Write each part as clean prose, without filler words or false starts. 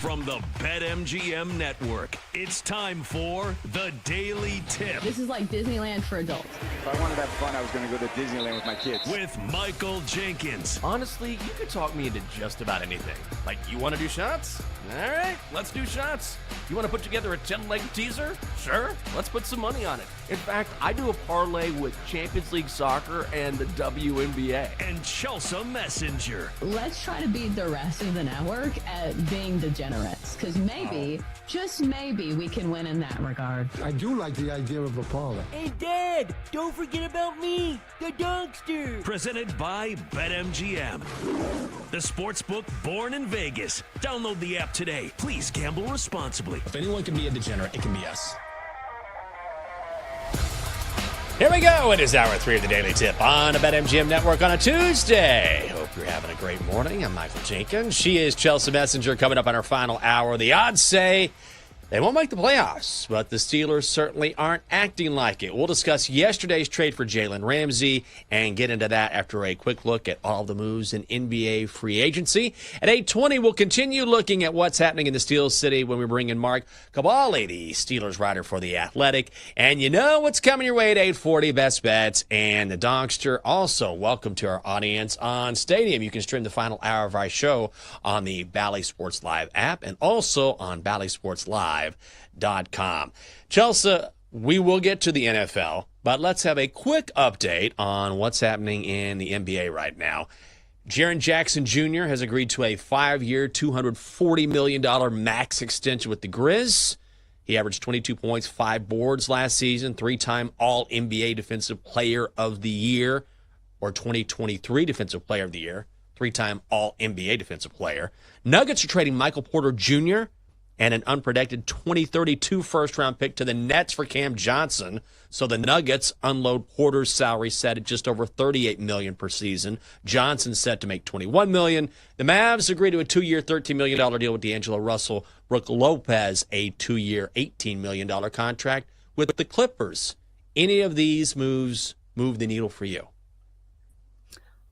From the BetMGM Network, it's time for The Daily Tip. This is like Disneyland for adults. If I wanted to have fun, I was going to go to Disneyland with my kids. With Michael Jenkins. Honestly, you could talk me into just about anything. Like, you want to do shots? All right, let's do shots. You want to put together a 10-leg teaser? Sure, let's put some money on it. In fact, I do a parlay with Champions League Soccer and the WNBA. And Chelsea Messenger. Let's try to beat the rest of the network at being degenerates, because maybe, just maybe, we can win in that regard. I do like the idea of a parlay. Hey, Dad, don't forget about me, the Dunkster. Presented by BetMGM. The sportsbook born in Vegas. Download the app today. Please gamble responsibly. If anyone can be a degenerate, it can be us. Here we go. It is hour 3 of the Daily Tip on the BetMGM Network on a Tuesday. Hope you're having a great morning. I'm Michael Jenkins. She is Chelsea Messenger coming up on our final hour. The odds say they won't make the playoffs, but the Steelers certainly aren't acting like it. We'll discuss yesterday's trade for Jalen Ramsey and get into that after a quick look at all the moves in NBA free agency. At 8:20, we'll continue looking at what's happening in the Steel City when we bring in Mark Cabali, the Steelers writer for The Athletic. And you know what's coming your way at 8:40, Best Bets and the Donkster. Also, welcome to our audience on Stadium. You can stream the final hour of our show on the Bally Sports Live app and also on BallySportsLive.com. Chelsea, we will get to the NFL, but let's have a quick update on what's happening in the NBA right now. Jaren Jackson Jr. has agreed to a 5-year, $240 million max extension with the Grizz. He averaged 22 points, 5 boards last season, 3-time All-NBA Defensive Player of the Year, or 2023 Defensive Player of the Year, 3-time All-NBA Defensive Player. Nuggets are trading Michael Porter Jr. and an unprotected 2032 first-round pick to the Nets for Cam Johnson. So the Nuggets unload Porter's salary set at just over $38 million per season. Johnson set to make $21 million. The Mavs agree to a 2-year, $13 million deal with D'Angelo Russell. Brooke Lopez, a 2-year, $18 million contract with the Clippers. Any of these moves move the needle for you?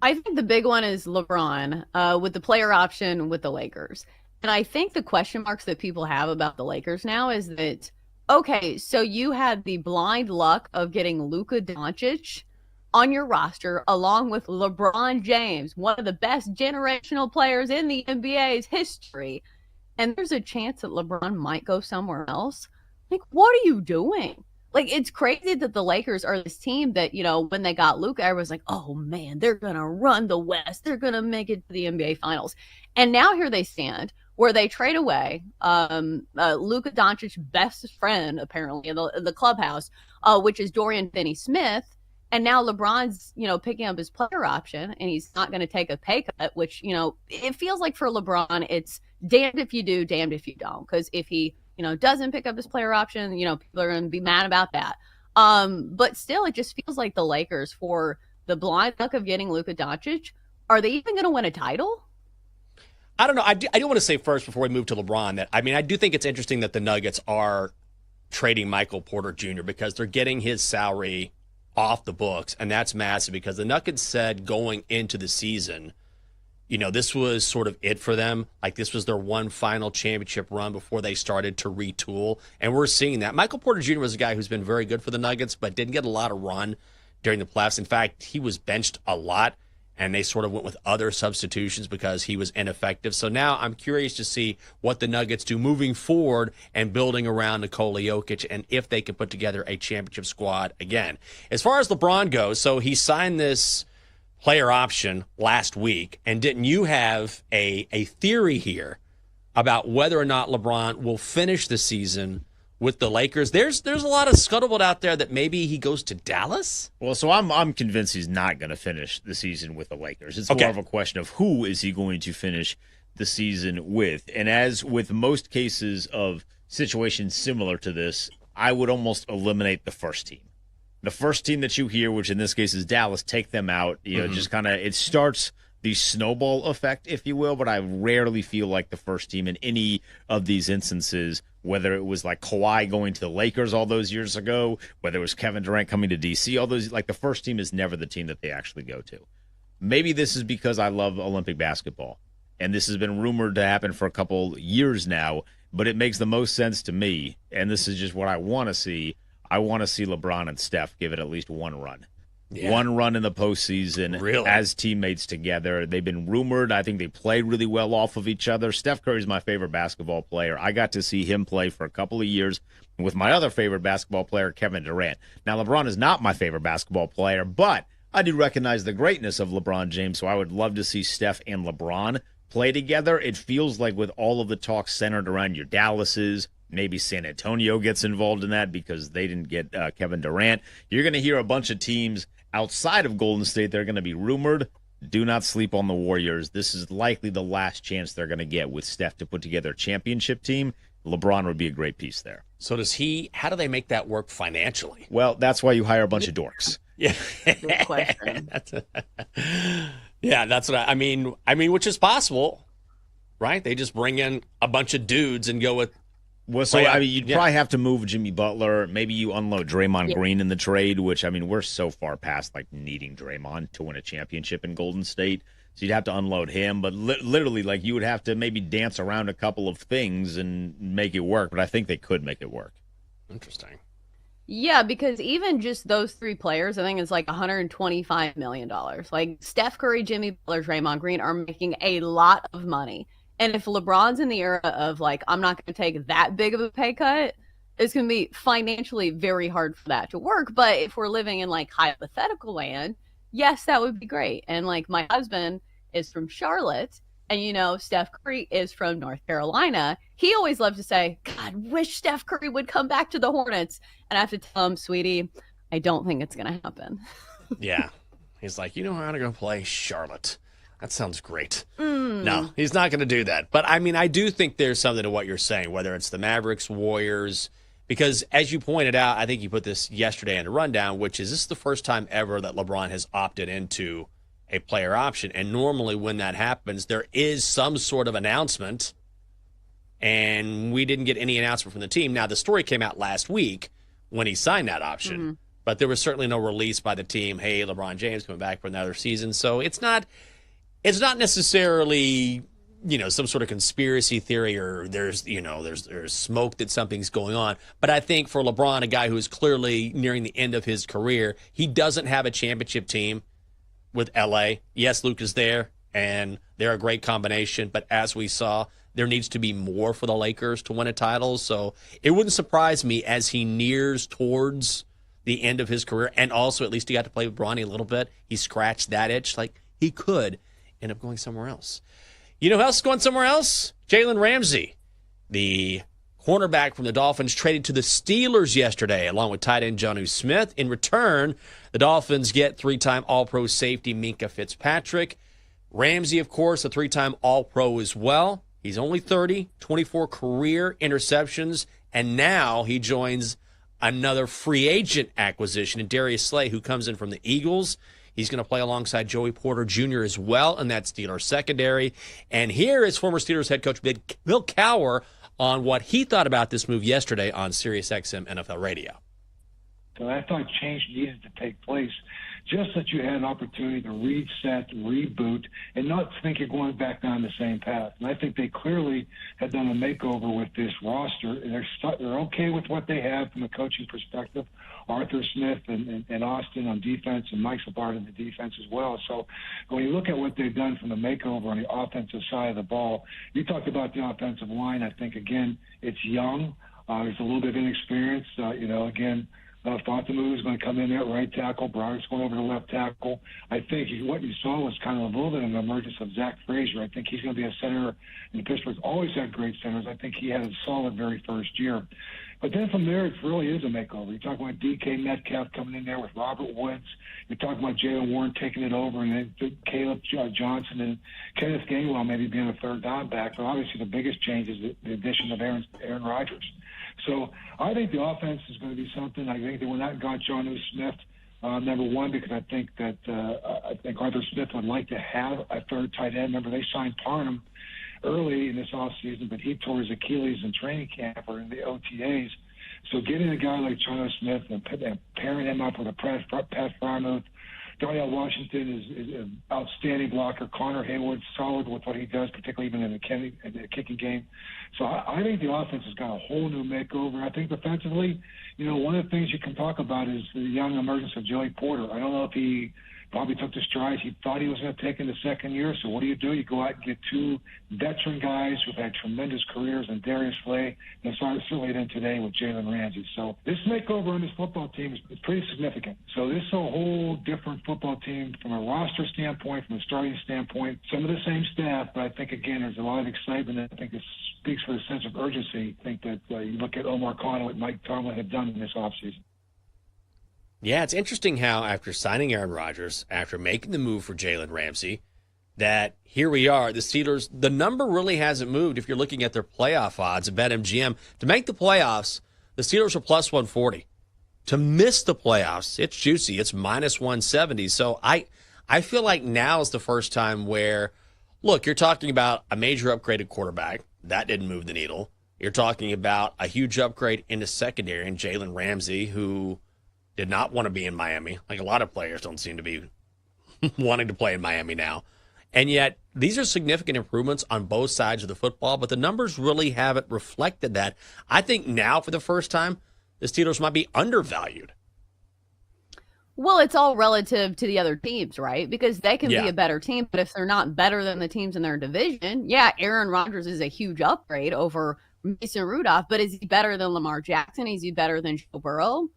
I think the big one is LeBron with the player option with the Lakers. And I think the question marks that people have about the Lakers now is that, okay, so you had the blind luck of getting Luka Doncic on your roster along with LeBron James, one of the best generational players in the NBA's history. And there's a chance that LeBron might go somewhere else. Like, what are you doing? Like, it's crazy that the Lakers are this team that, you know, when they got Luka, everyone's like, oh, man, they're going to run the West. They're going to make it to the NBA Finals. And now here they stand, where they trade away Luka Doncic's best friend, apparently, in the clubhouse, which is Dorian Finney-Smith. And now LeBron's, you know, picking up his player option, and he's not going to take a pay cut, which, you know, it feels like for LeBron, it's damned if you do, damned if you don't. Because if he, you know, doesn't pick up his player option, you know, people are going to be mad about that. But still, it just feels like the Lakers, for the blind luck of getting Luka Doncic, are they even going to win a title? I don't know. I do want to say first, before we move to LeBron, that, I mean, I do think it's interesting that the Nuggets are trading Michael Porter Jr. because they're getting his salary off the books, and that's massive because the Nuggets said going into the season, you know, this was sort of it for them. Like, this was their one final championship run before they started to retool, and we're seeing that. Michael Porter Jr. was a guy who's been very good for the Nuggets, but didn't get a lot of run during the playoffs. In fact, he was benched a lot, and they sort of went with other substitutions because he was ineffective. So now I'm curious to see what the Nuggets do moving forward and building around Nikola Jokic and if they can put together a championship squad again. As far as LeBron goes, so he signed this player option last week, and didn't you have a theory here about whether or not LeBron will finish the season with the Lakers? There's a lot of scuttlebutt out there that maybe he goes to Dallas. Well, so I'm convinced he's not going to finish the season with the Lakers. It's more of a question of who is he going to finish the season with. And as with most cases of situations similar to this, I would almost eliminate the first team. The first team that you hear, which in this case is Dallas, take them out. You know, just kind of, it starts the snowball effect, if you will, but I rarely feel like the first team in any of these instances, whether it was like Kawhi going to the Lakers all those years ago, whether it was Kevin Durant coming to D.C., all those, like the first team is never the team that they actually go to. Maybe this is because I love Olympic basketball, and this has been rumored to happen for a couple years now, but it makes the most sense to me, and this is just what I want to see. I want to see LeBron and Steph give it at least one run. Yeah. One run in the postseason as teammates together. They've been rumored. I think they play really well off of each other. Steph Curry's my favorite basketball player. I got to see him play for a couple of years with my other favorite basketball player, Kevin Durant. Now, LeBron is not my favorite basketball player, but I do recognize the greatness of LeBron James, so I would love to see Steph and LeBron play together. It feels like with all of the talk centered around your Dallases, maybe San Antonio gets involved in that because they didn't get Kevin Durant. You're going to hear a bunch of teams outside of Golden State, they're going to be rumored. Do not sleep on the Warriors. This is likely the last chance they're going to get with Steph to put together a championship team. LeBron would be a great piece there. So how do they make that work financially? Well, that's why you hire a bunch of dorks. Yeah. Good question. That's what I mean, which is possible, right? They just bring in a bunch of dudes and go with. Well, so you'd probably have to move Jimmy Butler. Maybe you unload Draymond Green in the trade, which we're so far past like needing Draymond to win a championship in Golden State. So you'd have to unload him, but literally, like you would have to maybe dance around a couple of things and make it work. But I think they could make it work. Interesting. Yeah, because even just those three players, I think it's like $125 million. Like Steph Curry, Jimmy Butler, Draymond Green are making a lot of money. And if LeBron's in the era of like, I'm not going to take that big of a pay cut, it's going to be financially very hard for that to work. But if we're living in like hypothetical land, yes, that would be great. And like my husband is from Charlotte and, Steph Curry is from North Carolina. He always loved to say, God, wish Steph Curry would come back to the Hornets. And I have to tell him, sweetie, I don't think it's going to happen. Yeah. He's like, I'm going to go play Charlotte. That sounds great. No, he's not going to do that. But, I do think there's something to what you're saying, whether it's the Mavericks, Warriors, because as you pointed out, I think you put this yesterday in the rundown, which is this is the first time ever that LeBron has opted into a player option. And normally when that happens, there is some sort of announcement, and we didn't get any announcement from the team. Now, the story came out last week when he signed that option, but there was certainly no release by the team, hey, LeBron James coming back for another season. So it's not necessarily, some sort of conspiracy theory or there's smoke that something's going on. But I think for LeBron, a guy who is clearly nearing the end of his career, he doesn't have a championship team with LA. Yes, Luke is there, and they're a great combination. But as we saw, there needs to be more for the Lakers to win a title. So it wouldn't surprise me as he nears towards the end of his career. And also, at least he got to play with Bronny a little bit. He scratched that itch. Like, he could end up going somewhere else. You know who else is going somewhere else? Jalen Ramsey, the cornerback from the Dolphins, traded to the Steelers yesterday, along with tight end Jonnu Smith. In return, the Dolphins get three-time All-Pro safety Minkah Fitzpatrick. Ramsey, of course, a three-time All-Pro as well. He's only 30, 24 career interceptions, and now he joins another free agent acquisition in Darius Slay, who comes in from the Eagles. He's going to play alongside Joey Porter Jr. as well in that Steelers secondary. And here is former Steelers head coach Bill Cowher on what he thought about this move yesterday on SiriusXM NFL Radio. So I thought change needed to take place, just that you had an opportunity to reset, reboot, and not think you're going back down the same path. And I think they clearly had done a makeover with this roster, and they're okay with what they have from a coaching perspective. Arthur Smith and Austin on defense, and Mike's a part of the defense as well. So when you look at what they've done from the makeover on the offensive side of the ball, you talked about the offensive line. I think, again, it's young. There's a little bit of inexperience. Fontamu is going to come in there at right tackle. Broderick's going over to left tackle. I think what you saw was kind of a little bit of an emergence of Zach Frazier. I think he's going to be a center, and Pittsburgh's always had great centers. I think he had a solid very first year. But then from there, it really is a makeover. You're talking about DK Metcalf coming in there with Robert Woods. You're talking about Jalen Warren taking it over, and then Caleb Johnson and Kenneth Gainwell maybe being a third down back. But obviously the biggest change is the addition of Aaron Rodgers. So I think the offense is going to be something. I think they will not got Jonnu Smith, number one, because I think Arthur Smith would like to have a third tight end. Remember, they signed Parham early in this offseason, but he tore his Achilles in training camp or in the OTAs. So getting a guy like Jonnu Smith and pairing him up with a Pat Freiermuth Darnell Washington is an outstanding blocker. Connor Haywood's solid with what he does, particularly even in the kicking game. So I think the offense has got a whole new makeover. I think defensively, one of the things you can talk about is the young emergence of Joey Porter. I don't know if he probably took the strides he thought he was going to take in the second year. So what do? You go out and get two veteran guys who've had tremendous careers in Darius Slay and certainly then today with Jalen Ramsey. So this makeover on this football team is pretty significant. So this is a whole different football team from a roster standpoint, from a starting standpoint. Some of the same staff, but I think, again, there's a lot of excitement. I think it speaks for the sense of urgency. I think that you look at Omar Khan and what Mike Tomlin had done in this offseason. Yeah, it's interesting how after signing Aaron Rodgers, after making the move for Jalen Ramsey, that here we are, the Steelers, the number really hasn't moved if you're looking at their playoff odds at BetMGM. To make the playoffs, the Steelers are plus 140. To miss the playoffs, it's juicy. It's minus 170. So I feel like now is the first time where, look, you're talking about a major upgraded quarterback. That didn't move the needle. You're talking about a huge upgrade in the secondary in Jalen Ramsey, who did not want to be in Miami. Like a lot of players don't seem to be wanting to play in Miami now. And yet, these are significant improvements on both sides of the football, but the numbers really haven't reflected that. I think now, for the first time, the Steelers might be undervalued. Well, it's all relative to the other teams, right? Because they can be a better team, but if they're not better than the teams in their division, Aaron Rodgers is a huge upgrade over Mason Rudolph, but is he better than Lamar Jackson? Is he better than Joe Burrow?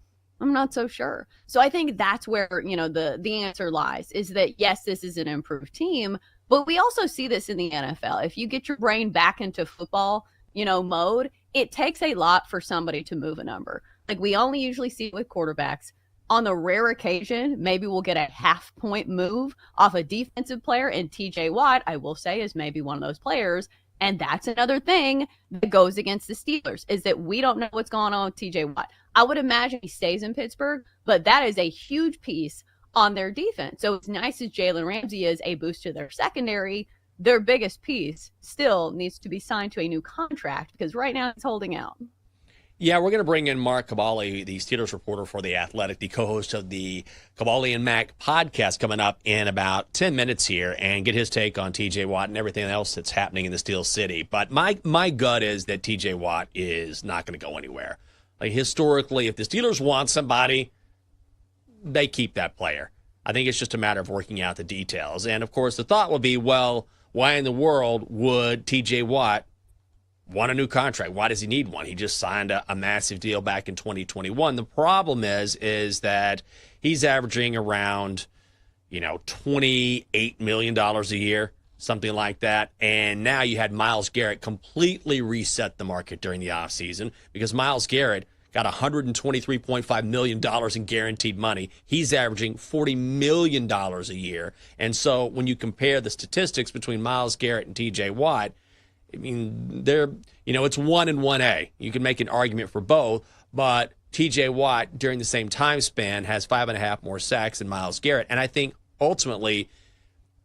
I'm not so sure. So I think that's where, the answer lies, is that, yes, this is an improved team, but we also see this in the NFL. If you get your brain back into football, mode, it takes a lot for somebody to move a number. Like we only usually see it with quarterbacks. On the rare occasion, maybe we'll get a half-point move off a defensive player, and TJ Watt, I will say, is maybe one of those players. And that's another thing that goes against the Steelers, is that we don't know what's going on with TJ Watt. I would imagine he stays in Pittsburgh, but that is a huge piece on their defense. So as nice as Jalen Ramsey is a boost to their secondary, their biggest piece still needs to be signed to a new contract because right now it's holding out. Yeah, we're going to bring in Mark Caballi, the Steelers reporter for The Athletic, the co-host of the Caballi and Mac podcast, coming up in about 10 minutes here, and get his take on TJ Watt and everything else that's happening in the Steel City. But my gut is that TJ Watt is not going to go anywhere. Like historically, if the Steelers want somebody, they keep that player. I think it's just a matter of working out the details. And, of course, the thought would be, well, why in the world would TJ Watt want a new contract? Why does he need one? He just signed a massive deal back in 2021. The problem is that he's averaging around, $28 million a year, something like that. And now you had Myles Garrett completely reset the market during the offseason because Myles Garrett got $123.5 million in guaranteed money. He's averaging $40 million a year. And so when you compare the statistics between Myles Garrett and TJ Watt, I mean, it's 1 and 1A. You can make an argument for both, but TJ Watt during the same time span has 5.5 more sacks than Myles Garrett. And I think ultimately,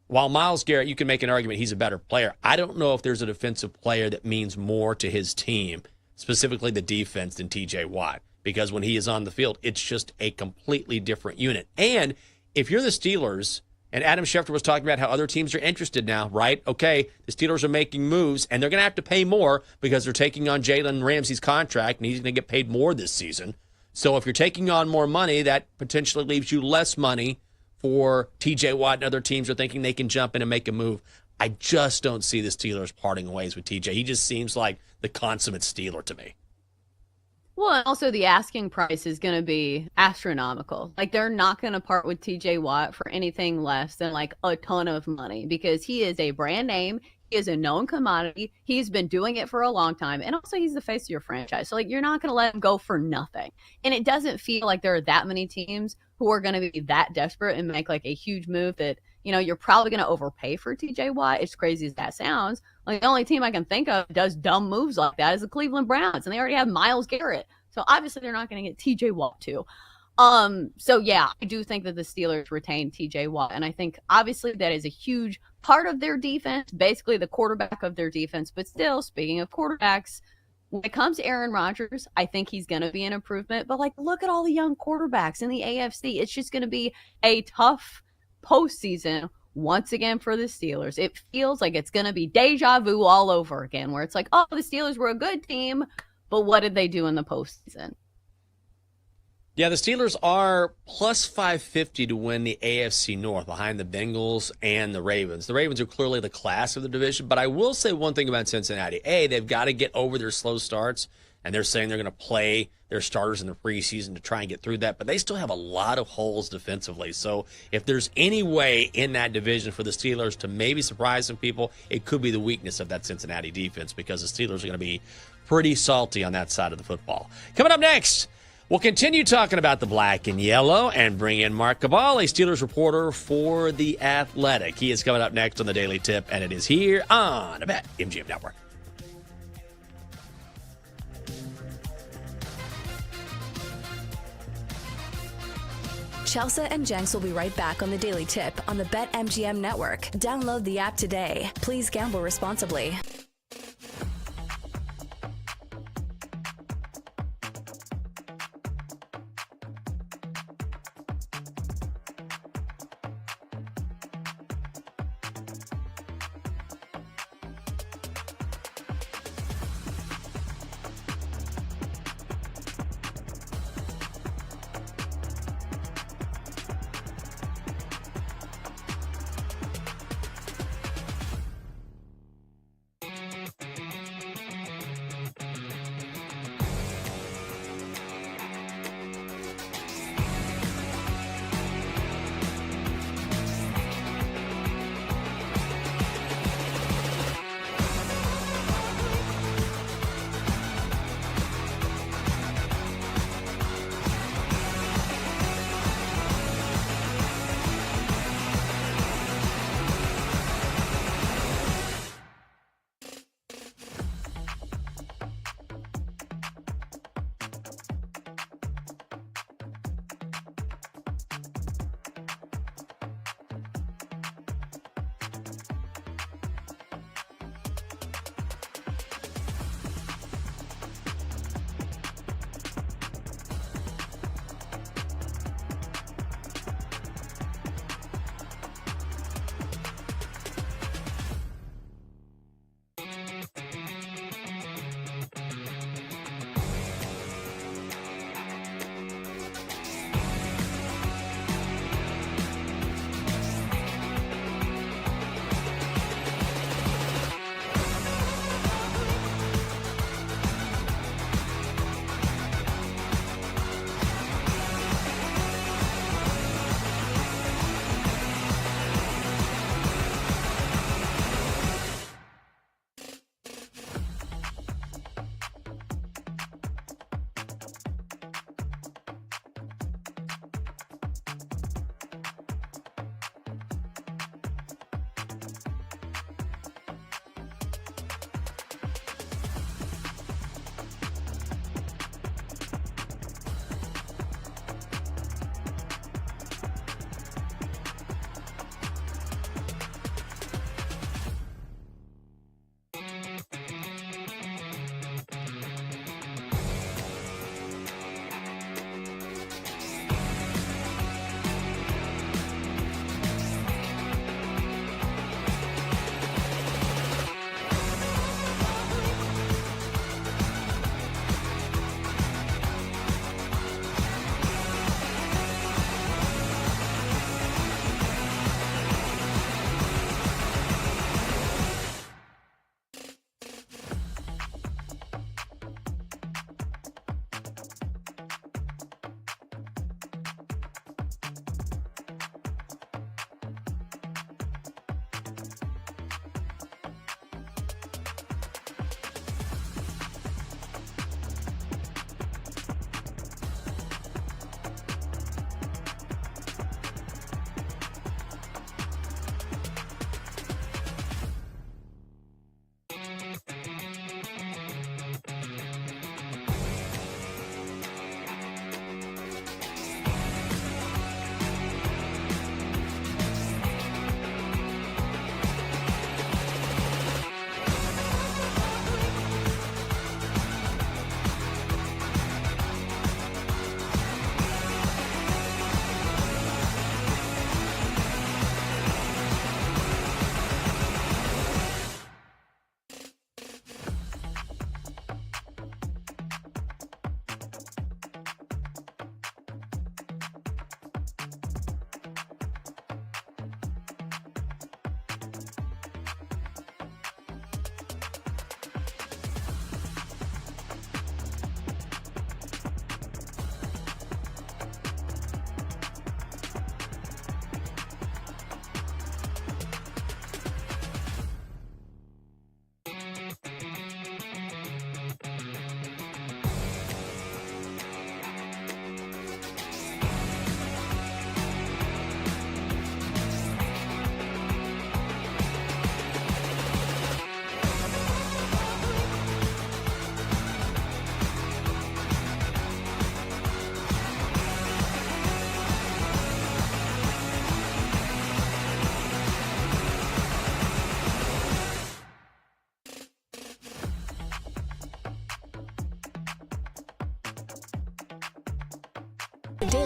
while Myles Garrett, you can make an argument he's a better player, I don't know if there's a defensive player that means more to his team, specifically the defense, than TJ Watt. Because when he is on the field, it's just a completely different unit. And if you're the Steelers, and Adam Schefter was talking about how other teams are interested now, right? Okay, the Steelers are making moves, and they're going to have to pay more because they're taking on Jalen Ramsey's contract, and he's going to get paid more this season. So if you're taking on more money, that potentially leaves you less money for TJ Watt, and other teams are thinking they can jump in and make a move. I just don't see the Steelers parting ways with TJ. He just seems like the consummate Steeler to me. Well, and also the asking price is going to be astronomical. Like, they're not going to part with TJ Watt for anything less than like a ton of money because he is a brand name. He is a known commodity. He's been doing it for a long time. And also he's the face of your franchise. So like, you're not going to let him go for nothing. And it doesn't feel like there are that many teams who are going to be that desperate and make like a huge move that, you're probably going to overpay for TJ Watt. As crazy as that sounds. Like, the only team I can think of does dumb moves like that is the Cleveland Browns. And they already have Myles Garrett. So obviously they're not going to get TJ Watt too. So yeah, I do think that the Steelers retain TJ Watt. And I think obviously that is a huge part of their defense, basically the quarterback of their defense. But still, speaking of quarterbacks, when it comes to Aaron Rodgers, I think he's going to be an improvement. But like, look at all the young quarterbacks in the AFC. It's just going to be a tough postseason once again for the Steelers. It feels like it's going to be deja vu all over again, where it's like, oh, the Steelers were a good team, but what did they do in the postseason? Yeah, the Steelers are plus 550 to win the AFC North behind the Bengals and the Ravens. The Ravens are clearly the class of the division, but I will say one thing about Cincinnati. A, they've got to get over their slow starts, and they're saying they're going to play their starters in the preseason to try and get through that, but they still have a lot of holes defensively. So if there's any way in that division for the Steelers to maybe surprise some people, it could be the weakness of that Cincinnati defense, because the Steelers are going to be pretty salty on that side of the football. Coming up next, we'll continue talking about the black and yellow and bring in Mark Cabal, a Steelers reporter for The Athletic. He is coming up next on the Daily Tip, and it is here on the BetMGM Network. Chelsea and Jenks will be right back on the Daily Tip on the BetMGM Network. Download the app today. Please gamble responsibly.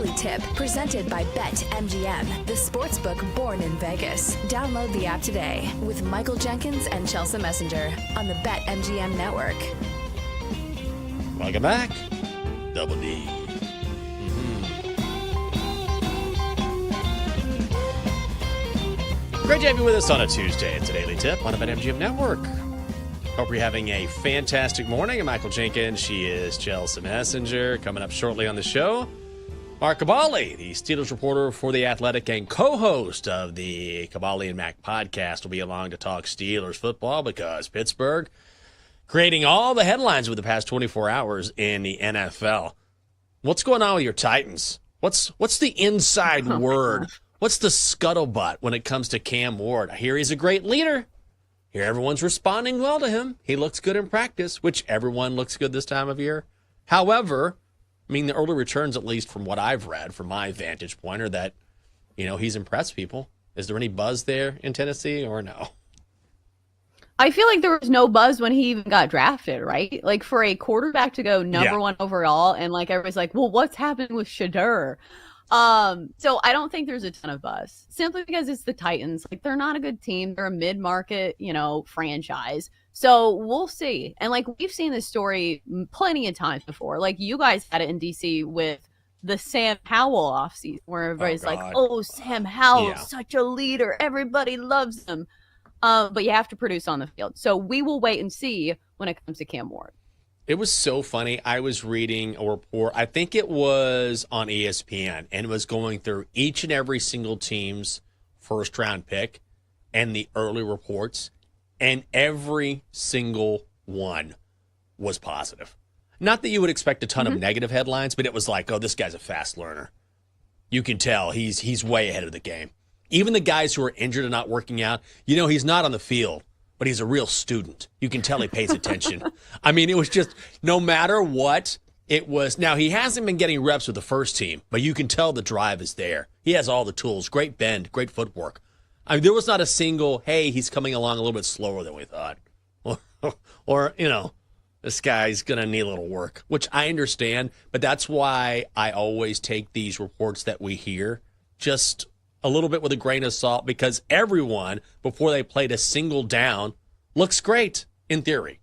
Daily Tip, presented by BetMGM, the sportsbook born in Vegas. Download the app today with Michael Jenkins and Chelsea Messenger on the BetMGM network. Welcome back. Double D. Great to have you with us on a Tuesday. It's a Daily Tip on the BetMGM network. Hope you're having a fantastic morning. I'm Michael Jenkins. She is Chelsea Messenger. Coming up shortly on the show, Mark Caballi, the Steelers reporter for The Athletic and co-host of the Caballi and Mac podcast, will be along to talk Steelers football because Pittsburgh creating all the headlines over the past 24 hours in the NFL. What's going on with your Titans? What's the inside word? What's the scuttlebutt when it comes to Cam Ward? I hear he's a great leader. Here everyone's responding well to him. He looks good in practice, which everyone looks good this time of year. However, I mean, the early returns, at least from what I've read, from my vantage point, are that, he's impressed people. Is there any buzz there in Tennessee or no? I feel like there was no buzz when he even got drafted, right? Like, for a quarterback to go number one overall, and like everybody's like, well, what's happened with Shadur? So I don't think there's a ton of buzz, simply because it's the Titans. Like, they're not a good team. They're a mid-market, franchise. So we'll see. And like, we've seen this story plenty of times before. Like, you guys had it in DC with the Sam Howell offseason, where everybody's like, oh, Sam Howell, such a leader. Everybody loves him. But you have to produce on the field. So we will wait and see when it comes to Cam Ward. It was so funny. I was reading a report, I think it was on ESPN, and it was going through each and every single team's first-round pick and the early reports, and every single one was positive. Not that you would expect a ton of negative headlines, but it was like, oh, this guy's a fast learner. You can tell he's way ahead of the game. Even the guys who are injured and not working out, he's not on the field, but he's a real student. You can tell he pays attention. I mean, it was just, no matter what it was. Now, he hasn't been getting reps with the first team, but you can tell the drive is there. He has all the tools, great bend, great footwork. I mean, there was not a single, hey, he's coming along a little bit slower than we thought. Or this guy's going to need a little work, which I understand. But that's why I always take these reports that we hear just a little bit with a grain of salt, because everyone, before they played a single down, looks great in theory.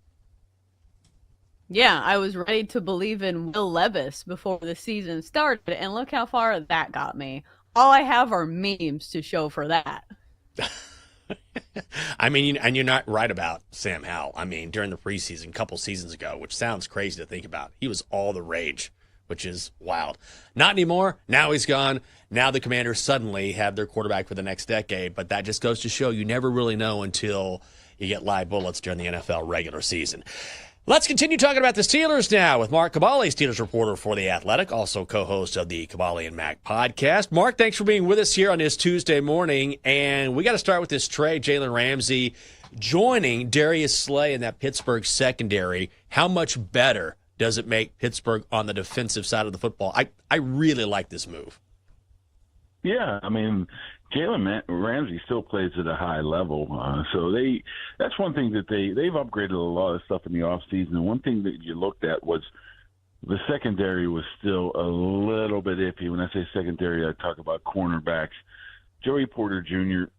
Yeah, I was ready to believe in Will Levis before the season started, and look how far that got me. All I have are memes to show for that. I mean, and you're not right about Sam Howell. I mean, during the preseason, a couple seasons ago, which sounds crazy to think about, he was all the rage, which is wild. Not anymore. Now he's gone. Now the Commanders suddenly have their quarterback for the next decade, but that just goes to show you never really know until you get live bullets during the NFL regular season. Let's continue talking about the Steelers now with Mark Caballi, Steelers reporter for The Athletic, also co-host of the Caballi and Mac podcast. Mark, thanks for being with us here on this Tuesday morning, and we got to start with this trade. Jalen Ramsey joining Darius Slay in that Pittsburgh secondary. How much better does it make Pittsburgh on the defensive side of the football? I really like this move. Yeah, I mean, Jalen Ramsey still plays at a high level. So that's one thing that they've upgraded a lot of stuff in the offseason. And one thing that you looked at was the secondary was still a little bit iffy. When I say secondary, I talk about cornerbacks. Joey Porter Jr.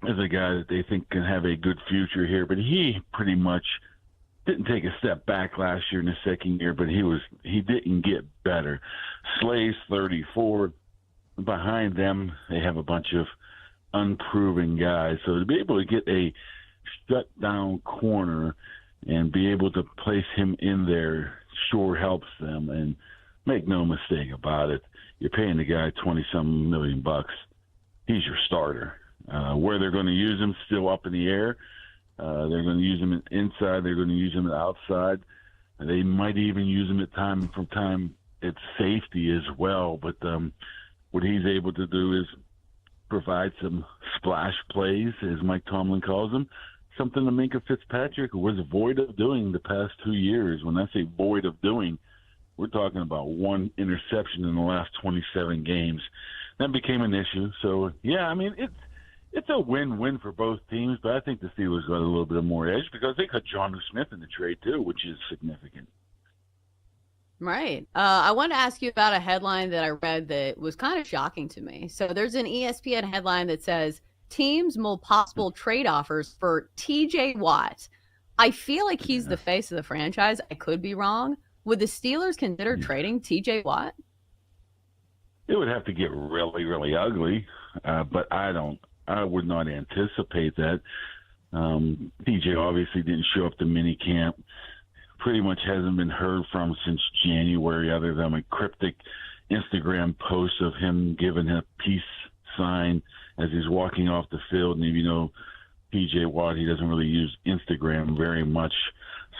is a guy that they think can have a good future here, but he pretty much didn't take a step back last year in the second year, but he didn't get better. Slay's 34. Behind them, they have a bunch of unproven guys. So to be able to get a shut-down corner and be able to place him in there sure helps them. And make no mistake about it, you're paying the guy $20-some million. He's your starter. Where they're going to use him still up in the air. They're going to use him inside. They're going to use him outside. They might even use him at time from time at safety as well. But what he's able to do is provide some splash plays, as Mike Tomlin calls them, something that Minkah Fitzpatrick was void of doing the past 2 years. When I say void of doing, we're talking about one interception in the last 27 games. That became an issue. So, yeah, I mean, it's a win-win for both teams, but I think the Steelers got a little bit more edge because they got Jonnu Smith in the trade too, which is significant. Right. I want to ask you about a headline that I read that was kind of shocking to me. So there's an ESPN headline that says teams mull possible trade offers for TJ Watt. I feel like he's the face of the franchise. I could be wrong. Would the Steelers consider trading TJ Watt? It would have to get really, really ugly, but I would not anticipate that. TJ obviously didn't show up to minicamp. Pretty much hasn't been heard from since January, other than a cryptic Instagram post of him giving a peace sign as he's walking off the field. And if you know TJ Watt, he doesn't really use Instagram very much,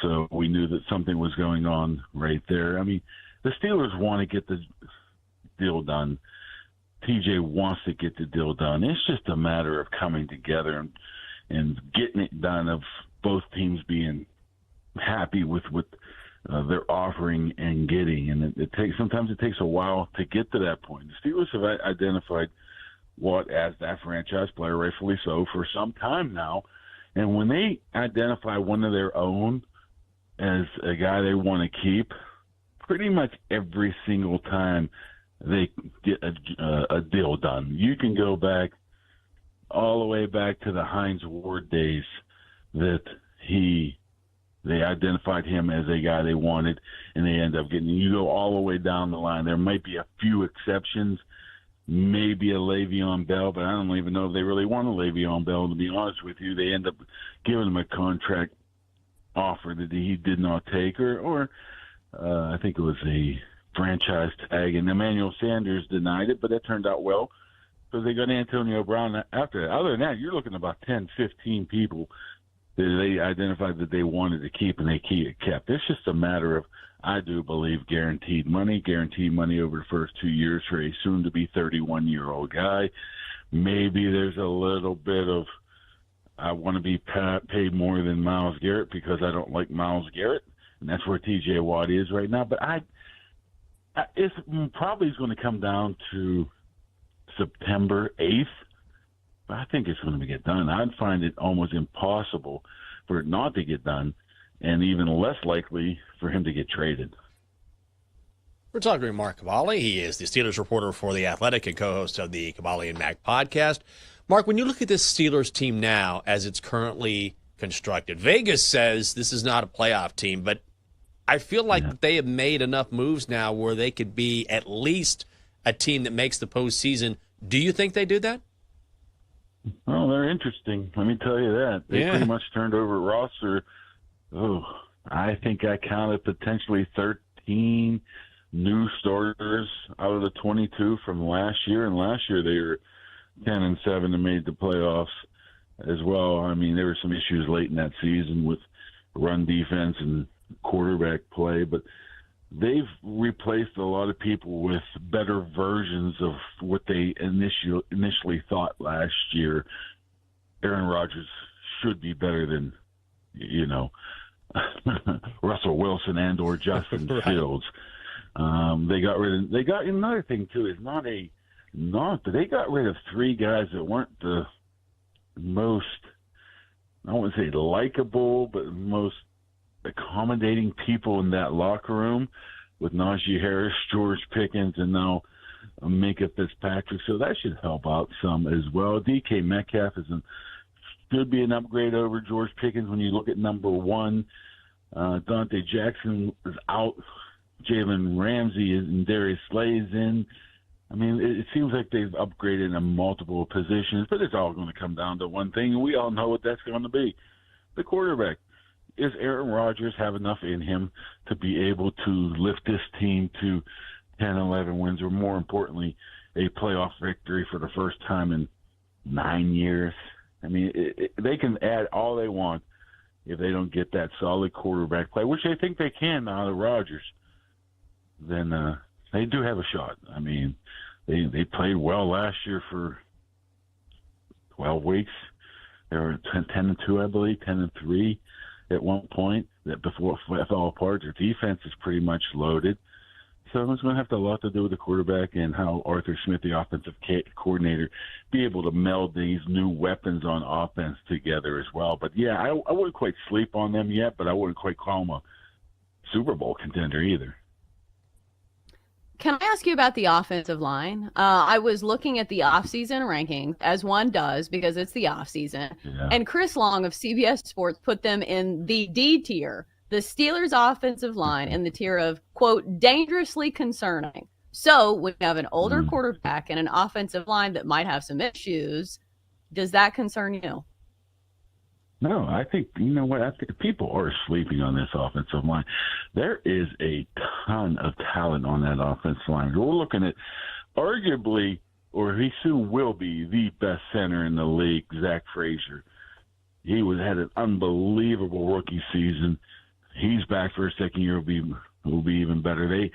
so we knew that something was going on right there. I mean, the Steelers want to get the deal done. TJ wants to get the deal done. It's just a matter of coming together and getting it done, of both teams being happy with what they're offering and getting. And sometimes it takes a while to get to that point. The Steelers have identified Watt as that franchise player, rightfully so, for some time now. And when they identify one of their own as a guy they want to keep, pretty much every single time they get a deal done. You can go back all the way back to the Hines Ward days that they identified him as a guy they wanted, and they end up getting. You go all the way down the line. There might be a few exceptions, maybe a Le'Veon Bell, but I don't even know if they really want a Le'Veon Bell, to be honest with you. They end up giving him a contract offer that he did not take, or I think it was a franchise tag, and Emmanuel Sanders denied it, but it turned out well because they got Antonio Brown after that. Other than that, you're looking at about 10, 15 people that they identified that they wanted to keep, and they kept. It's just a matter of, I do believe, guaranteed money over the first 2 years for a soon-to-be 31-year-old guy. Maybe there's a little bit of, I want to be paid more than Myles Garrett because I don't like Myles Garrett, and that's where T.J. Watt is right now. But it's probably going to come down to September 8th. I think it's going to get done. I'd find it almost impossible for it not to get done, and even less likely for him to get traded. We're talking to Mark Cavalli. He is the Steelers reporter for The Athletic and co-host of the Cavalli and Mac podcast. Mark, when you look at this Steelers team now as it's currently constructed, Vegas says this is not a playoff team, but I feel like they have made enough moves now where they could be at least a team that makes the postseason. Do you think they do that? Oh, they're interesting. Let me tell you that. They pretty much turned over a roster. I think I counted potentially 13 new starters out of the 22 from last year. And last year they were 10-7 and made the playoffs as well. I mean, there were some issues late in that season with run defense and quarterback play, but they've replaced a lot of people with better versions of what they initially thought last year. Aaron Rodgers should be better than, Russell Wilson and or Justin Fields. They got another thing too is they got rid of three guys that weren't the most, I wouldn't say likable, but most accommodating people in that locker room, with Najee Harris, George Pickens, and now Minkah Fitzpatrick. So that should help out some as well. DK Metcalf should be an upgrade over George Pickens when you look at number one. Dante Jackson is out. Jalen Ramsey and Darius Slay is in. I mean, it seems like they've upgraded in multiple positions, but it's all going to come down to one thing, and we all know what that's going to be: the quarterback. Is Aaron Rodgers have enough in him to be able to lift this team to 10, 11 wins, or more importantly, a playoff victory for the first time in 9 years? I mean, they can add all they want if they don't get that solid quarterback play, which they think they can out of Rodgers. Then they do have a shot. I mean, they played well last year for 12 weeks. They were 10-2, I believe, 10-3. At one point, that before it fell apart, their defense is pretty much loaded. So it's going to have a lot to do with the quarterback and how Arthur Smith, the offensive coordinator, be able to meld these new weapons on offense together as well. But, yeah, I wouldn't quite sleep on them yet, but I wouldn't quite call them a Super Bowl contender either. Can I ask you about the offensive line? I was looking at the offseason rankings, as one does, because it's the offseason. Yeah. And Chris Long of CBS Sports put them in the D tier, the Steelers' offensive line, in the tier of, quote, dangerously concerning. So when you have an older quarterback and an offensive line that might have some issues, does that concern you? No, I think, you know what, I think people are sleeping on this offensive line. There is a ton of talent on that offensive line. We're looking at arguably, or he soon will be, the best center in the league, Zach Frazier. He had an unbelievable rookie season. He's back for a second year, will be even better. A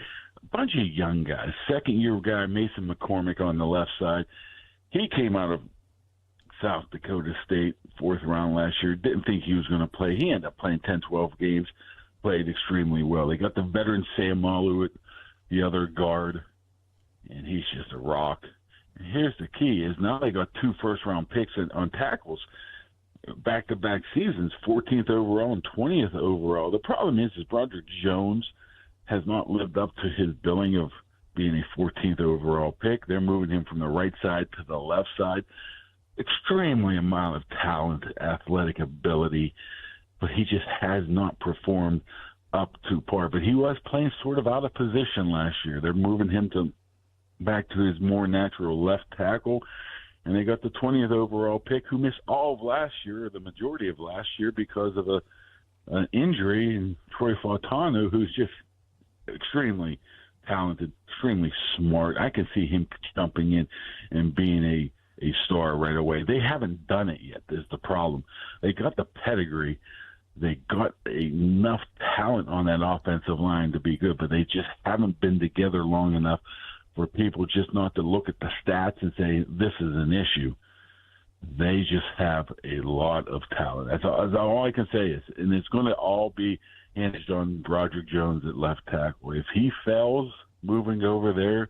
bunch of young guys. Second-year guy, Mason McCormick on the left side. He came out of South Dakota State, 4th round last year. Didn't think he was going to play. He ended up playing 10, 12 games, played extremely well. They got the veteran Sam Malu at the other guard, and he's just a rock. And here's the key, is now they got 2 first-round picks on tackles, back-to-back seasons, 14th overall and 20th overall. The problem is Broderick Jones has not lived up to his billing of being a 14th overall pick. They're moving him from the right side to the left side. Extremely amount of talent, athletic ability, but he just has not performed up to par. But he was playing sort of out of position last year. They're moving him back to his more natural left tackle, and they got the 20th overall pick, who missed all of last year, or the majority of last year, because of an injury, and Troy Fautanu, who's just extremely talented, extremely smart. I can see him jumping in and being a star right away. They haven't done it yet, is the problem. They got the pedigree. They got enough talent on that offensive line to be good, but they just haven't been together long enough for people just not to look at the stats and say, this is an issue. They just have a lot of talent. That's all I can say is, and it's going to all be hinged on Broderick Jones at left tackle. If he fails moving over there,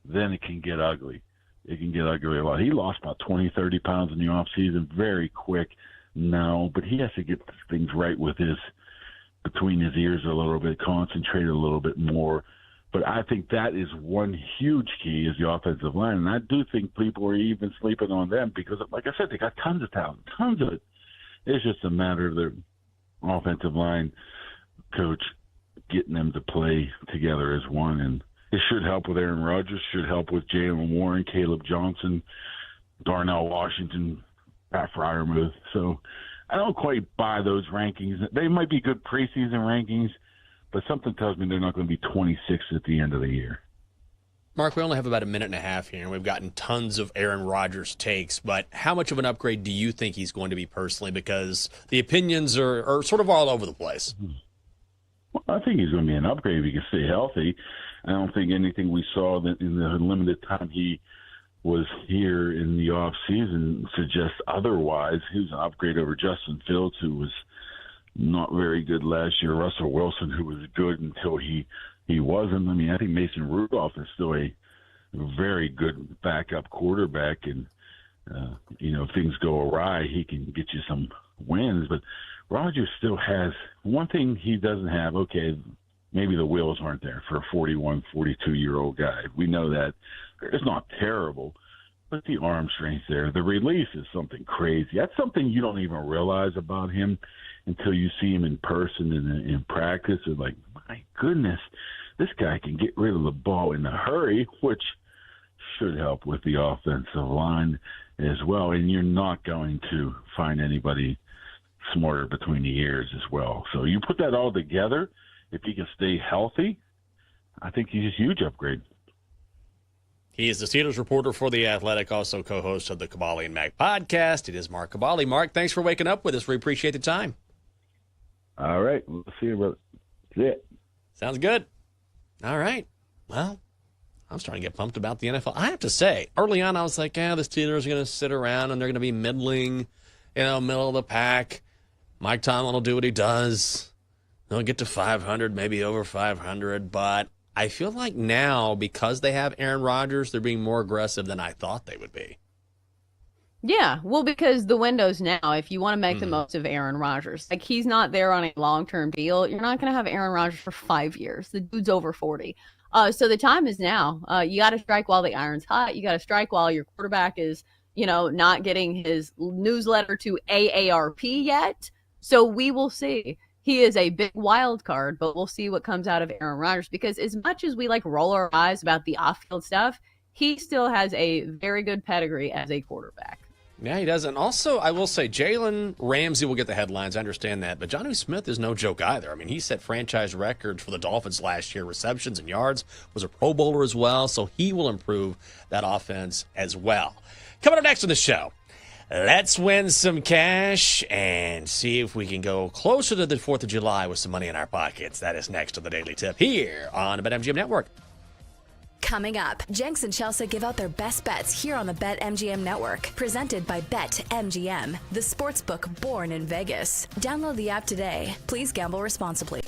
then it can get ugly. It can get ugly a lot. He lost about 20, 30 pounds in the offseason very quick now, but he has to get things right with between his ears a little bit, concentrate a little bit more. But I think that is one huge key, is the offensive line. And I do think people are even sleeping on them because, like I said, they got tons of talent, tons of it. It's just a matter of their offensive line coach getting them to play together as one. And it should help with Aaron Rodgers, should help with Jalen Warren, Caleb Johnson, Darnell Washington, Pat Freiermuth. So I don't quite buy those rankings. They might be good preseason rankings, but something tells me they're not going to be 26 at the end of the year. Mark, we only have about a minute and a half here, and we've gotten tons of Aaron Rodgers takes, but how much of an upgrade do you think he's going to be personally? Because the opinions are sort of all over the place. Well, I think he's going to be an upgrade if he can stay healthy. I don't think anything we saw in the limited time he was here in the off season suggests otherwise. He was an upgrade over Justin Fields, who was not very good last year. Russell Wilson, who was good until he wasn't. I mean, I think Mason Rudolph is still a very good backup quarterback, and if things go awry, he can get you some wins. But Rodgers still has one thing he doesn't have. Okay, maybe the wheels aren't there for a 41, 42-year-old guy. We know that. It's not terrible, but the arm strength's there. The release is something crazy. That's something you don't even realize about him until you see him in person and in practice. It's like, my goodness, this guy can get rid of the ball in a hurry, which should help with the offensive line as well. And you're not going to find anybody smarter between the ears as well. So you put that all together, if he can stay healthy, I think he's a huge upgrade. He is the Steelers reporter for The Athletic, also co-host of the Cabali and Mac podcast. It is Mark Cabali. Mark, thanks for waking up with us. We appreciate the time. All right. We'll see you, brother. That's it. Sounds good. All right. Well, I was trying to get pumped about the NFL. I have to say, early on, I was like, the Steelers are going to sit around and they're going to be middling, middle of the pack. Mike Tomlin will do what he does. They'll get to 500, maybe over 500. But I feel like now, because they have Aaron Rodgers, they're being more aggressive than I thought they would be. Yeah, well, because the window's now, if you want to make the most of Aaron Rodgers, like he's not there on a long-term deal. You're not going to have Aaron Rodgers for 5 years. The dude's over 40. So the time is now. You got to strike while the iron's hot. You got to strike while your quarterback is, not getting his newsletter to AARP yet. So we will see. He is a big wild card, but we'll see what comes out of Aaron Rodgers, because as much as we roll our eyes about the off-field stuff, he still has a very good pedigree as a quarterback. Yeah, he does. And also, I will say, Jalen Ramsey will get the headlines. I understand that. But Jonnu Smith is no joke either. I mean, he set franchise records for the Dolphins last year, receptions and yards, was a Pro Bowler as well. So he will improve that offense as well. Coming up next on the show, let's win some cash and see if we can go closer to the 4th of July with some money in our pockets. That is next on the Daily Tip here on the BetMGM Network. Coming up, Jenks and Chelsea give out their best bets here on the BetMGM Network. Presented by BetMGM, the sportsbook born in Vegas. Download the app today. Please gamble responsibly.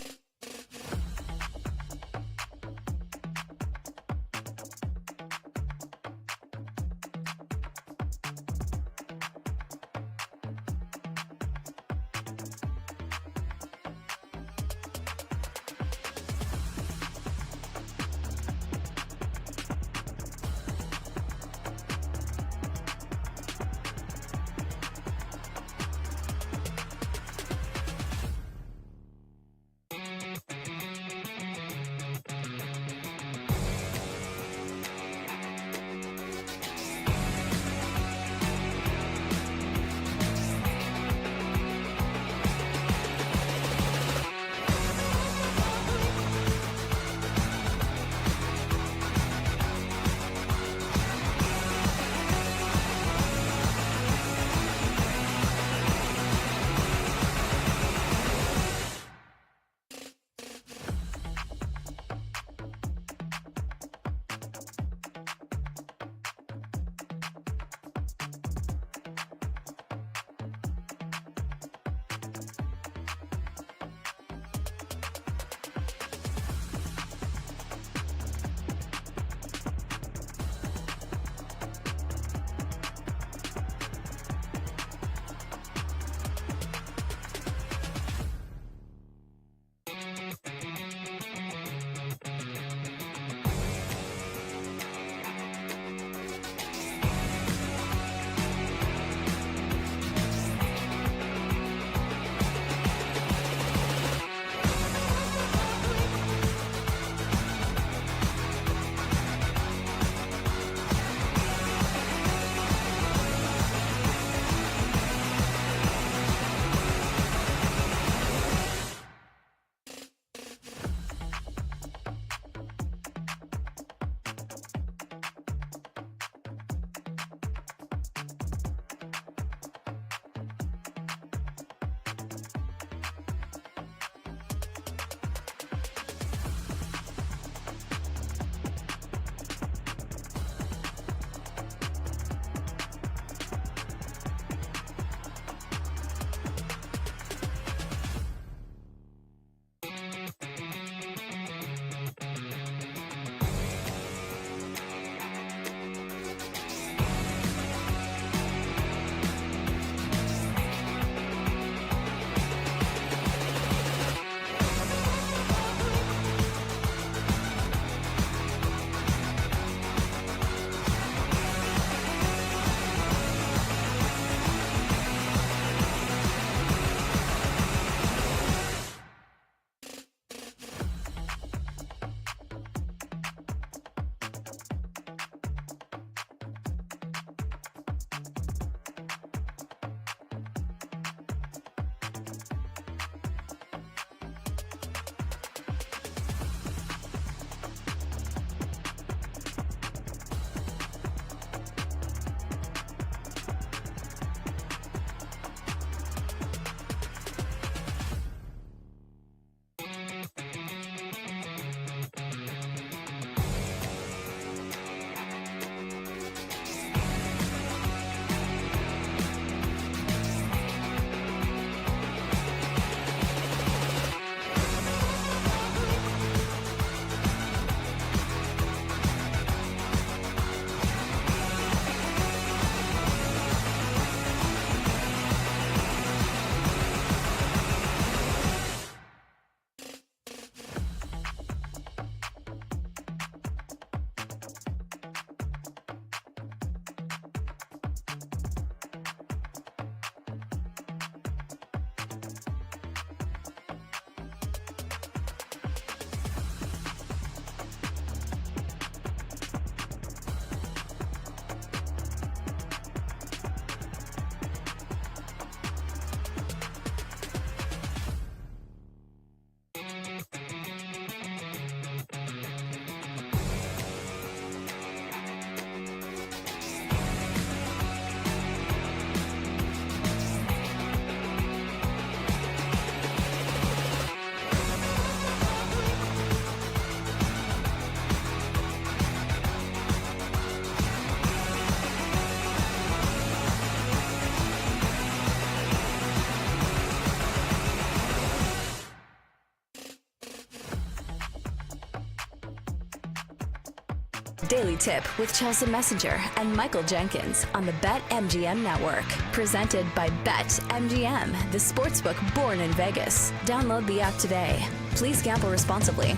Daily Tip with Chelsea Messenger and Michael Jenkins on the BetMGM Network. Presented by BetMGM, the sportsbook born in Vegas. Download the app today. Please gamble responsibly.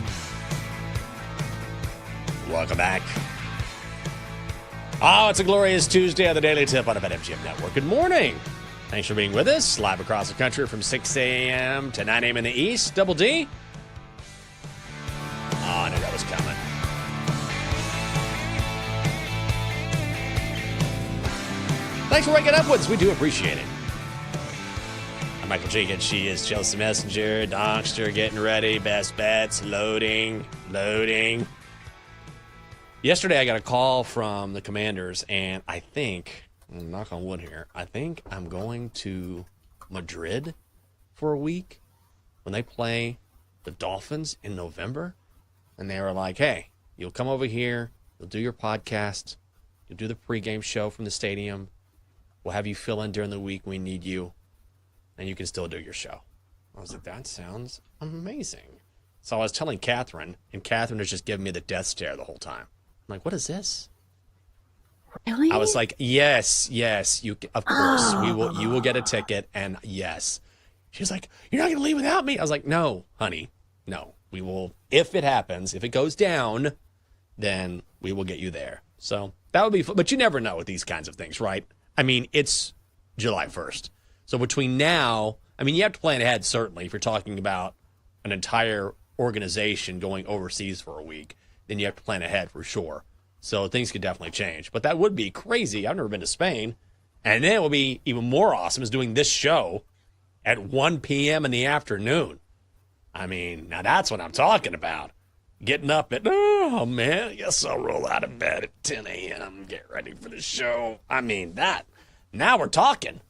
Welcome back. Oh, it's a glorious Tuesday on the Daily Tip on the BetMGM Network. Good morning. Thanks for being with us. Live across the country from 6 a.m. to 9 a.m. in the East. Double D. Oh, I knew that was coming. Thanks for waking up with us. We do appreciate it. I'm Michael Jenkins. She is Chelsea Messenger. Donkster getting ready. Best bets. Loading. Yesterday, I got a call from the Commanders, and I think, knock on wood here, I think I'm going to Madrid for a week when they play the Dolphins in November. And they were like, hey, you'll come over here, you'll do your podcast, you'll do the pregame show from the stadium. We'll have you fill in during the week. We need you. And you can still do your show. I was like, that sounds amazing. So I was telling Catherine, and Catherine was just giving me the death stare the whole time. I'm like, what is this? Really? I was like, yes, you, of course. You will get a ticket, and yes. She's like, you're not going to leave without me? I was like, no, honey, no. We will, if it happens, if it goes down, then we will get you there. So that would be fun. But you never know with these kinds of things, right? I mean, it's July 1st. So between now, I mean, you have to plan ahead, certainly, if you're talking about an entire organization going overseas for a week, then you have to plan ahead for sure. So things could definitely change. But that would be crazy. I've never been to Spain. And then it will be even more awesome is doing this show at 1 p.m. in the afternoon. I mean, now that's what I'm talking about. Getting up at, oh, man, I guess I'll roll out of bed at 10 a.m., get ready for the show. I mean, now we're talking.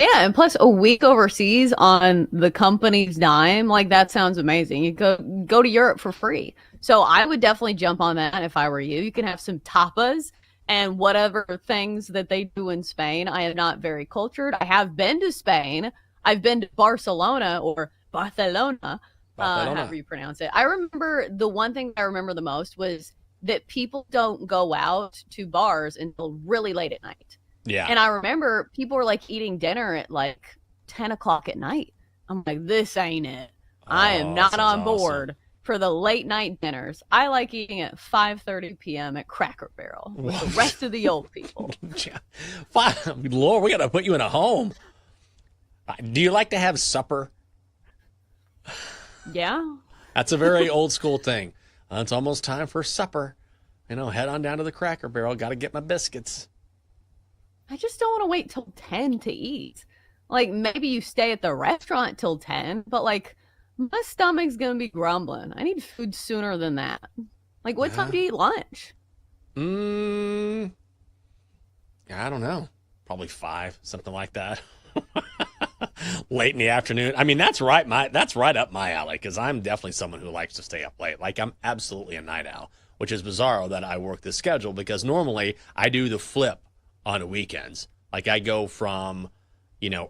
Yeah, and plus a week overseas on the company's dime, like that sounds amazing. You go to Europe for free. So I would definitely jump on that if I were you. You can have some tapas and whatever things that they do in Spain. I am not very cultured. I have been to Spain. I've been to Barcelona or Barcelona. However you pronounce it. I remember the one thing I remember the most was that people don't go out to bars until really late at night. Yeah. And I remember people were like eating dinner at like 10 o'clock at night. I'm like, this ain't it. I am not on board for the late night dinners. I like eating at 5:30 p.m. at Cracker Barrel with the rest of the old people. Lord, we got to put you in a home. Do you like to have supper? Yeah. That's a very old school thing. It's almost time for supper. Head on down to the Cracker Barrel. Got to get my biscuits. I just don't want to wait till 10 to eat. Like, maybe you stay at the restaurant till 10, but like, my stomach's going to be grumbling. I need food sooner than that. Like, what time do you eat lunch? I don't know. Probably 5, something like that. Late in the afternoon. I mean, that's right up my alley because I'm definitely someone who likes to stay up late. Like, I'm absolutely a night owl, which is bizarre that I work this schedule because normally I do the flip on the weekends. Like, I go from,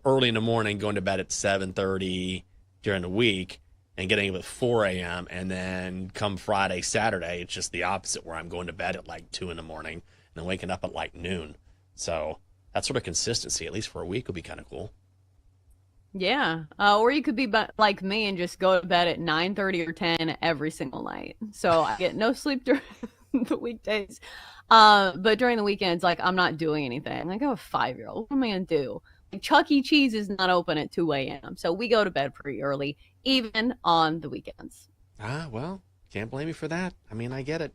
early in the morning, going to bed at 7:30 during the week and getting up at 4 a.m. And then come Friday, Saturday, it's just the opposite where I'm going to bed at like 2 in the morning and then waking up at like noon. So that sort of consistency, at least for a week, would be kind of cool. Yeah. Or you could be like me and just go to bed at 9:30 or 10 every single night. So I get no sleep during the weekdays. But during the weekends, like, I'm not doing anything. Like, I have a 5-year-old. What am I going to do? Like, Chuck E. Cheese is not open at 2 a.m. So we go to bed pretty early, even on the weekends. Well, can't blame you for that. I mean, I get it,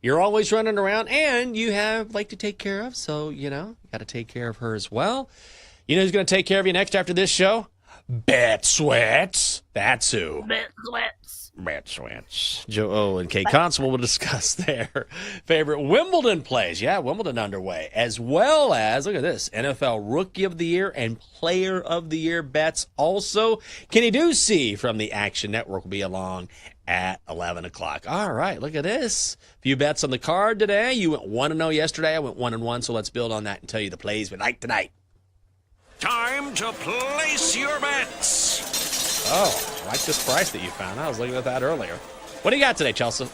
You're always running around and you have to take care of. So, you got to take care of her as well. You know who's going to take care of you next after this show? Bet Sweats. That's who. Bet Sweats. Bet Sweats. Joe O and Kate Constable will discuss their favorite Wimbledon plays. Yeah, Wimbledon underway. As well as, look at this, NFL Rookie of the Year and Player of the Year bets. Also, Kenny Ducey from the Action Network will be along at 11 o'clock. All right, look at this. A few bets on the card today. You went 1-0 yesterday. I went 1-1, so let's build on that and tell you the plays we like tonight. Time to place your bets. Oh, I like this price that you found. I was looking at that earlier. What do you got today, Chelsea?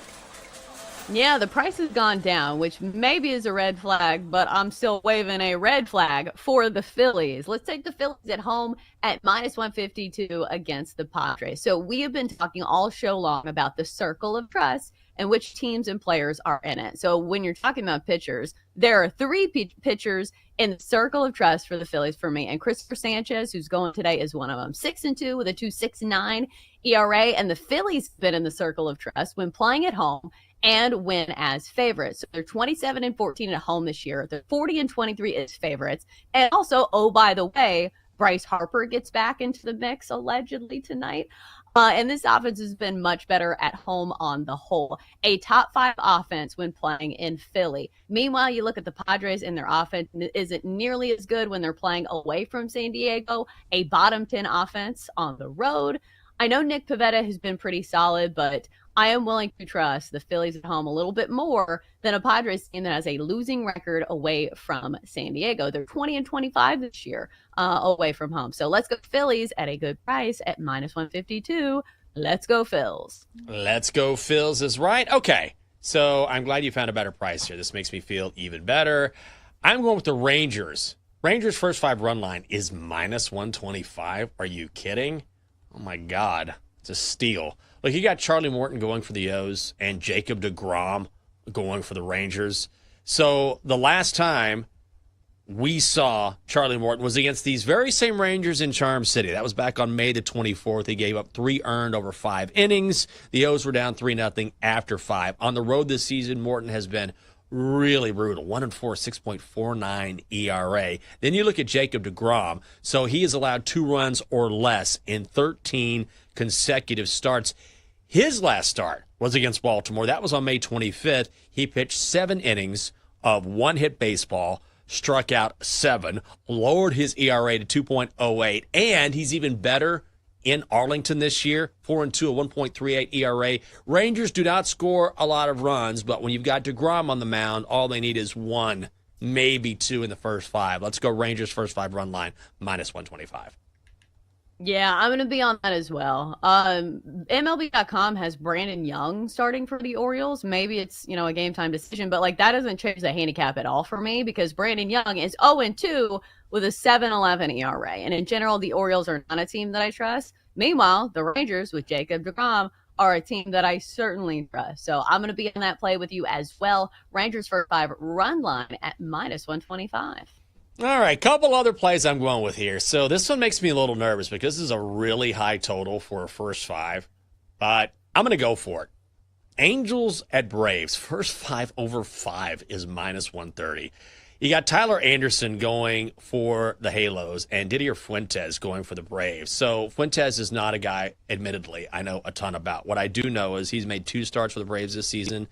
Yeah, the price has gone down, which maybe is a red flag, but I'm still waving a red flag for the Phillies. Let's take the Phillies at home at -152 against the Padres. So we have been talking all show long about the circle of trust and which teams and players are in it. So when you're talking about pitchers, there are three pitchers in the circle of trust for the Phillies for me. And Christopher Sanchez, who's going today, is one of them. 6-2 with a 2.69 ERA. And the Phillies have been in the circle of trust when playing at home and win as favorites. So they're 27-14 at home this year. They're 40-23 as favorites. And also, oh, by the way, Bryce Harper gets back into the mix allegedly tonight. And this offense has been much better at home on the whole. A top 5 offense when playing in Philly. Meanwhile, you look at the Padres and their offense isn't nearly as good when they're playing away from San Diego. A bottom 10 offense on the road. I know Nick Pivetta has been pretty solid, but I am willing to trust the Phillies at home a little bit more than a Padres team that has a losing record away from San Diego. They're 20-25 this year away from home. So let's go Phillies at a good price at -152. Let's go Phils. Let's go Phils is right. Okay, so I'm glad you found a better price here. This makes me feel even better. I'm going with the Rangers. Rangers' first 5 run line is -125. Are you kidding? Oh, my God. It's a steal. Look, you got Charlie Morton going for the O's and Jacob deGrom going for the Rangers. So the last time we saw Charlie Morton was against these very same Rangers in Charm City. That was back on May the 24th. He gave up 3 earned over 5 innings. The O's were down 3-0 after 5. On the road this season, Morton has been really brutal. 1-4, 6.49 ERA. Then you look at Jacob deGrom. So he has allowed 2 runs or less in 13 consecutive starts. His last start was against Baltimore. That was on May 25th. He pitched 7 innings of one-hit baseball, struck out 7, lowered his ERA to 2.08, and he's even better in Arlington this year, 4-2, a 1.38 ERA. Rangers do not score a lot of runs, but when you've got deGrom on the mound, all they need is 1, maybe 2 in the first 5. Let's go Rangers first 5 run line, -125. Yeah, I'm going to be on that as well. MLB.com has Brandon Young starting for the Orioles. Maybe it's, a game time decision, but that doesn't change the handicap at all for me because Brandon Young is 0-2 with a 7.11 ERA. And in general, the Orioles are not a team that I trust. Meanwhile, the Rangers with Jacob deGrom are a team that I certainly trust. So I'm going to be in that play with you as well. Rangers for 5 run line at -125. All right, couple other plays I'm going with here. So this one makes me a little nervous because this is a really high total for a first 5, but I'm going to go for it. Angels at Braves, first 5 over 5 is -130. You got Tyler Anderson going for the Halos and Didier Fuentes going for the Braves. So Fuentes is not a guy, admittedly, I know a ton about. What I do know is he's made 2 starts for the Braves this season.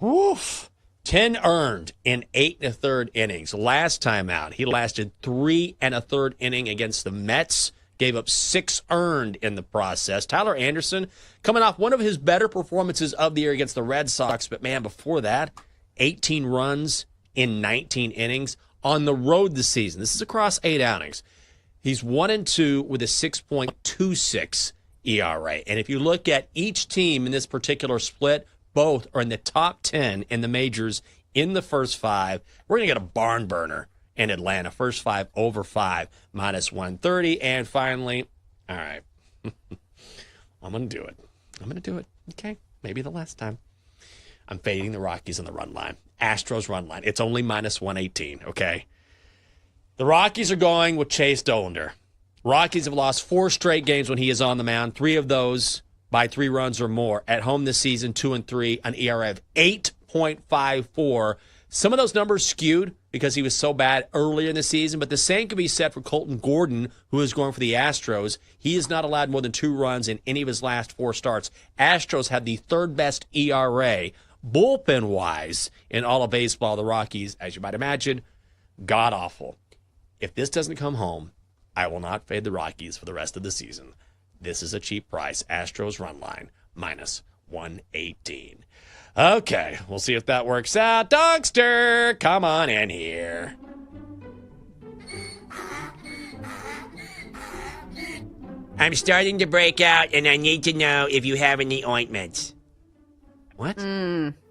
Woof. 10 earned in 8 1/3 innings. Last time out, he lasted 3 1/3 inning against the Mets, gave up 6 earned in the process. Tyler Anderson coming off one of his better performances of the year against the Red Sox, but man, before that, 18 runs in 19 innings on the road this season. This is across 8 outings. He's 1-2 with a 6.26 ERA. And if you look at each team in this particular split, both are in the top 10 in the majors in the first 5. We're going to get a barn burner in Atlanta. First 5 over 5, -130. And finally, all right, I'm going to do it. I'm going to do it. Okay, maybe the last time. I'm fading the Rockies on the run line. Astros run line. It's only -118, okay? The Rockies are going with Chase Dollander. Rockies have lost 4 straight games when he is on the mound. 3 of those by 3 runs or more. At home this season, 2-3, an ERA of 8.54. Some of those numbers skewed because he was so bad earlier in the season, but the same can be said for Colton Gordon, who is going for the Astros. He has not allowed more than 2 runs in any of his last 4 starts. Astros had the 3rd best ERA, bullpen-wise, in all of baseball. The Rockies, as you might imagine, god-awful. If this doesn't come home, I will not fade the Rockies for the rest of the season. This is a cheap price. Astros run line, -118. Okay, we'll see if that works out. Dogster, come on in here. I'm starting to break out, and I need to know if you have any ointments. What?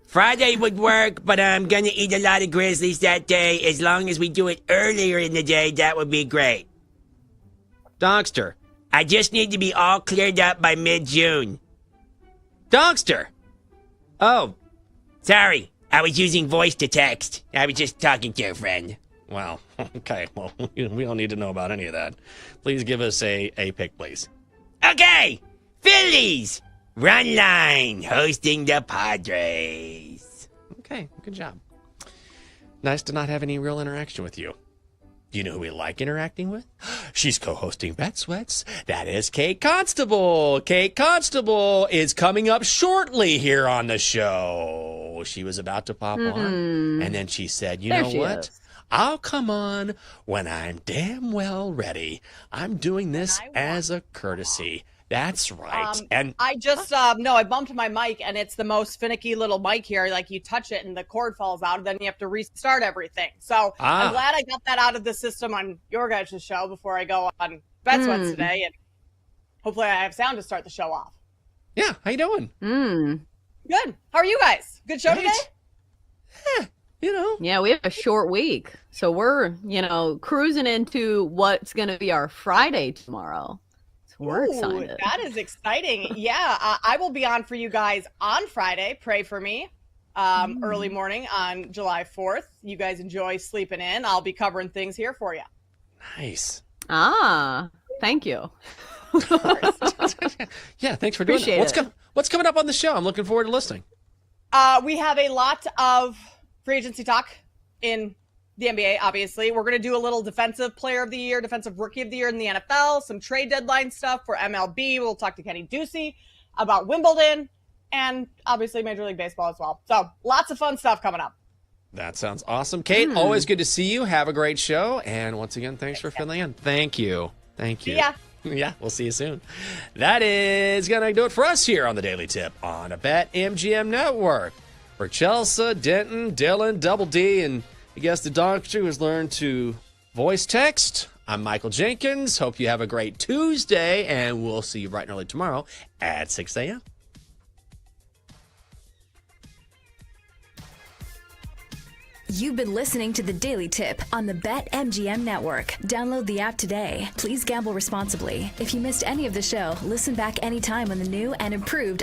Friday would work, but I'm gonna eat a lot of Grizzlies that day. As long as we do it earlier in the day, that would be great. Dogster. I just need to be all cleared up by mid-June. Dogster. Oh, sorry. I was using voice to text. I was just talking to a friend. Wow. Okay. Well, we don't need to know about any of that. Please give us a pick, please. Okay. Phillies. Run line hosting the Padres. Okay. Good job. Nice to not have any real interaction with you. Do you know who we like interacting with? She's co-hosting Bet Sweats. That is Kate Constable. Kate Constable is coming up shortly here on the show. She was about to pop on, and then she said, you know what? I'll come on when I'm damn well ready. I'm doing this as a courtesy. That's right. And I just I bumped my mic, and it's the most finicky little mic here. Like, you touch it and the cord falls out, and then you have to restart everything. So I'm glad I got that out of the system on your guys' show before I go on Bet Sweats today, and hopefully I have sound to start the show off. Yeah, how you doing? Good. How are you guys? Good show today? Yeah, we have a short week, so we're cruising into what's going to be our Friday tomorrow. We're excited. That is exciting. Yeah, I will be on for you guys on Friday. Pray for me. Early morning on July 4th. You guys enjoy sleeping in. I'll be covering things here for you. Nice. Thank you. Yeah, thanks for doing that. What's coming up on the show? I'm looking forward to listening. We have a lot of free agency talk in the NBA, obviously. We're going to do a little defensive player of the year, defensive rookie of the year in the NFL, some trade deadline stuff for MLB. We'll talk to Kenny Ducey about Wimbledon and obviously Major League Baseball as well. So lots of fun stuff coming up. That sounds awesome. Kate, always good to see you. Have a great show. And once again, thanks for filling in. Thank you. Thank you. Yeah. Yeah, we'll see you soon. That is going to do it for us here on the Daily Tip on a BetMGM network. For Chelsea, Denton, Dylan, Double D, and I guess the doctor who has learned to voice text, I'm Michael Jenkins. Hope you have a great Tuesday, and we'll see you bright and early tomorrow at 6 a.m. You've been listening to the Daily Tip on the BetMGM network. Download the app today. Please gamble responsibly. If you missed any of the show, listen back anytime on the new and improved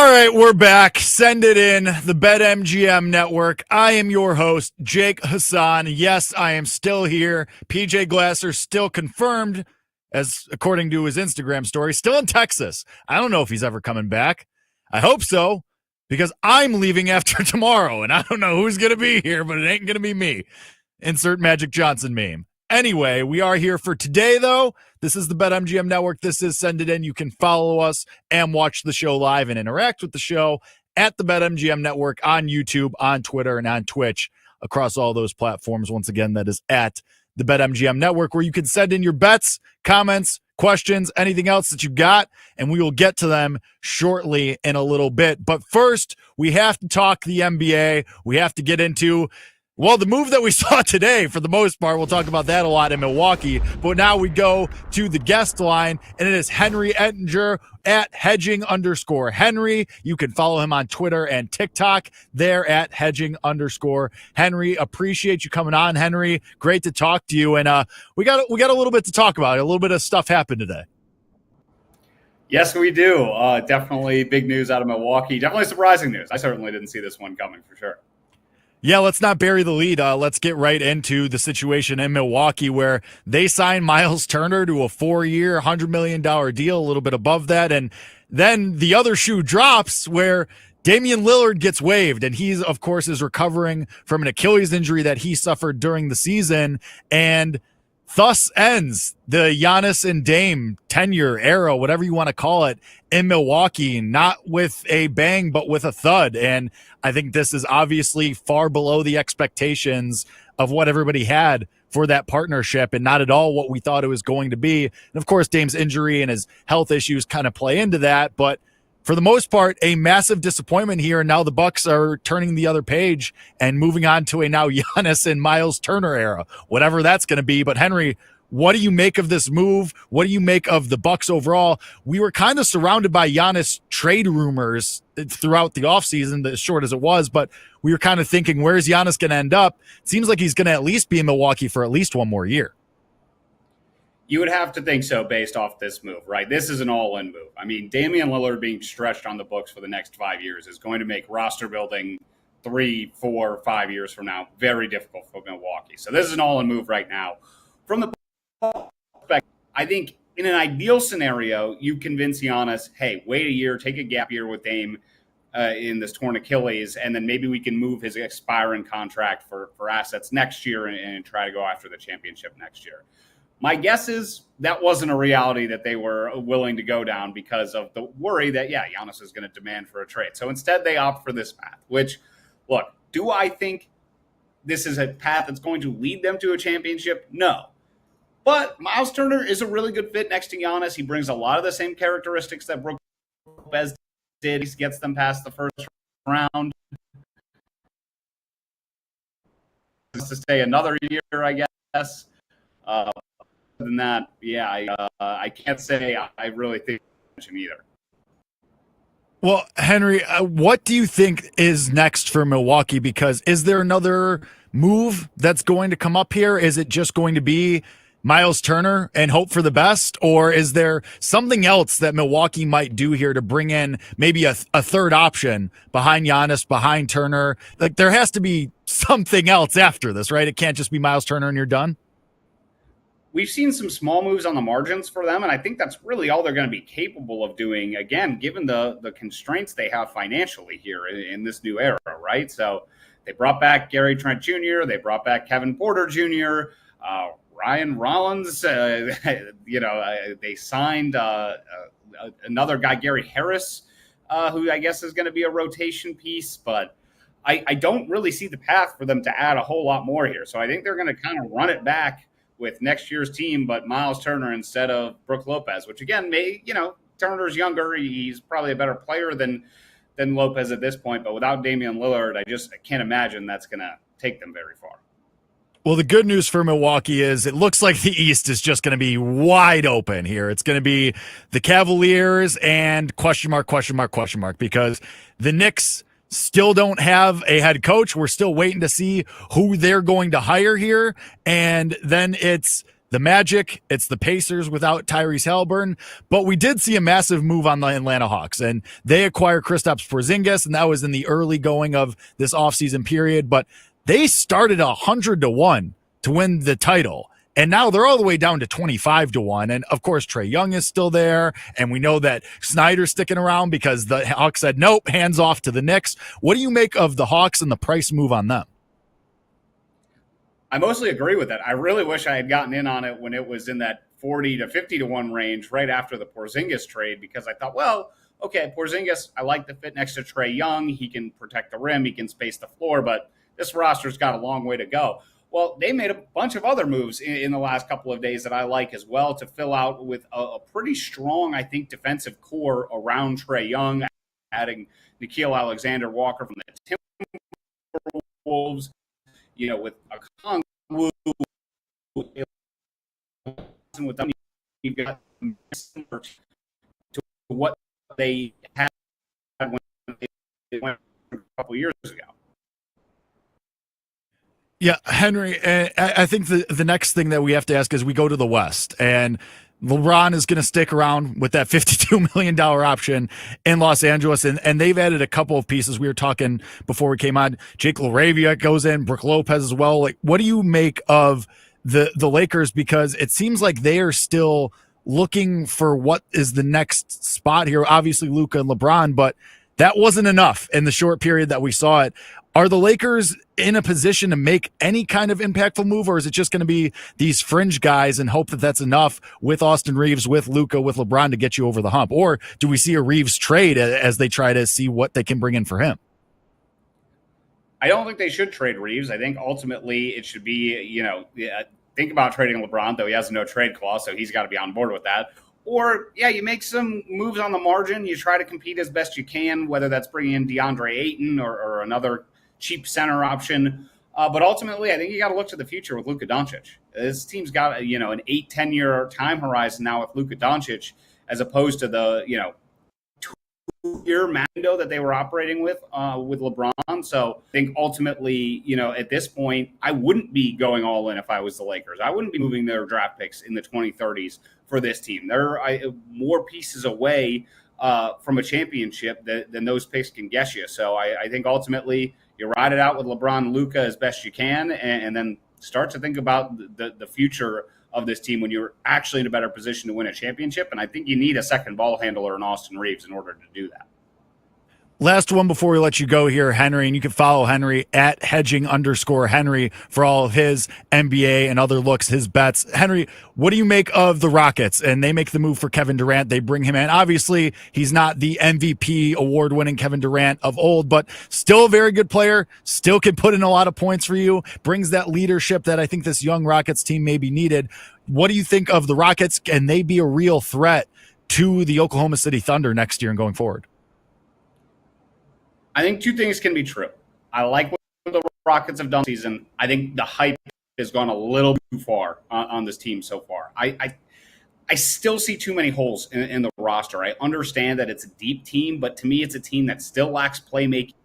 All right, we're back. Send it in, the BetMGM network. I am your host, Jake Hassan. Yes, I am still here. PJ Glasser still confirmed, as according to his Instagram story, still in Texas. I don't know if he's ever coming back. I hope so, because I'm leaving after tomorrow, and I don't know who's going to be here, but it ain't going to be me. Insert Magic Johnson meme. Anyway, we are here for today, though. This is the BetMGM Network. This is Send It In. You can follow us and watch the show live and interact with the show at the BetMGM Network on YouTube, on Twitter, and on Twitch across all those platforms. Once again, that is at the BetMGM Network, where you can send in your bets, comments, questions, anything else that you got, and we will get to them shortly in a little bit. But first, we have to talk the NBA. We have to get into the move that we saw today, for the most part. We'll talk about that a lot in Milwaukee. But now we go to the guest line, and it is Henry Ettinger at hedging_Henry. You can follow him on Twitter and TikTok there at hedging_Henry. Appreciate you coming on, Henry. Great to talk to you. And we got a little bit to talk about. A little bit of stuff happened today. Yes, we do. Definitely big news out of Milwaukee. Definitely surprising news. I certainly didn't see this one coming for sure. Yeah, let's not bury the lead. Let's get right into the situation in Milwaukee, where they signed Miles Turner to a 4-year, $100 million deal, a little bit above that. And then the other shoe drops, where Damian Lillard gets waived. And he, of course, is recovering from an Achilles injury that he suffered during the season. And thus ends the Giannis and Dame tenure era, whatever you want to call it, in Milwaukee, not with a bang, but with a thud. And I think this is obviously far below the expectations of what everybody had for that partnership, and not at all what we thought it was going to be. And of course, Dame's injury and his health issues kind of play into that, but for the most part, a massive disappointment here. And now the Bucks are turning the other page and moving on to a now Giannis and Miles Turner era, whatever that's going to be. But Henry, what do you make of this move? What do you make of the Bucks overall? We were kind of surrounded by Giannis trade rumors throughout the offseason, as short as it was, but we were kind of thinking, where's Giannis going to end up? It seems like he's going to at least be in Milwaukee for at least one more year. You would have to think so based off this move, right? This is an all-in move. I mean, Damian Lillard being stretched on the books for the next 5 years is going to make roster building 3, 4, 5 years from now very difficult for Milwaukee. So this is an all-in move right now. From the perspective, I think in an ideal scenario, you convince Giannis, hey, wait a year, take a gap year with Dame in this torn Achilles, and then maybe we can move his expiring contract for assets next year and try to go after the championship next year. My guess is that wasn't a reality that they were willing to go down because of the worry that, Giannis is going to demand for a trade. So instead, they opt for this path, which, look, do I think this is a path that's going to lead them to a championship? No. But Miles Turner is a really good fit next to Giannis. He brings a lot of the same characteristics that Brook Lopez did. He gets them past the first round. To stay another year, I guess. Other than that, I can't say I really think him either. Well, Henry, what do you think is next for Milwaukee? Because is there another move that's going to come up here? Is it just going to be Miles Turner and hope for the best? Or is there something else that Milwaukee might do here to bring in maybe a third option behind Giannis, behind Turner? Like, there has to be something else after this, right? It can't just be Miles Turner and you're done. We've seen some small moves on the margins for them, and I think that's really all they're going to be capable of doing, again, given the constraints they have financially here in this new era, right? So they brought back Gary Trent Jr., they brought back Kevin Porter Jr., Ryan Rollins, they signed another guy, Gary Harris, who I guess is going to be a rotation piece, but I don't really see the path for them to add a whole lot more here. So I think they're going to kind of run it back with next year's team, but Miles Turner instead of Brook Lopez, which again, Turner's younger. He's probably a better player than Lopez at this point, but without Damian Lillard, I can't imagine that's going to take them very far. Well, the good news for Milwaukee is it looks like the East is just going to be wide open here. It's going to be the Cavaliers and question mark, because the Knicks still don't have a head coach. We're still waiting to see who they're going to hire here. And then it's the Magic, it's the Pacers without Tyrese Halliburton, but we did see a massive move on the Atlanta Hawks, and they acquired Kristaps Porzingis, and that was in the early going of this offseason period, but they started 100-1 to win the title, and now they're all the way down to 25-1, and of course Trae Young is still there, and we know that Snyder's sticking around because the Hawks said, nope, hands off to the Knicks. What do you make of the Hawks and the price move on them? I mostly agree with that. I really wish I had gotten in on it when it was in that 40 to 50-1 range right after the Porzingis trade, because I thought, well, okay, Porzingis, I like the fit next to Trae Young. He can protect the rim. He can space the floor, but this roster's got a long way to go. Well, they made a bunch of other moves in the last couple of days that I like as well to fill out with a pretty strong, I think, defensive core around Trae Young, adding Nickeil Alexander-Walker from the Timberwolves, with a Kongwu, with them, you've got similar to what they had when they went a couple years ago. Yeah, Henry, I think the next thing that we have to ask is we go to the West, and LeBron is going to stick around with that $52 million option in Los Angeles, and they've added a couple of pieces. We were talking before we came on. Jake LaRavia goes in, Brook Lopez as well. Like, what do you make of the Lakers? Because it seems like they are still looking for what is the next spot here. Obviously, Luka and LeBron, but that wasn't enough in the short period that we saw it. Are the Lakers in a position to make any kind of impactful move, or is it just going to be these fringe guys and hope that that's enough with Austin Reeves, with Luka, with LeBron to get you over the hump? Or do we see a Reeves trade as they try to see what they can bring in for him? I don't think they should trade Reeves. I think ultimately it should be, think about trading LeBron, though he has a no trade clause, so he's got to be on board with that. Or, you make some moves on the margin. You try to compete as best you can, whether that's bringing in DeAndre Ayton or another cheap center option. But ultimately, I think you got to look to the future with Luka Doncic. This team's got, an 8-10 year time horizon now with Luka Doncic, as opposed to the, 2-year window that they were operating with LeBron. So I think ultimately, at this point, I wouldn't be going all in if I was the Lakers. I wouldn't be moving their draft picks in the 2030s for this team. They're more pieces away from a championship than those picks can get you. So I think ultimately you ride it out with LeBron and Luka as best you can, and then start to think about the future of this team when you're actually in a better position to win a championship. And I think you need a second ball handler in Austin Reeves in order to do that. Last one before we let you go here, Henry, and you can follow Henry at hedging_Henry for all of his NBA and other looks, his bets. Henry, what do you make of the Rockets? And they make the move for Kevin Durant. They bring him in. Obviously, he's not the MVP award-winning Kevin Durant of old, but still a very good player, still can put in a lot of points for you, brings that leadership that I think this young Rockets team maybe needed. What do you think of the Rockets? Can they be a real threat to the Oklahoma City Thunder next year and going forward? I think two things can be true. I like what the Rockets have done this season. I think the hype has gone a little too far on this team so far. I still see too many holes in the roster. I understand that it's a deep team, but to me, it's a team that still lacks playmaking.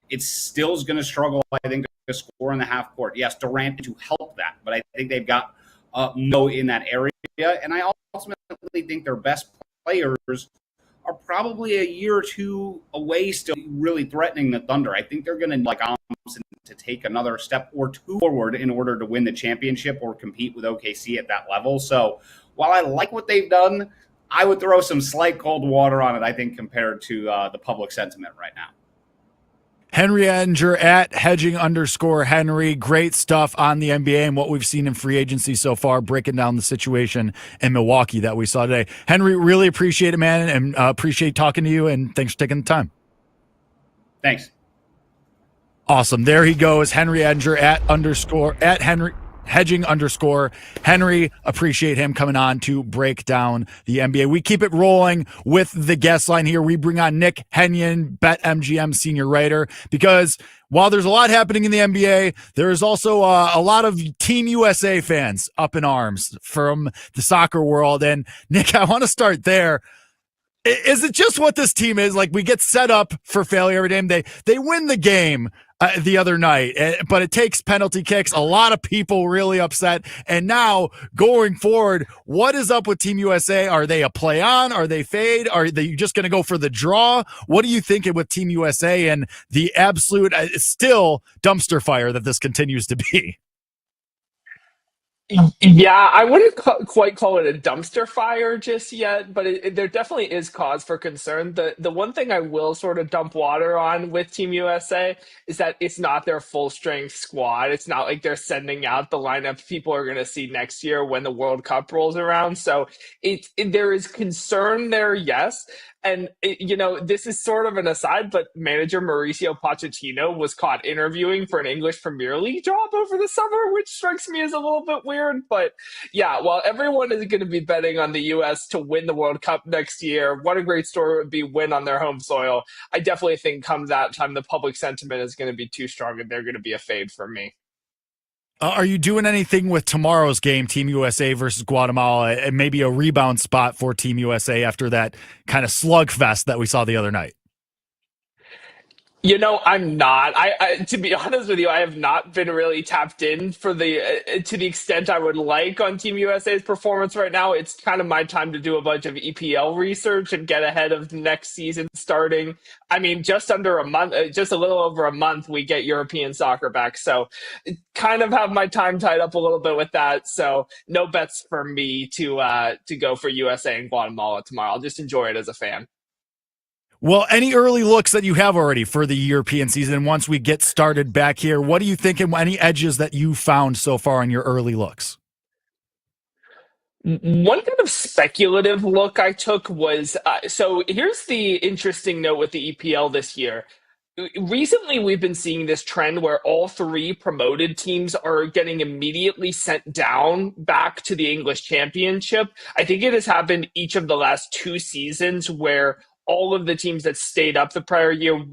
It still is going to struggle, I think, to score in the half court. Yes, Durant to help that, but I think they've got no in that area. And I ultimately think their best players are probably a year or two away still really threatening the Thunder. I think they're going to like Thompson to take another step or two forward in order to win the championship or compete with OKC at that level. So while I like what they've done, I would throw some slight cold water on it, I think, compared to the public sentiment right now. Henry Edinger at hedging_Henry. Great stuff on the NBA and what we've seen in free agency so far, breaking down the situation in Milwaukee that we saw today. Henry, really appreciate it, man, and appreciate talking to you, and thanks for taking the time. Thanks. Awesome. There he goes, Henry Edinger at Henry hedging_Henry. Appreciate him coming on to break down the NBA. We keep it rolling with the guest line here. We bring on Nick Henyon, BetMGM senior writer, because while there's a lot happening in the NBA, there is also a lot of Team USA fans up in arms from the soccer world. And Nick, I want to start there. Is it just what this team is? Like, we get set up for failure every day. They win the game the other night, but it takes penalty kicks. A lot of people really upset. And now going forward, what is up with Team USA? Are they a play on? Are they fade? Are they just going to go for the draw? What are you thinking with Team USA and the absolute still dumpster fire that this continues to be? Yeah, I wouldn't quite call it a dumpster fire just yet, but there definitely is cause for concern. The one thing I will sort of dump water on with Team USA is that it's not their full strength squad. It's not like they're sending out the lineup people are going to see next year when the World Cup rolls around. So there is concern there, yes. And, this is sort of an aside, but manager Mauricio Pochettino was caught interviewing for an English Premier League job over the summer, which strikes me as a little bit weird. But yeah, while everyone is going to be betting on the U.S. to win the World Cup next year, what a great story it would be win on their home soil. I definitely think come that time, the public sentiment is going to be too strong and they're going to be a fade for me. Are you doing anything with tomorrow's game, Team USA versus Guatemala, and maybe a rebound spot for Team USA after that kind of slugfest that we saw the other night? I'm not. I to be honest with you, I have not been really tapped in for to the extent I would like on Team USA's performance right now. It's kind of my time to do a bunch of EPL research and get ahead of the next season starting. I mean, just under a month, just a little over a month, we get European soccer back. So kind of have my time tied up a little bit with that. So no bets for me to go for USA and Guatemala tomorrow. I'll just enjoy it as a fan. Well, any early looks that you have already for the European season once we get started back here? What are you thinking? Any edges that you found so far in your early looks? One kind of speculative look I took was so here's the interesting note with the EPL this year. Recently, we've been seeing this trend where all three promoted teams are getting immediately sent down back to the English Championship. I think it has happened each of the last 2 seasons where all of the teams that stayed up the prior year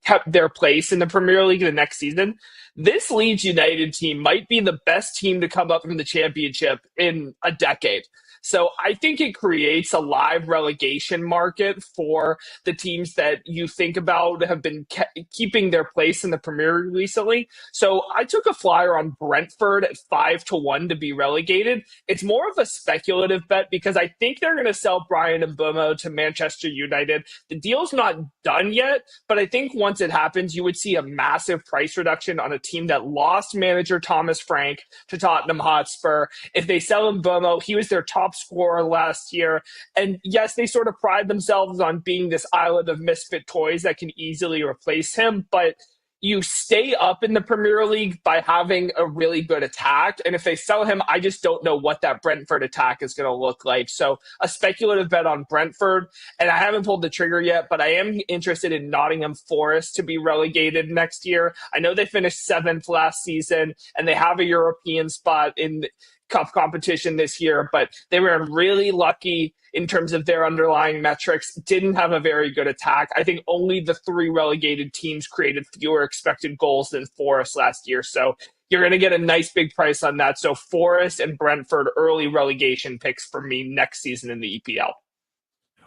kept their place in the Premier League the next season. This Leeds United team might be the best team to come up from the Championship in a decade. So I think it creates a live relegation market for the teams that you think about have been keeping their place in the Premier League recently. So I took a flyer on Brentford at 5-1 to be relegated. It's more of a speculative bet because I think they're going to sell Brian Mbeumo to Manchester United. The deal's not done yet, but I think once it happens, you would see a massive price reduction on a team that lost manager Thomas Frank to Tottenham Hotspur. If they sell Mbeumo, he was their top scorer last year. And yes, they sort of pride themselves on being this island of misfit toys that can easily replace him, but you stay up in the Premier League by having a really good attack. And if they sell him, I just don't know what that Brentford attack is going to look like. So a speculative bet on Brentford. And I haven't pulled the trigger yet, but I am interested in Nottingham Forest to be relegated next year. I know they finished 7th last season and they have a European spot in cup competition this year, but they were really lucky in terms of their underlying metrics, didn't have a very good attack. I think only the 3 relegated teams created fewer expected goals than Forest last year. So you're going to get a nice big price on that. So Forest and Brentford early relegation picks for me next season in the EPL.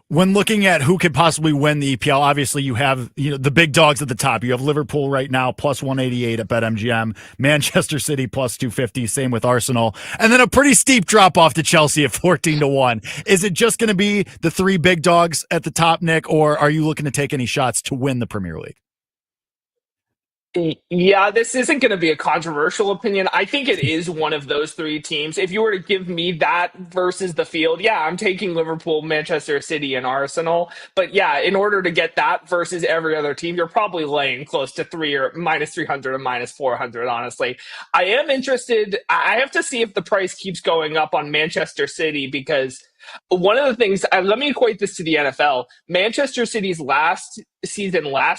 When looking at who could possibly win the EPL, obviously you have the big dogs at the top. You have Liverpool right now plus 188 at BetMGM, Manchester City plus 250, same with Arsenal, and then a pretty steep drop off to Chelsea at 14-1. Is it just going to be the 3 big dogs at the top, Nick, or are you looking to take any shots to win the Premier League? Yeah, this isn't going to be a controversial opinion. I think it is one of those 3 teams. If you were to give me that versus the field, yeah, I'm taking Liverpool, Manchester City, and Arsenal. But yeah, in order to get that versus every other team, you're probably laying close to 3 or minus 300 or minus 400, honestly. I am interested. I have to see if the price keeps going up on Manchester City because one of the things, let me equate this to the NFL. Manchester City's last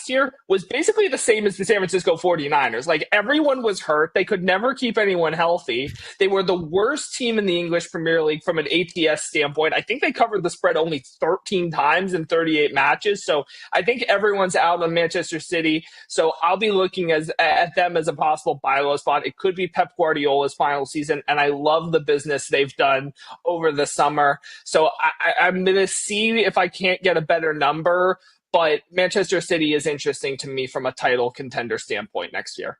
year was basically the same as the San Francisco 49ers. Like, everyone was hurt. They could never keep anyone healthy. They were the worst team in the English Premier League from an ATS standpoint. I think they covered the spread only 13 times in 38 matches. So I think everyone's out on Manchester City. So I'll be looking at them as a possible buy low spot. It could be Pep Guardiola's final season, and I love the business they've done over the summer. So I'm going to see if I can't get a better number but Manchester City is interesting to me from a title contender standpoint next year.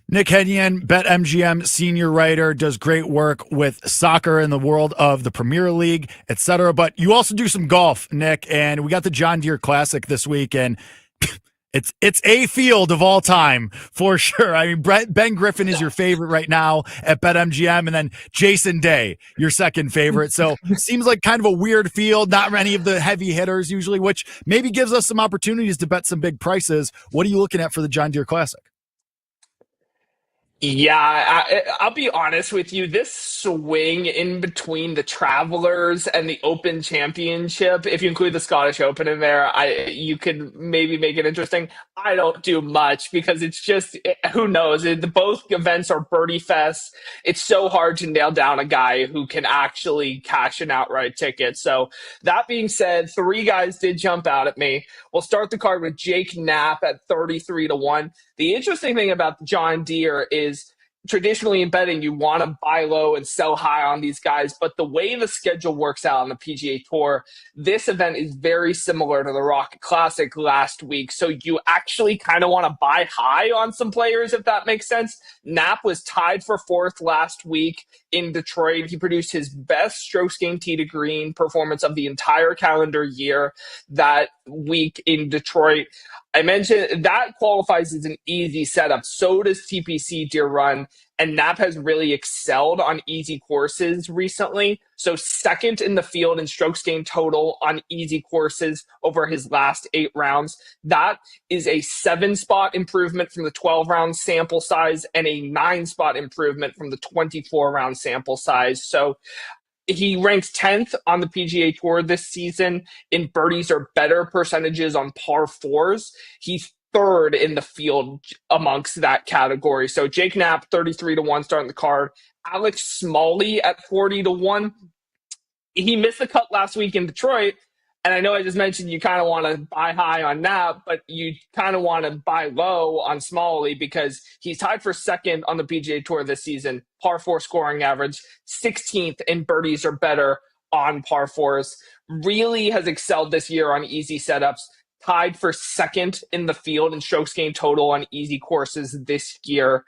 Nick Henyon, BetMGM senior writer, does great work with soccer in the world of the Premier League, etc. But you also do some golf, Nick, and we got the John Deere Classic this week, and it's a field of all time for sure. I mean, Ben Griffin is your favorite right now at BetMGM, and then Jason Day, your second favorite. So it seems like kind of a weird field, not many of the heavy hitters usually, which maybe gives us some opportunities to bet some big prices. What are you looking at for the John Deere Classic? Yeah, I'll be honest with you. This swing in between the Travelers and the Open Championship, if you include the Scottish Open in there, you could maybe make it interesting. I don't do much because it's just, who knows? Both events are birdie fests. It's so hard to nail down a guy who can actually cash an outright ticket. So that being said, 3 guys did jump out at me. We'll start the card with Jake Knapp at 33-1. The interesting thing about John Deere is traditionally in betting, you want to buy low and sell high on these guys. But the way the schedule works out on the PGA Tour, this event is very similar to the Rocket Classic last week. So you actually kind of want to buy high on some players, if that makes sense. Knapp was tied for 4th last week in Detroit. He produced his best strokes gained tee to green performance of the entire calendar year that week in Detroit. I mentioned that qualifies as an easy setup. So does TPC Deer Run, and Knapp has really excelled on easy courses recently. So 2nd in the field in strokes gained total on easy courses over his last 8 rounds. That is a 7-spot improvement from the 12-round sample size and a 9-spot improvement from the 24-round sample size. So he ranks 10th on the PGA Tour this season in birdies or better percentages on par 4s. He's 3rd in the field amongst that category. So Jake Knapp, 33-1 starting the card. Alex Smalley at 40-1. He missed the cut last week in Detroit. And I know I just mentioned you kind of want to buy high on Knapp, but you kind of want to buy low on Smalley because he's tied for 2nd on the PGA Tour this season, par 4 scoring average, 16th in birdies or better on par 4s. Really has excelled this year on easy setups, tied for 2nd in the field in strokes gained total on easy courses this year.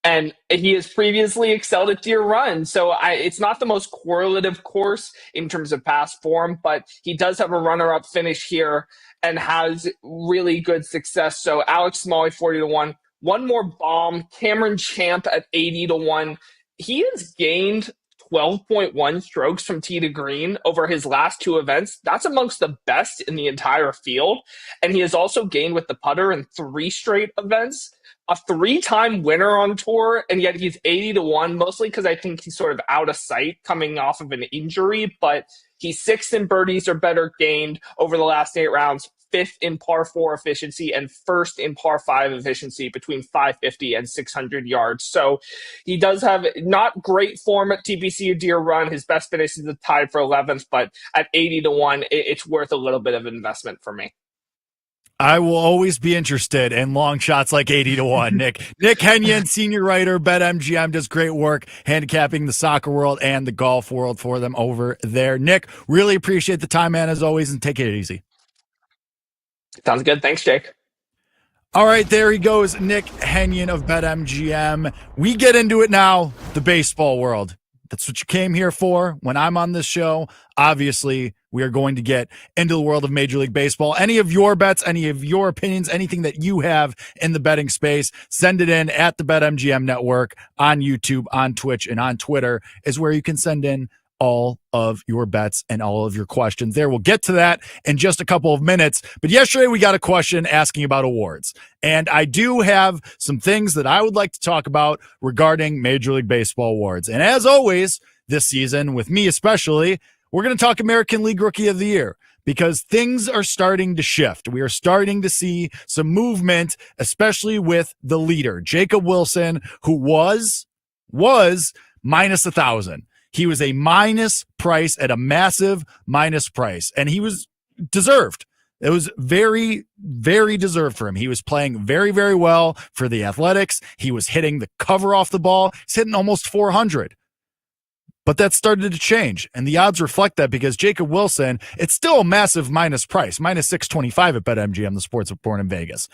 And he has previously excelled at Deer Run. So it's not the most correlative course in terms of past form, but he does have a runner-up finish here and has really good success. So Alex Smalley, 40-1. One more bomb, Cameron Champ at 80-1. He has gained 12.1 strokes from tee to green over his last 2 events. That's amongst the best in the entire field. And he has also gained with the putter in 3 straight events. A 3-time winner on tour, and yet he's 80-1, mostly because I think he's sort of out of sight coming off of an injury, but he's 6th in birdies or better gained over the last 8 rounds, 5th in par 4 efficiency, and 1st in par 5 efficiency between 550 and 600 yards. So he does have not great form at TPC Deer Run. His best finish is tied for 11th, but at 80-1, it's worth a little bit of investment for me. I will always be interested in long shots like 80-1. Nick Henyon, senior writer, BetMGM, does great work handicapping the soccer world and the golf world for them over there. Nick, really appreciate the time, man, as always, and take it easy. Sounds good. Thanks, Jake. All right, there he goes, Nick Henyon of BetMGM. We get into it now, the baseball world. That's what you came here for. When I'm on this show, obviously, we are going to get into the world of Major League Baseball. Any of your bets, any of your opinions, anything that you have in the betting space, send it in at the BetMGM Network on YouTube, on Twitch, and on Twitter is where you can send in all of your bets and all of your questions there. We'll get to that in just a couple of minutes. But yesterday we got a question asking about awards. And I do have some things that I would like to talk about regarding Major League Baseball awards. And as always, this season, with me especially, we're going to talk American League Rookie of the Year because things are starting to shift. We are starting to see some movement, especially with the leader, Jacob Wilson, who was minus 1,000. He was a minus price at a massive minus price, and he was deserved. It was very, very deserved for him. He was playing very, very well for the Athletics. He was hitting the cover off the ball. He's hitting almost 400. But that started to change, and the odds reflect that because Jacob Wilson, it's still a massive minus price, minus 625 at BetMGM, the sports book born in Vegas.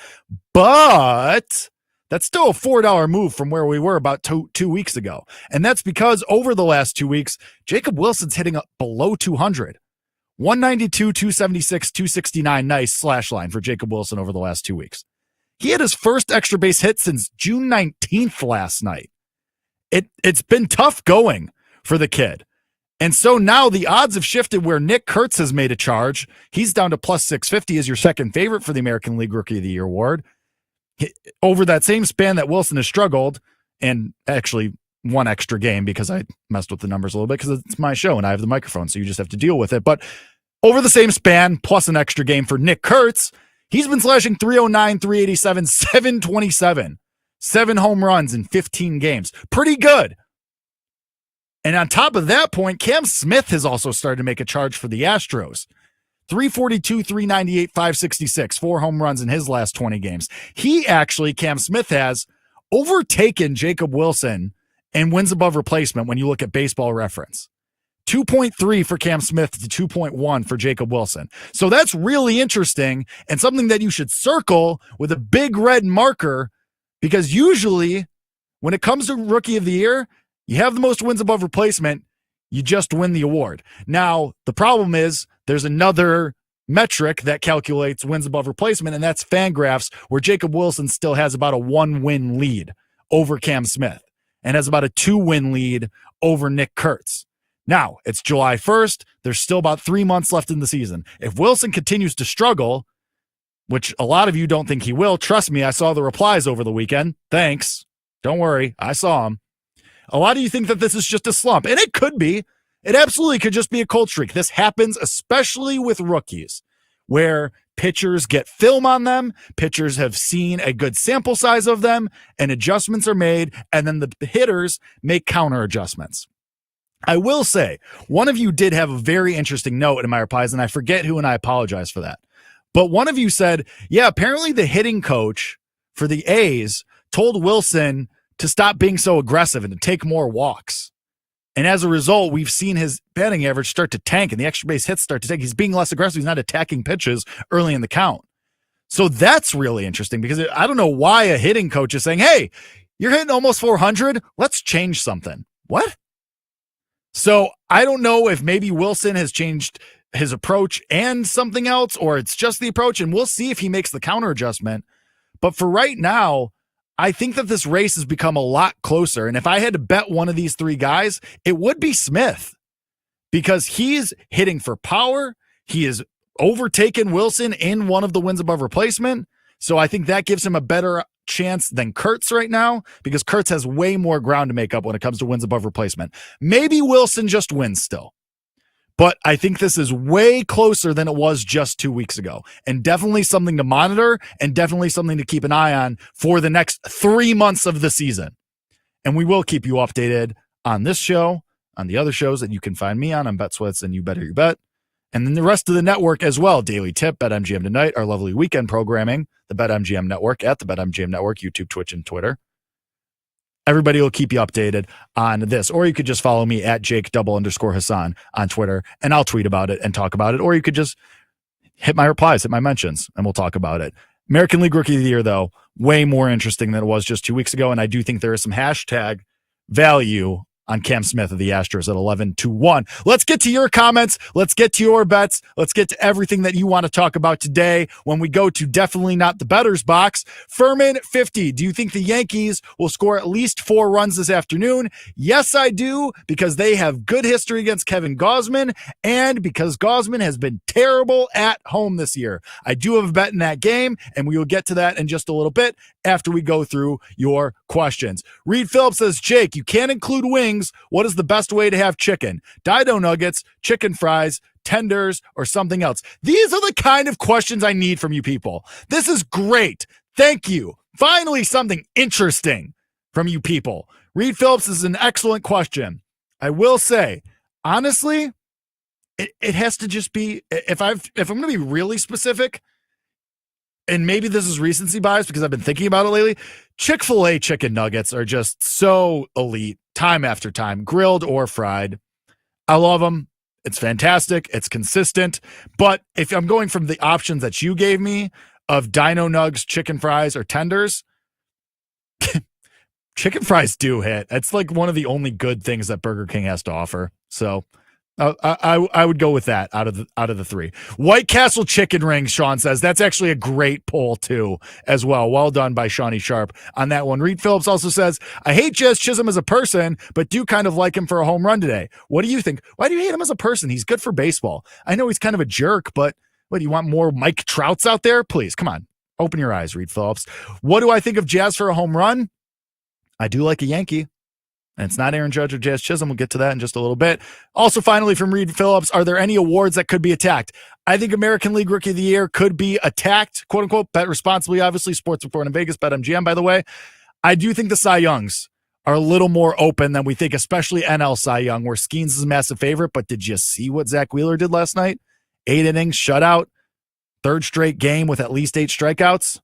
But that's still a $4 move from where we were about two weeks ago. And that's because over the last 2 weeks, Jacob Wilson's hitting up below 200. 192, 276, 269, nice slash line for Jacob Wilson over the last 2 weeks. He had his first extra base hit since June 19th last night. It's been tough going for the kid. And so now the odds have shifted where Nick Kurtz has made a charge. He's down to plus 650 as your second favorite for the American League Rookie of the Year award. Over that same span that Wilson has struggled, and actually one extra game because I messed with the numbers a little bit because it's my show and I have the microphone, so you just have to deal with it. But over the same span, plus an extra game for Nick Kurtz, he's been slashing 309, 387, 727. 7 home runs in 15 games. Pretty good. And on top of that point, Cam Smith has also started to make a charge for the Astros. 342, 398, 566, 4 home runs in his last 20 games. Cam Smith has overtaken Jacob Wilson in wins above replacement when you look at Baseball Reference. 2.3 for Cam Smith to 2.1 for Jacob Wilson. So that's really interesting and something that you should circle with a big red marker, because usually when it comes to Rookie of the Year, you have the most wins above replacement, you just win the award. Now, the problem is there's another metric that calculates wins above replacement, and that's Fangraphs, where Jacob Wilson still has about a 1-win lead over Cam Smith and has about a 2-win lead over Nick Kurtz. Now, it's July 1st. There's still about 3 months left in the season. If Wilson continues to struggle, which a lot of you don't think he will, trust me, I saw the replies over the weekend. Thanks. Don't worry. I saw them. A lot of you think that this is just a slump, and it could be. It absolutely could just be a cold streak. This happens especially with rookies, where pitchers get film on them, pitchers have seen a good sample size of them, and adjustments are made, and then the hitters make counter adjustments. I will say, one of you did have a very interesting note in my replies, and I forget who, and I apologize for that. But one of you said, yeah, apparently the hitting coach for the A's told Wilson to stop being so aggressive and to take more walks. And as a result, we've seen his batting average start to tank and the extra base hits start to tank. He's being less aggressive. He's not attacking pitches early in the count. So that's really interesting because I don't know why a hitting coach is saying, hey, you're hitting almost 400. Let's change something. What? So I don't know if maybe Wilson has changed his approach and something else, or it's just the approach, and we'll see if he makes the counter adjustment. But for right now, I think that this race has become a lot closer. And if I had to bet one of these 3 guys, it would be Smith, because he's hitting for power. He has overtaken Wilson in one of the wins above replacement. So I think that gives him a better chance than Kurtz right now, because Kurtz has way more ground to make up when it comes to wins above replacement. Maybe Wilson just wins still. But I think this is way closer than it was just 2 weeks ago, and definitely something to monitor and definitely something to keep an eye on for the next 3 months of the season. And we will keep you updated on this show, on the other shows that you can find me on BetSweats and You Better You Bet, and then the rest of the network as well. Daily Tip, BetMGM Tonight, our lovely weekend programming, the BetMGM Network at the BetMGM Network, YouTube, Twitch, and Twitter. Everybody will keep you updated on this. Or you could just follow me at Jake_Hassan on Twitter, and I'll tweet about it and talk about it. Or you could just hit my replies, hit my mentions, and we'll talk about it. American League Rookie of the Year, though, way more interesting than it was just 2 weeks ago. And I do think there is some hashtag value on Cam Smith of the Astros at 11-1. Let's get to your comments. Let's get to your bets. Let's get to everything that you want to talk about today when we go to Definitely Not the Better's Box. Furman 50. Do you think the Yankees will score at least 4 runs this afternoon? Yes, I do, because they have good history against Kevin Gausman and because Gausman has been terrible at home this year. I do have a bet in that game, and we will get to that in just a little bit after we go through your questions. Reed Phillips says, Jake, you can't include wings. What is the best way to have chicken? Dido nuggets, chicken fries, tenders, or something else? These are the kind of questions I need from you people. This is great. Thank you. Finally, something interesting from you people. Reed Phillips is an excellent question. I will say, honestly, it has to just be, if I'm going to be really specific, and maybe this is recency bias because I've been thinking about it lately, Chick-fil-A chicken nuggets are just so elite. time after time, grilled or fried. I love them. It's fantastic. It's consistent. But if I'm going from the options that you gave me of Dino Nugs, chicken fries, or tenders, chicken fries do hit. It's like one of the only good things that Burger King has to offer. So I would go with that out of the three. White Castle chicken rings, Sean says. That's actually a great poll too, as well. Well done by Shawnee Sharp on that one. Reed Phillips also says, I hate Jazz Chisholm as a person, but do kind of like him for a home run today. What do you think? Why do you hate him as a person? He's good for baseball. I know he's kind of a jerk, but what, do you want more Mike Trouts out there? Please, come on. Open your eyes, Reed Phillips. What do I think of Jazz for a home run? I do like a Yankee. And it's not Aaron Judge or Jazz Chisholm. We'll get to that in just a little bit. Also, finally, from Reed Phillips, are there any awards that could be attacked? I think American League Rookie of the Year could be attacked, quote unquote. Bet responsibly, obviously. Sports Report in Vegas, BetMGM, by the way. I do think the Cy Youngs are a little more open than we think, especially NL Cy Young, where Skeens is a massive favorite. But did you see what Zach Wheeler did last night? 8 innings, shutout, third straight game with at least 8 strikeouts.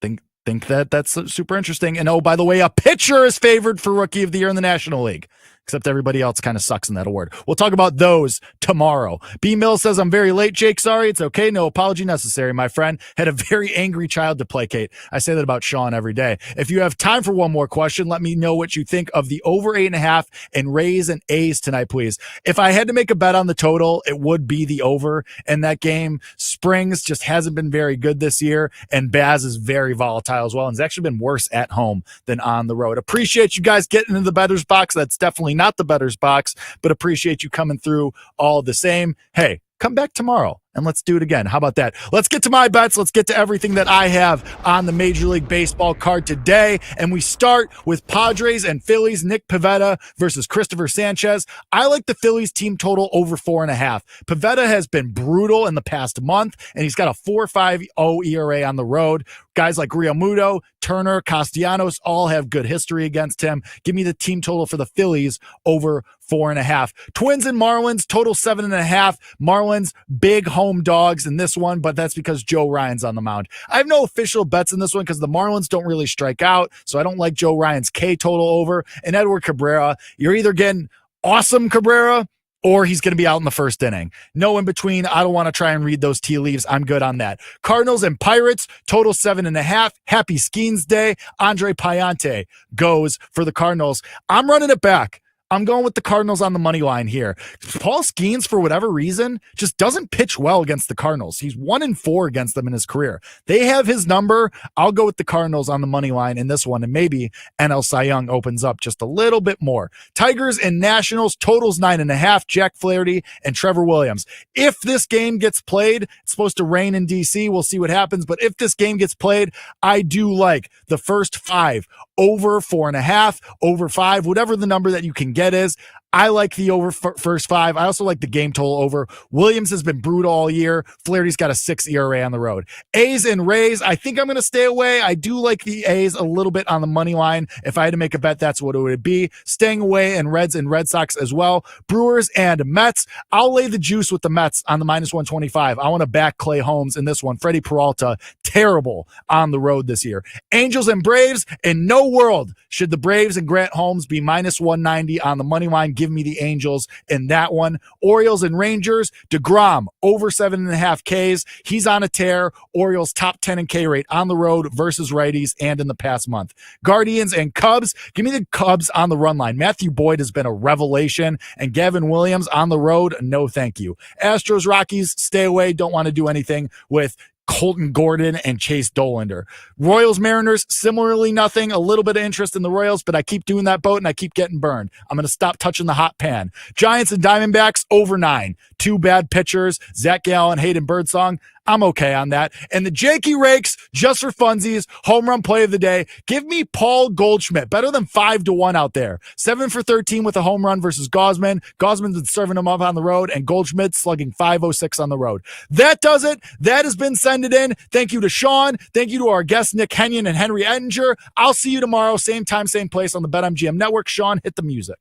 Think that's super interesting. And oh, by the way, a pitcher is favored for Rookie of the Year in the National League, except everybody else kind of sucks in that award. We'll talk about those tomorrow. B. Mills says, I'm very late, Jake. Sorry. It's okay. No apology necessary, my friend. Had a very angry child to placate. I say that about Sean every day. If you have time for one more question, let me know what you think of the over 8.5 and Rays and A's tonight, please. If I had to make a bet on the total, it would be the over in that game. Springs just hasn't been very good this year, and Baz is very volatile as well, and it's actually been worse at home than on the road. Appreciate you guys getting into the bettor's box. That's definitely not the bettor's box, but appreciate you coming through all the same. Hey, come back tomorrow and let's do it again. How about that? Let's get to my bets. Let's get to everything that I have on the Major League Baseball card today. And we start with Padres and Phillies. Nick Pivetta versus Christopher Sanchez. I like the Phillies team total over 4.5. Pivetta has been brutal in the past month, and he's got a 4.50 ERA on the road. Guys like Real Muto, Turner, Castellanos all have good history against him. Give me the team total for the Phillies over 4.5. Twins and Marlins, total 7.5. Marlins, big home dogs in this one, but that's because Joe Ryan's on the mound. I have no official bets in this one because the Marlins don't really strike out, so I don't like Joe Ryan's K total over. And Edward Cabrera, you're either getting awesome Cabrera or he's going to be out in the first inning. No in between. I don't want to try and read those tea leaves. I'm good on that. Cardinals and Pirates, total 7.5. Happy Skeens Day. Andre Payante goes for the Cardinals. I'm running it back. I'm going with the Cardinals on the money line here. Paul Skeens, for whatever reason, just doesn't pitch well against the Cardinals. He's 1-4 against them in his career. They have his number. I'll go with the Cardinals on the money line in this one, and maybe NL Cy Young opens up just a little bit more. Tigers and Nationals, totals 9.5. Jack Flaherty and Trevor Williams. If this game gets played, it's supposed to rain in D.C. We'll see what happens, but if this game gets played, I do like the first 5 over 4.5, over 5, whatever the number that you can get is. I like the over first 5. I also like the game total over. Williams has been brutal all year. Flaherty's got a 6 ERA on the road. A's and Rays, I think I'm going to stay away. I do like the A's a little bit on the money line. If I had to make a bet, that's what it would be. Staying away, and Reds and Red Sox as well. Brewers and Mets, I'll lay the juice with the Mets on the -125. I want to back Clay Holmes in this one. Freddie Peralta, terrible on the road this year. Angels and Braves, in no world should the Braves and Grant Holmes be -190 on the money line. Give me the Angels in that one. Orioles and Rangers, DeGrom, over 7.5 Ks. He's on a tear. Orioles top 10 in K rate on the road versus righties and in the past month. Guardians and Cubs, give me the Cubs on the run line. Matthew Boyd has been a revelation, and Gavin Williams on the road, no thank you. Astros, Rockies, stay away. Don't want to do anything with Colton Gordon and Chase Dollander. Royals, Mariners, similarly nothing. A little bit of interest in the Royals, but I keep doing that boat and I keep getting burned. I'm going to stop touching the hot pan. Giants and Diamondbacks, over 9. 2 bad pitchers, Zach Gallen, Hayden Birdsong. I'm okay on that. And the Jakey Rakes, just for funsies, home run play of the day. Give me Paul Goldschmidt, better than 5-1 out there. 7 for 13 with a home run versus Gausman. Gausman's been serving him up on the road, and Goldschmidt slugging 506 on the road. That does it. That has been Send It In. Thank you to Sean. Thank you to our guests, Nick Kenyon and Henry Ettinger. I'll see you tomorrow, same time, same place on the BetMGM Network. Sean, hit the music.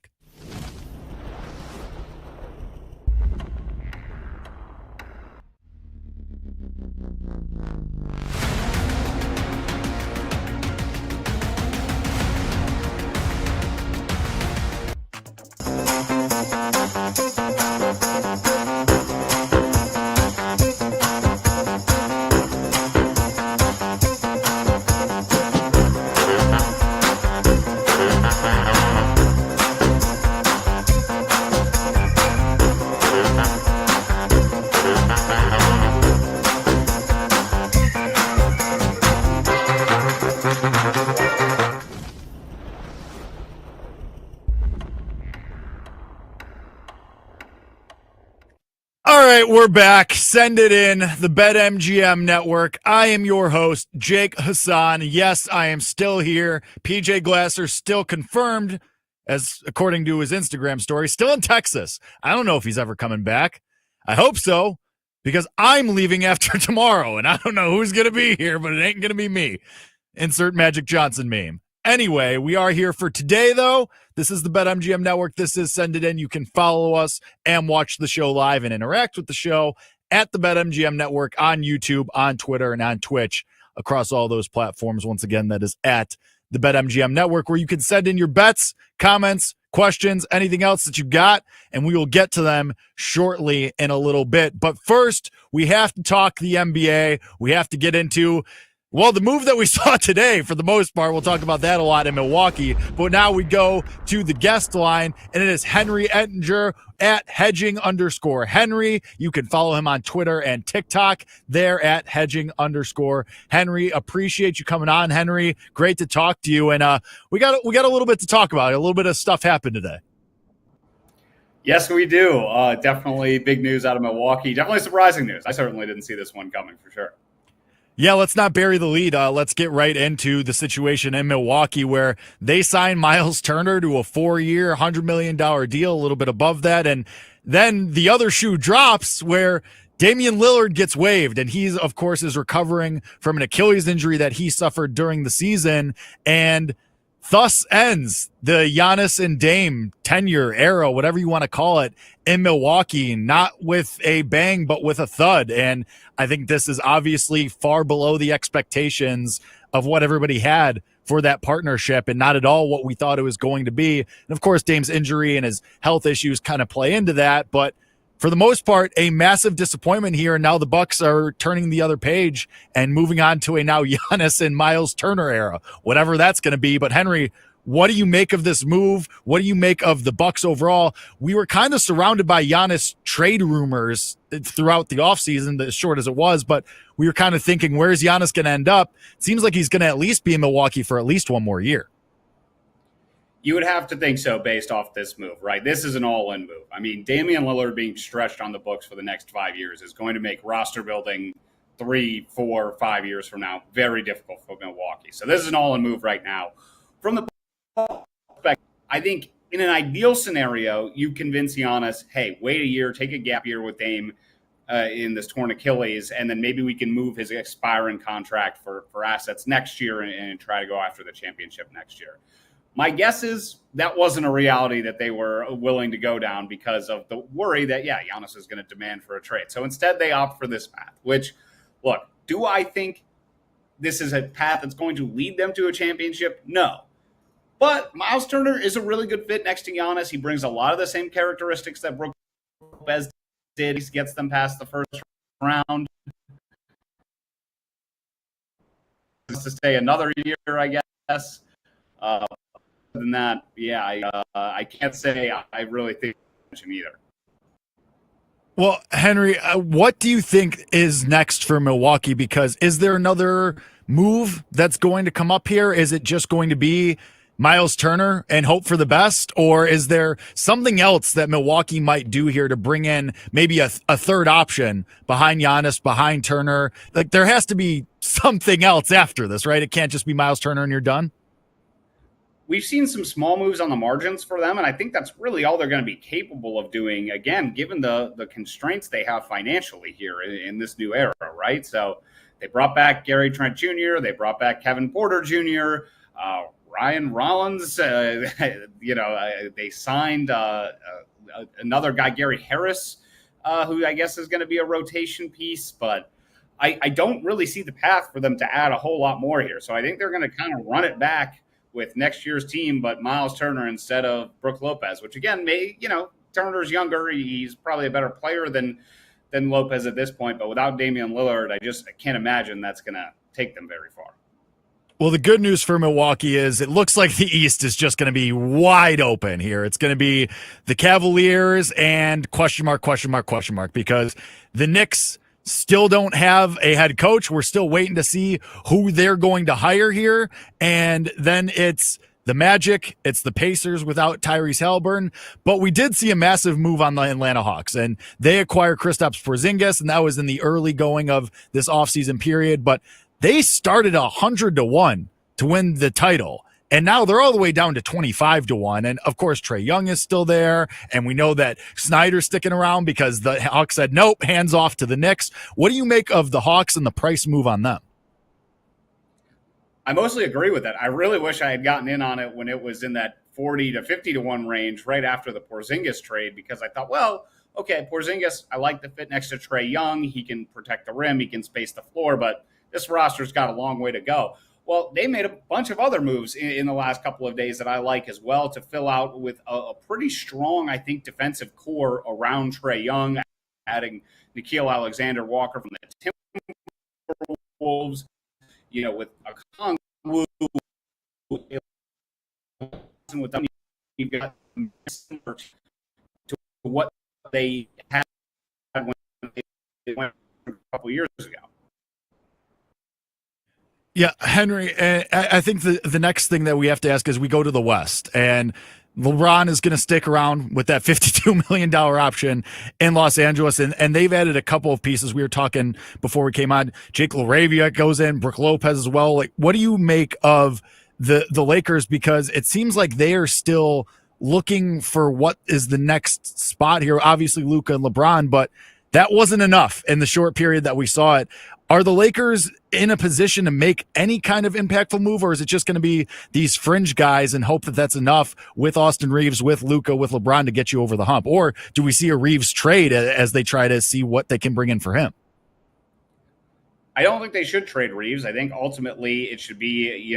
right, we're back. Send it in, the BetMGM network. I am your host, Jake Hassan. Yes, I am still here. PJ Glasser still confirmed, as according to his Instagram story, still in Texas. I don't know if he's ever coming back. I hope so, because I'm leaving after tomorrow, and I don't know who's going to be here, but it ain't going to be me. Insert Magic Johnson meme. Anyway, we are here for today, though. This is the BetMGM Network. This is Send It In. You can follow us and watch the show live and interact with the show at the BetMGM Network on YouTube, on Twitter, and on Twitch across all those platforms. Once again, that is at the BetMGM Network, where you can send in your bets, comments, questions, anything else that you got, and we will get to them shortly in a little bit. But first, we have to talk the NBA. We have to get into the move that we saw today, for the most part. We'll talk about that a lot in Milwaukee. But now we go to the guest line, and it is Henry Ettinger at hedging_Henry. You can follow him on Twitter and TikTok there at hedging_Henry. Appreciate you coming on, Henry. Great to talk to you. And we got a little bit to talk about. A little bit of stuff happened today. Yes, we do. Definitely big news out of Milwaukee. Definitely surprising news. I certainly didn't see this one coming, for sure. Yeah, let's not bury the lead. Let's get right into the situation in Milwaukee, where they signed Miles Turner to a 4-year, $100 million deal, a little bit above that. And then the other shoe drops, where Damian Lillard gets waived. And he, of course, is recovering from an Achilles injury that he suffered during the season. And thus ends the Giannis and Dame tenure era, whatever you want to call it, in Milwaukee, not with a bang, but with a thud. And I think this is obviously far below the expectations of what everybody had for that partnership, and not at all what we thought it was going to be. And of course, Dame's injury and his health issues kind of play into that, but for the most part, a massive disappointment here. And now the Bucks are turning the other page and moving on to a now Giannis and Miles Turner era, whatever that's going to be. But Henry, what do you make of this move? What do you make of the Bucks overall? We were kind of surrounded by Giannis trade rumors throughout the offseason, as short as it was, but we were kind of thinking, where's Giannis going to end up? It seems like he's going to at least be in Milwaukee for at least one more year. You would have to think so based off this move, right? This is an all-in move. I mean, Damian Lillard being stretched on the books for the next 5 years is going to make roster building 3, 4, 5 years from now very difficult for Milwaukee. So this is an all-in move right now. From the perspective, I think in an ideal scenario, you convince Giannis, hey, wait a year, take a gap year with Dame in this torn Achilles, and then maybe we can move his expiring contract for assets next year and try to go after the championship next year. My guess is that wasn't a reality that they were willing to go down because of the worry that, Giannis is going to demand for a trade. So instead, they opt for this path, which, look, do I think this is a path that's going to lead them to a championship? No. But Miles Turner is a really good fit next to Giannis. He brings a lot of the same characteristics that Brook Lopez did. He gets them past the first round. To stay another year, I guess. Than that, I can't say I really think him either. Well, Henry, what do you think is next for Milwaukee? Because is there another move that's going to come up here? Is it just going to be Miles Turner and hope for the best? Or is there something else that Milwaukee might do here to bring in maybe a third option behind Giannis, behind Turner? Like, there has to be something else after this, right? It can't just be Miles Turner and you're done. We've seen some small moves on the margins for them, and I think that's really all they're going to be capable of doing, again, given the constraints they have financially here in this new era, right? So they brought back Gary Trent Jr., they brought back Kevin Porter Jr., Ryan Rollins, they signed another guy, Gary Harris, who I guess is going to be a rotation piece, but I don't really see the path for them to add a whole lot more here. So I think they're going to kind of run it back with next year's team, but Miles Turner instead of Brook Lopez, which again, Turner's younger. He's probably a better player than Lopez at this point, but without Damian Lillard, I can't imagine that's going to take them very far. Well, the good news for Milwaukee is it looks like the East is just going to be wide open here. It's going to be the Cavaliers and question mark, because the Knicks still don't have a head coach. We're still waiting to see who they're going to hire here. And then it's the Magic, it's the Pacers without Tyrese Halliburton, but we did see a massive move on the Atlanta Hawks, and they acquired Kristaps Porzingis, and that was in the early going of this offseason period, but they started 100-1 to win the title. And now they're all the way down to 25-1. And of course, Trae Young is still there. And we know that Snyder's sticking around because the Hawks said, nope, hands off to the Knicks. What do you make of the Hawks and the price move on them? I mostly agree with that. I really wish I had gotten in on it when it was in that 40 to 50-1 range right after the Porzingis trade, because I thought, well, okay, Porzingis, I like the fit next to Trae Young. He can protect the rim. He can space the floor, but this roster's got a long way to go. Well, they made a bunch of other moves in the last couple of days that I like as well to fill out with a pretty strong, I think, defensive core around Trae Young, adding Nickeil Alexander-Walker from the Timberwolves, with a Kongwu, with them, you've got to what they had when they went a couple years ago. Yeah, Henry, I think the next thing that we have to ask is we go to the West, and LeBron is going to stick around with that $52 million option in Los Angeles, and they've added a couple of pieces. We were talking before we came on. Jake LaRavia goes in, Brook Lopez as well. Like, what do you make of the Lakers? Because it seems like they are still looking for what is the next spot here. Obviously, Luka and LeBron, but that wasn't enough in the short period that we saw it. Are the Lakers in a position to make any kind of impactful move, or is it just going to be these fringe guys and hope that that's enough with Austin Reeves, with Luka, with LeBron to get you over the hump? Or do we see a Reeves trade as they try to see what they can bring in for him? I don't think they should trade Reeves. I think ultimately it should be,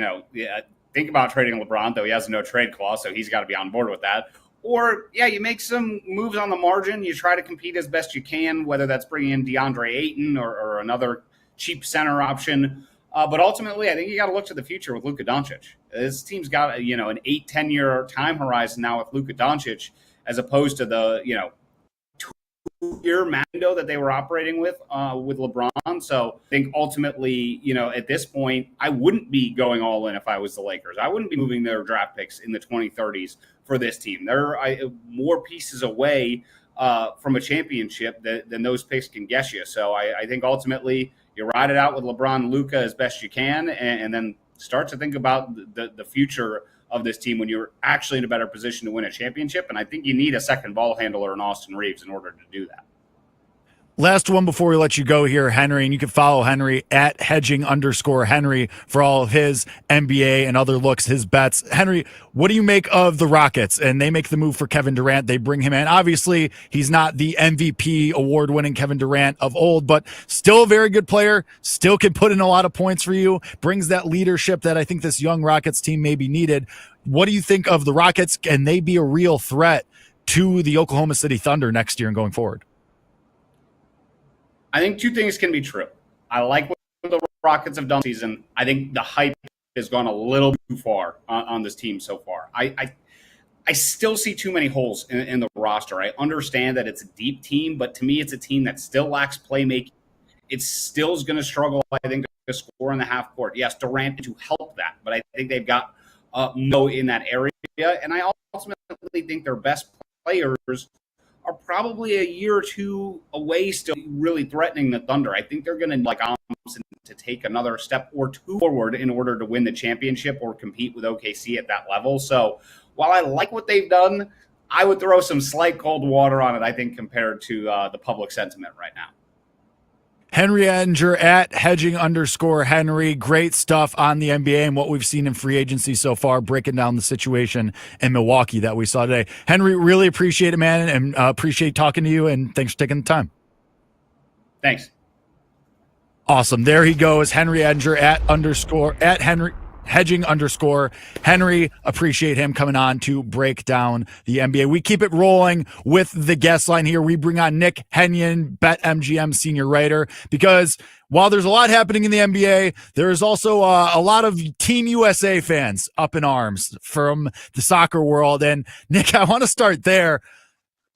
think about trading LeBron, though he has a no trade clause, so he's got to be on board with that. Or, you make some moves on the margin. You try to compete as best you can, whether that's bringing in DeAndre Ayton or another cheap center option. But ultimately, I think you got to look to the future with Luka Doncic. This team's got, an 8-10 year time horizon now with Luka Doncic, as opposed to the, 2-year window that they were operating with LeBron. So I think ultimately, at this point, I wouldn't be going all in if I was the Lakers. I wouldn't be moving their draft picks in the 2030s for this team. They're more pieces away from a championship than those picks can get you. So I think ultimately you ride it out with LeBron and Luka as best you can, and then start to think about the future of this team when you're actually in a better position to win a championship. And I think you need a second ball handler in Austin Reeves in order to do that. Last one before we let you go here, Henry, and you can follow Henry at hedging_Henry for all of his NBA and other looks, his bets. Henry, what do you make of the Rockets? And they make the move for Kevin Durant. They bring him in. Obviously, he's not the MVP award-winning Kevin Durant of old, but still a very good player, still can put in a lot of points for you, brings that leadership that I think this young Rockets team maybe needed. What do you think of the Rockets? Can they be a real threat to the Oklahoma City Thunder next year and going forward? I think two things can be true. I like what the Rockets have done this season. I think the hype has gone a little too far on this team so far. I still see too many holes in the roster. I understand that it's a deep team, but to me, it's a team that still lacks playmaking. It still is going to struggle, I think, to score in the half court. Yes, Durant to help that, but I think they've got no in that area. And I ultimately think their best players are probably a year or two away still really threatening the Thunder. I think they're going to like Thompson to take another step or two forward in order to win the championship or compete with OKC at that level. So while I like what they've done, I would throw some slight cold water on it, I think, compared to the public sentiment right now. Henry Edinger at hedging_Henry. Great stuff on the NBA and what we've seen in free agency so far, breaking down the situation in Milwaukee that we saw today. Henry, really appreciate it, man, and appreciate talking to you, and thanks for taking the time. Thanks. Awesome. There he goes, Henry Edinger at Henry hedging_Henry. Appreciate him coming on to break down the NBA. We keep it rolling with the guest line here. We bring on Nick Henyon, BetMGM senior writer, because while there's a lot happening in the NBA, there is also a lot of Team USA fans up in arms from the soccer world. And Nick, I want to start there.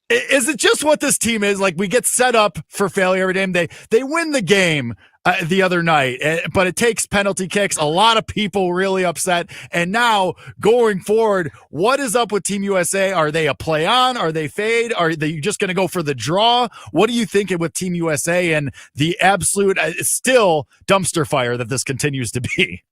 Is it just what this team is? Like, we get set up for failure every day. They win the game the other night, but it takes penalty kicks. A lot of people really upset. And now going forward, what is up with Team USA? Are they a play on? Are they fade? Are they just going to go for the draw? What are you thinking with Team USA and the absolute still dumpster fire that this continues to be?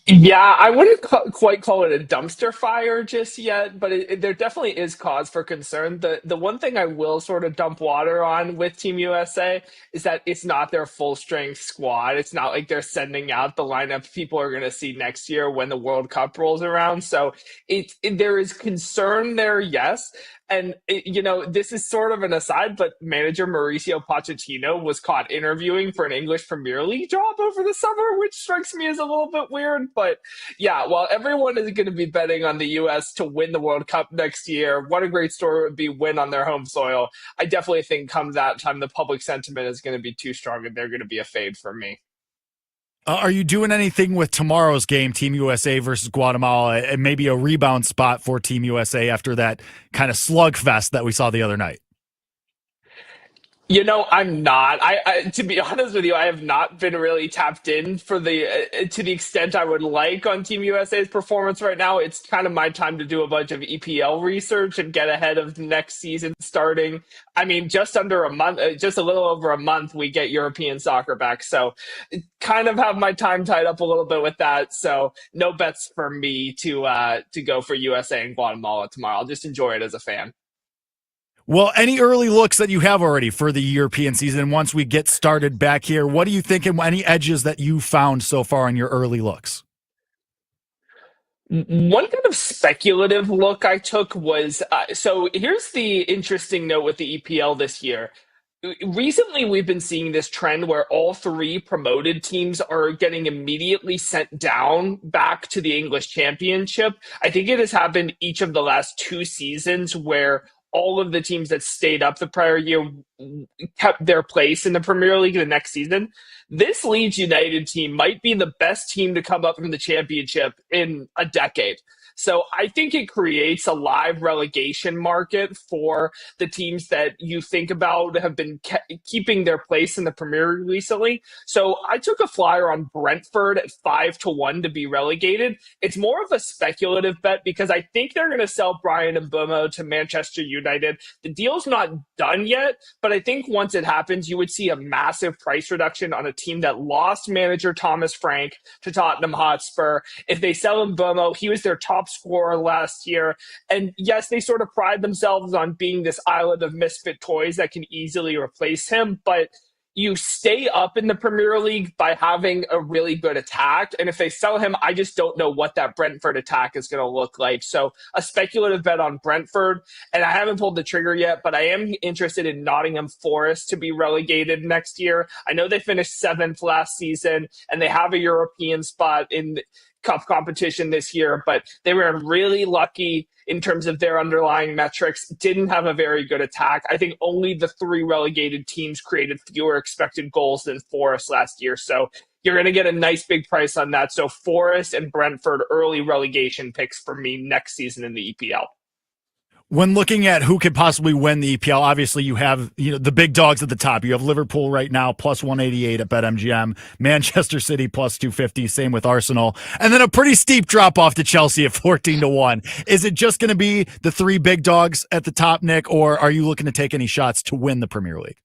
Yeah, I wouldn't quite call it a dumpster fire just yet, but there definitely is cause for concern. The one thing I will sort of dump water on with Team USA is that it's not their full strength squad. It's not like they're sending out the lineup people are going to see next year when the World Cup rolls around. So there is concern there, yes. And, this is sort of an aside, but manager Mauricio Pochettino was caught interviewing for an English Premier League job over the summer, which strikes me as a little bit weird. But yeah, while everyone is going to be betting on the U.S. to win the World Cup next year, what a great story it would be win on their home soil. I definitely think come that time, the public sentiment is going to be too strong and they're going to be a fade for me. Are you doing anything with tomorrow's game, Team USA versus Guatemala, and maybe a rebound spot for Team USA after that kind of slugfest that we saw the other night? I'm not. I to be honest with you, I have not been really tapped in for to the extent I would like on Team USA's performance right now. It's kind of my time to do a bunch of EPL research and get ahead of next season starting. I mean, just under a month, just a little over a month, we get European soccer back. So kind of have my time tied up a little bit with that. So no bets for me to go for USA and Guatemala tomorrow. I'll just enjoy it as a fan. Well, any early looks that you have already for the European season once we get started back here? What do you think and any edges that you found so far in your early looks? One kind of speculative look I took was so here's the interesting note with the EPL this year. Recently, we've been seeing this trend where all three promoted teams are getting immediately sent down back to the English Championship. I think it has happened each of the last 2 seasons where all of the teams that stayed up the prior year kept their place in the Premier League the next season. This Leeds United team might be the best team to come up from the Championship in a decade. So I think it creates a live relegation market for the teams that you think about have been keeping their place in the Premier League recently. So I took a flyer on Brentford at 5-1 to be relegated. It's more of a speculative bet because I think they're going to sell Brian Mbeumo to Manchester United. The deal's not done yet, but I think once it happens, you would see a massive price reduction on a team that lost manager Thomas Frank to Tottenham Hotspur. If they sell Mbeumo, he was their top scorer last year. And yes, they sort of pride themselves on being this island of misfit toys that can easily replace him, but you stay up in the Premier League by having a really good attack. And if they sell him, I just don't know what that Brentford attack is going to look like. So a speculative bet on Brentford. And I haven't pulled the trigger yet, but I am interested in Nottingham Forest to be relegated next year. I know they finished 7th last season and they have a European spot in cup competition this year, but they were really lucky in terms of their underlying metrics, didn't have a very good attack. I think only the 3 relegated teams created fewer expected goals than Forest last year. So you're going to get a nice big price on that. So Forest and Brentford early relegation picks for me next season in the EPL. When looking at who could possibly win the EPL, obviously you have the big dogs at the top. You have Liverpool right now plus 188 at BetMGM, Manchester City plus 250, same with Arsenal, and then a pretty steep drop off to Chelsea at 14-1. Is it just going to be the 3 big dogs at the top, Nick, or are you looking to take any shots to win the Premier League?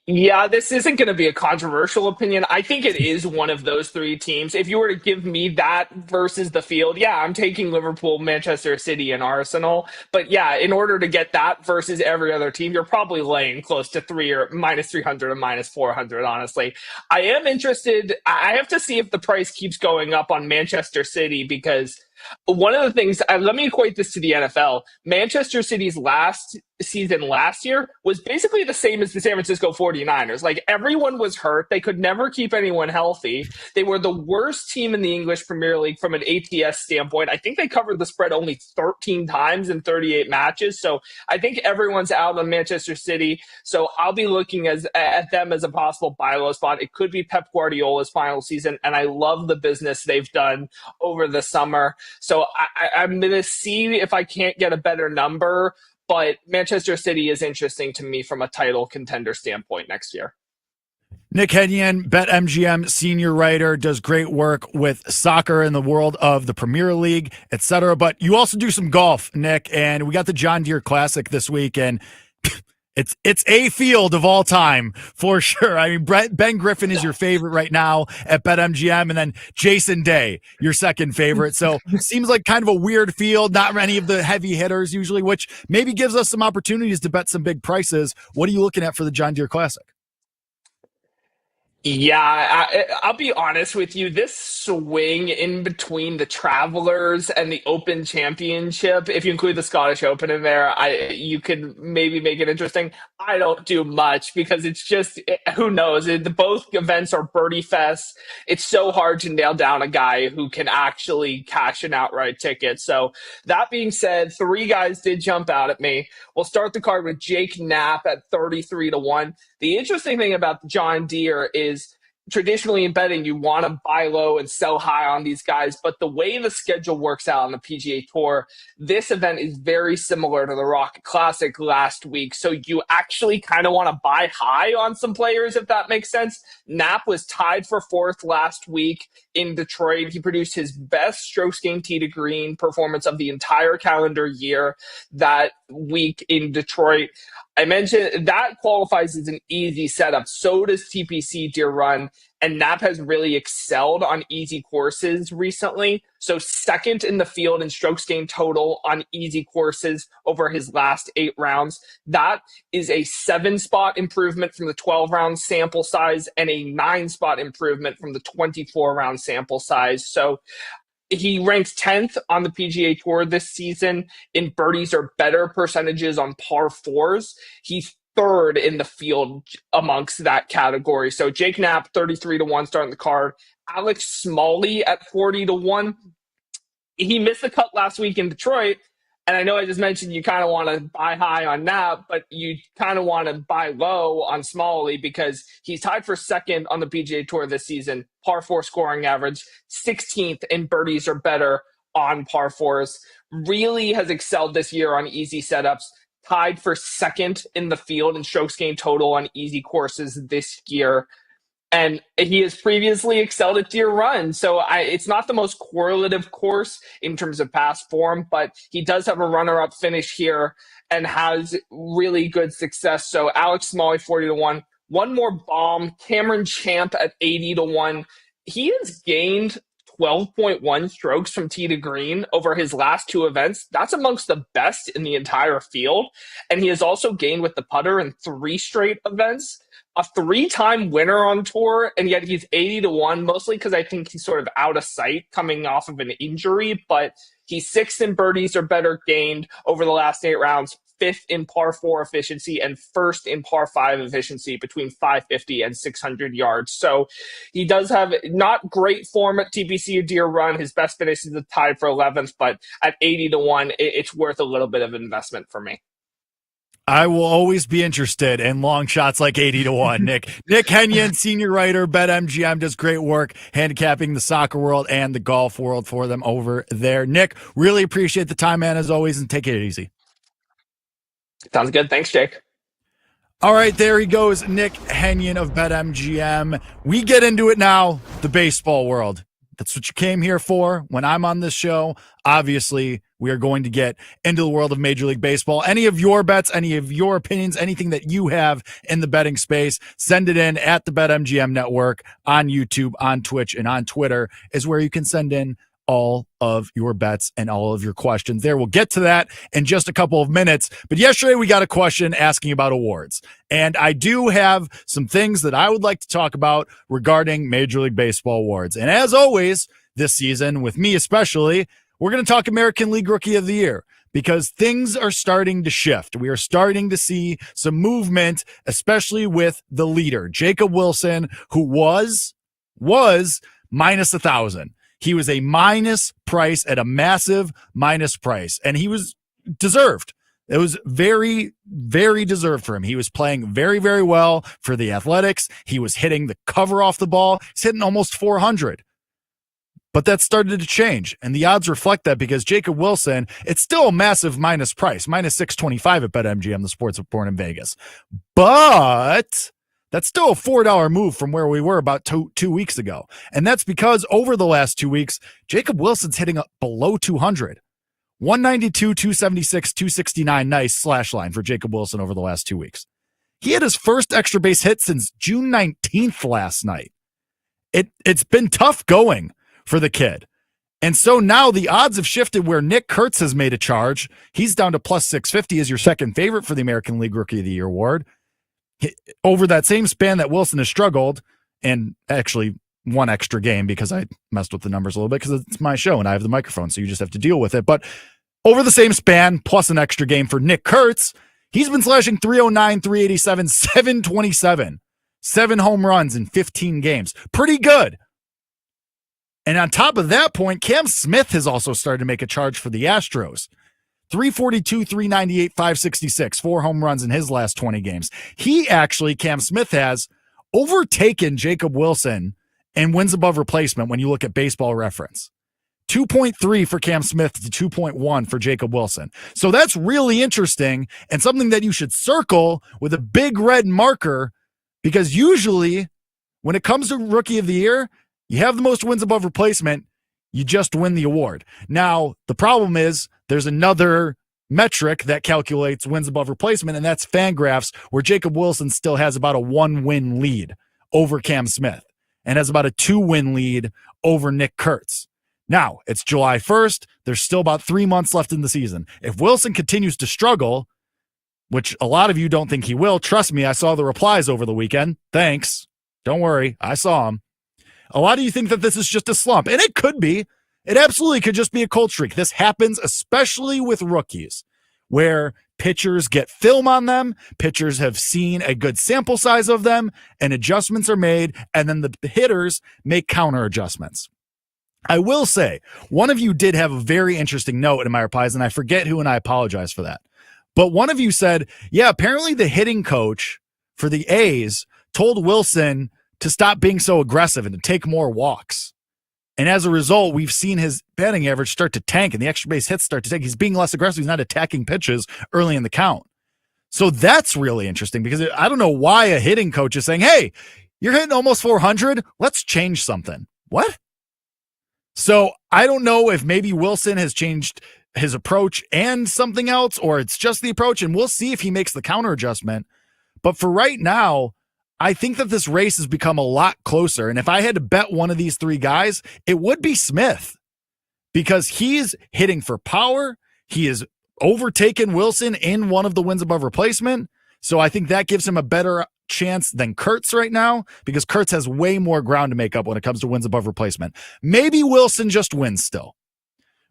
Yeah, this isn't going to be a controversial opinion. I think it is one of those 3 teams. If you were to give me that versus the field, yeah, I'm taking Liverpool, Manchester City, and Arsenal. But yeah, in order to get that versus every other team, you're probably laying close to 3 or minus 300 or minus 400, honestly. I am interested. I have to see if the price keeps going up on Manchester City because one of the things, let me equate this to the NFL. Manchester City's last season last year was basically the same as the San Francisco 49ers. Like everyone was hurt. They could never keep anyone healthy. They were the worst team in the English Premier League from an ATS standpoint. I think they covered the spread only 13 times in 38 matches. So I think everyone's out on Manchester City. So I'll be looking at them as a possible buy low spot. It could be Pep Guardiola's final season. And I love the business they've done over the summer. So I'm going to see if I can't get a better number. but Manchester City is interesting to me from a title contender standpoint next year. Nick Hennion, BetMGM senior writer, does great work with soccer in the world of the Premier League, etc. But you also do some golf, Nick, and we got the John Deere Classic this week, and it's a field of all time for sure. I mean, Ben Griffin is your favorite right now at BetMGM, and then Jason Day, your second favorite. So seems like kind of a weird field, not many of the heavy hitters usually, which maybe gives us some opportunities to bet some big prices. What are you looking at for the John Deere Classic? Yeah, I'll be honest with you. This swing in between the Travelers and the Open Championship, if you include the Scottish Open in there, you could maybe make it interesting. I don't do much because it's just, who knows? Both events are birdie fests. It's so hard to nail down a guy who can actually cash an outright ticket. So that being said, 3 guys did jump out at me. We'll start the card with Jake Knapp at 33-1. The interesting thing about John Deere is traditionally in betting, you want to buy low and sell high on these guys. But the way the schedule works out on the PGA Tour, this event is very similar to the Rocket Classic last week. So you actually kind of want to buy high on some players, if that makes sense. Knapp was tied for 4th last week in Detroit. He produced his best strokes gained tee to green performance of the entire calendar year that week in Detroit. I mentioned that qualifies as an easy setup. So does TPC Deer Run, and Knapp has really excelled on easy courses recently. So 2nd in the field in strokes gained total on easy courses over his last 8 rounds. That is a 7-spot improvement from the 12-round sample size and a 9-spot improvement from the 24-round sample size. So he ranks 10th on the PGA Tour this season in birdies or better percentages on par 4s. He's 3rd in the field amongst that category. So Jake Knapp, 33-1 starting the card. Alex Smalley at 40-1. He missed the cut last week in Detroit. And I know I just mentioned you kind of want to buy high on Knapp, but you kind of want to buy low on Smalley because he's tied for 2nd on the PGA Tour this season, par 4 scoring average, 16th in birdies or better on par 4s. Really has excelled this year on easy setups, tied for 2nd in the field in strokes gained total on easy courses this year. And he has previously excelled at Deer Run. So it's not the most correlative course in terms of past form, but he does have a runner-up finish here and has really good success. So Alex Smalley, 40-1. One more bomb, Cameron Champ at 80-1. He has gained 12.1 strokes from tee to green over his last 2 events. That's amongst the best in the entire field. And he has also gained with the putter in 3 straight events. A 3-time winner on tour, and yet he's 80-1, mostly because I think he's sort of out of sight coming off of an injury, but he's 6th in birdies or better gained over the last 8 rounds, 5th in par 4 efficiency, and 1st in par 5 efficiency between 550 and 600 yards. So he does have not great form at TPC Deer Run. His best finish is tied for 11th, but at 80-1, it's worth a little bit of investment for me. I will always be interested in long shots like 80-1. Nick Hennion, senior writer, BetMGM, does great work handicapping the soccer world and the golf world for them over there. Nick, really appreciate the time, man, as always, and take it easy. Sounds good. Thanks, Jake. All right, there he goes, Nick Hennion of BetMGM. We get into it now, the baseball world. That's what you came here for. When I'm on this show, obviously, we are going to get into the world of Major League Baseball. Any of your bets, any of your opinions, anything that you have in the betting space, send it in at the BetMGM Network on YouTube, on Twitch, and on Twitter is where you can send in all of your bets and all of your questions there. We'll get to that in just a couple of minutes. But yesterday we got a question asking about awards. And I do have some things that I would like to talk about regarding Major League Baseball awards. And as always, this season, with me especially, we're going to talk American League Rookie of the Year because things are starting to shift. We are starting to see some movement, especially with the leader, Jacob Wilson, who was minus 1,000. He was a minus price at a massive minus price, and he was deserved. It was very, very deserved for him. He was playing very, very well for the Athletics. He was hitting the cover off the ball. He's hitting almost 400. But that started to change, and the odds reflect that because Jacob Wilson, it's still a massive minus price, minus 625 at BetMGM, the sports book born in Vegas. But that's still a $4 move from where we were about two weeks ago. And that's because over the last 2 weeks, Jacob Wilson's hitting up below 200. 192, 276, 269, nice slash line for Jacob Wilson over the last 2 weeks. He had his first extra base hit since June 19th last night. It's been tough going for the kid. And so now the odds have shifted where Nick Kurtz has made a charge. He's down to plus 650 as your second favorite for the American League Rookie of the Year award. Over that same span that Wilson has struggled, and actually one extra game because I messed with the numbers a little bit because it's my show and I have the microphone, so you just have to deal with it. But over the same span, plus an extra game for Nick Kurtz, he's been slashing 309, 387, 727. 7 home runs in 15 games. Pretty good. And on top of that point, Cam Smith has also started to make a charge for the Astros. 342, 398, 566, 4 home runs in his last 20 games. He actually, Cam Smith, has overtaken Jacob Wilson in wins above replacement when you look at Baseball Reference. 2.3 for Cam Smith to 2.1 for Jacob Wilson. So that's really interesting and something that you should circle with a big red marker, because usually when it comes to Rookie of the Year, you have the most wins above replacement, you just win the award. Now, the problem is there's another metric that calculates wins above replacement, and that's Fangraphs, where Jacob Wilson still has about a 1-win lead over Cam Smith and has about a 2-win lead over Nick Kurtz. Now, it's July 1st. There's still about 3 months left in the season. If Wilson continues to struggle, which a lot of you don't think he will, trust me, I saw the replies over the weekend. Thanks. Don't worry. I saw them. A lot of you think that this is just a slump, and it could be. It absolutely could just be a cold streak. This happens especially with rookies, where pitchers get film on them, pitchers have seen a good sample size of them, and adjustments are made, and then the hitters make counter adjustments. I will say, one of you did have a very interesting note in my replies, and I forget who, and I apologize for that. But one of you said, yeah, apparently the hitting coach for the A's told Wilson to stop being so aggressive and to take more walks. And as a result, we've seen his batting average start to tank and the extra base hits start to tank. He's being less aggressive. He's not attacking pitches early in the count. So that's really interesting, because I don't know why a hitting coach is saying, hey, you're hitting almost 400. Let's change something. What? So I don't know if maybe Wilson has changed his approach and something else, or it's just the approach, and we'll see if he makes the counter adjustment. But for right now, I think that this race has become a lot closer. And if I had to bet one of these 3 guys, it would be Smith, because he's hitting for power. He has overtaken Wilson in one of the wins above replacement. So I think that gives him a better chance than Kurtz right now, because Kurtz has way more ground to make up when it comes to wins above replacement. Maybe Wilson just wins still.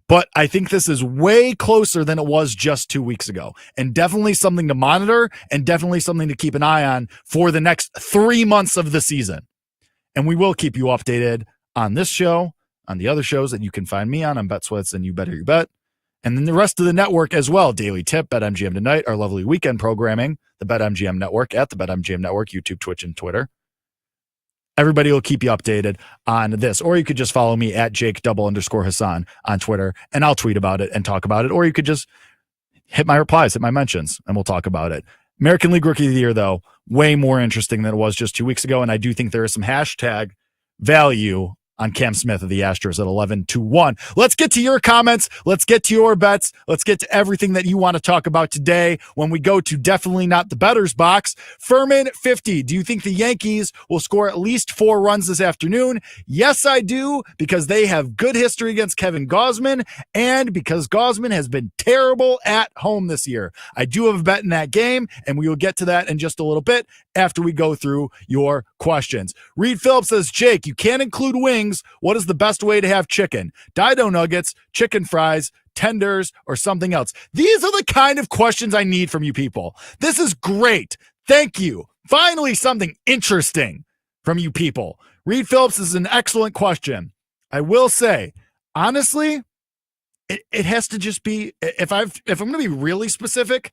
But I think this is way closer than it was just 2 weeks ago, and definitely something to monitor and definitely something to keep an eye on for the next 3 months of the season. And we will keep you updated on this show, on the other shows that you can find me on BetSweats and You Better You Bet, and then the rest of the network as well. Daily Tip, BetMGM Tonight, our lovely weekend programming, the BetMGM Network at the BetMGM Network, YouTube, Twitch, and Twitter. Everybody will keep you updated on this. Or you could just follow me at Jake_Hassan on Twitter, and I'll tweet about it and talk about it. Or you could just hit my replies, hit my mentions, and we'll talk about it. American League Rookie of the Year, though, way more interesting than it was just 2 weeks ago. And I do think there is some hashtag value on Cam Smith of the Astros at 11-1. Let's get to your comments. Let's get to your bets. Let's get to everything that you want to talk about today when we go to Definitely Not the Better's box. Furman 50. Do you think the Yankees will score at least 4 runs this afternoon? Yes, I do, because they have good history against Kevin Gausman, and because Gausman has been terrible at home this year. I do have a bet in that game, and we will get to that in just a little bit after we go through your questions. Reed Phillips says, Jake, you can't include wings. What is the best way to have chicken? Dido nuggets, chicken fries, tenders, or something else? These are the kind of questions I need from you people. This is great. Thank you. Finally, something interesting from you people. Reed Phillips is an excellent question. I will say, honestly, it has to just be, if I'm going to be really specific,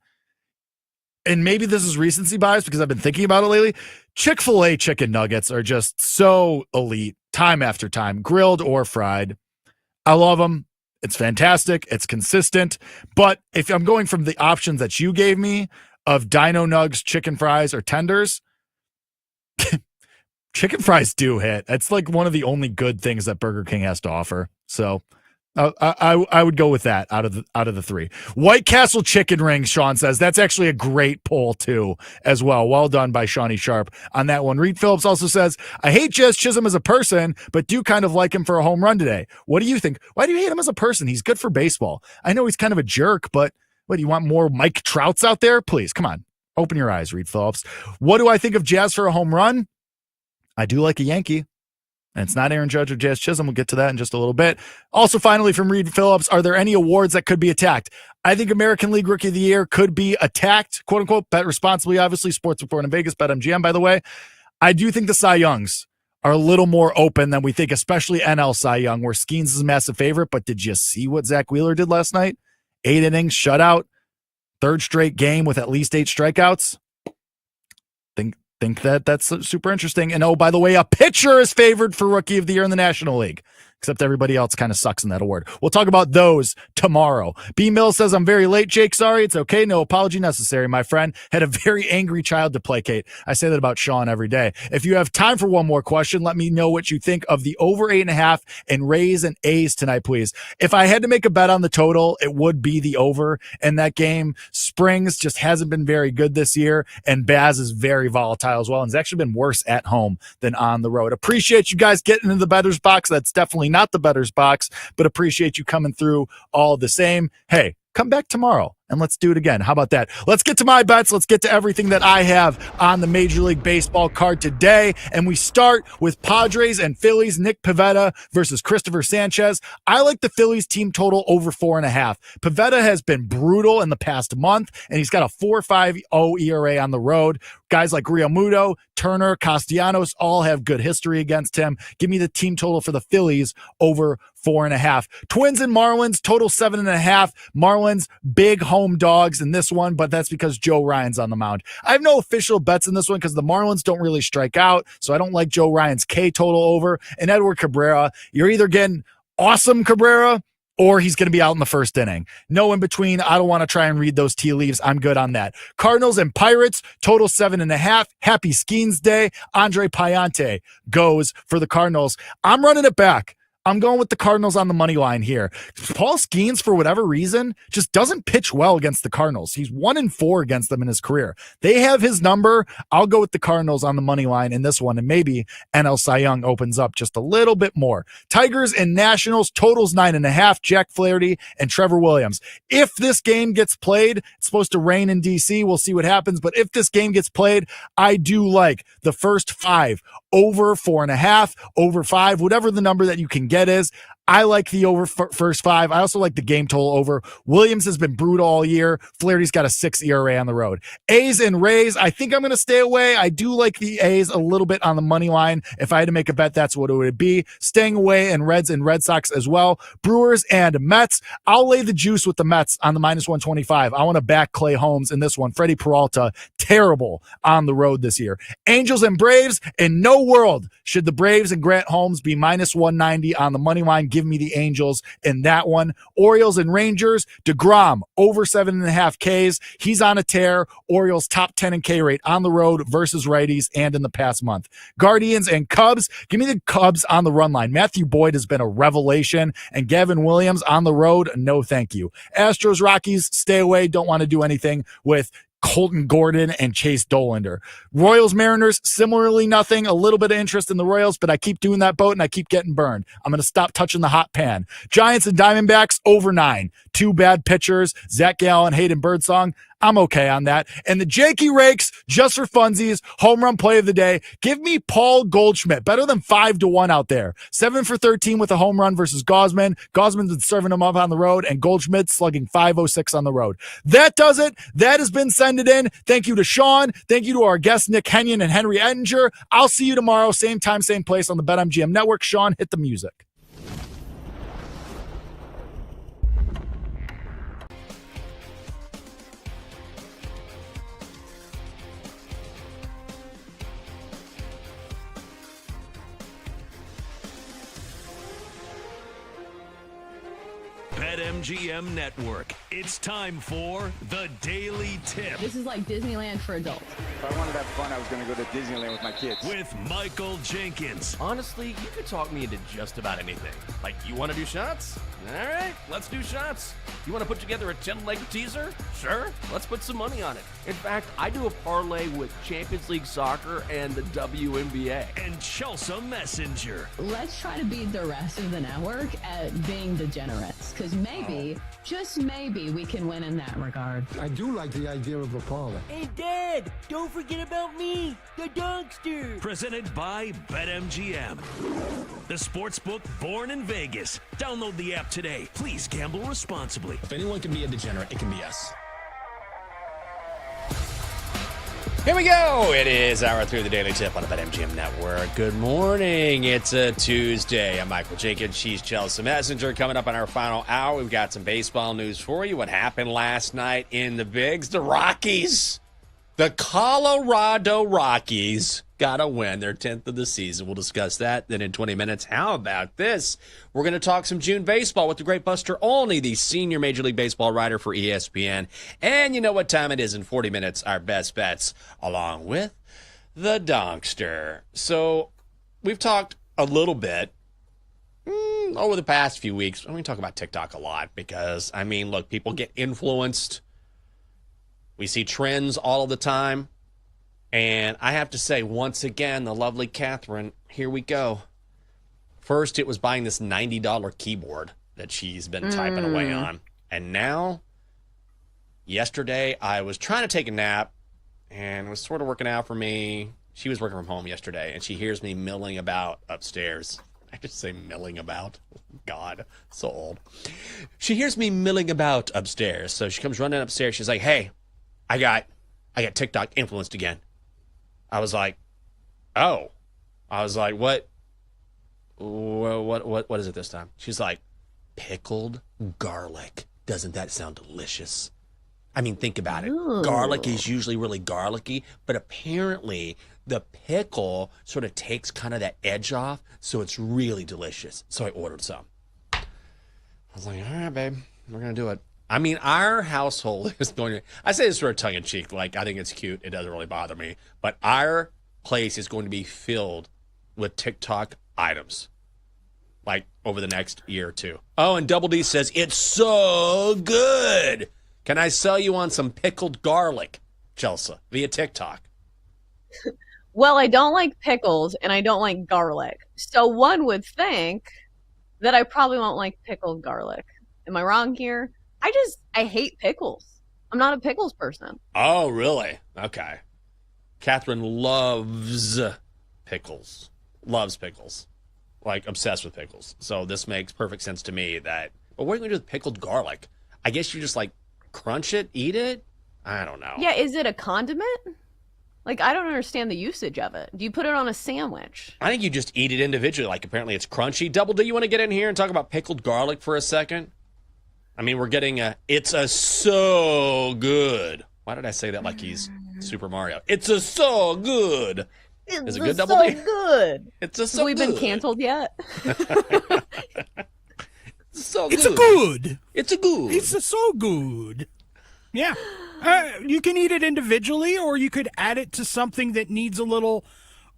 and maybe this is recency bias because I've been thinking about it lately, Chick-fil-A chicken nuggets are just so elite, time after time, grilled or fried. I love them. It's fantastic. It's consistent. But if I'm going from the options that you gave me of Dino Nugs, chicken fries, or tenders, chicken fries do hit. It's like one of the only good things that Burger King has to offer. So I would go with that out of the three. White Castle chicken rings, Sean says. That's actually a great poll too, as well. Well done by Shawnee Sharp on that one. Reed Phillips also says, I hate Jazz Chisholm as a person, but do kind of like him for a home run today. What do you think? Why do you hate him as a person? He's good for baseball. I know he's kind of a jerk, but what, do you want more Mike Trouts out there? Please, come on. Open your eyes, Reed Phillips. What do I think of Jazz for a home run? I do like a Yankee. And it's not Aaron Judge or Jazz Chisholm. We'll get to that in just a little bit. Also, finally, from Reed Phillips, are there any awards that could be attacked? I think American League Rookie of the Year could be attacked, quote unquote, bet responsibly, obviously. Sports Report in Vegas, BetMGM, by the way. I do think the Cy Youngs are a little more open than we think, especially NL Cy Young, where Skeens is a massive favorite. But did you see what Zach Wheeler did last night? 8 innings, shutout, third straight game with at least 8 strikeouts. Think that's super interesting. And oh, by the way, a pitcher is favored for Rookie of the Year in the National League, except everybody else kind of sucks in that award. We'll talk about those tomorrow. B. Mill says, I'm very late, Jake. Sorry. It's okay. No apology necessary, my friend. Had a very angry child to placate. I say that about Sean every day. If you have time for one more question, let me know what you think of the over 8.5 and Rays and A's tonight, please. If I had to make a bet on the total, it would be the over in that game. Springs just hasn't been very good this year, and Baz is very volatile as well, and it's actually been worse at home than on the road. Appreciate you guys getting into the bettor's box. That's definitely not the bettor's box, but appreciate you coming through all the same. Hey, come back tomorrow and let's do it again. How about that? Let's get to my bets. Let's get to everything that I have on the Major League Baseball card today. And we start with Padres and Phillies, Nick Pivetta versus Christopher Sanchez. I like the Phillies team total over 4.5. Pivetta has been brutal in the past month, and he's got a 4.50 ERA on the road. Guys like Realmuto, Turner, Castellanos all have good history against him. Give me the team total for the Phillies over 4.5. Twins and Marlins, total 7.5. Marlins, big home dogs in this one, but that's because Joe Ryan's on the mound. I have no official bets in this one because the Marlins don't really strike out, so I don't like Joe Ryan's K total over. And Edward Cabrera, you're either getting awesome Cabrera or he's going to be out in the first inning. No in between. I don't want to try and read those tea leaves. I'm good on that. Cardinals and Pirates, total 7.5. Happy Skeens Day. Andre Payante goes for the Cardinals. I'm running it back. I'm going with the Cardinals on the money line here. Paul Skeens, for whatever reason, just doesn't pitch well against the Cardinals. He's 1-4 against them in his career. They have his number. I'll go with the Cardinals on the money line in this one, and maybe NL Cy Young opens up just a little bit more. Tigers and Nationals, totals 9.5. Jack Flaherty and Trevor Williams. If this game gets played, it's supposed to rain in D.C. We'll see what happens, but if this game gets played, I do like the first 5 over 4.5, over 5, whatever the number that you can get is. I like the over first 5. I also like the game total over. Williams has been brutal all year. Flaherty's got a 6 ERA on the road. A's and Rays, I think I'm going to stay away. I do like the A's a little bit on the money line. If I had to make a bet, that's what it would be. Staying away and Reds and Red Sox as well. Brewers and Mets, I'll lay the juice with the Mets on the -125. I want to back Clay Holmes in this one. Freddie Peralta, terrible on the road this year. Angels and Braves, in no world should the Braves and Grant Holmes be -190 on the money line. Give me the Angels in that one. Orioles and Rangers, DeGrom over 7.5 Ks. He's on a tear. Orioles top 10 in K rate on the road versus righties and in the past month. Guardians and Cubs, give me the Cubs on the run line. Matthew Boyd has been a revelation, and Gavin Williams on the road, no thank you. Astros, Rockies, stay away. Don't want to do anything with Colton Gordon and Chase Dollander. Royals, Mariners, similarly nothing. A little bit of interest in the Royals, but I keep doing that boat and I keep getting burned. I'm going to stop touching the hot pan. Giants and Diamondbacks, over 9. 2 bad pitchers, Zach Gallen, Hayden Birdsong. I'm okay on that. And the Jakey Rakes, just for funsies, home run play of the day. Give me Paul Goldschmidt. Better than 5-1 out there. 7 for 13 with a home run versus Gausman. Gausman's been serving him up on the road, and Goldschmidt slugging 506 on the road. That does it. That has been Send It In. Thank you to Sean. Thank you to our guests, Nick Henyon and Henry Ettinger. I'll see you tomorrow, same time, same place on the BetMGM Network. Sean, hit the music. BetMGM Network. It's time for the Daily Tip This is like Disneyland for adults. If I wanted to have fun, I was going to go to Disneyland with my kids. with Michael Jenkins. Honestly, you could talk me into just about anything. Like, you want to do shots? All right, let's do shots. You want to put together a 10-leg teaser? Sure, let's put some money on it. In fact, I do a parlay with Champions League soccer and the WNBA. And Chelsea Messenger. Let's try to beat the rest of the network at being degenerates, because maybe, just maybe, we can win in that regard. I do like the idea of a parlay. Hey, Dad, don't forget about me, the Dunkster. Presented by BetMGM. The sportsbook born in Vegas. Download the app today. Please gamble responsibly. If anyone can be a degenerate, it can be us. Here we go. It is hour 3 of the Daily Tip on the BetMGM Network. Good morning. It's a Tuesday. I'm Michael Jenkins. She's Chelsea Messenger. Coming up in our final hour, we've got some baseball news for you. What happened last night in the Bigs? The Rockies, the Colorado Rockies, got a win, their 10th of the season. We'll discuss that then in 20 minutes. How about this? We're going to talk some June baseball with the great Buster Olney, the senior Major League Baseball writer for ESPN. And you know what time it is in 40 minutes, our best bets, along with the Donkster. So we've talked a little bit over the past few weeks. We talk about TikTok a lot because, I mean, look, people get influenced. We see trends all of the time. And I have to say, once again, the lovely Catherine, here we go. First, it was buying this $90 keyboard that she's been typing away on. And now, yesterday, I was trying to take a nap, and it was sort of working out for me. She was working from home yesterday, and she hears me milling about upstairs. I just say milling about. God, so old. She hears me milling about upstairs, so she comes running upstairs. She's like, hey, I got TikTok influenced again. I was like, oh. I was like, what is it this time? She's like, pickled garlic. Doesn't that sound delicious? I mean, think about it. Ooh. Garlic is usually really garlicky, but apparently the pickle sort of takes kind of that edge off, so it's really delicious. So I ordered some. I was like, all right, babe, we're going to do it. I mean, our household is going to, I say this sort of tongue-in-cheek, like, I think it's cute. It doesn't really bother me. But our place is going to be filled with TikTok items, like, over the next year or two. Oh, and Double D says, it's so good. Can I sell you on some pickled garlic, Chelsea, via TikTok? Well, I don't like pickles and I don't like garlic. So one would think that I probably won't like pickled garlic. Am I wrong here? I hate pickles. I'm not a pickles person. Oh, really? Okay. Catherine loves pickles. Loves pickles. Like, obsessed with pickles. So this makes perfect sense to me that, but what are you going to do with pickled garlic? I guess you just, like, crunch it, eat it? I don't know. Yeah, is it a condiment? Like, I don't understand the usage of it. Do you put it on a sandwich? I think you just eat it individually. Like, apparently it's crunchy. Double, do you want to get in here and talk about pickled garlic for a second? I mean, we're getting it's a so good. Why did I say that like he's Super Mario? It's a so good. Is it good, Double D? So good. It's a so We've good. been canceled yet? So It's a good. It's a good. It's a so good. Yeah. You can eat it individually, or you could add it to something that needs a little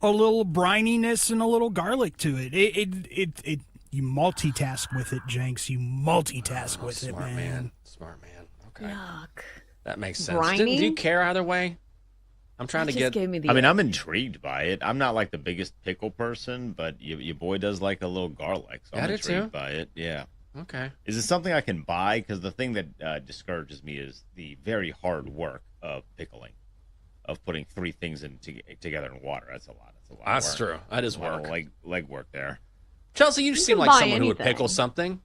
brininess and a little garlic to it. It you multitask with it, Jenks. You multitask with it, man. Smart man. Okay. Yuck. That makes sense. Briny? Do you care either way? I'm trying to get. I'm intrigued by it. I'm not like the biggest pickle person, but your boy does like a little garlic, so I'm intrigued by it. Yeah. Okay. Is it something I can buy? Because the thing that discourages me is the very hard work of pickling, of putting three things together in water. That's a lot. That's true. That is work. Leg work there. Chelsea, you seem like someone who would pickle something.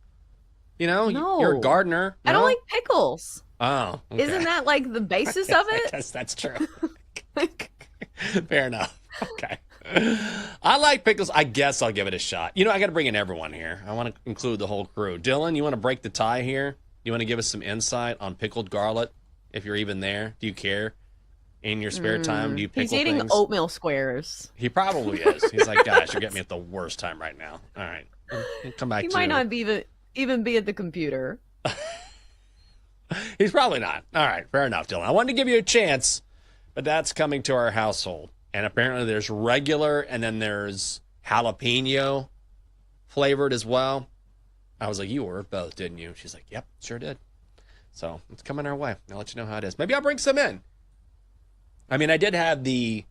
You know, No. you're a gardener. I don't like pickles. Oh, okay. Isn't that like the basis of it? I guess that's true. Fair enough. Okay. I like pickles. I guess I'll give it a shot. You know, I got to bring in everyone here. I want to include the whole crew. Dylan, you want to break the tie here? You want to give us some insight on pickled garlic, if you're even there? Do you care? In your spare time, do you pickle He's eating things? oatmeal squares. He probably is. He's like, gosh, you're getting me at the worst time right now. All right. Come back He to might not be even be at the computer. He's probably not. All right, fair enough, Dylan. I wanted to give you a chance, but that's coming to our household. And apparently there's regular and then there's jalapeno flavored as well. I was like, you ordered both, didn't you? She's like, yep, sure did. So it's coming our way. I'll let you know how it is. Maybe I'll bring some in. I mean, I did have the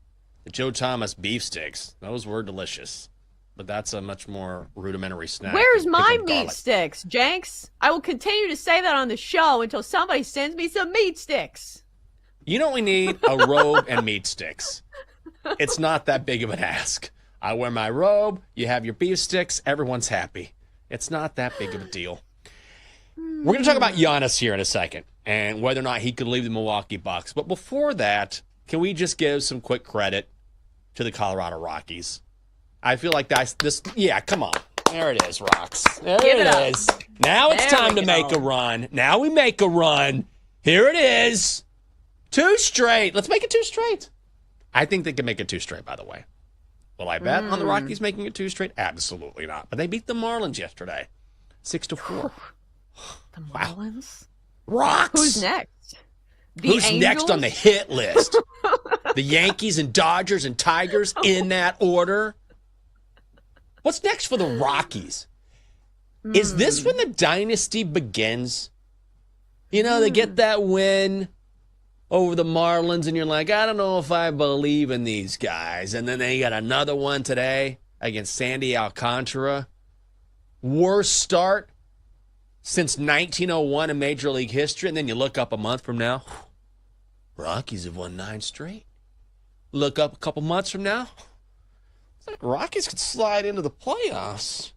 Joe Thomas beef sticks. Those were delicious. But that's a much more rudimentary snack. Where's my meat sticks, Jenks? I will continue to say that on the show until somebody sends me some meat sticks. You know, we need a robe and meat sticks. It's not that big of an ask. I wear my robe, you have your beef sticks, everyone's happy. It's not that big of a deal. We're going to talk about Giannis here in a second and whether or not he could leave the Milwaukee Bucks. But before that, can we just give some quick credit to the Colorado Rockies? I feel like yeah, come on. There it is, Rocks. There it is. Now it's time to make a run. Now we make a run. Here it is. 2 straight. Let's make it 2 straight. I think they can make it 2 straight, by the way. Will I bet on the Rockies making it 2 straight? Absolutely not. But they beat the Marlins yesterday. 6-4. The Marlins? Wow. Rocks. Who's next? Who's next on the hit list? The Yankees and Dodgers and Tigers in that order. What's next for the Rockies? Is this when the dynasty begins? You know, they get that win over the Marlins, and you're like, I don't know if I believe in these guys. And then they got another one today against Sandy Alcantara. Worst start since 1901 in Major League history. And then you look up a month from now, Rockies have won 9 straight. Look up a couple months from now, it's like Rockies could slide into the playoffs.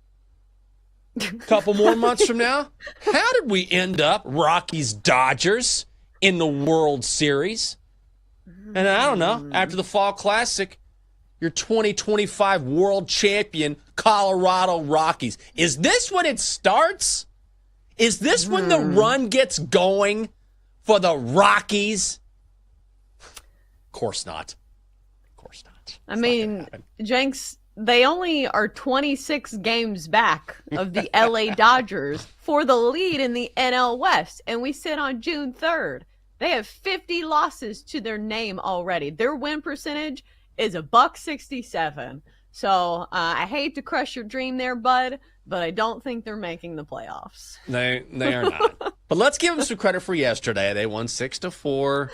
Couple more months from now, how did we end up Rockies-Dodgers in the World Series? And I don't know, after the Fall Classic, your 2025 world champion Colorado Rockies. Is this when it starts? Is this when the run gets going for the Rockies? Of course not. I mean, Jenks, they only are 26 games back of the LA Dodgers for the lead in the NL West, and we sit on June 3rd. They have 50 losses to their name already. Their win percentage is $167. So I hate to crush your dream there, bud, but I don't think they're making the playoffs. They are not. But let's give them some credit for yesterday. They won 6-4.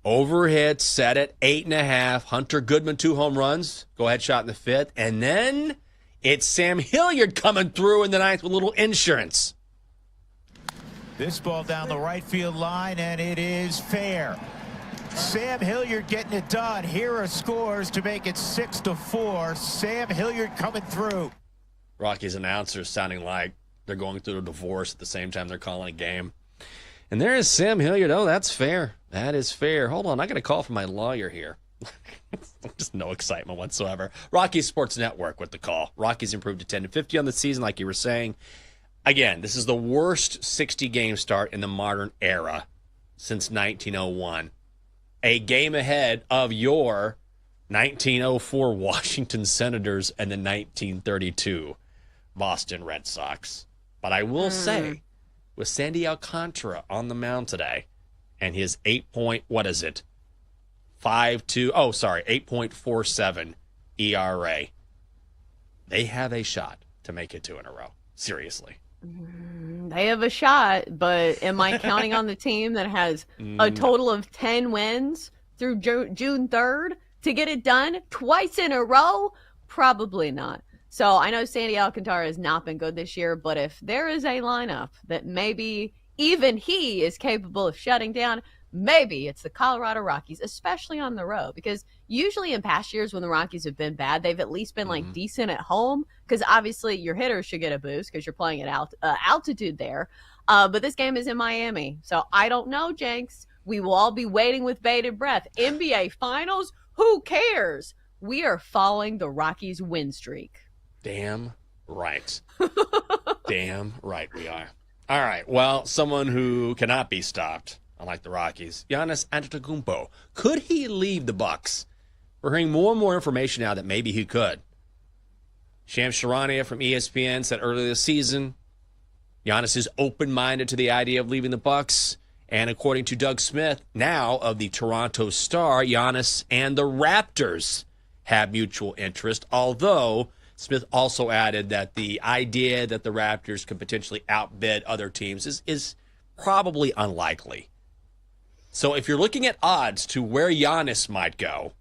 Overhit, set it, 8.5. Hunter Goodman, 2 home runs. Go ahead, shot in the 5th. And then it's Sam Hilliard coming through in the 9th with a little insurance. This ball down the right field line, and it is fair. Sam Hilliard getting it done. Here are scores to make it 6-4. Sam Hilliard coming through. Rockies announcers sounding like they're going through a divorce at the same time they're calling a game. And there is Sam Hilliard. Oh, that's fair. That is fair. Hold on. I got a call from my lawyer here. Just no excitement whatsoever. Rockies Sports Network with the call. Rockies improved to 10-50 on the season, like you were saying. Again, this is the worst 60-game start in the modern era since 1901. A game ahead of your 1904 Washington Senators and the 1932 Boston Red Sox. But I will say, with Sandy Alcantara on the mound today and his 8.47 ERA, they have a shot to make it 2 in a row. Seriously. They have a shot, but am I counting on the team that has a total of 10 wins through June 3rd to get it done twice in a row? Probably not. So I know Sandy Alcantara has not been good this year, but if there is a lineup that maybe even he is capable of shutting down, maybe it's the Colorado Rockies, especially on the road, because usually in past years when the Rockies have been bad, they've at least been like decent at home, because obviously your hitters should get a boost because you're playing at altitude there. But this game is in Miami. So I don't know, Jenks. We will all be waiting with bated breath. NBA Finals? Who cares? We are following the Rockies' win streak. Damn right. Damn right we are. All right. Well, someone who cannot be stopped, unlike the Rockies, Giannis Antetokounmpo. Could he leave the Bucks? We're hearing more and more information now that maybe he could. Shams Charania from ESPN said earlier this season Giannis is open-minded to the idea of leaving the Bucks. And according to Doug Smith, now of the Toronto Star, Giannis and the Raptors have mutual interest, although Smith also added that the idea that the Raptors could potentially outbid other teams is probably unlikely. So if you're looking at odds to where Giannis might go,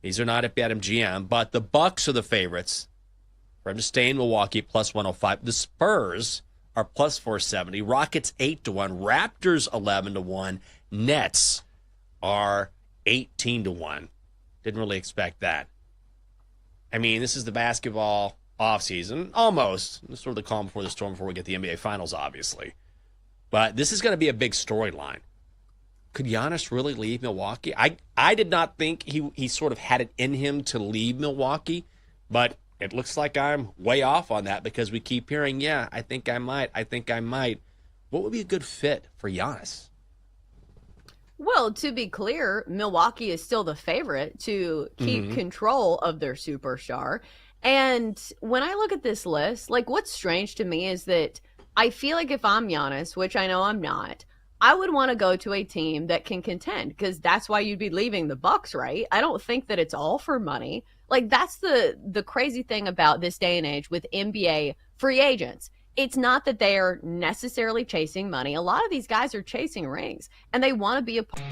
these are not at BetMGM, but the Bucks are the favorites for him to stay in Milwaukee, plus 105. The Spurs are plus 470. Rockets 8-1. Raptors 11-1. Nets are 18-1. Didn't really expect that. I mean, this is the basketball offseason. Almost. This is sort of the calm before the storm before we get the NBA Finals, obviously. But this is going to be a big storyline. Could Giannis really leave Milwaukee? I did not think he sort of had it in him to leave Milwaukee, but it looks like I'm way off on that because we keep hearing, yeah, I think I might. What would be a good fit for Giannis? Well, to be clear, Milwaukee is still the favorite to keep control of their superstar. And when I look at this list, like what's strange to me is that I feel like if I'm Giannis, which I know I'm not, I would want to go to a team that can contend because that's why you'd be leaving the Bucks, right? I don't think that it's all for money. Like that's the crazy thing about this day and age with NBA free agents. It's not that they are necessarily chasing money. A lot of these guys are chasing rings and they want to be a part.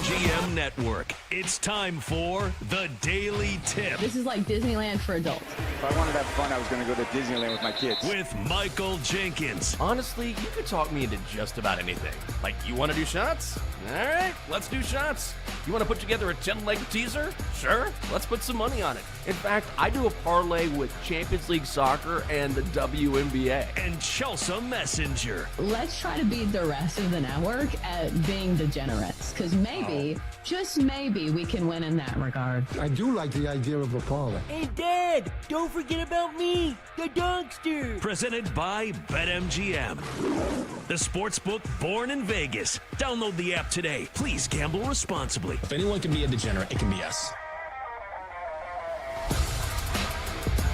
BetMGM Network. It's time for the Daily Tip. This is like Disneyland for adults. If I wanted to have fun, I was going to go to Disneyland with my kids. With Michael Jenkins. Honestly, you could talk me into just about anything. Like, you want to do shots? All right, let's do shots. You want to put together a 10-leg teaser? Sure, let's put some money on it. In fact, I do a parlay with Champions League Soccer and the WNBA. And Chelsea Messenger. Let's try to beat the rest of the network at being degenerates, because maybe, just maybe, we can win in that regard. I do like the idea of a parlay. Hey, Dad, don't forget about me, the dogster. Presented by BetMGM. The sportsbook born in Vegas. Download the app today. Please gamble responsibly. If anyone can be a degenerate, it can be us.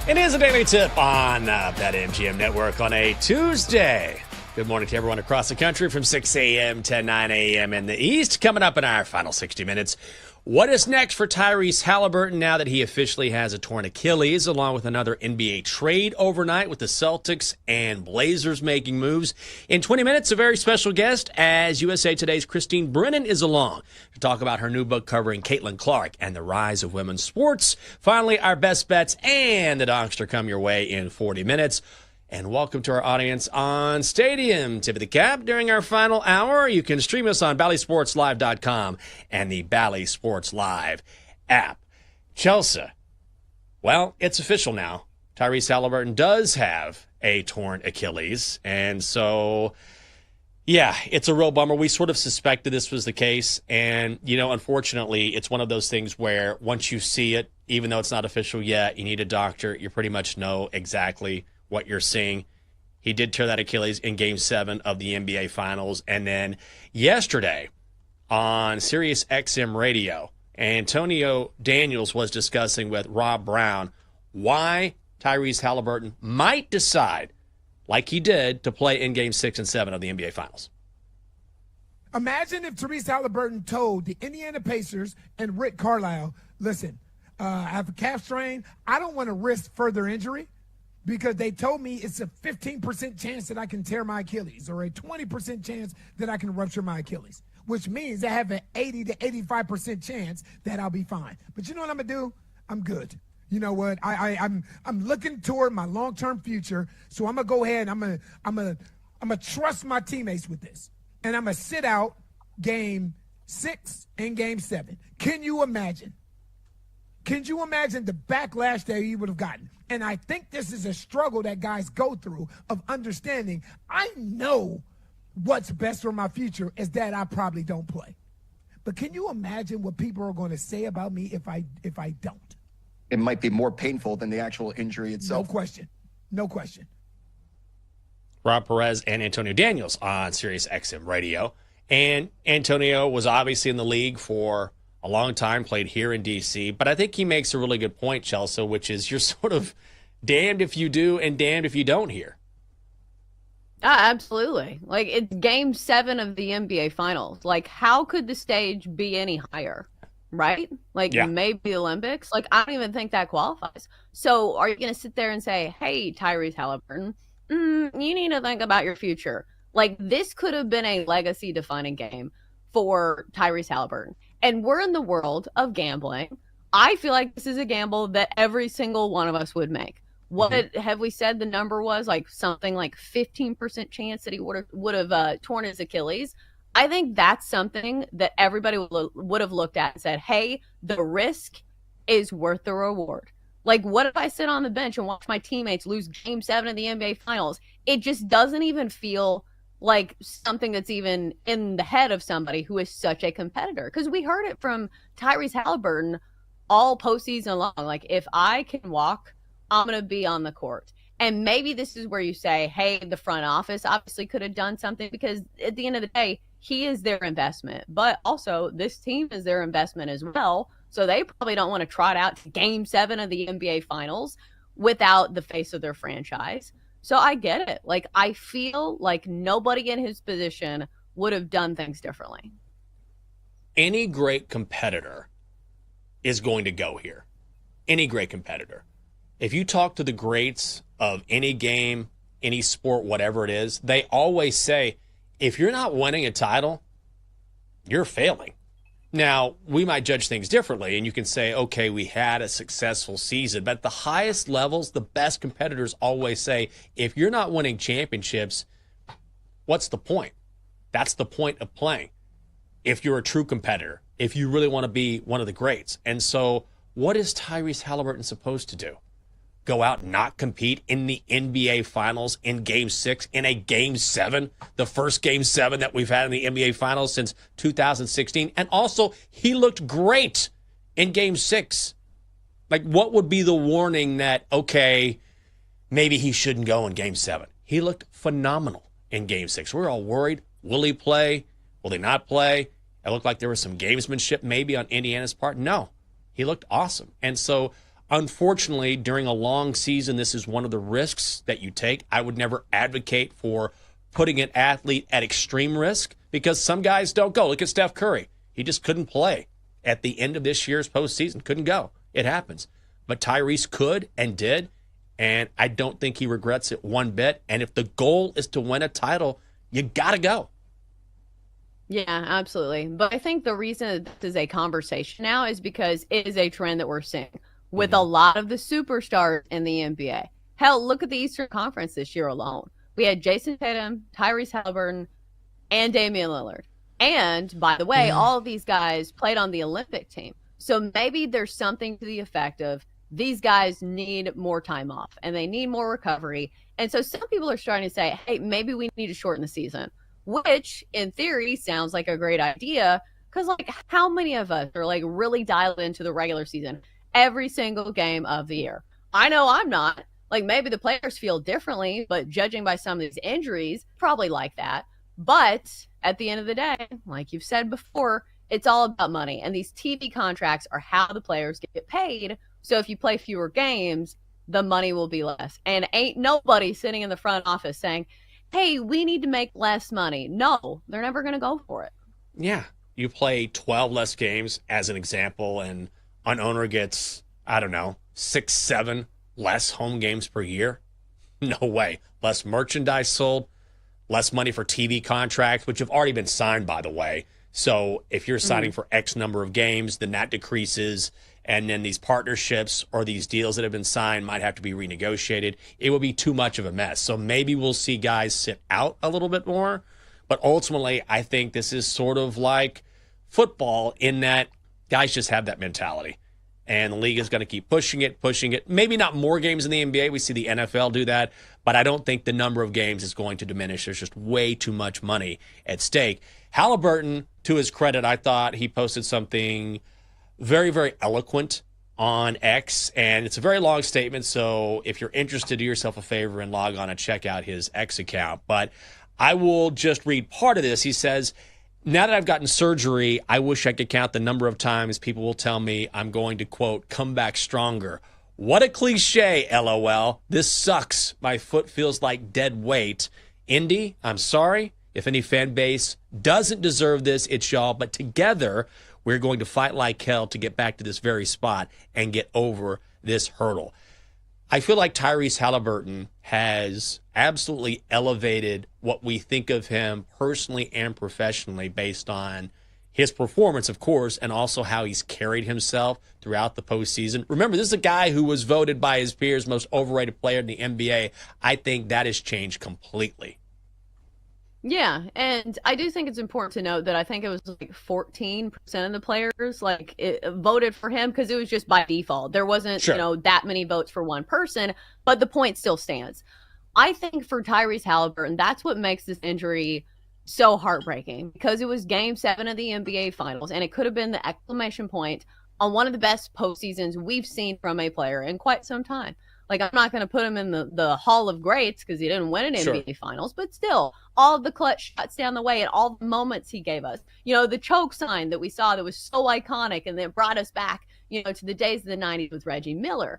It is a daily tip on BetMGM Network on a Tuesday. Good morning to everyone across the country from 6 a.m. to 9 a.m. in the East. Coming up in our final 60 minutes, what is next for Tyrese Halliburton now that he officially has a torn Achilles, along with another NBA trade overnight with the Celtics and Blazers making moves? In 20 minutes, a very special guest as USA Today's Christine Brennan is along to talk about her new book covering Caitlin Clark and the rise of women's sports. Finally, our best bets and the Dogster come your way in 40 minutes. And welcome to our audience on Stadium. Tip of the cap during our final hour. You can stream us on BallySportsLive.com and the Bally Sports Live app. Chelsea, well, it's official now. Tyrese Halliburton does have a torn Achilles. And so, yeah, it's a real bummer. We sort of suspected this was the case. And, you know, unfortunately, it's one of those things where once you see it, even though it's not official yet, you need a doctor. You pretty much know exactly what you're seeing. He did tear that Achilles in Game 7 of the NBA Finals. And then yesterday on Sirius XM Radio, Antonio Daniels was discussing with Rob Brown why Tyrese Halliburton might decide, like he did, to play in Game 6 and 7 of the NBA Finals. Imagine if Tyrese Halliburton told the Indiana Pacers and Rick Carlisle, listen, I have a calf strain. I don't want to risk further injury, because they told me it's a 15% chance that I can tear my Achilles or a 20% chance that I can rupture my Achilles, which means I have an 80 to 85% chance that I'll be fine. But you know what I'm going to do? I'm good. You know what? I'm looking toward my long-term future, so I'm going to go ahead and I'm going to trust my teammates with this. And I'm going to sit out Game 6 and Game 7. Can you imagine? Can you imagine the backlash that he would have gotten? And I think this is a struggle that guys go through of understanding. I know what's best for my future is that I probably don't play. But can you imagine what people are going to say about me if I don't? It might be more painful than the actual injury itself. No question. No question. Rob Perez and Antonio Daniels on Sirius XM Radio. And Antonio was obviously in the league for a long time, played here in D.C., but I think he makes a really good point, Chelsea, which is you're sort of damned if you do and damned if you don't here. Absolutely. Like, it's game 7 of the NBA Finals. Like, how could the stage be any higher? Right? Like, maybe the Olympics. Like, I don't even think that qualifies. So are you going to sit there and say, hey, Tyrese Halliburton, you need to think about your future? Like, this could have been a legacy defining game for Tyrese Halliburton. And we're in the world of gambling. I feel like this is a gamble that every single one of us would make. What have we said the number was? Like something like 15% chance that he would have torn his Achilles. I think that's something that everybody would have looked at and said, hey, the risk is worth the reward. Like, what if I sit on the bench and watch my teammates lose game 7 of the NBA Finals? It just doesn't even feel like something that's even in the head of somebody who is such a competitor. Because we heard it from Tyrese Halliburton all postseason long. Like, if I can walk, I'm going to be on the court. And maybe this is where you say, hey, the front office obviously could have done something, because at the end of the day, he is their investment. But also, this team is their investment as well. So they probably don't want to trot out to game 7 of the NBA Finals without the face of their franchise. So I get it. Like, I feel like nobody in his position would have done things differently. Any great competitor is going to go here. Any great competitor. If you talk to the greats of any game, any sport, whatever it is, they always say, if you're not winning a title, you're failing. Now, we might judge things differently, and you can say, okay, we had a successful season. But at the highest levels, the best competitors always say, if you're not winning championships, what's the point? That's the point of playing. If you're a true competitor, if you really want to be one of the greats. And so what is Tyrese Halliburton supposed to do? Go out and not compete in the NBA Finals in Game 6, in a Game 7, the first Game 7 that we've had in the NBA Finals since 2016. And also, he looked great in Game 6. Like, what would be the warning that, okay, maybe he shouldn't go in Game 7? He looked phenomenal in Game 6. We were all worried. Will he play? Will he not play? It looked like there was some gamesmanship maybe on Indiana's part. No, he looked awesome. And so, unfortunately, during a long season, this is one of the risks that you take. I would never advocate for putting an athlete at extreme risk, because some guys don't go. Look at Steph Curry. He just couldn't play at the end of this year's postseason. Couldn't go. It happens. But Tyrese could and did, and I don't think he regrets it one bit. And if the goal is to win a title, you got to go. Yeah, absolutely. But I think the reason this is a conversation now is because it is a trend that we're seeing with a lot of the superstars in the NBA. Hell, look at the Eastern Conference this year alone. We had Jason Tatum, Tyrese Halliburton, and Damian Lillard. And, by the way, all of these guys played on the Olympic team. So maybe there's something to the effect of these guys need more time off and they need more recovery. And so some people are starting to say, hey, maybe we need to shorten the season, which in theory sounds like a great idea, because, like, how many of us are, like, really dialed into the regular season every single game of the year? I know I'm not. Like, maybe the players feel differently, but judging by some of these injuries, probably like that. But at the end of the day, like you've said before, it's all about money. And these TV contracts are how the players get paid. So if you play fewer games, the money will be less. And ain't nobody sitting in the front office saying, hey, we need to make less money. No, they're never going to go for it. Yeah. You play 12 less games, as an example, and an owner gets, I don't know, 6, 7 less home games per year. No way. Less merchandise sold, less money for TV contracts, which have already been signed, by the way. So if you're signing for X number of games, then that decreases. And then these partnerships or these deals that have been signed might have to be renegotiated. It will be too much of a mess. So maybe we'll see guys sit out a little bit more. But ultimately, I think this is sort of like football in that guys just have that mentality. And the league is going to keep pushing it. Maybe not more games in the NBA. We see the NFL do that. But I don't think the number of games is going to diminish. There's just way too much money at stake. Halliburton, to his credit, I thought he posted something very, very eloquent on X. And it's a very long statement. So if you're interested, do yourself a favor and log on and check out his X account. But I will just read part of this. He says, now that I've gotten surgery, I wish I could count the number of times people will tell me I'm going to, quote, come back stronger. What a cliche, LOL. This sucks. My foot feels like dead weight. Indy, I'm sorry. If any fan base doesn't deserve this, it's y'all. But together, we're going to fight like hell to get back to this very spot and get over this hurdle. I feel like Tyrese Halliburton has absolutely elevated what we think of him personally and professionally based on his performance, of course, and also how he's carried himself throughout the postseason. Remember, this is a guy who was voted by his peers most overrated player in the NBA. I think that has changed completely. Yeah, and I do think it's important to note that I think it was like 14% of the players voted for him because it was just by default. There wasn't, that many votes for one person, but the point still stands. I think for Tyrese Halliburton, that's what makes this injury so heartbreaking because it was Game 7 of the NBA Finals, and it could have been the exclamation point on one of the best postseasons we've seen from a player in quite some time. Like, I'm not going to put him in the Hall of Greats because he didn't win an NBA Finals, but still, all of the clutch shots down the way and all the moments he gave us. The choke sign that we saw that was so iconic and that brought us back, to the days of the 90s with Reggie Miller.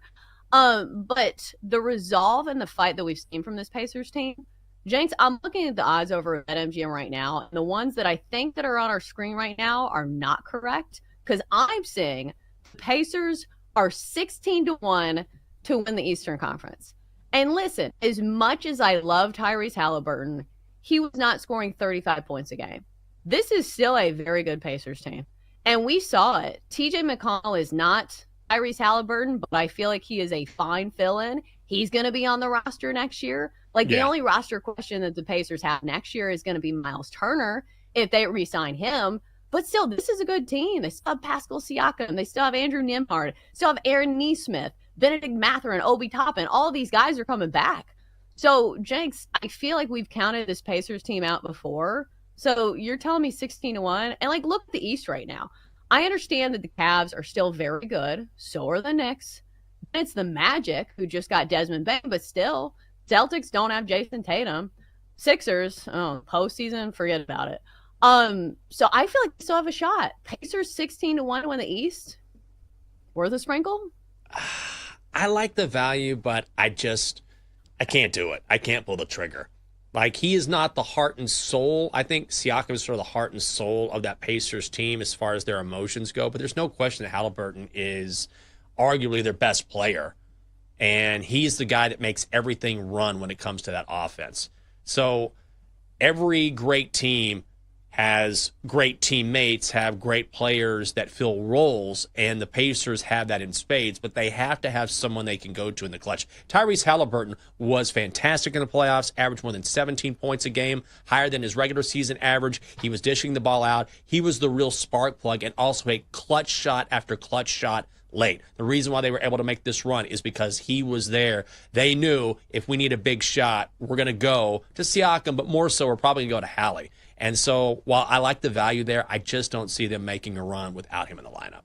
But the resolve and the fight that we've seen from this Pacers team, Jenks, I'm looking at the odds over at BetMGM right now, and the ones that I think that are on our screen right now are not correct because I'm seeing the Pacers are 16-1 to win the Eastern Conference. And listen, as much as I love Tyrese Halliburton, he was not scoring 35 points a game. This is still a very good Pacers team. And we saw it. TJ McConnell is not Tyrese Halliburton, but I feel like he is a fine fill-in. He's going to be on the roster next year. The only roster question that the Pacers have next year is going to be Miles Turner if they re-sign him. But still, this is a good team. They still have Pascal Siakam. They still have Andrew Nembhard. Still have Aaron Nesmith, Benedict Mathurin, Obi Toppin. All these guys are coming back. So, Jenks, I feel like we've counted this Pacers team out before. So you're telling me 16-1? And, look at the East right now. I understand that the Cavs are still very good. So are the Knicks. It's the Magic, who just got Desmond Bain, but still, Celtics don't have Jason Tatum. Sixers, postseason, forget about it. So I feel like they still have a shot. Pacers 16-1 to win the East. Worth a sprinkle? I like the value, but I can't do it. I can't pull the trigger. He is not the heart and soul. I think Siakam is sort of the heart and soul of that Pacers team as far as their emotions go, but there's no question that Halliburton is arguably their best player, and he's the guy that makes everything run when it comes to that offense. So every great team has great teammates, have great players that fill roles, and the Pacers have that in spades, but they have to have someone they can go to in the clutch. Tyrese Halliburton was fantastic in the playoffs, averaged more than 17 points a game, higher than his regular season average. He was dishing the ball out. He was the real spark plug and also a clutch shot after clutch shot late. The reason why they were able to make this run is because he was there. They knew if we need a big shot, we're going to go to Siakam, but more so we're probably going to go to Hallie. And so while I like the value there, I just don't see them making a run without him in the lineup.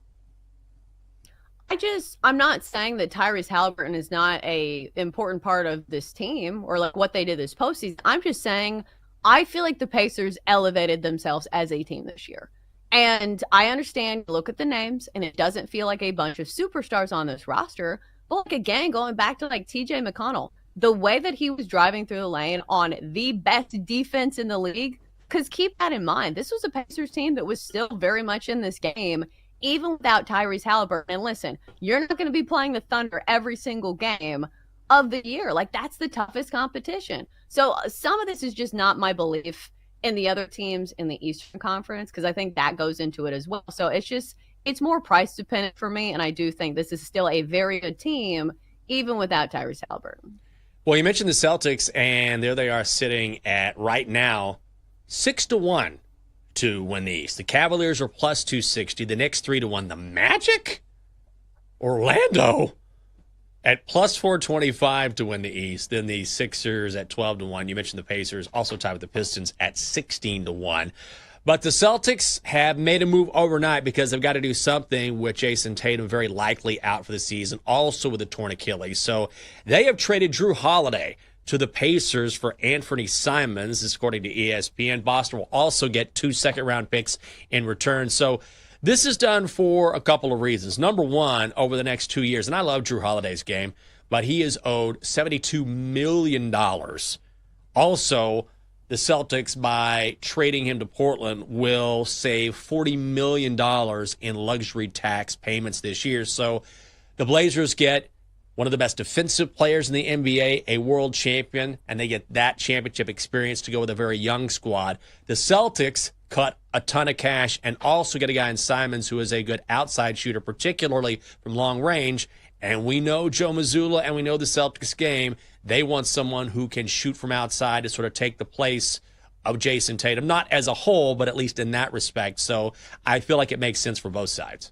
I'm not saying that Tyrese Halliburton is not a important part of this team or what they did this postseason. I'm just saying I feel like the Pacers elevated themselves as a team this year. And I understand, look at the names, and it doesn't feel like a bunch of superstars on this roster. But again, going back to TJ McConnell, the way that he was driving through the lane on the best defense in the league, because keep that in mind, this was a Pacers team that was still very much in this game, even without Tyrese Halliburton. And listen, you're not going to be playing the Thunder every single game of the year. That's the toughest competition. So some of this is just not my belief in the other teams in the Eastern Conference, because I think that goes into it as well. So it's more price dependent for me, and I do think this is still a very good team, even without Tyrese Halliburton. Well, you mentioned the Celtics, and there they are sitting at, right now, 6-1 to win the East. The Cavaliers are plus 260. The Knicks 3-1. The Magic? Orlando at plus 425 to win the East. Then the Sixers at 12-1. You mentioned the Pacers, also tied with the Pistons at 16-1. But the Celtics have made a move overnight because they've got to do something with Jason Tatum very likely out for the season, also with a torn Achilles. So they have traded Drew Holiday to the Pacers for Anthony Simons, according to ESPN. Boston will also get 2 second-round picks in return. So this is done for a couple of reasons. Number one, over the next 2 years, and I love Drew Holiday's game, but he is owed $72 million. Also, the Celtics, by trading him to Portland, will save $40 million in luxury tax payments this year. So the Blazers get one of the best defensive players in the NBA, a world champion, and they get that championship experience to go with a very young squad. The Celtics cut a ton of cash and also get a guy in Simons who is a good outside shooter, particularly from long range. And we know Joe Mazzulla and we know the Celtics game. They want someone who can shoot from outside to sort of take the place of Jason Tatum, not as a whole, but at least in that respect. So I feel like it makes sense for both sides.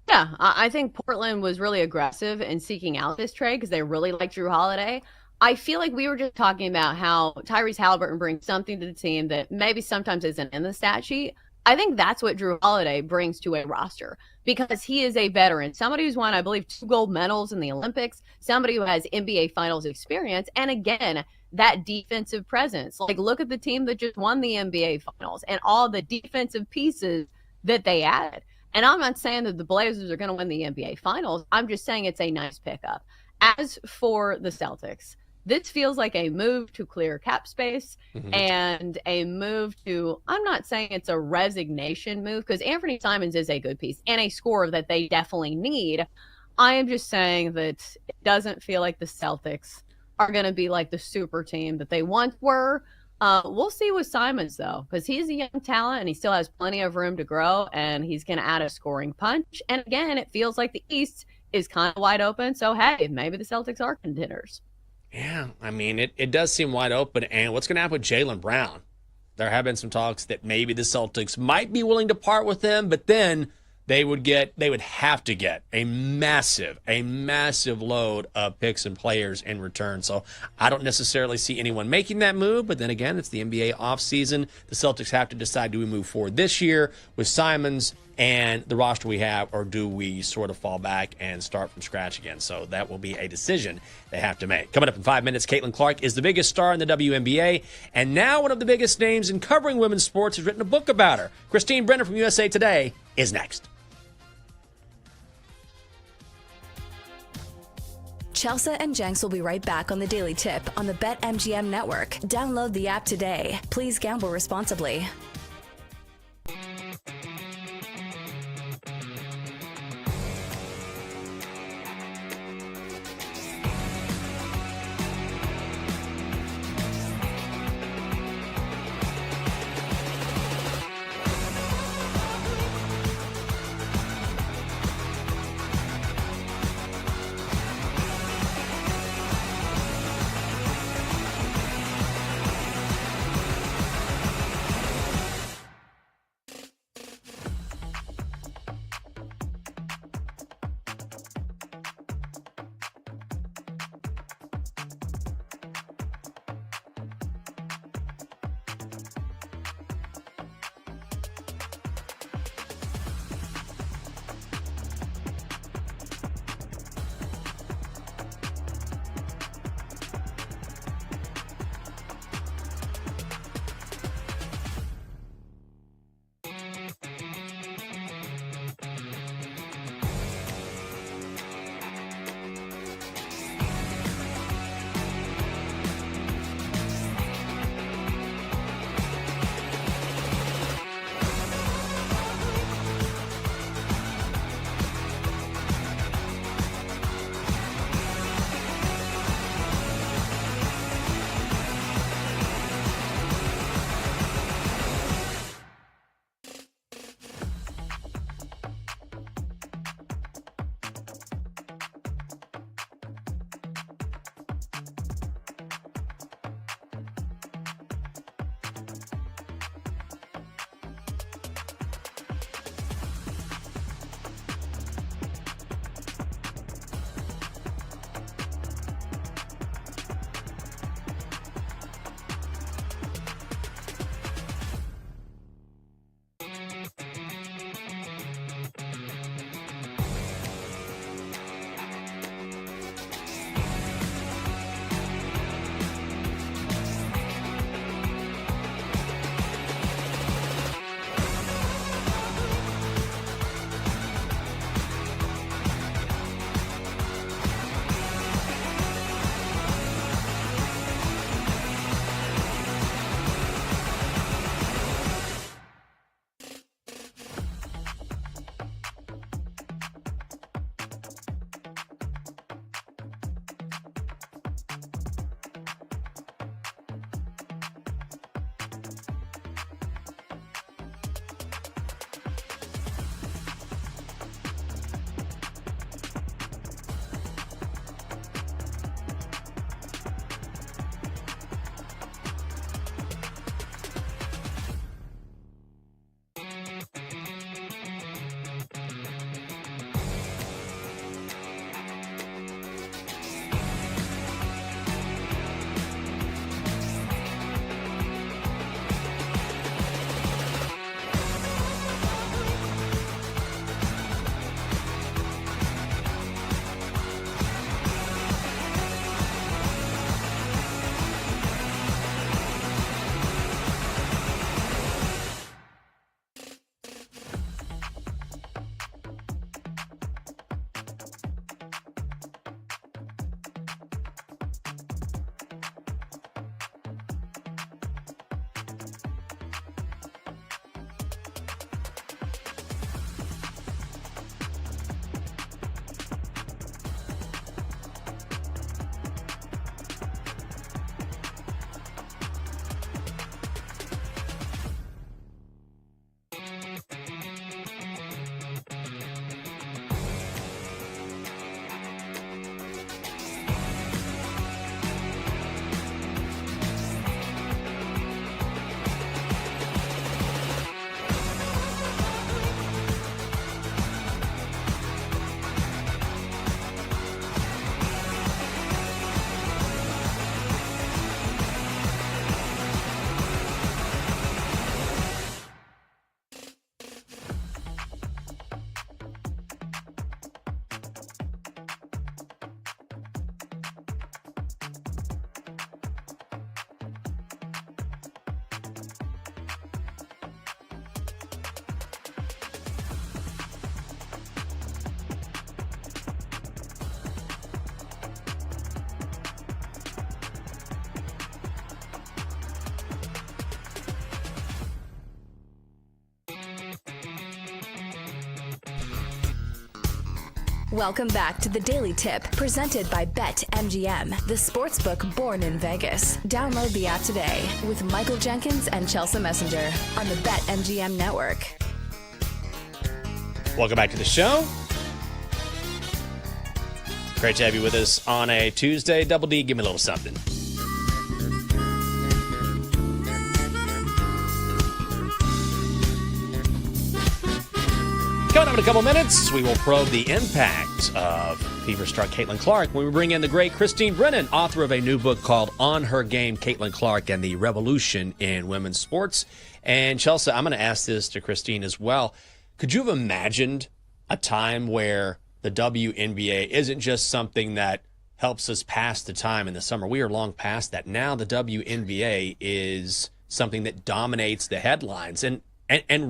Yeah, I think Portland was really aggressive in seeking out this trade because they really like Drew Holiday. I feel like we were just talking about how Tyrese Halliburton brings something to the team that maybe sometimes isn't in the stat sheet. I think that's what Drew Holiday brings to a roster because he is a veteran, somebody who's won, I believe, 2 gold medals in the Olympics, somebody who has NBA Finals experience, and again, that defensive presence. Like, look at the team that just won the NBA Finals and all the defensive pieces that they added. And I'm not saying that the Blazers are going to win the NBA Finals. I'm just saying it's a nice pickup. As for the Celtics, this feels like a move to clear cap space and a move to, I'm not saying it's a resignation move because Anthony Simons is a good piece and a scorer that they definitely need. I am just saying that it doesn't feel like the Celtics are going to be like the super team that they once were. We'll see with Simons, though, because he's a young talent and he still has plenty of room to grow and he's going to add a scoring punch. And again, it feels like the East is kind of wide open. So, hey, maybe the Celtics are contenders. Yeah, I mean, it does seem wide open. And what's going to happen with Jaylen Brown? There have been some talks that maybe the Celtics might be willing to part with him, but then they would have to get a massive load of picks and players in return. So I don't necessarily see anyone making that move, but then again, it's the NBA offseason. The Celtics have to decide, do we move forward this year with Simons and the roster we have, or do we sort of fall back and start from scratch again? So that will be a decision they have to make. Coming up in 5 minutes, Caitlin Clark is the biggest star in the WNBA, and now one of the biggest names in covering women's sports has written a book about her. Christine Brenner from USA Today is next. Chelsea and Jenks will be right back on the Daily Tip on the BetMGM network. Download the app today. Please gamble responsibly. Welcome back to the Daily Tip, presented by BetMGM, the sportsbook born in Vegas. Download the app today with Michael Jenkins and Chelsea Messenger on the BetMGM network. Welcome back to the show. Great to have you with us on a Tuesday. Double D, give me a little something. Coming up in a couple minutes, we will probe the impact of fever-struck Caitlin Clark when we bring in the great Christine Brennan, author of a new book called On Her Game, Caitlin Clark and the Revolution in Women's Sports. And Chelsea, I'm going to ask this to Christine as well. Could you have imagined a time where the WNBA isn't just something that helps us pass the time in the summer? We are long past that. Now the WNBA is something that dominates the headlines, and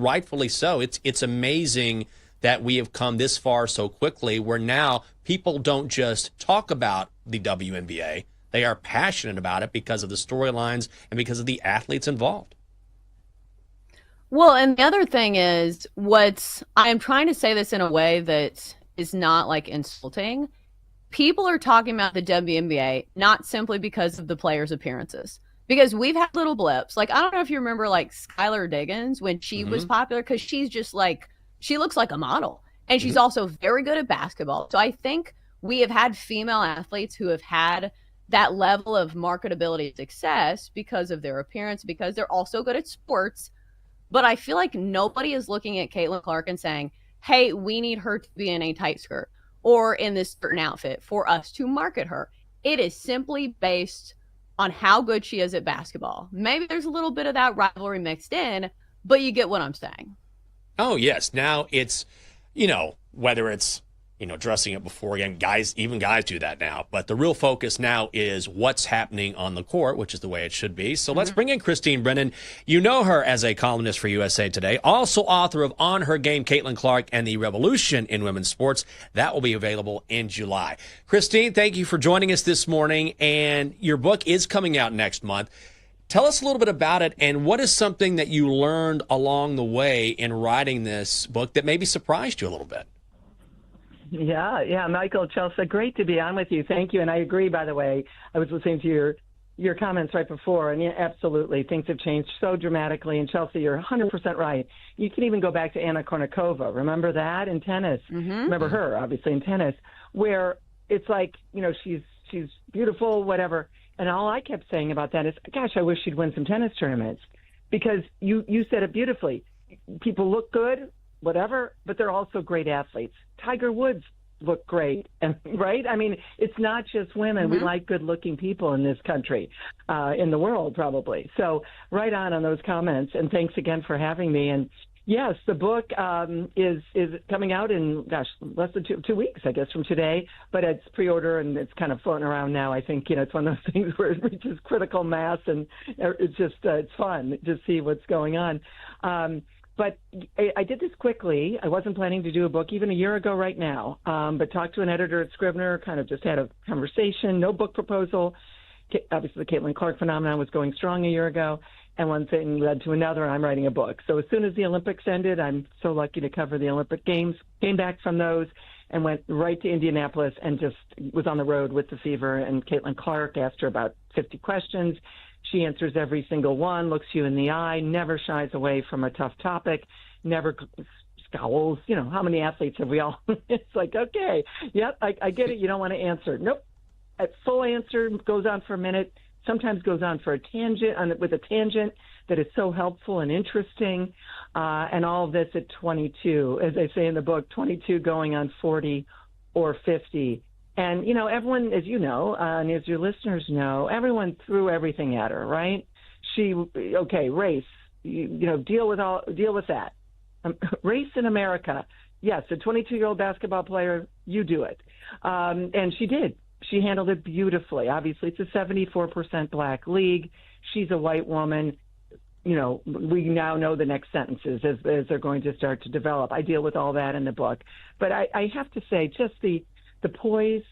rightfully so. It's amazing that we have come this far so quickly, where now people don't just talk about the WNBA. They are passionate about it because of the storylines and because of the athletes involved. Well, and the other thing is, I'm trying to say this in a way that is not like insulting. People are talking about the WNBA not simply because of the players' appearances. Because we've had little blips. Like, I don't know if you remember, like, Skylar Diggins when she was popular, because she's just like, she looks like a model. And she's also very good at basketball. So I think we have had female athletes who have had that level of marketability and success because of their appearance, because they're also good at sports. But I feel like nobody is looking at Caitlin Clark and saying, hey, we need her to be in a tight skirt or in this certain outfit for us to market her. It is simply based on how good she is at basketball. Maybe there's a little bit of that rivalry mixed in, but you get what I'm saying. Oh, yes. Now it's, whether it's, dressing up before, again, even guys do that now. But the real focus now is what's happening on the court, which is the way it should be. So let's bring in Christine Brennan. You know her as a columnist for USA Today, also author of On Her Game, Caitlin Clark and the Revolution in Women's Sports. That will be available in July. Christine, thank you for joining us this morning. And your book is coming out next month. Tell us a little bit about it, and what is something that you learned along the way in writing this book that maybe surprised you a little bit? Yeah, Michael, Chelsea, great to be on with you. Thank you. And I agree, by the way. I was listening to your comments right before, and yeah, absolutely, things have changed so dramatically. And Chelsea, you're 100% right. You can even go back to Anna Kournikova. Remember that in tennis? Remember her, obviously, in tennis, where it's like, she's beautiful, whatever. And all I kept saying about that is, gosh, I wish she'd win some tennis tournaments, because you said it beautifully. People look good, whatever, but they're also great athletes. Tiger Woods looked great, right? I mean, it's not just women. We like good-looking people in this country, in the world probably. So right on those comments, and thanks again for having me. And yes, the book is coming out in, less than two weeks, I guess, from today. But it's pre-order, and it's kind of floating around now. I think, it's one of those things where it reaches critical mass, and it's just it's fun to see what's going on. But I did this quickly. I wasn't planning to do a book even a year ago right now, but talked to an editor at Scrivener, kind of just had a conversation, no book proposal. Obviously, the Caitlin Clark phenomenon was going strong a year ago, and one thing led to another, and I'm writing a book. So as soon as the Olympics ended, I'm so lucky to cover the Olympic Games, came back from those and went right to Indianapolis and just was on the road with the Fever and Caitlin Clark, asked her about 50 questions. She answers every single one, looks you in the eye, never shies away from a tough topic, never scowls. How many athletes have we all? It's like, okay, yep, I get it. You don't want to answer. Nope. A full answer goes on for a minute, sometimes goes on for a tangent, with a tangent that is so helpful and interesting. And all of this at 22, as I say in the book, 22 going on 40 or 50. And, everyone, as you know, and as your listeners know, everyone threw everything at her, right? Race, deal with that. Race in America. Yes, a 22-year-old basketball player, you do it. And she did. She handled it beautifully. Obviously, it's a 74% black league. She's a white woman. We now know the next sentences as they're going to start to develop. I deal with all that in the book. But I have to say, just the poise,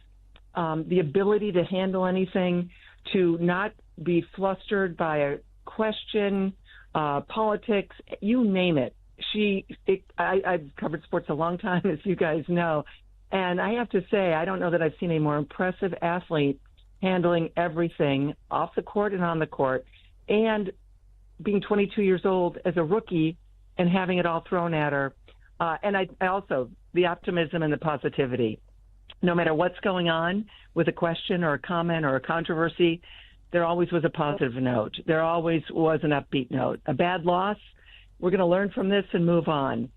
the ability to handle anything, to not be flustered by a question, politics, you name it. I've covered sports a long time, as you guys know, And I have to say, I don't know that I've seen a more impressive athlete handling everything off the court and on the court, and being 22 years old as a rookie and having it all thrown at her. And I also, the optimism and the positivity. No matter what's going on with a question or a comment or a controversy, there always was a positive note. There always was an upbeat note. A bad loss, we're going to learn from this and move on.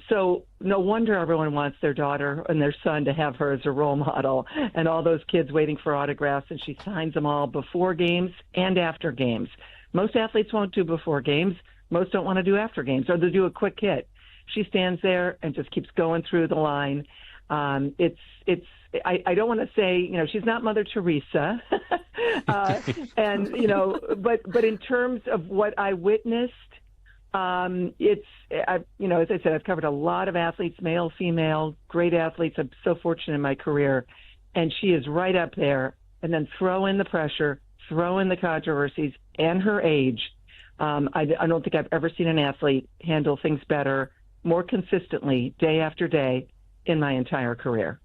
So no wonder everyone wants their daughter and their son to have her as a role model, and all those kids waiting for autographs, and she signs them all before games and after games. Most athletes won't do before games. Most don't want to do after games, or they'll do a quick hit. She stands there and just keeps going through the line. I don't want to say, she's not Mother Teresa. And, but in terms of what I witnessed, as I said, I've covered a lot of athletes, male, female, great athletes. I'm so fortunate in my career. And she is right up there. And then throw in the pressure, throw in the controversies, and her age. I don't think I've ever seen an athlete handle things better, more consistently, day after day, in my entire career.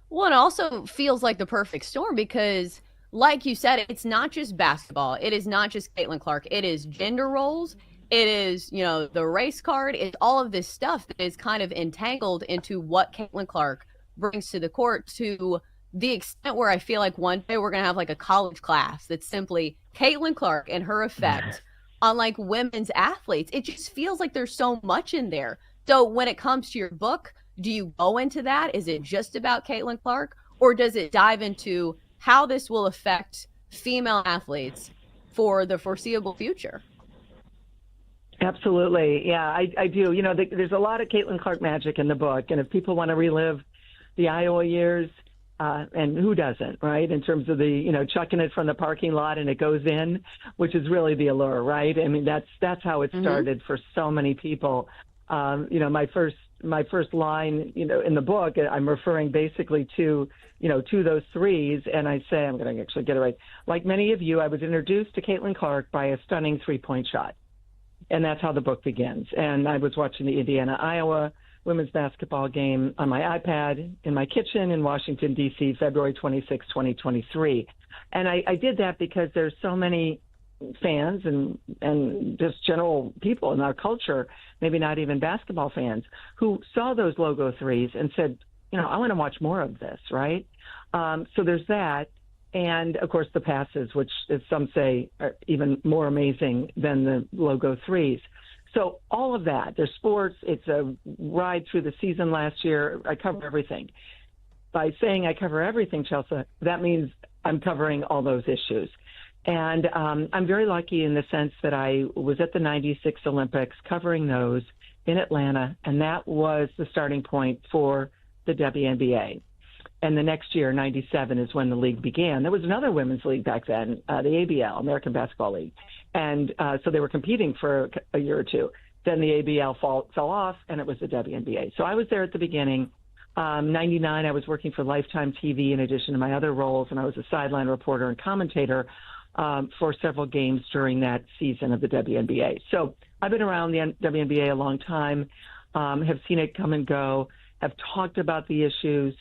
Well, it also feels like the perfect storm because, like you said, it's not just basketball. It is not just Caitlin Clark. It is gender roles. It is, the race card. It's all of this stuff that is kind of entangled into what Caitlin Clark brings to the court, to the extent where I feel like one day we're going to have like a college class that's simply Caitlin Clark and her effect on like women's athletes. It just feels like there's so much in there. So when it comes to your book, do you go into that? Is it just about Caitlin Clark, or does it dive into how this will affect female athletes for the foreseeable future? Absolutely. Yeah, I do. There's a lot of Caitlin Clark magic in the book. And if people want to relive the Iowa years, and who doesn't, right? In terms of the, chucking it from the parking lot and it goes in, which is really the allure, right? I mean, that's how it started for so many people. My first line, in the book, I'm referring basically to those threes, and I say, I'm going to actually get it right. Like many of you, I was introduced to Caitlin Clark by a stunning three-point shot, and that's how the book begins. And I was watching the Indiana-Iowa women's basketball game on my iPad in my kitchen in Washington, D.C., February 26, 2023. And I did that because there's so many fans and just general people in our culture, maybe not even basketball fans, who saw those logo threes and said, I want to watch more of this, right? So there's that. And, of course, the passes, which, as some say, are even more amazing than the logo threes. So all of that, there's sports. It's a ride through the season last year. I cover everything. By saying I cover everything, Chelsea, that means I'm covering all those issues. And I'm very lucky in the sense that I was at the 96 Olympics covering those in Atlanta, and that was the starting point for the WNBA. And the next year, 97, is when the league began. There was another women's league back then, the ABL, American Basketball League. And so they were competing for a year or two. Then the ABL fell off, and it was the WNBA. So I was there at the beginning. 99, I was working for Lifetime TV in addition to my other roles, and I was a sideline reporter and commentator for several games during that season of the WNBA. So I've been around the WNBA a long time, have seen it come and go, have talked about the issues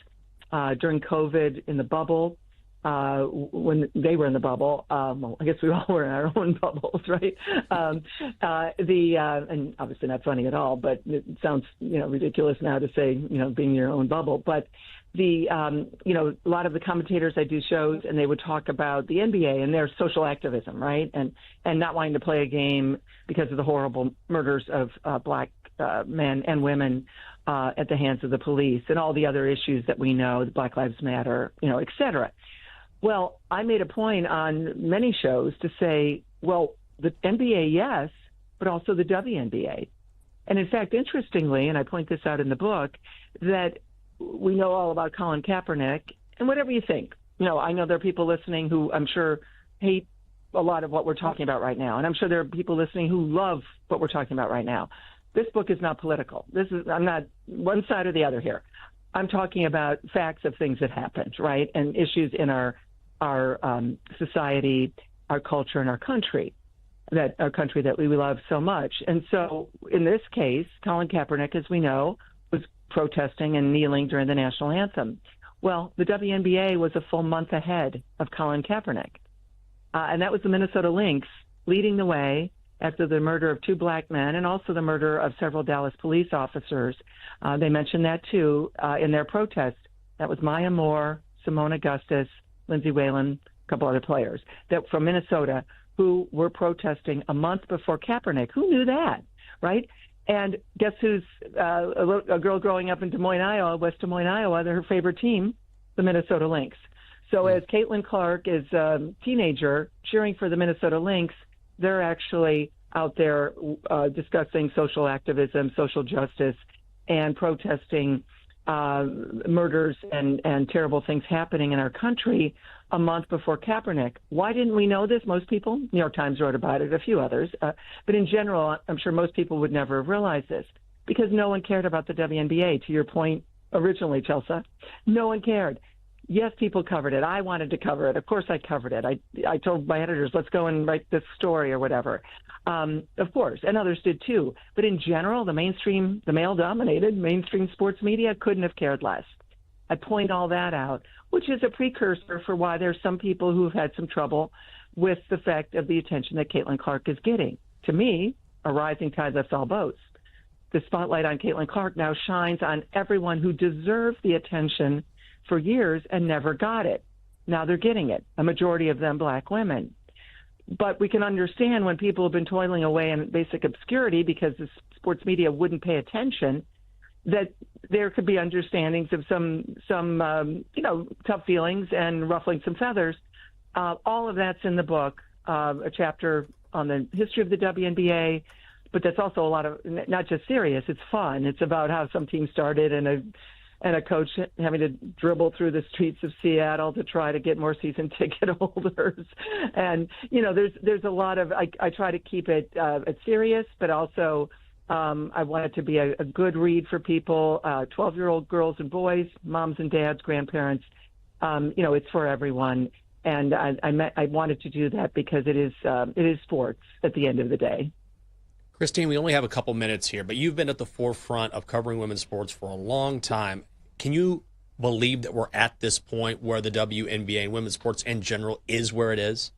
during COVID in the bubble. When they were in the bubble, well, I guess we all were in our own bubbles, right? And obviously not funny at all, but it sounds, ridiculous now to say, being your own bubble. But a lot of the commentators, I do shows, and they would talk about the NBA and their social activism, right? And not wanting to play a game because of the horrible murders of black men and women at the hands of the police, and all the other issues that we know, the Black Lives Matter, et cetera. Well, I made a point on many shows to say, well, the NBA, yes, but also the WNBA. And in fact, interestingly, and I point this out in the book, that we know all about Colin Kaepernick, and whatever you think, I know there are people listening who I'm sure hate a lot of what we're talking about right now. And I'm sure there are people listening who love what we're talking about right now. This book is not political. I'm not one side or the other here. I'm talking about facts of things that happened, right? And issues in our society, our culture, and our country that we love so much. And so in this case, Colin Kaepernick, as we know, was protesting and kneeling during the national anthem. Well, the WNBA was a full month ahead of Colin Kaepernick. And that was the Minnesota Lynx leading the way after the murder of 2 black men and also the murder of several Dallas police officers. They mentioned that, too, in their protest. That was Maya Moore, Simone Augustus, Lindsay Whalen, a couple other players that from Minnesota who were protesting a month before Kaepernick. Who knew that, right? And guess who's a girl growing up in Des Moines, Iowa, West Des Moines, Iowa, her favorite team, the Minnesota Lynx. So as Caitlin Clark is a teenager cheering for the Minnesota Lynx, they're actually out there discussing social activism, social justice, and protesting murders and terrible things happening in our country a month before Kaepernick. Why didn't we know this? Most people, New York Times wrote about it, a few others. But in general, I'm sure most people would never have realized this because no one cared about the WNBA, to your point originally, Chelsea. No one cared. Yes, people covered it. I wanted to cover it. Of course I covered it. I told my editors, let's go and write this story or whatever. Of course, and others did too. But in general, the male-dominated mainstream sports media couldn't have cared less. I point all that out, which is a precursor for why there's some people who've had some trouble with the fact of the attention that Caitlin Clark is getting. To me, a rising tide lifts all boats. The spotlight on Caitlin Clark now shines on everyone who deserved the attention for years and never got it. Now they're getting it, a majority of them black women. But we can understand when people have been toiling away in basic obscurity because the sports media wouldn't pay attention, that there could be understandings of some tough feelings and ruffling some feathers. All of that's in the book, a chapter on the history of the WNBA, but that's also a lot of, not just serious, it's fun. It's about how some teams started and a coach having to dribble through the streets of Seattle to try to get more season ticket holders. And, there's a lot of, I try to keep it serious, but also I want it to be a good read for people, 12-year-old girls and boys, moms and dads, grandparents. It's for everyone. And I wanted to do that because it is sports at the end of the day. Christine, we only have a couple minutes here, but you've been at the forefront of covering women's sports for a long time. Can you believe that we're at this point where the WNBA and women's sports in general is where it is?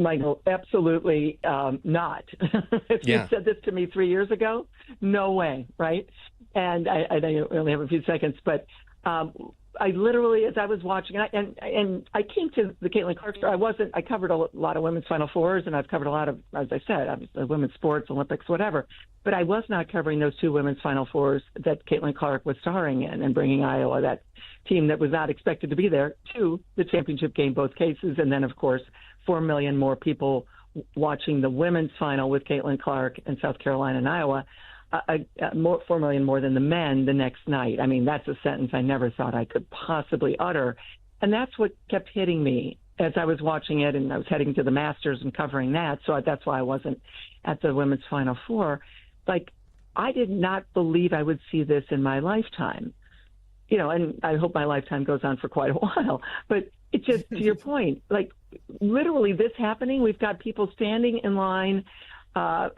Michael, absolutely not. If you said this to me 3 years ago, no way, right? And I only have a few seconds, but I literally, as I was watching, and I came to the Caitlin Clark story. I covered a lot of women's Final Fours, and I've covered a lot of, as I said, obviously women's sports, Olympics, whatever. But I was not covering those 2 women's Final Fours that Caitlin Clark was starring in and bringing Iowa, that team that was not expected to be there, to the championship game, both cases. And then, of course, 4 million more people watching the women's final with Caitlin Clark in South Carolina and Iowa. 4 million more than the men the next night. I mean, that's a sentence I never thought I could possibly utter. And that's what kept hitting me as I was watching it, and I was heading to the Masters and covering that. So that's why I wasn't at the women's Final Four. Like, I did not believe I would see this in my lifetime. And I hope my lifetime goes on for quite a while. But it's just, to your point, like, literally this happening, we've got people standing in line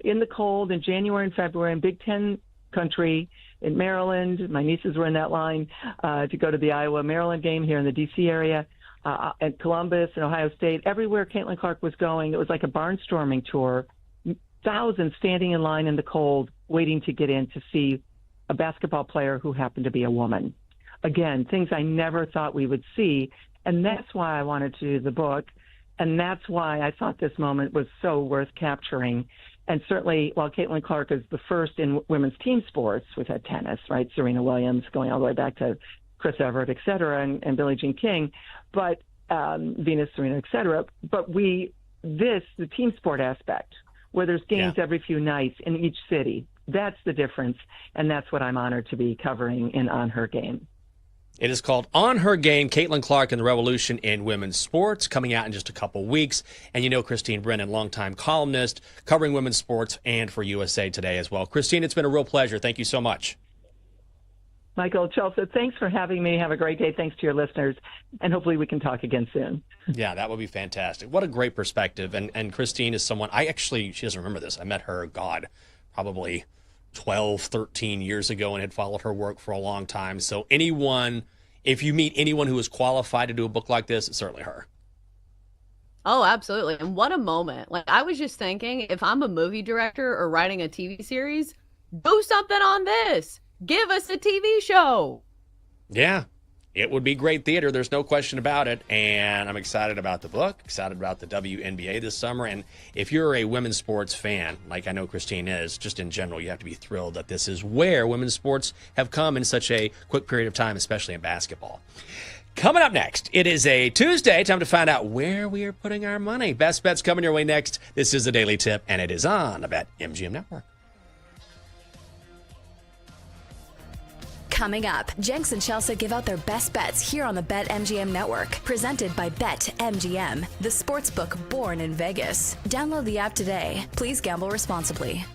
in the cold in January and February in Big Ten country in Maryland. My nieces were in that line to go to the Iowa-Maryland game here in the D.C. area, at Columbus and Ohio State. Everywhere Caitlin Clark was going, it was like a barnstorming tour. Thousands standing in line in the cold, waiting to get in to see a basketball player who happened to be a woman. Again, things I never thought we would see, and that's why I wanted to do the book. And that's why I thought this moment was so worth capturing. And certainly, while Caitlin Clark is the first in women's team sports, we've had tennis, right? Serena Williams going all the way back to Chris Evert, et cetera, and Billie Jean King, but Venus, Serena, et cetera. But the team sport aspect, where there's games every few nights in each city, that's the difference. And that's what I'm honored to be covering in On Her Game. It is called On Her Game, Caitlin Clark and the Revolution in Women's Sports, coming out in just a couple weeks. And Christine Brennan, longtime columnist, covering women's sports and for USA Today as well. Christine, it's been a real pleasure. Thank you so much. Michael, Chelsea, thanks for having me. Have a great day. Thanks to your listeners. And hopefully we can talk again soon. Yeah, that would be fantastic. What a great perspective. And Christine is someone, she doesn't remember this. I met her, probably 12, 13 years ago and had followed her work for a long time. So if you meet anyone who is qualified to do a book like this, it's certainly her. Oh, absolutely. And what a moment. Like, I was just thinking, if I'm a movie director or writing a TV series, do something on this. Give us a TV show. Yeah, it would be great theater. There's no question about it. And I'm excited about the book, excited about the WNBA this summer. And if you're a women's sports fan, like I know Christine is, just in general, you have to be thrilled that this is where women's sports have come in such a quick period of time, especially in basketball. Coming up next, it is a Tuesday. Time to find out where we are putting our money. Best bets coming your way next. This is the Daily Tip, and it is on the BetMGM Network. Coming up, Jenks and Chelsea give out their best bets here on the BetMGM Network. Presented by BetMGM, the sportsbook born in Vegas. Download the app today. Please gamble responsibly.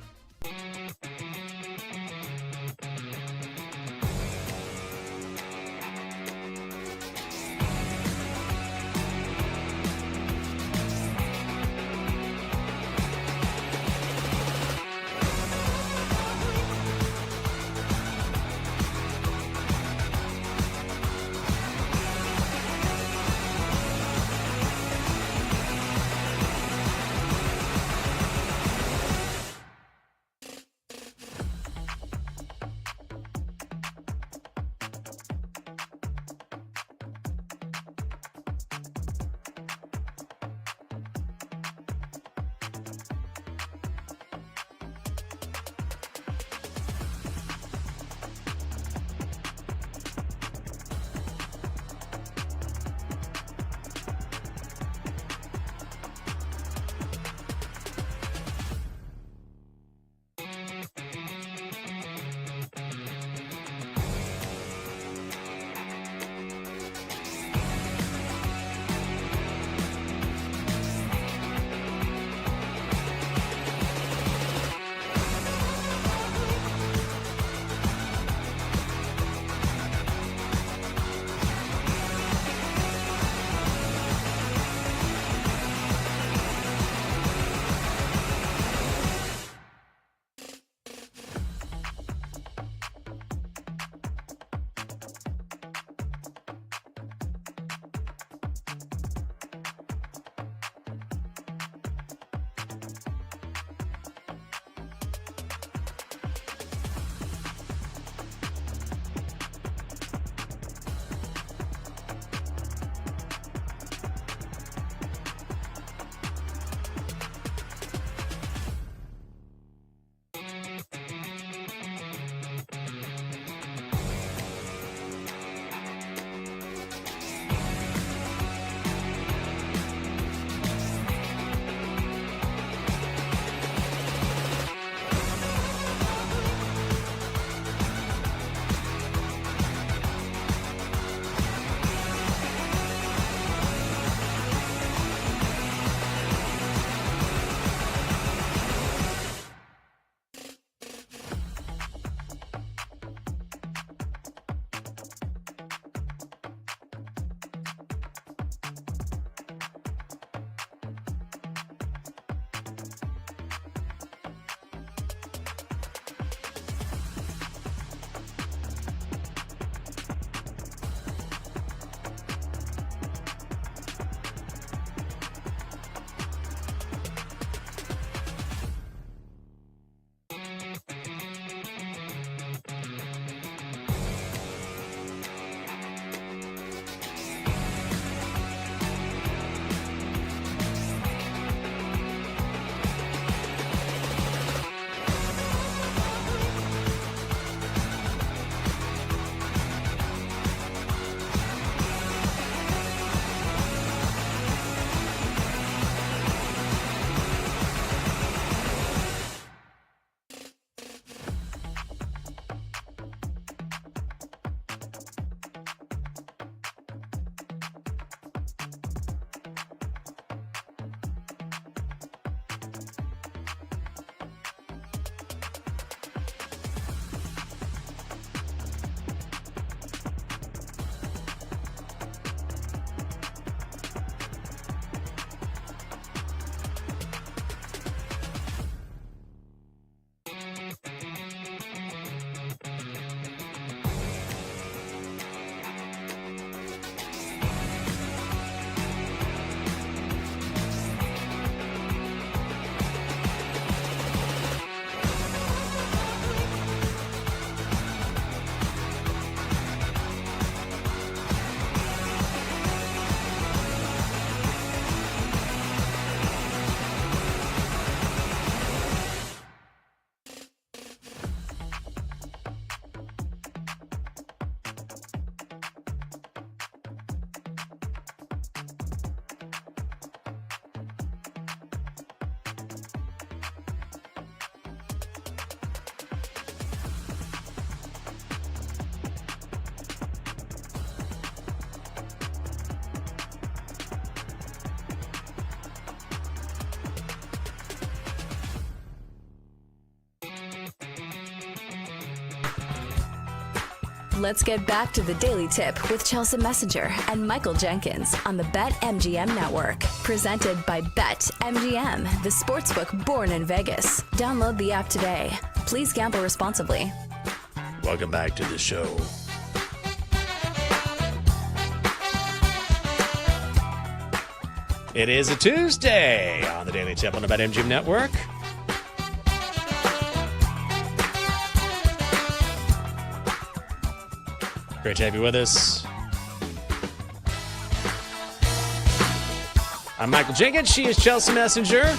Let's get back to the Daily Tip with Chelsea Messenger and Michael Jenkins on the BetMGM Network. Presented by BetMGM, the sportsbook born in Vegas. Download the app today. Please gamble responsibly. Welcome back to the show. It is a Tuesday on the Daily Tip on the BetMGM Network. Great to have you with us. I'm Michael Jenkins. She is Chelsea Messenger.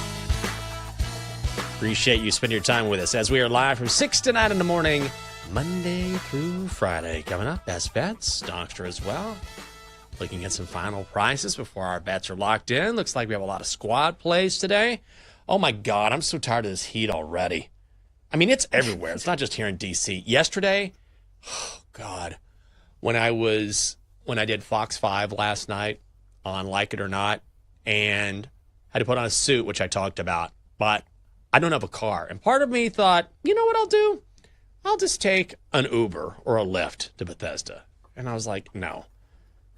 Appreciate you spending your time with us as we are live from 6 to 9 in the morning, Monday through Friday. Coming up, best bets, Dockster as well. Looking at some final prices before our bets are locked in. Looks like we have a lot of squad plays today. Oh my God, I'm so tired of this heat already. I mean, it's everywhere. It's not just here in D.C. Yesterday, oh God, when I did Fox 5 last night on Like It or Not, and had to put on a suit, which I talked about, but I don't have a car. And part of me thought, you know what I'll do? I'll just take an Uber or a Lyft to Bethesda. And I was like, no,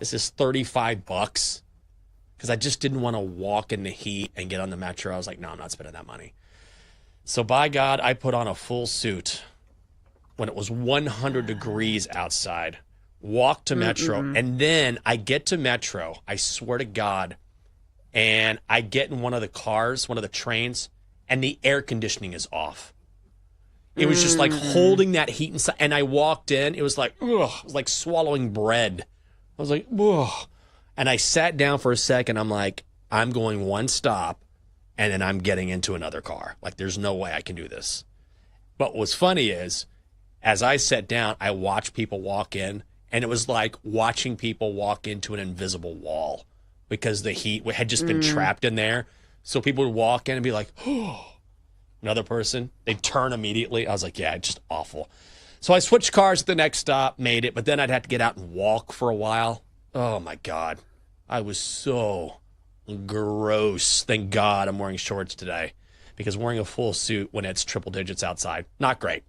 this is $35 because I just didn't want to walk in the heat and get on the metro. I was like, no, I'm not spending that money. So by God, I put on a full suit when it was 100 degrees outside, walked to Metro, and then I get to Metro, I swear to God, and I get in one of the cars, one of the trains, and the air conditioning is off. It was just like holding that heat inside. And I walked in, it was like, ugh, it was like swallowing bread. I was like, ugh. And I sat down for a second. I'm like, I'm going one stop, and then I'm getting into another car. Like, there's no way I can do this. But what's funny is, as I sat down, I watched people walk in, and it was like watching people walk into an invisible wall because the heat had just been trapped in there. So people would walk in and be like, oh, another person. They'd turn immediately. I was like, yeah, it's just awful. So I switched cars at the next stop, made it, but then I'd have to get out and walk for a while. Oh, my God. I was so gross. Thank God I'm wearing shorts today because wearing a full suit when it's triple digits outside, not great.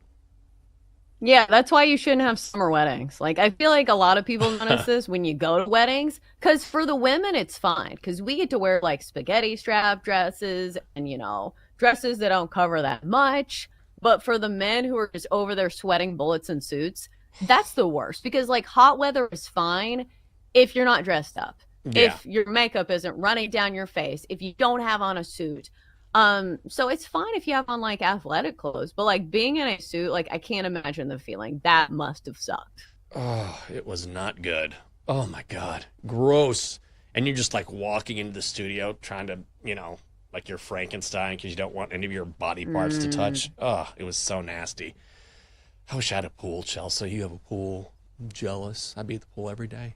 Yeah, that's why you shouldn't have summer weddings. Like, I feel like a lot of people notice this when you go to weddings, because for the women, it's fine, because we get to wear, like, spaghetti strap dresses and, you know, dresses that don't cover that much. But for the men who are just over there sweating bullets in suits, that's the worst, because, like, hot weather is fine if you're not dressed up, if your makeup isn't running down your face, if you don't have on a suit. So it's fine if you have on like athletic clothes, but like being in a suit, like I can't imagine the feeling. That must have sucked. Oh, it was not good. Oh my God. Gross. And you're just like walking into the studio trying to, you know, like you're Frankenstein because you don't want any of your body parts to touch. Oh, it was so nasty. I wish I had a pool, Chelsea. You have a pool. I'm jealous. I'd be at the pool every day.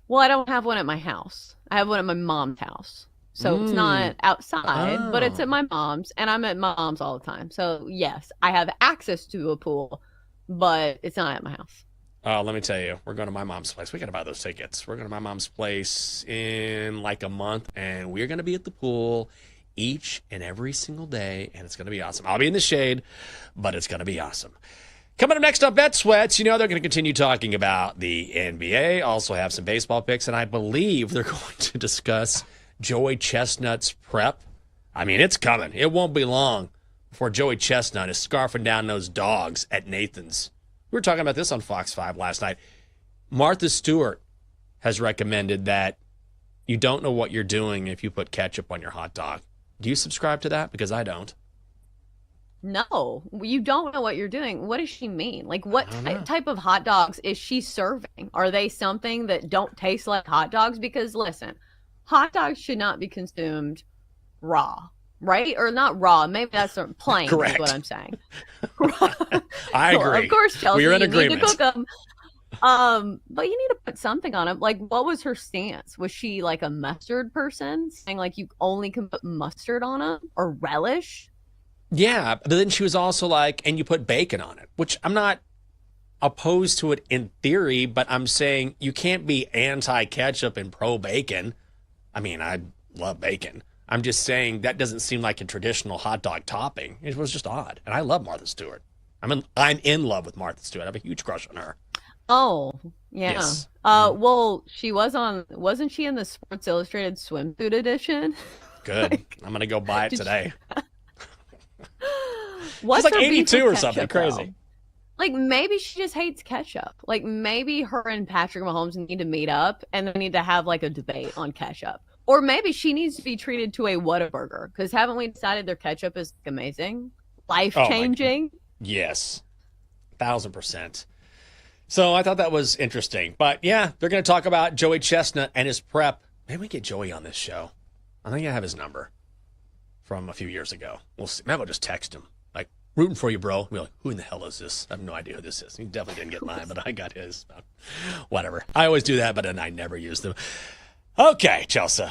Well, I don't have one at my house. I have one at my mom's house. So it's not outside, but it's at my mom's, and I'm at my mom's all the time. So, yes, I have access to a pool, but it's not at my house. Let me tell you, we're going to my mom's place. We got to buy those tickets. We're going to my mom's place in like a month, and we're going to be at the pool each and every single day, and it's going to be awesome. I'll be in the shade, but it's going to be awesome. Coming up next on Bet Sweats, you know they're going to continue talking about the NBA, also have some baseball picks, and I believe they're going to discuss Joey Chestnut's prep. I mean, it's coming. It won't be long before Joey Chestnut is scarfing down those dogs at Nathan's. We were talking about this on Fox 5 last night. Martha Stewart has recommended that you don't know what you're doing if you put ketchup on your hot dog. Do you subscribe to that? Because I don't. No, you don't know what you're doing. What does she mean? Like, what type of hot dogs is she serving? Are they something that don't taste like hot dogs? Because, listen, hot dogs should not be consumed raw, right? Or not raw. Maybe that's plain. Correct. Is what I'm saying. I agree. Of course, Chelsea, we're in you agreement. need to cook them. But you need to put something on them. Like, what was her stance? Was she like a mustard person, saying like you only can put mustard on them or relish? Yeah, but then she was also like, and you put bacon on it, which I'm not opposed to it in theory, but I'm saying you can't be anti-ketchup and pro-bacon. I mean, I love bacon. I'm just saying that doesn't seem like a traditional hot dog topping. It was just odd. And I love Martha Stewart. I'm in love with Martha Stewart. I have a huge crush on her. Oh, yeah. Yes. Well, wasn't she in the Sports Illustrated swimsuit edition? Good. I'm gonna go buy it today. What's She's like her beef 82 with or something ketchup, though? crazy. Like, maybe she just hates ketchup. Like, maybe her and Patrick Mahomes need to meet up and they need to have, like, a debate on ketchup. Or maybe she needs to be treated to a Whataburger. Because haven't we decided their ketchup is amazing? Life-changing? Yes. 1,000%. So I thought that was interesting. But, yeah, they're going to talk about Joey Chestnut and his prep. Maybe we get Joey on this show. I think I have his number from a few years ago. We'll see. Maybe I'll just text him. Like, rooting for you, bro. We're like, who in the hell is this? I have no idea who this is. He definitely didn't get mine, but I got his. Whatever. I always do that, but then I never use them. Okay, Chelsea.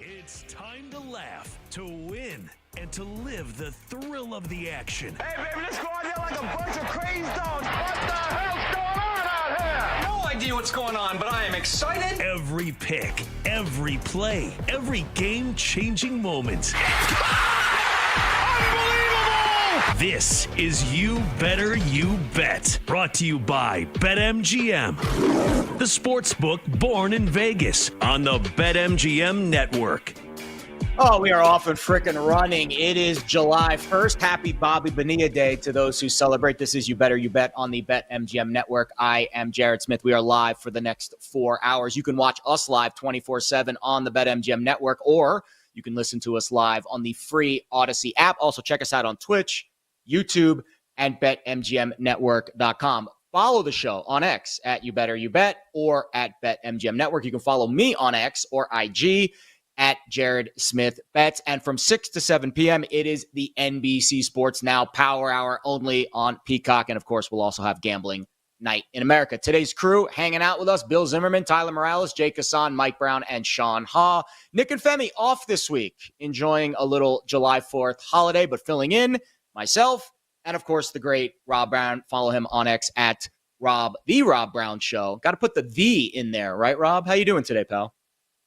It's time to laugh, to win, and to live the thrill of the action. Hey, baby, let's go out there like a bunch of crazy dogs. What the hell's going on out here? No idea what's going on, but I am excited. Every pick, every play, every game-changing moment. This is You Better You Bet, brought to you by BetMGM, the sportsbook born in Vegas on the BetMGM network. Oh, we are off and frickin' running. It is July 1st. Happy Bobby Bonilla Day to those who celebrate. This is You Better You Bet on the BetMGM network. I am Jared Smith. We are live for the next 4 hours. You can watch us live 24/7 on the BetMGM network, or you can listen to us live on the free Odyssey app. Also, check us out on Twitch, YouTube, and BetMGMNetwork.com. Follow the show on X at You Better You Bet or at BetMGM Network. You can follow me on X or IG at Jared Smith Bets. And from 6 to 7 p.m., it is the NBC Sports Now Power Hour only on Peacock. And, of course, we'll also have Gambling Night in America. Today's crew hanging out with us: Bill Zimmerman, Tyler Morales, Jake Hassan, Mike Brown, and Sean Ha. Nick and Femi off this week, enjoying a little July 4th holiday, but filling in myself, and of course the great Rob Brown. Follow him on X at Rob Brown Show. Got to put the in there, right, Rob? How you doing today, pal?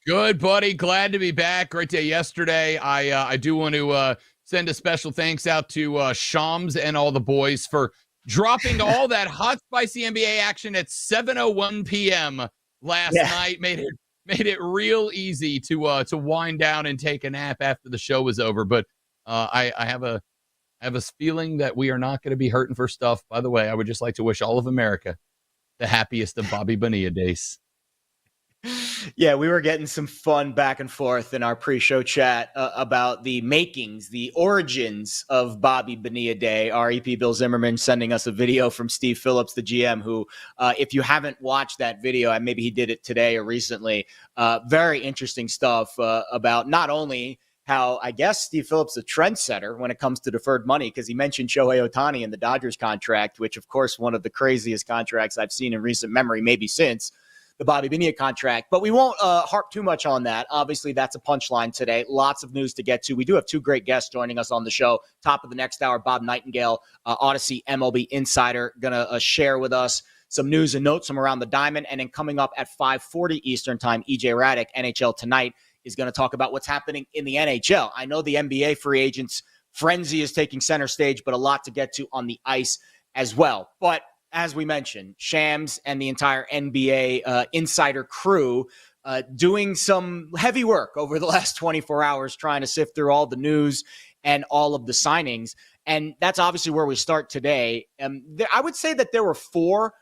Good, buddy. Glad to be back. Great day yesterday. I do want to send a special thanks out to Shams and all the boys for dropping all that hot, spicy NBA action at 7:01 p.m. last night. Made it real easy to wind down and take a nap after the show was over. But I have a feeling that we are not going to be hurting for stuff. By the way, I would just like to wish all of America the happiest of Bobby Bonilla days. Yeah, we were getting some fun back and forth in our pre-show chat about the makings, the origins of Bobby Bonilla Day. Our EP Bill Zimmerman sending us a video from Steve Phillips, the GM, who, if you haven't watched that video, and maybe he did it today or recently, very interesting stuff about not only how, I guess, Steve Phillips is a trendsetter when it comes to deferred money, because he mentioned Shohei Ohtani and the Dodgers contract, which, of course, one of the craziest contracts I've seen in recent memory, maybe since the Bobby Bonilla contract. But we won't harp too much on that. Obviously, that's a punchline today. Lots of news to get to. We do have two great guests joining us on the show. Top of the next hour, Bob Nightingale, Odyssey MLB insider, going to share with us some news and notes from around the diamond. And then coming up at 5:40 Eastern time, EJ Raddick, NHL Tonight, is going to talk about what's happening in the NHL. I know the NBA free agents frenzy is taking center stage, but a lot to get to on the ice as well. But as we mentioned, Shams and the entire NBA insider crew doing some heavy work over the last 24 hours, trying to sift through all the news and all of the signings. And that's obviously where we start today. I would say that there were four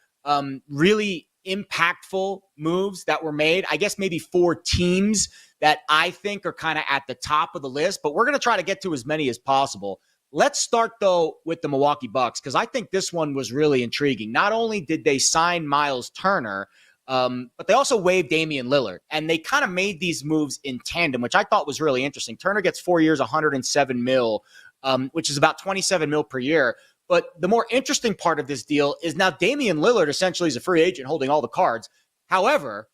really impactful moves that were made. I guess maybe four teams that I think are kind of at the top of the list, but we're going to try to get to as many as possible. Let's start, though, with the Milwaukee Bucks, because I think this one was really intriguing. Not only did they sign Miles Turner, but they also waived Damian Lillard, and they kind of made these moves in tandem, which I thought was really interesting. Turner gets 4 years, $107 million, which is about $27 million per year. But the more interesting part of this deal is now Damian Lillard essentially is a free agent holding all the cards. However,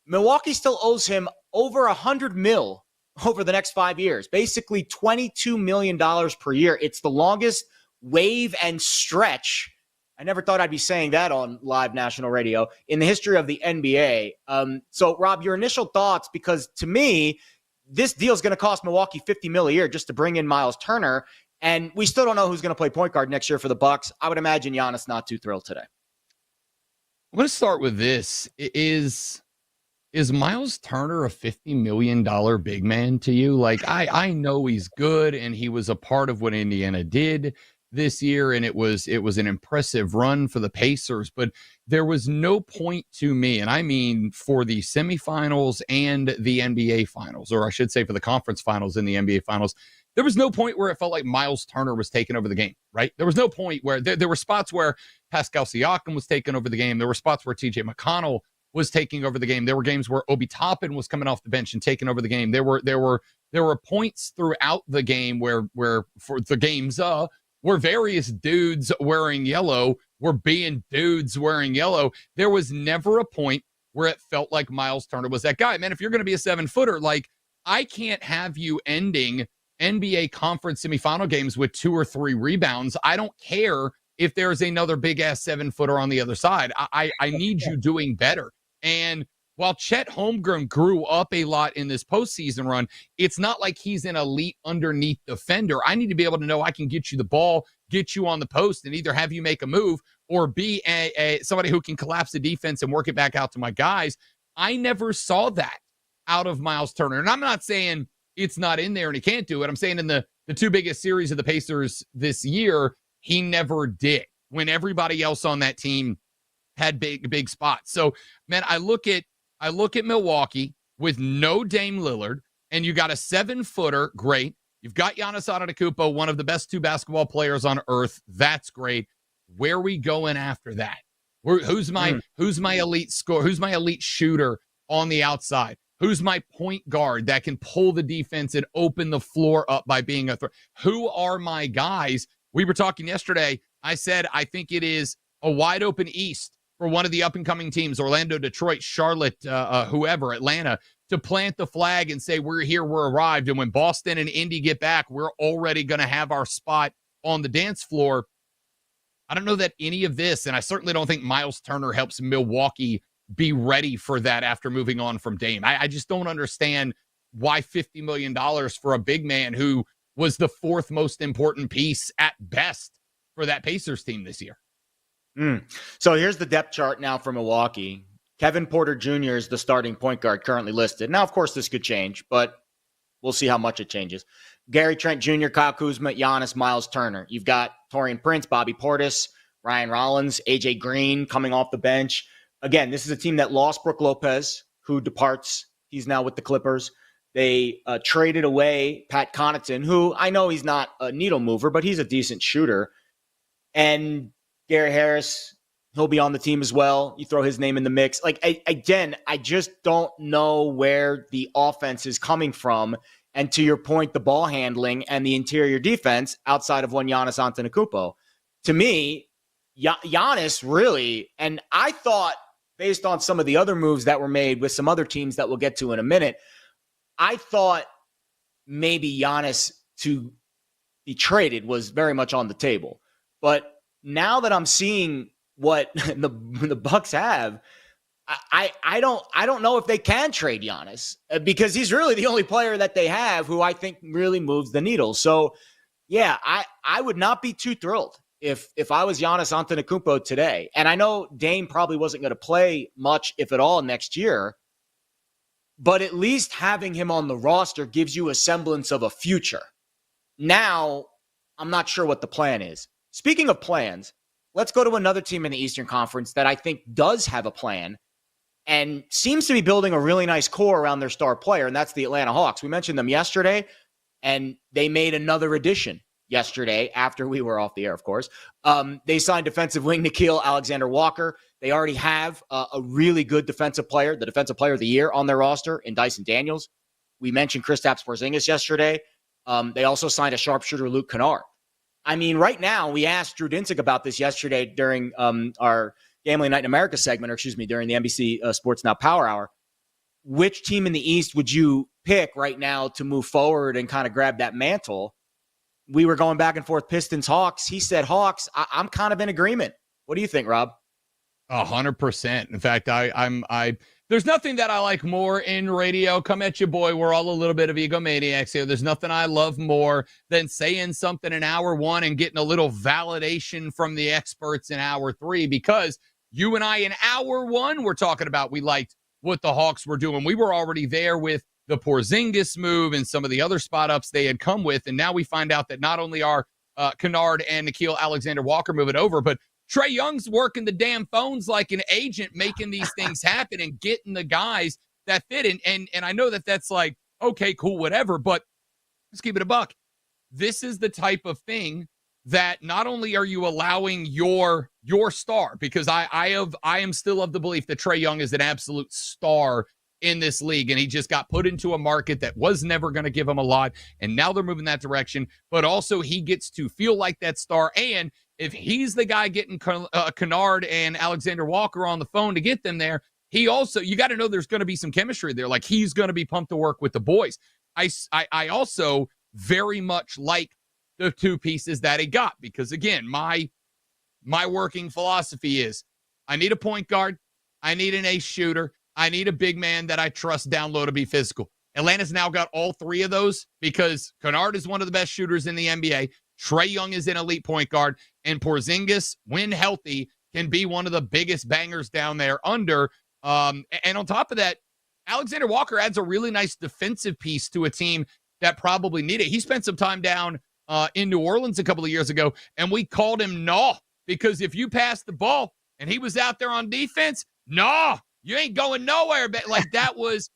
Milwaukee still owes him over $100 million over the next 5 years, basically $22 million per year. It's the longest waive and stretch I never thought I'd be saying that on live national radio in the history of the NBA. So, Rob, your initial thoughts, because to me, this deal is going to cost Milwaukee $50 million a year just to bring in Miles Turner. And we still don't know who's going to play point guard next year for the Bucks. I would imagine Giannis not too thrilled today. I'm going to start with this. Is Miles Turner a $50 million big man to you? Like, I know he's good, and he was a part of what Indiana did this year, and it was an impressive run for the Pacers, but there was no point to me, and I mean for the semifinals and the NBA finals, or I should say for the conference finals and the NBA finals, there was no point where it felt like Miles Turner was taking over the game, right? There was no point where there were spots where Pascal Siakam was taking over the game. There were spots where TJ McConnell was taking over the game. There were games where Obi Toppin was coming off the bench and taking over the game. There were points throughout the game where for the games where various dudes wearing yellow were being dudes wearing yellow. There was never a point where it felt like Miles Turner was that guy. Man, if you're going to be a 7-footer, like, I can't have you ending NBA conference semifinal games with 2 or 3 rebounds. I don't care if there's another big-ass 7-footer on the other side. I need you doing better. And while Chet Holmgren grew up a lot in this postseason run, it's not like he's an elite underneath defender. I need to be able to know I can get you the ball, get you on the post, and either have you make a move or be somebody who can collapse the defense and work it back out to my guys. I never saw that out of Miles Turner. And I'm not saying it's not in there and he can't do it. I'm saying in the 2 biggest series of the Pacers this year, he never did, when everybody else on that team had big spots. So, man, I look at Milwaukee with no Dame Lillard, and you got a 7-footer, great. You've got Giannis Antetokounmpo, one of the best 2 basketball players on earth. That's great. Where are we going after that? Who's my elite scorer? Who's my elite shooter on the outside? Who's my point guard that can pull the defense and open the floor up by being a threat? Who are my guys? We were talking yesterday. I said I think it is a wide open East for one of the up-and-coming teams, Orlando, Detroit, Charlotte, whoever, Atlanta, to plant the flag and say, we're here, we're arrived. And when Boston and Indy get back, we're already going to have our spot on the dance floor. I don't know that any of this, and I certainly don't think Miles Turner helps Milwaukee be ready for that after moving on from Dame. I just don't understand why $50 million for a big man who was the 4th most important piece at best for that Pacers team this year. So here's the depth chart now for Milwaukee. Kevin Porter Jr. is the starting point guard currently listed. Now, of course, this could change, but we'll see how much it changes. Gary Trent Jr., Kyle Kuzma, Giannis, Miles Turner. You've got Taurean Prince, Bobby Portis, Ryan Rollins, AJ Green coming off the bench. Again, this is a team that lost Brook Lopez, who departs. He's now with the Clippers. They traded away Pat Connaughton, who I know he's not a needle mover, but he's a decent shooter. And Gary Harris, he'll be on the team as well. You throw his name in the mix. Like, I just don't know where the offense is coming from. And to your point, the ball handling and the interior defense outside of one Giannis Antetokounmpo. To me, Giannis really, and I thought based on some of the other moves that were made with some other teams that we'll get to in a minute, I thought maybe Giannis to be traded was very much on the table. But now that I'm seeing what the Bucks have, I don't know if they can trade Giannis because he's really the only player that they have who I think really moves the needle. So, yeah, I would not be too thrilled if I was Giannis Antetokounmpo today. And I know Dame probably wasn't going to play much, if at all, next year. But at least having him on the roster gives you a semblance of a future. Now, I'm not sure what the plan is. Speaking of plans, let's go to another team in the Eastern Conference that I think does have a plan and seems to be building a really nice core around their star player, and that's the Atlanta Hawks. We mentioned them yesterday, and they made another addition yesterday after we were off the air, of course. They signed defensive wing Nickeil Alexander-Walker. They already have a really good defensive player, the defensive player of the year on their roster in Dyson Daniels. We mentioned Kristaps Porzingis yesterday. They also signed a sharpshooter, Luke Kennard. I mean, right now, we asked Drew Dinsick about this yesterday during our Gambling Night in America segment, or during the NBC Sports Now Power Hour. Which team in the East would you pick right now to move forward and kind of grab that mantle? We were going back and forth, Pistons, Hawks. He said Hawks. I'm kind of in agreement. What do you think, Rob? 100%. In fact, there's nothing that I like more in radio. Come at you, boy. We're all a little bit of egomaniacs here. There's nothing I love more than saying something in hour 1 and getting a little validation from the experts in hour 3, because you and I in hour 1 were talking about we liked what the Hawks were doing. We were already there with the Porzingis move and some of the other spot ups they had come with. And now we find out that not only are Kennard and Nickeil Alexander-Walker moving over, but Trae Young's working the damn phones like an agent, making these things happen and getting the guys that fit. And I know that that's like, okay, cool, whatever, but let's keep it a buck. This is the type of thing that not only are you allowing your star, because I am still of the belief that Trae Young is an absolute star in this league, and he just got put into a market that was never going to give him a lot, and now they're moving that direction, but also he gets to feel like that star. And if he's the guy getting Kennard and Alexander Walker on the phone to get them there, he also, you got to know there's going to be some chemistry there. Like, he's going to be pumped to work with the boys. I also very much like the two pieces that he got, because again, my working philosophy is I need a point guard, I need an ace shooter, I need a big man that I trust down low to be physical. Atlanta's now got all three of those, because Kennard is one of the best shooters in the NBA. Trae Young is an elite point guard, and Porzingis, when healthy, can be one of the biggest bangers down there under. And on top of that, Alexander Walker adds a really nice defensive piece to a team that probably need it. He spent some time down in New Orleans a couple of years ago, and we called him Nah, because if you pass the ball and he was out there on defense, nah, you ain't going nowhere. But like that was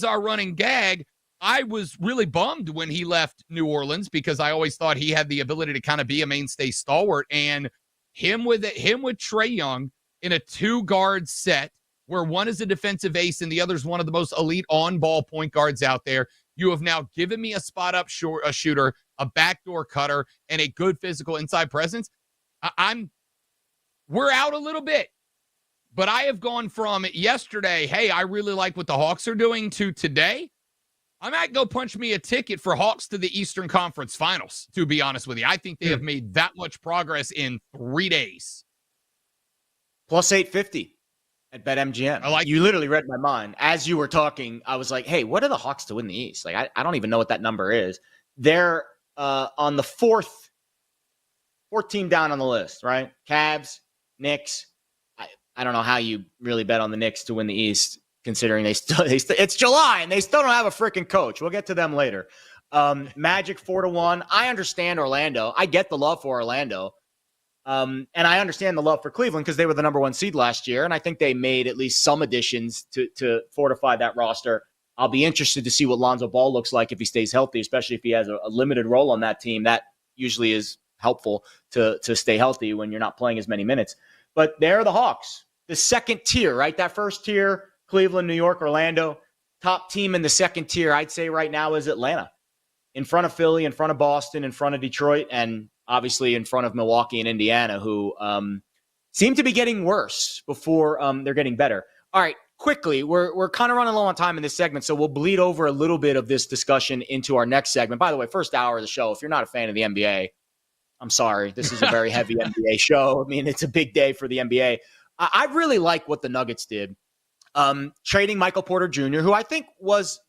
our running gag. I was really bummed when he left New Orleans, because I always thought he had the ability to kind of be a mainstay stalwart. And him with Trae Young in a two-guard set, where one is a defensive ace and the other is one of the most elite on-ball point guards out there, you have now given me a spot-up shooter, a backdoor cutter, and a good physical inside presence. We're out a little bit. But I have gone from yesterday, hey, I really like what the Hawks are doing, to today, I might go punch me a ticket for Hawks to the Eastern Conference Finals, to be honest with you. I think they have made that much progress in 3 days. Plus 850 at BetMGM. You literally read my mind. As you were talking, I was like, hey, what are the Hawks to win the East? Like, I don't even know what that number is. They're on the fourth team down on the list, right? Cavs, Knicks. I don't know how you really bet on the Knicks to win the East, considering it's July and they still don't have a freaking coach. We'll get to them later. Magic 4-1. I understand Orlando. I get the love for Orlando. And I understand the love for Cleveland, because they were the number 1 seed last year. And I think they made at least some additions to fortify that roster. I'll be interested to see what Lonzo Ball looks like if he stays healthy, especially if he has a limited role on that team. That usually is helpful to stay healthy when you're not playing as many minutes. But they're the Hawks, the second tier, right? That first tier, Cleveland, New York, Orlando. Top team in the second tier, I'd say right now, is Atlanta. In front of Philly, in front of Boston, in front of Detroit, and obviously in front of Milwaukee and Indiana, who seem to be getting worse before they're getting better. All right, quickly, we're kind of running low on time in this segment, so we'll bleed over a little bit of this discussion into our next segment. By the way, first hour of the show, if you're not a fan of the NBA, I'm sorry. This is a very heavy NBA show. I mean, it's a big day for the NBA. I really like what the Nuggets did. Trading Michael Porter Jr., who I think was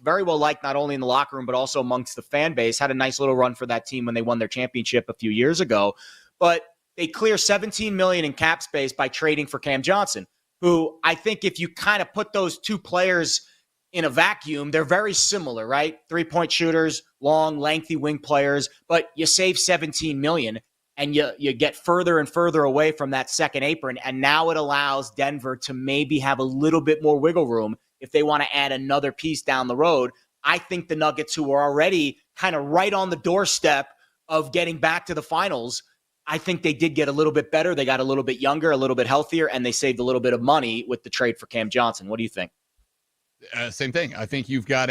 very well liked, not only in the locker room, but also amongst the fan base. Had a nice little run for that team when they won their championship a few years ago. But they clear $17 million in cap space by trading for Cam Johnson, who I think if you kind of put those two players in a vacuum, they're very similar, right? 3-point shooters, long, lengthy wing players, but you save $17 million and you get further and further away from that second apron. And now it allows Denver to maybe have a little bit more wiggle room if they want to add another piece down the road. I think the Nuggets, who are already kind of right on the doorstep of getting back to the finals, I think they did get a little bit better. They got a little bit younger, a little bit healthier, and they saved a little bit of money with the trade for Cam Johnson. What do you think? Same thing. I think you've got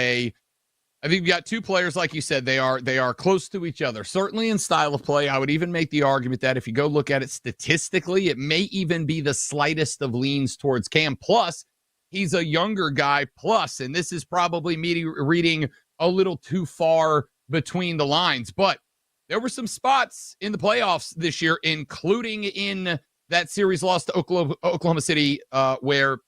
two players, like you said, they are close to each other, certainly in style of play. I would even make the argument that if you go look at it statistically, it may even be the slightest of leans towards Cam. Plus, he's a younger guy. Plus, and this is probably me reading a little too far between the lines, but there were some spots in the playoffs this year, including in that series loss to Oklahoma City, where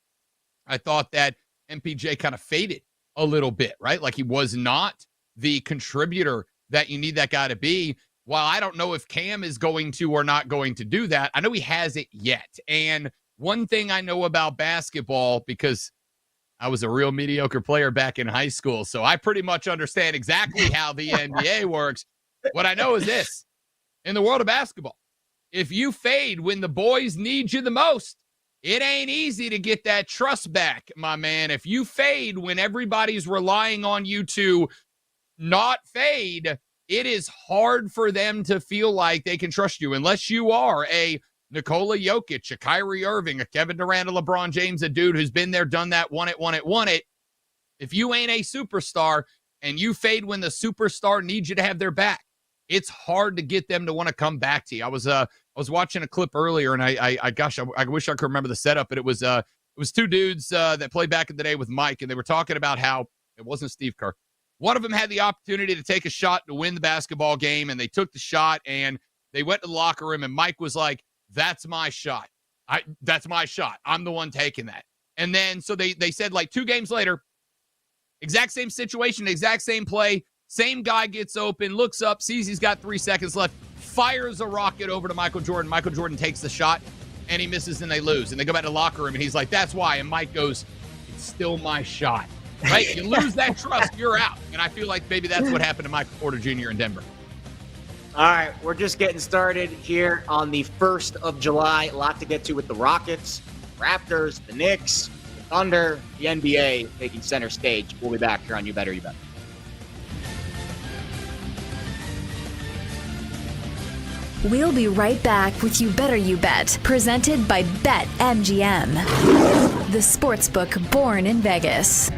I thought that MPJ kind of faded a little bit, right? Like he was not the contributor that you need that guy to be. While I don't know if Cam is going to or not going to do that, I know he hasn't yet. And one thing I know about basketball, because I was a real mediocre player back in high school, so I pretty much understand exactly how the NBA works. What I know is this. In the world of basketball, if you fade when the boys need you the most, it ain't easy to get that trust back, my man. If you fade when everybody's relying on you to not fade, it is hard for them to feel like they can trust you unless you are a Nikola Jokic, a Kyrie Irving, a Kevin Durant, a LeBron James, a dude who's been there, done that, won it. If you ain't a superstar and you fade when the superstar needs you to have their back, it's hard to get them to want to come back to you. I was watching a clip earlier, and I wish I could remember the setup, but it was two dudes that played back in the day with Mike, and they were talking about how it wasn't Steve Kerr. One of them had the opportunity to take a shot to win the basketball game, and they took the shot, and they went to the locker room, and Mike was like, "That's my shot. That's my shot. I'm the one taking that." And then so they said like 2 games later, exact same situation, exact same play. Same guy gets open, looks up, sees he's got 3 seconds left, fires a rocket over to Michael Jordan. Michael Jordan takes the shot, and he misses, and they lose. And they go back to the locker room, and he's like, "That's why." And Mike goes, "It's still my shot." Right? You lose that trust, you're out. And I feel like maybe that's what happened to Michael Porter Jr. in Denver. All right, we're just getting started here on the 1st of July. A lot to get to with the Rockets, Raptors, the Knicks, the Thunder, the NBA taking center stage. We'll be back here on You Better, You Bet. We'll be right back with You Better You Bet, presented by BetMGM, the sportsbook born in Vegas.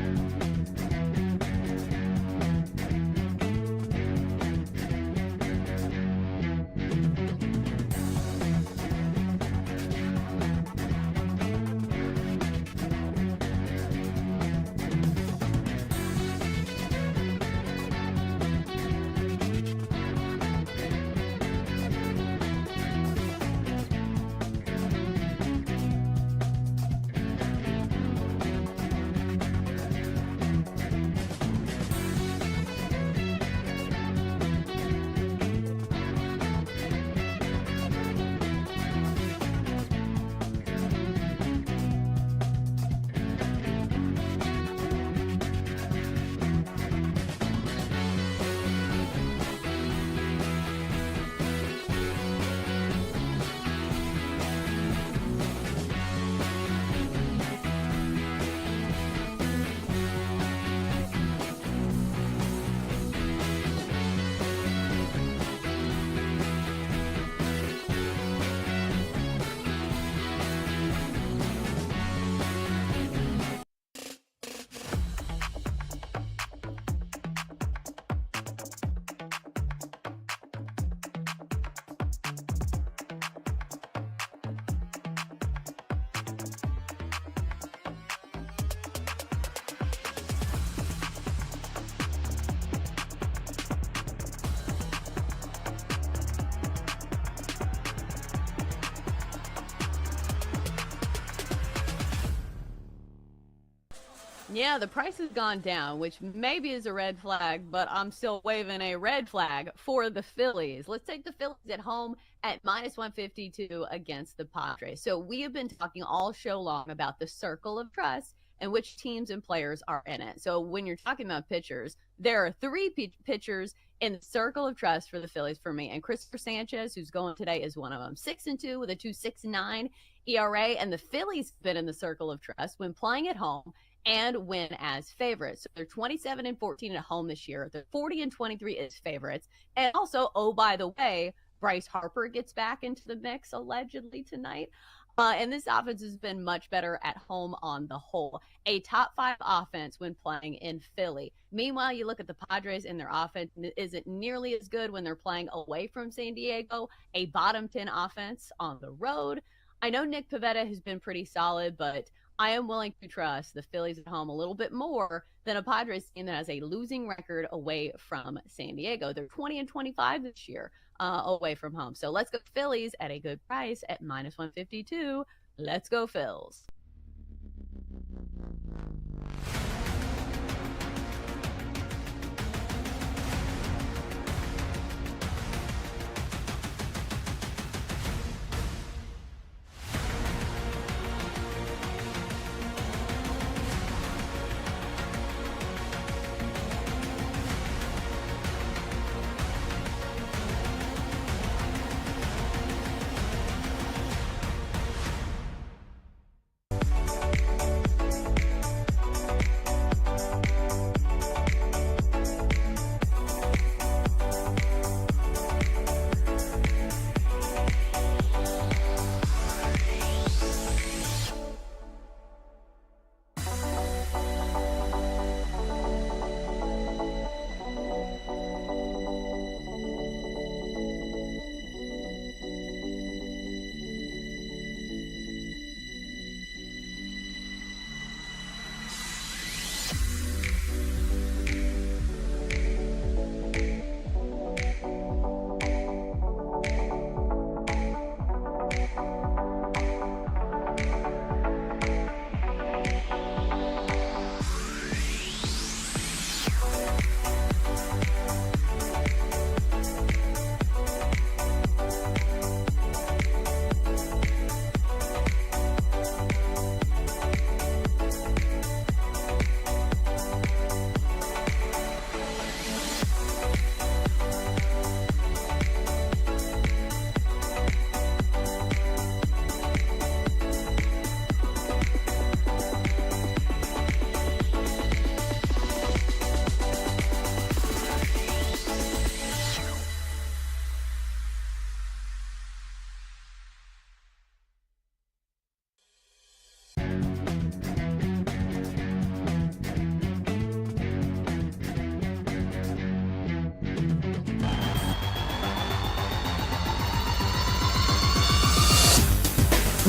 Yeah, the price has gone down, which maybe is a red flag, but I'm still waving a red flag for the Phillies. Let's take the Phillies at home at -152 against the Padres. So we have been talking all show long about the circle of trust and which teams and players are in it. So when you're talking about pitchers, there are 3 pitchers in the circle of trust for the Phillies for me. And Christopher Sanchez, who's going today, is one of them. 6-2 with a 2.69 ERA. And the Phillies have been in the circle of trust when playing at home and win as favorites. So they're 27-14 at home this year. They're 40-23 as favorites. And also, oh, by the way, Bryce Harper gets back into the mix allegedly tonight. And this offense has been much better at home on the whole. A top 5 offense when playing in Philly. Meanwhile, you look at the Padres and their offense isn't nearly as good when they're playing away from San Diego. A bottom 10 offense on the road. I know Nick Pivetta has been pretty solid, but I am willing to trust the Phillies at home a little bit more than a Padres team that has a losing record away from San Diego. They're 20-25 this year away from home. So let's go Phillies at a good price at -152. Let's go Phils.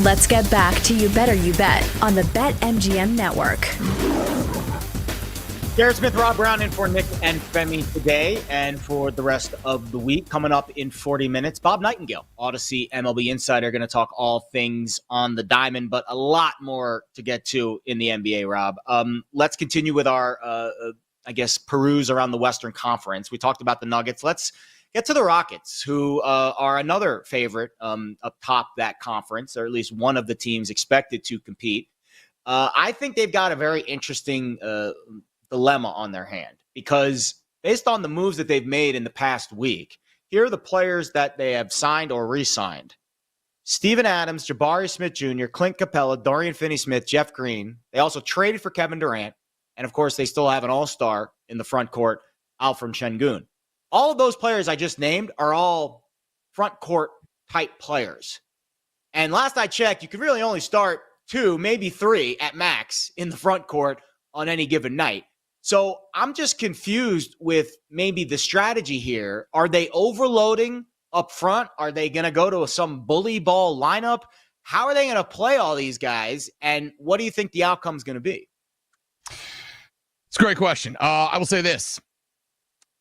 Let's get back to You Better You Bet on the BetMGM network. Garrett Smith, Rob Brown in for Nick and Femi today and for the rest of the week. Coming up in 40 minutes, Bob Nightingale, Odyssey MLB Insider, going to talk all things on the diamond, but a lot more to get to in the NBA, Rob. Let's continue with our, peruse around the Western Conference. We talked about the Nuggets. Let's get to the Rockets, who are another favorite up top that conference, or at least one of the teams expected to compete. I think they've got a very interesting dilemma on their hand, because based on the moves that they've made in the past week, here are the players that they have signed or re-signed. Steven Adams, Jabari Smith Jr., Clint Capella, Dorian Finney-Smith, Jeff Green. They also traded for Kevin Durant. And, of course, they still have an all-star in the front court, Alfred Şengün. All of those players I just named are all front court type players. And last I checked, you could really only start 2, maybe 3 at max in the front court on any given night. So I'm just confused with maybe the strategy here. Are they overloading up front? Are they going to go to some bully ball lineup? How are they going to play all these guys? And what do you think the outcome is going to be? It's a great question. I will say this.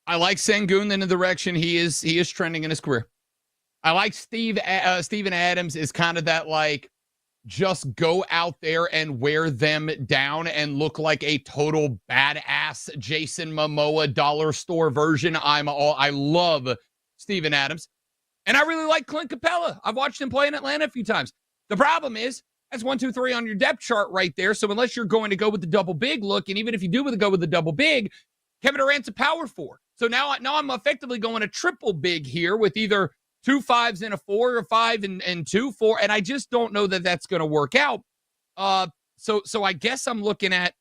I like Şengün in the direction he is trending in his career. I like Steven Adams is kind of that, like, just go out there and wear them down and look like a total badass Jason Momoa dollar store version. I love Steven Adams. And I really like Clint Capella. I've watched him play in Atlanta a few times. The problem is, that's 1, 2, 3 on your depth chart right there. So unless you're going to go with the double big look, and even if you do go with the double big, Kevin Durant's a power 4. So now I'm effectively going a triple big here with either 2 5s and a 4, or 5 and 2 4, and I just don't know that that's going to work out. So I guess I'm looking at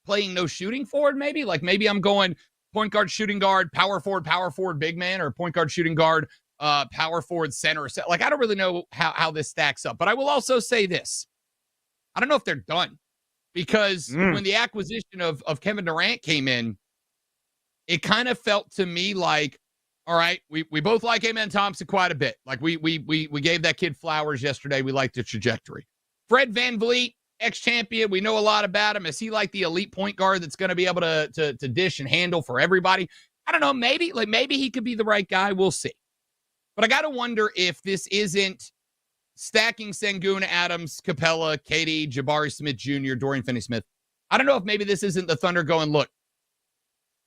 playing no shooting forward, maybe. Like maybe I'm going point guard, shooting guard, power forward, big man, or point guard, shooting guard, power forward, center. Like I don't really know how this stacks up. But I will also say this: I don't know if they're done, because when the acquisition of Kevin Durant came in, it kind of felt to me like, all right, we both like Amen Thompson quite a bit. Like we gave that kid flowers yesterday. We liked the trajectory. Fred VanVleet, ex-champion. We know a lot about him. Is he like the elite point guard that's going to be able to dish and handle for everybody? I don't know. Maybe he could be the right guy. We'll see. But I got to wonder if this isn't stacking Sengun, Adams, Capella, KD, Jabari Smith Jr., Dorian Finney-Smith. I don't know if maybe this isn't the Thunder going, look,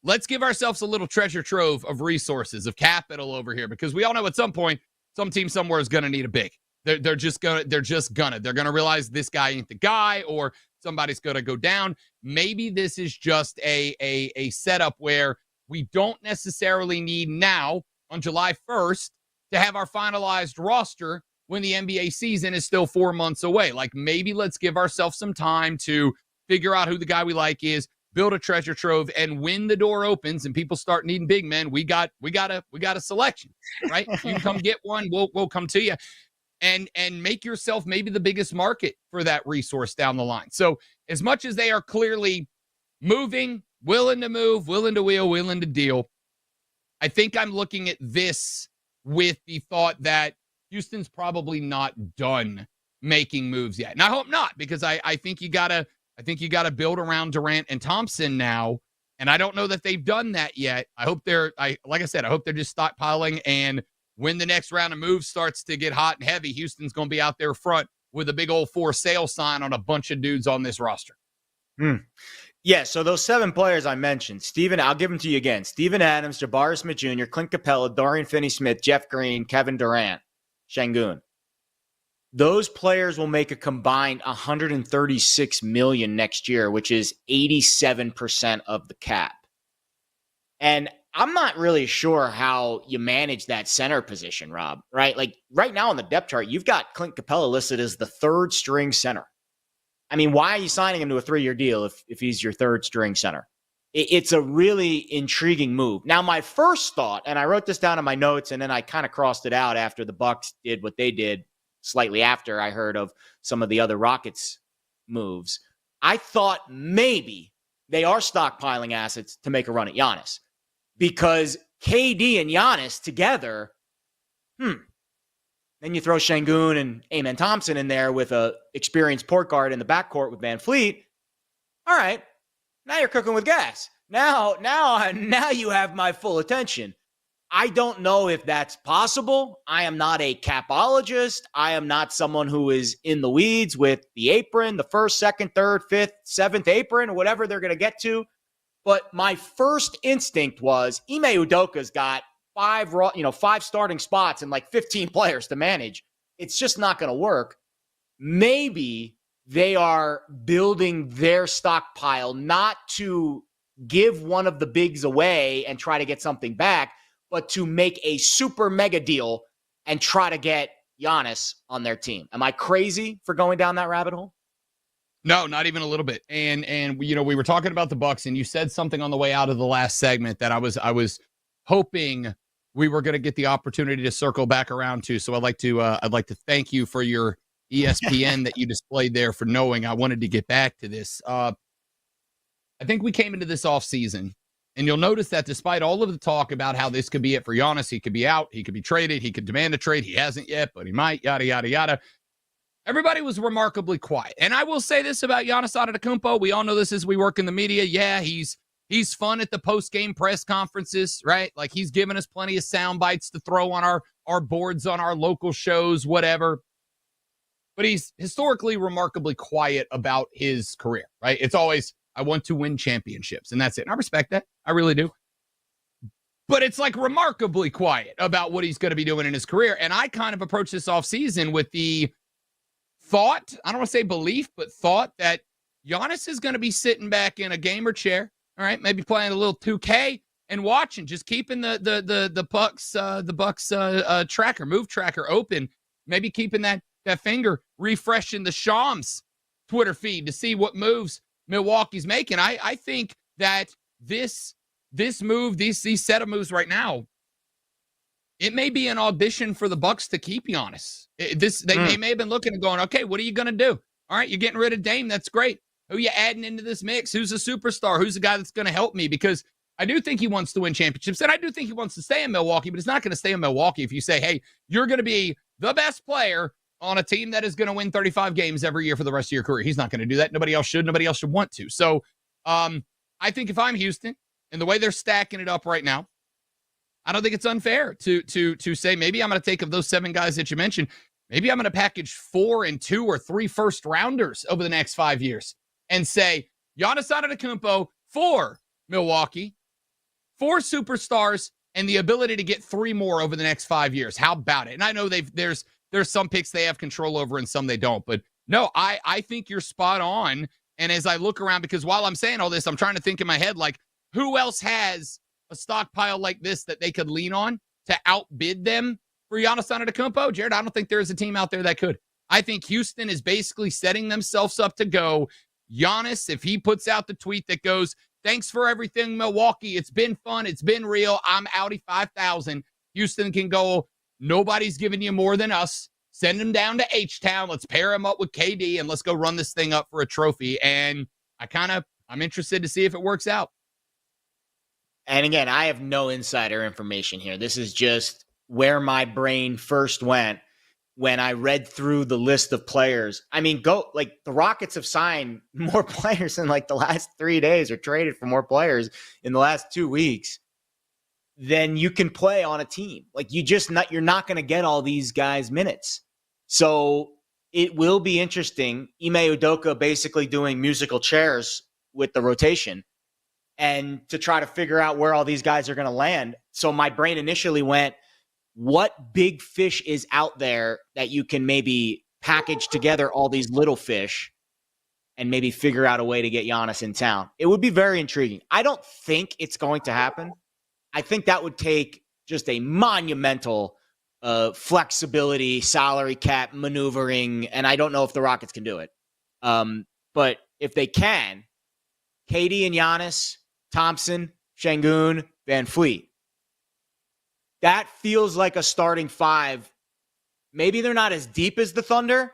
let's give ourselves a little treasure trove of resources, of capital over here, because we all know at some point, some team somewhere is going to need a big. They're just gonna realize this guy ain't the guy, or somebody's gonna go down. Maybe this is just a setup where we don't necessarily need now on July 1st to have our finalized roster when the NBA season is still 4 months away. Like, maybe let's give ourselves some time to figure out who the guy we like is, build a treasure trove, and when the door opens and people start needing big men, we got a selection, right? You can come get one, we'll come to you. And make yourself maybe the biggest market for that resource down the line. So as much as they are clearly moving, willing to move, willing to wheel, willing to deal, I think I'm looking at this with the thought that Houston's probably not done making moves yet. And I hope not, because I think you gotta build around Durant and Thompson now. And I don't know that they've done that yet. I hope I hope they're just stockpiling, and when the next round of moves starts to get hot and heavy, Houston's going to be out there front with a big old for sale sign on a bunch of dudes on this roster. Yeah, so those 7 players I mentioned, I'll give them to you again. Steven Adams, Jabari Smith Jr., Clint Capella, Dorian Finney-Smith, Jeff Green, Kevin Durant, Sengun. Those players will make a combined $136 million next year, which is 87% of the cap. And I'm not really sure how you manage that center position, Rob, right? Like right now on the depth chart, you've got Clint Capella listed as the 3rd string center. I mean, why are you signing him to a 3-year deal if he's your 3rd string center? It's a really intriguing move. Now, my first thought, and I wrote this down in my notes, and then I kind of crossed it out after the Bucks did what they did slightly after I heard of some of the other Rockets moves. I thought maybe they are stockpiling assets to make a run at Giannis. Because KD and Giannis together, then you throw Sengun and Amen Thompson in there with a experienced point guard in the backcourt with Van Fleet. All right, now you're cooking with gas. Now you have my full attention. I don't know if that's possible. I am not a capologist. I am not someone who is in the weeds with the apron, the 1st, 2nd, 3rd, 5th, 7th apron, whatever they're going to get to. But my first instinct was Ime Udoka's got 5 starting spots and like 15 players to manage. It's just not going to work. Maybe they are building their stockpile not to give one of the bigs away and try to get something back, but to make a super mega deal and try to get Giannis on their team. Am I crazy for going down that rabbit hole? No, not even a little bit. And we were talking about the Bucks, and you said something on the way out of the last segment that I was hoping we were going to get the opportunity to circle back around to. So I'd like to thank you for your ESPN that you displayed there, for knowing I wanted to get back to this. I think we came into this offseason, and you'll notice that despite all of the talk about how this could be it for Giannis, he could be out, he could be traded, he could demand a trade. He hasn't yet, but he might, yada, yada, yada. Everybody was remarkably quiet. And I will say this about Giannis Antetokounmpo. We all know this as we work in the media. Yeah, he's fun at the post-game press conferences, right? Like, he's given us plenty of sound bites to throw on our boards, on our local shows, whatever. But he's historically remarkably quiet about his career, right? It's always, I want to win championships, and that's it. And I respect that. I really do. But it's like remarkably quiet about what he's going to be doing in his career. And I kind of approached this offseason with the thought, I don't want to say belief, but thought that Giannis is going to be sitting back in a gamer chair, all right, maybe playing a little 2K and watching, just keeping the Bucks move tracker open, maybe keeping that finger refreshing the Shams Twitter feed to see what moves Milwaukee's making. I think that this move, these set of moves right now, it may be an audition for the Bucks to keep Giannis. They may have been looking and going, okay, what are you going to do? All right, you're getting rid of Dame. That's great. Who are you adding into this mix? Who's a superstar? Who's the guy that's going to help me? Because I do think he wants to win championships, and I do think he wants to stay in Milwaukee, but it's not going to stay in Milwaukee if you say, hey, you're going to be the best player on a team that is going to win 35 games every year for the rest of your career. He's not going to do that. Nobody else should. Nobody else should want to. So I think if I'm Houston and the way they're stacking it up right now, I don't think it's unfair to say maybe I'm going to take of those 7 guys that you mentioned, maybe I'm going to package 4 and 2 or 3 first rounders over the next 5 years and say Giannis Antetokounmpo for Milwaukee, 4 superstars, and the ability to get 3 more over the next 5 years. How about it? And I know there's some picks they have control over and some they don't. But no, I think you're spot on. And as I look around, because while I'm saying all this, I'm trying to think in my head, like, who else has a stockpile like this that they could lean on to outbid them for Giannis Antetokounmpo? Jared, I don't think there's a team out there that could. I think Houston is basically setting themselves up to go. Giannis, if he puts out the tweet that goes, thanks for everything, Milwaukee. It's been fun. It's been real. I'm Audi 5000. Houston can go, nobody's giving you more than us. Send him down to H-Town. Let's pair him up with KD, and let's go run this thing up for a trophy. And I'm interested to see if it works out. And again, I have no insider information here. This is just where my brain first went when I read through the list of players. I mean, the Rockets have signed more players in like the last 3 days, or traded for more players in the last 2 weeks than you can play on a team. Like, you're not going to get all these guys minutes. So it will be interesting. Ime Udoka basically doing musical chairs with the rotation and to try to figure out where all these guys are going to land. So my brain initially went, what big fish is out there that you can maybe package together all these little fish and maybe figure out a way to get Giannis in town? It would be very intriguing. I don't think it's going to happen. I think that would take just a monumental flexibility, salary cap maneuvering, and I don't know if the Rockets can do it. But if they can, KD and Giannis, Thompson, Şengün, Van Fleet, that feels like a starting 5. Maybe they're not as deep as the Thunder,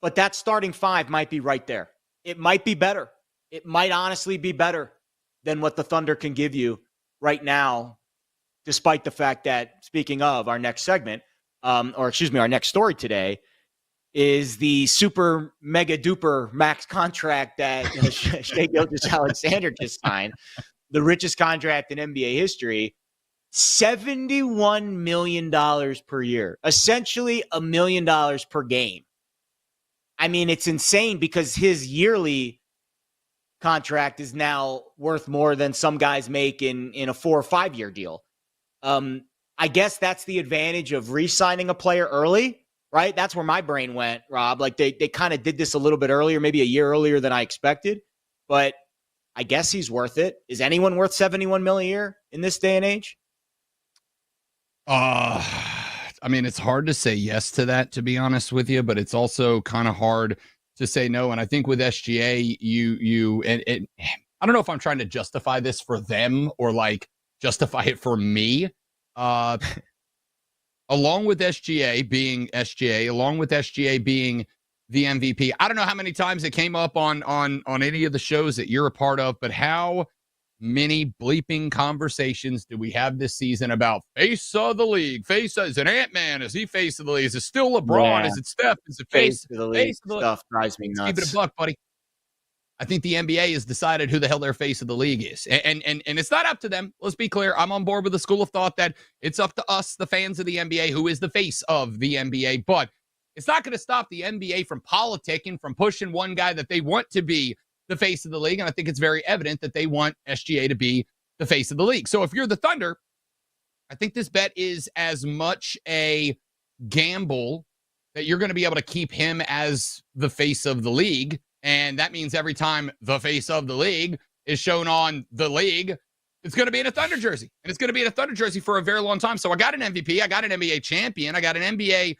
but that starting 5 might be right there. It might be better. It might honestly be better than what the Thunder can give you right now, despite the fact that, speaking of our next segment, our next story today, is the super mega duper max contract that Shai Gilgeous-Alexander just signed, the richest contract in NBA history, $71 million per year, essentially $1 million per game. I mean, it's insane because his yearly contract is now worth more than some guys make in a 4 or 5 year deal. I guess that's the advantage of re-signing a player early, right? That's where my brain went, Rob. Like they kind of did this a little bit earlier, maybe a year earlier than I expected, but I guess he's worth it. Is anyone worth $71 million a year in this day and age? I mean, it's hard to say yes to that, to be honest with you, but it's also kind of hard to say no. And I think with SGA, and I don't know if I'm trying to justify this for them or like justify it for me. Along with SGA being the MVP, I don't know how many times it came up on any of the shows that you're a part of, but how many bleeping conversations do we have this season about face of the league? Is it Ant-Man? Is he face of the league? Is it still LeBron? Yeah. Is it Steph? Is it face of the league? Stuff drives me nuts. Keep it a buck, buddy. I think the NBA has decided who the hell their face of the league is. And it's not up to them. Let's be clear. I'm on board with the school of thought that it's up to us, the fans of the NBA, who is the face of the NBA. But it's not going to stop the NBA from politicking, from pushing one guy that they want to be the face of the league. And I think it's very evident that they want SGA to be the face of the league. So if you're the Thunder, I think this bet is as much a gamble that you're going to be able to keep him as the face of the league. And that means every time the face of the league is shown on the league, it's going to be in a Thunder jersey. And it's going to be in a Thunder jersey for a very long time. So I got an MVP. I got an NBA champion. I got an NBA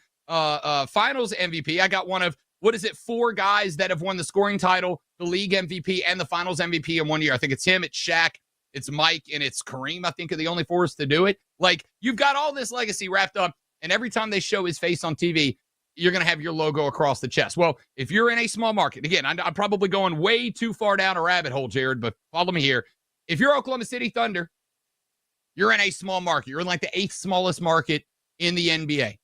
finals MVP. I got one of, 4 guys that have won the scoring title, the league MVP, and the finals MVP in 1 year. I think it's him, it's Shaq, it's Mike, and it's Kareem, I think, are the only 4s to do it. Like, you've got all this legacy wrapped up, and every time they show his face on TV, you're going to have your logo across the chest. Well, if you're in a small market, again, I'm probably going way too far down a rabbit hole, Jared, but follow me here. If you're Oklahoma City Thunder, you're in a small market. You're in like the 8th smallest market in the NBA.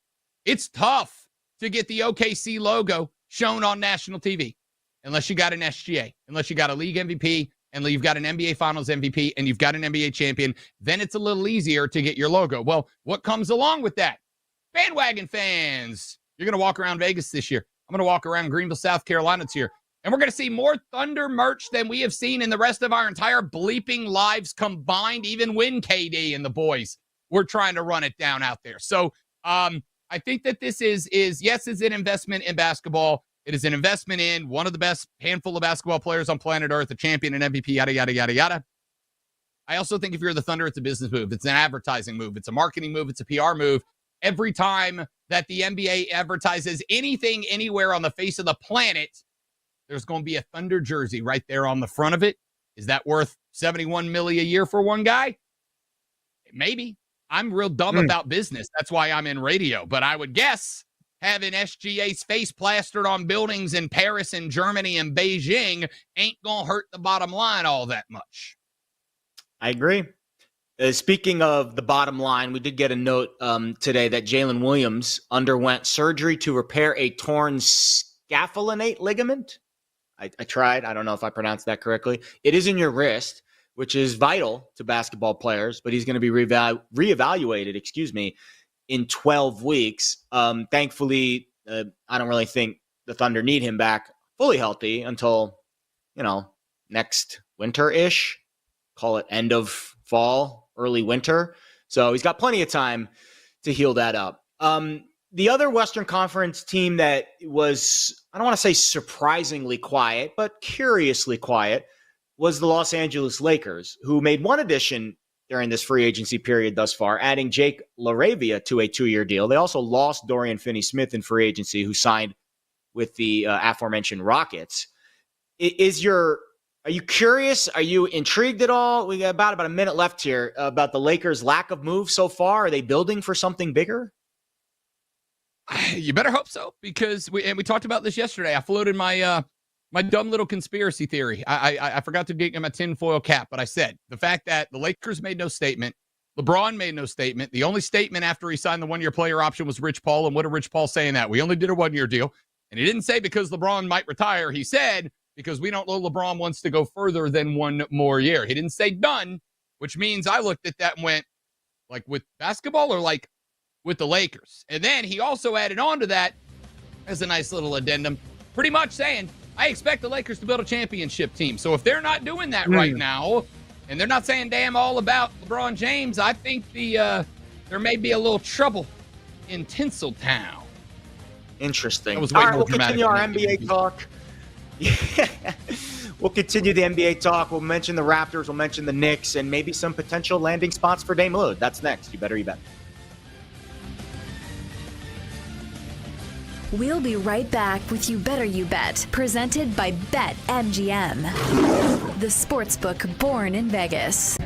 It's tough to get the OKC logo shown on national TV, unless you got an SGA, unless you got a league MVP, and you've got an NBA Finals MVP, and you've got an NBA champion. Then it's a little easier to get your logo. Well, what comes along with that? Bandwagon fans, you're going to walk around Vegas this year. I'm going to walk around Greenville, South Carolina this year. And we're going to see more Thunder merch than we have seen in the rest of our entire bleeping lives combined, even when KD and the boys were trying to run it down out there. So I think that this is yes, it's an investment in basketball. It is an investment in one of the best handful of basketball players on planet Earth, a champion, an MVP, yada, yada, yada, yada. I also think if you're the Thunder, it's a business move. It's an advertising move. It's a marketing move. It's a PR move. Every time that the NBA advertises anything anywhere on the face of the planet, there's going to be a Thunder jersey right there on the front of it. Is that worth $71 million a year for one guy? Maybe. I'm real dumb about business. That's why I'm in radio. But I would guess having SGA's face plastered on buildings in Paris and Germany and Beijing ain't going to hurt the bottom line all that much. I agree. Speaking of the bottom line, we did get a note today that Jalen Williams underwent surgery to repair a torn scapholinate ligament. I tried. I don't know if I pronounced that correctly. It is in your wrist, which is vital to basketball players, but he's going to be reevaluated, in 12 weeks. Thankfully, I don't really think the Thunder need him back fully healthy until, next winter-ish. Call it end of fall, early winter. So he's got plenty of time to heal that up. The other Western Conference team that was, I don't want to say surprisingly quiet, but curiously quiet, was the Los Angeles Lakers, who made one addition during this free agency period thus far, adding Jake LaRavia to a 2-year deal. They also lost Dorian Finney-Smith in free agency, who signed with the aforementioned Rockets. Are you curious? Are you intrigued at all? We got about a minute left here about the Lakers' lack of moves so far. Are they building for something bigger? You better hope so, because we talked about this yesterday. I floated my my dumb little conspiracy theory. I forgot to get in my tinfoil cap, but I said the fact that the Lakers made no statement, LeBron made no statement. The only statement after he signed the 1-year player option was Rich Paul. And what did Rich Paul say in that? We only did a 1-year deal. And he didn't say because LeBron might retire. He said because we don't know LeBron wants to go further than 1 more year. He didn't say done, which means I looked at that and went, like with basketball or like with the Lakers? And then he also added on to that as a nice little addendum, pretty much saying, I expect the Lakers to build a championship team. So if they're not doing that right now, and they're not saying damn all about LeBron James, I think there may be a little trouble in Tinseltown. Interesting. That was all way right, more we'll dramatic continue our than NBA talk. We'll continue the NBA talk. We'll mention the Raptors. We'll mention the Knicks and maybe some potential landing spots for Dame Lillard. That's next. You better, you bet. We'll be right back with You Better You Bet, presented by BetMGM, the sportsbook born in Vegas.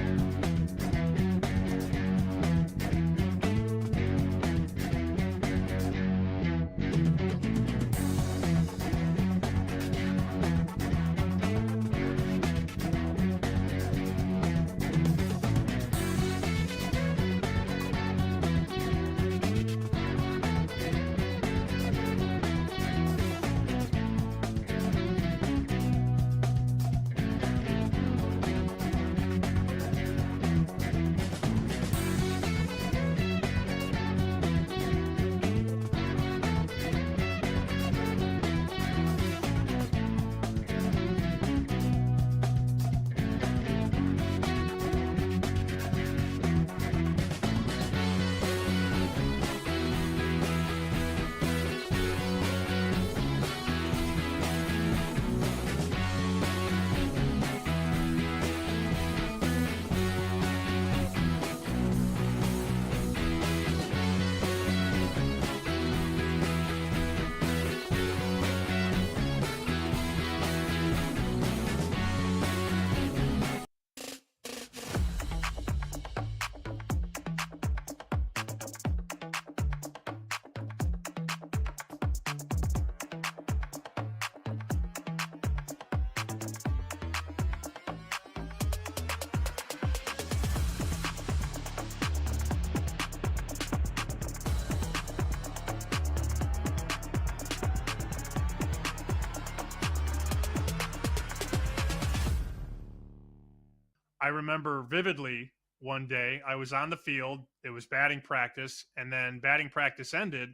remember vividly one day I was on the field. It was batting practice, and then batting practice ended,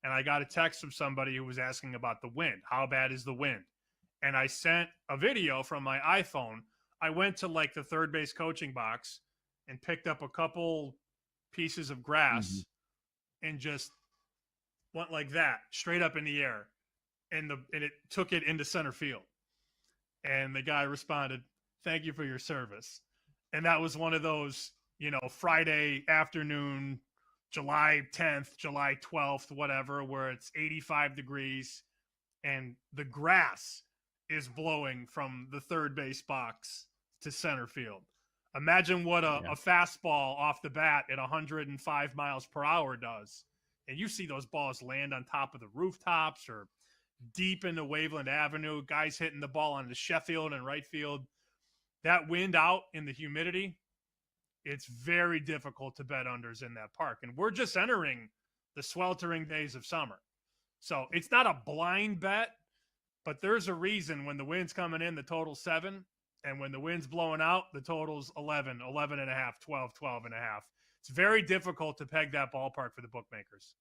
and I got a text from somebody who was asking about the wind. How bad is the wind? And I sent a video from my iPhone. I went to like the third base coaching box and picked up a couple pieces of grass and just went like that, straight up in the air. And it took it into center field. And the guy responded, "Thank you for your service." And that was one of those, Friday afternoon, July 10th, July 12th, whatever, where it's 85 degrees and the grass is blowing from the third base box to center field. Imagine what a fastball off the bat at 105 miles per hour does. And you see those balls land on top of the rooftops or deep into Waveland Avenue, guys hitting the ball on the Sheffield and right field. That wind out in the humidity, it's very difficult to bet unders in that park. And we're just entering the sweltering days of summer. So it's not a blind bet, but there's a reason when the wind's coming in, the total's 7, and when the wind's blowing out, the total's 11, 11.5, 12, 12.5. It's very difficult to peg that ballpark for the bookmakers.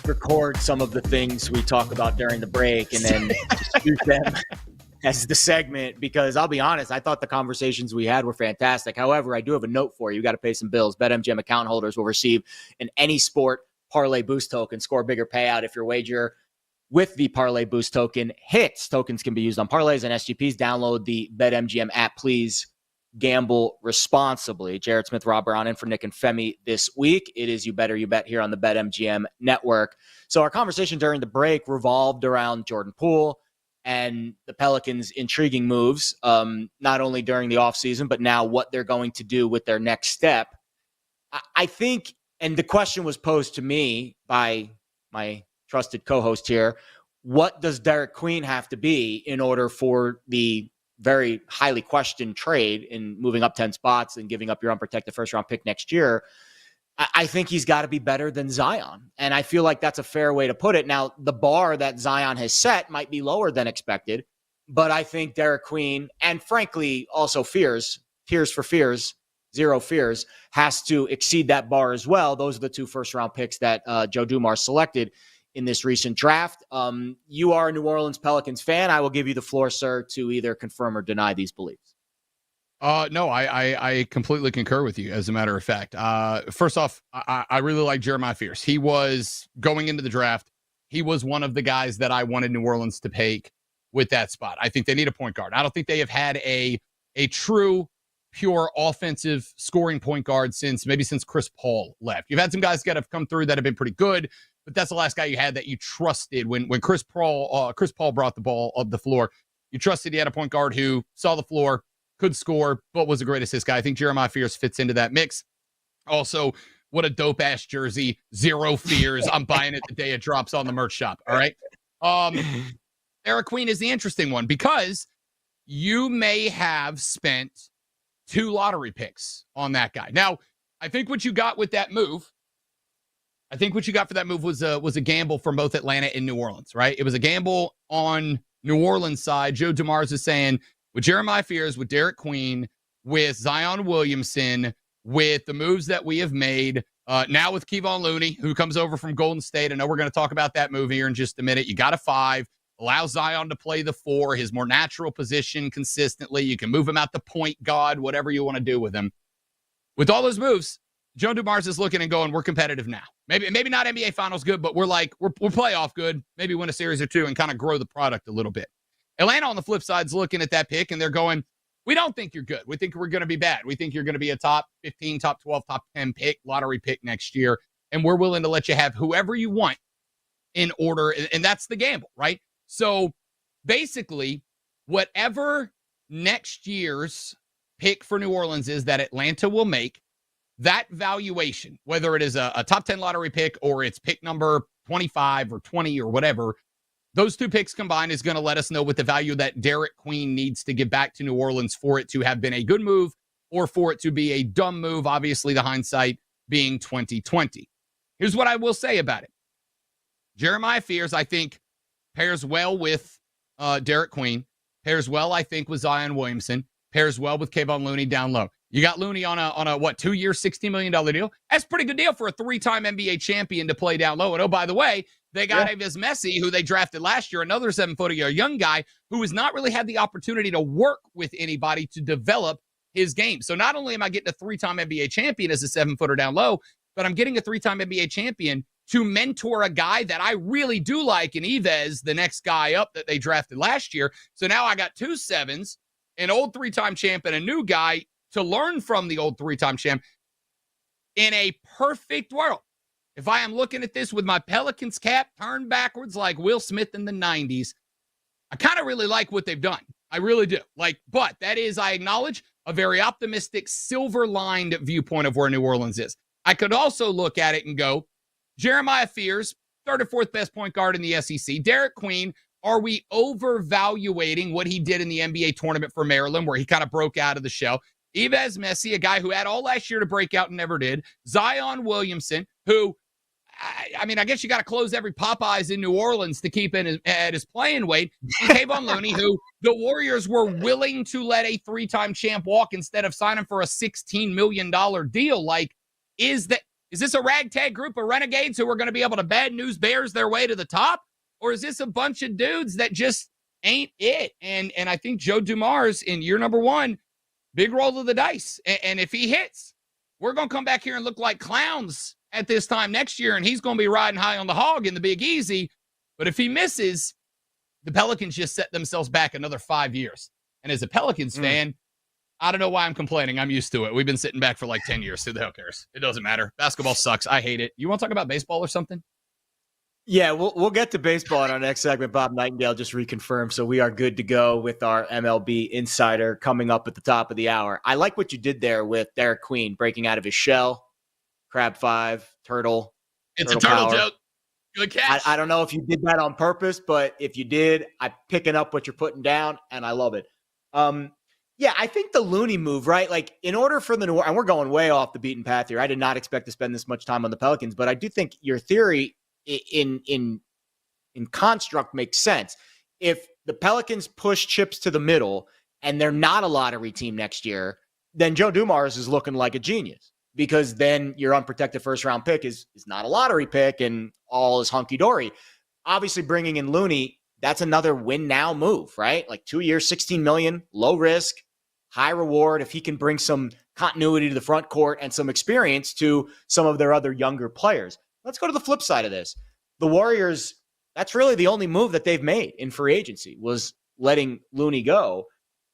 Record some of the things we talk about during the break and then just use them as the segment, because I'll be honest, I thought the conversations we had were fantastic. However, I do have a note for you. You got to pay some bills. BetMGM account holders will receive an any sport parlay boost token, score a bigger payout if your wager with the parlay boost token hits. Tokens can be used on parlays and SGPs. Download the BetMGM app, please. Gamble responsibly. Jared Smith, Rob Brown in for Nick and Femi this week. It is You Better You Bet here on the BetMGM network. So our conversation during the break revolved around Jordan Poole and the Pelicans' intriguing moves, not only during the offseason, but now what they're going to do with their next step. I think, and the question was posed to me by my trusted co-host here, what does Derek Queen have to be in order for the very highly questioned trade in moving up 10 spots and giving up your unprotected first-round pick next year? I think he's got to be better than Zion. And I feel like that's a fair way to put it. Now, the bar that Zion has set might be lower than expected, but I think Derek Queen, and frankly, also Tears for Fears, Zero Fears, has to exceed that bar as well. Those are the 2 first-round picks that Joe Dumars selected in this recent draft. You are a New Orleans Pelicans fan. I will give you the floor, sir, to either confirm or deny these beliefs. No, I completely concur with you, as a matter of fact. First off, I really like Jeremiah Fierce. He was, going into the draft, he was one of the guys that I wanted New Orleans to take with that spot. I think they need a point guard. I don't think they have had a true, pure offensive scoring point guard since Chris Paul left. You've had some guys that have come through that have been pretty good, but that's the last guy you had that you trusted when Chris Paul brought the ball up the floor. You trusted he had a point guard who saw the floor, could score, but was a great assist guy. I think Jeremiah Fears fits into that mix. Also, what a dope-ass jersey. Zero fears. I'm buying it the day it drops on the merch shop. All right? Derek Queen is the interesting one because you may have spent 2 lottery picks on that guy. Now, I think what you got with that move, was a gamble from both Atlanta and New Orleans, right? It was a gamble on New Orleans side. Joe DeMars is saying, with Jeremiah Fears, with Derek Queen, with Zion Williamson, with the moves that we have made, now with Kevon Looney, who comes over from Golden State. I know we're going to talk about that move here in just a minute. You got a 5. Allow Zion to play the 4, his more natural position consistently. You can move him out the point guard, whatever you want to do with him. With all those moves, Joe DeMars is looking and going, we're competitive now. Maybe not NBA Finals good, but we're playoff good. Maybe win a series or 2 and kind of grow the product a little bit. Atlanta on the flip side is looking at that pick and they're going, we don't think you're good. We think we're going to be bad. We think you're going to be a top 15, top 12, top 10 pick, lottery pick next year. And we're willing to let you have whoever you want in order. And that's the gamble, right? So basically, whatever next year's pick for New Orleans is that Atlanta will make, that valuation, whether it is a top 10 lottery pick or it's pick number 25 or 20 or whatever, those 2 picks combined is going to let us know what the value that Derek Queen needs to give back to New Orleans for it to have been a good move or for it to be a dumb move, obviously the hindsight being 2020. Here's what I will say about it. Jeremiah Fears, I think, pairs well with Derek Queen, pairs well, I think, with Zion Williamson, pairs well with Kevon Looney down low. You got Looney on a 2-year, $60 million deal. That's a pretty good deal for a 3-time NBA champion to play down low. And oh, by the way, they got Ives Messi, who they drafted last year, another 7-footer, a young guy who has not really had the opportunity to work with anybody to develop his game. So not only am I getting a 3-time NBA champion as a 7-footer down low, but I'm getting a 3-time NBA champion to mentor a guy that I really do like in Ives, the next guy up that they drafted last year. So now I got 2 7s, an old 3-time champ and a new guy to learn from the old 3-time champ. In a perfect world, if I am looking at this with my Pelicans cap turned backwards like Will Smith in the 90s, I kind of really like what they've done. I really do. But that is, I acknowledge, a very optimistic, silver-lined viewpoint of where New Orleans is. I could also look at it and go, Jeremiah Fears, 3rd or 4th best point guard in the SEC. Derek Queen, are we overvaluating what he did in the NBA tournament for Maryland, where he kind of broke out of the shell? Ives Messi, a guy who had all last year to break out and never did. Zion Williamson, who, I guess you got to close every Popeyes in New Orleans to keep at his playing weight. And Kevon Looney, who the Warriors were willing to let a 3-time champ walk instead of signing for a $16 million deal. Is this a ragtag group of renegades who are going to be able to bad news bears their way to the top? Or is this a bunch of dudes that just ain't it? And I think Joe Dumars in year number 1, big roll of the dice. And if he hits, we're going to come back here and look like clowns at this time next year, and he's going to be riding high on the hog in the Big Easy. But if he misses, the Pelicans just set themselves back another 5 years. And as a Pelicans fan, I don't know why I'm complaining. I'm used to it. We've been sitting back for like 10 years. Who the hell cares? It doesn't matter. Basketball sucks. I hate it. You want to talk about baseball or something? Yeah, we'll get to baseball in our next segment. Bob Nightingale just reconfirmed, so we are good to go with our MLB Insider coming up at the top of the hour. I like what you did there with Derek Queen breaking out of his shell, crab 5, turtle. It's a turtle power. joke. Good catch. I don't know if you did that on purpose, but if you did, I'm picking up what you're putting down, and I love it. Yeah, I think the Looney move, right? In order for and we're going way off the beaten path here. I did not expect to spend this much time on the Pelicans, but I do think your theory in construct makes sense. If the Pelicans push chips to the middle and they're not a lottery team next year, then Joe Dumars is looking like a genius, because then your unprotected first round pick is not a lottery pick and all is hunky dory. Obviously, bringing in Looney, that's another win now move, right? 2 years, $16 million, low risk, high reward. If he can bring some continuity to the front court and some experience to some of their other younger players. Let's go to the flip side of this. The Warriors That's really the only move that they've made in free agency was letting Looney go.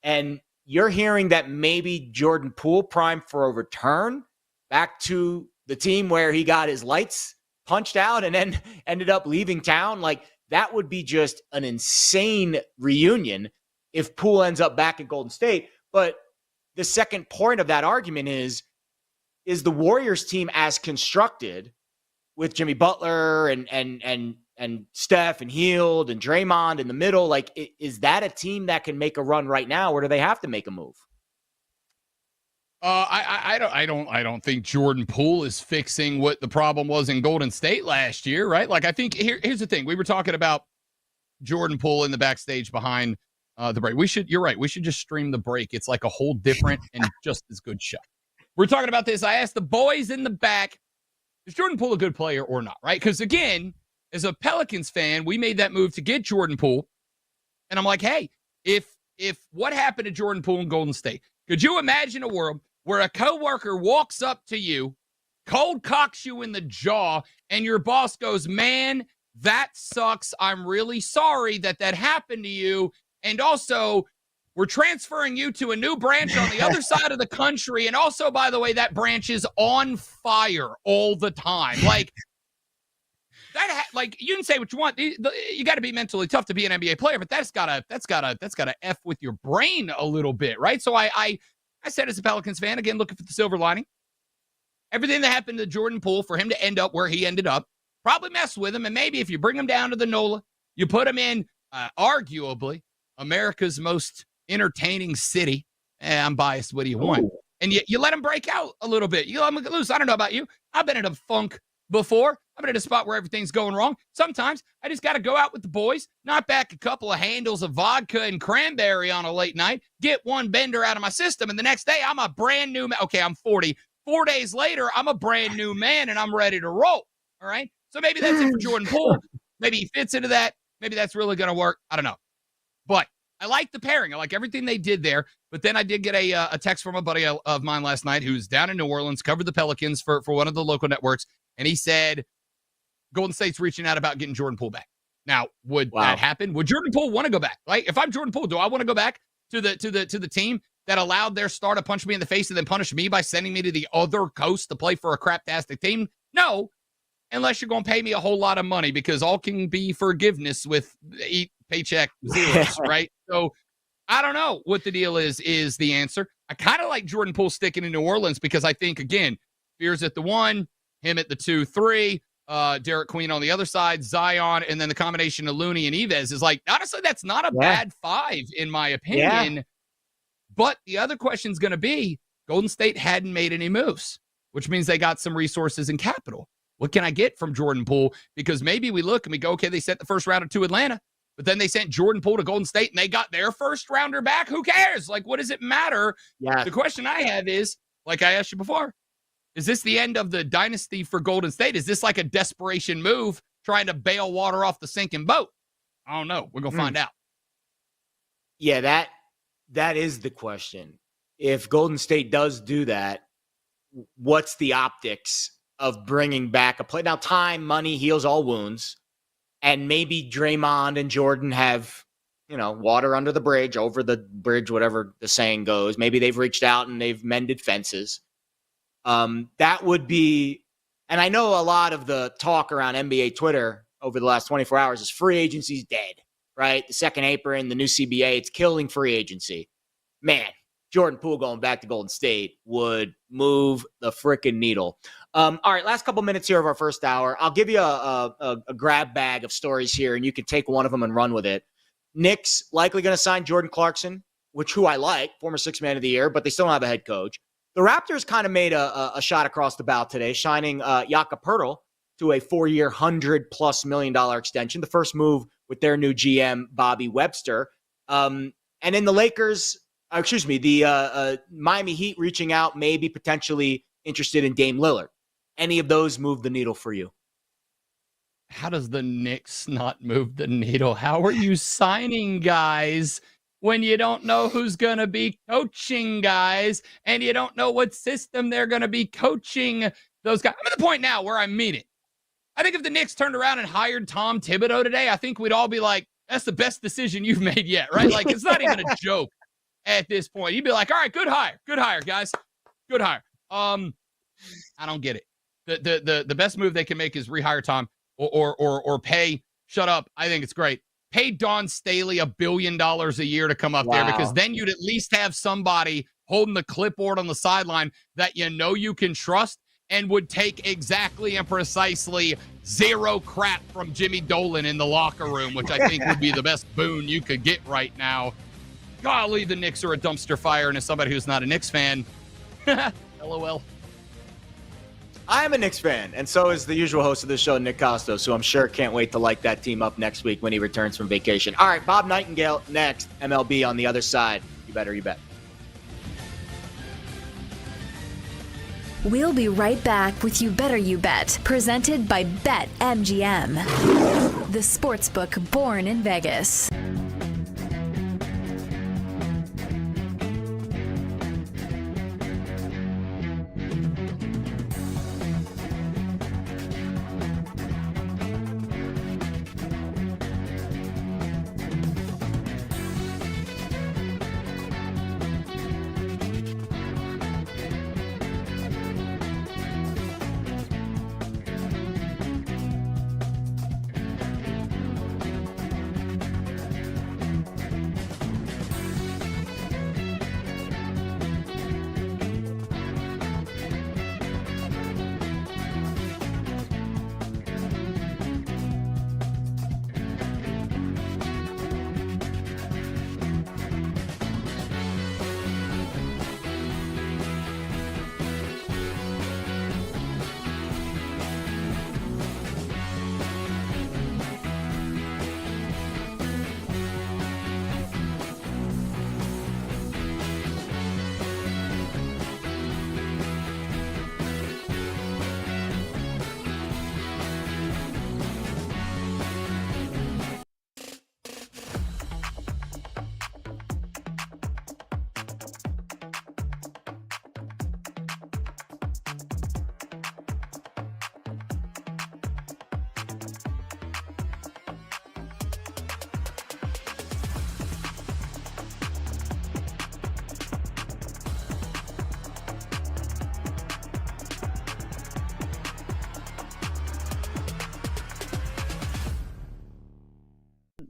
And you're hearing that maybe Jordan Poole primed for a return back to the team where he got his lights punched out and then ended up leaving town. Like, that would be just an insane reunion if Poole ends up back at Golden State. But the second point of that argument is the Warriors team as constructed with Jimmy Butler and Steph and Hield and Draymond in the middle? Like, is that a team that can make a run right now, or do they have to make a move? I don't think Jordan Poole is fixing what the problem was in Golden State last year, right? Like, I think here's the thing. We were talking about Jordan Poole in the backstage behind the break. You're right. We should just stream the break. It's like a whole different and just as good show. We're talking about this. I asked the boys in the back, is Jordan Poole a good player or not, right? Because, again, as a Pelicans fan, we made that move to get Jordan Poole. And I'm like, hey, if what happened to Jordan Poole in Golden State, could you imagine a world where a coworker walks up to you, cold cocks you in the jaw, and your boss goes, man, that sucks. I'm really sorry that happened to you. And also, we're transferring you to a new branch on the other side of the country. And also, by the way, that branch is on fire all the time. Like, you can say what you want. You got to be mentally tough to be an NBA player, but that's gotta F with your brain a little bit, right? So I said, as a Pelicans fan, again, looking for the silver lining, everything that happened to Jordan Poole for him to end up where he ended up probably messed with him. And maybe if you bring him down to the NOLA, you put him in arguably America's most entertaining city. I'm biased. What do you want? And you let him break out a little bit. You let him get loose. I don't know about you. I've been in a funk before. I've been in a spot where everything's going wrong. Sometimes I just got to go out with the boys, knock back a couple of handles of vodka and cranberry on a late night, get one bender out of my system, and the next day I'm a brand new man. Okay, I'm 40. 4 days later, I'm a brand new man, and I'm ready to roll. All right? So maybe that's it for Jordan Poole. Maybe he fits into that. Maybe that's really going to work. I don't know. But I like the pairing. I like everything they did there. But then I did get a text from a buddy of mine last night who's down in New Orleans, covered the Pelicans for one of the local networks, and he said Golden State's reaching out about getting Jordan Poole back. Now, would that happen? Would Jordan Poole want to go back? Right? If I'm Jordan Poole, do I want to go back to the team that allowed their star to punch me in the face and then punish me by sending me to the other coast to play for a craptastic team? No, unless you're going to pay me a whole lot of money, because all can be forgiveness with paycheck zeros, right? So I don't know what the deal is the answer. I kind of like Jordan Poole sticking in New Orleans because I think, again, Spears at the 1, him at the 2, 3, Derek Queen on the other side, Zion, and then the combination of Looney and Yves is like, honestly, that's not a bad 5 in my opinion. Yeah. But the other question is going to be, Golden State hadn't made any moves, which means they got some resources and capital. What can I get from Jordan Poole? Because maybe we look and we go, okay, they sent the first rounder to Atlanta, but then they sent Jordan Poole to Golden State and they got their first rounder back. Who cares? Like, what does it matter? Yeah. The question I have is, like I asked you before, is this the end of the dynasty for Golden State? Is this like a desperation move trying to bail water off the sinking boat? I don't know. We're going to find out. Yeah, that is the question. If Golden State does do that, what's the optics of bringing back a play? Now, time, money heals all wounds. And maybe Draymond and Jordan have, water under the bridge, over the bridge, whatever the saying goes. Maybe they've reached out and they've mended fences. That would be, and I know a lot of the talk around NBA Twitter over the last 24 hours is free agency's dead, right? The second apron, the new CBA, it's killing free agency. Man, Jordan Poole going back to Golden State would move the freaking needle. All right, last couple minutes here of our first hour. I'll give you a grab bag of stories here, and you can take one of them and run with it. Knicks likely going to sign Jordan Clarkson, who I like, former Sixth Man of the Year, but they still don't have a head coach. The Raptors kind of made a shot across the bow today, signing Jakob Poeltl to a 4-year, $100+ million extension, the first move with their new GM, Bobby Webster. And in the Lakers, the Miami Heat reaching out, maybe potentially interested in Dame Lillard. Any of those move the needle for you? How does the Knicks not move the needle? How are you signing guys when you don't know who's going to be coaching guys and you don't know what system they're going to be coaching those guys? I'm at the point now where I mean it. I think if the Knicks turned around and hired Tom Thibodeau today, I think we'd all be like, that's the best decision you've made yet, right? Like, it's not even a joke at this point. You'd be like, all right, good hire, guys. Good hire. I don't get it. The best move they can make is rehire Tom or pay. Shut up. I think it's great. Pay Dawn Staley $1 billion a year to come up there, because then you'd at least have somebody holding the clipboard on the sideline that you can trust and would take exactly and precisely zero crap from Jimmy Dolan in the locker room, which I think would be the best boon you could get right now. Golly, the Knicks are a dumpster fire, and as somebody who's not a Knicks fan, LOL. I'm a Knicks fan, and so is the usual host of the show, Nick Costos, so I'm sure can't wait to light that team up next week when he returns from vacation. All right, Bob Nightingale next, MLB on the other side. You better, you bet. We'll be right back with You Better You Bet, presented by BetMGM, the sportsbook born in Vegas.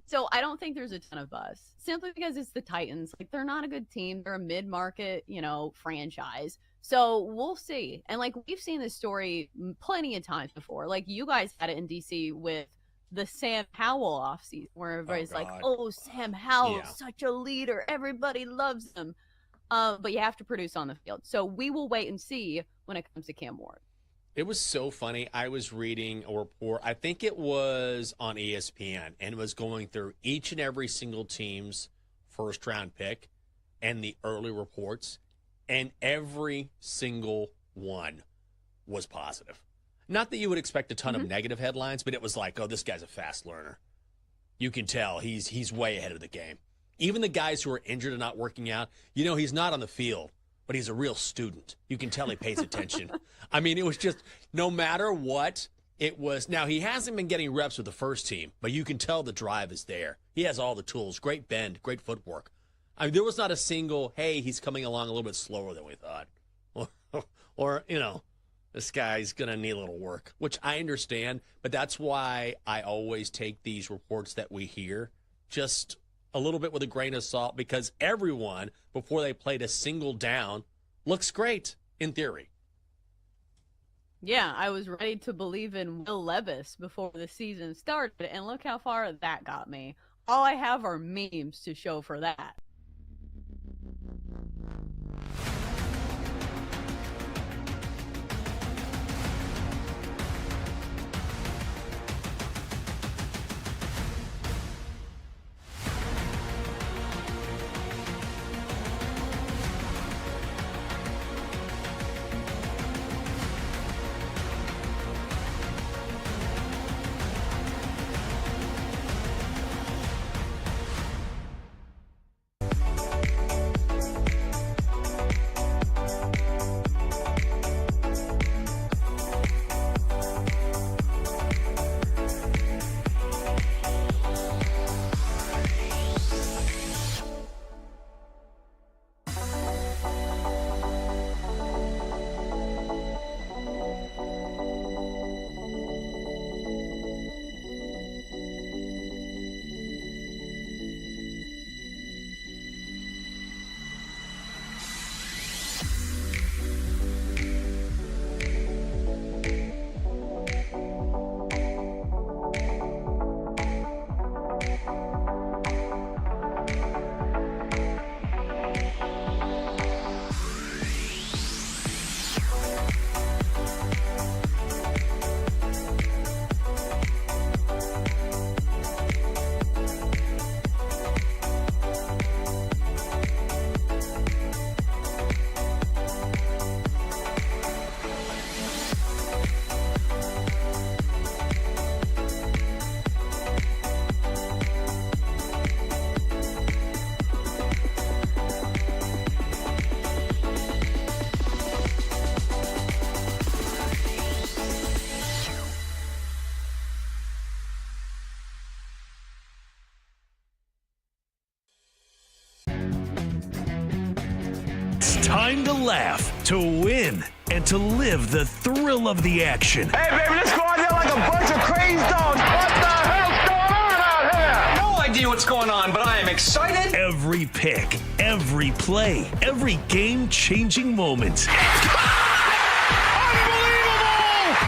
So I don't think there's a ton of buzz, simply because it's the Titans. Like, they're not a good team. They're a mid-market, franchise. So we'll see. And like, we've seen this story plenty of times before. Like, you guys had it in DC with the Sam Howell offseason, where everybody's like, oh, Sam Howell, such a leader. Everybody loves him. But you have to produce on the field. So we will wait and see when it comes to Cam Ward. It was so funny. I was reading a report, I think it was on ESPN, and it was going through each and every single team's first-round pick and the early reports, and every single one was positive. Not that you would expect a ton of negative headlines, but it was like, oh, this guy's a fast learner. You can tell he's way ahead of the game. Even the guys who are injured and not working out, he's not on the field, but he's a real student. You can tell he pays attention. I mean, it was just, no matter what it was. Now, he hasn't been getting reps with the first team, but you can tell the drive is there. He has all the tools, great bend, great footwork. I mean, there was not a single, hey, he's coming along a little bit slower than we thought. Or this guy's going to need a little work, which I understand. But that's why I always take these reports that we hear just a little bit with a grain of salt, because everyone, before they played a single down, looks great in theory. Yeah, I was ready to believe in Will Levis before the season started, and look how far that got me. All I have are memes to show for that. Time to laugh, to win, and to live the thrill of the action. Hey, baby, let's go out there like a bunch of crazy dogs. What the hell's going on out here? No idea what's going on, but I am excited. Every pick, every play, every game-changing moment.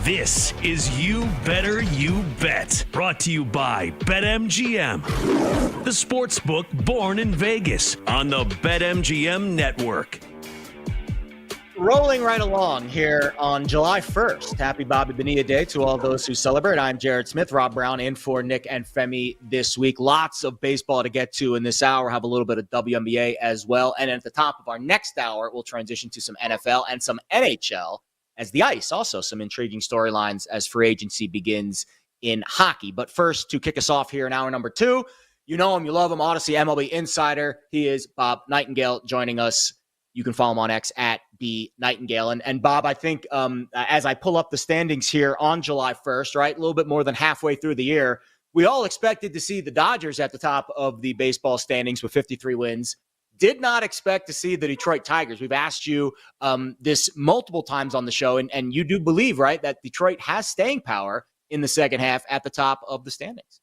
This is You Better You Bet, brought to you by BetMGM, the sportsbook born in Vegas on the BetMGM network. Rolling right along here on July 1st. Happy Bobby Bonilla Day to all those who celebrate. I'm Jared Smith, Rob Brown in for Nick and Femi this week. Lots of baseball to get to in this hour. Have a little bit of WNBA as well. And at the top of our next hour, we'll transition to some NFL and some NHL. As the ice, also some intriguing storylines as free agency begins in hockey. But first, to kick us off here in hour number 2, you know him, you love him, Odyssey MLB Insider. He is Bob Nightingale joining us. You can follow him on X at B Nightingale. And Bob, I think as I pull up the standings here on July 1st, right, a little bit more than halfway through the year, we all expected to see the Dodgers at the top of the baseball standings with 53 wins. Did not expect to see the Detroit Tigers. We've asked you this multiple times on the show, and you do believe, right, that Detroit has staying power in the second half at the top of the standings.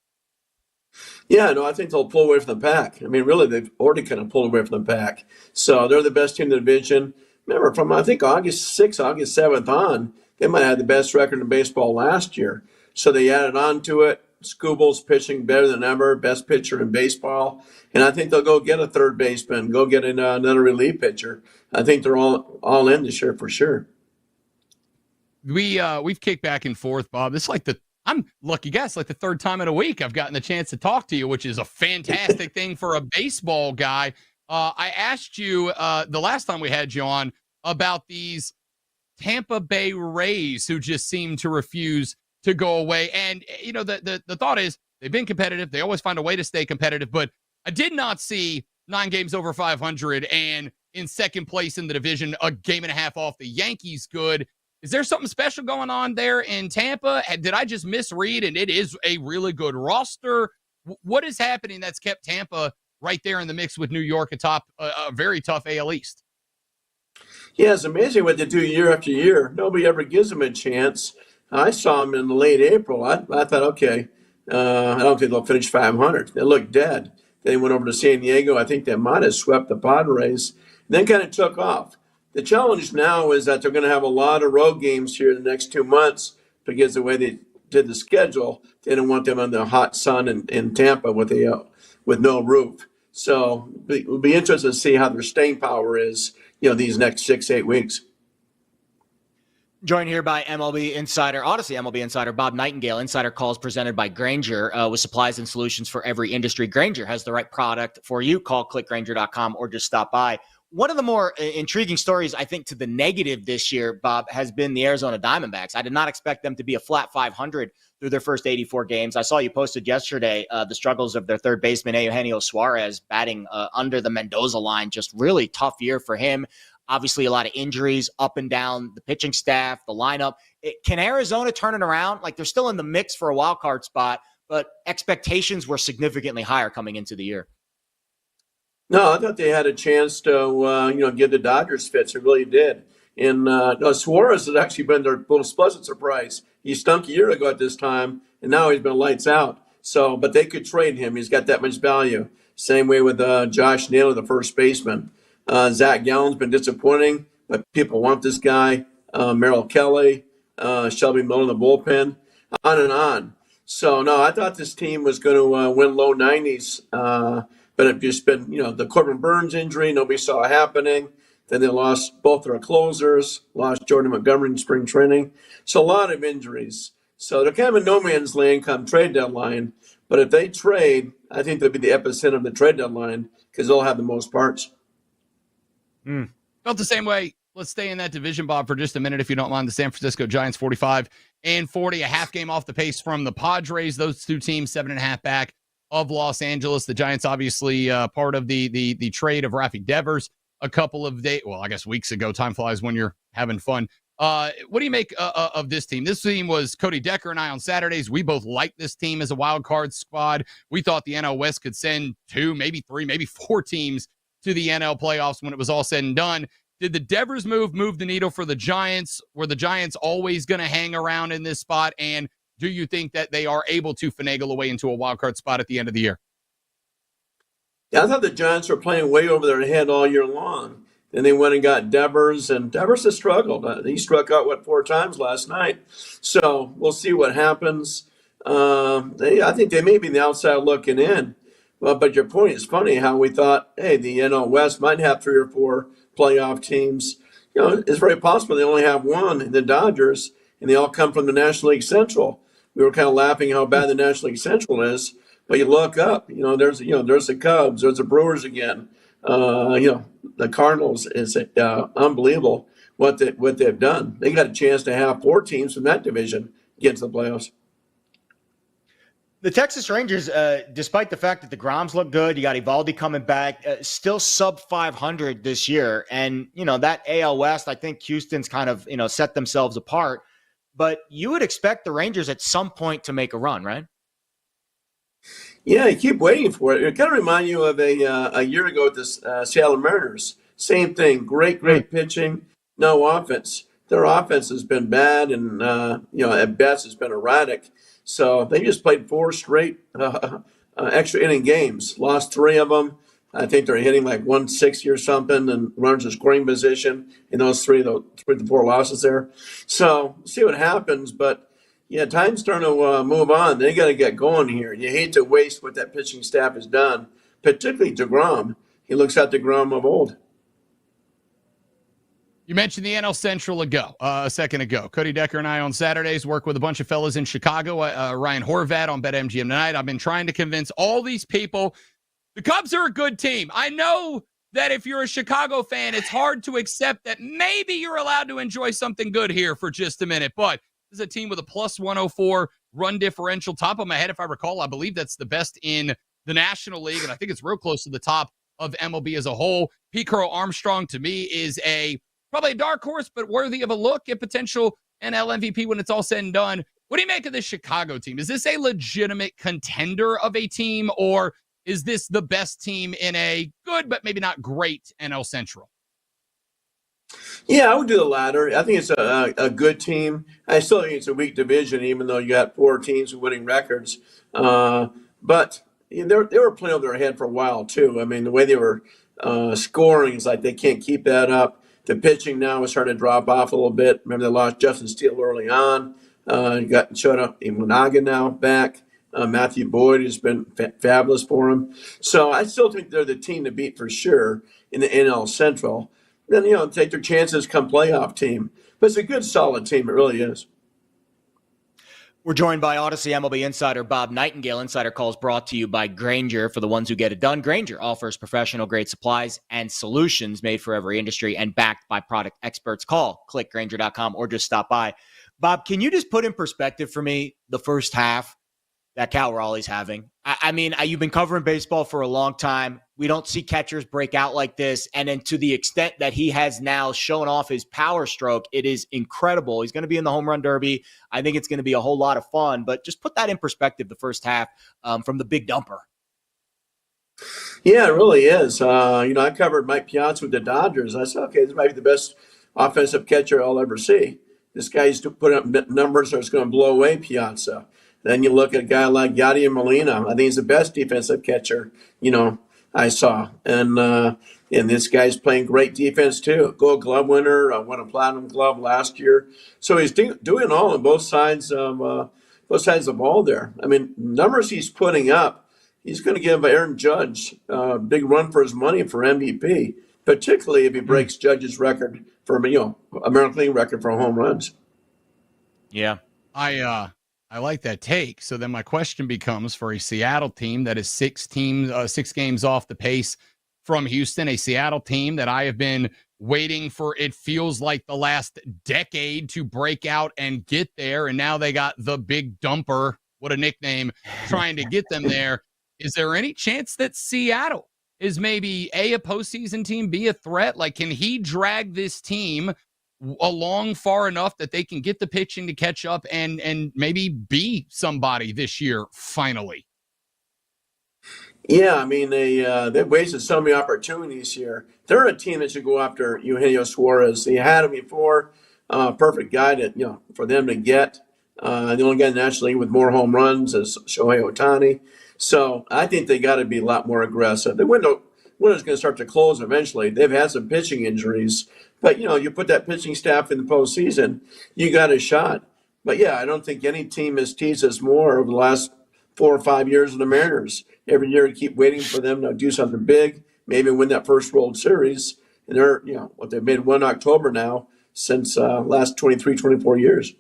Yeah, no, I think they'll pull away from the pack. I mean, really, they've already kind of pulled away from the pack. So they're the best team in the division. Remember, from, I think, August 6th, August 7th on, they might have had the best record in baseball last year. So they added on to it. Skubal's pitching better than ever, best pitcher in baseball. And I think they'll go get a third baseman, go get another relief pitcher. I think they're all in this year for sure. We've kicked back and forth, Bob. It's like I'm lucky guess, like the third time in a week I've gotten the chance to talk to you, which is a fantastic thing for a baseball guy. I asked you the last time we had you on about these Tampa Bay Rays who just seem to refuse to go away. And, you know, the thought is they've been competitive. They always find a way to stay competitive. But I did not see 9 games over 500 and in second place in the division, a game and a half off the Yankees good. Is there something special going on there in Tampa? Did I just misread? And it is a really good roster. What is happening that's kept Tampa right there in the mix with New York atop a very tough AL East? Yeah, it's amazing what they do year after year. Nobody ever gives them a chance. I saw them in late April. I thought, okay, I don't think they'll finish 500. They look dead. They went over to San Diego. I think they might have swept the Padres. Then kind of took off. The challenge now is that they're going to have a lot of road games here in the next 2 months because the way they did the schedule, they didn't want them in the hot sun in Tampa with no roof. So it'll be interesting to see how their staying power is, these next 6-8 weeks. Joined here by MLB Insider, Odyssey MLB Insider, Bob Nightingale. Insider calls presented by Grainger with supplies and solutions for every industry. Grainger has the right product for you. Call clickgrainger.com or just stop by. One of the more intriguing stories, I think, to the negative this year, Bob, has been the Arizona Diamondbacks. I did not expect them to be a flat 500 through their first 84 games. I saw you posted yesterday the struggles of their third baseman, Eugenio Suarez, batting under the Mendoza line. Just really tough year for him. Obviously, a lot of injuries up and down the pitching staff, the lineup. Can Arizona turn it around? Like, they're still in the mix for a wild card spot, but expectations were significantly higher coming into the year. No, I thought they had a chance to, give the Dodgers fits. They really did. And Suarez has actually been their most pleasant surprise. He stunk a year ago at this time, and now he's been lights out. So, but they could trade him. He's got that much value. Same way with Josh Naylor, the first baseman. Zach Gallen's been disappointing, but people want this guy. Merrill Kelly, Shelby Miller in the bullpen, on and on. So, no, I thought this team was going to win low 90s, but it just been, the Corbin Burns injury, nobody saw it happening. Then they lost both their closers, lost Jordan Montgomery in spring training. So a lot of injuries. So they're kind of in no man's land come trade deadline. But if they trade, I think they'll be the epicenter of the trade deadline because they'll have the most parts. Felt the same way. Let's stay in that division, Bob, for just a minute, if you don't mind. The San Francisco Giants, 45-40, a half game off the pace from the Padres. Those two teams, 7.5 back of Los Angeles. The Giants, obviously, part of the trade of Rafi Devers a couple of days, well, I guess weeks ago. Time flies when you're having fun. What do you make of this team? This team was Cody Decker and I on Saturdays. We both liked this team as a wild card squad. We thought the NL West could send 2, maybe 3, maybe 4 teams to the NL playoffs when it was all said and done. Did the Devers move the needle for the Giants? Were the Giants always going to hang around in this spot? And do you think that they are able to finagle away into a wild card spot at the end of the year? Yeah, I thought the Giants were playing way over their head all year long. Then they went and got Devers, and Devers has struggled. He struck out, 4 times last night. So we'll see what happens. I think they may be the outside looking in. Well, but your point is funny how we thought, hey, the NL West might have 3 or 4 playoff teams. It's very possible they only have one in the Dodgers, and they all come from the National League Central. We were kind of laughing how bad the National League Central is, but you look up, there's the Cubs, there's the Brewers again. The Cardinals is unbelievable what they've done. They got a chance to have 4 teams from that division get to the playoffs. The Texas Rangers, despite the fact that the Groms look good, you got Evaldi coming back, still sub 500 this year. And, that AL West, I think Houston's kind of, set themselves apart. But you would expect the Rangers at some point to make a run, right? Yeah, you keep waiting for it. It kind of reminds you of a year ago with the Seattle Mariners. Same thing, great pitching, no offense. Their offense has been bad, and at best it's been erratic. So they just played 4 straight extra inning games, lost 3 of them. I think they're hitting like 160 or something, and runners in scoring position in those 4 losses there. So see what happens, but. Yeah, time's starting to move on. They got to get going here. You hate to waste what that pitching staff has done, particularly DeGrom. He looks like DeGrom of old. You mentioned the NL Central a second ago. Cody Decker and I on Saturdays work with a bunch of fellas in Chicago. Ryan Horvat on BetMGM tonight. I've been trying to convince all these people the Cubs are a good team. I know that if you're a Chicago fan, it's hard to accept that maybe you're allowed to enjoy something good here for just a minute, but is a team with a plus 104 run differential. Top of my head, if I recall, I believe that's the best in the National League, and I think it's real close to the top of MLB as a whole. Pete Crow Armstrong, to me, is probably a dark horse, but worthy of a look at potential NL MVP when it's all said and done. What do you make of this Chicago team? Is this a legitimate contender of a team, or is this the best team in a good but maybe not great NL Central? Yeah, I would do the latter. I think it's a good team. I still think it's a weak division, even though you got 4 teams with winning records. But they were playing over their head for a while, too. I mean, the way they were scoring is like they can't keep that up. The pitching now is starting to drop off a little bit. Remember, they lost Justin Steele early on. Showed up in Monaga now back. Matthew Boyd has been fabulous for him. So I still think they're the team to beat for sure in the NL Central. Then, take their chances come playoff team. But it's a good, solid team. It really is. We're joined by Odyssey MLB insider Bob Nightingale. Insider calls brought to you by Grainger. For the ones who get it done, Grainger offers professional-grade supplies and solutions made for every industry and backed by product experts. Call, click Grainger.com, or just stop by. Bob, can you just put in perspective for me the first half that Cal Raleigh's having? I mean, you've been covering baseball for a long time. We don't see catchers break out like this. And then to the extent that he has now shown off his power stroke, it is incredible. He's going to be in the home run derby. I think it's going to be a whole lot of fun. But just put that in perspective, the first half from the big dumper. Yeah, it really is. I covered Mike Piazza with the Dodgers. I said, okay, this might be the best offensive catcher I'll ever see. This guy's putting up numbers that's going to blow away Piazza. Then you look at a guy like Yadier Molina. I think he's the best defensive catcher, I saw. And this guy's playing great defense too. Gold Glove winner, won a Platinum Glove last year. So he's doing all on both sides of the ball there. I mean, numbers he's putting up, he's going to give Aaron Judge a big run for his money for MVP, particularly if he breaks Judge's record for American League record for home runs. Yeah, I like that take. So then my question becomes, for a Seattle team that is 6 games off the pace from Houston, a Seattle team that I have been waiting for, it feels like the last decade to break out and get there. And now they got the big dumper, what a nickname, trying to get them there. Is there any chance that Seattle is maybe a postseason team, B, a threat? Like, can he drag this team along far enough that they can get the pitching to catch up and maybe be somebody this year finally? Yeah, I mean they've wasted so many opportunities here. They're a team that should go after Eugenio Suarez. They had him before, perfect guy to for them to get. The only guy in the National League with more home runs is Shohei Ohtani. So I think they got to be a lot more aggressive. The window's going to start to close eventually. They've had some pitching injuries, but you put that pitching staff in the postseason, you got a shot. But yeah, I don't think any team has teased us more over the last 4 or 5 years than the Mariners. Every year, you keep waiting for them to do something big, maybe win that first World Series. And they're, what they've made 1 October now since last 23, 24 years.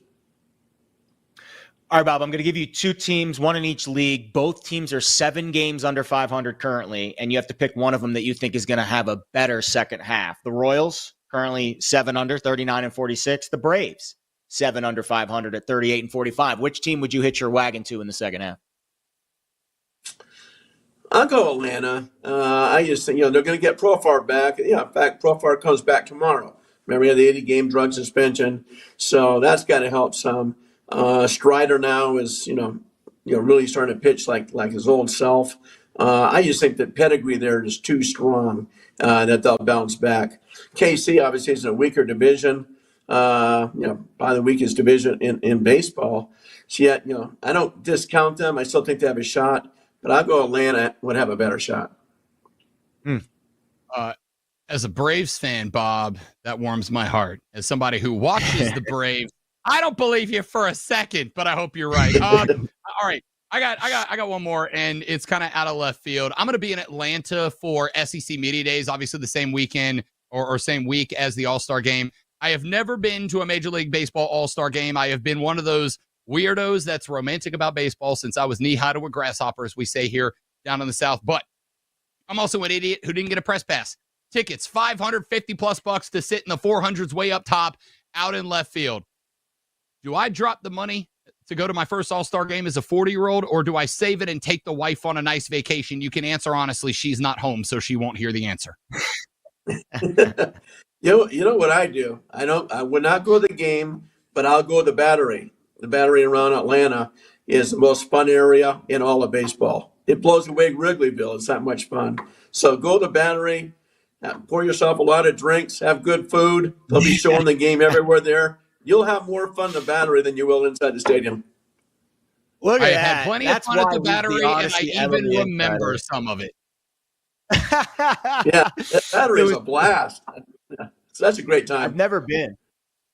All right, Bob, I'm going to give you 2 teams, one in each league. Both teams are 7 games under 500 currently, and you have to pick one of them that you think is going to have a better second half. The Royals, currently 7 under, 39 and 46. The Braves, 7 under 500 at 38 and 45. Which team would you hitch your wagon to in the second half? I'll go Atlanta. I just think, they're going to get Profar back. Yeah, in fact, Profar comes back tomorrow. Remember, he had the 80-game drug suspension, so that's got to help some. Strider now is, really starting to pitch like his old self. I just think that pedigree there is too strong that they'll bounce back. KC obviously is in a weaker division, probably the weakest division in baseball. So yet, I don't discount them. I still think they have a shot. But I'll go Atlanta would have a better shot. As a Braves fan, Bob, that warms my heart. As somebody who watches the Braves, I don't believe you for a second, but I hope you're right. All right, I got one more, and it's kind of out of left field. I'm going to be in Atlanta for SEC Media Days, obviously the same weekend or same week as the All-Star Game. I have never been to a Major League Baseball All-Star Game. I have been one of those weirdos that's romantic about baseball since I was knee-high to a grasshopper, as we say here down in the South. But I'm also an idiot who didn't get a press pass. Tickets, $550+ to sit in the 400s way up top out in left field. Do I drop the money to go to my first All-Star game as a 40-year-old, or do I save it and take the wife on a nice vacation? You can answer honestly. She's not home, so she won't hear the answer. You know what I do? I would not go to the game, but I'll go to the Battery. The Battery around Atlanta is the most fun area in all of baseball. It blows away Wrigleyville. It's not much fun. So go to the Battery, pour yourself a lot of drinks, have good food. They'll be showing the game everywhere there. You'll have more fun in the Battery than you will inside the stadium. Look at I that. had plenty of fun at the Battery, and I even remember some of it. Yeah, that Battery is a blast. So that's a great time. I've never been.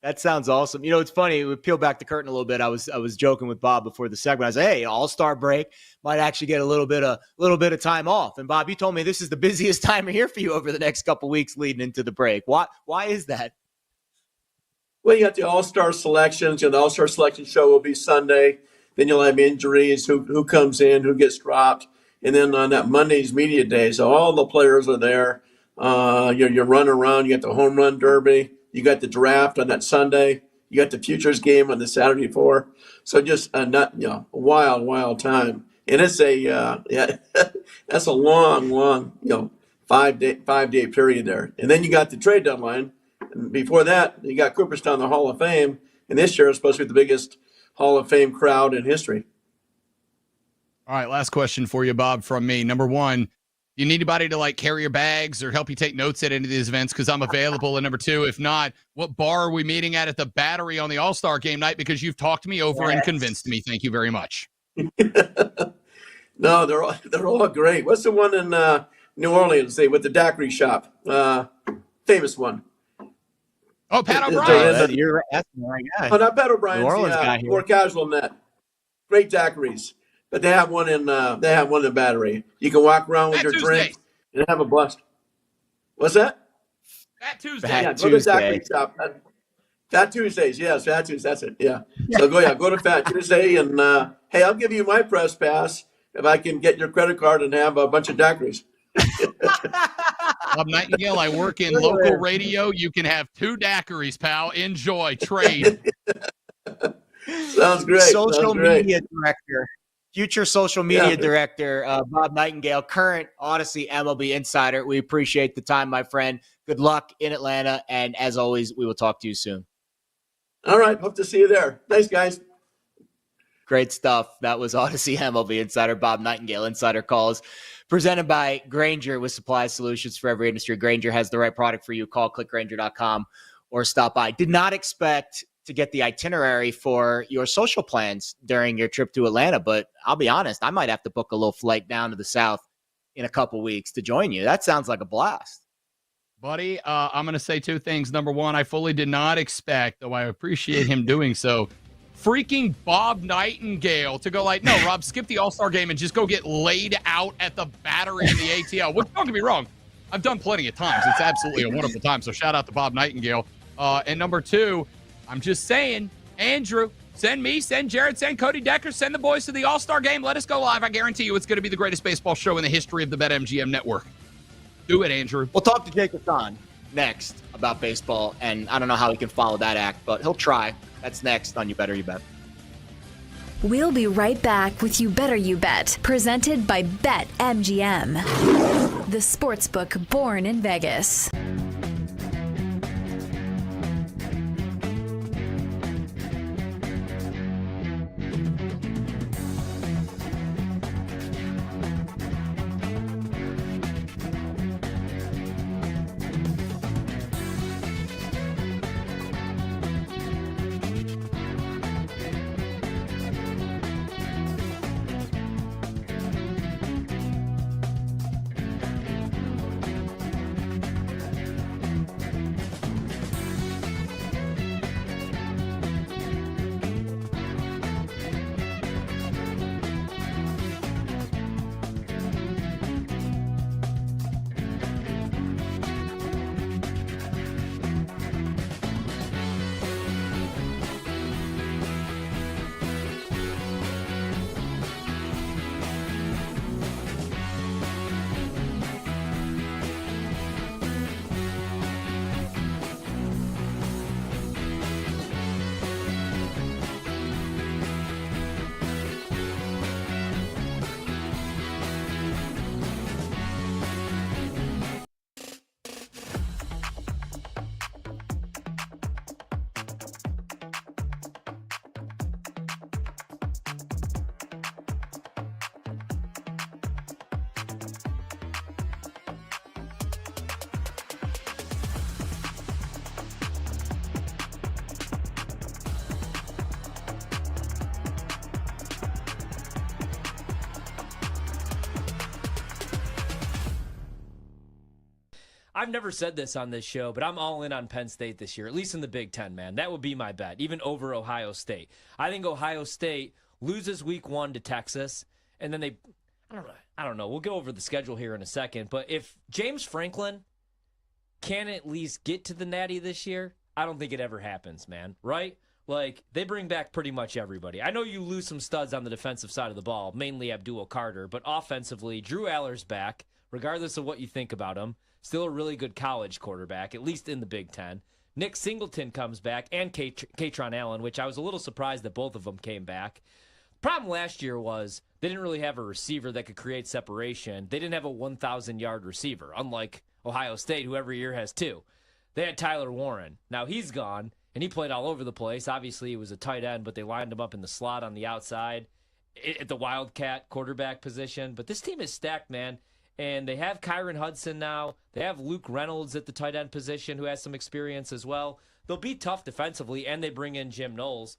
That sounds awesome. It's funny. We peel back the curtain a little bit. I was joking with Bob before the segment. I said, "Hey, All-Star break might actually get a little bit of time off." And Bob, you told me this is the busiest time of year for you over the next couple weeks leading into the break. Why is that? Well, you got the All-Star selections. The All-Star selection show will be Sunday. Then you'll have injuries, who comes in, who gets dropped. And then on that Monday's media day, so all the players are there. You're running around. You got the home run derby. You got the draft on that Sunday. You got the futures game on the Saturday before. So just a wild time. And it's that's a long 5-day period there. And then you got the trade deadline. And before that, you got Cooperstown, the Hall of Fame. And this year is supposed to be the biggest Hall of Fame crowd in history. All right, last question for you, Bob, from me. Number one, do you need anybody to carry your bags or help you take notes at any of these events? Because I'm available. And number two, if not, what bar are we meeting at the Battery on the All-Star game night? Because you've talked me over and convinced me. Thank you very much. No, they're all great. What's the one in New Orleans, with the daiquiri shop? Famous one. Oh, Pat O'Brien. You're asking the right guy. Oh, not Pat O'Brien's. New Orleans guy here. More casual than that. Great daiquiris. But they have one in the Battery. You can walk around with your drink and have a blast. What's that? Fat Tuesday. Go to the daiquiri shop. Fat Tuesdays, yes, Fat Tuesdays. That's it. Yeah. So go to Fat Tuesday, and hey, I'll give you my press pass if I can get your credit card and have a bunch of daiquiris. Bob Nightingale, I work in local radio. You can have 2 daiquiris, pal. Enjoy. Trade. Sounds great. Social media director. Future social media director, Bob Nightingale, current Odyssey MLB insider. We appreciate the time, my friend. Good luck in Atlanta. And as always, we will talk to you soon. All right. Hope to see you there. Thanks, guys. Great stuff. That was Odyssey MLB insider Bob Nightingale. Insider calls presented by Grainger with supply solutions for every industry. Grainger has the right product for you. Call clickgrainger.com or stop by. Did not expect to get the itinerary for your social plans during your trip to Atlanta, but I'll be honest, I might have to book a little flight down to the South in a couple weeks to join you. That sounds like a blast. Buddy, I'm going to say two things. Number one, I fully did not expect, though I appreciate him doing so, freaking Bob Nightingale to go like, no, Rob, skip the All-Star game and just go get laid out at the Battery in the ATL. Which, don't get me wrong, I've done plenty of times. It's absolutely a wonderful time. So shout out to Bob Nightingale. And number two, I'm just saying, Andrew, send me, send Jared, send Cody Decker, send the boys to the All-Star game. Let us go live. I guarantee you it's going to be the greatest baseball show in the history of the BetMGM network. Do it, Andrew. We'll talk to Jake Hassan next about baseball, and I don't know how he can follow that act, but he'll try. That's next on You Better You Bet. We'll be right back with You Better You Bet, presented by BetMGM, the sportsbook born in Vegas. I've never said this on this show, but I'm all in on Penn State this year, at least in the Big Ten, man. That would be my bet, even over Ohio State. I think Ohio State loses week 1 to Texas, and then I don't know. We'll go over the schedule here in a second, but if James Franklin can at least get to the Natty this year, I don't think it ever happens, man, right? Like, they bring back pretty much everybody. I know you lose some studs on the defensive side of the ball, mainly Abdul Carter, but offensively, Drew Aller's back, regardless of what you think about him. Still a really good college quarterback, at least in the Big Ten. Nick Singleton comes back, and Katron Allen, which I was a little surprised that both of them came back. Problem last year was they didn't really have a receiver that could create separation. They didn't have a 1,000-yard receiver, unlike Ohio State, who every year has 2. They had Tyler Warren. Now he's gone, and he played all over the place. Obviously, he was a tight end, but they lined him up in the slot on the outside at the Wildcat quarterback position. But this team is stacked, man. And they have Kyron Hudson now. They have Luke Reynolds at the tight end position, who has some experience as well. They'll be tough defensively, and they bring in Jim Knowles.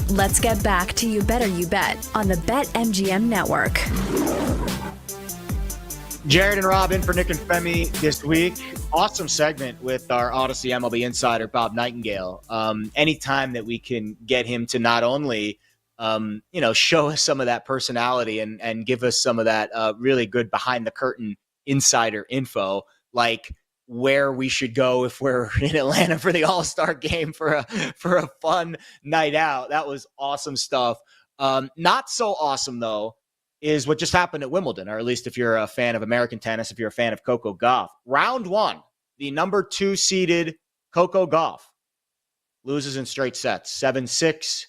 Let's get back to You Better You Bet on the BetMGM network. Jared and Rob in for Nick and Femi this week. Awesome segment with our Odyssey MLB insider, Bob Nightingale. Anytime that we can get him to not only, show us some of that personality and give us some of that really good behind the curtain insider info, like where we should go if we're in Atlanta for the All-Star game for a fun night out. That was awesome stuff. Not so awesome, though, is what just happened at Wimbledon, or at least if you're a fan of American tennis, if you're a fan of Coco Gauff. Round one, the number 2 seeded Coco Gauff loses in straight sets, 7-6,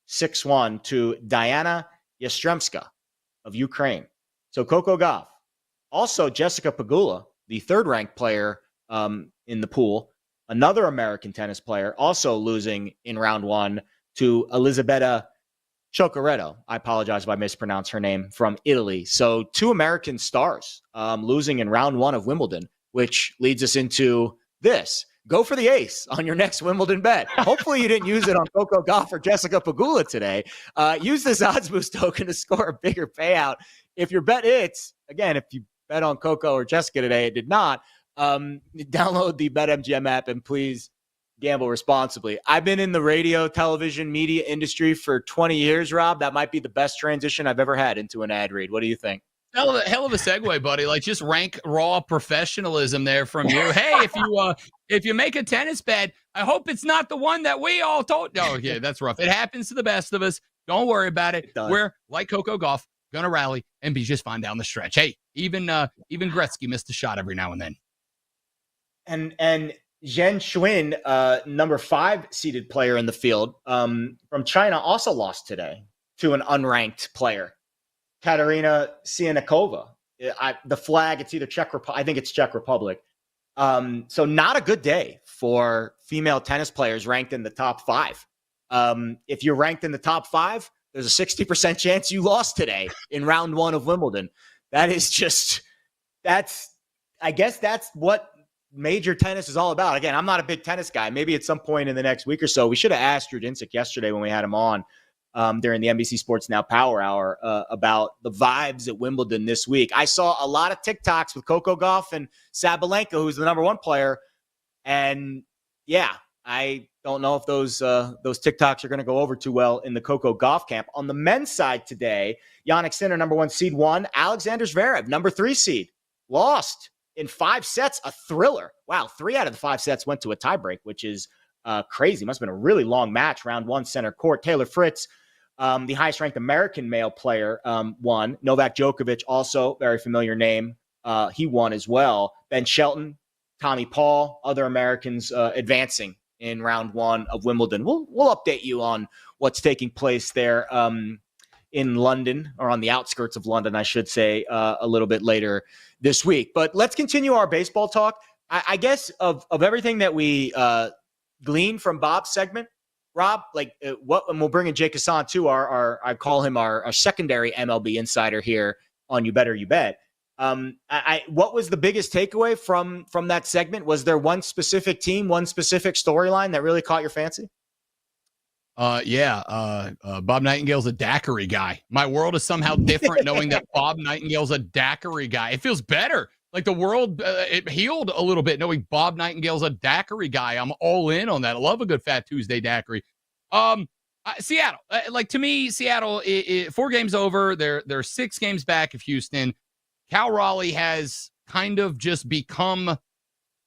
6-1 to Diana Yastremska of Ukraine. So Coco Gauff. Also, Jessica Pegula, the third-ranked player in the pool, another American tennis player, also losing in round one to Elisabetta Chocoretto. I apologize if I mispronounce her name, from Italy. So 2 American stars losing in round one of Wimbledon, which leads us into this. Go for the ace on your next Wimbledon bet. Hopefully you didn't use it on Coco Gauff or Jessica Pegula today. Use this odds boost token to score a bigger payout. If your bet hits, again, if you bet on Coco or Jessica today, it did not, download the BetMGM app and please gamble responsibly. I've been in the radio, television, media industry for 20 years, Rob. That might be the best transition I've ever had into an ad read. What do you think? Hell of a segue, buddy. Like, just rank raw professionalism there from you. Hey, if you make a tennis bet, I hope it's not the one that we all told. No, yeah, that's rough. It happens to the best of us. Don't worry about it. We're like Coco Gauff, gonna rally and be just fine down the stretch. Hey, even Gretzky missed a shot every now and then. And Zhen Xuan, number 5 seeded player in the field from China, also lost today to an unranked player, Katerina Sienakova. The flag, it's either Czech Republic. I think it's Czech Republic. So not a good day for female tennis players ranked in the top 5. If you're ranked in the top 5, there's a 60% chance you lost today in round one of Wimbledon. That is just, I guess that's what major tennis is all about. Again, I'm not a big tennis guy. Maybe at some point in the next week or so, we should have asked Jurdincic yesterday when we had him on during the NBC Sports Now Power Hour about the vibes at Wimbledon this week. I saw a lot of TikToks with Coco Gauff and Sabalenka, who's the number 1 player. And yeah, I don't know if those TikToks are going to go over too well in the Coco Gauff camp. On the men's side today, Jannik Sinner, number 1 seed, won. Alexander Zverev, number 3 seed, lost in 5 sets, a thriller. Wow, 3 out of the 5 sets went to a tiebreak, which is crazy. Must have been a really long match, round one, center court. Taylor Fritz, the highest-ranked American male player, won. Novak Djokovic, also very familiar name, he won as well. Ben Shelton, Tommy Paul, other Americans advancing in round one of Wimbledon. We'll update you on what's taking place there in London, or on the outskirts of London, I should say, a little bit later this week. But let's continue our baseball talk. I guess of everything that we gleaned from Bob's segment, Rob, and we'll bring in Jake Hassan too, I call him our secondary MLB insider here on You Better You Bet. What was the biggest takeaway from that segment? Was there one specific team, one specific storyline that really caught your fancy? Bob Nightingale's a daiquiri guy. My world is somehow different knowing that Bob Nightingale's a daiquiri guy. It feels better. Like the world, it healed a little bit knowing Bob Nightingale's a daiquiri guy. I'm all in on that. I love a good Fat Tuesday daiquiri. Seattle, to me, Seattle, 4 games over. They're 6 games back of Houston. Cal Raleigh has kind of just become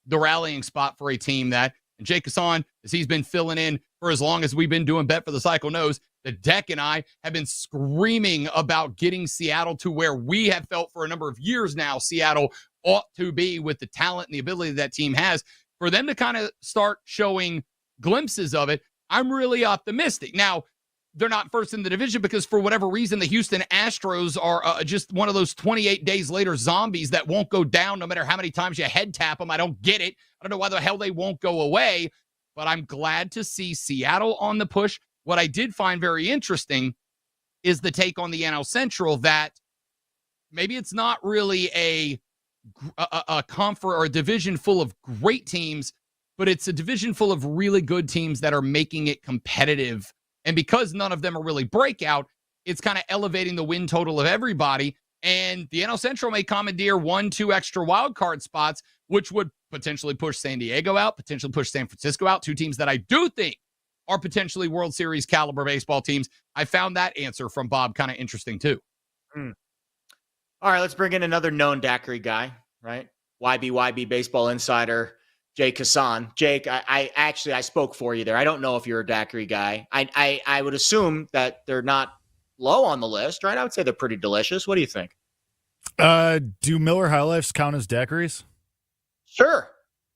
the rallying spot for a team that, and Jake Hassan, as he's been filling in for as long as we've been doing Bet for the Cycle, knows that Deck and I have been screaming about getting Seattle to where we have felt for a number of years now Seattle ought to be, with the talent and the ability that team has. For them to kind of start showing glimpses of it, I'm really optimistic. Now, they're not first in the division because for whatever reason, the Houston Astros are just one of those 28 days later zombies that won't go down no matter how many times you head tap them. I don't get it. I don't know why the hell they won't go away, but I'm glad to see Seattle on the push. What I did find very interesting is the take on the NL Central that maybe it's not really a conference or a division full of great teams, but it's a division full of really good teams that are making it competitive And because none of them are really breakout, it's kind of elevating the win total of everybody. And the NL Central may commandeer 1-2 extra wild card spots, which would potentially push San Diego out, potentially push San Francisco out, two teams that I do think are potentially World Series caliber baseball teams. I found that answer from Bob kind of interesting too. All right, let's bring in another known daiquiri guy, right? YBYB baseball insider, Jake Hassan. Jake, I spoke for you there. I don't know if you're a daiquiri guy. I would assume that they're not low on the list, right? I would say they're pretty delicious. What do you think? Do Miller High Lifes count as daiquiris? Sure.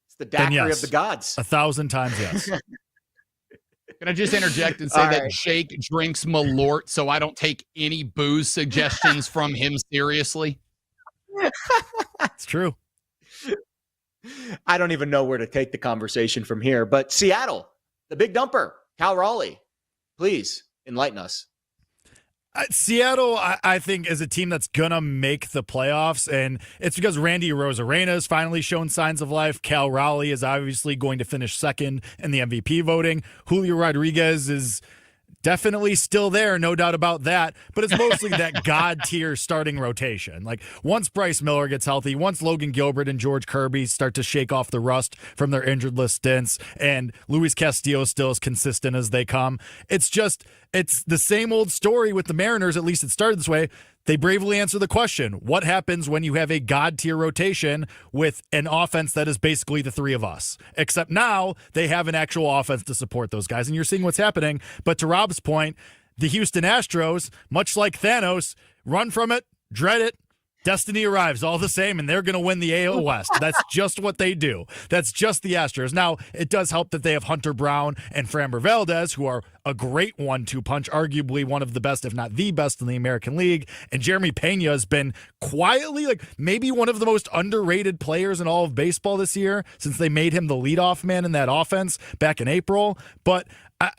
It's the daiquiri yes. of the gods. 1,000 times yes. Can I just interject and say that Jake drinks Malort, so I don't take any booze suggestions from him seriously? It's true. I don't even know where to take the conversation from here, but Seattle, the big dumper, Cal Raleigh, please enlighten us. Seattle, I think, is a team that's going to make the playoffs, and it's because Randy Arozarena has finally shown signs of life. Cal Raleigh is obviously going to finish second in the MVP voting. Julio Rodriguez is definitely still there, no doubt about that, but it's mostly that god-tier starting rotation. Like, once Bryce Miller gets healthy, once Logan Gilbert and George Kirby start to shake off the rust from their injured list stints, and Luis Castillo still as consistent as they come, it's the same old story with the Mariners. At least it started this way. They bravely answer the question, what happens when you have a god-tier rotation with an offense that is basically the three of us? Except now they have an actual offense to support those guys, and you're seeing what's happening. But to Rob's point, the Houston Astros, much like Thanos, run from it, dread it, destiny arrives all the same, and they're going to win the AL West. That's just what they do. That's just the Astros. Now, it does help that they have Hunter Brown and Framber Valdez, who are a great 1-2 punch, arguably one of the best, if not the best, in the American League. And Jeremy Pena has been quietly, maybe one of the most underrated players in all of baseball this year, since they made him the leadoff man in that offense back in April. But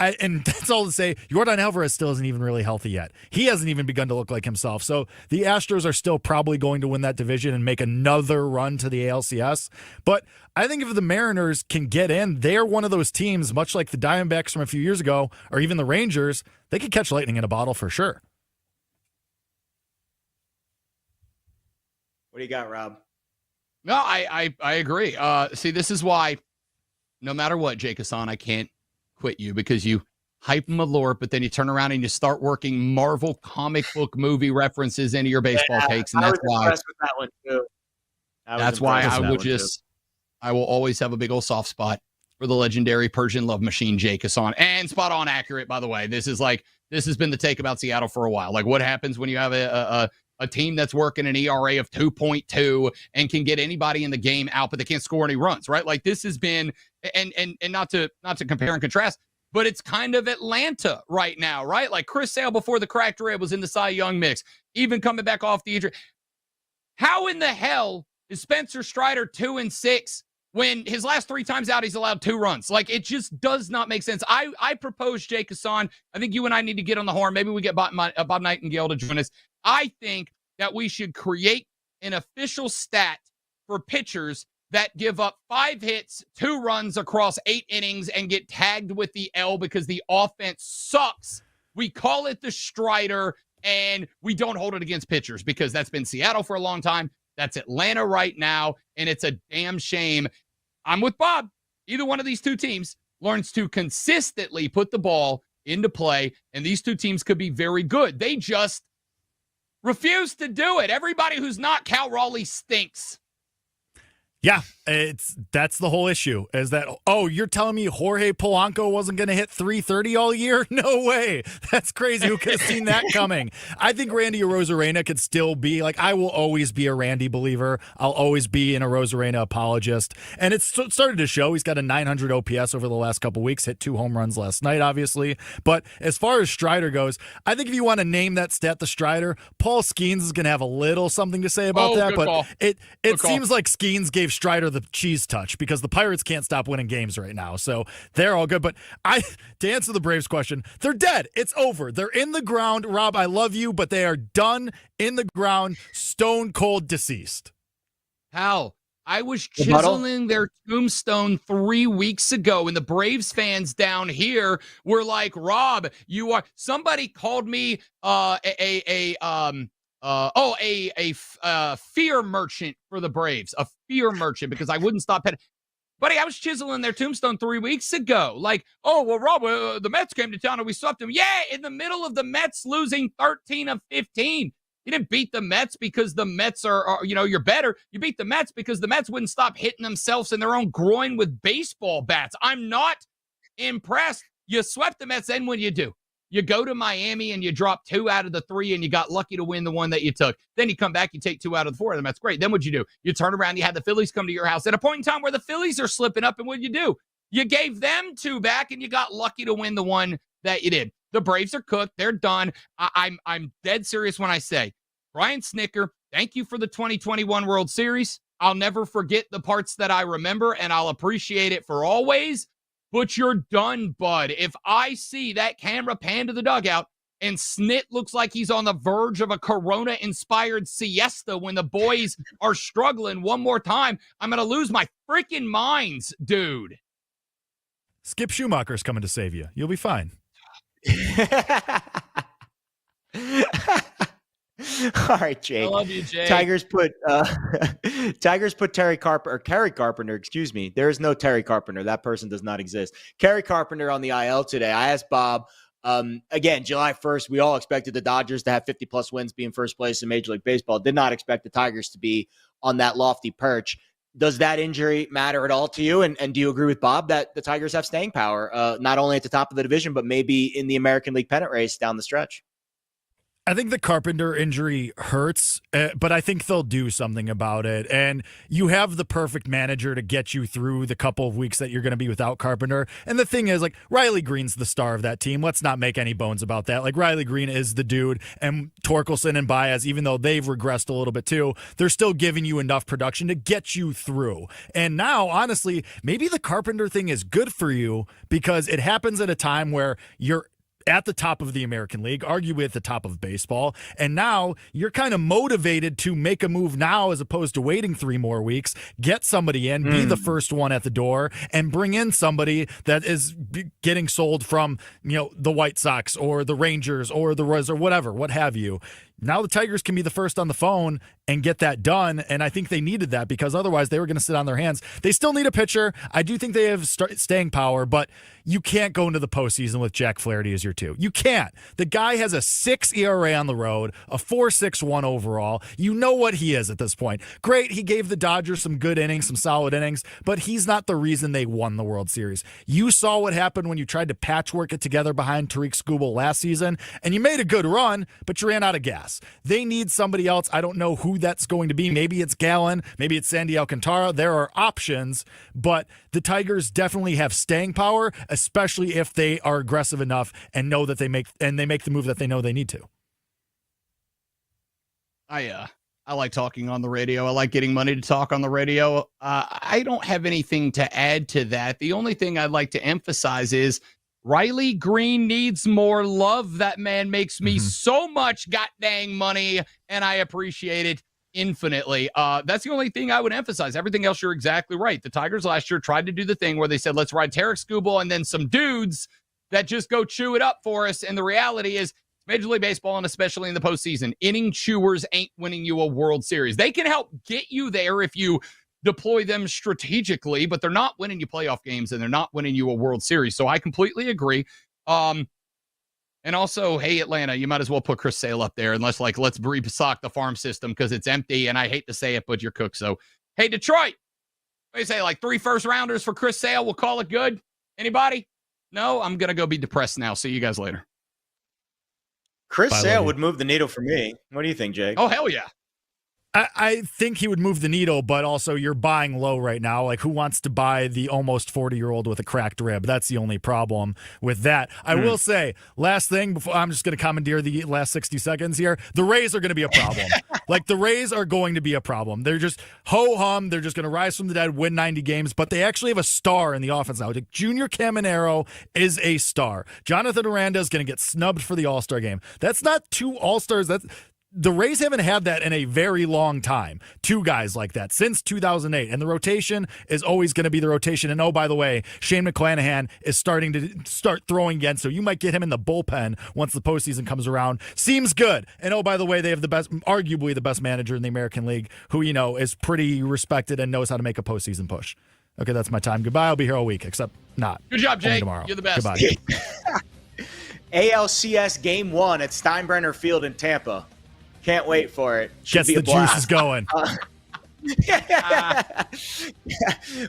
and that's all to say, Yordan Alvarez still isn't even really healthy yet. He hasn't even begun to look like himself. So the Astros are still probably going to win that division and make another run to the ALCS. But I think if the Mariners can get in, they're one of those teams, much like the Diamondbacks from a few years ago, or even the Rangers, they could catch lightning in a bottle for sure. What do you got, Rob? No, I agree. See, this is why no matter what, Jake Hassan, I can't quit you, because you hype Malort, but then you turn around and you start working Marvel comic book movie references into your baseball takes, and that's why. With that one too. That's why I will always have a big old soft spot for the legendary Persian love machine, Jake Hassan. And spot on accurate, by the way. This has been the take about Seattle for a while. Like, what happens when you have a team that's working an ERA of 2.2 and can get anybody in the game out, but they can't score any runs, right? Like, this has been, and not to compare and contrast, but it's kind of Atlanta right now, right? Like, Chris Sale before the cracked rib was in the Cy Young mix, even coming back off the injury. How in the hell is Spencer Strider 2-6 when his last 3 times out, he's allowed 2 runs? Like, it just does not make sense. I propose, Jake Hassan, I think you and I need to get on the horn. Maybe we get Bob Nightingale to join us. I think that we should create an official stat for pitchers that give up 5 hits, 2 runs across 8 innings and get tagged with the L because the offense sucks. We call it the Strider, and we don't hold it against pitchers, because that's been Seattle for a long time. That's Atlanta right now, and it's a damn shame. I'm with Bob. Either one of these two teams learns to consistently put the ball into play, and these two teams could be very good. They just refuse to do it. Everybody who's not Cal Raleigh stinks. Yeah, that's the whole issue, is that, oh, you're telling me Jorge Polanco wasn't going to hit 330 all year? No way. That's crazy. Who could have seen that coming? I think Randy Arozarena could still be, like, I will always be a Randy believer. I'll always be an Arozarena apologist. And it's started to show. He's got a 900 OPS over the last couple weeks, hit 2 home runs last night, obviously. But as far as Strider goes, I think if you want to name that stat the Strider, Paul Skeens is going to have a little something to say about that. But call. It seems like Skeens gave Strider the cheese touch, because the Pirates can't stop winning games right now. So they're all good. But to answer the Braves question, they're dead. It's over. They're in the ground. Rob, I love you, but they are done in the ground, stone cold deceased. Hal, I was Rebuttal? chiseling their tombstone 3 weeks ago, and the Braves fans down here were like, "Rob, you are." Somebody called me a fear merchant for the Braves, a fear merchant because I wouldn't stop petting. Buddy, I was chiseling their tombstone 3 weeks ago. Like, oh, well, Rob, the Mets came to town and we swept them. Yeah, in the middle of the Mets losing 13 of 15. You didn't beat the Mets because the Mets are you're better. You beat the Mets because the Mets wouldn't stop hitting themselves in their own groin with baseball bats. I'm not impressed. You swept the Mets, then what do you do? You go to Miami and you drop 2 out of the 3 and you got lucky to win the one that you took. Then you come back, you take 2 out of the 4 of them. That's great. Then what'd you do? You turn around, you had the Phillies come to your house at a point in time where the Phillies are slipping up, and what'd you do? You gave them 2 back and you got lucky to win the one that you did. The Braves are cooked. They're done. I'm dead serious when I say, Brian Snitker, thank you for the 2021 World Series. I'll never forget the parts that I remember, and I'll appreciate it for always. But you're done, bud. If I see that camera pan to the dugout and Snit looks like he's on the verge of a Corona-inspired siesta when the boys are struggling one more time, I'm going to lose my freaking minds, dude. Skip Schumacher's coming to save you. You'll be fine. All right, Jake. I love you, Jake. Tigers put Kerry Carpenter, excuse me. There is no Terry Carpenter. That person does not exist. Kerry Carpenter on the IL today. I asked Bob, again, July 1st, we all expected the Dodgers to have 50-plus wins, be in first place in Major League Baseball. Did not expect the Tigers to be on that lofty perch. Does that injury matter at all to you? And do you agree with Bob that the Tigers have staying power, not only at the top of the division, but maybe in the American League pennant race down the stretch? I think the Carpenter injury hurts, but I think they'll do something about it. And you have the perfect manager to get you through the couple of weeks that you're going to be without Carpenter. And the thing is, like, Riley Green's the star of that team. Let's not make any bones about that. Like, Riley Green is the dude, and Torkelson and Baez, even though they've regressed a little bit too, they're still giving you enough production to get you through. And now, honestly, maybe the Carpenter thing is good for you because it happens at a time where you're at the top of the American League, arguably at the top of baseball. And now you're kind of motivated to make a move now as opposed to waiting 3 more weeks, get somebody in, be the first one at the door, and bring in somebody that is getting sold from, the White Sox or the Rangers or the Royals or whatever, what have you. Now the Tigers can be the first on the phone and get that done, and I think they needed that because otherwise they were going to sit on their hands. They still need a pitcher. I do think they have staying power, but you can't go into the postseason with Jack Flaherty as your 2. You can't. The guy has a 6 ERA on the road, a 4.61 overall. You know what he is at this point. Great, he gave the Dodgers some good innings, some solid innings, but he's not the reason they won the World Series. You saw what happened when you tried to patchwork it together behind Tariq Skubal last season, and you made a good run, but you ran out of gas. They need somebody else. I don't know who that's going to be. Maybe it's Gallen. Maybe it's Sandy Alcantara. There are options, but the Tigers definitely have staying power, especially if they are aggressive enough and know that they make the move that they know they need to. I like talking on the radio. I like getting money to talk on the radio. I don't have anything to add to that. The only thing I'd like to emphasize is Riley Green needs more love. That man makes me so much goddamn money, and I appreciate it infinitely. That's the only thing I would emphasize. Everything else, you're exactly right. The Tigers last year tried to do the thing where they said, let's ride Tarek Skubal and then some dudes that just go chew it up for us. And the reality is, Major League Baseball, and especially in the postseason, inning chewers ain't winning you a World Series. They can help get you there if you deploy them strategically, but they're not winning you playoff games and they're not winning you a World Series. So I completely agree. And also, hey, Atlanta, you might as well put Chris Sale up there unless, let's restock the farm system because it's empty. And I hate to say it, but you're cooked. So, hey, Detroit, what do you say, 3 first-rounders for Chris Sale? We'll call it good. Anybody? No? I'm going to go be depressed now. See you guys later. Chris Sale would move the needle for me. What do you think, Jake? Oh, hell yeah. I think he would move the needle, but also you're buying low right now. Like, who wants to buy the almost 40-year-old with a cracked rib? That's the only problem with that. I will say, last thing, before I'm just going to commandeer the last 60 seconds here, the Rays are going to be a problem. The Rays are going to be a problem. They're just ho-hum. They're just going to rise from the dead, win 90 games, but they actually have a star in the offense now. Junior Caminero is a star. Jonathan Aranda is going to get snubbed for the All-Star game. That's not 2 All-Stars. the Rays haven't had that in a very long time. Two guys like that since 2008. And the rotation is always going to be the rotation. And oh, by the way, Shane McClanahan is starting to throwing again. So you might get him in the bullpen once the postseason comes around. Seems good. And oh, by the way, they have arguably the best manager in the American League who, is pretty respected and knows how to make a postseason push. Okay, that's my time. Goodbye. I'll be here all week, except not. Good job, Jake. Tomorrow. You're the best. Goodbye. ALCS Game 1 at Steinbrenner Field in Tampa. Can't wait for it. Gets the juices going.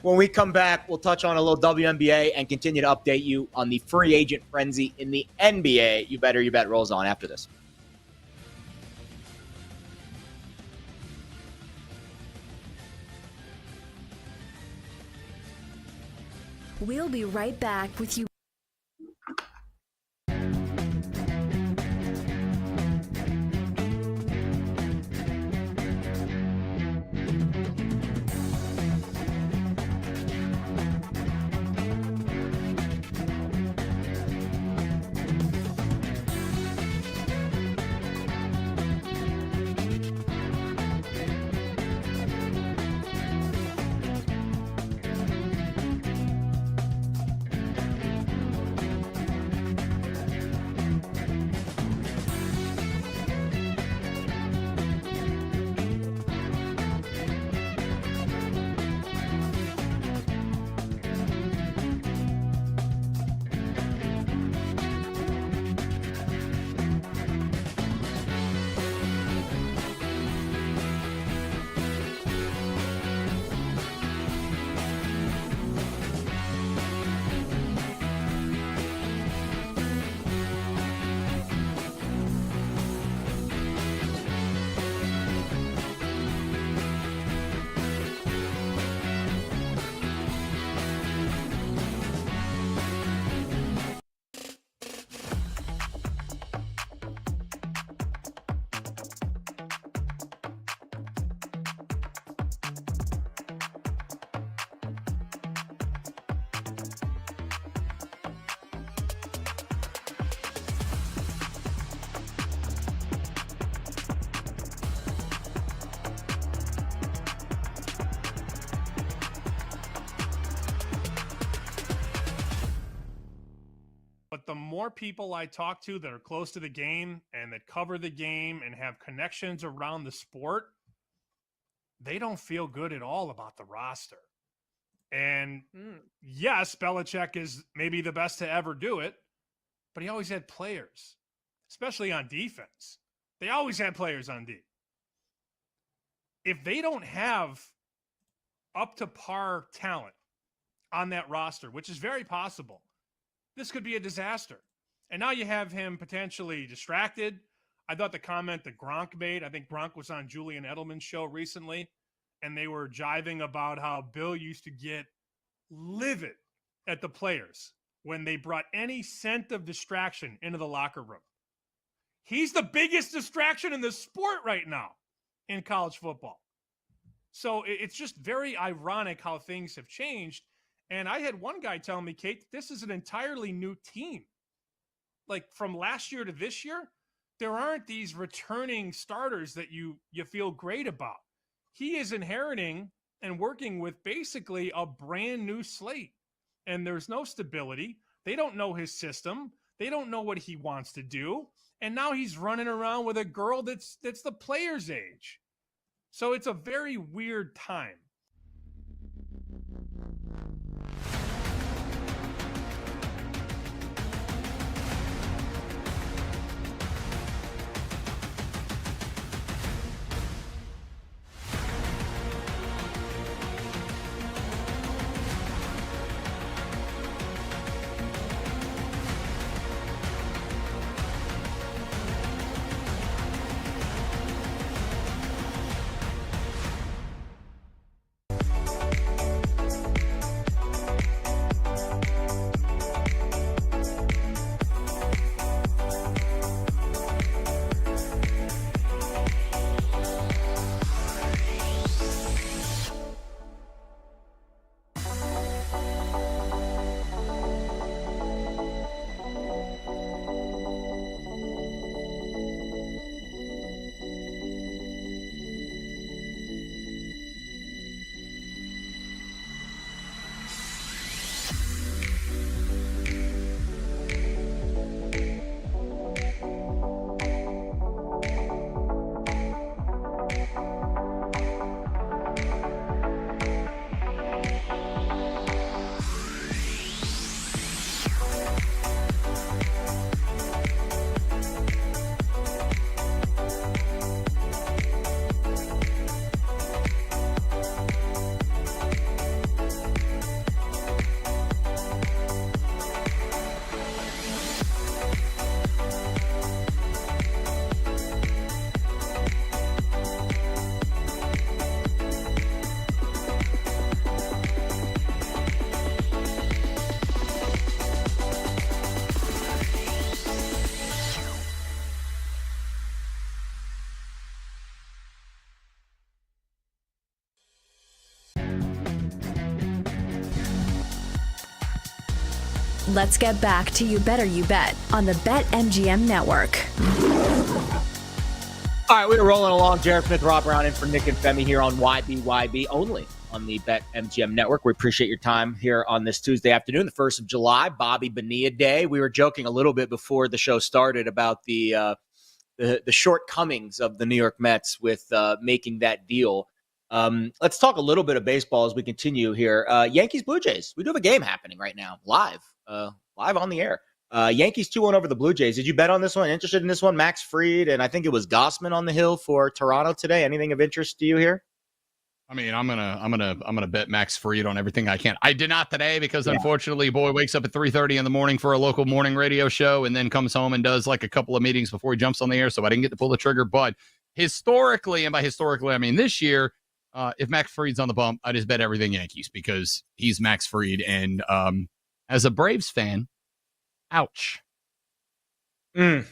When we come back, we'll touch on a little WNBA and continue to update you on the free agent frenzy in the NBA. You Bet rolls on after this. We'll be right back with you. But the more people I talk to that are close to the game and that cover the game and have connections around the sport, they don't feel good at all about the roster. And yes, Belichick is maybe the best to ever do it, but he always had players, especially on defense. They always had players on D. If they don't have up to par talent on that roster, which is very possible, this could be a disaster. And now you have him potentially distracted. I thought the comment that Gronk made, I think Gronk was on Julian Edelman's show recently, and they were jiving about how Bill used to get livid at the players when they brought any scent of distraction into the locker room. He's the biggest distraction in the sport right now in college football. So it's just very ironic how things have changed. And I had one guy tell me, Kate, this is an entirely new team. Like from last year to this year, there aren't these returning starters that you feel great about. He is inheriting and working with basically a brand new slate. And there's no stability. They don't know his system. They don't know what he wants to do. And now he's running around with a girl that's the player's age. So it's a very weird time. Let's get back to You Better You Bet on the BetMGM Network. All right, we're rolling along. Jared Smith, Rob Brown, in for Nick and Femi here on YBYB, only on the BetMGM Network. We appreciate your time here on this Tuesday afternoon, the 1st of July, Bobby Bonilla Day. We were joking a little bit before the show started about the shortcomings of the New York Mets with making that deal. Let's talk a little bit of baseball as we continue here. Yankees, Blue Jays. We do have a game happening right now, live on the air. Yankees 2-1 over the Blue Jays. Did you bet on this one? Interested in this one? Max Fried, and I think it was Gossman on the hill for Toronto today. Anything of interest to you here? I mean, I'm gonna bet Max Fried on everything I can. I did not today because unfortunately, boy wakes up at 3:30 in the morning for a local morning radio show and then comes home and does like a couple of meetings before he jumps on the air. So I didn't get to pull the trigger. But historically, and by historically I mean this year, if Max Fried's on the bump, I just bet everything Yankees because he's Max Fried. And as a Braves fan, ouch. Yeah,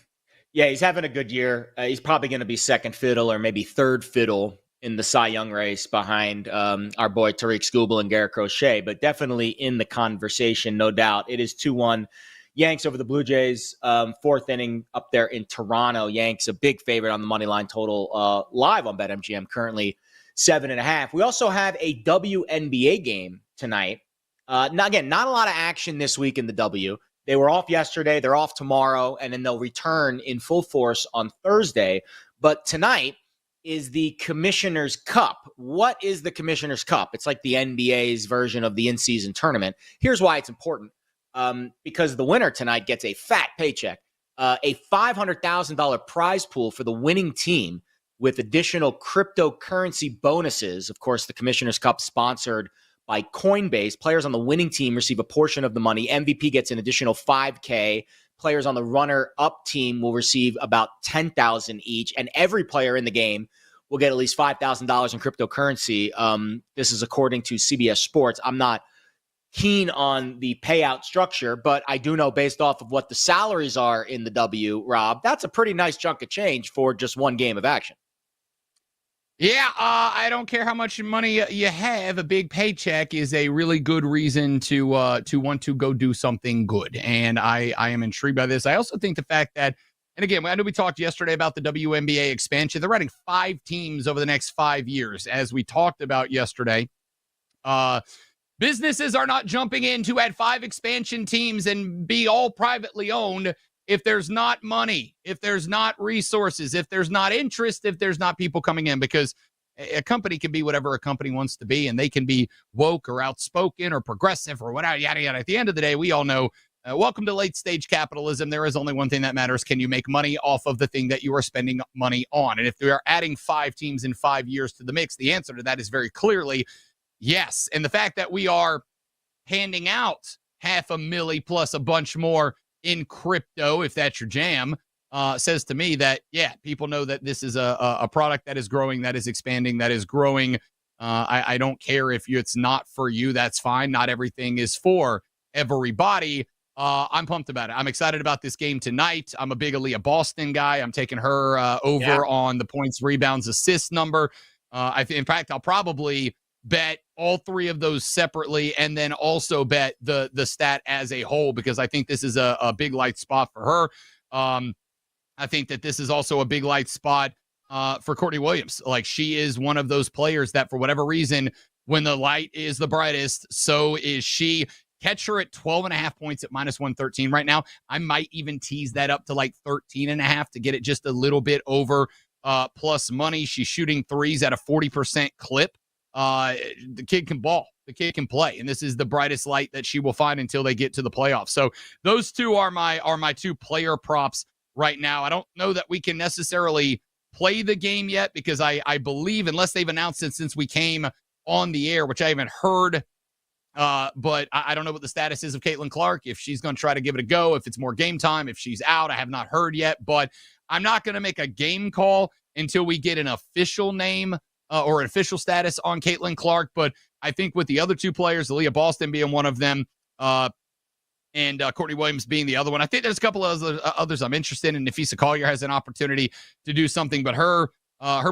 he's having a good year. He's probably going to be second fiddle or maybe third fiddle in the Cy Young race behind our boy Tariq Skubal and Garrett Crochet, but definitely in the conversation, no doubt. It is 2-1 Yanks over the Blue Jays, 4th inning up there in Toronto. Yanks a big favorite on the money line total live on BetMGM, currently 7.5. We also have a WNBA game tonight. Now, again, not a lot of action this week in the W. They were off yesterday. They're off tomorrow, and then they'll return in full force on Thursday. But tonight is the Commissioner's Cup. What is the Commissioner's Cup? It's like the NBA's version of the in-season tournament. Here's why it's important. Because the winner tonight gets a fat paycheck, a $500,000 prize pool for the winning team with additional cryptocurrency bonuses. Of course, the Commissioner's Cup sponsored by Coinbase. Players on the winning team receive a portion of the money. MVP gets an additional $5K. Players on the runner-up team will receive about $10,000 each, and every player in the game will get at least $5,000 in cryptocurrency. This is according to CBS Sports. I'm not keen on the payout structure, but I do know based off of what the salaries are in the W, Rob, that's a pretty nice chunk of change for just one game of action. Yeah, I don't care how much money you have. A big paycheck is a really good reason to want to go do something good, and I am intrigued by this. I also think the fact that, and again, I know we talked yesterday about the WNBA expansion. They're adding 5 teams over the next 5 years, as we talked about yesterday. Businesses are not jumping in to add 5 expansion teams and be all privately owned if there's not money, if there's not resources, if there's not interest, if there's not people coming in, because a company can be whatever a company wants to be, and they can be woke or outspoken or progressive or whatever, yada, yada. At the end of the day, we all know, welcome to late stage capitalism. There is only one thing that matters. Can you make money off of the thing that you are spending money on? And if we are adding 5 teams in 5 years to the mix, the answer to that is very clearly yes. And the fact that we are handing out $500,000 plus a bunch more in crypto, if that's your jam, says to me that, yeah, people know that this is a product that is growing, that is expanding, that is growing. I don't care if it's not for you. That's fine. Not everything is for everybody. I'm pumped about it. I'm excited about this game tonight. I'm a big Aaliyah Boston guy. I'm taking her over on the points, rebounds, assists number. In fact, I'll probably bet all 3 of those separately and then also bet the stat as a whole, because I think this is a big light spot for her. I think that this is also a big light spot for Courtney Williams. Like, she is one of those players that for whatever reason, when the light is the brightest, so is she. Catch her at 12.5 points at -113 right now. I might even tease that up to like 13.5 to get it just a little bit over plus money. She's shooting threes at a 40% clip. The kid can ball. The kid can play, and this is the brightest light that she will find until they get to the playoffs. So those 2 are my 2 player props right now. I don't know that we can necessarily play the game yet, because I believe, unless they've announced it since we came on the air, which I haven't heard, but I don't know what the status is of Caitlin Clark, if she's going to try to give it a go, if it's more game time, if she's out. I have not heard yet, but I'm not going to make a game call until we get an official name or an official status on Caitlin Clark. But I think with the other 2 players, Aaliyah Boston being one of them, and Courtney Williams being the other one, I think there's a couple of others I'm interested in. Nafisa Collier has an opportunity to do something, but her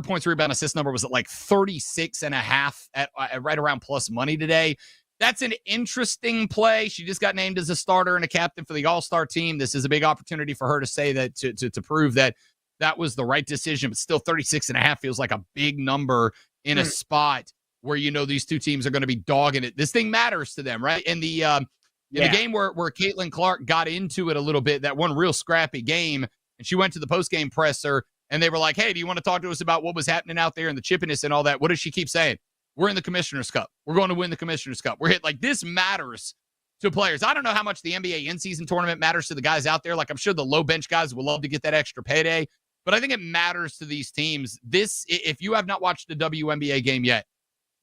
points, rebound, assist number was at like 36.5 at right around plus money today. That's an interesting play. She just got named as a starter and a captain for the All-Star team. This is a big opportunity for her to say that, to prove that that was the right decision, but still 36.5 feels like a big number in a spot where these two teams are going to be dogging it. This thing matters to them, right? In the game where Caitlin Clark got into it a little bit, that one real scrappy game, and she went to the post-game presser, and they were like, hey, do you want to talk to us about what was happening out there and the chippiness and all that? What does she keep saying? We're in the Commissioner's Cup. We're going to win the Commissioner's Cup. We're hit. Like, this matters to players. I don't know how much the NBA in-season tournament matters to the guys out there. Like, I'm sure the low bench guys will love to get that extra payday, but I think it matters to these teams. This, if you have not watched the WNBA game yet,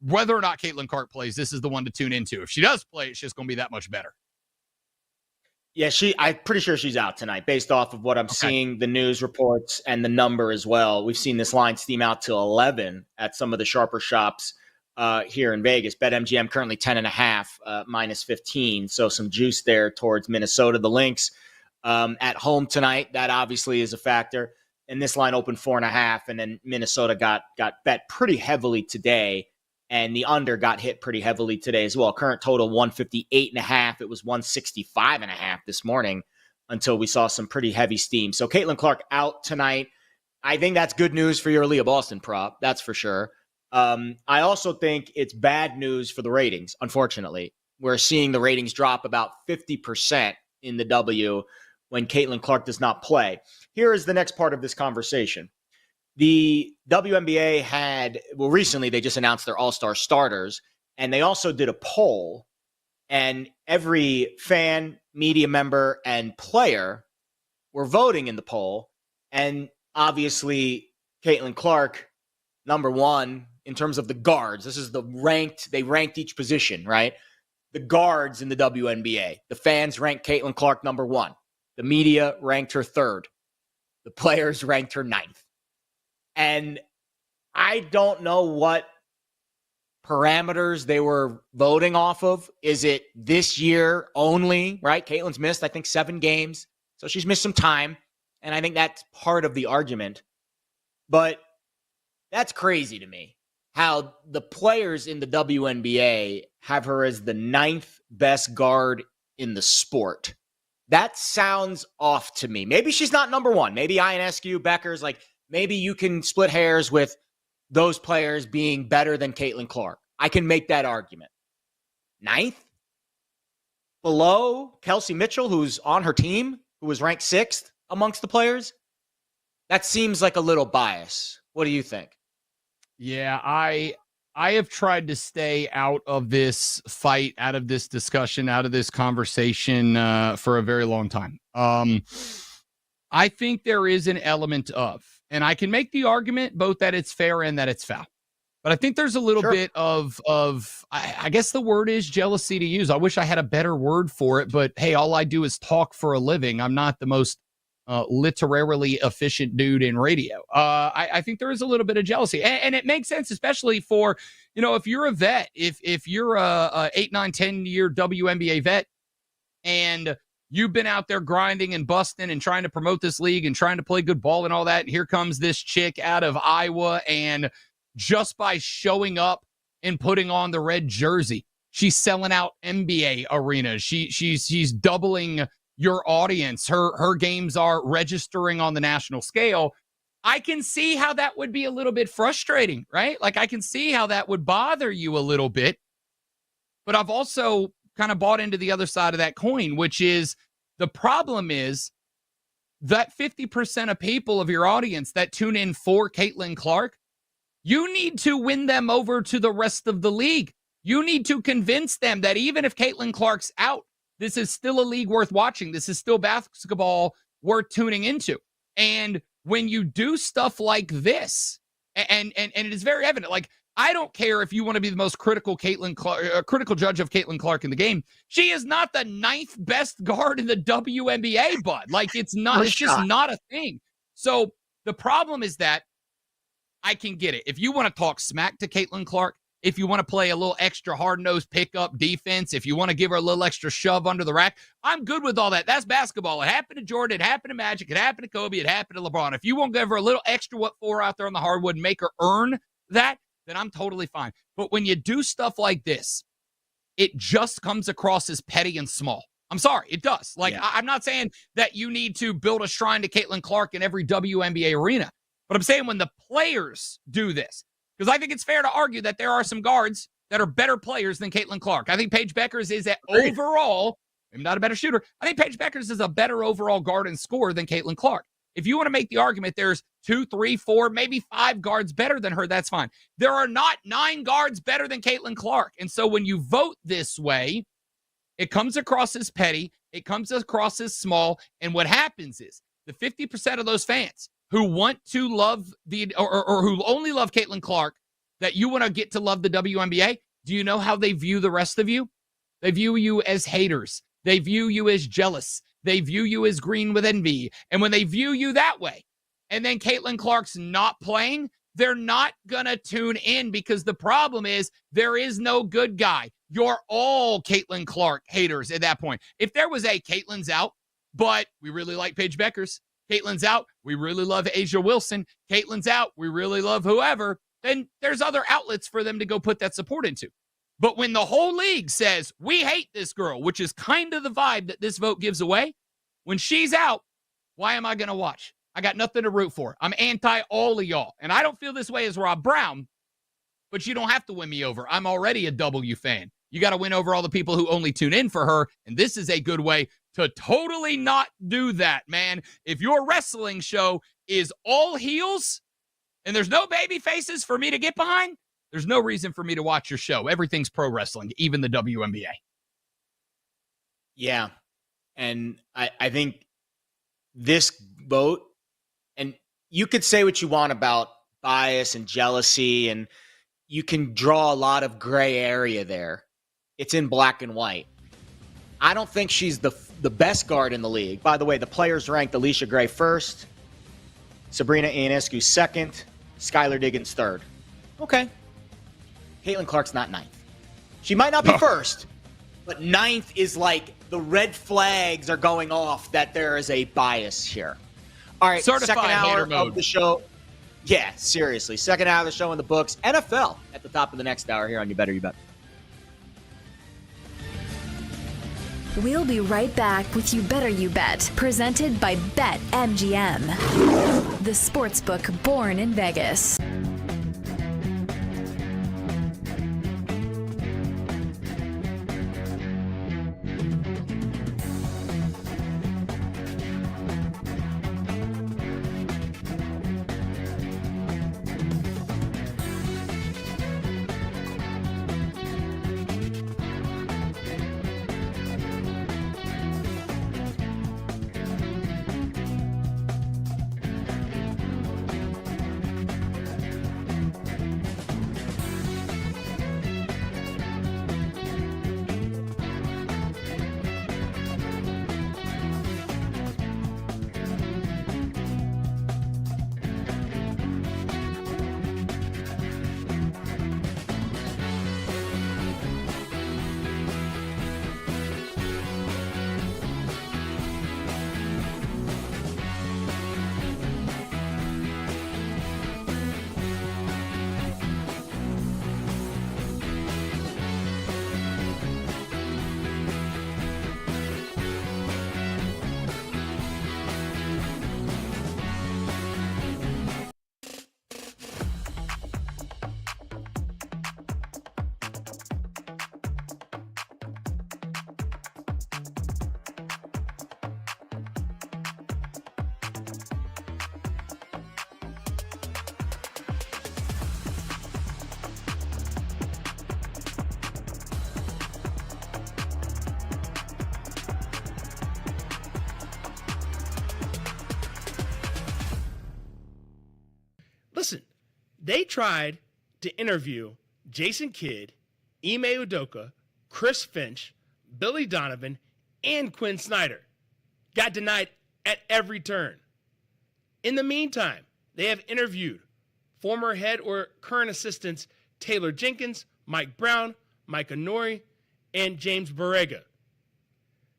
whether or not Caitlin Clark plays, this is the one to tune into. If she does play, it's just going to be that much better. Yeah, I'm pretty sure she's out tonight based off of what I'm seeing, the news reports, and the number as well. We've seen this line steam out to 11 at some of the sharper shops here in Vegas. BetMGM currently 10.5, minus 15. So some juice there towards Minnesota. The Lynx at home tonight, that obviously is a factor. And this line opened 4.5, and then Minnesota got bet pretty heavily today. And the under got hit pretty heavily today as well. Current total 158.5. It was 165.5 this morning until we saw some pretty heavy steam. So Caitlin Clark out tonight. I think that's good news for your Leah Boston prop. That's for sure. I also think it's bad news for the ratings, unfortunately. We're seeing the ratings drop about 50% in the W when Caitlin Clark does not play. Here is the next part of this conversation. The WNBA recently they just announced their all-star starters, and they also did a poll, and every fan, media member, and player were voting in the poll, and obviously Caitlin Clark, number one in terms of the guards. This is they ranked each position, right? The guards in the WNBA. The fans ranked Caitlin Clark number one. The media ranked her third. The players ranked her ninth. And I don't know what parameters they were voting off of. Is it this year only, right? Caitlin's missed, I think, 7 games. So she's missed some time. And I think that's part of the argument. But that's crazy to me, how the players in the WNBA have her as the 9th best guard in the sport. That sounds off to me. Maybe she's not number one. Maybe Ionescu, Becker's like, maybe you can split hairs with those players being better than Caitlin Clark. I can make that argument. 9th? Below Kelsey Mitchell, who's on her team, who was ranked 6th amongst the players? That seems like a little bias. What do you think? Yeah, I have tried to stay out of this fight, out of this discussion, out of this conversation for a very long time. I think there is an element of, and I can make the argument both that it's fair and that it's foul. But I think there's a little bit of I guess the word is jealousy to use. I wish I had a better word for it, but hey, all I do is talk for a living. I'm not the most literarily efficient dude in radio. I think there is a little bit of jealousy, and it makes sense, especially for, if you're a vet, if you're a 8, 9, 10 year WNBA vet, and you've been out there grinding and busting and trying to promote this league and trying to play good ball and all that. And here comes this chick out of Iowa. And just by showing up and putting on the red jersey, she's selling out NBA arenas. She's doubling your audience. Her games are registering on the national scale. I can see how that would be a little bit frustrating, right? Like, I can see how that would bother you a little bit. But I've also kind of bought into the other side of that coin, which is the problem is that 50% of people of your audience that tune in for Caitlin Clark, you need to win them over to the rest of the league. You need to convince them that even if Caitlin Clark's out, this is still a league worth watching. This is still basketball worth tuning into. And when you do stuff like this, and it is very evident, like, I don't care if you want to be the most critical critical judge of Caitlin Clark in the game. She is not the 9th best guard in the WNBA, bud. Like, it's not. It's just not a thing. So the problem is that I can get it. If you want to talk smack to Caitlin Clark, if you want to play a little extra hard-nosed pickup defense, if you want to give her a little extra shove under the rack, I'm good with all that. That's basketball. It happened to Jordan. It happened to Magic. It happened to Kobe. It happened to LeBron. If you want to give her a little extra what for out there on the hardwood and make her earn that, then I'm totally fine. But when you do stuff like this, it just comes across as petty and small. I'm sorry, it does. Like, Yeah. I'm not saying that you need to build a shrine to Caitlin Clark in every WNBA arena, but I'm saying when the players do this, because I think it's fair to argue that there are some guards that are better players than Caitlin Clark. I think Paige Beckers is overall, maybe not a better shooter. I think Paige Beckers is a better overall guard and scorer than Caitlin Clark. If you want to make the argument there's 2, 3, 4, maybe 5 guards better than her, that's fine. There are not 9 guards better than Caitlin Clark. And so when you vote this way, it comes across as petty. It comes across as small. And what happens is the 50% of those fans who want to love or who only love Caitlin Clark, that you want to get to love the WNBA, do you know how they view the rest of you? They view you as haters. They view you as jealous. They view you as green with envy. And when they view you that way, and then Caitlin Clark's not playing, they're not going to tune in, because the problem is there is no good guy. You're all Caitlin Clark haters at that point. If there was a Caitlin's out, but we really like Paige Beckers, Caitlin's out, we really love Asia Wilson, Caitlin's out, we really love whoever, then there's other outlets for them to go put that support into. But when the whole league says, we hate this girl, which is kind of the vibe that this vote gives away, when she's out, why am I going to watch? I got nothing to root for. I'm anti all of y'all. And I don't feel this way as Rob Brown, but you don't have to win me over. I'm already a W fan. You got to win over all the people who only tune in for her. And this is a good way to totally not do that, man. If your wrestling show is all heels and there's no baby faces for me to get behind, there's no reason for me to watch your show. Everything's pro wrestling, even the WNBA. Yeah. And I think this vote, and you could say what you want about bias and jealousy, and you can draw a lot of gray area there. It's in black and white. I don't think she's the best guard in the league. By the way, the players ranked Alicia Gray first, Sabrina Ionescu second, Skylar Diggins third. Okay. Caitlin Clark's not ninth. She might not be first, but ninth is like the red flags are going off that there is a bias here. All right, certified second hour hater mode of the show. Yeah, seriously. Second hour of the show in the books. NFL at the top of the next hour here on You Better You Bet. We'll be right back with You Better You Bet, presented by BetMGM, the sportsbook born in Vegas. Listen, they tried to interview Jason Kidd, Ime Udoka, Chris Finch, Billy Donovan, and Quinn Snyder. Got denied at every turn. In the meantime, they have interviewed former head or current assistants Taylor Jenkins, Mike Brown, Micah Nori, and James Borrega.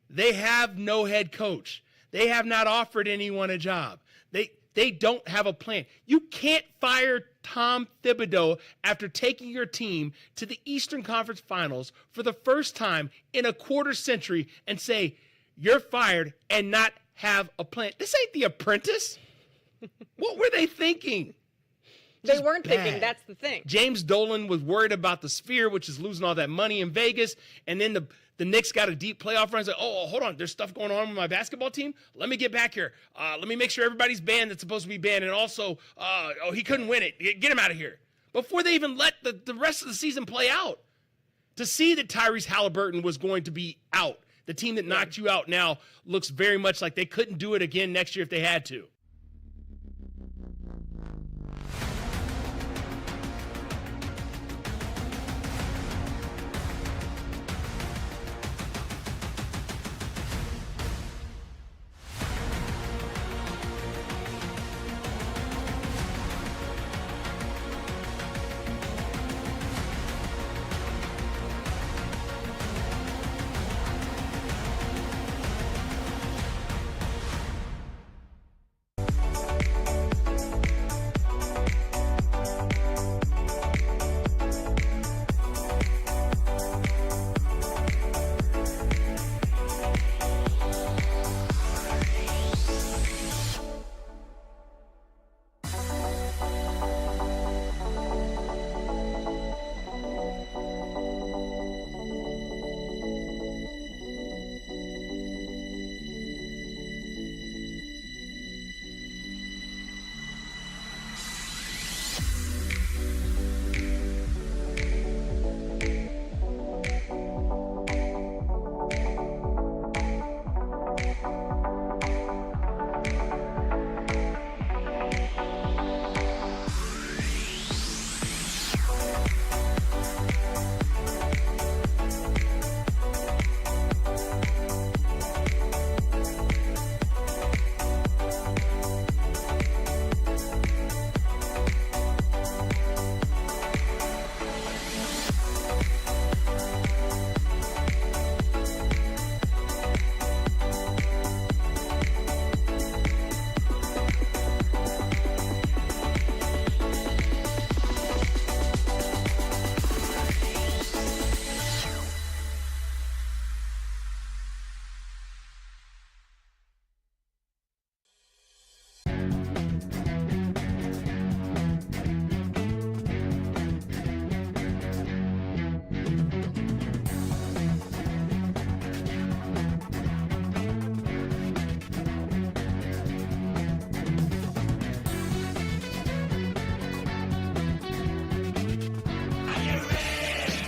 They have no head coach. They have not offered anyone a job. They don't have a plan. You can't fire Tom Thibodeau after taking your team to the Eastern Conference Finals for the first time in a quarter century and say, you're fired, and not have a plan? This ain't The Apprentice. What were they thinking? They weren't thinking. That's the thing. James Dolan was worried about the Sphere, which is losing all that money in Vegas. And then the Knicks got a deep playoff run. Like, oh, hold on. There's stuff going on with my basketball team. Let me get back here. Let me make sure everybody's banned that's supposed to be banned. And also, he couldn't win it. Get him out of here. Before they even let the rest of the season play out. To see that Tyrese Halliburton was going to be out. The team that knocked you out now looks very much like they couldn't do it again next year if they had to.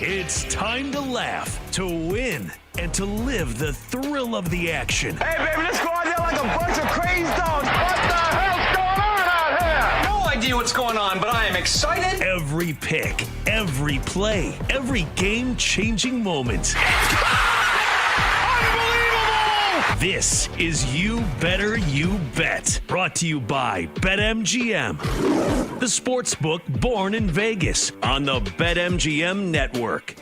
It's time to laugh, to win, and to live the thrill of the action. Hey, baby, let's go out there like a bunch of crazy dogs. What the hell's going on out here? No idea what's going on, but I am excited. Every pick, every play, every game-changing moment. This is You Better You Bet, brought to you by BetMGM, the sports book born in Vegas on the BetMGM network.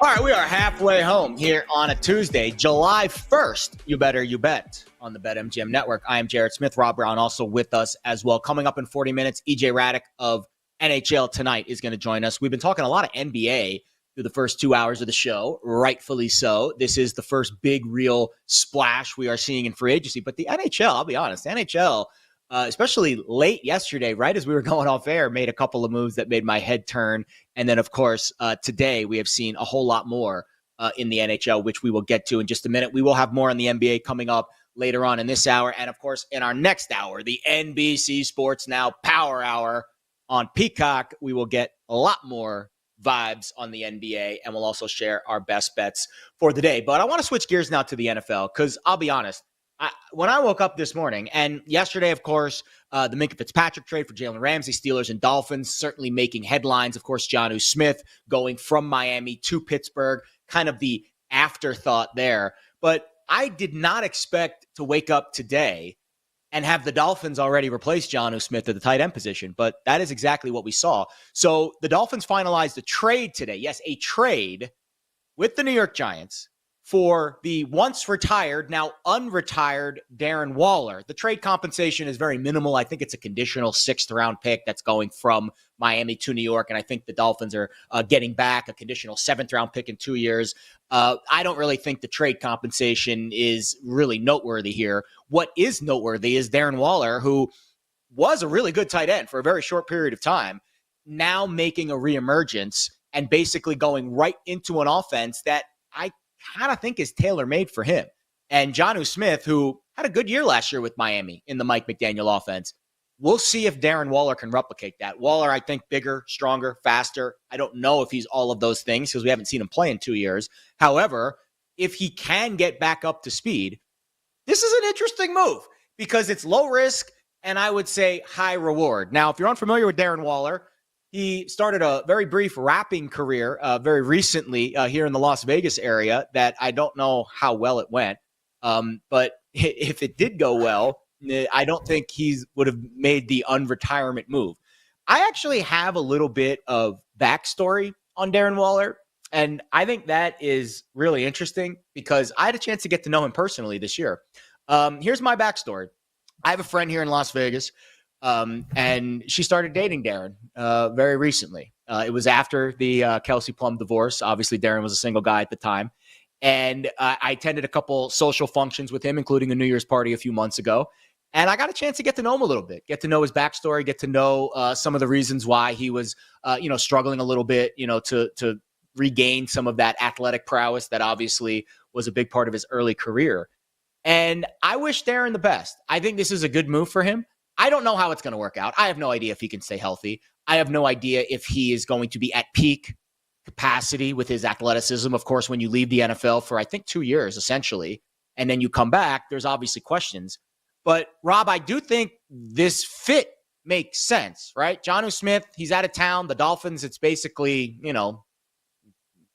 All right, we are halfway home here on a Tuesday, July 1st. You Better You Bet on the BetMGM network. I am Jared Smith. Rob Brown also with us as well. Coming up in 40 minutes, EJ Raddick of NHL Tonight is going to join us. We've been talking a lot of NBA through the first 2 hours of the show, rightfully so. This is the first big, real splash we are seeing in free agency. But the NHL, I'll be honest, the NHL, especially late yesterday, right as we were going off air, made a couple of moves that made my head turn. And then, of course, today we have seen a whole lot more in the NHL, which we will get to in just a minute. We will have more on the NBA coming up later on in this hour. And, of course, in our next hour, the NBC Sports Now Power Hour on Peacock, we will get a lot more vibes on the NBA, and we'll also share our best bets for the day. But I want to switch gears now to the NFL because I'll be honest, when I woke up this morning, and yesterday, of course, the Minkah Fitzpatrick trade for Jalen Ramsey, Steelers and Dolphins certainly making headlines. Of course, Jonnu Smith going from Miami to Pittsburgh, kind of the afterthought there. But I did not expect to wake up today and have the Dolphins already replace Jonnu Smith at the tight end position. But that is exactly what we saw. So the Dolphins finalized a trade today. Yes, a trade with the New York Giants for the once retired, now unretired Darren Waller. The trade compensation is very minimal. I think it's a conditional 6th-round pick that's going from Miami to New York, and I think the Dolphins are getting back a conditional 7th-round pick in 2 years. I don't really think the trade compensation is really noteworthy here. What is noteworthy is Darren Waller, who was a really good tight end for a very short period of time, now making a reemergence and basically going right into an offense that I kind of think is tailor-made for him. And Jonnu Smith, who had a good year last year with Miami in the Mike McDaniel offense, we'll see if Darren Waller can replicate that. Waller, I think, bigger, stronger, faster. I don't know if he's all of those things because we haven't seen him play in 2 years. However, if he can get back up to speed, this is an interesting move because it's low risk and I would say high reward. Now, if you're unfamiliar with Darren Waller, he started a very brief rapping career very recently here in the Las Vegas area that I don't know how well it went. But if it did go well, I don't think he would have made the unretirement move. I actually have a little bit of backstory on Darren Waller, and I think that is really interesting because I had a chance to get to know him personally this year. Here's my backstory. I have a friend here in Las Vegas, and she started dating Darren very recently. It was after the Kelsey Plum divorce. Obviously, Darren was a single guy at the time. And I attended a couple social functions with him, including a New Year's party a few months ago. And I got a chance to get to know him a little bit, get to know his backstory, get to know some of the reasons why he was, struggling a little bit, to regain some of that athletic prowess that obviously was a big part of his early career. And I wish Darren the best. I think this is a good move for him. I don't know how it's going to work out. I have no idea if he can stay healthy. I have no idea if he is going to be at peak capacity with his athleticism. Of course, when you leave the NFL for, I think, 2 years, essentially, and then you come back, there's obviously questions. But, Rob, I do think this fit makes sense, right? Jonnu Smith, he's out of town. The Dolphins, it's basically,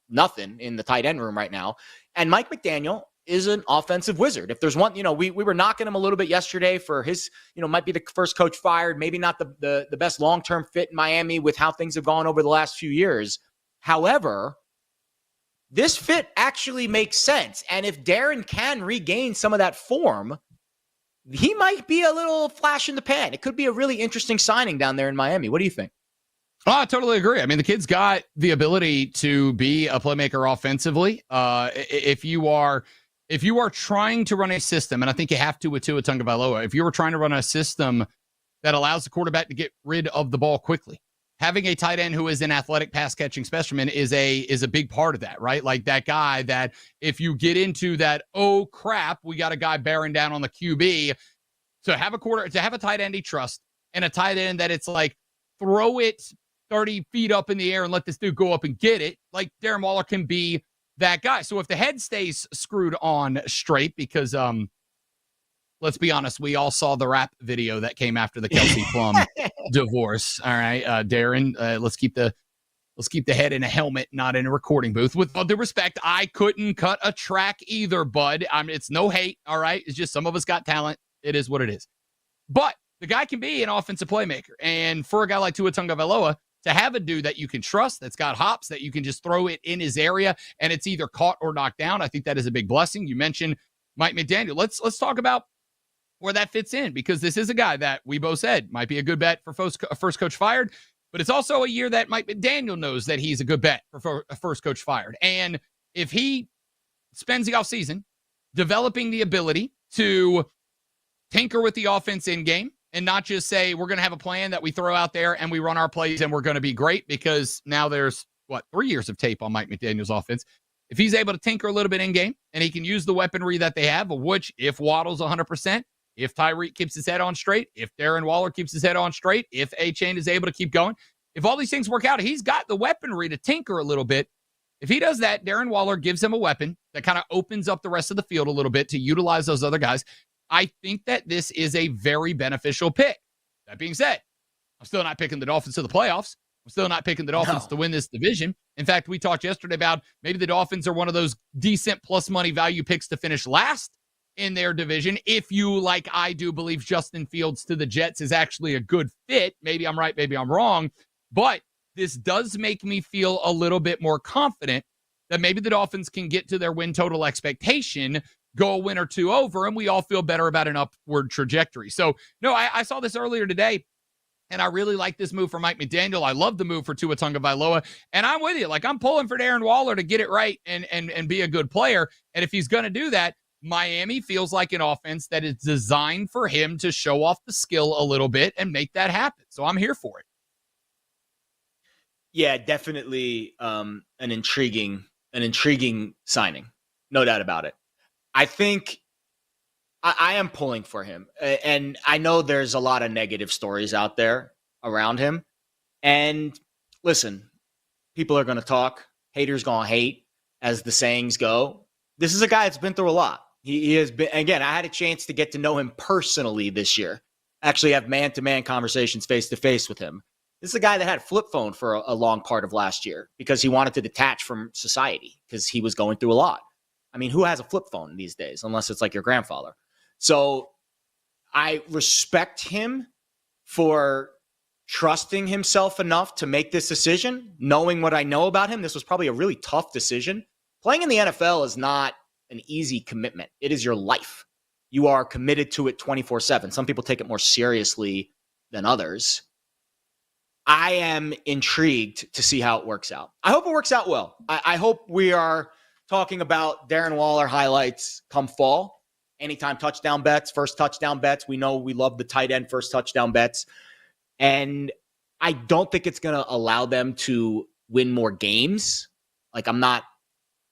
nothing in the tight end room right now. And Mike McDaniel is an offensive wizard. If there's one, we were knocking him a little bit yesterday for his, might be the first coach fired, maybe not the best long-term fit in Miami with how things have gone over the last few years. However, this fit actually makes sense. And if Darren can regain some of that form, he might be a little flash in the pan. It could be a really interesting signing down there in Miami. What do you think? Oh, I totally agree. I mean, the kid's got the ability to be a playmaker offensively. If you are trying to run a system, and I think you have to with Tua Tagovailoa, if you were trying to run a system that allows the quarterback to get rid of the ball quickly, having a tight end who is an athletic pass catching specimen is a big part of that, right? Like that guy that if you get into that, oh crap, we got a guy bearing down on the QB, to have a tight end he trusts and a tight end that it's like throw it 30 feet up in the air and let this dude go up and get it. Like Darren Waller can be that guy. So if the head stays screwed on straight, because let's be honest, we all saw the rap video that came after the Kelsey Plum divorce. All right, Darren, let's keep the head in a helmet, not in a recording booth. With all due respect, I couldn't cut a track either, bud. It's no hate. All right, it's just some of us got talent. It is what it is. But the guy can be an offensive playmaker, and for a guy like Tua Tagovailoa, to have a dude that you can trust, that's got hops, that you can just throw it in his area and it's either caught or knocked down, I think that is a big blessing. You mentioned Mike McDaniel. Let's talk about where that fits in, because this is a guy that we both said might be a good bet for first coach fired, but it's also a year that Mike McDaniel knows that he's a good bet for a first coach fired. And if he spends the offseason developing the ability to tinker with the offense in game, and not just say, we're going to have a plan that we throw out there and we run our plays and we're going to be great, because now there's, 3 years of tape on Mike McDaniel's offense. If he's able to tinker a little bit in game and he can use the weaponry that they have, which if Waddle's 100%, if Tyreek keeps his head on straight, if Darren Waller keeps his head on straight, if A-Chain is able to keep going, if all these things work out, he's got the weaponry to tinker a little bit. If he does that, Darren Waller gives him a weapon that kind of opens up the rest of the field a little bit to utilize those other guys. I think that this is a very beneficial pick. That being said, I'm still not picking the Dolphins to the playoffs. I'm still not picking the Dolphins to win this division. In fact, we talked yesterday about maybe the Dolphins are one of those decent plus money value picks to finish last in their division. If you, like I do, believe Justin Fields to the Jets is actually a good fit. Maybe I'm right, maybe I'm wrong. But this does make me feel a little bit more confident that maybe the Dolphins can get to their win total expectation, go a win or two over, and we all feel better about an upward trajectory. So, no, I saw this earlier today, and I really like this move for Mike McDaniel. I love the move for Tua Tagovailoa, and I'm with you. Like, I'm pulling for Darren Waller to get it right and be a good player. And if he's going to do that, Miami feels like an offense that is designed for him to show off the skill a little bit and make that happen. So I'm here for it. Yeah, definitely an intriguing signing. No doubt about it. I think I am pulling for him. And I know there's a lot of negative stories out there around him. And listen, people are going to talk. Haters going to hate, as the sayings go. This is a guy that's been through a lot. He has been, again, I had a chance to get to know him personally this year. Actually have man-to-man conversations face-to-face with him. This is a guy that had a flip phone for a long part of last year because he wanted to detach from society because he was going through a lot. I mean, who has a flip phone these days, unless it's like your grandfather? So I respect him for trusting himself enough to make this decision, knowing what I know about him. This was probably a really tough decision. Playing in the NFL is not an easy commitment. It is your life. You are committed to it 24/7. Some people take it more seriously than others. I am intrigued to see how it works out. I hope it works out well. I hope we are talking about Darren Waller highlights come fall. Anytime touchdown bets, first touchdown bets. We know we love the tight end first touchdown bets. And I don't think it's going to allow them to win more games. Like, I'm not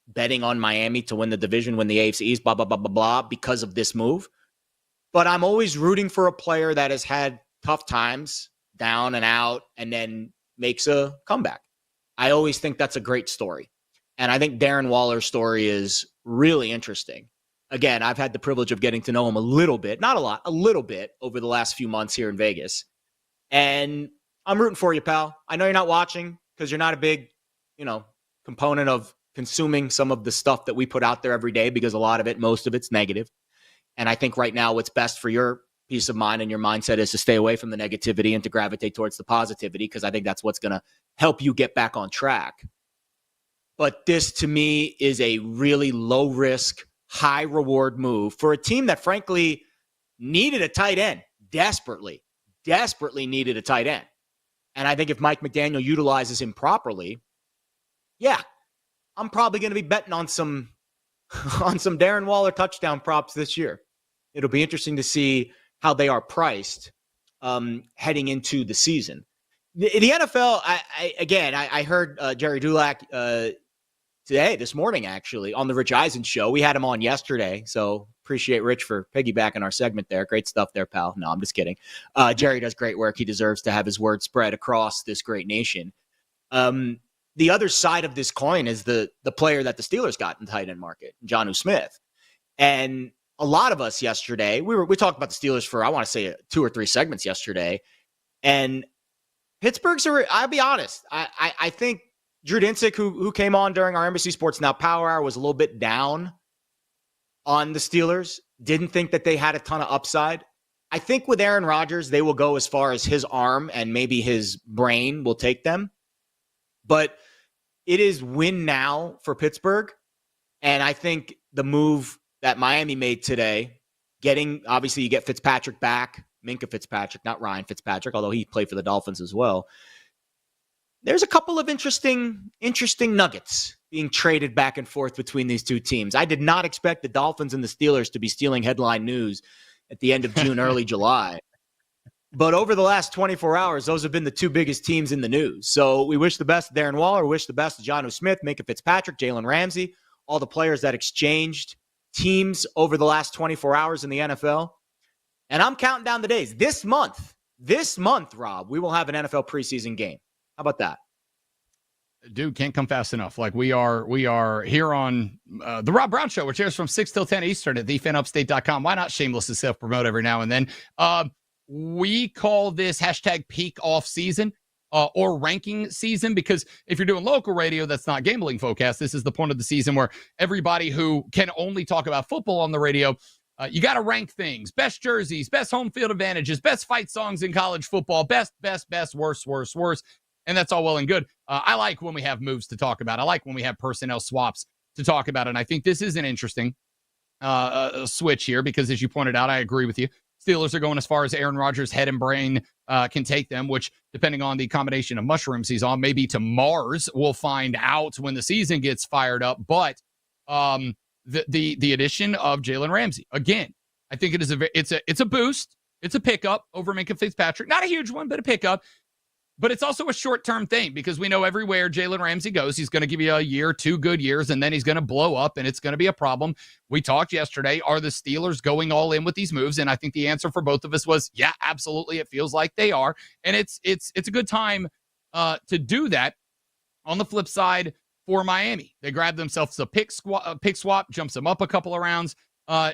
betting on Miami to win the division, win the AFC East, blah, blah, blah, blah, blah, because of this move. But I'm always rooting for a player that has had tough times, down and out, and then makes a comeback. I always think that's a great story. And I think Darren Waller's story is really interesting. Again, I've had the privilege of getting to know him a little bit, not a lot, a little bit over the last few months here in Vegas. And I'm rooting for you, pal. I know you're not watching because you're not a big, component of consuming some of the stuff that we put out there every day, because a lot of it, most of it's negative. And I think right now what's best for your peace of mind and your mindset is to stay away from the negativity and to gravitate towards the positivity, because I think that's what's going to help you get back on track. But this, to me, is a really low-risk, high-reward move for a team that, frankly, needed a tight end. Desperately needed a tight end. And I think if Mike McDaniel utilizes him properly, yeah, I'm probably going to be betting on some Darren Waller touchdown props this year. It'll be interesting to see how they are priced heading into the season. The NFL, I heard Jerry Dulac this morning, actually, on the Rich Eisen show. We had him on yesterday, so appreciate Rich for piggybacking our segment there. Great stuff there, pal. No, I'm just kidding. Jerry does great work. He deserves to have his word spread across this great nation. The other side of this coin is the player that the Steelers got in the tight end market, Jonnu Smith. And a lot of us yesterday, we talked about the Steelers for, I want to say, 2 or 3 segments yesterday. And Pittsburgh's, I'll be honest, I think Drew Dinsick, who came on during our NBC Sports Now Power Hour, was a little bit down on the Steelers. Didn't think that they had a ton of upside. I think with Aaron Rodgers, they will go as far as his arm and maybe his brain will take them. But it is win now for Pittsburgh. And I think the move that Miami made today, obviously you get Fitzpatrick back, Minkah Fitzpatrick, not Ryan Fitzpatrick, although he played for the Dolphins as well. There's a couple of interesting nuggets being traded back and forth between these two teams. I did not expect the Dolphins and the Steelers to be stealing headline news at the end of June, early July. But over the last 24 hours, those have been the two biggest teams in the news. So we wish the best to Darren Waller, wish the best to Jonnu Smith, Minkah Fitzpatrick, Jalen Ramsey, all the players that exchanged teams over the last 24 hours in the NFL. And I'm counting down the days. This month, Rob, we will have an NFL preseason game. How about that? Dude, can't come fast enough. Like, we are here on the Rob Brown Show, which airs from 6 till 10 Eastern at thefanupstate.com. Why not shamelessly self-promote every now and then? We call this hashtag peak off season or ranking season, because if you're doing local radio that's not gambling focused, this is the point of the season where everybody who can only talk about football on the radio, you got to rank things. Best jerseys, best home field advantages, best fight songs in college football, best, worst. and that's all well and good. I like when we have moves to talk about. I like when we have personnel swaps to talk about, and I think this is an interesting switch here because, as you pointed out, I agree with you. Steelers are going as far as Aaron Rodgers' head and brain can take them, which, depending on the combination of mushrooms he's on, maybe to Mars. We'll find out when the season gets fired up. But the addition of Jalen Ramsey, again, I think it is it's a boost. It's a pickup over Minkah Fitzpatrick. Not a huge one, but a pickup. But it's also a short-term thing because we know everywhere Jalen Ramsey goes, he's going to give you a year, 2 good years, and then he's going to blow up, and it's going to be a problem. We talked yesterday, are the Steelers going all in with these moves? And I think the answer for both of us was, yeah, absolutely. It feels like they are. And it's a good time to do that. On the flip side, for Miami, they grabbed themselves a pick swap, jumps them up a couple of rounds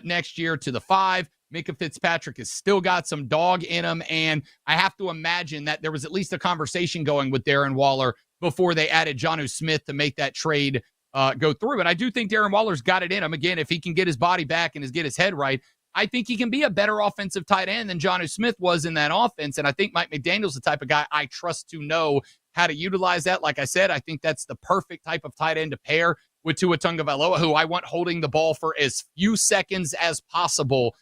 next year to the 5. Minkah Fitzpatrick has still got some dog in him, and I have to imagine that there was at least a conversation going with Darren Waller before they added Jonnu Smith to make that trade go through. And I do think Darren Waller's got it in him. Again, if he can get his body back and get his head right, I think he can be a better offensive tight end than Jonnu Smith was in that offense. And I think Mike McDaniel's the type of guy I trust to know how to utilize that. Like I said, I think that's the perfect type of tight end to pair with Tua Tagovailoa, who I want holding the ball for as few seconds as possible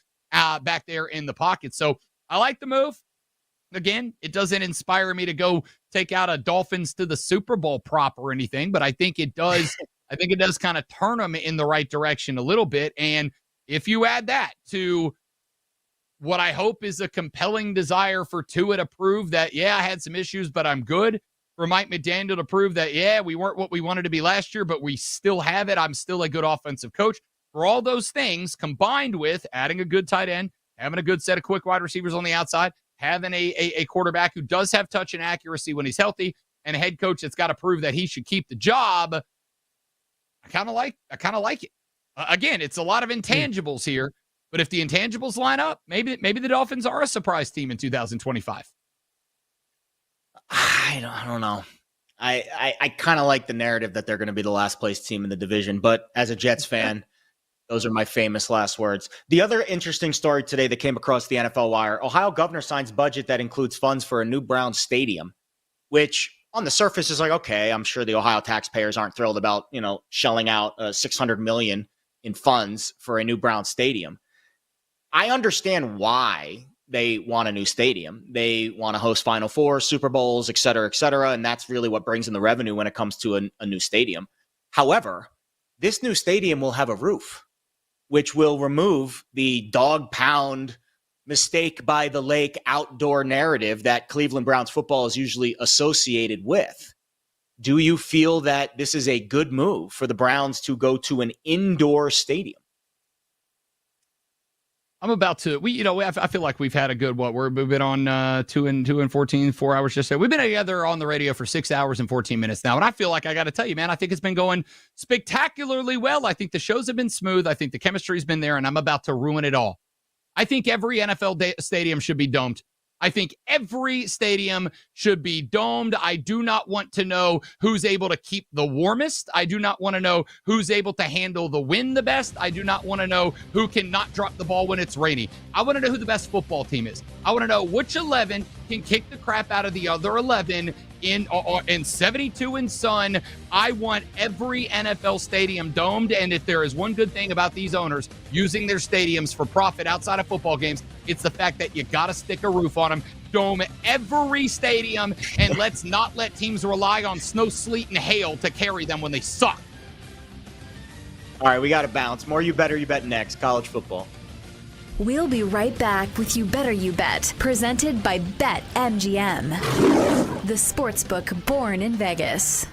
back there in the pocket. So I like the move. Again, it doesn't inspire me to go take out a Dolphins to the Super Bowl prop or anything, but I think it does. I think it does kind of turn them in the right direction a little bit. And if you add that to what I hope is a compelling desire for Tua to prove that, yeah, I had some issues, but I'm good. For Mike McDaniel to prove that, yeah, we weren't what we wanted to be last year, but we still have it. I'm still a good offensive coach. For all those things, combined with adding a good tight end, having a good set of quick wide receivers on the outside, having a quarterback who does have touch and accuracy when he's healthy, and a head coach that's got to prove that he should keep the job, I kind of like it. Again, it's a lot of intangibles here, but if the intangibles line up, maybe the Dolphins are a surprise team in 2025. I don't know. I kind of like the narrative that they're going to be the last place team in the division, but as a Jets fan, those are my famous last words. The other interesting story today that came across the NFL wire, Ohio governor signs budget that includes funds for a new Browns stadium, which on the surface is like, okay, I'm sure the Ohio taxpayers aren't thrilled about, shelling out $600 million in funds for a new Browns stadium. I understand why they want a new stadium. They want to host Final Four, Super Bowls, et cetera, and that's really what brings in the revenue when it comes to a new stadium. However, this new stadium will have a roof, which will remove the dog pound mistake by the lake outdoor narrative that Cleveland Browns football is usually associated with. Do you feel that this is a good move for the Browns to go to an indoor stadium? I'm about to, I feel like we've had a good, we've been on 2 and 14, 4 hours just so. We've been together on the radio for 6 hours and 14 minutes now. And I feel like I got to tell you, man, I think it's been going spectacularly well. I think the shows have been smooth. I think the chemistry's been there, and I'm about to ruin it all. I think every NFL stadium should be domed. I think every stadium should be domed. I do not want to know who's able to keep the warmest. I do not want to know who's able to handle the wind the best. I do not want to know who can not drop the ball when it's rainy. I want to know who the best football team is. I want to know which 11 can kick the crap out of the other 11 in 72 and sun. I want every NFL stadium domed. And if there is one good thing about these owners using their stadiums for profit outside of football games, it's the fact that you got to stick a roof on them. Dome every stadium, and let's not let teams rely on snow, sleet, and hail to carry them when they suck. All right, we got to bounce. More You Better You Bet next. College football. We'll be right back with You Better You Bet, presented by BetMGM, the sportsbook born in Vegas.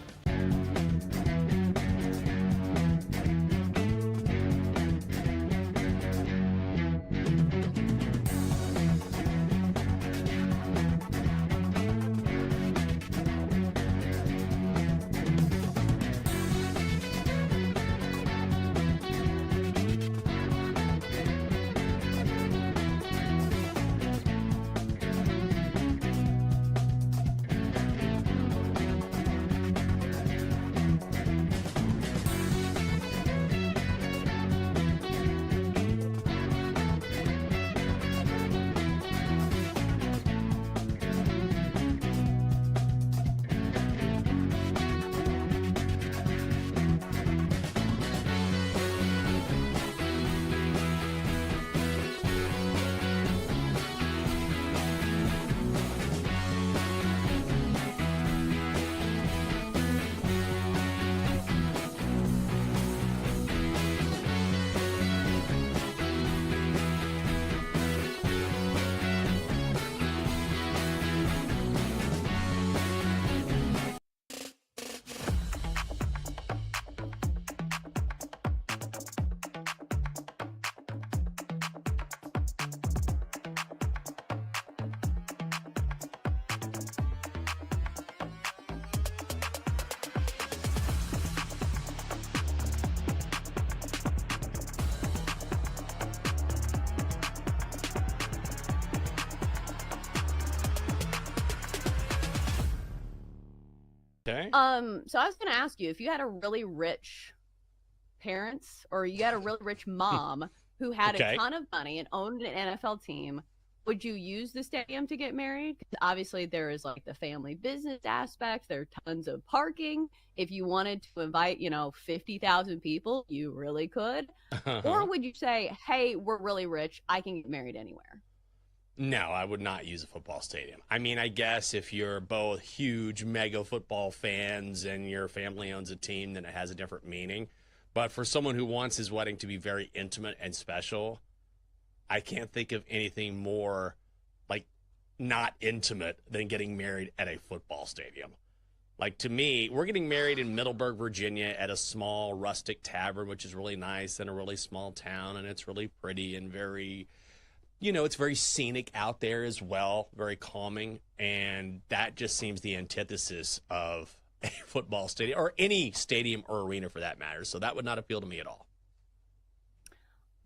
Okay. So I was going to ask you, if you had a really rich parents or you had a really rich mom who had Okay. a ton of money and owned an NFL team, would you use the stadium to get married? 'Cause obviously there is like the family business aspect. There are tons of parking. If you wanted to invite, 50,000 people, you really could. Or would you say, hey, we're really rich, I can get married anywhere? No, I would not use a football stadium. I mean, I guess if you're both huge mega football fans and your family owns a team, then it has a different meaning. But for someone who wants his wedding to be very intimate and special, I can't think of anything more like not intimate than getting married at a football stadium. Like, to me, we're getting married in Middleburg, Virginia at a small rustic tavern, which is really nice in a really small town, and it's really pretty and very, it's very scenic out there as well, very calming, and that just seems the antithesis of a football stadium or any stadium or arena for that matter. So that would not appeal to me at all.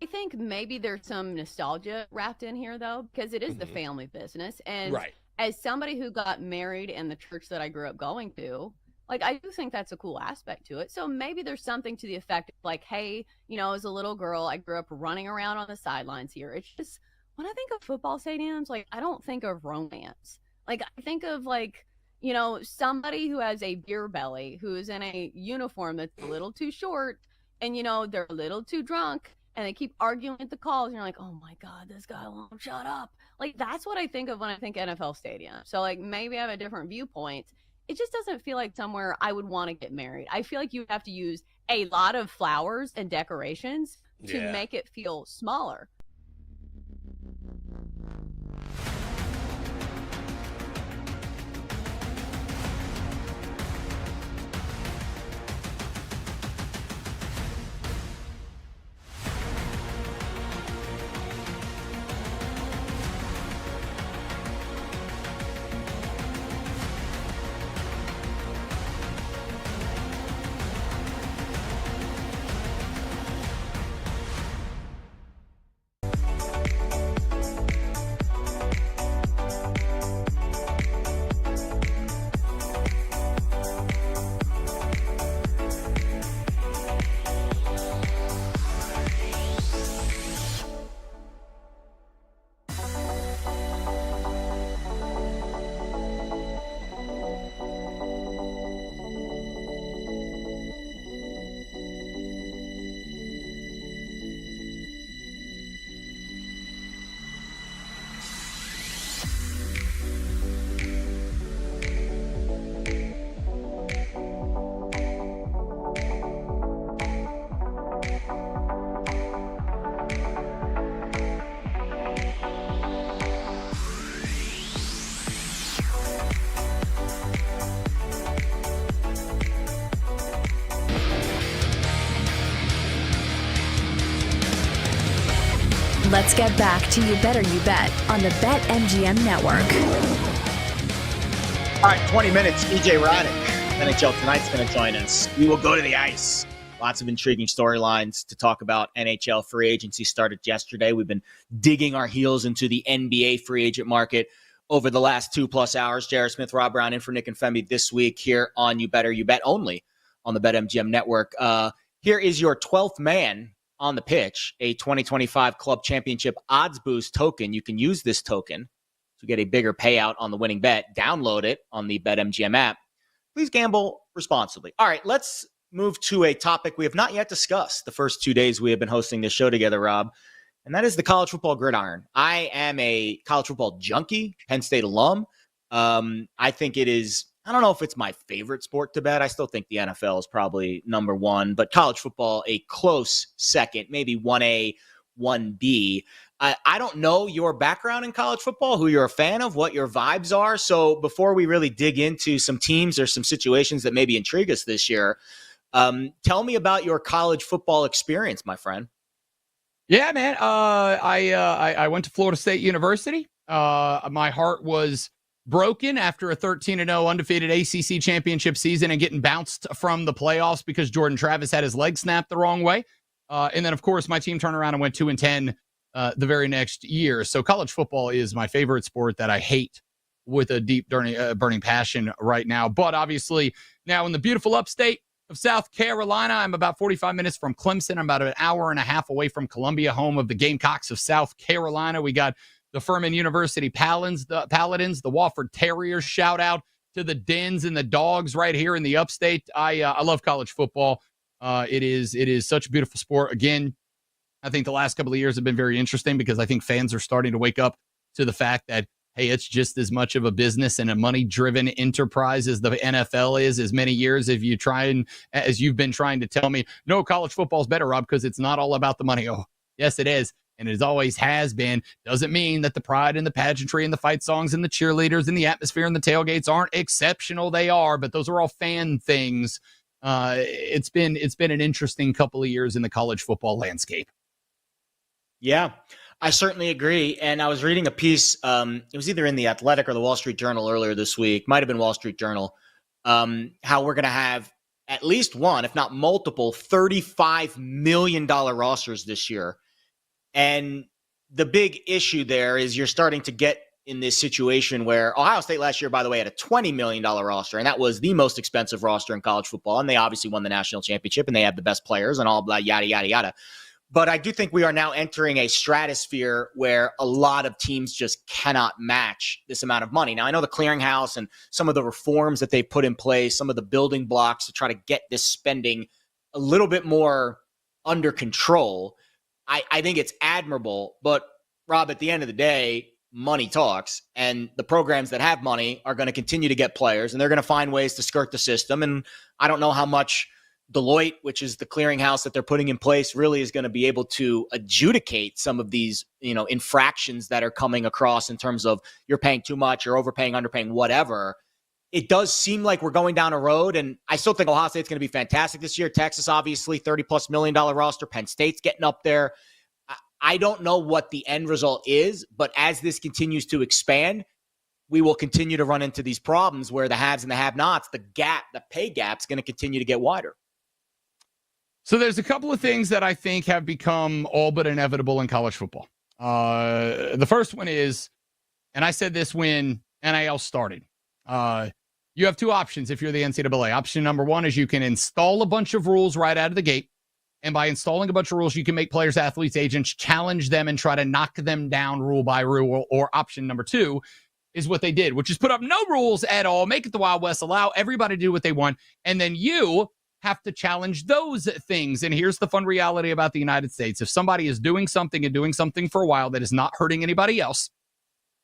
I think maybe there's some nostalgia wrapped in here, though, because it is the family business. And Right. as somebody who got married in the church that I grew up going to, like, I do think that's a cool aspect to it. So maybe there's something to the effect of like, hey, as a little girl, I grew up running around on the sidelines here. It's just, when I think of football stadiums, like, I don't think of romance. Like, I think of like, somebody who has a beer belly, who's in a uniform that's a little too short, and, they're a little too drunk, and they keep arguing at the calls, and you're like, oh my God, this guy won't shut up. Like, that's what I think of when I think NFL stadium. So, like, maybe I have a different viewpoint. It just doesn't feel like somewhere I would want to get married. I feel like you have to use a lot of flowers and decorations to make it feel smaller. Let's get back to You Better You Bet on the BetMGM Network. All right, 20 minutes. EJ Roddick, NHL Tonight's going to join us. We will go to the ice. Lots of intriguing storylines to talk about. NHL free agency started yesterday. We've been digging our heels into the NBA free agent market over the last 2+ hours. Jared Smith, Rob Brown, in for Nick and Femi this week here on You Better You Bet, only on the BetMGM Network. Here is your 12th man on the pitch, a 2025 Club Championship Odds Boost token. You can use this token to get a bigger payout on the winning bet. Download it on the BetMGM app. Please gamble responsibly. All right, let's move to a topic we have not yet discussed the first 2 days we have been hosting this show together, Rob, and that is the college football gridiron. I am a college football junkie, Penn State alum. I think it is, I don't know if it's my favorite sport to bet. I still think the NFL is probably number one, but college football a close second, maybe 1A, 1B. I don't know your background in college football, who you're a fan of, what your vibes are. So before we really dig into some teams or some situations that maybe intrigue us this year, tell me about your college football experience, my friend. Yeah, man. I went to Florida State University. My heart was broken after a 13-0 undefeated ACC championship season and getting bounced from the playoffs because Jordan Travis had his leg snapped the wrong way. And then, of course, my team turned around and went 2-10 the very next year. So college football is my favorite sport that I hate with a deep, burning passion right now. But obviously, Now, in the beautiful upstate of South Carolina, I'm about 45 minutes from Clemson. I'm about an hour and a half away from Columbia, home of the Gamecocks of South Carolina. We got the Furman University Paladins, the Wofford Terriers. Shout out to the Dens and the Dogs right here in the upstate. I love college football. It is such a beautiful sport. Again, I think the last couple of years have been very interesting because I think fans are starting to wake up to the fact that, hey, it's just as much of a business and a money-driven enterprise as the NFL is. As many years as you've been trying to tell me, no, college football is better, Rob, because it's not all about the money. Oh, yes, it is. And it always has been. Doesn't mean that the pride and the pageantry and the fight songs and the cheerleaders and the atmosphere and the tailgates aren't exceptional. They are, but those are all fan things. It's been an interesting couple of years in the college football landscape. Yeah, I certainly agree. And I was reading a piece, it was either in the Athletic or the Wall Street Journal earlier this week, might have been Wall Street Journal, how we're going to have at least one, if not multiple, $35 million rosters this year. And the big issue there is you're starting to get in this situation where Ohio State last year, by the way, had a $20 million roster, and that was the most expensive roster in college football. And they obviously won the national championship, and they have the best players and all blah, yada, yada, yada. But I do think we are now entering a stratosphere where a lot of teams just cannot match this amount of money. Now, I know the clearinghouse and some of the reforms that they put in place, some of the building blocks to try to get this spending a little bit more under control. I think it's admirable. But, Rob, at the end of the day, money talks. And the programs that have money are going to continue to get players, and they're going to find ways to skirt the system. And I don't know how much Deloitte, which is the clearinghouse that they're putting in place, really is going to be able to adjudicate some of these, infractions that are coming across in terms of you're paying too much, you're overpaying, underpaying, whatever. It does seem like we're going down a road, and I still think Ohio State's going to be fantastic this year. Texas, obviously, $30+ million roster. Penn State's getting up there. I don't know what the end result is, but as this continues to expand, we will continue to run into these problems where the haves and the have-nots, the pay gap's going to continue to get wider. So there's a couple of things that I think have become all but inevitable in college football. The first one is, and I said this when NIL started, you have two options if you're the NCAA. Option number one is you can install a bunch of rules right out of the gate. And by installing a bunch of rules, you can make players, athletes, agents challenge them and try to knock them down rule by rule. Or option number two is what they did, which is put up no rules at all, make it the Wild West, allow everybody to do what they want, and then you have to challenge those things. And here's the fun reality about the United States. If somebody is doing something and doing something for a while that is not hurting anybody else,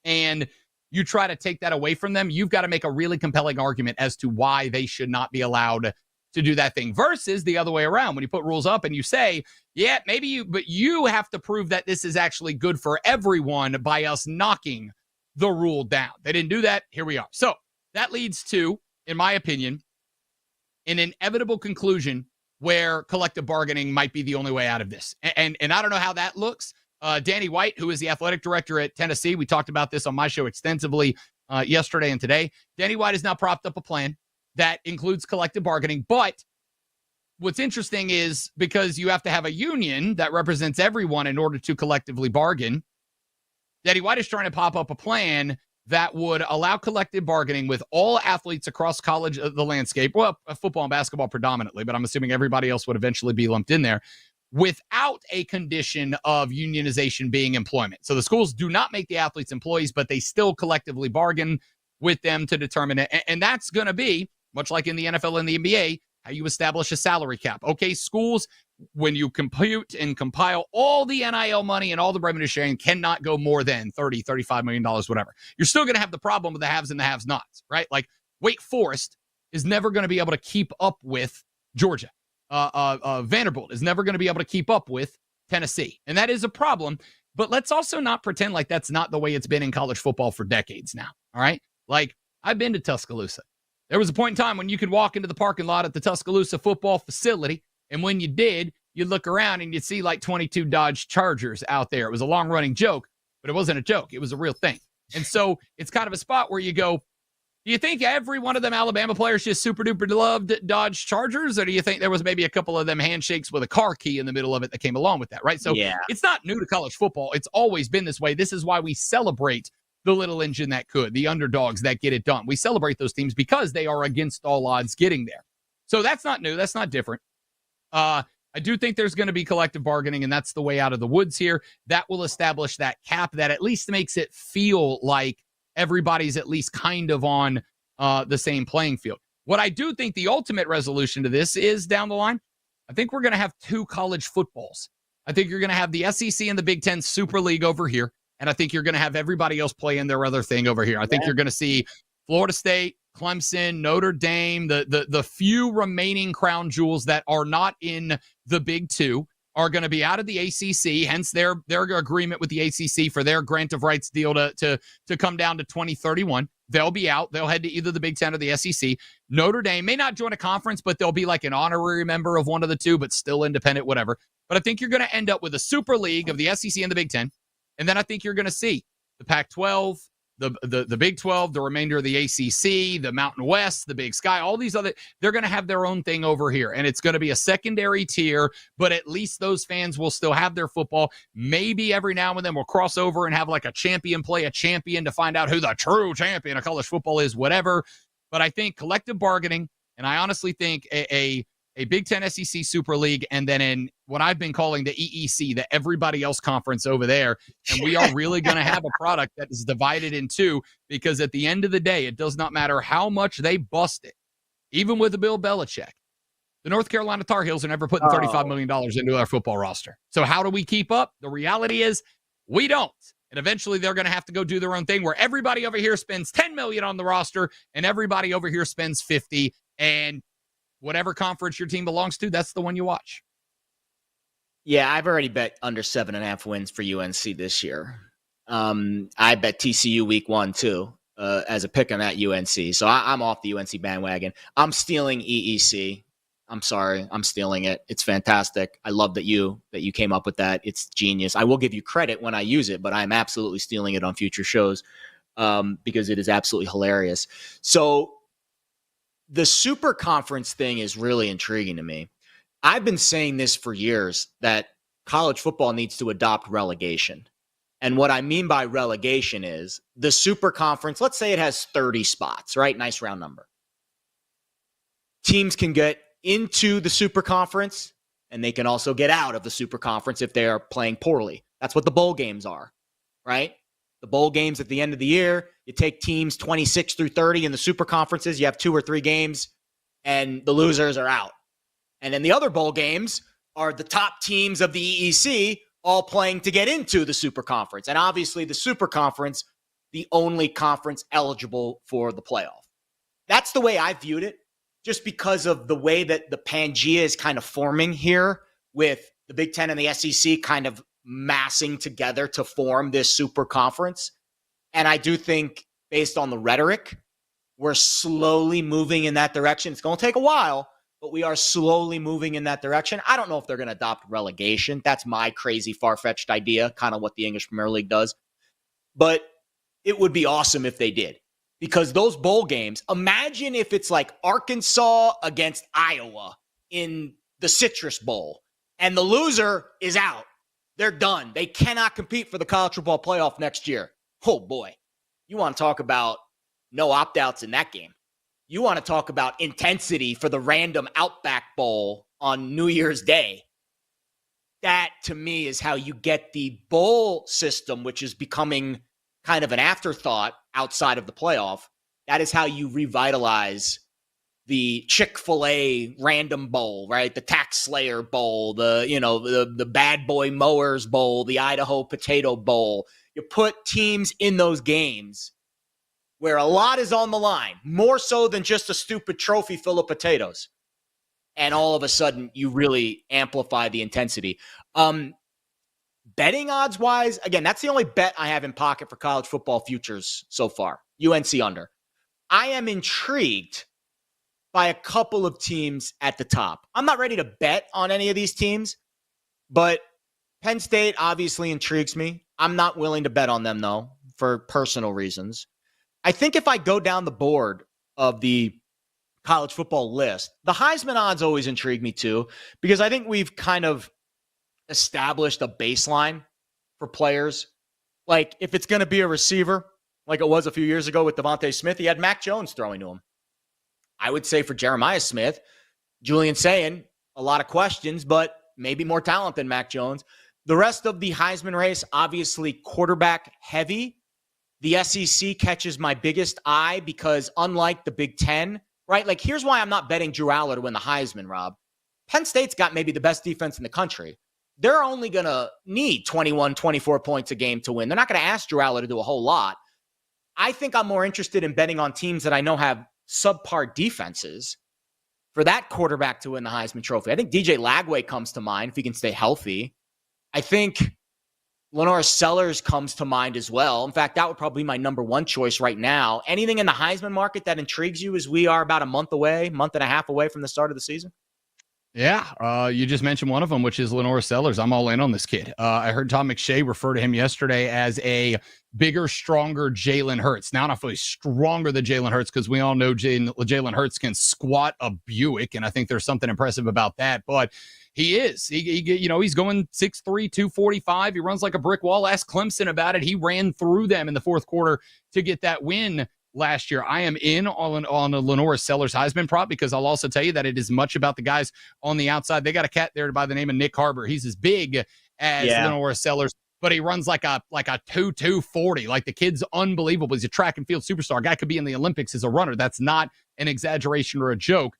and you try to take that away from them, you've got to make a really compelling argument as to why they should not be allowed to do that thing, versus the other way around. When you put rules up and you say, yeah, but you have to prove that this is actually good for everyone by us knocking the rule down. They didn't do that. Here we are. So that leads to, in my opinion, an inevitable conclusion where collective bargaining might be the only way out of this. And I don't know how that looks. Danny White, who is the athletic director at Tennessee, we talked about this on my show extensively yesterday and today. Danny White has now propped up a plan that includes collective bargaining. But what's interesting is because you have to have a union that represents everyone in order to collectively bargain, Danny White is trying to pop up a plan that would allow collective bargaining with all athletes across college, the landscape, well, football and basketball predominantly, but I'm assuming everybody else would eventually be lumped in there, without a condition of unionization being employment. So the schools do not make the athletes employees, but they still collectively bargain with them to determine it. And that's going to be, much like in the NFL and the NBA, how you establish a salary cap. Okay, schools, when you compute and compile all the NIL money and all the revenue sharing, cannot go more than $30, $35 million, whatever. You're still going to have the problem with the haves and the have-nots, right? Like Wake Forest is never going to be able to keep up with Georgia. Vanderbilt is never going to be able to keep up with Tennessee. And that is a problem. But let's also not pretend like that's not the way it's been in college football for decades now, all right? Like, I've been to Tuscaloosa. There was a point in time when you could walk into the parking lot at the Tuscaloosa football facility, and when you did, you'd look around and you'd see like 22 Dodge Chargers out there. It was a long-running joke, but it wasn't a joke. It was a real thing. And so it's kind of a spot where you go, do you think every one of them Alabama players just super-duper loved Dodge Chargers, or do you think there was maybe a couple of them handshakes with a car key in the middle of it that came along with that, right? So It's not new to college football. It's always been this way. This is why we celebrate the little engine that could, the underdogs that get it done. We celebrate those teams because they are against all odds getting there. So that's not new. That's not different. I do think there's going to be collective bargaining, and that's the way out of the woods here. That will establish that cap that at least makes it feel like everybody's at least kind of on the same playing field. What I do think the ultimate resolution to this is down the line, I think we're going to have 2 college footballs. I think you're going to have the SEC and the Big Ten Super League over here, and I think you're going to have everybody else playing their other thing over here. I think you're going to see Florida State, Clemson, Notre Dame, the few remaining crown jewels that are not in the Big Two are going to be out of the ACC, hence their agreement with the ACC for their grant of rights deal to come down to 2031. They'll be out. They'll head to either the Big Ten or the SEC. Notre Dame may not join a conference, but they'll be like an honorary member of one of the two, but still independent, whatever. But I think you're going to end up with a Super League of the SEC and the Big Ten. And then I think you're going to see the Pac-12, the Big 12, the remainder of the ACC, the Mountain West, the Big Sky, all these other, they're going to have their own thing over here. And it's going to be a secondary tier, but at least those fans will still have their football. Maybe every now and then we'll cross over and have like a champion play a champion to find out who the true champion of college football is, whatever. But I think collective bargaining, and I honestly think a Big Ten SEC Super League, and then in what I've been calling the EEC, the everybody else conference over there. And we are really going to have a product that is divided in two, because at the end of the day, it does not matter how much they bust it, even with the Bill Belichick. The North Carolina Tar Heels are never putting $35 million into our football roster. So how do we keep up? The reality is we don't. And eventually they're going to have to go do their own thing where everybody over here spends $10 million on the roster and everybody over here spends $50, and whatever conference your team belongs to, that's the one you watch. Yeah, I've already bet under 7.5 wins for UNC this year. I bet TCU week 1 too, as a pick on that UNC. So I'm off the UNC bandwagon. I'm stealing EEC. I'm sorry, I'm stealing it. It's fantastic. I love that you came up with that. It's genius. I will give you credit when I use it, but I'm absolutely stealing it on future shows because it is absolutely hilarious. So the super conference thing is really intriguing to me. I've been saying this for years, that college football needs to adopt relegation. And what I mean by relegation is the super conference, let's say it has 30 spots, right? Nice round number. Teams can get into the super conference, and they can also get out of the super conference if they are playing poorly. That's what the bowl games are, right? The bowl games at the end of the year, you take teams 26 through 30 in the super conferences, you have 2 or 3 games, and the losers are out. And then the other bowl games are the top teams of the EEC all playing to get into the super conference. And obviously the super conference, the only conference eligible for the playoff. That's the way I viewed it, just because of the way that the Pangea is kind of forming here, with the Big Ten and the SEC kind of massing together to form this super conference. And I do think, based on the rhetoric, we're slowly moving in that direction. It's going to take a while, but we are slowly moving in that direction. I don't know if they're going to adopt relegation. That's my crazy, far-fetched idea, kind of what the English Premier League does. But it would be awesome if they did, because those bowl games, imagine if it's like Arkansas against Iowa in the Citrus Bowl, and the loser is out. They're done. They cannot compete for the college football playoff next year. Oh, boy. You want to talk about no opt-outs in that game. You want to talk about intensity for the random Outback Bowl on New Year's Day. That, to me, is how you get the bowl system, which is becoming kind of an afterthought outside of the playoff. That is how you revitalize the Chick-fil-A random bowl, right? The Tax Slayer Bowl, the Bad Boy Mowers Bowl, the Idaho Potato Bowl. You put teams in those games where a lot is on the line, more so than just a stupid trophy full of potatoes. And all of a sudden, you really amplify the intensity. Betting odds-wise, again, that's the only bet I have in pocket for college football futures so far. UNC under. I am intrigued by a couple of teams at the top. I'm not ready to bet on any of these teams, but Penn State obviously intrigues me. I'm not willing to bet on them, though, for personal reasons. I think if I go down the board of the college football list, the Heisman odds always intrigue me too, because I think we've kind of established a baseline for players. Like, if it's going to be a receiver, like it was a few years ago with Devontae Smith. He had Mac Jones throwing to him. I would say for Jeremiah Smith, Julian saying a lot of questions, but maybe more talent than Mac Jones. The rest of the Heisman race, obviously quarterback heavy. The SEC catches my biggest eye because unlike the Big Ten, right? Like, here's why I'm not betting Drew Aller to win the Heisman, Rob. Penn State's got maybe the best defense in the country. They're only going to need 21, 24 points a game to win. They're not going to ask Drew Aller to do a whole lot. I think I'm more interested in betting on teams that I know have subpar defenses for that quarterback to win the Heisman Trophy. I think DJ Lagway comes to mind if he can stay healthy. I think Lenore Sellers comes to mind as well. In fact, that would probably be my number one choice right now. Anything in the Heisman market that intrigues you as we are about a month and a half away from the start of the season? Yeah, you just mentioned one of them, which is Lenore Sellers. I'm all in on this kid. I heard Tom McShay refer to him yesterday as a bigger, stronger Jalen Hurts. Now, not fully stronger than Jalen Hurts, because we all know Jalen Hurts can squat a Buick, and I think there's something impressive about that. But he is. He's going 6'3", 245. He runs like a brick wall. Ask Clemson about it. He ran through them in the fourth quarter to get that win last year. I am in on a Lenore Sellers Heisman prop because I'll also tell you that it is much about the guys on the outside. They got a cat there by the name of Nick Harbor. He's as big as Lenore Sellers, but he runs like a 2.40. Like, the kid's unbelievable. He's a track and field superstar. Guy could be in the Olympics as a runner. That's not an exaggeration or a joke.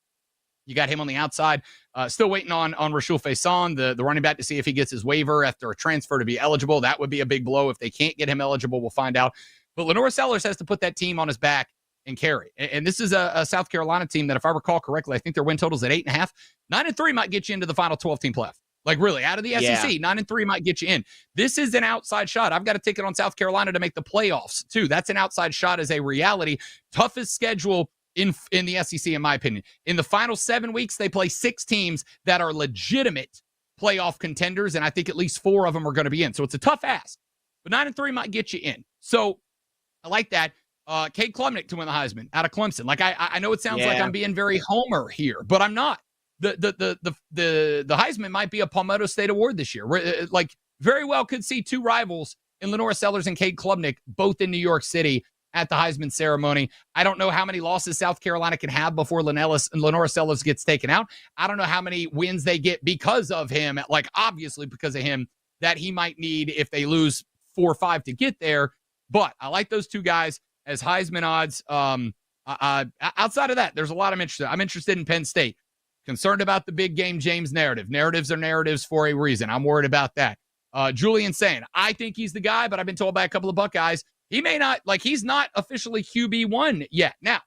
You got him on the outside. Still waiting on Rashul Faison, the running back, to see if he gets his waiver after a transfer to be eligible. That would be a big blow. If they can't get him eligible, we'll find out. But Lenore Sellers has to put that team on his back and carry. And this is a South Carolina team that, if I recall correctly, I think their win total is at 8.5. 9-3 might get you into the final 12-team playoff. Like, really, out of the SEC, 9-3 might get you in. This is an outside shot. I've got a ticket on South Carolina to make the playoffs, too. That's an outside shot as a reality. Toughest schedule in the SEC, in my opinion. In the final 7 weeks, they play 6 teams that are legitimate playoff contenders, and I think at least 4 of them are going to be in. So it's a tough ask. But 9-3 might get you in. So I like that. Cade Klubnik to win the Heisman out of Clemson. Like, I know it sounds like I'm being very Homer here, but I'm not. The Heisman might be a Palmetto State award this year. Like, very well could see 2 rivals in Lenore Sellers and Cade Klubnik, both in New York City at the Heisman ceremony. I don't know how many losses South Carolina can have before Lenore Sellers gets taken out. I don't know how many wins they get because of him, like, obviously because of him, that he might need if they lose 4 or 5 to get there. But I like those 2 guys as Heisman odds. Outside of that, there's a lot I'm interested in. I'm interested in Penn State. Concerned about the big game James narrative. Narratives are narratives for a reason. I'm worried about that. Julian saying, I think he's the guy, but I've been told by a couple of Buckeyes, he may not, like, he's not officially QB1 yet. Now,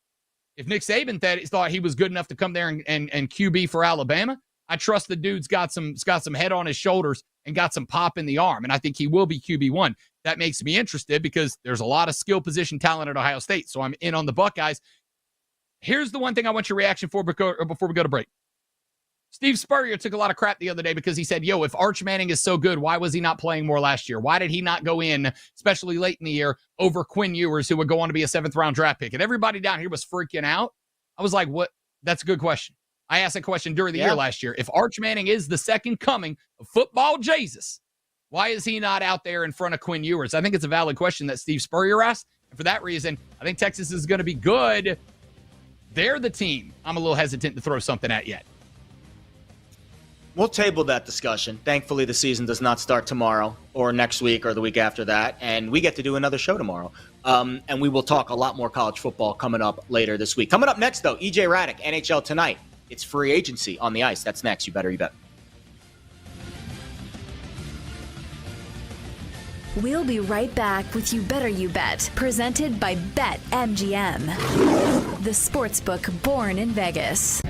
if Nick Saban thought he was good enough to come there and QB for Alabama, I trust the dude's got some head on his shoulders and got some pop in the arm, and I think he will be QB1. That makes me interested because there's a lot of skill position talent at Ohio State, so I'm in on the Buckeyes. Here's the one thing I want your reaction for before we go to break. Steve Spurrier took a lot of crap the other day because he said, if Arch Manning is so good, why was he not playing more last year? Why did he not go in, especially late in the year, over Quinn Ewers, who would go on to be a 7th-round draft pick? And everybody down here was freaking out. I was like, what? That's a good question. I asked that question during the year last year. If Arch Manning is the second coming of football Jesus, why is he not out there in front of Quinn Ewers? I think it's a valid question that Steve Spurrier asked. And for that reason, I think Texas is going to be good. They're the team I'm a little hesitant to throw something at yet. We'll table that discussion. Thankfully, the season does not start tomorrow or next week or the week after that, and we get to do another show tomorrow. And we will talk a lot more college football coming up later this week. Coming up next, though, EJ Raddick, NHL Tonight. It's free agency on the ice. That's next. You better, you bet. We'll be right back with You Better You Bet, presented by BetMGM, the sportsbook born in Vegas.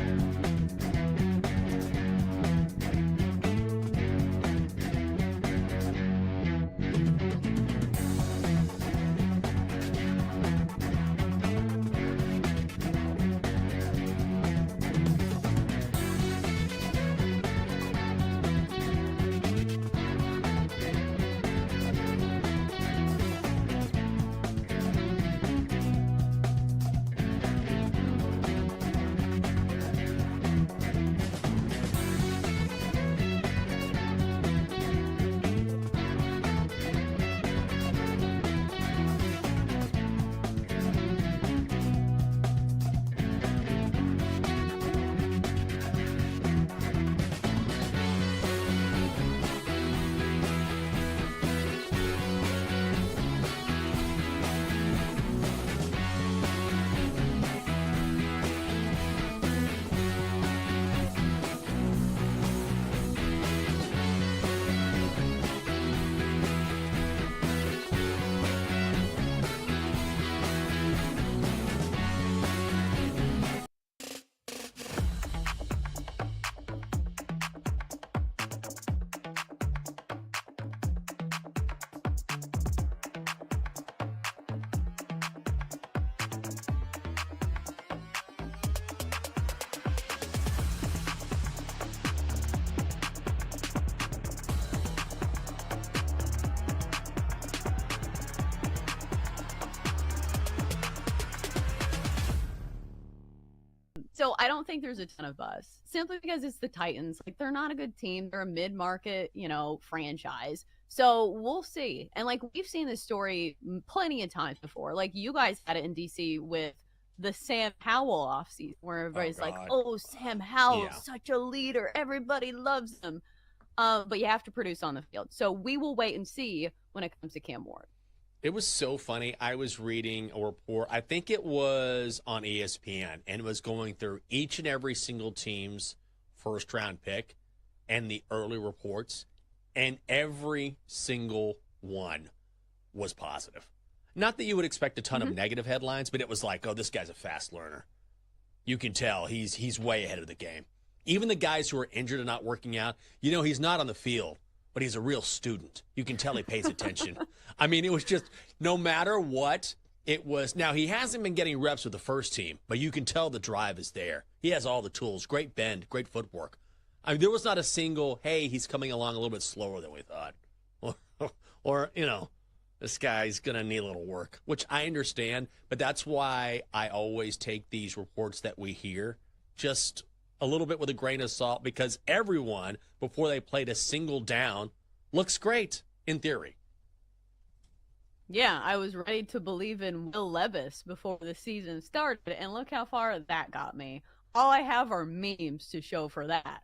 So I don't think there's a ton of buzz simply because it's the Titans. Like, they're not a good team. They're a mid-market, franchise. So we'll see. And like, we've seen this story plenty of times before. Like, you guys had it in DC with the Sam Howell offseason where everybody's like, oh, Sam Howell, such a leader. Everybody loves him. But you have to produce on the field. So we will wait and see when it comes to Cam Ward. It was so funny. I was reading a report, I think it was on ESPN, and it was going through each and every single team's first-round pick and the early reports, and every single one was positive. Not that you would expect a ton of negative headlines, but it was like, oh, this guy's a fast learner. You can tell he's way ahead of the game. Even the guys who are injured and not working out, he's not on the field, but he's a real student. You can tell he pays attention. I mean, it was just no matter what it was. Now, he hasn't been getting reps with the first team, but you can tell the drive is there. He has all the tools, great bend, great footwork. I mean, there was not a single, hey, he's coming along a little bit slower than we thought. Or this guy's going to need a little work, which I understand. But that's why I always take these reports that we hear just a little bit with a grain of salt, because everyone, before they played a single down, looks great in theory. Yeah, I was ready to believe in Will Levis before the season started, and look how far that got me. All I have are memes to show for that.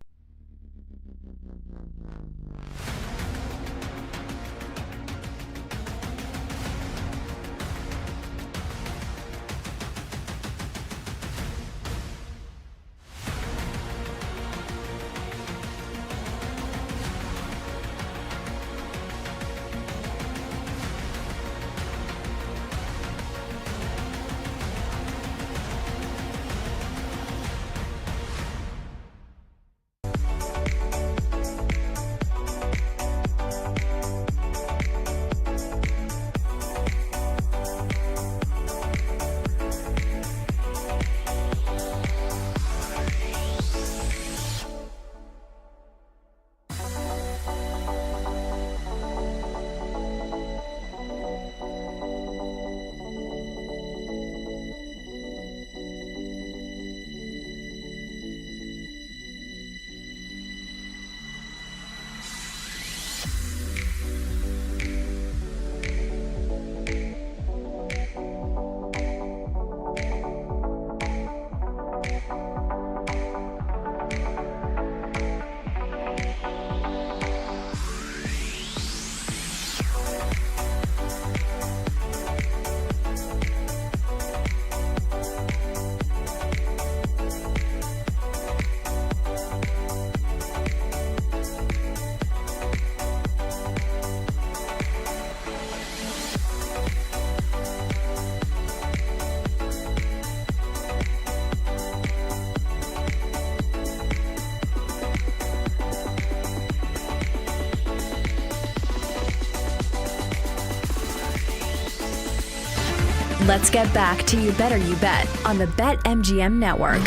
Let's get back to You Better You Bet on the BetMGM network.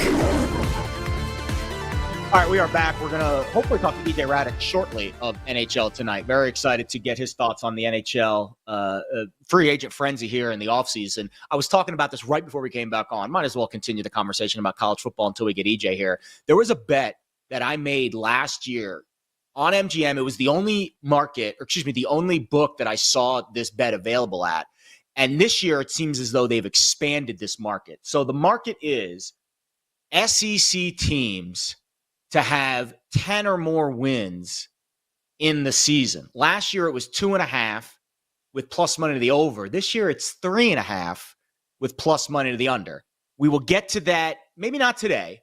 All right, we are back. We're going to hopefully talk to EJ Raddick shortly of NHL tonight. Very excited to get his thoughts on the NHL free agent frenzy here in the offseason. I was talking about this right before we came back on. Might as well continue the conversation about college football until we get EJ here. There was a bet that I made last year on MGM. It was the only the only book that I saw this bet available at. And this year, it seems as though they've expanded this market. So the market is SEC teams to have 10 or more wins in the season. Last year, it was 2.5 with plus money to the over. This year, it's 3.5 with plus money to the under. We will get to that, maybe not today,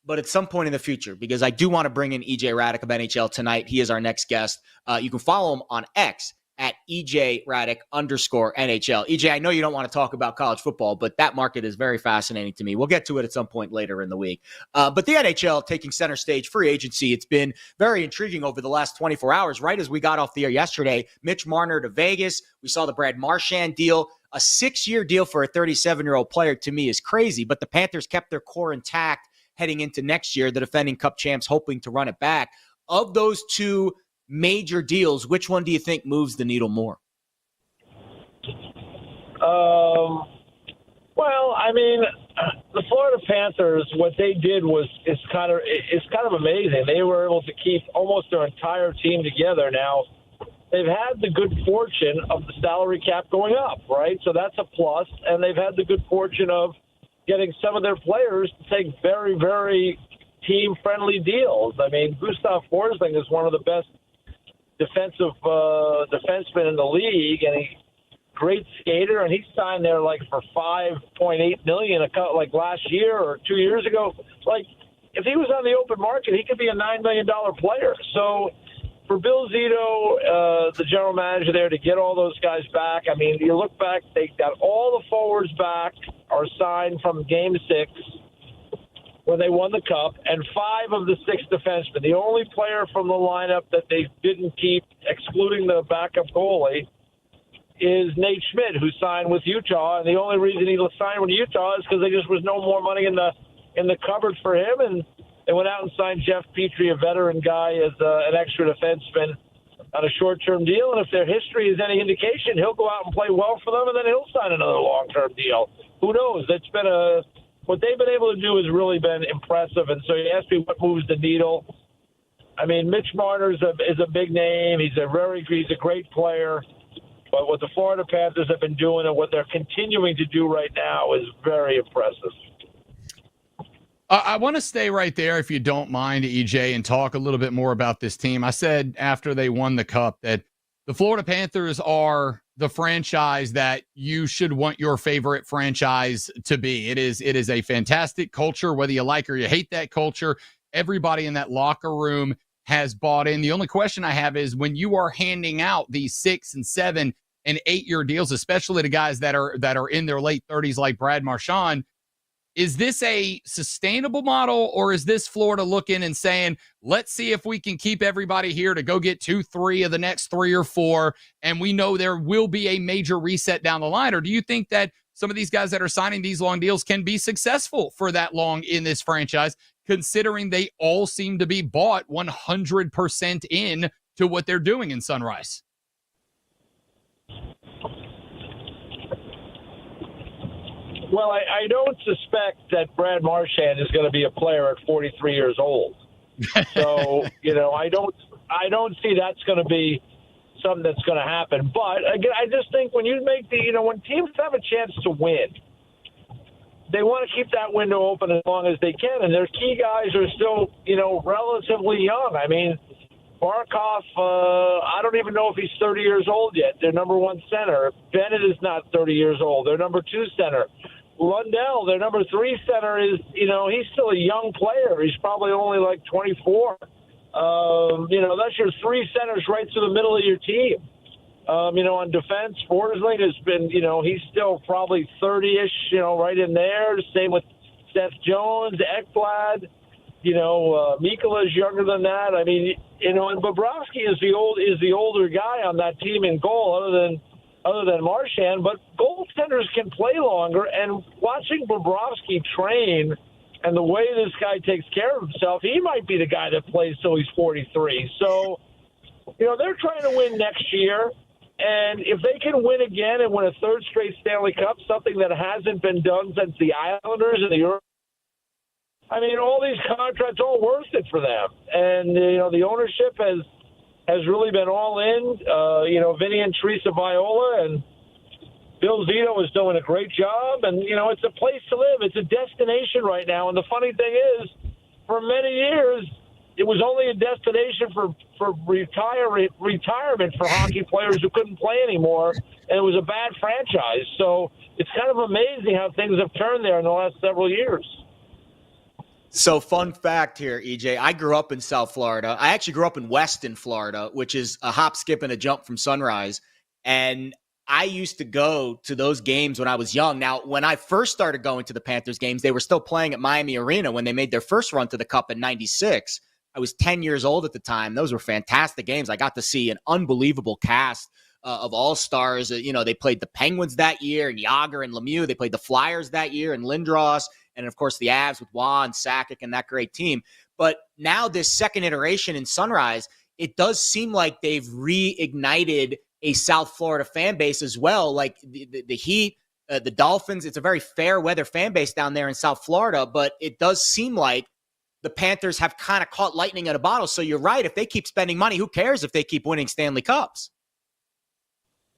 but at some point in the future, because I do want to bring in EJ Raddick of NHL tonight. He is our next guest. You can follow him on X at EJ Raddick _NHL. EJ, I know you don't want to talk about college football, but that market is very fascinating to me. We'll get to it at some point later in the week. But the NHL taking center stage, free agency, it's been very intriguing over the last 24 hours. Right as we got off the air yesterday, Mitch Marner to Vegas. We saw the Brad Marchand deal. A 6-year deal for a 37-year-old player to me is crazy, but the Panthers kept their core intact heading into next year. The defending Cup champs hoping to run it back. Of those two major deals, which one do you think moves the needle more? Well, I mean, the Florida Panthers, what they did is kind of amazing. They were able to keep almost their entire team together. Now, they've had the good fortune of the salary cap going up, right? So that's a plus. And they've had the good fortune of getting some of their players to take very, very team-friendly deals. I mean, Gustav Forsling is one of the best defensive defensemen in the league, and he's a great skater, and he signed there like for $5.8 million like last year or 2 years ago. Like, if he was on the open market, he could be a $9 million player. So for Bill Zito, the general manager there, to get all those guys back, I mean, you look back, they got all the forwards back or signed from Game 6 when they won the Cup, and 5 of the 6 defensemen. The only player from the lineup that they didn't keep, excluding the backup goalie, is Nate Schmidt, who signed with Utah. And the only reason he signed with Utah is because there just was no more money in the cupboard for him, and they went out and signed Jeff Petrie, a veteran guy, as an extra defenseman on a short-term deal. And if their history is any indication, he'll go out and play well for them, and then he'll sign another long-term deal. Who knows? It's been what they've been able to do has really been impressive. And so you ask me what moves the needle. I mean, Mitch Marner is a big name. He's a great player. But what the Florida Panthers have been doing and what they're continuing to do right now is very impressive. I want to stay right there, if you don't mind, EJ, and talk a little bit more about this team. I said after they won the Cup that the Florida Panthers are the franchise that you should want your favorite franchise to be. It is a fantastic culture, whether you like or you hate that culture. Everybody in that locker room has bought in. The only question I have is when you are handing out these 6 and 7 and 8 year deals, especially to guys that are in their late 30s like Brad Marchand, is this a sustainable model, or is this Florida looking and saying, let's see if we can keep everybody here to go get 2-3 of the next 3 or 4, and we know there will be a major reset down the line? Or do you think that some of these guys that are signing these long deals can be successful for that long in this franchise, considering they all seem to be bought 100% in to what they're doing in Sunrise? Well, I don't suspect that Brad Marchand is going to be a player at 43 years old. So, I don't see that's going to be something that's going to happen. But again, I just think when you make when teams have a chance to win, they want to keep that window open as long as they can. And their key guys are still, relatively young. I mean, Barkov, I don't even know if he's 30 years old yet. Their number 1 center. Bennett is not 30 years old. Their number 2 center. Lundell, their number 3 center, is, he's still a young player. He's probably only like 24. That's your 3 centers right through the middle of your team. On defense, Forsling has been, he's still probably 30-ish, right in there. Same with Seth Jones, Ekblad. Mikola's younger than that. I mean, and Bobrovsky is the older guy on that team in goal, other than Marchand. But goaltenders can play longer, and watching Bobrovsky train and the way this guy takes care of himself, he might be the guy that plays till he's 43. So, they're trying to win next year. And if they can win again and win a 3rd straight Stanley Cup, something that hasn't been done since the Islanders and the Euro, I mean, all these contracts all worth it for them. And, the ownership has really been all in. Vinny and Teresa Viola and Bill Zito is doing a great job. And, it's a place to live. It's a destination right now. And the funny thing is, for many years, it was only a destination for retirement for hockey players who couldn't play anymore. And it was a bad franchise. So it's kind of amazing how things have turned there in the last several years. So fun fact here, EJ, I grew up in South Florida. I actually grew up in Weston, Florida, which is a hop, skip, and a jump from Sunrise. And I used to go to those games when I was young. Now, when I first started going to the Panthers games, they were still playing at Miami Arena when they made their first run to the Cup in '96. I was 10 years old at the time. Those were fantastic games. I got to see an unbelievable cast of all-stars. They played the Penguins that year, and Yager and Lemieux. They played the Flyers that year, and Lindros. And, of course, the Avs with Waugh and Sakic and that great team. But now this second iteration in Sunrise, it does seem like they've reignited a South Florida fan base as well. Like the Heat the Dolphins. It's a very fair weather fan base down there in South Florida, but it does seem like the Panthers have kind of caught lightning in a bottle. So you're right. If they keep spending money, who cares if they keep winning Stanley Cups?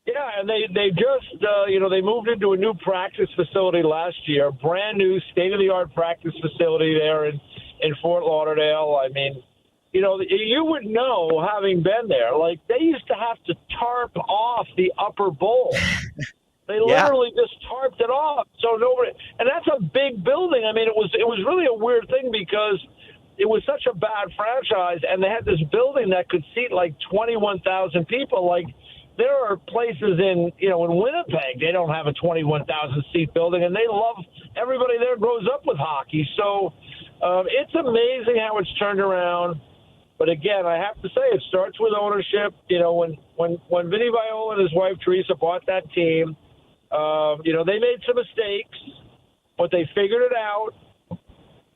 Yeah, and they just, they moved into a new practice facility last year, brand new state-of-the-art practice facility there in Fort Lauderdale. I mean, you would know, having been there, like they used to have to tarp off the upper bowl. They literally just tarped it off. So nobody, and that's a big building. I mean, it was really a weird thing because it was such a bad franchise, and they had this building that could seat like 21,000 people. Like, there are places in Winnipeg, they don't have a 21,000 seat building, and everybody there grows up with hockey. So it's amazing how it's turned around. But again, I have to say, it starts with ownership. When Vinny Viola and his wife Teresa bought that team, they made some mistakes, but they figured it out.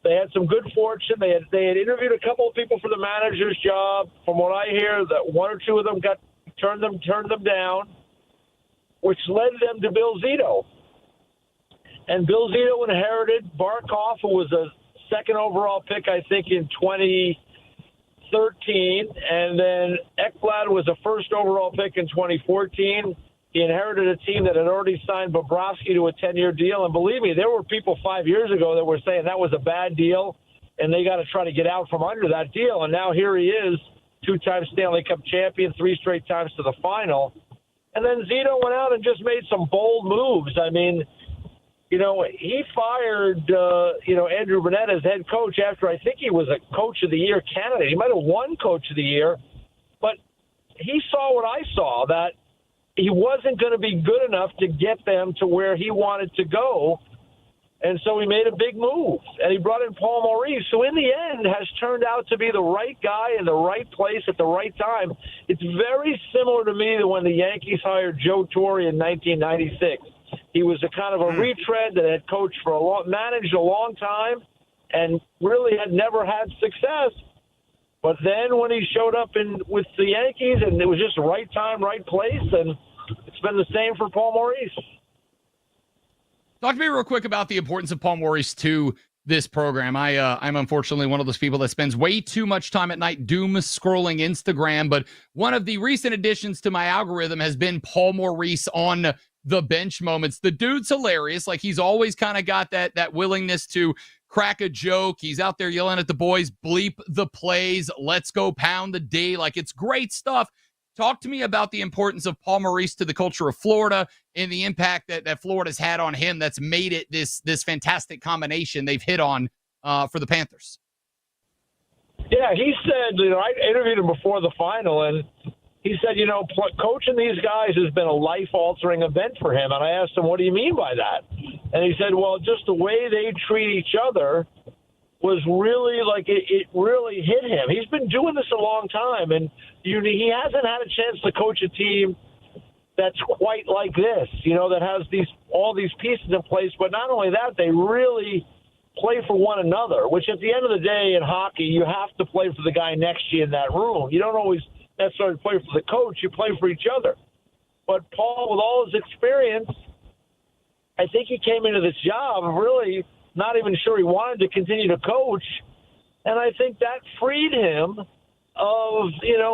They had some good fortune. They had interviewed a couple of people for the manager's job. From what I hear, that one or two of them turned them down, which led them to Bill Zito. And Bill Zito inherited Barkov, who was a second overall pick, I think, in 2013. And then Ekblad was a first overall pick in 2014. He inherited a team that had already signed Bobrovsky to a 10-year deal. And believe me, there were people 5 years ago that were saying that was a bad deal, and they got to try to get out from under that deal. And now here he is, two-time Stanley Cup champion, 3 straight times to the final. And then Zito went out and just made some bold moves. I mean, he fired, Andrew Burnett as head coach after I think he was a Coach of the Year candidate. He might have won Coach of the Year, but he saw what I saw, that he wasn't going to be good enough to get them to where he wanted to go. And so he made a big move, and he brought in Paul Maurice, who in the end has turned out to be the right guy in the right place at the right time. It's very similar to me to when the Yankees hired Joe Torre in 1996. He was a kind of a retread that had coached managed a long time, and really had never had success. But then when he showed up with the Yankees, and it was just right time, right place, and it's been the same for Paul Maurice. Talk to me real quick about the importance of Paul Maurice to this program. I'm unfortunately one of those people that spends way too much time at night doom scrolling Instagram, but one of the recent additions to my algorithm has been Paul Maurice on the bench moments. The dude's hilarious. Like, he's always kind of got that willingness to crack a joke. He's out there yelling at the boys, bleep the plays, let's go pound the D. Like, it's great stuff. Talk to me about the importance of Paul Maurice to the culture of Florida and the impact that Florida's had on him that's made it this fantastic combination they've hit on for the Panthers. Yeah, he said, I interviewed him before the final, and he said, coaching these guys has been a life-altering event for him. And I asked him, what do you mean by that? And he said, well, just the way they treat each other was really like it really hit him. He's been doing this a long time, and he hasn't had a chance to coach a team that's quite like this, that has all these pieces in place. But not only that, they really play for one another, which at the end of the day in hockey, you have to play for the guy next to you in that room. You don't always necessarily play for the coach. You play for each other. But Paul, with all his experience, I think he came into this job really not even sure he wanted to continue to coach. And I think that freed him of,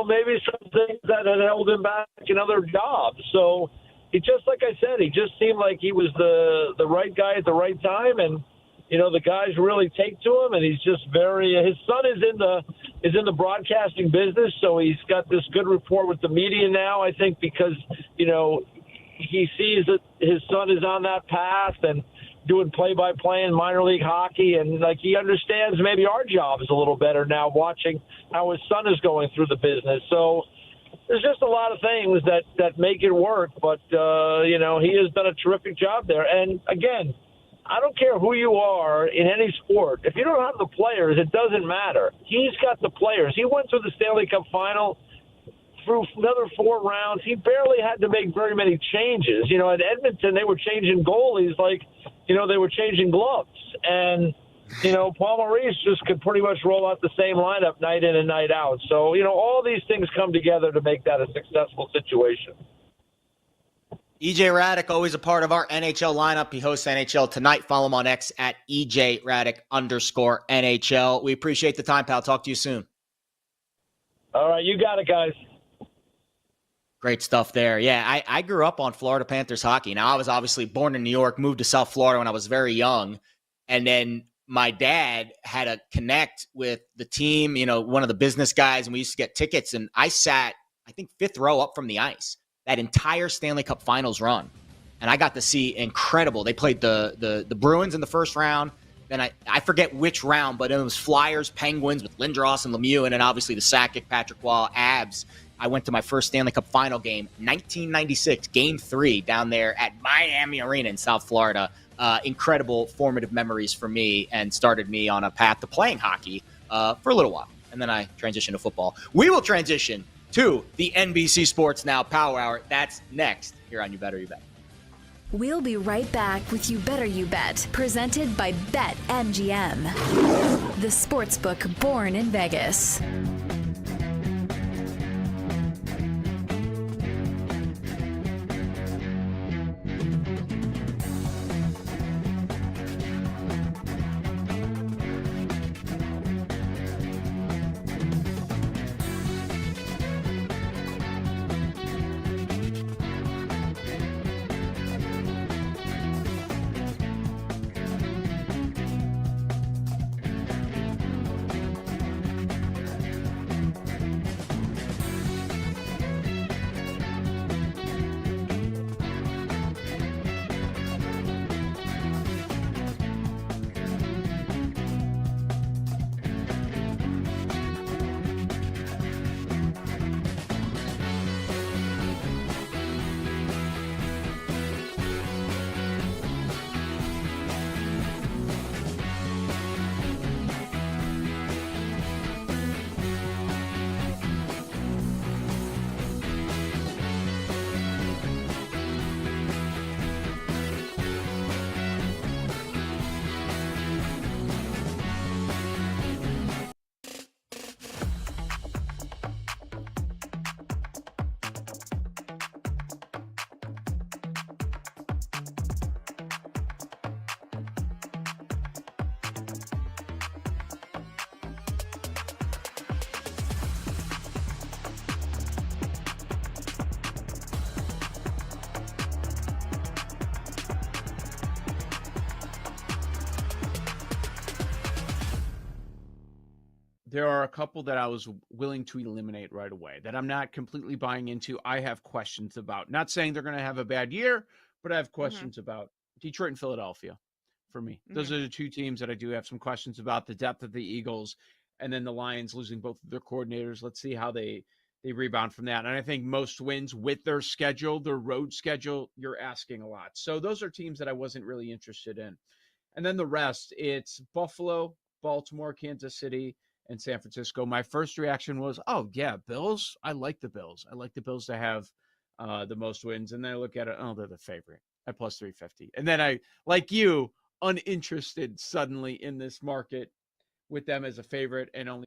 maybe some things that had held him back in other jobs. So he just, like I said, he just seemed like he was the right guy at the right time. And, the guys really take to him, and he's just his son is in the broadcasting business. So he's got this good rapport with the media now, I think, because, he sees that his son is on that path and doing play-by-play in minor league hockey, and he understands maybe our job is a little better now, watching how his son is going through the business. So there's just a lot of things that make it work, but he has done a terrific job there. And again, I don't care who you are in any sport. If you don't have the players, it doesn't matter. He's got the players. He went through the Stanley Cup final through another 4 rounds. He barely had to make very many changes. At Edmonton, they were changing goalies like, they were changing gloves. And, Paul Maurice just could pretty much roll out the same lineup night in and night out. So, all these things come together to make that a successful situation. EJ Raddick, always a part of our NHL lineup. He hosts NHL Tonight. Follow him on X at EJ_Raddick_NHL. We appreciate the time, pal. Talk to you soon. All right, you got it, guys. Great stuff there. Yeah, I grew up on Florida Panthers hockey. Now, I was obviously born in New York, moved to South Florida when I was very young. And then my dad had to connect with the team, one of the business guys, and we used to get tickets. And I sat, I think, 5th row up from the ice that entire Stanley Cup Finals run. And I got to see incredible. They played the Bruins in the first round. Then I forget which round, but it was Flyers, Penguins with Lindros and Lemieux, and then obviously the Sakic, Patrick Waugh, Abs. I went to my first Stanley Cup final game, 1996, Game 3 down there at Miami Arena in South Florida. Incredible formative memories for me and started me on a path to playing hockey for a little while. And then I transitioned to football. We will transition to the NBC Sports Now Power Hour. That's next here on You Better You Bet. We'll be right back with You Better You Bet, presented by BetMGM, the sportsbook born in Vegas. There are a couple that I was willing to eliminate right away that I'm not completely buying into. I have questions about. Not saying they're going to have a bad year, but I have questions about Detroit and Philadelphia for me. Those are the two teams that I do have some questions about. The depth of the Eagles and then the Lions losing both of their coordinators. Let's see how they rebound from that. And I think most wins with their schedule, their road schedule, you're asking a lot. So those are teams that I wasn't really interested in. And then the rest, it's Buffalo, Baltimore, Kansas City, and San Francisco. My first reaction was, oh, yeah, Bills. I like the Bills. I like the Bills to have the most wins. And then I look at it, oh, they're the favorite at plus 350. And then I, like you, uninterested suddenly in this market with them as a favorite and only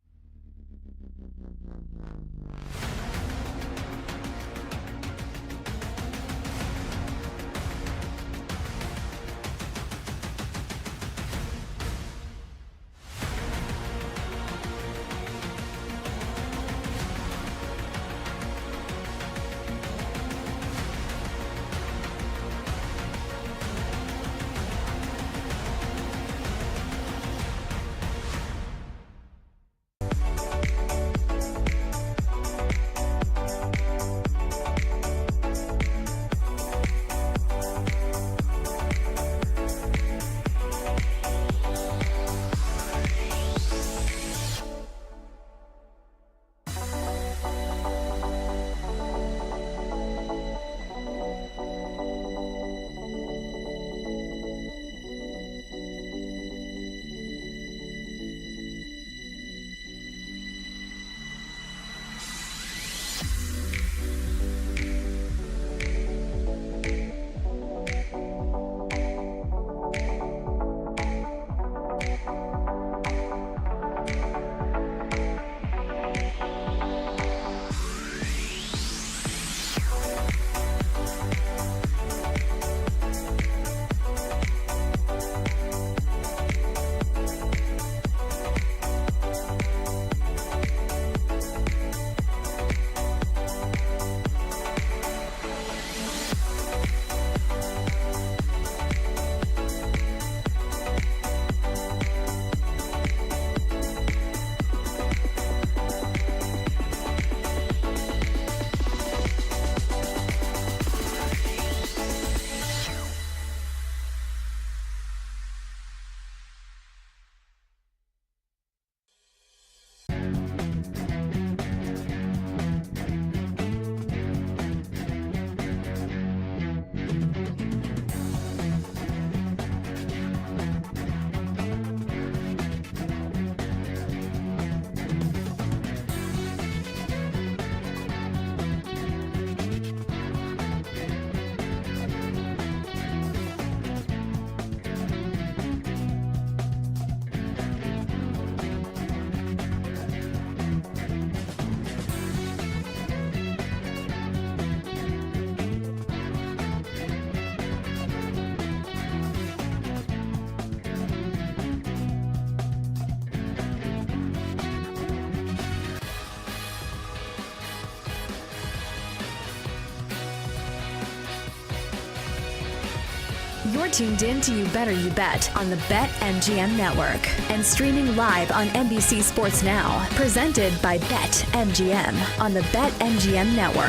You're tuned in to You Better You Bet on the BetMGM Network and streaming live on NBC Sports Now. Presented by BetMGM on the BetMGM Network.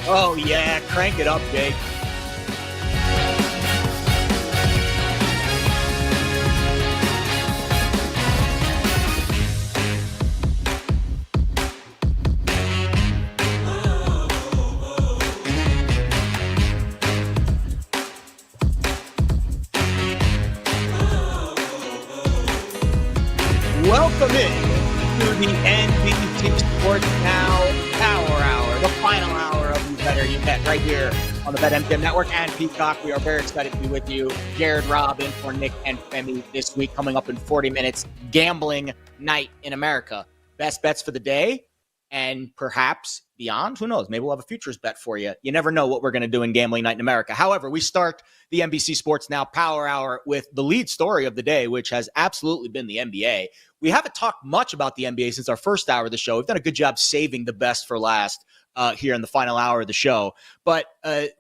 Oh, yeah. Crank it up, Jake. Welcome in to the NBC Sports Now Power Hour, the final hour of You Better You Bet, right here on the BetMGM Network and Peacock. We are very excited to be with you. Jared, Rob, in for Nick and Femi this week, coming up in 40 minutes. Gambling night in America. Best bets for the day and perhaps beyond. Who knows? Maybe we'll have a futures bet for you. You never know what we're going to do in Gambling Night in America. However, we start the NBC Sports Now Power Hour with the lead story of the day, which has absolutely been the NBA. We haven't talked much about the NBA since our first hour of the show. We've done a good job saving the best for last here in the final hour of the show. But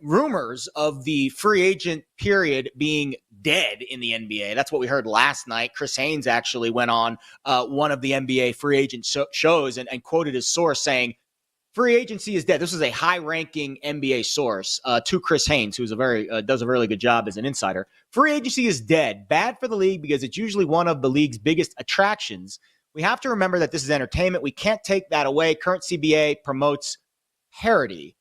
rumors of the free agent period being dead in the NBA. That's what we heard last night. Chris Haynes actually went on one of the NBA free agent shows and quoted his source saying, free agency is dead. This is a high-ranking NBA source to Chris Haynes, who's does a really good job as an insider. Free agency is dead. Bad for the league because it's usually one of the league's biggest attractions. We have to remember that this is entertainment. We can't take that away. Current CBA promotes parity.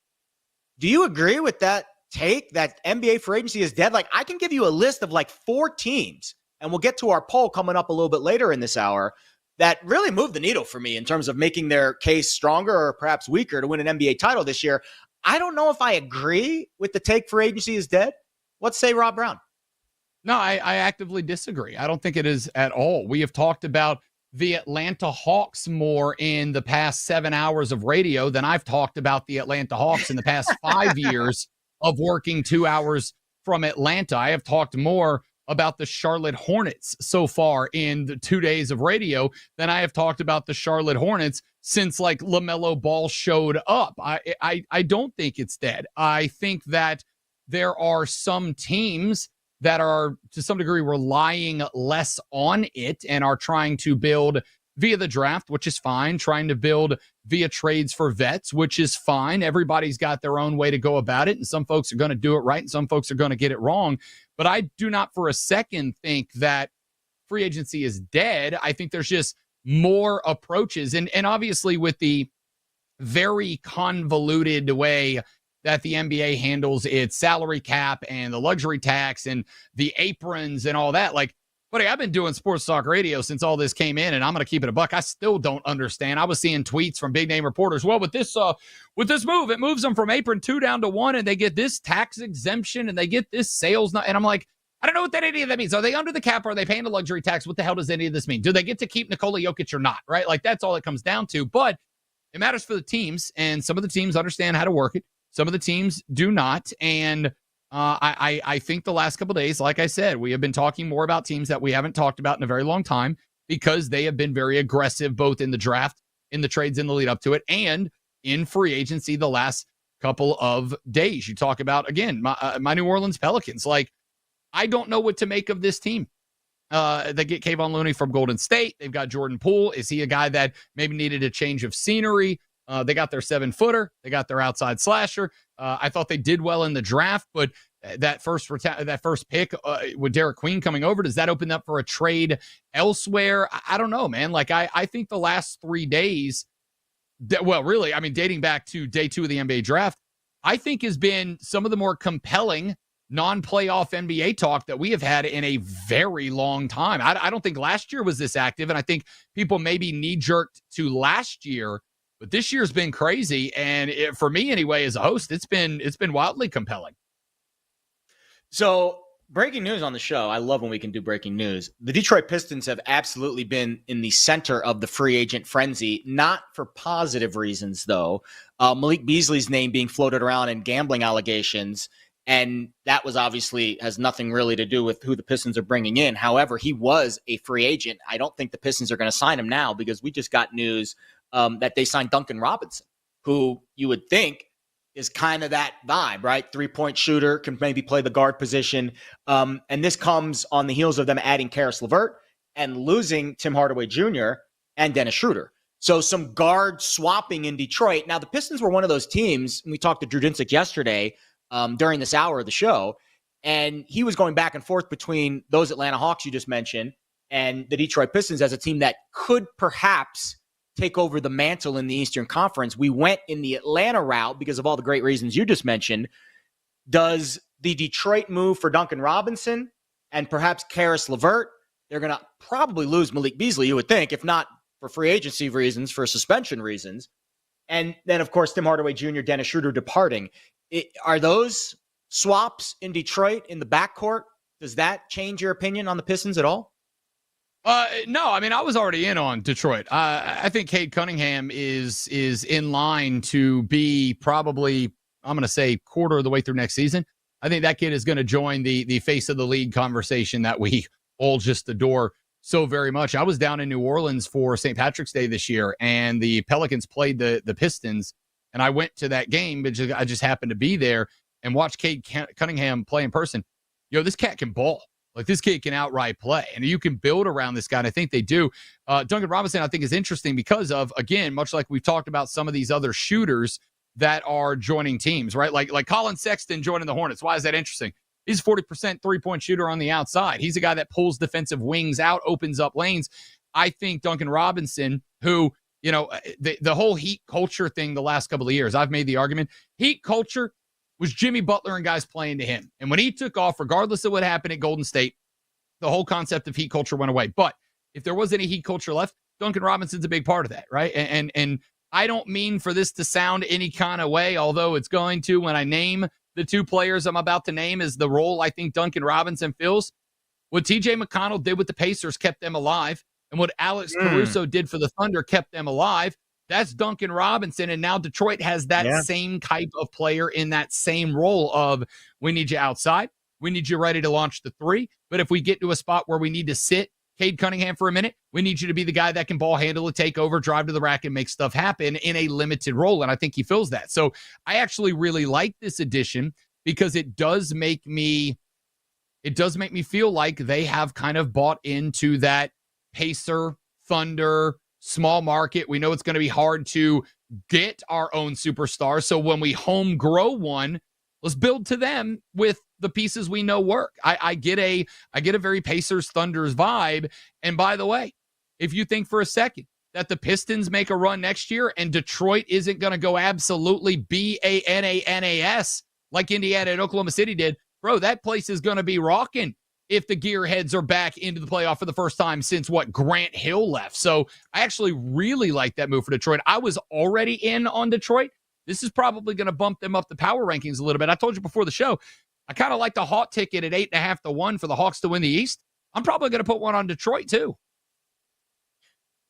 Do you agree with that take that NBA free agency is dead? Like, I can give you a list of like 4 teams, and we'll get to our poll coming up a little bit later in this hour, that really moved the needle for me in terms of making their case stronger or perhaps weaker to win an NBA title this year. I don't know if I agree with the take free agency is dead. What say Rob Brown? No, I actively disagree. I don't think it is at all. We have talked about the Atlanta Hawks more in the past 7 hours of radio than I've talked about the Atlanta Hawks in the past 5 years of working 2 hours from Atlanta. I have talked more about the Charlotte Hornets so far in the 2 days of radio than I have talked about the Charlotte Hornets since like LaMelo Ball showed up. I don't think it's dead. I think that there are some teams that are to some degree relying less on it and are trying to build via the draft, which is fine, trying to build via trades for vets, which is fine. Everybody's got their own way to go about it, and some folks are going to do it right and some folks are going to get it wrong. But I do not for a second think that free agency is dead. I think there's just more approaches. And obviously with the very convoluted way that the NBA handles its salary cap and the luxury tax and the aprons and all that, like, buddy, I've been doing sports talk radio since all this came in, and I'm going to keep it a buck. I still don't understand. I was seeing tweets from big name reporters. Well, with this move, it moves them from apron 2 down to 1, and they get this tax exemption, and they get this sales. And I'm like, I don't know what any of that means. Are they under the cap? Or are they paying the luxury tax? What the hell does any of this mean? Do they get to keep Nikola Jokic or not? Right? Like, that's all it comes down to. But it matters for the teams, and some of the teams understand how to work it. Some of the teams do not, and I think the last couple of days, like I said, we have been talking more about teams that we haven't talked about in a very long time because they have been very aggressive both in the draft, in the trades in the lead up to it, and in free agency the last couple of days. You talk about, again, my New Orleans Pelicans. Like, I don't know what to make of this team. They get Kayvon Looney from Golden State. They've got Jordan Poole. Is he a guy that maybe needed a change of scenery? They got their 7-footer. They got their outside slasher. I thought they did well in the draft, but that first pick with Derek Queen coming over, does that open up for a trade elsewhere? I don't know, man. Like, I think the last 3 days, well, really, I mean, dating back to day 2 of the NBA draft, I think has been some of the more compelling non-playoff NBA talk that we have had in a very long time. I don't think last year was this active, and I think people maybe knee-jerked to last year. But this year's been crazy, and for me anyway, as a host, it's been wildly compelling. So, breaking news on the show. I love when we can do breaking news. The Detroit Pistons have absolutely been in the center of the free agent frenzy, not for positive reasons, though. Malik Beasley's name being floated around in gambling allegations, and that was obviously has nothing really to do with who the Pistons are bringing in. However, he was a free agent. I don't think the Pistons are going to sign him now because we just got news that they signed Duncan Robinson, who you would think is kind of that vibe, right? 3-point shooter, can maybe play the guard position. And this comes on the heels of them adding Karis LeVert and losing Tim Hardaway Jr. and Dennis Schroeder. So some guard swapping in Detroit. Now, the Pistons were one of those teams, and we talked to Drew Dinsick yesterday during this hour of the show, and he was going back and forth between those Atlanta Hawks you just mentioned and the Detroit Pistons as a team that could perhaps take over the mantle in the Eastern Conference. We went in the Atlanta route because of all the great reasons you just mentioned. Does the Detroit move for Duncan Robinson and perhaps Karis LeVert? They're going to probably lose Malik Beasley, you would think, if not for free agency reasons, for suspension reasons. And then, of course, Tim Hardaway Jr., Dennis Schroeder departing. Are those swaps in Detroit in the backcourt? Does that change your opinion on the Pistons at all? No, I mean, I was already in on Detroit. I think Cade Cunningham is in line to be probably, I'm going to say, quarter of the way through next season. I think that kid is going to join the face of the league conversation that we all just adore so very much. I was down in New Orleans for St. Patrick's Day this year, and the Pelicans played the Pistons, and I went to that game because I just happened to be there and watched Cade Cunningham play in person. This cat can ball. Like, this kid can outright play, and you can build around this guy, and I think they do. Duncan Robinson, I think, is interesting because of, again, much like we've talked about some of these other shooters that are joining teams, right? Like Colin Sexton joining the Hornets. Why is that interesting? He's a 40% three-point shooter on the outside. He's a guy that pulls defensive wings out, opens up lanes. I think Duncan Robinson, who, the whole Heat culture thing the last couple of years, I've made the argument, Heat culture was Jimmy Butler and guys playing to him. And when he took off, regardless of what happened at Golden State, the whole concept of Heat culture went away. But if there was any Heat culture left, Duncan Robinson's a big part of that, right? And I don't mean for this to sound any kind of way, although it's going to when I name the two players I'm about to name is the role I think Duncan Robinson fills. What TJ McConnell did with the Pacers kept them alive, and what Alex Caruso did for the Thunder kept them alive. That's Duncan Robinson, and now Detroit has that same type of player in that same role of, we need you outside, we need you ready to launch the three, but if we get to a spot where we need to sit Cade Cunningham for a minute, we need you to be the guy that can ball handle it, take over, drive to the rack, and make stuff happen in a limited role, and I think he fills that. So I actually really like this addition because it does make me feel like they have kind of bought into that Pacer, Thunder, small market. We know it's going to be hard to get our own superstar. So when we home grow one, let's build to them with the pieces we know work. I get a very Pacers Thunders vibe. And by the way, if you think for a second that the Pistons make a run next year and Detroit isn't going to go absolutely BANANAS like Indiana and Oklahoma City did, bro, that place is going to be rocking if the gearheads are back into the playoff for the first time since Grant Hill left. So I actually really like that move for Detroit. I was already in on Detroit. This is probably going to bump them up the power rankings a little bit. I told you before the show, I kind of like the Hawk ticket at 8.5 to 1 for the Hawks to win the East. I'm probably going to put one on Detroit too.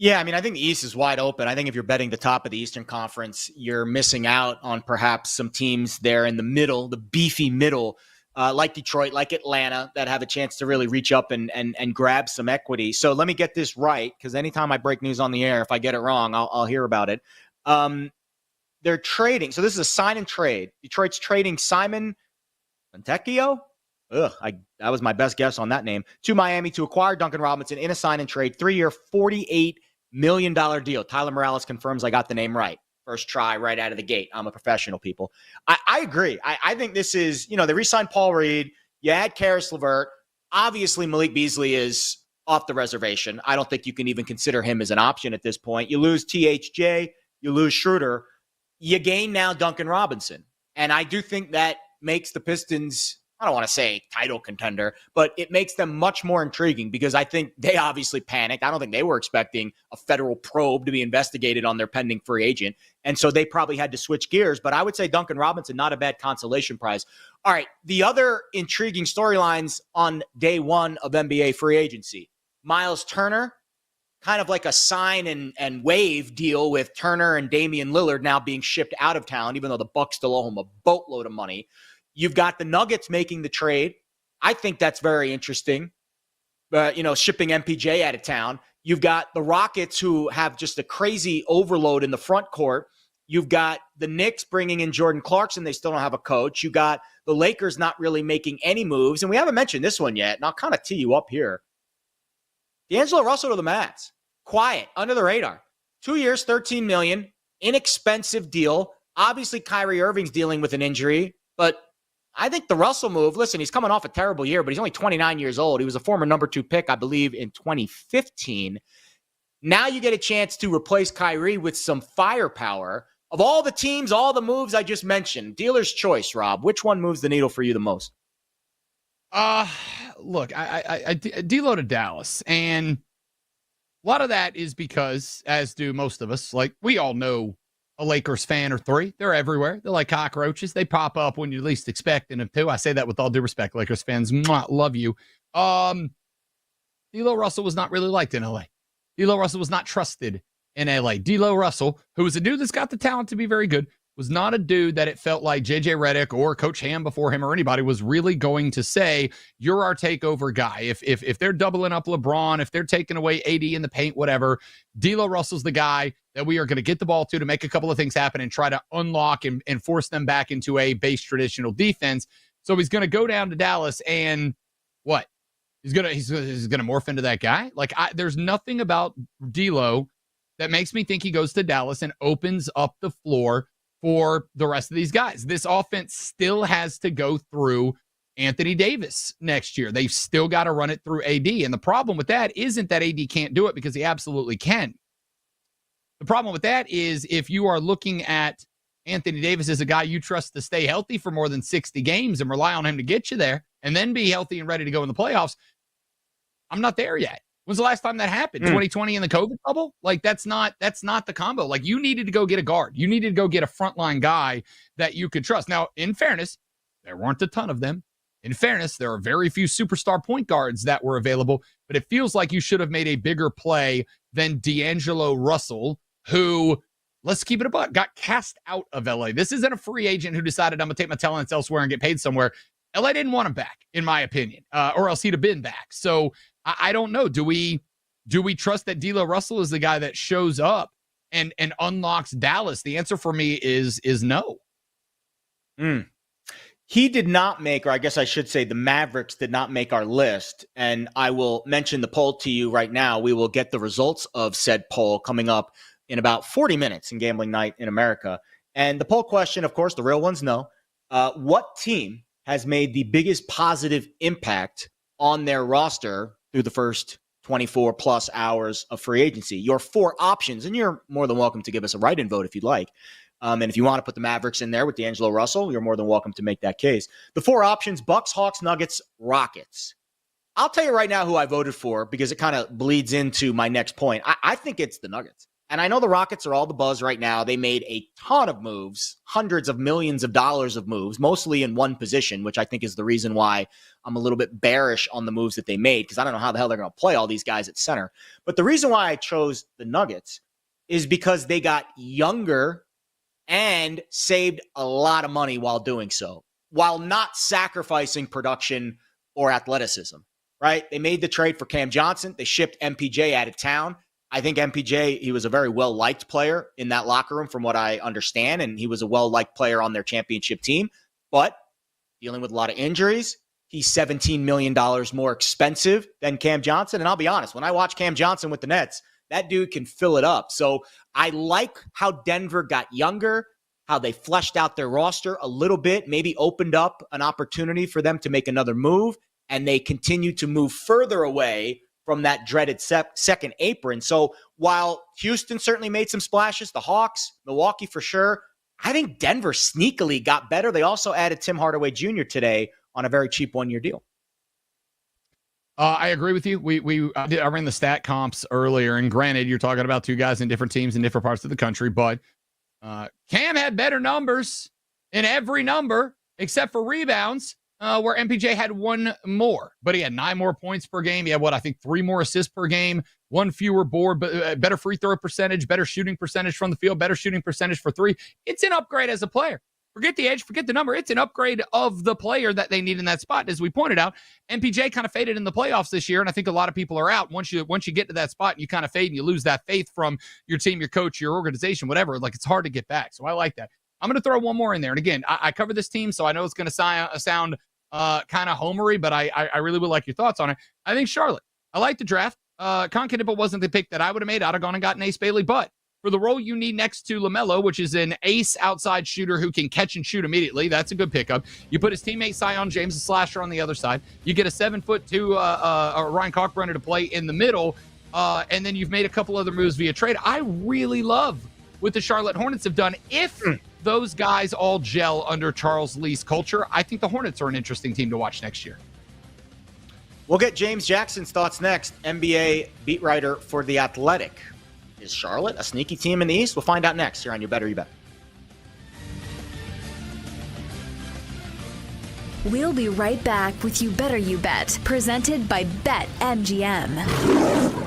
Yeah, I mean, I think the East is wide open. I think if you're betting the top of the Eastern Conference, you're missing out on perhaps some teams there in the middle, the beefy middle, like Detroit, like Atlanta, that have a chance to really reach up and grab some equity. So let me get this right, because anytime I break news on the air, if I get it wrong, I'll hear about it. They're trading. So this is a sign and trade. Detroit's trading Simon Fontecchio. That was my best guess on that name. To Miami to acquire Duncan Robinson in a sign and trade, 3-year, $48 million deal. Tyler Morales confirms I got the name right. First try right out of the gate. I'm a professional, people. I agree. I think this is, they re-signed Paul Reed. You add Karis LeVert. Obviously, Malik Beasley is off the reservation. I don't think you can even consider him as an option at this point. You lose THJ. You lose Schroeder. You gain now Duncan Robinson. And I do think that makes the Pistons, I don't want to say title contender, but it makes them much more intriguing because I think they obviously panicked. I don't think they were expecting a federal probe to be investigated on their pending free agent. And so they probably had to switch gears. But I would say Duncan Robinson, not a bad consolation prize. All right, the other intriguing storylines on day one of NBA free agency. Miles Turner, kind of like a sign and wave deal with Turner and Damian Lillard now being shipped out of town, even though the Bucks still owe him a boatload of money. You've got the Nuggets making the trade. I think that's very interesting. Shipping MPJ out of town. You've got the Rockets who have just a crazy overload in the front court You've got the Knicks bringing in Jordan Clarkson. They still don't have a coach. You got the Lakers not really making any moves. And we haven't mentioned this one yet, and I'll kind of tee you up here. D'Angelo Russell to the Mavs. Quiet, under the radar. 2 years, $13 million. Inexpensive deal. Obviously, Kyrie Irving's dealing with an injury, but I think the Russell move, listen, he's coming off a terrible year, but he's only 29 years old. He was a former number 2 pick, I believe, in 2015. Now you get a chance to replace Kyrie with some firepower. Of all the teams, all the moves I just mentioned, dealer's choice, Rob, which one moves the needle for you the most? Look, I D'Lo to Dallas, and a lot of that is because, as do most of us, like we all know a Lakers fan or three. They're everywhere. They're like cockroaches. They pop up when you least expect them to. I say that with all due respect, Lakers fans. Mwah, love you. D'Lo Russell was not really liked in LA. D'Lo Russell was not trusted in LA. D'Lo Russell, who was a dude that's got the talent to be very good, was not a dude that it felt like JJ Redick or Coach Ham before him or anybody was really going to say, you're our takeover guy. If they're doubling up LeBron, if they're taking away AD in the paint, whatever, D'Lo Russell's the guy that we are going to get the ball to make a couple of things happen and try to unlock and force them back into a base traditional defense. So he's going to go down to Dallas and what? He's gonna morph into that guy. Like there's nothing about D'Lo that makes me think he goes to Dallas and opens up the floor for the rest of these guys. This offense still has to go through Anthony Davis next year. They've still got to run it through AD. And the problem with that isn't that AD can't do it, because he absolutely can. The problem with that is if you are looking at Anthony Davis as a guy you trust to stay healthy for more than 60 games and rely on him to get you there and then be healthy and ready to go in the playoffs, I'm not there yet. When's the last time that happened? 2020 in the COVID bubble? Like that's not the combo. Like you needed to go get a guard. You needed to go get a frontline guy that you could trust. Now, in fairness, there weren't a ton of them. In fairness, there are very few superstar point guards that were available, but it feels like you should have made a bigger play than D'Angelo Russell, who, let's keep it a buck, got cast out of LA. This isn't a free agent who decided I'm going to take my talents elsewhere and get paid somewhere. LA didn't want him back, in my opinion, or else he'd have been back. So I don't know. Do we trust that D'Lo Russell is the guy that shows up and unlocks Dallas? The answer for me is no. He did not make, or I guess I should say the Mavericks did not make our list. And I will mention the poll to you right now. We will get the results of said poll coming up in about 40 minutes in Gambling Night in America. And the poll question, of course, the real ones know. What team has made the biggest positive impact on their roster through the first 24 plus hours of free agency? Your 4 options, and you're more than welcome to give us a write-in vote if you'd like. And if you want to put the Mavericks in there with D'Angelo Russell, you're more than welcome to make that case. The 4 options: Bucks, Hawks, Nuggets, Rockets. I'll tell you right now who I voted for, because it kind of bleeds into my next point. I think it's the Nuggets. And I know the Rockets are all the buzz right now. They made a ton of moves, hundreds of millions of dollars of moves, mostly in one position, which I think is the reason why I'm a little bit bearish on the moves that they made, because I don't know how the hell they're going to play all these guys at center. But the reason why I chose the Nuggets is because they got younger and saved a lot of money while doing so, while not sacrificing production or athleticism, right? They made the trade for Cam Johnson. They shipped MPJ out of town. I think MPJ, he was a very well-liked player in that locker room from what I understand, and he was a well-liked player on their championship team, but dealing with a lot of injuries. He's $17 million more expensive than Cam Johnson, and I'll be honest, when I watch Cam Johnson with the Nets, that dude can fill it up. So I like how Denver got younger, how they fleshed out their roster a little bit, maybe opened up an opportunity for them to make another move, and they continue to move further away from that dreaded second apron. So while Houston certainly made some splashes, the Hawks, Milwaukee for sure, I think Denver sneakily got better. They also added Tim Hardaway Jr. today on a very cheap one-year deal. I agree with you. I ran the stat comps earlier, and granted, you're talking about 2 guys in different teams in different parts of the country, but Cam had better numbers in every number except for rebounds, where MPJ had 1 more, but he had 9 more points per game. He had 3 more assists per game, 1 fewer board, but better free throw percentage, better shooting percentage from the field, better shooting percentage for 3. It's an upgrade as a player. Forget the age, forget the number. It's an upgrade of the player that they need in that spot. As we pointed out, MPJ kind of faded in the playoffs this year, and I think a lot of people are out. Once you get to that spot and you kind of fade and you lose that faith from your team, your coach, your organization, whatever, like it's hard to get back. So I like that. I'm going to throw one more in there. And again, I cover this team, so I know it's going to sound kind of homery, but I really would like your thoughts on it. I think Charlotte. I like the draft. Concanippa wasn't the pick that I would have made. I'd have gone and gotten Ace Bailey, but for the role you need next to LaMelo, which is an ace outside shooter who can catch and shoot immediately, that's a good pickup. You put his teammate Sion James, a slasher, on the other side. You get a 7'2" Ryan Kalkbrenner to play in the middle, and then you've made a couple other moves via trade. I really love what the Charlotte Hornets have done. If those guys all gel under Charles Lee's culture, I think the Hornets are an interesting team to watch next year. We'll get James Jackson's thoughts next. NBA beat writer for The Athletic. Is Charlotte a sneaky team in the East? We'll find out next here on You Better You Bet. We'll be right back with You Better You Bet, presented by BetMGM,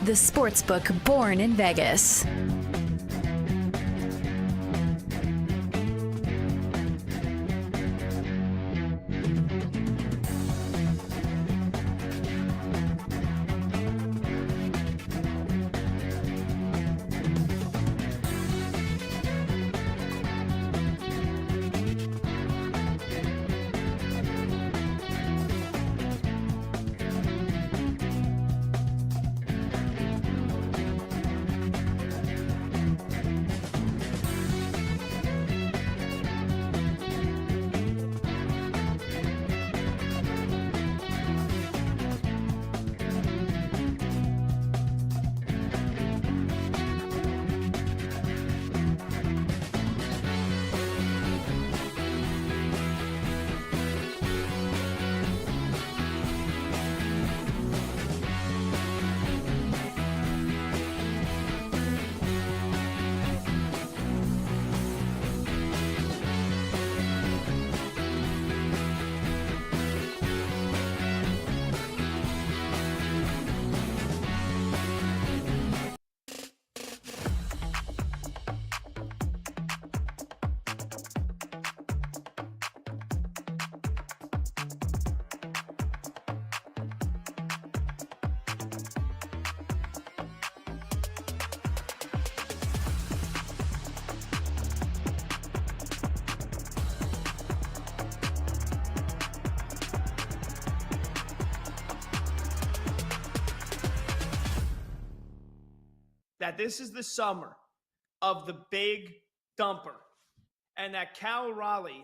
the sportsbook born in Vegas. That this is the summer of the big dumper, and that Cal Raleigh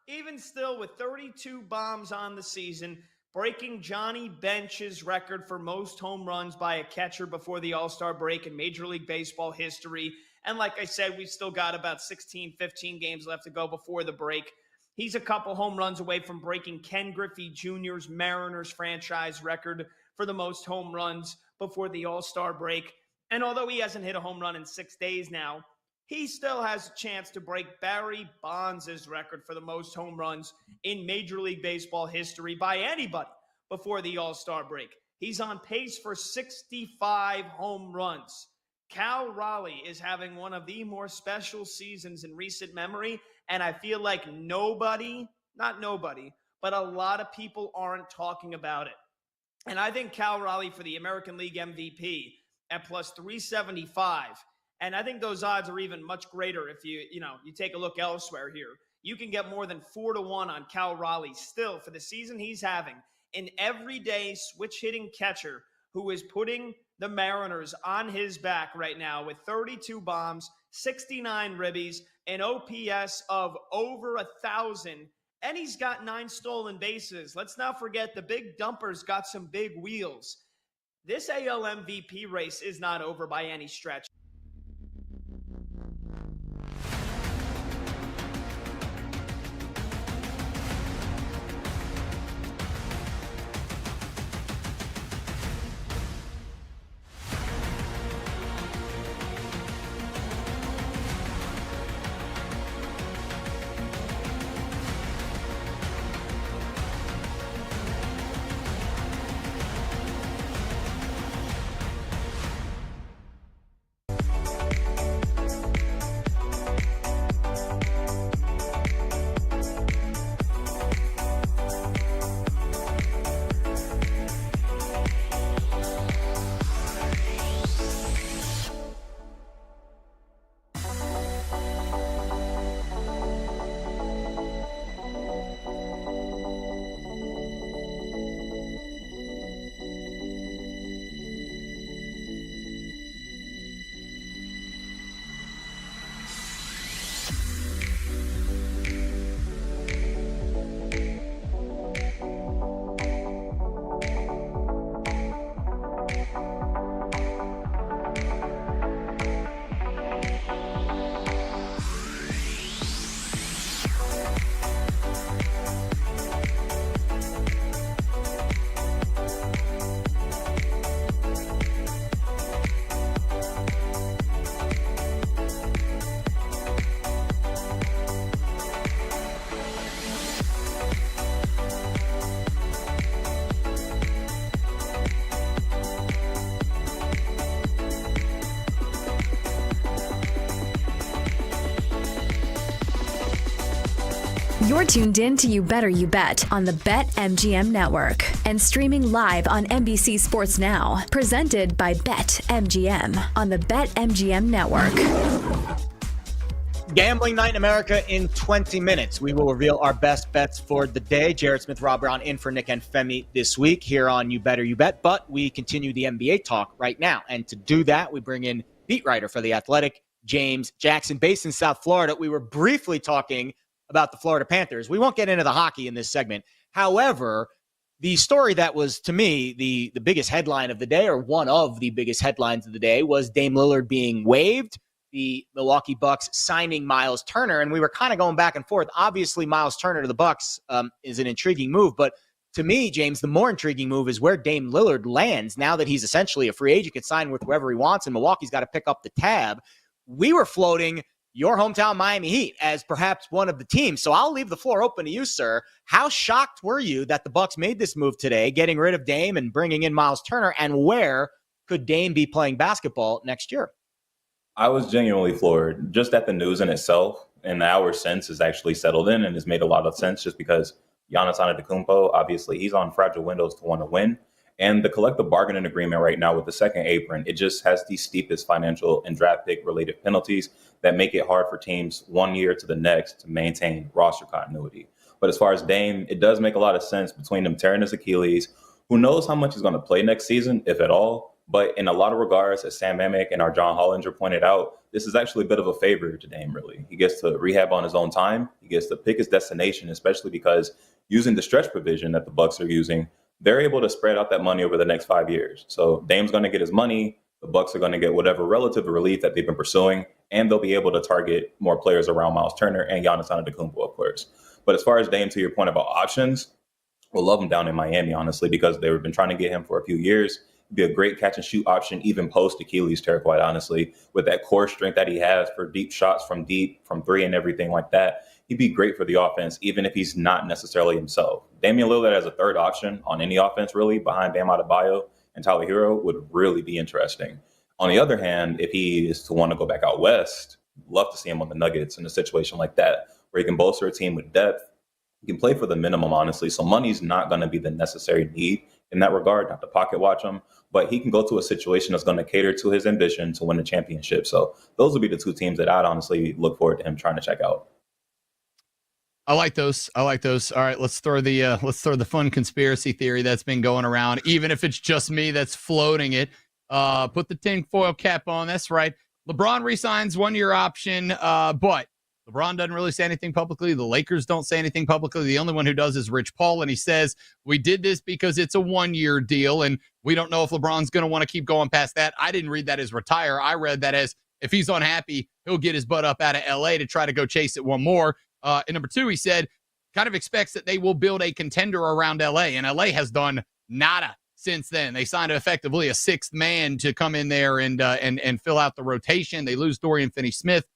even still with 32 bombs on the season, breaking Johnny Bench's record for most home runs by a catcher before the All-Star break in Major League Baseball history. And like I said, we've still got about 16, 15 games left to go before the break. He's a couple home runs away from breaking Ken Griffey Jr.'s Mariners franchise record for the most home runs before the All-Star break. And although he hasn't hit a home run in 6 days now, he still has a chance to break Barry Bonds' record for the most home runs in Major League Baseball history by anybody before the All-Star break. He's on pace for 65 home runs. Cal Raleigh is having one of the more special seasons in recent memory, and I feel like not nobody, but a lot of people aren't talking about it. And I think Cal Raleigh for the American League MVP at plus 375. And I think those odds are even much greater if you take a look elsewhere here. You can get more than 4-1 on Cal Raleigh still for the season he's having, an everyday switch hitting catcher who is putting the Mariners on his back right now with 32 bombs, 69 ribbies, an OPS of over 1,000, and he's got 9 stolen bases. Let's not forget the big dumper's got some big wheels. This AL MVP race is not over by any stretch. You're tuned in to You Better You Bet on the BetMGM network and streaming live on NBC Sports Now, presented by BetMGM on the BetMGM network. Gambling Night in America in 20 minutes. We will reveal our best bets for the day. Jared Smith, Rob Brown in for Nick and Femi this week here on You Better You Bet. But we continue the NBA talk right now. And to do that, we bring in beat writer for The Athletic, James Jackson, based in South Florida. We were briefly talking about the Florida Panthers. We won't get into the hockey in this segment. However, the story that was, to me, the biggest headline of the day, or one of the biggest headlines of the day, was Dame Lillard being waived, the Milwaukee Bucks signing Miles Turner. And we were kind of going back and forth. Obviously, Miles Turner to the Bucks is an intriguing move. But to me, James, the more intriguing move is where Dame Lillard lands now that he's essentially a free agent, can sign with whoever he wants, and Milwaukee's got to pick up the tab. We were floating your hometown Miami Heat as perhaps one of the teams. So I'll leave the floor open to you, sir. How shocked were you that the Bucks made this move today, getting rid of Dame and bringing in Miles Turner? And where could Dame be playing basketball next year? I was genuinely floored just at the news in itself. And the hour since has actually settled in and has made a lot of sense just because Giannis Antetokounmpo, obviously, he's on fragile windows to want to win. And the collective bargaining agreement right now with the second apron, it just has the steepest financial and draft pick related penalties that make it hard for teams 1 year to the next to maintain roster continuity. But as far as Dame, it does make a lot of sense between him tearing his Achilles. Who knows how much he's going to play next season, if at all. But in a lot of regards, as Sam Amick and our John Hollinger pointed out, this is actually a bit of a favor to Dame, really. He gets to rehab on his own time. He gets to pick his destination, especially because using the stretch provision that the Bucks are using, they're able to spread out that money over the next 5 years. So Dame's going to get his money. The Bucks are going to get whatever relative relief that they've been pursuing, and they'll be able to target more players around Miles Turner and Giannis Antetokounmpo, of course. But as far as Dame, to your point about options, we'll love him down in Miami, honestly, because they've been trying to get him for a few years. He'd be a great catch and shoot option, even post Achilles tear, quite honestly, with that core strength that he has for deep shots from deep, from three, and everything like that. He'd be great for the offense, even if he's not necessarily himself. Damian Lillard as a third option on any offense, really, behind Bam Adebayo and Tyler Hero would really be interesting. On the other hand, if he is to want to go back out west, love to see him on the Nuggets in a situation like that, where he can bolster a team with depth. He can play for the minimum, honestly. So money's not going to be the necessary need in that regard, not to pocket watch him, but he can go to a situation that's going to cater to his ambition to win a championship. So those would be the two teams that I'd honestly look forward to him trying to check out. I like those. All right, let's throw the fun conspiracy theory that's been going around, even if it's just me that's floating it. Put the tinfoil cap on. That's right. LeBron resigns 1 year option, but LeBron doesn't really say anything publicly. The Lakers don't say anything publicly. The only one who does is Rich Paul, and he says, we did this because it's a 1 year deal, and we don't know if LeBron's going to want to keep going past that. I didn't read that as retire. I read that as if he's unhappy, he'll get his butt up out of L.A. to try to go chase it one more. And number two, he said, kind of expects that they will build a contender around L.A., and L.A. has done nada since then. They signed effectively a sixth man to come in there and fill out the rotation. They lose Dorian Finney-Smith.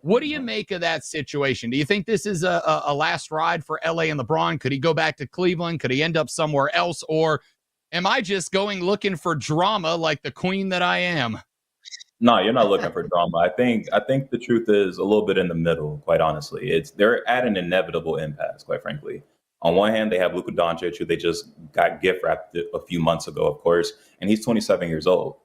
What do you make of that situation? Do you think this is a last ride for L.A. and LeBron? Could he go back to Cleveland? Could he end up somewhere else? Or am I just going looking for drama like the queen that I am? No, you're not looking for drama. I think the truth is a little bit in the middle, quite honestly. They're at an inevitable impasse, quite frankly. On one hand, they have Luka Doncic, who they just got gift wrapped a few months ago, of course, and he's 27 years old.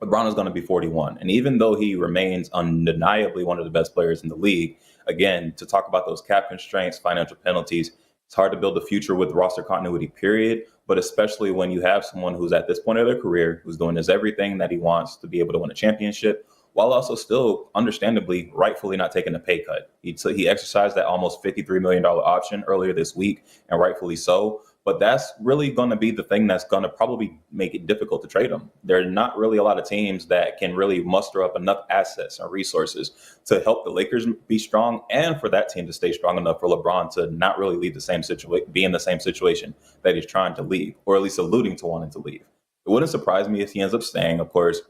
LeBron is going to be 41. And even though he remains undeniably one of the best players in the league, again, to talk about those cap constraints, financial penalties, it's hard to build a future with roster continuity, period. But especially when you have someone who's at this point of their career, who's doing everything that he wants to be able to win a championship, while also still, understandably, rightfully not taking a pay cut. He exercised that almost $53 million option earlier this week, and rightfully so. But that's really going to be the thing that's going to probably make it difficult to trade him. There are not really a lot of teams that can really muster up enough assets and resources to help the Lakers be strong, and for that team to stay strong enough for LeBron to not really leave be in the same situation that he's trying to leave, or at least alluding to wanting to leave. It wouldn't surprise me if he ends up staying, of course.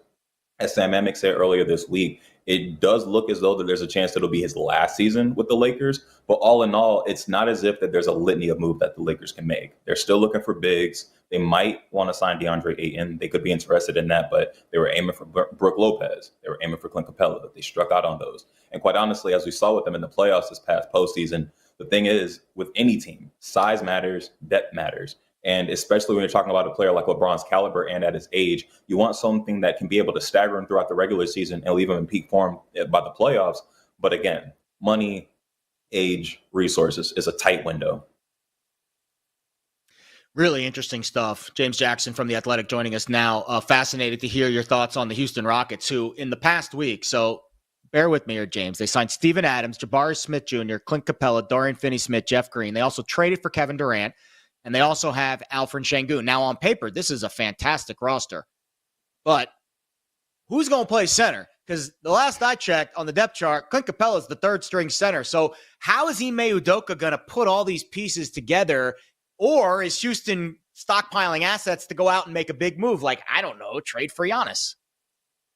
As Sam Amick said earlier this week, it does look as though that there's a chance that it'll be his last season with the Lakers. But all in all, it's not as if that there's a litany of moves that the Lakers can make. They're still looking for bigs. They might want to sign DeAndre Ayton. They could be interested in that, but they were aiming for Brooke Lopez. They were aiming for Clint Capella. They struck out on those. And quite honestly, as we saw with them in the playoffs this past postseason, the thing is, with any team, size matters, depth matters. And especially when you're talking about a player like LeBron's caliber and at his age, you want something that can be able to stagger him throughout the regular season and leave him in peak form by the playoffs. But again, money, age, resources is a tight window. Really interesting stuff. James Jackson from The Athletic joining us now. Fascinated to hear your thoughts on the Houston Rockets, who in the past week, so bear with me here, James, they signed Steven Adams, Jabari Smith Jr., Clint Capella, Dorian Finney-Smith, Jeff Green. They also traded for Kevin Durant, and they also have Alfred Şengün. Now, on paper, this is a fantastic roster. But who's going to play center? Because the last I checked on the depth chart, Clint Capella is the third-string center. So how is Ime Udoka going to put all these pieces together? Or is Houston stockpiling assets to go out and make a big move? Like, I don't know, trade for Giannis.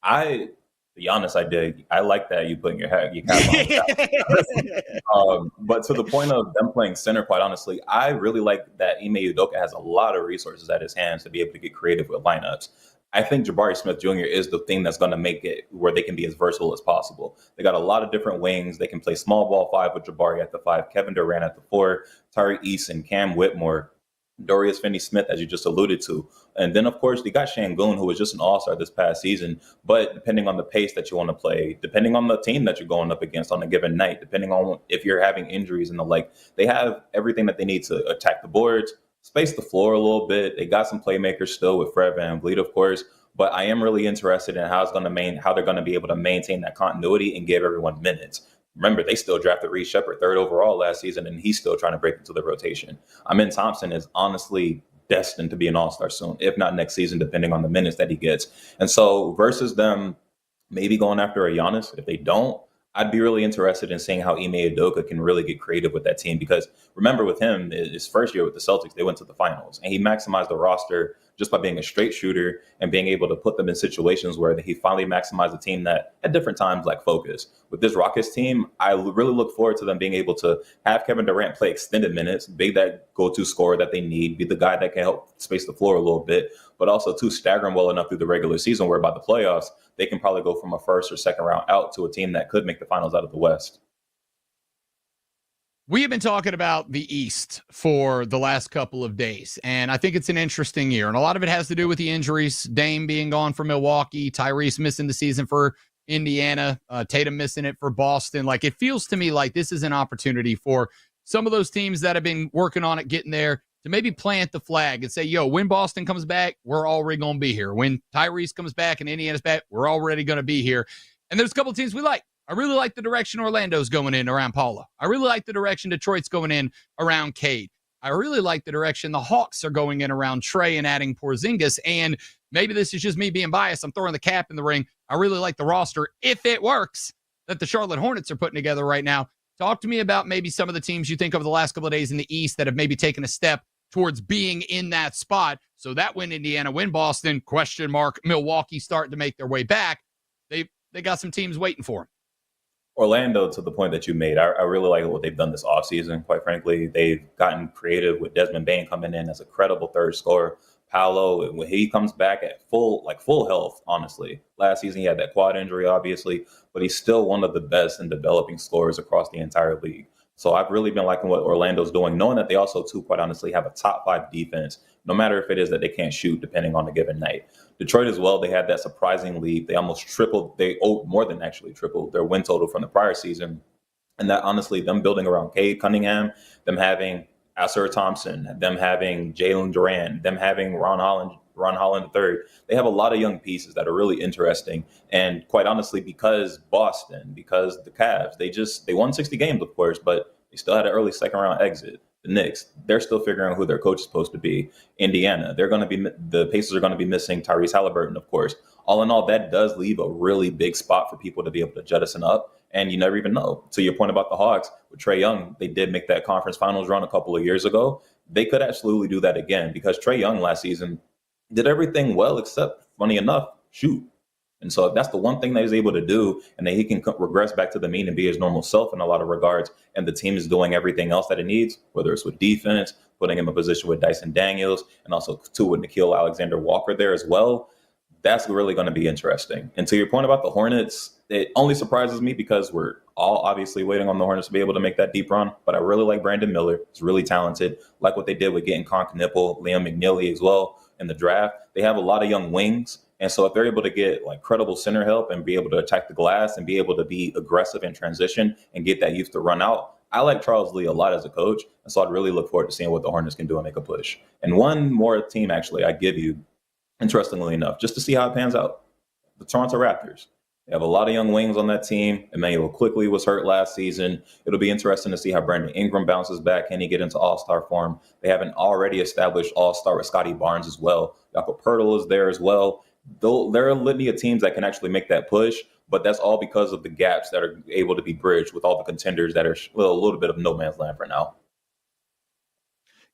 To be honest, I dig. I like that you putting your cap on. But to the point of them playing center, quite honestly, I really like that Ime Udoka has a lot of resources at his hands to be able to get creative with lineups. I think Jabari Smith Jr. is the thing that's going to make it where they can be as versatile as possible. They got a lot of different wings. They can play small ball 5 with Jabari at the 5, Kevin Durant at the 4, Tari Eason, Cam Whitmore, Dorian Finney-Smith, as you just alluded to. And then, of course, they got Şengün, who was just an all-star this past season. But depending on the pace that you want to play, depending on the team that you're going up against on a given night, depending on if you're having injuries and the like, they have everything that they need to attack the boards, space the floor a little bit. They got some playmakers still with Fred VanVleet, of course. But I am really interested in how they're going to be able to maintain that continuity and give everyone minutes. Remember, they still drafted Reed Shepherd 3rd overall last season, and he's still trying to break into the rotation. Amin Thompson is honestly destined to be an all-star soon, if not next season, depending on the minutes that he gets. And so versus them maybe going after a Giannis, if they don't, I'd be really interested in seeing how Ime Udoka can really get creative with that team. Because remember, with him, his first year with the Celtics, they went to the finals, and he maximized the roster just by being a straight shooter and being able to put them in situations where he finally maximized a team that at different times like focus. With this Rockets team, I really look forward to them being able to have Kevin Durant play extended minutes, be that go-to scorer that they need, be the guy that can help space the floor a little bit, but also to stagger them well enough through the regular season where by the playoffs, they can probably go from a first or second round out to a team that could make the finals out of the West. We have been talking about the East for the last couple of days, and I think it's an interesting year. And a lot of it has to do with the injuries. Dame being gone for Milwaukee, Tyrese missing the season for Indiana, Tatum missing it for Boston. Like, it feels to me like this is an opportunity for some of those teams that have been working on it, getting there, to maybe plant the flag and say, yo, when Boston comes back, we're already going to be here. When Tyrese comes back and Indiana's back, we're already going to be here. And there's a couple of teams we like. I really like the direction Orlando's going in around Paolo. I really like the direction Detroit's going in around Cade. I really like the direction the Hawks are going in around Trey and adding Porzingis. And maybe this is just me being biased. I'm throwing the cap in the ring. I really like the roster, if it works, that the Charlotte Hornets are putting together right now. Talk to me about maybe some of the teams you think over the last couple of days in the East that have maybe taken a step towards being in that spot. So that win Indiana, win Boston, ? Milwaukee starting to make their way back. They got some teams waiting for them. Orlando, to the point that you made, I really like what they've done this offseason, quite frankly. They've gotten creative with Desmond Bane coming in as a credible third scorer. Paolo, when he comes back at full health, honestly. Last season, he had that quad injury, obviously, but he's still one of the best in developing scorers across the entire league. So I've really been liking what Orlando's doing, knowing that they also, too, quite honestly, have a top 5 defense, no matter if it is that they can't shoot, depending on a given night. Detroit as well, they had that surprising lead. They almost tripled, more than actually tripled their win total from the prior season. And that, honestly, them building around Cade Cunningham, them having Asher Thompson, them having Jalen Duran, them having Ron Holland III, they have a lot of young pieces that are really interesting. And quite honestly, because Boston, because the Cavs, they won 60 games, of course, but they still had an early second round exit. The Knicks, they're still figuring out who their coach is supposed to be. Indiana, the Pacers are going to be missing Tyrese Halliburton, of course. All in all, that does leave a really big spot for people to be able to jettison up. And you never even know. To your point about the Hawks, with Trae Young, they did make that conference finals run a couple of years ago. They could absolutely do that again because Trae Young last season did everything well except, funny enough, shoot. And so if that's the one thing that he's able to do, and that he can regress back to the mean and be his normal self in a lot of regards, and the team is doing everything else that it needs, whether it's with defense, putting him in a position with Dyson Daniels, and also too with Nickeil Alexander-Walker there as well, that's really going to be interesting. And to your point about the Hornets, it only surprises me because we're all obviously waiting on the Hornets to be able to make that deep run. But I really like Brandon Miller. He's really talented. Like what they did with getting Conk Nipple, Liam McNeely as well in the draft. They have a lot of young wings. And so if they're able to get like credible center help and be able to attack the glass and be able to be aggressive in transition and get that youth to run out, I like Charles Lee a lot as a coach. And so I'd really look forward to seeing what the Hornets can do and make a push. And one more team, actually, I give you, interestingly enough, just to see how it pans out. The Toronto Raptors. They have a lot of young wings on that team. Emmanuel Quickly was hurt last season. It'll be interesting to see how Brandon Ingram bounces back. Can he get into all-star form? They have an already established all-star with Scotty Barnes as well. Jakob Poeltl is there as well. Though there are a litany of teams that can actually make that push, but that's all because of the gaps that are able to be bridged with all the contenders that are a little bit of no man's land for now.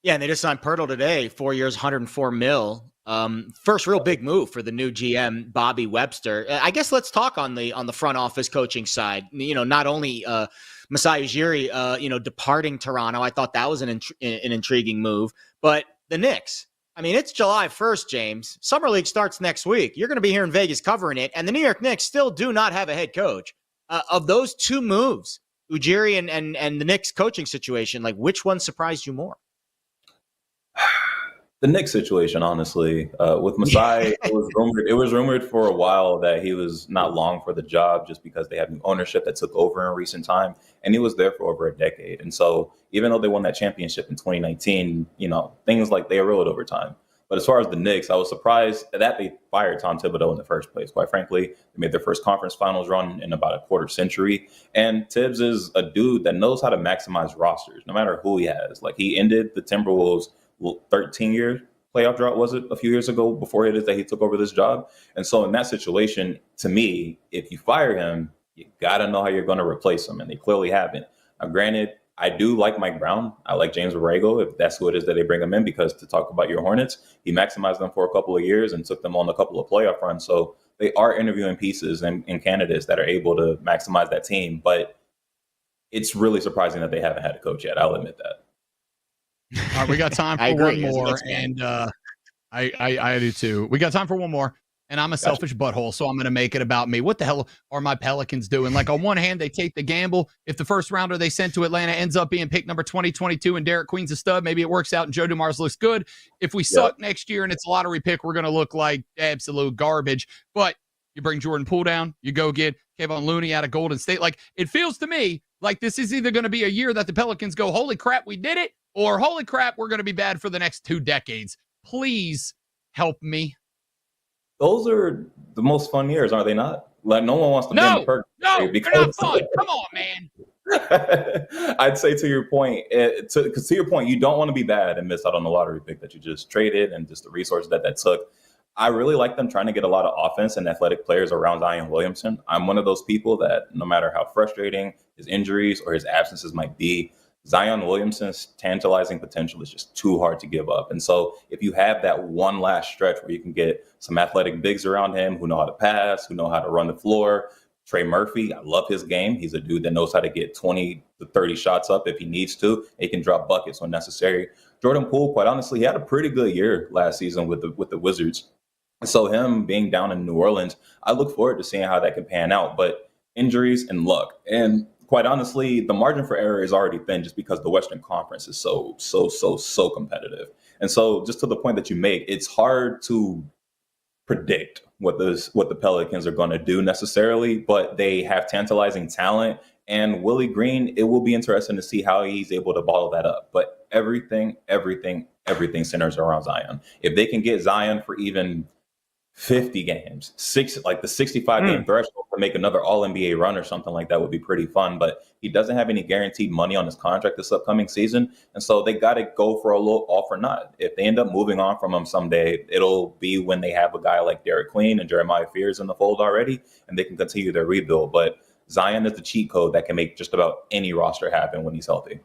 Yeah, and they just signed Poeltl today, 4 years, 104 mil. First real big move for the new GM, Bobby Webster. I guess let's talk on the front office coaching side. You know, not only Masai Ujiri, departing Toronto. I thought that was an intriguing move. But the Knicks, I mean, it's July 1st, James. Summer League starts next week. You're going to be here in Vegas covering it. And the New York Knicks still do not have a head coach. Of those two moves, Ujiri and the Knicks coaching situation, like which one surprised you more? The Knicks situation, honestly, with Masai, it was rumored for a while that he was not long for the job just because they have new ownership that took over in recent time, and he was there for over a decade. And so even though they won that championship in 2019, things like they erode over time. But as far as the Knicks, I was surprised that they fired Tom Thibodeau in the first place. Quite frankly, they made their first conference finals run in about a quarter century. And Tibbs is a dude that knows how to maximize rosters, no matter who he has. Like, he ended the Timberwolves' 13-year playoff drought, was it, a few years ago before it is that he took over this job. And so in that situation, to me, if you fire him, you got to know how you're going to replace him. And they clearly haven't. Now, granted, I do like Mike Brown. I like James Borrego, if that's who it is that they bring him in, because to talk about your Hornets, he maximized them for a couple of years and took them on a couple of playoff runs. So they are interviewing pieces and candidates that are able to maximize that team. But it's really surprising that they haven't had a coach yet. I'll admit that. All right, we got time for one more, and I do too. We got time for one more, and I'm a selfish butthole, so I'm going to make it about me. What the hell are my Pelicans doing? Like, on one hand, they take the gamble. If the first rounder they sent to Atlanta ends up being pick number 2022 and Derek Queen's a stud, maybe it works out and Joe Dumars looks good. If we suck next year and it's a lottery pick, we're going to look like absolute garbage. But you bring Jordan Poole down, you go get Kevon Looney out of Golden State. Like, it feels to me like this is either going to be a year that the Pelicans go, holy crap, we did it, or holy crap, we're going to be bad for the next 2 decades. Please help me. Those are the most fun years, are they not? Like, no one wants to be in the Perkins. No, they're not fun. Come on, man. I'd say to your point, because to your point, you don't want to be bad and miss out on the lottery pick that you just traded and just the resources that took. I really like them trying to get a lot of offense and athletic players around Zion Williamson. I'm one of those people that no matter how frustrating his injuries or his absences might be, Zion Williamson's tantalizing potential is just too hard to give up. And so if you have that one last stretch where you can get some athletic bigs around him who know how to pass, who know how to run the floor. Trey Murphy, I love his game. He's a dude that knows how to get 20 to 30 shots up if he needs to. He can drop buckets when necessary. Jordan Poole, quite honestly, he had a pretty good year last season with the Wizards. So him being down in New Orleans, I look forward to seeing how that can pan out. But injuries and luck. And quite honestly, the margin for error is already thin just because the Western Conference is so competitive. And so just to the point that you make, it's hard to predict what the Pelicans are going to do necessarily, but they have tantalizing talent. And Willie Green, it will be interesting to see how he's able to bottle that up. But everything centers around Zion. If they can get Zion for even 50 games, the 65-game threshold to make another All-NBA run or something like that would be pretty fun. But he doesn't have any guaranteed money on his contract this upcoming season. And so they got to go for a little all for naught. If they end up moving on from him someday, it'll be when they have a guy like Derek Queen and Jeremiah Fears in the fold already, and they can continue their rebuild. But Zion is the cheat code that can make just about any roster happen when he's healthy.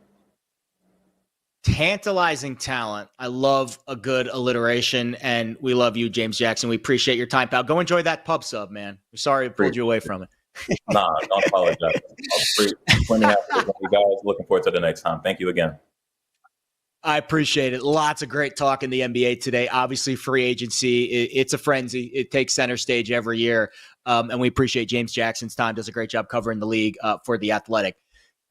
Tantalizing talent. I love a good alliteration, and we love you, James Jackson. We appreciate your time, pal. Go enjoy that pub sub, man. We're sorry we pulled you away from it. Nah, don't apologize. Plenty happy with you guys. Looking forward to the next time. Thank you again. I appreciate it. Lots of great talk in the NBA today. Obviously, free agency, it's a frenzy. It takes center stage every year. And we appreciate James Jackson's time. Does a great job covering the league for The Athletic.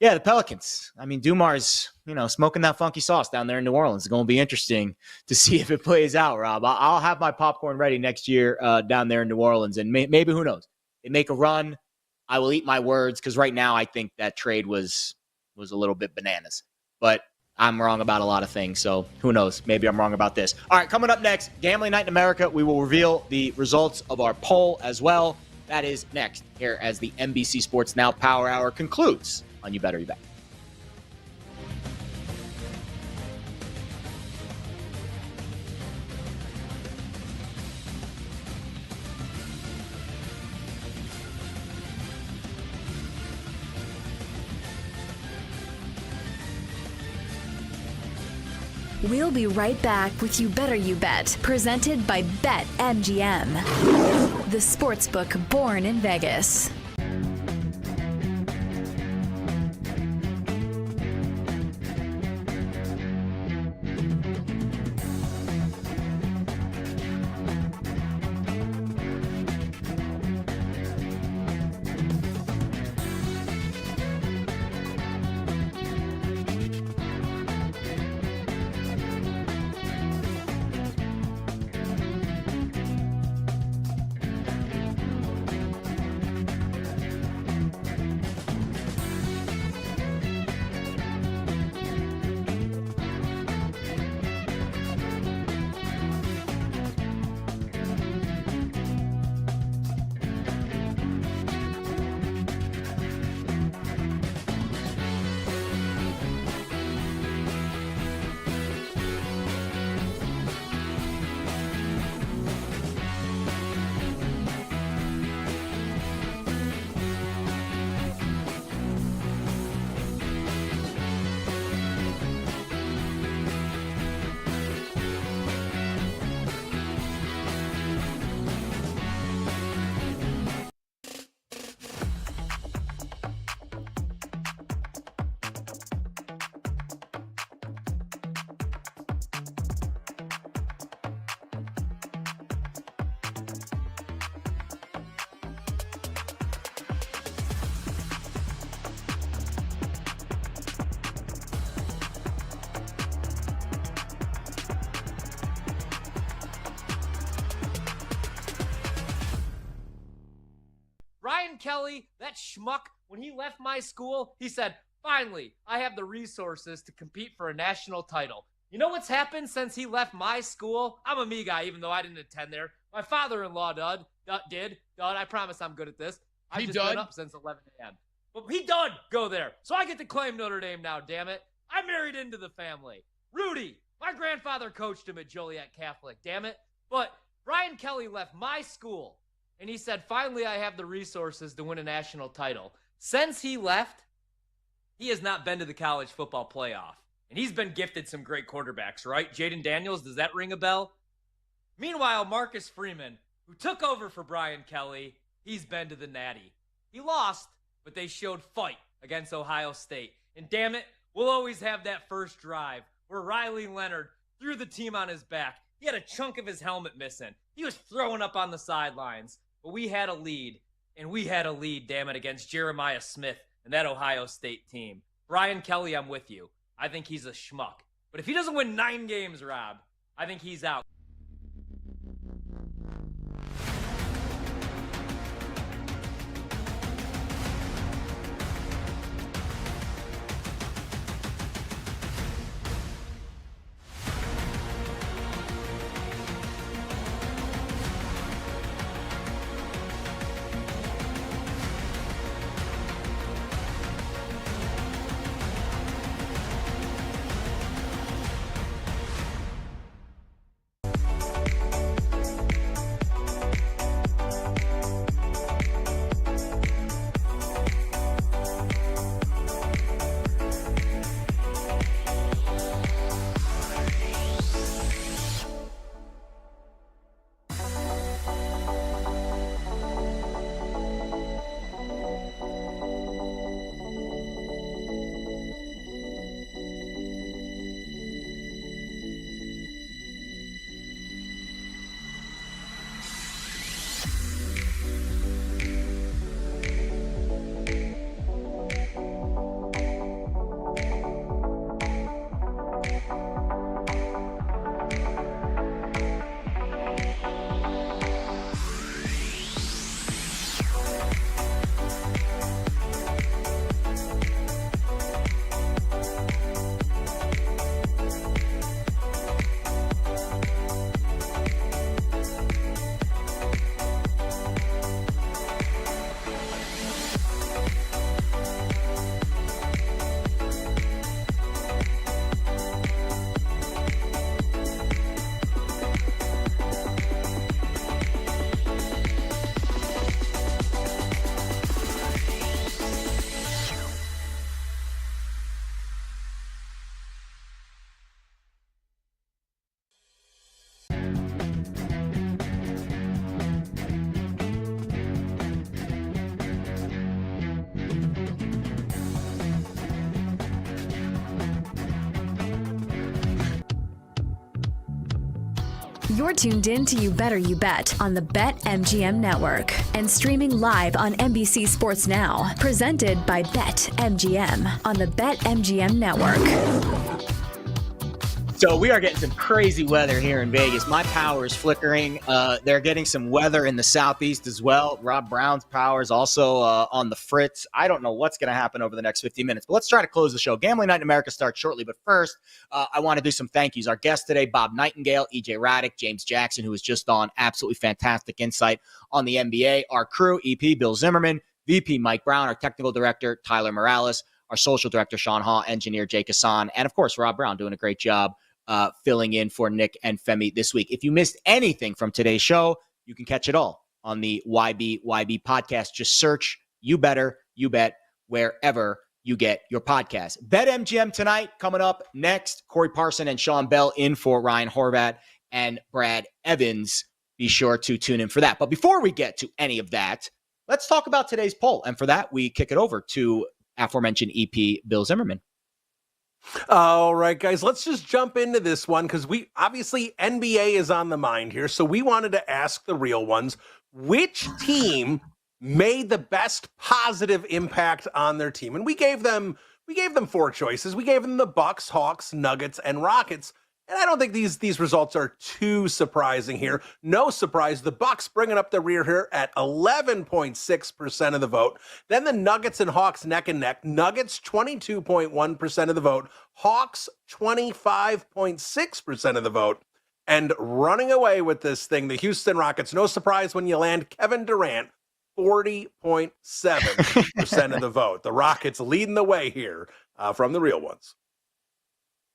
Yeah, the Pelicans. I mean, Dumar's, smoking that funky sauce down there in New Orleans. It's going to be interesting to see if it plays out, Rob. I'll have my popcorn ready next year down there in New Orleans. And maybe, who knows? They make a run. I will eat my words because right now I think that trade was a little bit bananas. But I'm wrong about a lot of things, so who knows? Maybe I'm wrong about this. All right, coming up next, Gambling Night in America. We will reveal the results of our poll as well. That is next here as the NBC Sports Now Power Hour concludes on You Better You Bet. We'll be right back with You Better You Bet, presented by BetMGM, the sportsbook born in Vegas. Brian Kelly, that schmuck, when he left my school, he said, finally, I have the resources to compete for a national title. You know what's happened since he left my school? I'm a me guy, even though I didn't attend there. My father-in-law did. I promise I'm good at this. I've just been up since 11 a.m. But he did go there. So I get to claim Notre Dame now, damn it. I married into the family. Rudy, my grandfather coached him at Joliet Catholic, damn it. But Brian Kelly left my school, and he said, finally, I have the resources to win a national title. Since he left, he has not been to the college football playoff. And he's been gifted some great quarterbacks, right? Jaden Daniels, does that ring a bell? Meanwhile, Marcus Freeman, who took over for Brian Kelly, he's been to the Natty. He lost, but they showed fight against Ohio State. And damn it, we'll always have that first drive where Riley Leonard threw the team on his back. He had a chunk of his helmet missing. He was throwing up on the sidelines. But we had a lead, and we had a lead, damn it, against Jeremiah Smith and that Ohio State team. Brian Kelly, I'm with you. I think he's a schmuck. But if he doesn't win 9 games, Rob, I think he's out. You're tuned in to You Better You Bet on the BetMGM network and streaming live on NBC Sports Now. Presented by BetMGM on the BetMGM network. So we are getting some crazy weather here in Vegas. My power is flickering. They're getting some weather in the southeast as well. Rob Brown's power is also on the fritz. I don't know what's going to happen over the next 15 minutes, but let's try to close the show. Gambling Night in America starts shortly, but first, I want to do some thank yous. Our guests today, Bob Nightingale, EJ Raddick, James Jackson, who was just on, absolutely fantastic insight on the NBA. Our crew, EP Bill Zimmerman, VP Mike Brown, our technical director, Tyler Morales, our social director, Sean Haw, engineer, Jake Hassan, and of course, Rob Brown doing a great job filling in for Nick and Femi this week. If you missed anything from today's show, you can catch it all on the YB podcast. Just search You Better You Bet wherever you get your podcast. BetMGM tonight coming up next. Corey Parson and Sean Bell in for Ryan Horvat and Brad Evans. Be sure to tune in for that. But before we get to any of that, let's talk about today's poll. And for that, we kick it over to aforementioned EP Bill Zimmerman. All right, guys, let's just jump into this one because we obviously NBA is on the mind here. So we wanted to ask the real ones, which team made the best positive impact on their team? And we gave them 4 choices. We gave them the Bucks, Hawks, Nuggets, and Rockets. And I don't think these results are too surprising here. No surprise, the Bucks bringing up the rear here at 11.6% of the vote. Then the Nuggets and Hawks neck and neck. Nuggets 22.1% of the vote. Hawks 25.6% of the vote. And running away with this thing, the Houston Rockets. No surprise when you land Kevin Durant, 40.7% of the vote. The Rockets leading the way here from the real ones.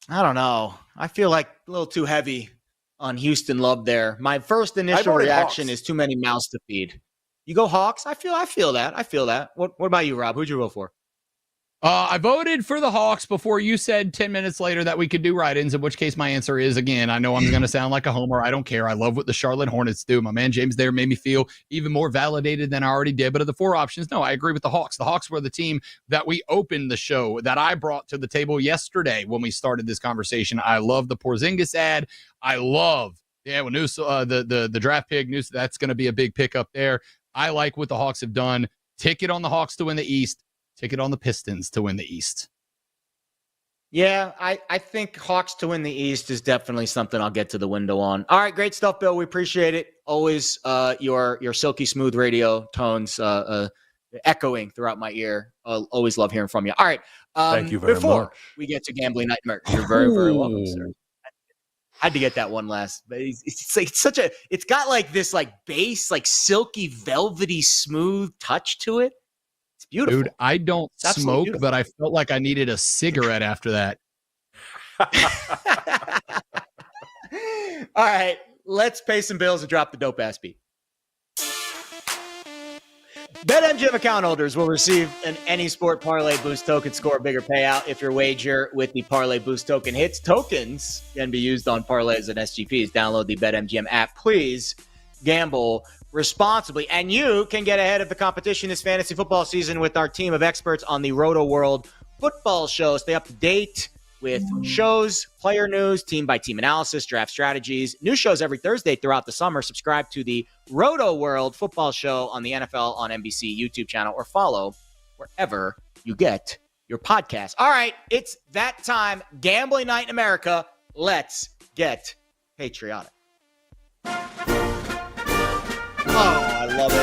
I don't know. I feel like a little too heavy on Houston love there. My first initial reaction is too many mouths to feed. You go Hawks? I feel that. What about you, Rob? Who'd you vote for? I voted for the Hawks before you said 10 minutes later that we could do write-ins, in which case my answer is, again, I know I'm going to sound like a homer. I don't care. I love what the Charlotte Hornets do. My man James there made me feel even more validated than I already did. But of the 4 options, no, I agree with the Hawks. The Hawks were the team that we opened the show, that I brought to the table yesterday when we started this conversation. I love the Porzingis ad. I love, the draft pick news. That's going to be a big pickup there. I like what the Hawks have done. Ticket on the Hawks to win the East. Ticket on the Pistons to win the East. Yeah, I think Hawks to win the East is definitely something I'll get to the window on. All right, great stuff, Bill. We appreciate it. Always your silky smooth radio tones echoing throughout my ear. Always love hearing from you. All right. Thank you very much. Before we get to Gambling Night Merch, you're very, very welcome, sir. Had to get that one last, but it's got like this like bass, like silky, velvety, smooth touch to it. It's beautiful. Dude, I don't smoke, but I felt like I needed a cigarette after that. All right, let's pay some bills and drop the dope ass beat. BetMGM account holders will receive an Any Sport Parlay Boost token, score a bigger payout if your wager with the Parlay Boost token hits. Tokens can be used on parlays and SGPs. Download the BetMGM app. Please gamble responsibly, and you can get ahead of the competition this fantasy football season with our team of experts on the Roto World Football Show. Stay up to date with shows, player news, team-by-team analysis, draft strategies. New shows every Thursday throughout the summer. Subscribe to the Roto World Football Show on the NFL on NBC YouTube channel or follow wherever you get your podcast. All right, it's that time. Gambling Night in America. Let's get patriotic. Oh, I love it.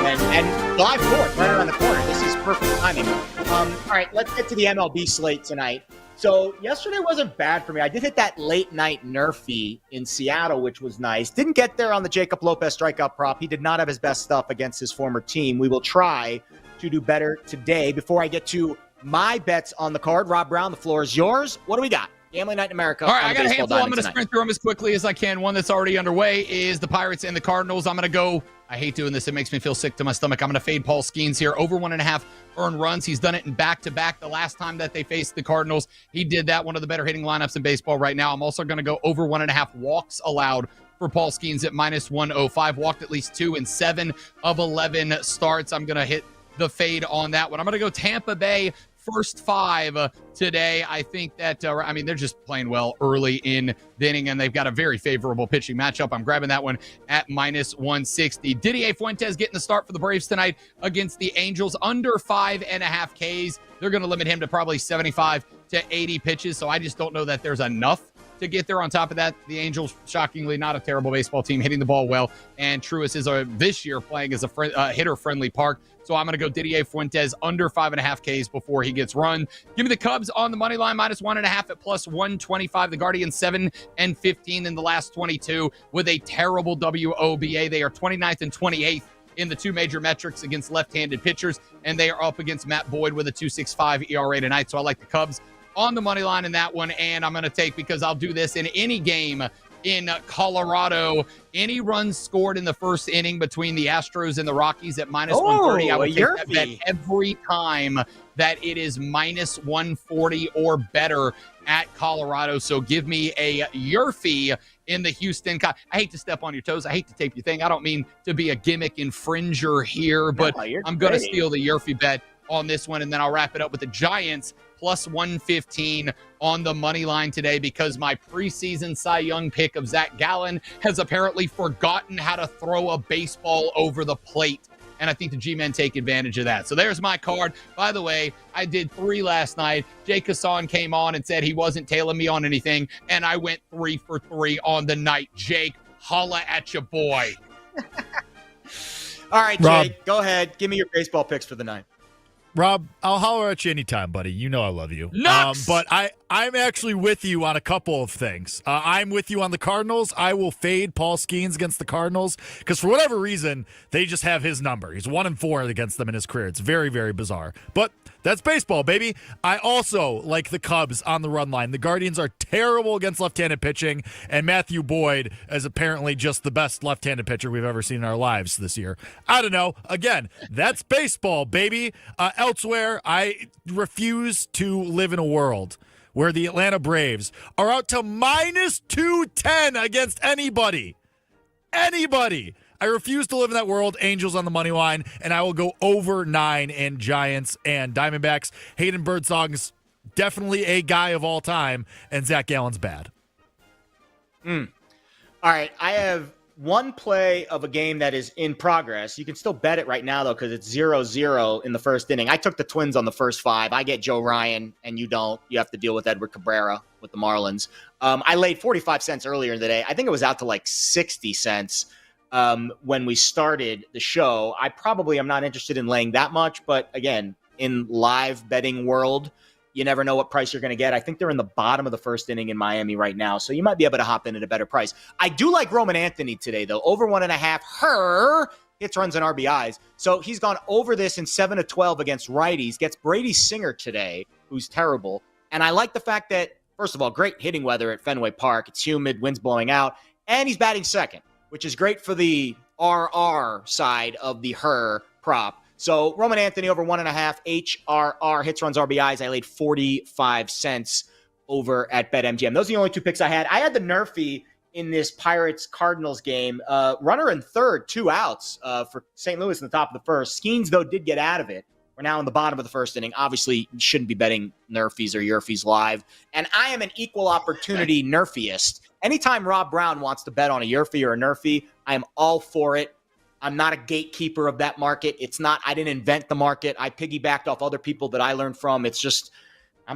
And July 4th, right around the corner. This is perfect timing. All right, let's get to the MLB slate tonight. So yesterday wasn't bad for me. I did hit that late night nerfy in Seattle, which was nice. Didn't get there on the Jacob Lopez strikeout prop. He did not have his best stuff against his former team. We will try to do better today. Before I get to my bets on the card, Rob Brown, the floor is yours. What do we got? Gambling Night in America. All right, I got a handful. I'm going to sprint through them as quickly as I can. One that's already underway is the Pirates and the Cardinals. I'm going to go. I hate doing this. It makes me feel sick to my stomach. I'm going to fade Paul Skeens here. Over 1.5 earned runs. He's done it in back-to-back. The last time that they faced the Cardinals, he did that. One of the better hitting lineups in baseball right now. I'm also going to go over 1.5 walks allowed for Paul Skeens at -105. Walked at least 2 in 7 of 11 starts. I'm going to hit the fade on that one. I'm going to go Tampa Bay first 5 today. I think that, they're just playing well early in the inning, and they've got a very favorable pitching matchup. I'm grabbing that one at minus 160. Didier Fuentes getting the start for the Braves tonight against the Angels, under 5.5 Ks. They're going to limit him to probably 75 to 80 pitches, so I just don't know that there's enough to get there. On top of that, the Angels, shockingly, not a terrible baseball team, hitting the ball well, and Truist is this year playing as a hitter-friendly park. So I'm going to go Didier Fuentes under 5.5 Ks before he gets run. Give me the Cubs on the money line, minus 1.5 at plus 125. The Guardians 7-15 in the last 22 with a terrible WOBA. They are 29th and 28th in the 2 major metrics against left-handed pitchers, and they are up against Matt Boyd with a 2.65 ERA tonight. So I like the Cubs on the money line in that one, and I'm going to take, because I'll do this in any game in Colorado, any runs scored in the first inning between the Astros and the Rockies at minus 130. I would take that bet every time that it is minus 140 or better at Colorado. So give me a Yerfie in the Houston. I hate to step on your toes. I hate to tape your thing. I don't mean to be a gimmick infringer here, but I'm going to steal the Yerfie bet on this one, and then I'll wrap it up with the Giants plus 115 on the money line today, because my preseason Cy Young pick of Zach Gallen has apparently forgotten how to throw a baseball over the plate. And I think the G-men take advantage of that. So there's my card. By the way, I did 3 last night. Jay Kassan came on and said he wasn't tailing me on anything, and I went 3 for 3 on the night. Jake, holla at your boy. All right, Rob. Jake, go ahead. Give me your baseball picks for the night. Rob, I'll holler at you anytime, buddy. You know I love you. But I'm actually with you on a couple of things. I'm with you on the Cardinals. I will fade Paul Skeens against the Cardinals because for whatever reason, they just have his number. He's 1-4 against them in his career. It's very, very bizarre. But that's baseball, baby. I also like the Cubs on the run line. The Guardians are terrible against left-handed pitching, and Matthew Boyd is apparently just the best left-handed pitcher we've ever seen in our lives this year. I don't know. Again, that's baseball, baby. Elsewhere, I refuse to live in a world where the Atlanta Braves are out to minus 210 against anybody. Anybody. I refuse to live in that world. Angels on the money line, and I will go over 9 in Giants and Diamondbacks. Hayden Birdsong's definitely a guy of all time, and Zach Gallen's bad. All right, I have one play of a game that is in progress. You can still bet it right now, though, because it's 0-0 in the first inning. I took the Twins on the first 5. I get Joe Ryan, and you don't. You have to deal with Edward Cabrera with the Marlins. I laid 45 cents earlier in the day. I think it was out to like 60 cents. When we started the show. I probably am not interested in laying that much, but again, in live betting world, you never know what price you're going to get. I think they're in the bottom of the first inning in Miami right now, so you might be able to hop in at a better price. I do like Roman Anthony today, though. Over 1.5 hits, runs, and RBIs. So he's gone over this in 7-12 against righties, gets Brady Singer today, who's terrible. And I like the fact that, first of all, great hitting weather at Fenway Park. It's humid, wind's blowing out, and he's batting second, which is great for the RR side of the her prop. So Roman Anthony over 1.5 HRR, hits, runs, RBIs. I laid 45 cents over at BetMGM. Those are the only 2 picks I had. I had the Nerfy in this Pirates-Cardinals game. Runner in third, 2 outs for St. Louis in the top of the first. Skeens, though, did get out of it. We're now in the bottom of the first inning. Obviously, you shouldn't be betting Nerfies or Yerfies live. And I am an equal opportunity Nerfiest. Anytime Rob Brown wants to bet on a Yerfie or a Nerfie, I am all for it. I'm not a gatekeeper of that market. It's not, I didn't invent the market. I piggybacked off other people that I learned from. It's just,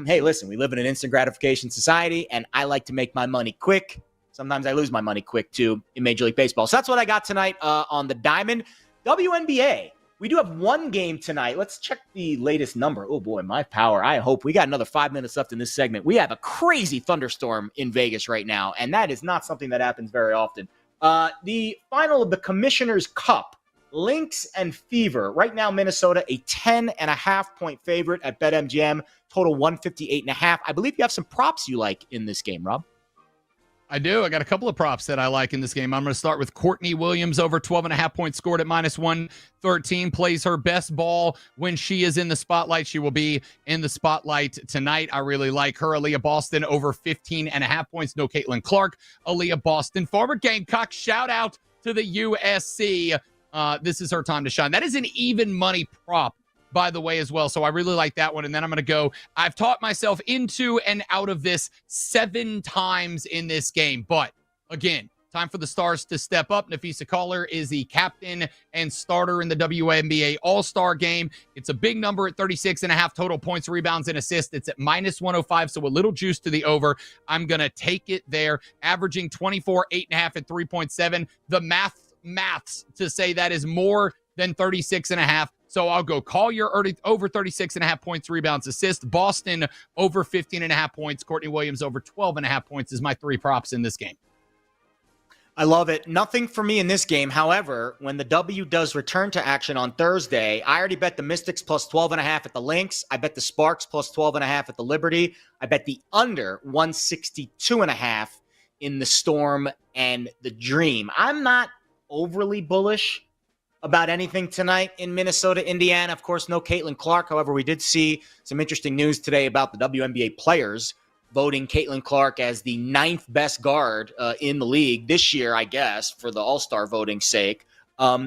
hey, listen, we live in an instant gratification society, and I like to make my money quick. Sometimes I lose my money quick, too, in Major League Baseball. So that's what I got tonight on the Diamond. WNBA. We do have one game tonight. Let's check the latest number. Oh, boy, my power. I hope we got another 5 minutes left in this segment. We have a crazy thunderstorm in Vegas right now, and that is not something that happens very often. The final of the Commissioner's Cup, Lynx and Fever. Right now, Minnesota, a 10.5-point favorite at BetMGM, total 158.5. I believe you have some props you like in this game, Rob. I do. I got a couple of props that I like in this game. I'm going to start with Courtney Williams over 12.5 points scored at minus 113. Plays her best ball when she is in the spotlight. She will be in the spotlight tonight. I really like her. Aaliyah Boston over 15.5 points. No Caitlin Clark. Aaliyah Boston. Former Gamecock. Shout out to the USC. This is her time to shine. That is an even money prop, by the way, as well. So I really like that one. And then I'm going to go, I've taught myself into and out of this 7 times in this game. But again, time for the stars to step up. Nafisa Caller is the captain and starter in the WNBA All-Star game. It's a big number at 36.5 total points, rebounds, and assists. It's at -105, so a little juice to the over. I'm going to take it there, averaging 24, 8.5, and 3.7. The maths to say that is more than 36.5. So I'll go Collier over 36.5 points, rebounds, assists. Boston over 15.5 points. Courtney Williams over 12.5 points is my 3 props in this game. I love it. Nothing for me in this game. However, when the W does return to action on Thursday, I already bet the Mystics plus 12.5 at the Lynx. I bet the Sparks plus 12.5 at the Liberty. I bet the under 162.5 in the Storm and the Dream. I'm not overly bullish about anything tonight in Minnesota, Indiana. Of course, no Caitlin Clark. However, we did see some interesting news today about the WNBA players voting Caitlin Clark as the 9th best guard in the league this year, I guess, for the All-Star voting sake.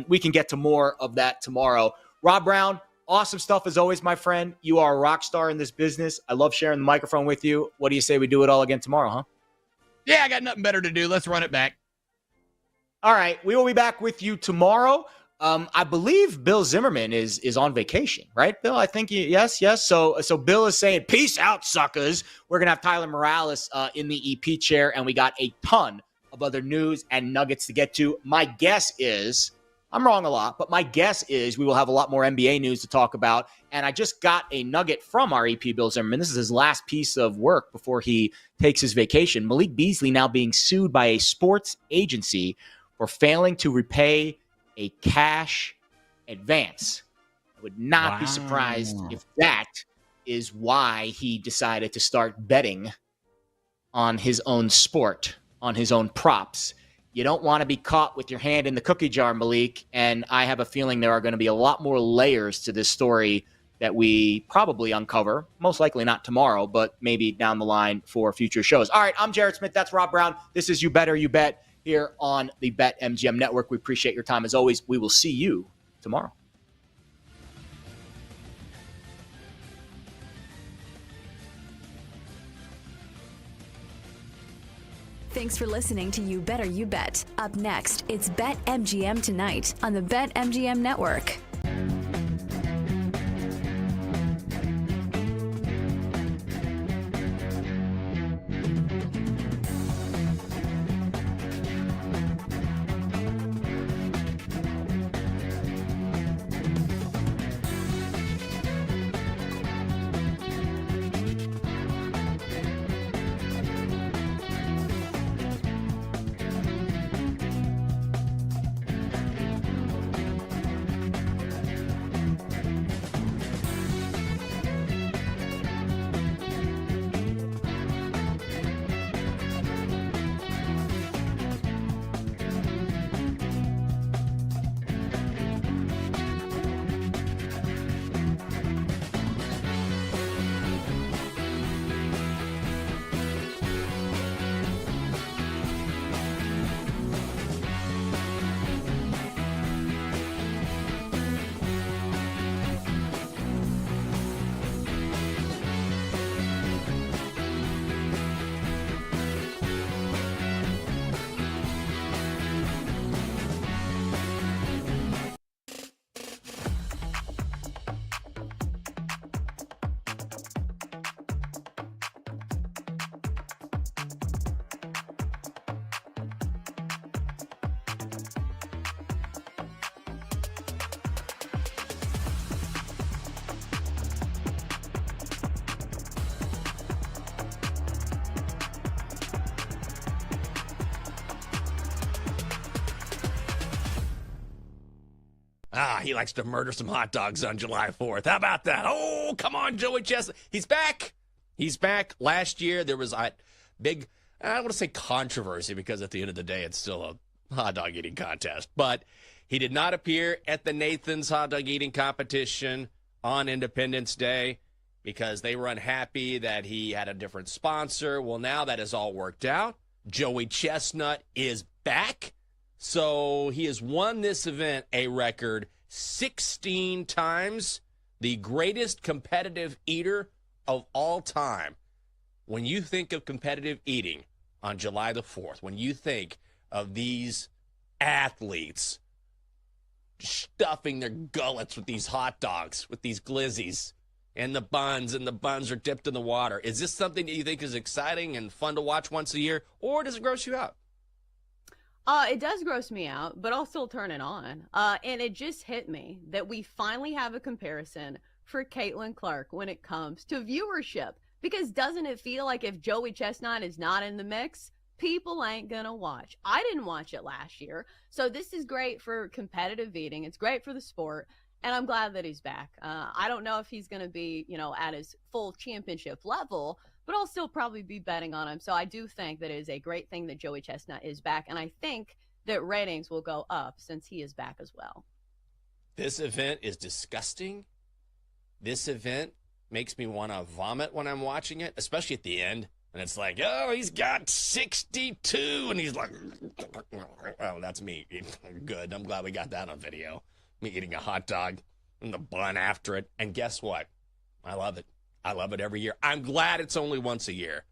We can get to more of that tomorrow. Rob Brown, awesome stuff as always, my friend. You are a rock star in this business. I love sharing the microphone with you. What do you say we do it all again tomorrow, huh? Yeah, I got nothing better to do. Let's run it back. All right, we will be back with you tomorrow. I believe Bill Zimmerman is on vacation, right, Bill? I think yes. So Bill is saying, peace out, suckers. We're going to have Tyler Morales in the EP chair, and we got a ton of other news and nuggets to get to. My guess is, I'm wrong a lot, but my guess is we will have a lot more NBA news to talk about. And I just got a nugget from our EP, Bill Zimmerman. This is his last piece of work before he takes his vacation. Malik Beasley now being sued by a sports agency for failing to repay a cash advance. I would not be surprised if that is why he decided to start betting on his own sport, on his own props. You don't want to be caught with your hand in the cookie jar, Malik, and I have a feeling there are going to be a lot more layers to this story that we probably uncover, most likely not tomorrow, but maybe down the line for future shows. All right, I'm Jared Smith. That's Rob Brown. This is You Better You Bet here on the BetMGM Network. We appreciate your time as always. We will see you tomorrow. Thanks for listening to You Better You Bet. Up next, it's BetMGM Tonight on the BetMGM Network. He likes to murder some hot dogs on July 4th. How about that? Oh, come on, Joey Chestnut. He's back. He's back. Last year, there was a big, I don't want to say controversy because at the end of the day, it's still a hot dog eating contest. But he did not appear at the Nathan's hot dog eating competition on Independence Day because they were unhappy that he had a different sponsor. Well, now that has all worked out. Joey Chestnut is back. So he has won this event a record 16 times. the greatest competitive eater of all time. When you think of competitive eating on July the 4th, when you think of these athletes stuffing their gullets with these hot dogs, with these glizzies, and the buns are dipped in the water, is this something that you think is exciting and fun to watch once a year, or does it gross you out? It does gross me out, but I'll still turn it on. And it just hit me that we finally have a comparison for Caitlin Clark when it comes to viewership. Because doesn't it feel like if Joey Chestnut is not in the mix, people ain't gonna watch? I didn't watch it last year. So this is great for competitive eating. It's great for the sport. And I'm glad that he's back. I don't know if he's going to be, at his full championship level, but I'll still probably be betting on him. So I do think that it is a great thing that Joey Chestnut is back. And I think that ratings will go up since he is back as well. This event is disgusting. This event makes me want to vomit when I'm watching it, especially at the end. And it's like, oh, he's got 62. And he's like, oh, that's me. Good. I'm glad we got that on video. Me eating a hot dog and the bun after it. And guess what? I love it. I love it every year. I'm glad it's only once a year.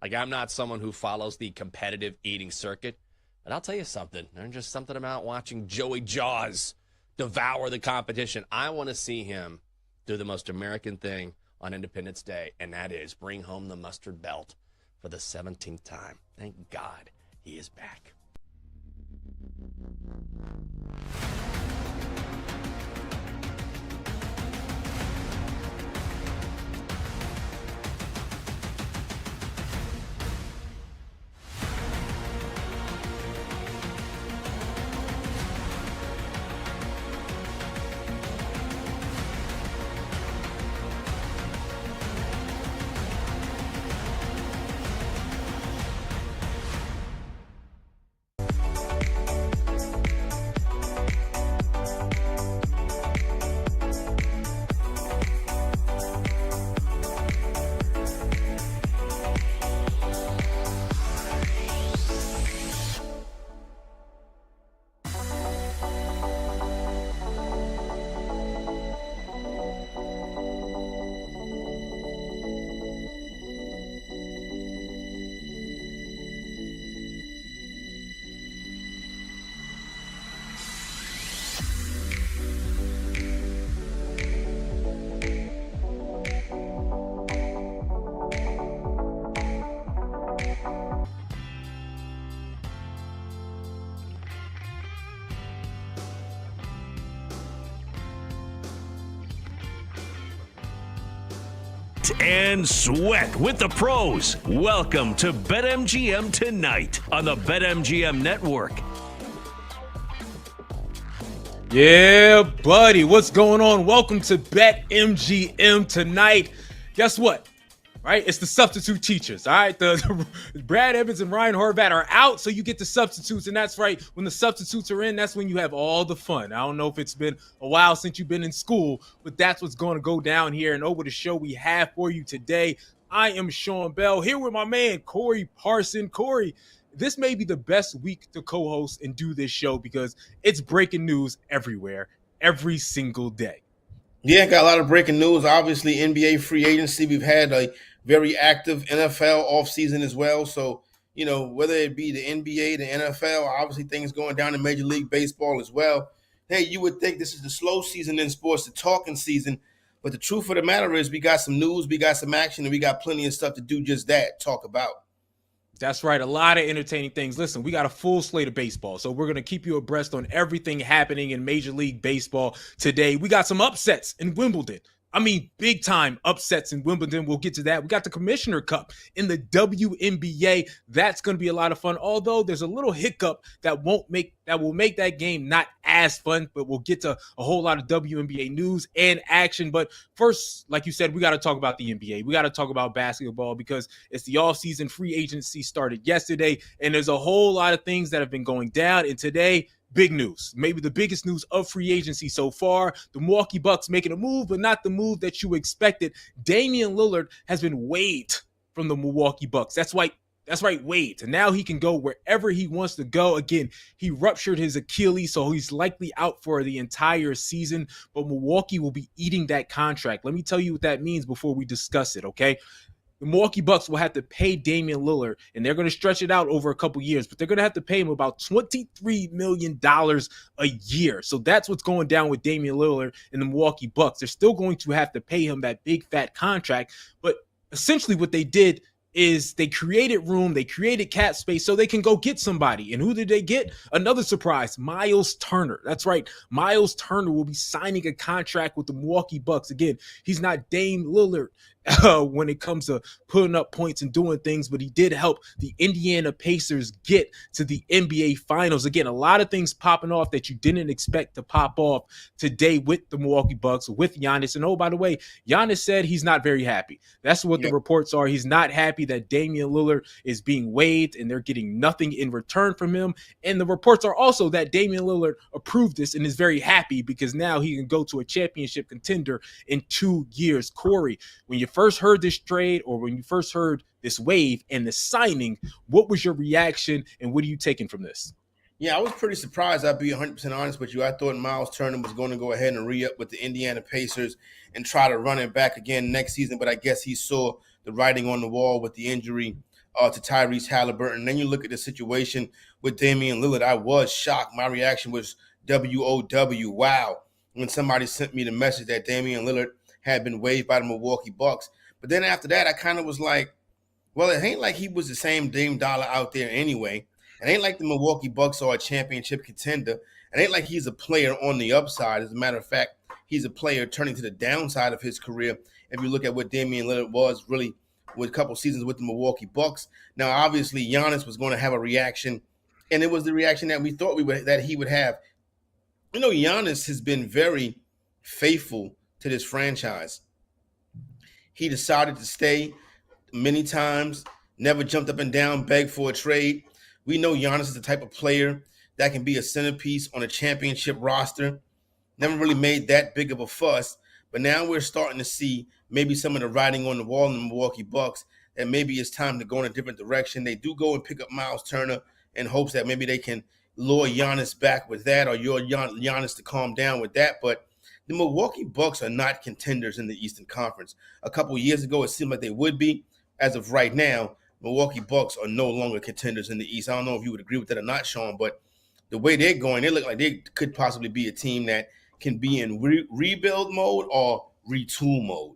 Like, I'm not someone who follows the competitive eating circuit. But I'll tell you something. There's just something about watching Joey Jaws devour the competition. I want to see him do the most American thing on Independence Day, and that is bring home the mustard belt for the 17th time. Thank God he is back. And sweat with the pros. Welcome to BetMGM Tonight on the BetMGM Network. Yeah, buddy, what's going on? Welcome to BetMGM Tonight. Guess what? Right? It's the substitute teachers, all right? The Brad Evans and Ryan Horvat are out, so you get the substitutes, and that's right. When the substitutes are in, that's when you have all the fun. I don't know if it's been a while since you've been in school, but that's what's going to go down here. And over the show we have for you today, I am Sean Bell, here with my man, Corey Parson. Corey, this may be the best week to co-host and do this show because it's breaking news everywhere, every single day. Yeah, got a lot of breaking news. Obviously, NBA free agency. We've had a very active NFL offseason as well. So, whether it be the NBA, the NFL, obviously things going down in Major League Baseball as well. Hey, you would think this is the slow season in sports, the talking season. But the truth of the matter is we got some news, we got some action, and we got plenty of stuff to do just that, talk about. That's right. A lot of entertaining things. Listen, we got a full slate of baseball, so we're going to keep you abreast on everything happening in Major League Baseball today. We got some upsets in Wimbledon. I mean, big time upsets in Wimbledon. We'll get to that. We got the Commissioner Cup in the WNBA. That's going to be a lot of fun. Although there's a little hiccup that will make that game not as fun, but we'll get to a whole lot of WNBA news and action. But first, like you said, we got to talk about the NBA. We got to talk about basketball because it's the offseason. Free agency started yesterday, and there's a whole lot of things that have been going down. And today, big news, maybe the biggest news of free agency so far. The Milwaukee Bucks making a move, but not the move that you expected. Damian Lillard has been waived from the Milwaukee Bucks. That's That's right, Wade. And now he can go wherever he wants to go. Again, he ruptured his Achilles, so he's likely out for the entire season, but Milwaukee will be eating that contract. Let me tell you what that means before we discuss it, okay? The Milwaukee Bucks will have to pay Damian Lillard, and they're going to stretch it out over a couple years, but they're going to have to pay him about $23 million a year. So that's what's going down with Damian Lillard and the Milwaukee Bucks. They're still going to have to pay him that big, fat contract, but essentially what they did is they created room, they created cap space so they can go get somebody. And who did they get? Another surprise, Miles Turner. That's right, Miles Turner will be signing a contract with the Milwaukee Bucks. Again, he's not Dame Lillard when it comes to putting up points and doing things, but he did help the Indiana Pacers get to the NBA Finals. Again, a lot of things popping off that you didn't expect to pop off today with the Milwaukee Bucks, with Giannis. And oh, by the way, Giannis said he's not very happy. That's what the reports are. He's not happy that Damian Lillard is being waived and they're getting nothing in return from him. And the reports are also that Damian Lillard approved this and is very happy because now he can go to a championship contender in 2 years. Corey, when you first heard this trade or when you first heard this wave and the signing, what was your reaction and what are you taking from this? Yeah, I was pretty surprised. I'll be 100% honest with you. I thought Miles Turner was going to go ahead and re-up with the Indiana Pacers and try to run it back again next season, but I guess he saw the writing on the wall with the injury to Tyrese Halliburton. Then you look at the situation with Damian Lillard. I was shocked. My reaction was WOW, wow, when somebody sent me the message that Damian Lillard had been waived by the Milwaukee Bucks. But then after that, I kind of was like, well, it ain't like he was the same Dame Dollar out there anyway. It ain't like the Milwaukee Bucks are a championship contender. It ain't like he's a player on the upside. As a matter of fact, he's a player turning to the downside of his career. If you look at what Damian Lillard was really with a couple seasons with the Milwaukee Bucks. Now, obviously, Giannis was going to have a reaction, and it was the reaction that we thought that he would have. You know, Giannis has been very faithful to this franchise. He decided to stay many times, never jumped up and down, begged for a trade. We know Giannis is the type of player that can be a centerpiece on a championship roster. Never really made that big of a fuss, but now we're starting to see maybe some of the writing on the wall in the Milwaukee Bucks that maybe it's time to go in a different direction. They do go and pick up Miles Turner in hopes that maybe they can lure Giannis back with that or lure Giannis to calm down with that, but the Milwaukee Bucks are not contenders in the Eastern Conference. A couple of years ago, it seemed like they would be. As of right now, Milwaukee Bucks are no longer contenders in the East. I don't know if you would agree with that or not, Sean, but the way they're going, they look like they could possibly be a team that can be in rebuild mode or retool mode.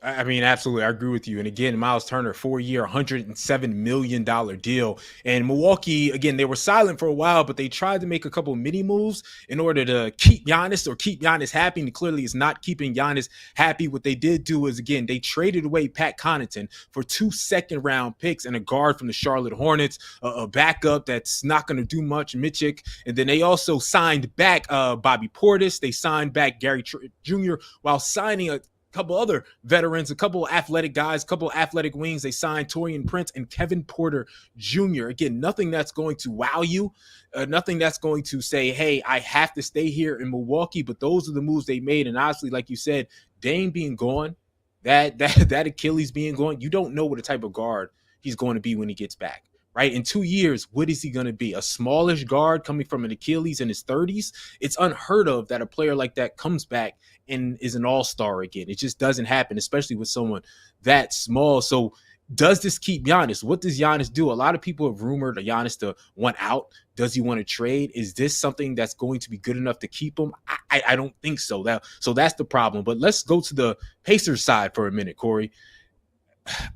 I mean, absolutely. I agree with you. And again, Miles Turner, 4-year, $107 million deal. And Milwaukee, again, they were silent for a while, but they tried to make a couple of mini moves in order to keep Giannis happy. And clearly it's not keeping Giannis happy. What they did do is, again, they traded away Pat Connaughton for 2 second-round picks and a guard from the Charlotte Hornets, a backup that's not going to do much, Mitchik. And then they also signed back Bobby Portis. They signed back Gary Jr. while signing a couple other veterans, a couple athletic guys, a couple athletic wings. They signed Taurean Prince and Kevin Porter Jr. Again, nothing that's going to wow you, nothing that's going to say, hey, I have to stay here in Milwaukee. But those are the moves they made. And honestly, like you said, Dame being gone, that Achilles being gone, you don't know what the type of guard he's going to be when he gets back. Right? In 2 years, what is he going to be? A smallish guard coming from an Achilles in his 30s? It's unheard of that a player like that comes back and is an all-star again. It just doesn't happen, especially with someone that small. So does this keep Giannis? What does Giannis do? A lot of people have rumored Giannis to want out. Does he want to trade? Is this something that's going to be good enough to keep him? I don't think so. So that's the problem. But let's go to the Pacers side for a minute, Corey.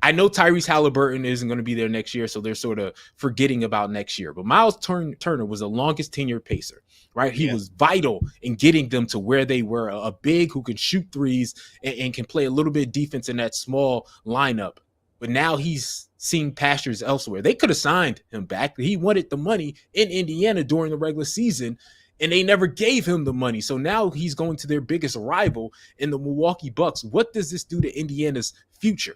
I know Tyrese Halliburton isn't going to be there next year, so they're sort of forgetting about next year. But Miles Turner was the longest tenured Pacer, right? He was vital in getting them to where they were, a big who can shoot threes and can play a little bit of defense in that small lineup. But now he's seeing pastures elsewhere. They could have signed him back. He wanted the money in Indiana during the regular season, and they never gave him the money. So now he's going to their biggest rival in the Milwaukee Bucks. What does this do to Indiana's future?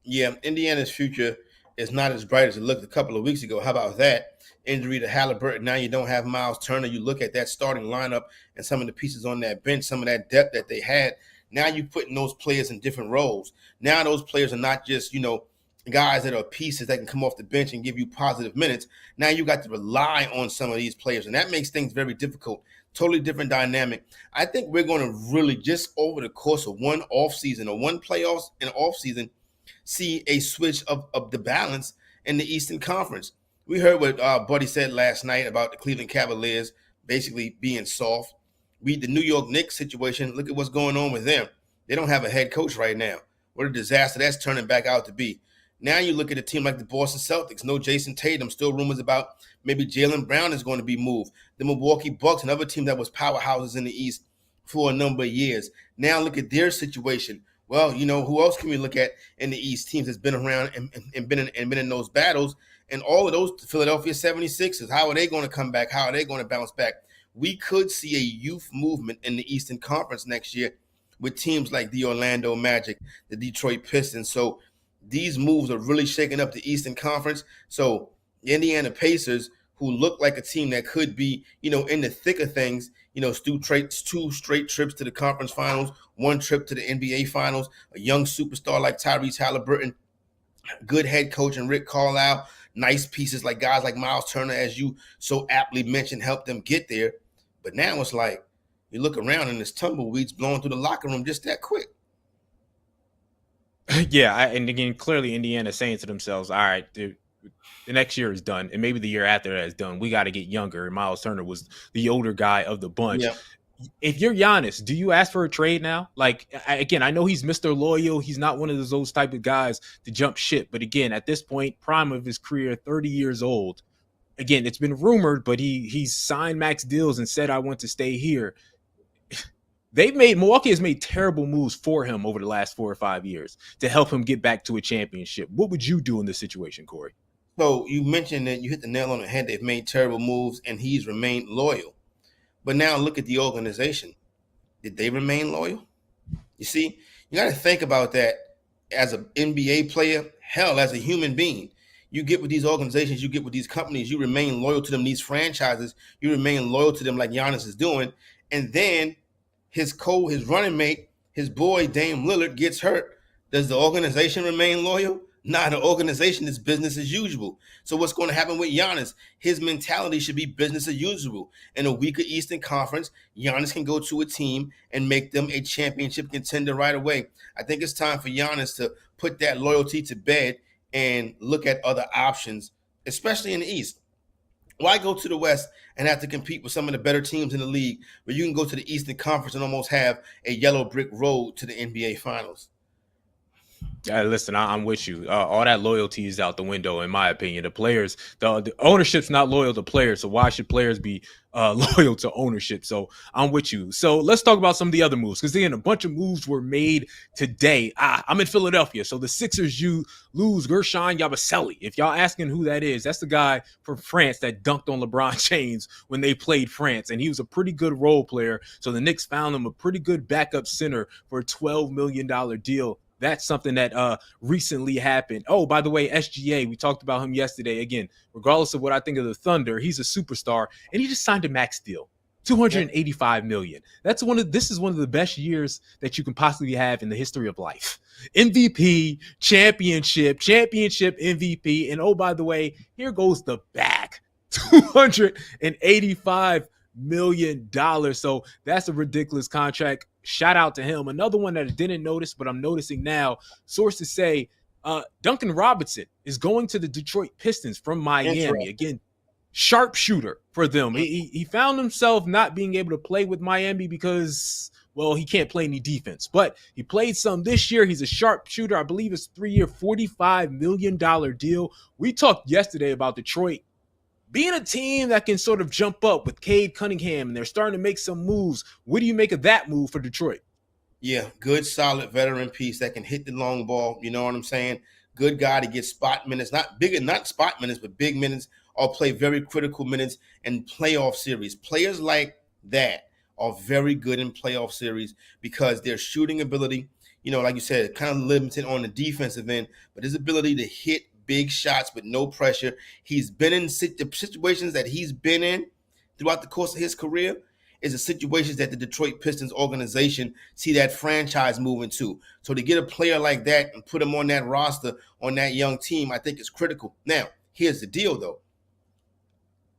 Yeah, Indiana's future is not as bright as it looked a couple of weeks ago. How about that? Injury to Halliburton. Now you don't have Miles Turner. You look at that starting lineup and some of the pieces on that bench, some of that depth that they had. Now you're putting those players in different roles. Now those players are not just, guys that are pieces that can come off the bench and give you positive minutes. Now you got to rely on some of these players, and that makes things very difficult. Totally different dynamic. I think we're going to really, just over the course of one offseason or one playoffs and offseason, see a switch of the balance in the Eastern Conference. We heard what Buddy said last night about the Cleveland Cavaliers basically being soft. The New York Knicks situation, look at what's going on with them. They don't have a head coach right now. What a disaster that's turning back out to be. Now you look at a team like the Boston Celtics, no Jason Tatum, still rumors about maybe Jaylen Brown is going to be moved. The Milwaukee Bucks, another team that was powerhouses in the East for a number of years. Now look at their situation. Well, who else can we look at in the East? Teams that's been around and been in those battles. And all of those Philadelphia 76ers, how are they going to come back? How are they going to bounce back? We could see a youth movement in the Eastern Conference next year with teams like the Orlando Magic, the Detroit Pistons. So these moves are really shaking up the Eastern Conference. So the Indiana Pacers, who look like a team that could be, in the thick of things, 2 straight trips to the conference finals, 1 trip to the NBA finals, a young superstar like Tyrese Halliburton, good head coach and Rick Carlisle, nice pieces like guys like Miles Turner, as you so aptly mentioned, helped them get there. But now it's like you look around and there's tumbleweeds blowing through the locker room just that quick. Yeah, and again, clearly Indiana saying to themselves, all right, dude, the next year is done, and maybe the year after that is done. We got to get younger. And Miles Turner was the older guy of the bunch. Yeah. If you're Giannis, do you ask for a trade now? Like, again, I know he's Mr. Loyal. He's not one of those type of guys to jump ship. But again, at this point, prime of his career, 30 years old. Again, it's been rumored, but he's signed max deals and said, I want to stay here. Milwaukee has made terrible moves for him over the last 4 or 5 years to help him get back to a championship. What would you do in this situation, Corey? So you mentioned that you hit the nail on the head. They've made terrible moves and he's remained loyal. But now look at the organization. Did they remain loyal? You see, you got to think about that as an NBA player, hell, as a human being. You get with these organizations, you get with these companies, you remain loyal to them, these franchises, you remain loyal to them like Giannis is doing. And then his running mate, his boy Dame Lillard gets hurt. Does the organization remain loyal? Nah, the organization is business as usual. So what's going to happen with Giannis? His mentality should be business as usual. In a weaker Eastern Conference, Giannis can go to a team and make them a championship contender right away. I think it's time for Giannis to put that loyalty to bed and look at other options, especially in the East. Why go to the West and have to compete with some of the better teams in the league where you can go to the Eastern Conference and almost have a yellow brick road to the NBA Finals? Listen, I'm with you. All that loyalty is out the window, in my opinion. The players, the ownership's not loyal to players, so why should players be loyal to ownership? So I'm with you. So let's talk about some of the other moves, because again, a bunch of moves were made today. I'm in Philadelphia, so the Sixers lose Gershon Yabusele. If y'all asking who that is, that's the guy from France that dunked on LeBron James when they played France, and he was a pretty good role player. So the Knicks found him a pretty good backup center for a $12 million deal. That's something that recently happened. Oh, by the way, SGA, we talked about him yesterday. Again, regardless of what I think of the Thunder, he's a superstar, and he just signed a max deal, $285 million. This is one of the best years that you can possibly have in the history of life. MVP, championship MVP, and oh, by the way, here goes the bag, $285 million. So that's a ridiculous contract. Shout out to him. Another one that I didn't notice, but I'm noticing now, sources say Duncan Robinson is going to the Detroit Pistons from Miami. Again, sharpshooter for them. He found himself not being able to play with Miami because, well, he can't play any defense. But he played some this year. He's a sharpshooter. I believe it's a 3-year, $45 million deal. We talked yesterday about Detroit being a team that can sort of jump up with Cade Cunningham, and they're starting to make some moves. What do you make of that move for Detroit? Yeah, good, solid veteran piece that can hit the long ball. You know what I'm saying? Good guy to get spot minutes, not spot minutes, but big minutes, or play very critical minutes in playoff series. Players like that are very good in playoff series because their shooting ability, like you said, kind of limited on the defensive end, but his ability to hit big shots with no pressure. He's been in the situations that he's been in throughout the course of his career. is the situations that the Detroit Pistons organization see that franchise moving to. So to get a player like that and put him on that roster, on that young team, I think is critical. Now, here's the deal, though.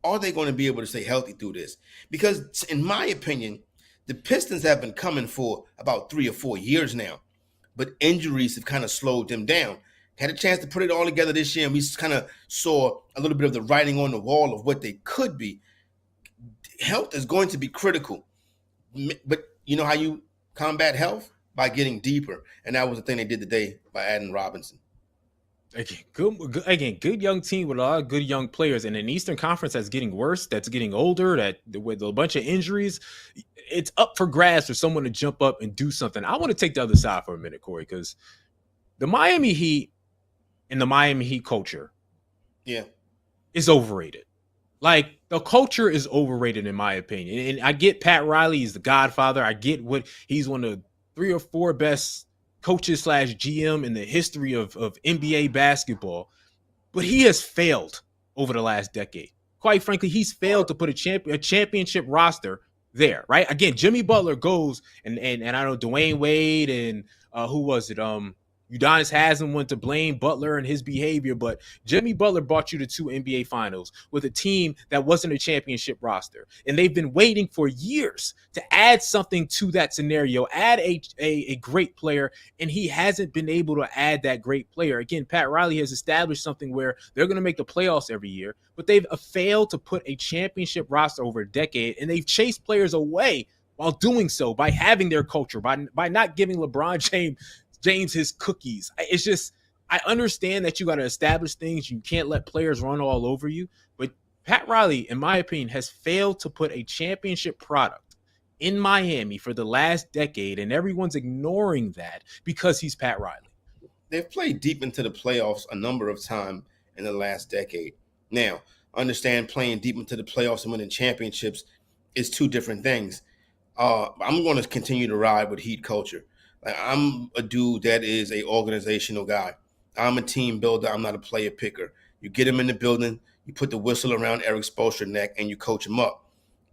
Are they going to be able to stay healthy through this? Because in my opinion, the Pistons have been coming for about 3 or 4 years now, but injuries have kind of slowed them down. Had a chance to put it all together this year, and we kind of saw a little bit of the writing on the wall of what they could be. Health is going to be critical, but you know how you combat health? By getting deeper, and that was the thing they did today by adding Robinson. Good young team with a lot of good young players, and an Eastern Conference that's getting worse, that's getting older, that with a bunch of injuries, it's up for grabs for someone to jump up and do something. I want to take the other side for a minute, Corey, because the Miami Heat and the Miami Heat culture, is overrated. Like, the culture is overrated in my opinion. And I get Pat Riley, he's the godfather. I get what he's one of the 3 or 4 best coaches / GM in the history of NBA basketball, but he has failed over the last decade. Quite frankly, he's failed to put a championship roster there, right? Again, Jimmy Butler goes and I know Dwayne Wade and who was it? Udonis Haslam went to blame Butler and his behavior, but Jimmy Butler brought you to 2 NBA finals with a team that wasn't a championship roster. And they've been waiting for years to add something to that scenario, add a great player, and he hasn't been able to add that great player. Again, Pat Riley has established something where they're going to make the playoffs every year, but they've failed to put a championship roster over a decade, and they've chased players away while doing so by having their culture, by not giving LeBron James his cookies. It's just, I understand that you got to establish things. You can't let players run all over you. But Pat Riley, in my opinion, has failed to put a championship product in Miami for the last decade, and everyone's ignoring that because he's Pat Riley. They've played deep into the playoffs a number of times in the last decade. Now, understand playing deep into the playoffs and winning championships is 2 different things. I'm going to continue to ride with Heat culture. I'm a dude that is a organizational guy. I'm a team builder. I'm not a player picker. You get him in the building, you put the whistle around Eric Spoelstra's neck, and you coach him up.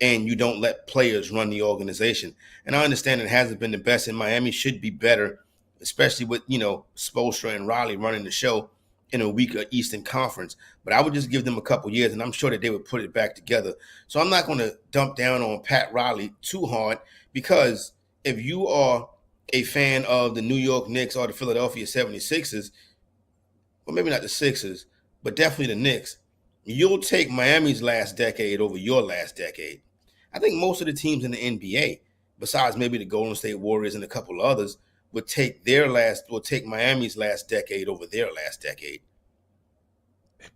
And you don't let players run the organization. And I understand it hasn't been the best, and Miami should be better, especially with, Spoelstra and Riley running the show in a weaker Eastern Conference. But I would just give them a couple years, and I'm sure that they would put it back together. So I'm not going to dump down on Pat Riley too hard, because if you are a fan of the New York Knicks or the Philadelphia 76ers, well, maybe not the Sixers, but definitely the Knicks, you'll take Miami's last decade over your last decade. I think most of the teams in the NBA, besides maybe the Golden State Warriors and a couple others, would take Miami's last decade over their last decade.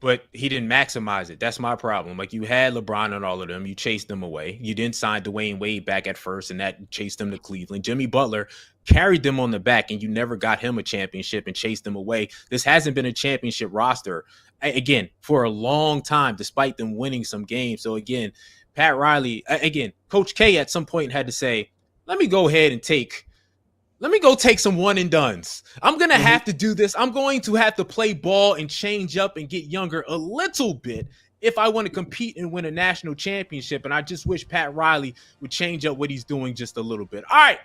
But he didn't maximize it. That's my problem. Like, you had LeBron and all of them. You chased them away. You didn't sign Dwayne Wade back at first, and that chased them to Cleveland. Jimmy Butler carried them on the back, and you never got him a championship and chased them away. This hasn't been a championship roster, again, for a long time, despite them winning some games. So, again, Pat Riley, Coach K at some point had to say, let me go take some one and dones. I'm going to have to do this. I'm going to have to play ball and change up and get younger a little bit if I want to compete and win a national championship. And I just wish Pat Riley would change up what he's doing just a little bit. All right.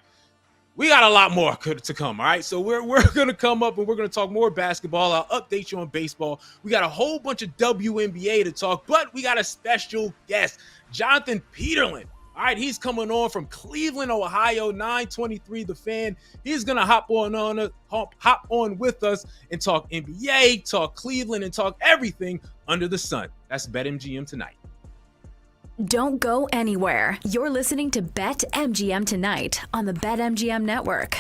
We got a lot more to come, all right? So we're going to come up and we're going to talk more basketball. I'll update you on baseball. We got a whole bunch of WNBA to talk, but we got a special guest, Jonathan Peterlin. All right, he's coming on from Cleveland, Ohio, 923 The Fan. He's going to hop on with us and talk NBA, talk Cleveland, and talk everything under the sun. That's BetMGM tonight. Don't go anywhere. You're listening to BetMGM tonight on the BetMGM Network.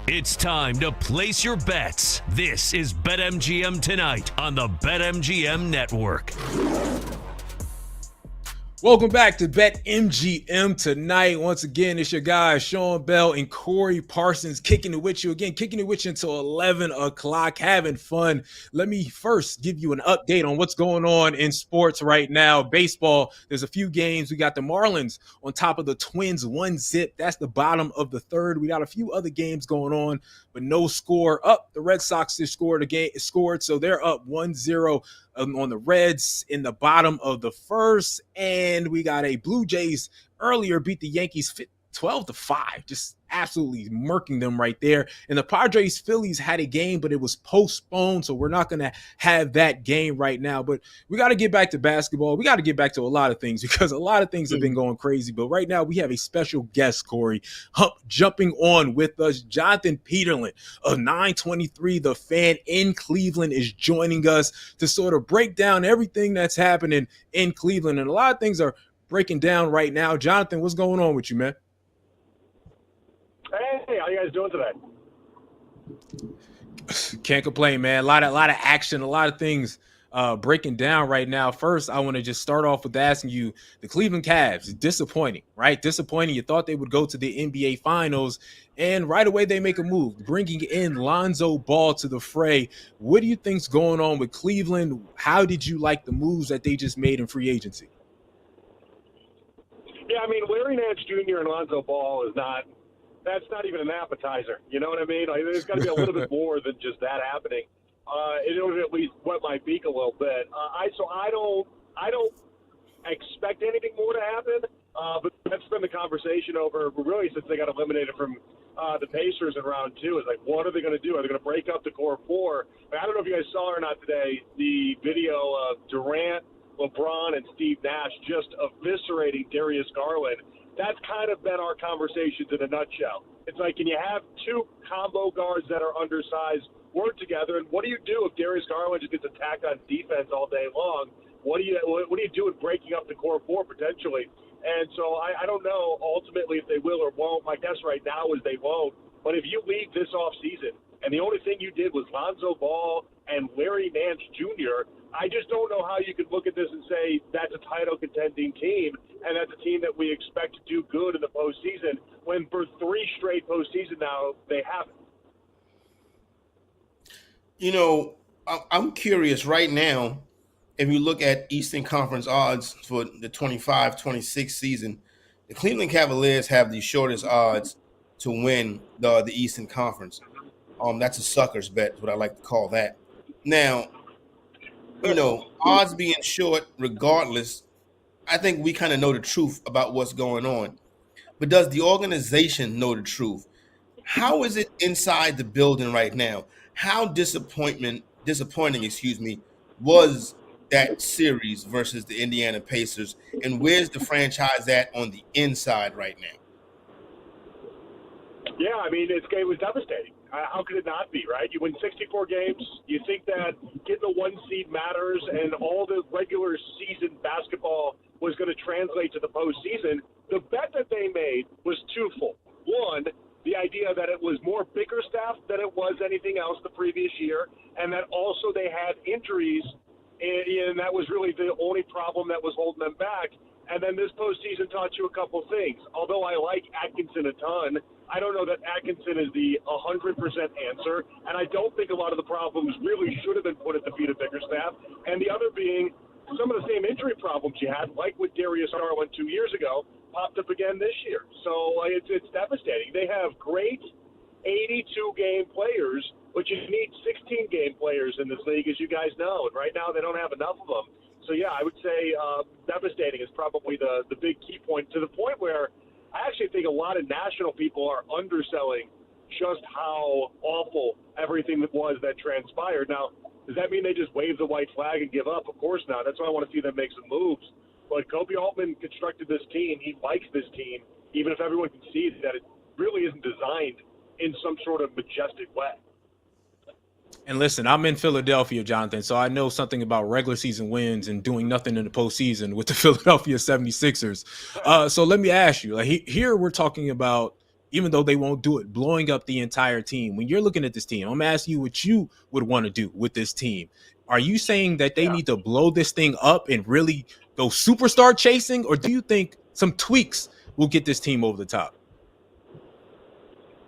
It's time to place your bets. This is BetMGM Tonight on the BetMGM Network. Welcome back to BetMGM Tonight. Once again, it's your guys, Sean Bell and Corey Parsons, kicking it with you until 11 o'clock, having fun. Let me first give you an update on what's going on in sports right now. Baseball, there's a few games. We got the Marlins on top of the Twins, 1-0. That's the bottom of the third. We got a few other games going on, but no score. The Red Sox just scored, so they're up 1-0 on the Reds in the bottom of the first. And we got a Blue Jays earlier beat the Yankees 12-5, just absolutely murking them right there. And the Padres Phillies had a game, but it was postponed, so we're not going to have that game right now. But we got to get back to basketball. We got to get back to a lot of things because a lot of things have been going crazy. But right now we have a special guest, Corey, jumping on with us. Jonathan Peterlin of 923 The Fan in Cleveland is joining us to sort of break down everything that's happening in Cleveland. And a lot of things are breaking down right now. Jonathan, what's going on with you, man? Hey, how you guys doing today? Can't complain, man. A lot of action, a lot of things breaking down right now. First, I want to just start off with asking you, the Cleveland Cavs, disappointing, right? Disappointing. You thought they would go to the NBA Finals, and right away they make a move, bringing in Lonzo Ball to the fray. What do you think's going on with Cleveland? How did you like the moves that they just made in free agency? Yeah, I mean, Larry Nance Jr. and Lonzo Ball that's not even an appetizer. You know what I mean? Like, there's got to be a little bit more than just that happening. It would at least wet my beak a little bit. I don't expect anything more to happen. But that's been the conversation over really since they got eliminated from the Pacers in round 2. Is like, what are they going to do? Are they going to break up the core 4? I don't know if you guys saw or not today the video of Durant, LeBron, and Steve Nash just eviscerating Darius Garland. That's kind of been our conversations in a nutshell. It's like, can you have two combo guards that are undersized work together? And what do you do if Darius Garland just gets attacked on defense all day long? What do you do with breaking up the core 4 potentially? And so I don't know ultimately if they will or won't. My guess right now is they won't. But if you leave this offseason and the only thing you did was Lonzo Ball and Larry Nance Jr., I just don't know how you could look at this and say that's a title contending team and that's a team that we expect to do good in the postseason when for 3 straight postseason now they haven't. You know, I'm curious right now, if you look at Eastern Conference odds for the 25-26 season, the Cleveland Cavaliers have the shortest odds to win the Eastern Conference. That's a sucker's bet, is what I like to call that. Now, you know, odds being short regardless, I think we kind of know the truth about what's going on. But does the organization know the truth? How is it inside the building right now? How disappointing, was that series versus the Indiana Pacers? And where's the franchise at on the inside right now? Yeah, I mean, it was devastating. How could it not be, right? You win 64 games. You think that getting the 1 seed matters and all the regular season basketball was going to translate to the postseason. The bet that they made was twofold. One, the idea that it was more Bickerstaff than it was anything else the previous year, and that also they had injuries, and that was really the only problem that was holding them back. And then this postseason taught you a couple things. Although I like Atkinson a ton, I don't know that Atkinson is the 100% answer, and I don't think a lot of the problems really should have been put at the feet of Bickerstaff. And the other being some of the same injury problems you had, like with Darius Garland 2 years ago, popped up again this year. So it's devastating. They have great 82-game players, but you need 16-game players in this league, as you guys know. And right now they don't have enough of them. So, yeah, I would say devastating is probably the big key point, to the point where I actually think a lot of national people are underselling just how awful everything that was that transpired. Now, does that mean they just wave the white flag and give up? Of course not. That's why I want to see them make some moves. But Kobe Altman constructed this team. He likes this team, even if everyone can see that it really isn't designed in some sort of majestic way. And listen, I'm in Philadelphia, Jonathan, so I know something about regular season wins and doing nothing in the postseason with the Philadelphia 76ers. So let me ask you, like here we're talking about even though they won't do it, blowing up the entire team. When you're looking at this team, I'm asking you what you would want to do with this team. Are you saying that they need to blow this thing up and really go superstar chasing, or do you think some tweaks will get this team over the top?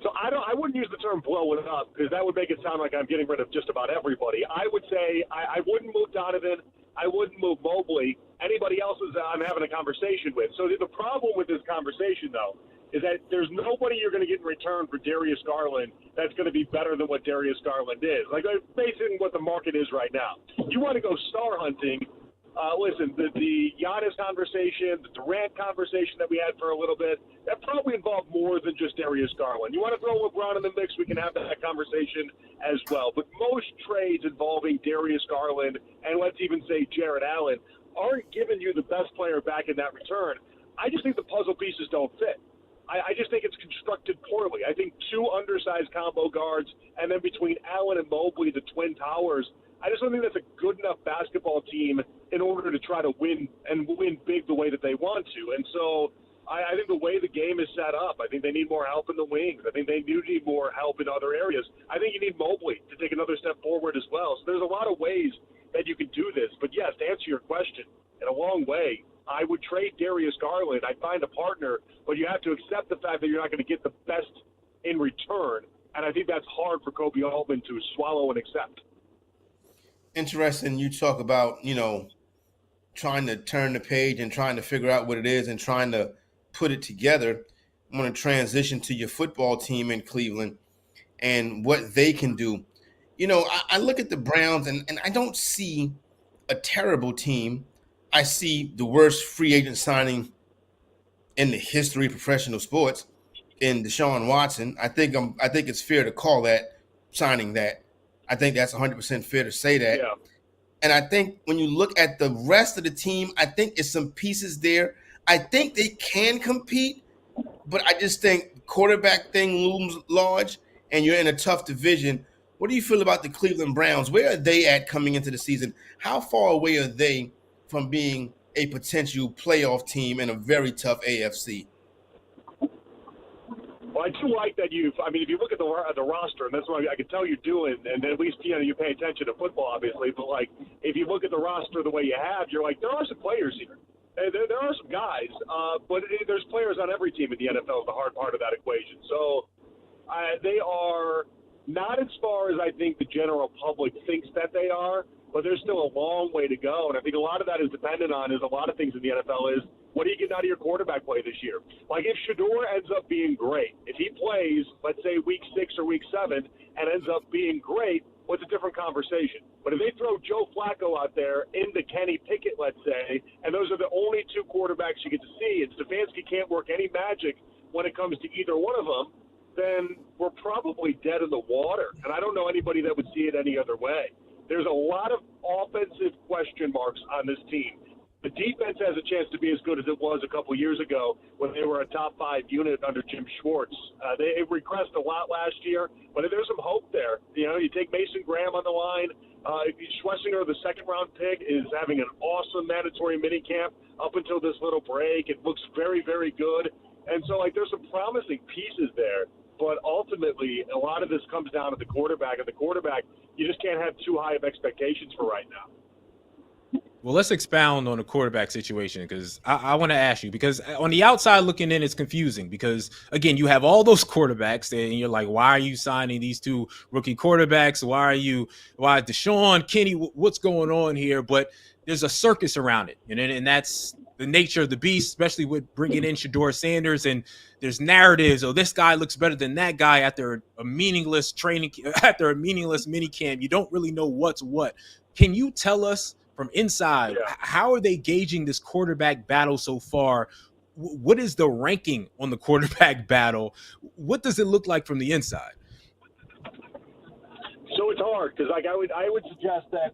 So I wouldn't use the term blow it up because that would make it sound like I'm getting rid of just about everybody. I would say I wouldn't move Donovan. I wouldn't move Mobley. Anybody else I'm having a conversation with. So the problem with this conversation, though, is that there's nobody you're going to get in return for Darius Garland that's going to be better than what Darius Garland is. Like, basically what the market is right now. You want to go star hunting. Listen, the Giannis conversation, the Durant conversation that we had for a little bit, that probably involved more than just Darius Garland. You want to throw LeBron in the mix, we can have that conversation as well. But most trades involving Darius Garland and let's even say Jared Allen aren't giving you the best player back in that return. I just think the puzzle pieces don't fit. I just think it's constructed poorly. I think two undersized combo guards, and then between Allen and Mobley, the Twin Towers, I just don't think that's a good enough basketball team in order to try to win and win big the way that they want to. And so I think the way the game is set up, I think they need more help in the wings. I think they do need more help in other areas. I think you need Mobley to take another step forward as well. So there's a lot of ways that you can do this. But, yes, to answer your question, in a long way, I would trade Darius Garland. I'd find a partner, but you have to accept the fact that you're not going to get the best in return. And I think that's hard for Kobe Altman to swallow and accept. Interesting. You talk about, trying to turn the page and trying to figure out what it is and trying to put it together. I'm going to transition to your football team in Cleveland and what they can do. I look at the Browns and I don't see a terrible team. I see the worst free agent signing in the history of professional sports in Deshaun Watson. I think it's fair to call that signing that. I think that's 100% fair to say that. Yeah. And I think when you look at the rest of the team, I think it's some pieces there. I think they can compete, but I just think quarterback thing looms large and you're in a tough division. What do you feel about the Cleveland Browns? Where are they at coming into the season? How far away are they from being a potential playoff team in a very tough AFC? Well, I do like that if you look at the roster, and that's what I can tell you're doing, and at least, you pay attention to football, obviously, but, if you look at the roster the way you have, you're like, there are some players here. There are some guys, but there's players on every team in the NFL is the hard part of that equation. So they are not as far as I think the general public thinks that they are, but there's still a long way to go. And I think a lot of that is dependent on a lot of things in the NFL is, what are you getting out of your quarterback play this year? Like, if Shador ends up being great, if he plays, let's say, week 6 or week 7 and ends up being great, what's a different conversation? But if they throw Joe Flacco out there into Kenny Pickett, let's say, and those are the only two quarterbacks you get to see, and Stefanski can't work any magic when it comes to either one of them, then we're probably dead in the water. And I don't know anybody that would see it any other way. There's a lot of offensive question marks on this team. The defense has a chance to be as good as it was a couple years ago when they were a top 5 unit under Jim Schwartz. They regressed a lot last year, but there's some hope there. You take Mason Graham on the line. Schlesinger, the second-round pick, is having an awesome mandatory minicamp up until this little break. It looks very, very good. And so, there's some promising pieces there. But ultimately, a lot of this comes down to the quarterback. And the quarterback, you just can't have too high of expectations for right now. Well, let's expound on the quarterback situation because I want to ask you, because on the outside looking in, it's confusing because, again, you have all those quarterbacks and you're like, why are you signing these 2 rookie quarterbacks? Why Deshaun, Kenny, what's going on here? But there's a circus around it. And that's the nature of the beast, especially with bringing in Shador Sanders. And there's narratives, this guy looks better than that guy after a meaningless minicamp. You don't really know what's what. Can you tell us from inside, how are they gauging this quarterback battle so far? What is the ranking on the quarterback battle? What does it look like from the inside? So it's hard because I would suggest that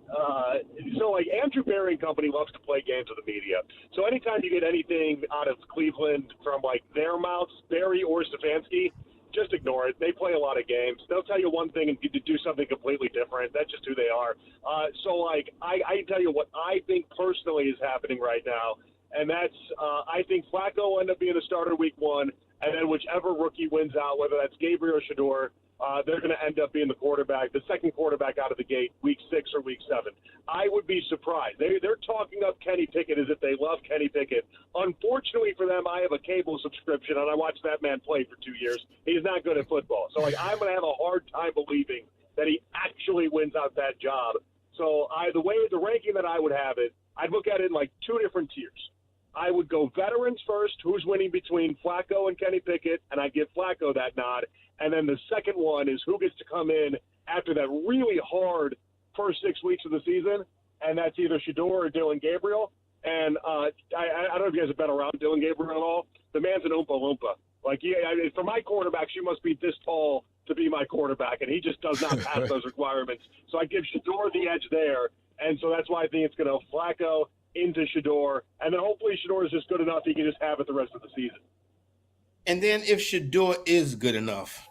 Andrew Berry and company loves to play games with the media. So anytime you get anything out of Cleveland from their mouths, Berry or Stefanski, just ignore it. They play a lot of games. They'll tell you one thing and do something completely different. That's just who they are. I can tell you what I think personally is happening right now, and that's I think Flacco will end up being the starter week 1, and then whichever rookie wins out, whether that's Gabriel or Shador, they're going to end up being the second quarterback out of the gate, week 6 or week 7. I would be surprised. They're talking up Kenny Pickett as if they love Kenny Pickett. Unfortunately for them, I have a cable subscription, and I watched that man play for 2 years. He's not good at football. So, I'm going to have a hard time believing that he actually wins out that job. So, the ranking that I would have it, I'd look at it in like 2 different tiers. I would go veterans first, who's winning between Flacco and Kenny Pickett, and I give Flacco that nod. And then the second one is who gets to come in after that really hard first 6 weeks of the season, and that's either Shador or Dylan Gabriel. And I don't know if you guys have been around Dylan Gabriel at all. The man's an Oompa Loompa. Like, for my quarterbacks, you must be this tall to be my quarterback, and he just does not pass those requirements. So I give Shador the edge there, and so that's why I think it's going to Flacco into Shador, and then hopefully Shador is just good enough he can just have it the rest of the season. And then if Shador is good enough,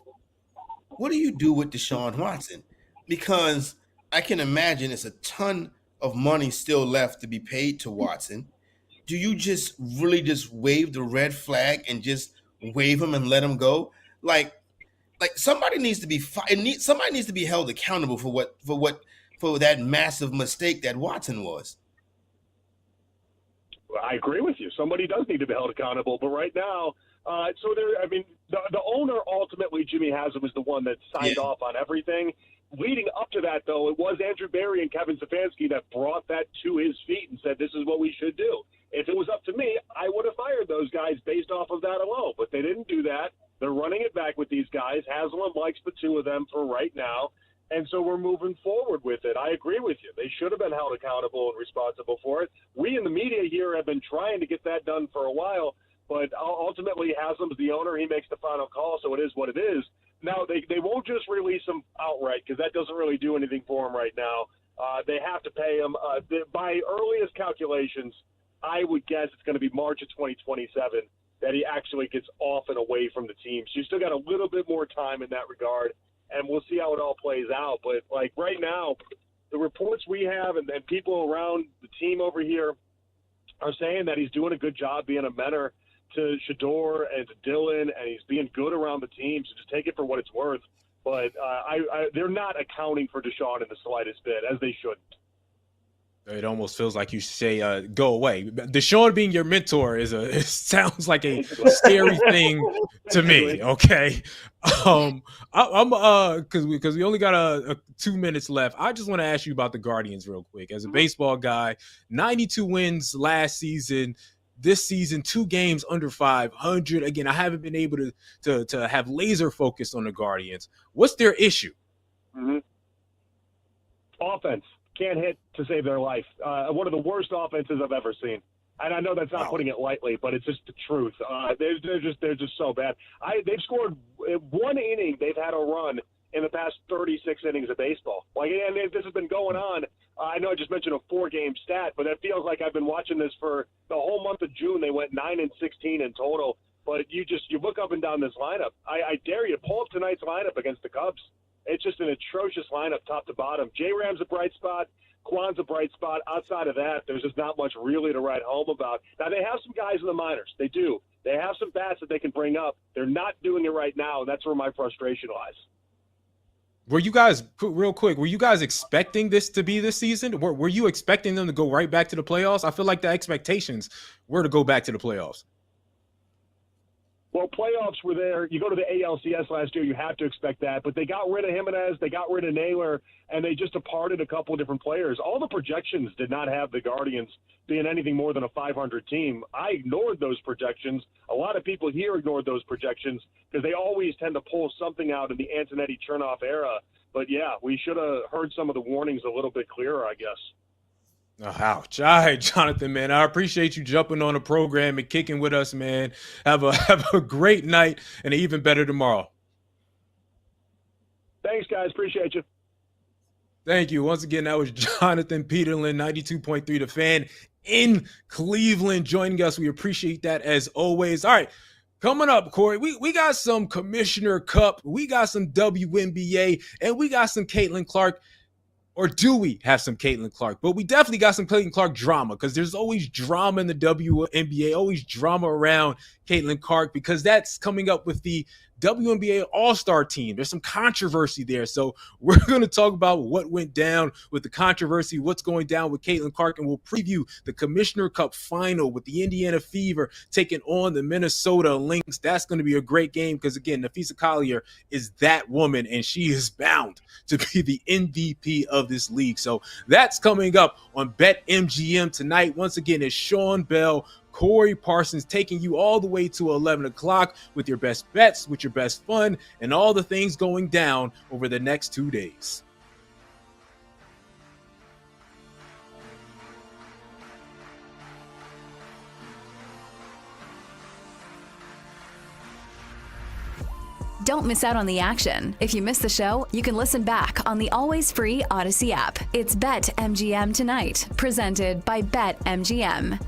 what do you do with Deshaun Watson? Because I can imagine it's a ton of money still left to be paid to Watson. Do you just really just wave the red flag and just wave him and let him go? Like somebody needs to be somebody needs to be held accountable for that massive mistake that Watson was. I agree with you. Somebody does need to be held accountable, but right now, the owner ultimately, Jimmy Haslam, is the one that signed off on everything. Leading up to that, though, it was Andrew Berry and Kevin Stefanski that brought that to his feet and said, this is what we should do. If it was up to me, I would have fired those guys based off of that alone, but they didn't do that. They're running it back with these guys. Haslam likes the 2 of them for right now. And so we're moving forward with it. I agree with you. They should have been held accountable and responsible for it. We in the media here have been trying to get that done for a while, but ultimately Haslam's the owner. He makes the final call, so it is what it is. Now, they won't just release him outright because that doesn't really do anything for him right now. They have to pay him. By earliest calculations, I would guess it's going to be March of 2027 that he actually gets off and away from the team. So you still got a little bit more time in that regard. And we'll see how it all plays out. But, like, right now, the reports we have and people around the team over here are saying that he's doing a good job being a mentor to Shador and to Dylan, and he's being good around the team. So just take it for what it's worth. But they're not accounting for Deshaun in the slightest bit, as they shouldn't. It almost feels like you say, go away. Deshaun being your mentor it sounds like a scary thing to me. Okay. I'm because we only got 2 minutes left. I just want to ask you about the Guardians real quick. As a baseball guy, 92 wins last season. This season, 2 games under 500. Again, I haven't been able to have laser focus on the Guardians. What's their issue? Mm-hmm. Offense. Can't hit to save their life. One of the worst offenses I've ever seen. And I know that's not putting it lightly, but it's just the truth. They're just so bad. They've scored 1 inning. They've had a run in the past 36 innings of baseball. And this has been going on. I know I just mentioned a 4-game stat, but it feels like I've been watching this for the whole month of June. They went 9-16 in total. But you look up and down this lineup. I dare you to pull up tonight's lineup against the Cubs. It's just an atrocious lineup top to bottom. J-Ram's a bright spot. Kwan's a bright spot. Outside of that, there's just not much really to write home about. Now, they have some guys in the minors. They do. They have some bats that they can bring up. They're not doing it right now, and that's where my frustration lies. Were you guys, real quick, were you guys expecting this to be this season? Were you expecting them to go right back to the playoffs? I feel like the expectations were to go back to the playoffs. Well, playoffs were there. You go to the ALCS last year, you have to expect that. But they got rid of Jimenez, they got rid of Naylor, and they just departed a couple of different players. All the projections did not have the Guardians being anything more than a 500 team. I ignored those projections. A lot of people here ignored those projections because they always tend to pull something out in the Antonetti Chernoff era. But, yeah, we should have heard some of the warnings a little bit clearer, I guess. Oh, ouch. All right, Jonathan, man. I appreciate you jumping on the program and kicking with us, man. Have a great night and an even better tomorrow. Thanks, guys. Appreciate you. Thank you. Once again, that was Jonathan Peterlin, 92.3 The Fan in Cleveland, joining us. We appreciate that as always. All right, coming up, Corey, we got some Commissioner Cup, we got some WNBA, and we got some Caitlin Clark. Or do we have some Caitlin Clark? But we definitely got some Caitlin Clark drama because there's always drama in the WNBA, always drama around Caitlin Clark because that's coming up with the WNBA All-Star team. There's some controversy there. So we're going to talk about what went down with the controversy, what's going down with Caitlin Clark, and we'll preview the Commissioner Cup final with the Indiana Fever taking on the Minnesota Lynx. That's going to be a great game because, again, Napheesa Collier is that woman, and she is bound to be the MVP of this league. So that's coming up on BetMGM tonight. Once again, it's Sean Bell, Corey Parsons taking you all the way to 11 o'clock with your best bets, with your best fun, and all the things going down over the next 2 days. Don't miss out on the action. If you missed the show, you can listen back on the always free Odyssey app. It's BetMGM tonight, presented by BetMGM.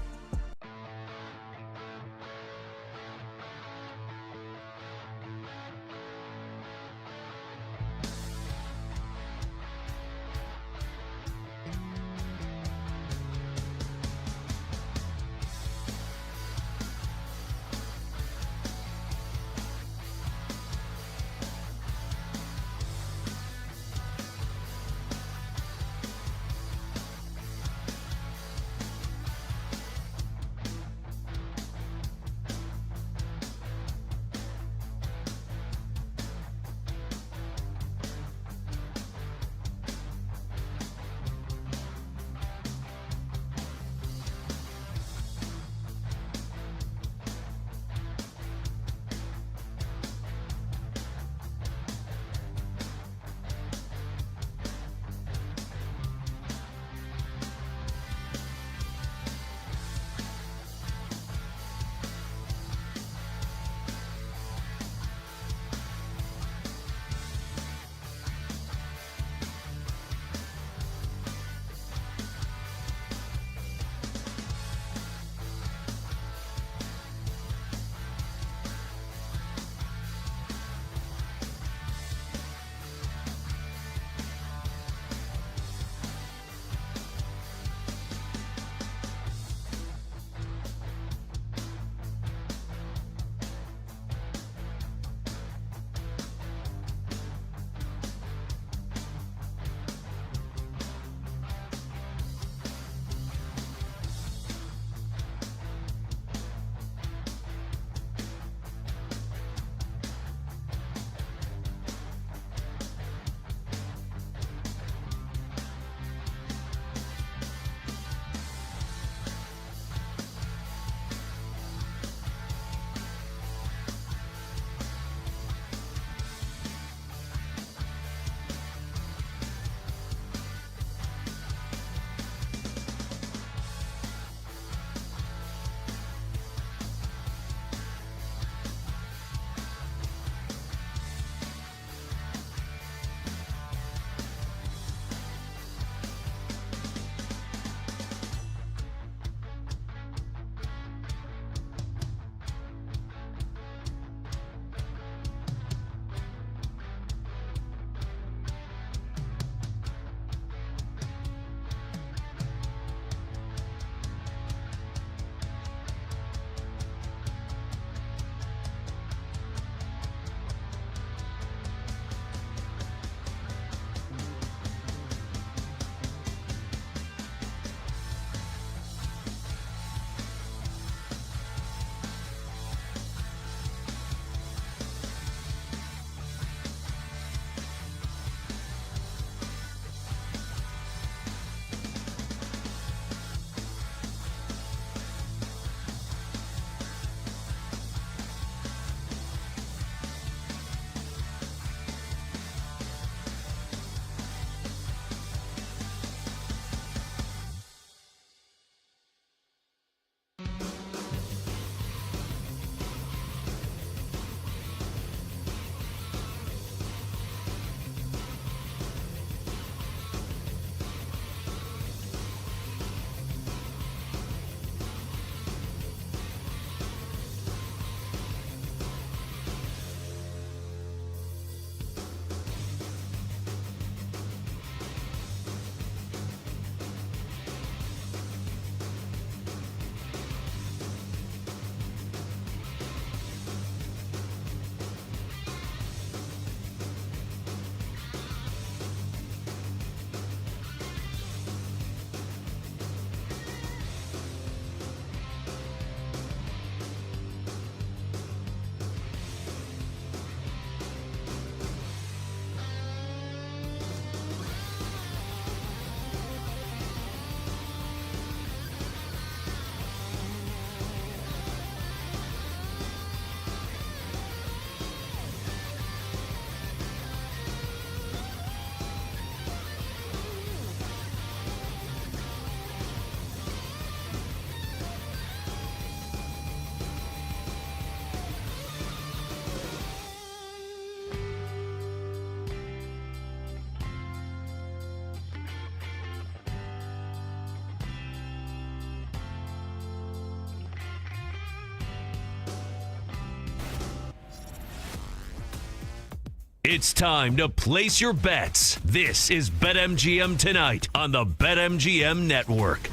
It's time to place your bets. This is BetMGM Tonight on the BetMGM Network.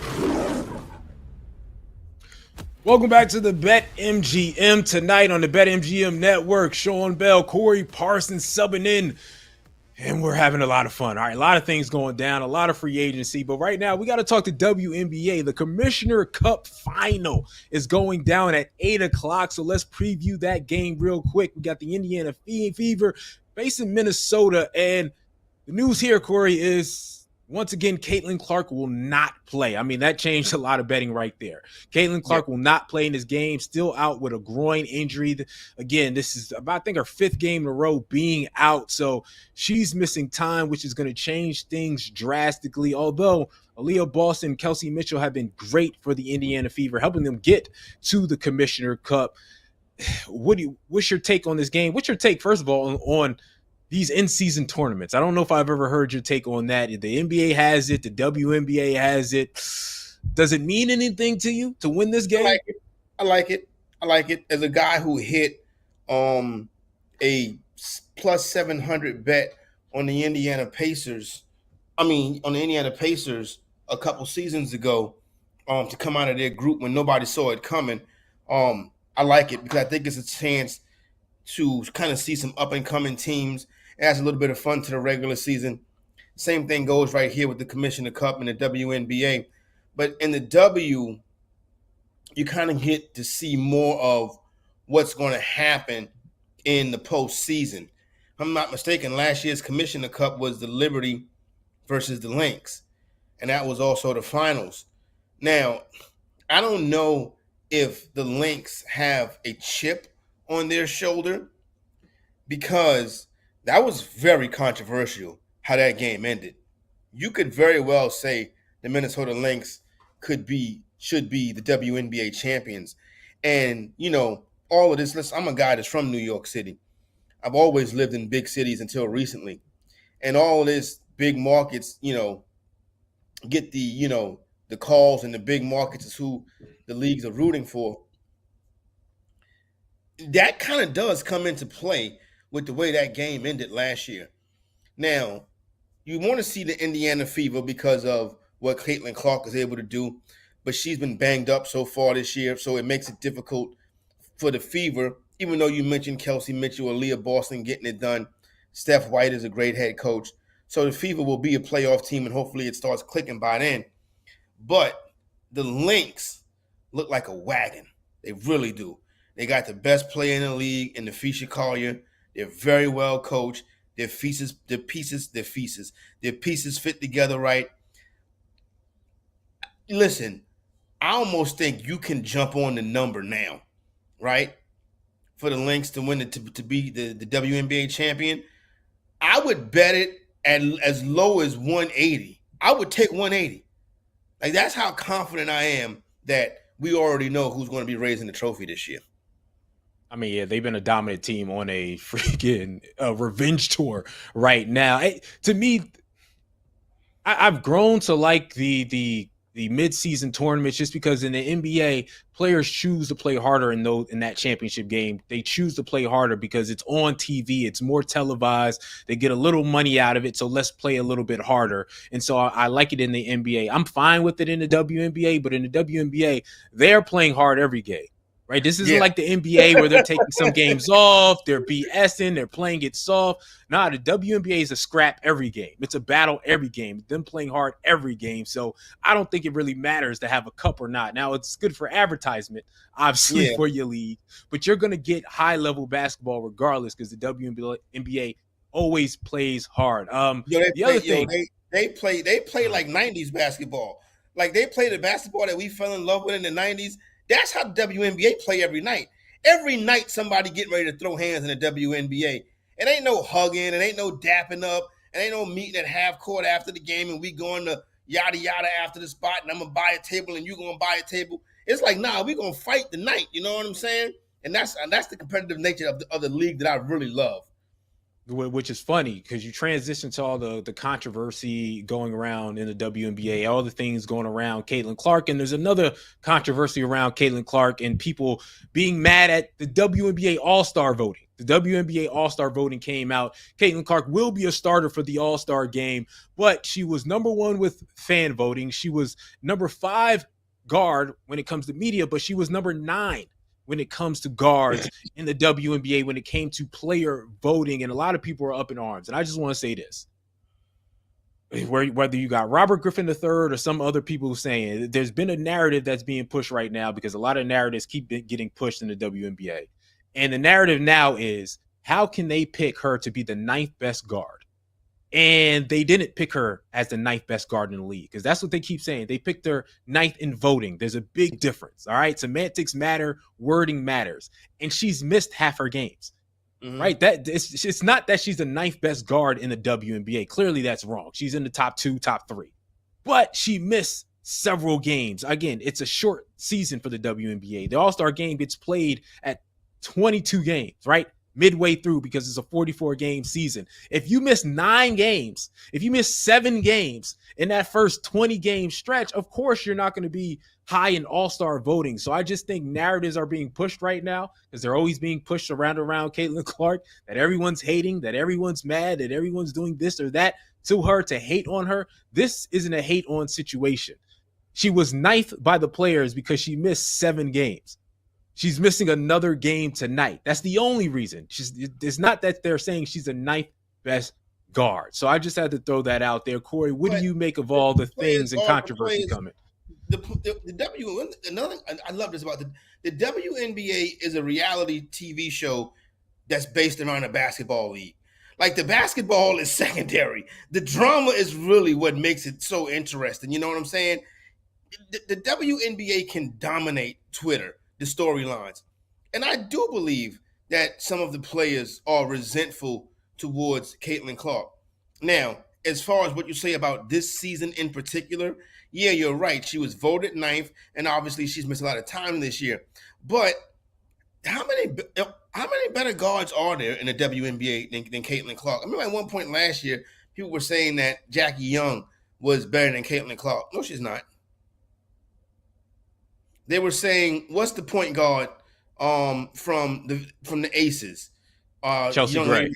Welcome back to the BetMGM Tonight on the BetMGM Network. Sean Bell, Corey Parsons subbing in, and we're having a lot of fun. All right, a lot of things going down, a lot of free agency, but right now we got to talk to WNBA. The Commissioner Cup Final is going down at 8 o'clock, so let's preview that game real quick. We got the Indiana Fever facing Minnesota, and the news here, Corey, is once again, Caitlin Clark will not play. I mean, that changed a lot of betting right there. Caitlin Clark will not play in this game, still out with a groin injury. Again, this is about, I think, her 5th game in a row being out. So she's missing time, which is going to change things drastically. Although Aaliyah Boston and Kelsey Mitchell have been great for the Indiana Fever, helping them get to the Commissioner Cup. What's your take on this game? What's your take, first of all, on these in-season tournaments? I don't know if I've ever heard your take on that. The NBA has it. The WNBA has it. Does it mean anything to you to win this game? I like it. As a guy who hit a plus 700 bet on the Indiana Pacers a couple seasons ago to come out of their group when nobody saw it coming. I like it because I think it's a chance to kind of see some up-and-coming teams. It adds a little bit of fun to the regular season. Same thing goes right here with the Commissioner Cup and the WNBA. But in the W, you kind of get to see more of what's going to happen in the postseason. If I'm not mistaken, last year's Commissioner Cup was the Liberty versus the Lynx, and that was also the finals. Now, I don't know if the Lynx have a chip on their shoulder, because that was very controversial how that game ended. You could very well say the Minnesota Lynx should be the WNBA champions. And, all of this, I'm a guy that's from New York City. I've always lived in big cities until recently. And all of this big markets, get the calls, and the big markets is who the leagues are rooting for. That kind of does come into play with the way that game ended last year. Now, you want to see the Indiana Fever because of what Caitlin Clark is able to do, but she's been banged up so far this year, so it makes it difficult for the Fever, even though you mentioned Kelsey Mitchell or Leah Boston getting it done. Steph White is a great head coach. So the Fever will be a playoff team, and hopefully it starts clicking by then. But the Lynx look like a wagon. They really do. They got the best player in the league in Nafisha Collier. They're very well coached. Their pieces fit together right. Listen, I almost think you can jump on the number now, right? For the Lynx to win to be the WNBA champion. I would bet it at as low as 180. I would take 180. Like, that's how confident I am that we already know who's going to be raising the trophy this year. I mean, yeah, they've been a dominant team on a freaking revenge tour right now. To me, I've grown to like the mid-season tournaments just because in the NBA, players choose to play harder in that championship game. They choose to play harder because it's on TV. It's more televised. They get a little money out of it, so let's play a little bit harder. And so I like it in the NBA. I'm fine with it in the WNBA, but in the WNBA, they're playing hard every game. Right, this isn't like the NBA where they're taking some games off, they're BSing, they're playing it soft. Nah, the WNBA is a scrap every game. It's a battle every game. Them playing hard every game. So I don't think it really matters to have a cup or not. Now, it's good for advertisement, obviously, for your league, but you're going to get high-level basketball regardless because the WNBA always plays hard. They play like 90s basketball. Like, they play the basketball that we fell in love with in the 90s. That's how the WNBA play every night. Every night somebody getting ready to throw hands in the WNBA. It ain't no hugging. It ain't no dapping up. It ain't no meeting at half court after the game and we going to yada yada after the spot and I'm going to buy a table and you going to buy a table. It's like, nah, we going to fight the night. You know what I'm saying? And that's the competitive nature of the league that I really love. which is funny because you transition to all the controversy going around in the WNBA, all the things going around Caitlin Clark, and there's another controversy around Caitlin Clark and people being mad at the WNBA All-Star voting. The WNBA All-Star voting came out. Caitlin Clark will be a starter for the All-Star game, but she was number 1 with fan voting. She was number 5 guard when it comes to media, but she was number 9 when it comes to guards in the WNBA when it came to player voting, and a lot of people are up in arms. And I just want to say this. Whether you got Robert Griffin III or some other people saying, there's been a narrative that's being pushed right now because a lot of narratives keep getting pushed in the WNBA. And the narrative now is, how can they pick her to be the 9th best guard? And they didn't pick her as the 9th best guard in the league because that's what they keep saying. They picked her 9th in voting. There's a big difference. All right. Semantics matter. Wording matters. And she's missed half her games. Mm-hmm. Right. That it's not that she's the 9th best guard in the WNBA. Clearly that's wrong. She's in the top 2, top 3. But she missed several games. Again, it's a short season for the WNBA. The All-Star game gets played at 22 games, right? Midway through because it's a 44-game season. If you miss 9 games, if you miss 7 games in that first 20-game stretch, of course you're not going to be high in all-star voting. So I just think narratives are being pushed right now because they're always being pushed around Caitlin Clark, that everyone's hating, that everyone's mad, that everyone's doing this or that to her to hate on her. This isn't a hate-on situation. She was 9th by the players because she missed 7 games. She's missing another game tonight. That's the only reason. It's not that they're saying she's the 9th best guard. So I just had to throw that out there. Corey, what do you make of all the things and controversy coming? I love this about the WNBA is a reality TV show that's based around a basketball league. Like the basketball is secondary. The drama is really what makes it so interesting. You know what I'm saying? The WNBA can dominate Twitter, the storylines. And I do believe that some of the players are resentful towards Caitlin Clark. Now, as far as what you say about this season in particular, yeah, you're right. She was voted 9th, and obviously she's missed a lot of time this year. But how many better guards are there in the WNBA than Caitlin Clark? I remember at one point last year, people were saying that Jackie Young was better than Caitlin Clark. No, she's not. They were saying, what's the point guard from the Aces? Chelsea Gray.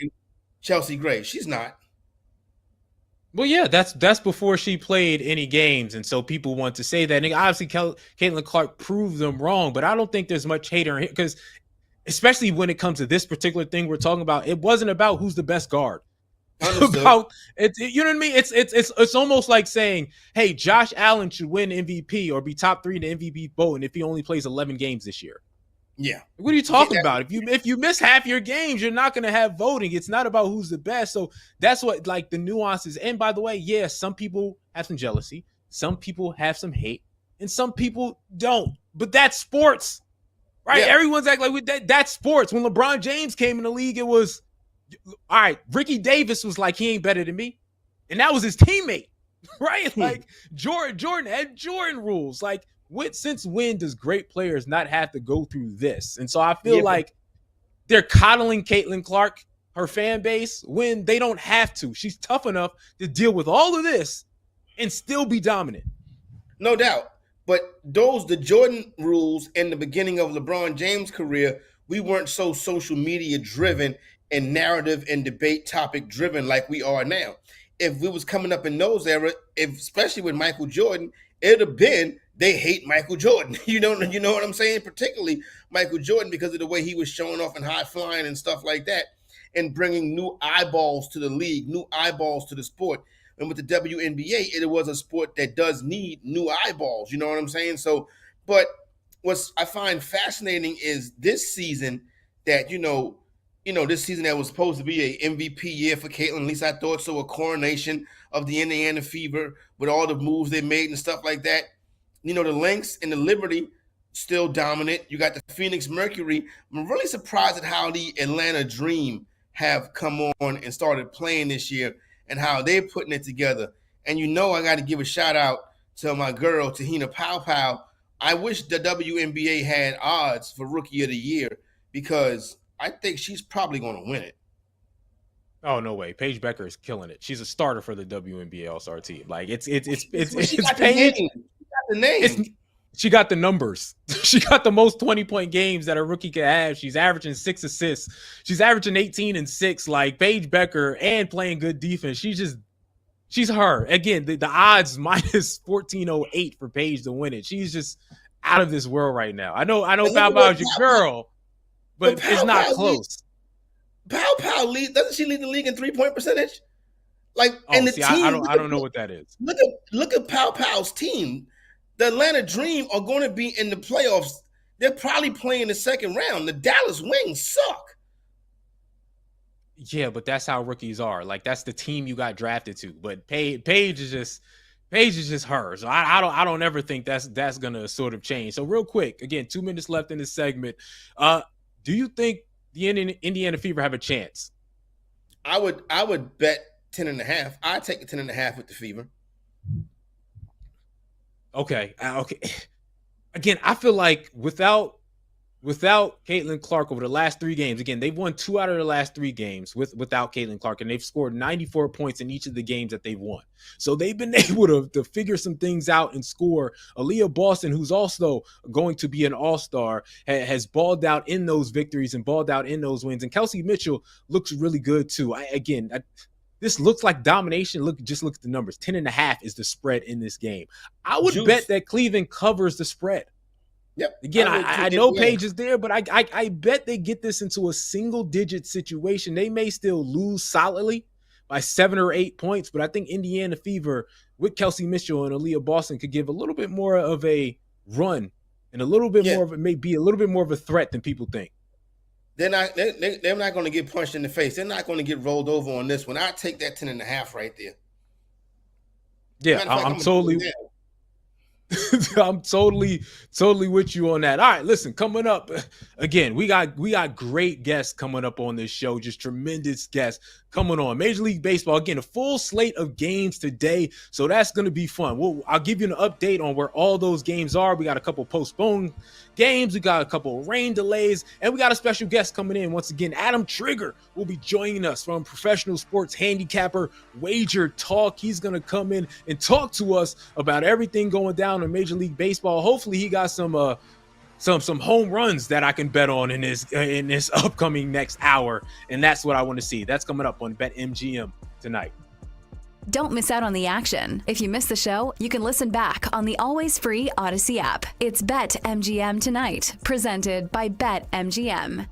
Chelsea Gray. She's not. Well, yeah, that's before she played any games, and so people want to say that. And obviously, Caitlin Clark proved them wrong, but I don't think there's much hate on her because, especially when it comes to this particular thing we're talking about, it wasn't about who's the best guard. About it, you know what I mean? It's almost like saying, hey, Josh Allen should win MVP or be top 3 in the MVP voting if he only plays 11 games this year. Yeah. What are you talking about? If you miss half your games, you're not going to have voting. It's not about who's the best. So that's what like the nuances. And by the way, yeah, some people have some jealousy, some people have some hate, and some people don't. But that's sports, right? Yeah. Everyone's acting like that's sports. When LeBron James came in the league, it was all right. Ricky Davis was like, he ain't better than me, and that was his teammate, right? Like Jordan had Jordan rules. Like, since when does great players not have to go through this? And so I feel like they're coddling Caitlin Clark, her fan base, when they don't have to. She's tough enough to deal with all of this and still be dominant. No doubt. But the Jordan rules in the beginning of LeBron James' career, we weren't so social media driven and narrative and debate topic driven like we are now. If we was coming up in those eras, especially with Michael Jordan, it'd have been they hate Michael Jordan. You know what I'm saying? Particularly Michael Jordan because of the way he was showing off and high flying and stuff like that and bringing new eyeballs to the league, new eyeballs to the sport. And with the WNBA, it was a sport that does need new eyeballs. You know what I'm saying? So, but what I find fascinating is this season that, this season that was supposed to be an MVP year for Caitlin, at least I thought so, a coronation of the Indiana Fever with all the moves they made and stuff like that. The Lynx and the Liberty still dominant. You got the Phoenix Mercury. I'm really surprised at how the Atlanta Dream have come on and started playing this year and how they're putting it together. And I got to give a shout out to my girl, Tahina Pow. I wish the WNBA had odds for Rookie of the Year because I think she's probably going to win it. Oh no way! Paige Becker is killing it. She's a starter for the WNBA All-Star team. Like it's She got the Paige. name. She got the name. She got the numbers. She got the most 20-point games that a rookie can have. She's averaging 6 assists. She's averaging 18 and 6. Like Paige Becker and playing good defense. She's her. Again, the odds minus 1408 for Paige to win it. She's just out of this world right now. I know Pow Pow is your girl, but it's not close. Pow Pow doesn't she lead the league in 3-point percentage? Like, and the team. I don't know what that is. Look at Pow Pow's team. The Atlanta Dream are going to be in the playoffs. They're probably playing the second round. The Dallas Wings suck. Yeah, but that's how rookies are. Like that's the team you got drafted to. But Paige is just her. So I don't ever think that's gonna sort of change. So real quick, again, 2 minutes left in this segment. Do you think the Indiana Fever have a chance? I would bet 10.5. I'd take the 10.5 with the Fever. Okay. Again, I feel like without Caitlin Clark over the last 3 games, again, they've won 2 out of the last 3 games without Caitlin Clark, and they've scored 94 points in each of the games that they've won. So they've been able to figure some things out and score. Aaliyah Boston, who's also going to be an all-star, has balled out in those victories and balled out in those wins. And Kelsey Mitchell looks really good too. This looks like domination. Look at the numbers. 10.5 is the spread in this game. I would bet that Cleveland covers the spread. Yep. Again, I know Paige is there, but I bet they get this into a single-digit situation. They may still lose solidly by 7 or 8 points, but I think Indiana Fever with Kelsey Mitchell and Aaliyah Boston could give a little bit more of a run and a little bit more of it, maybe a little bit more of a threat than people think. They're not going to get punched in the face. They're not going to get rolled over on this one. I take that 10.5 right there. Yeah, I'm totally I'm totally with you on that. All right, listen, coming up again, we got great guests coming up on this show, just tremendous guests coming on. Major League Baseball, again, a full slate of games today, so that's going to be fun. I'll give you an update on where all those games are. We got a couple postponed games, we got a couple rain delays, and we got a special guest coming in. Once again, Adam Trigger will be joining us from Professional Sports Handicapper Wager Talk. He's going to come in and talk to us about everything going down in Major League Baseball. Hopefully he got some home runs that I can bet on in this upcoming next hour, and that's what I want to see. That's coming up on BetMGM tonight. Don't miss out on the action. If you missed the show, you can listen back on the always free Odyssey app. It's BetMGM Tonight, presented by BetMGM.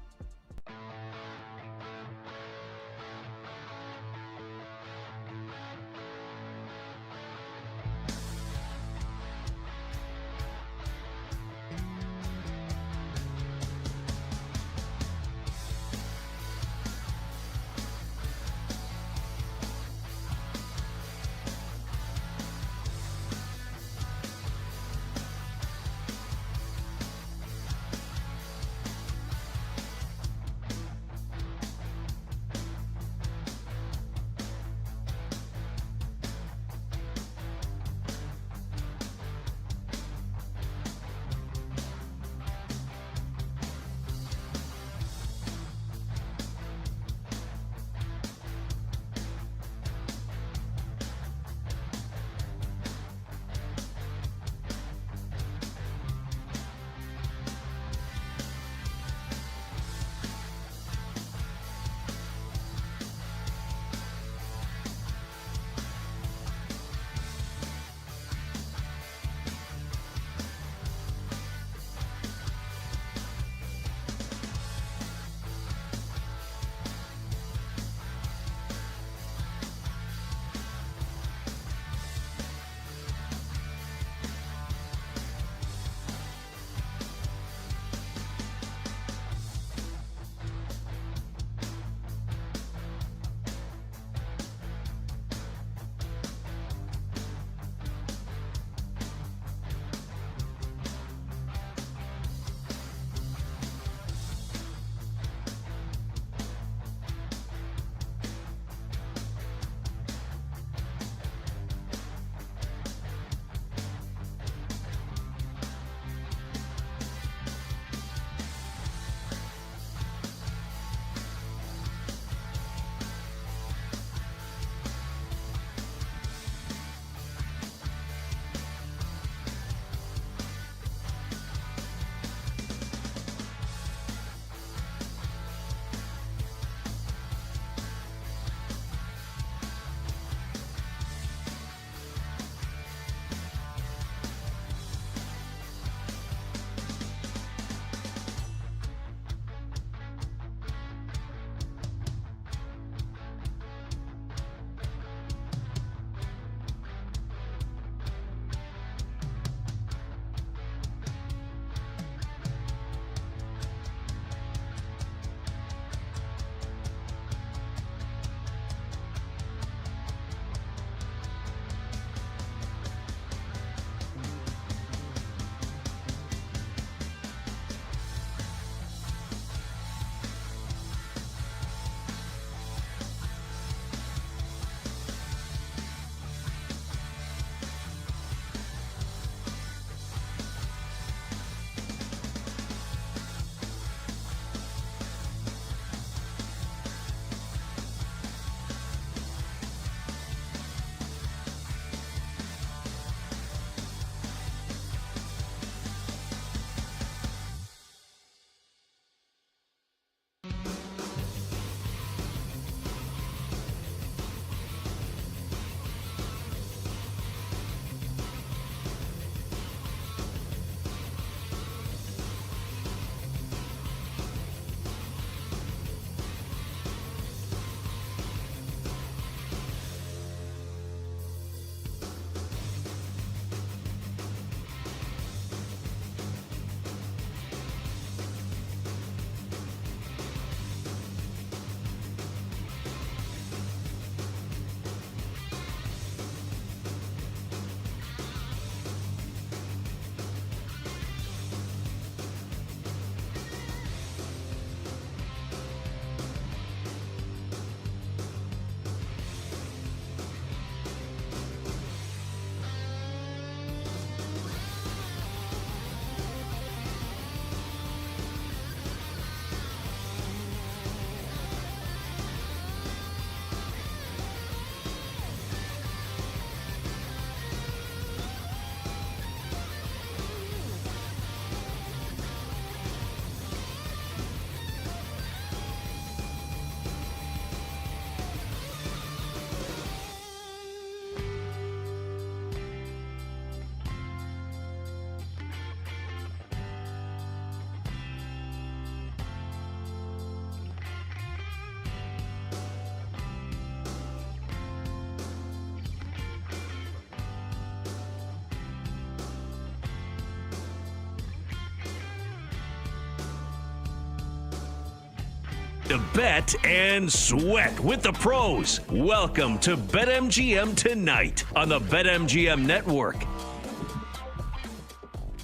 to bet and sweat with the pros. Welcome to BetMGM Tonight on the BetMGM Network.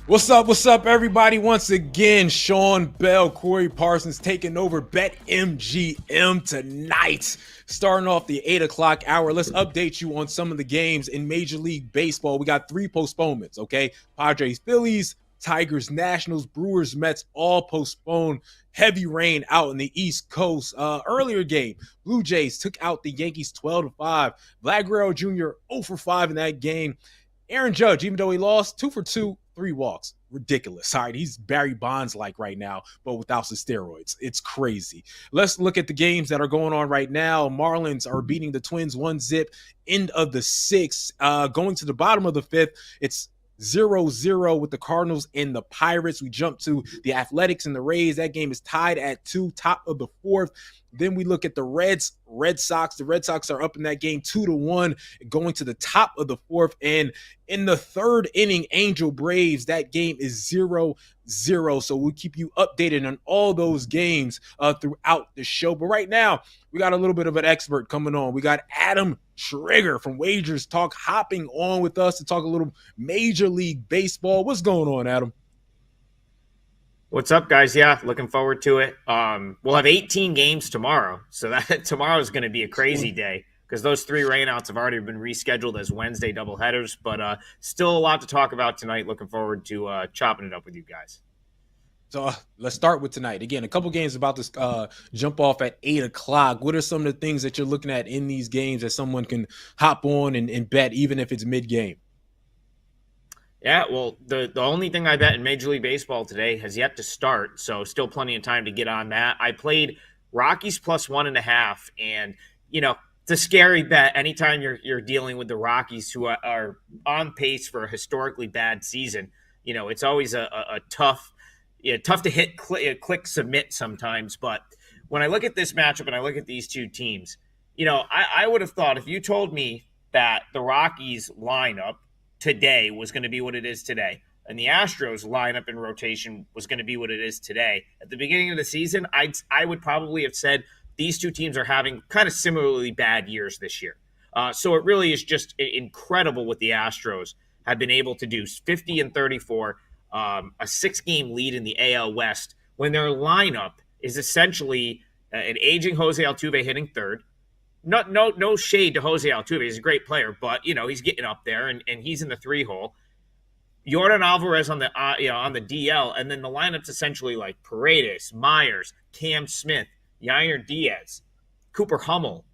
What's up, everybody? Once again, Sean Bell, Corey Parsons taking over BetMGM Tonight. Starting off the 8 o'clock hour, let's update you on some of the games in Major League Baseball. We got 3 postponements, okay? Padres, Phillies, Tigers, Nationals, Brewers, Mets, all postponed. Heavy rain out in the East Coast. Earlier game, Blue Jays took out the Yankees 12-5. Vlad Guerrero Jr. 0 for 5 in that game. Aaron Judge, even though he lost, 2 for 2, 3 walks. Ridiculous. Sorry, he's Barry Bonds-like right now, but without the steroids. It's crazy. Let's look at the games that are going on right now. Marlins are beating the Twins 1-0. End of the 6th. Going to the bottom of the 5th, it's 0-0 with the Cardinals and the Pirates. We jump to the Athletics and the Rays. That game is tied at 2, top of the 4th. Then we look at the Red Sox. The Red Sox are up in that game 2-1, going to the top of the 4th. And in the 3rd inning, Angel Braves, that game is 0-0. So we'll keep you updated on all those games throughout the show. But right now, we got a little bit of an expert coming on. We got Adam Trigger from Wagers Talk hopping on with us to talk a little Major League Baseball. What's going on, Adam? What's up, guys? Yeah, looking forward to it. We'll have 18 games tomorrow, so that tomorrow is going to be a crazy day because those 3 rainouts have already been rescheduled as Wednesday doubleheaders, but still a lot to talk about tonight. Looking forward to chopping it up with you guys. So let's start with tonight. Again, a couple games about to jump off at 8 o'clock. What are some of the things that you're looking at in these games that someone can hop on and bet, even if it's mid-game? Yeah, well, the only thing I bet in Major League Baseball today has yet to start, so still plenty of time to get on that. I played Rockies plus 1.5, and, it's a scary bet anytime you're dealing with the Rockies, who are on pace for a historically bad season. It's always a tough to hit, click, submit sometimes, but when I look at this matchup and I look at these two teams, I would have thought if you told me that the Rockies lineup today was going to be what it is today, and the Astros lineup and rotation was going to be what it is today, at the beginning of the season, I would probably have said these two teams are having kind of similarly bad years this year. So it really is just incredible what the Astros have been able to do. 50-34, a 6-game lead in the AL West, when their lineup is essentially an aging Jose Altuve hitting third. No shade to Jose Altuve. He's a great player, but he's getting up there and he's in the 3-hole. Jordan Alvarez on the DL, and then the lineup's essentially like Paredes, Myers, Cam Smith, Yair Diaz, Cooper Hummel,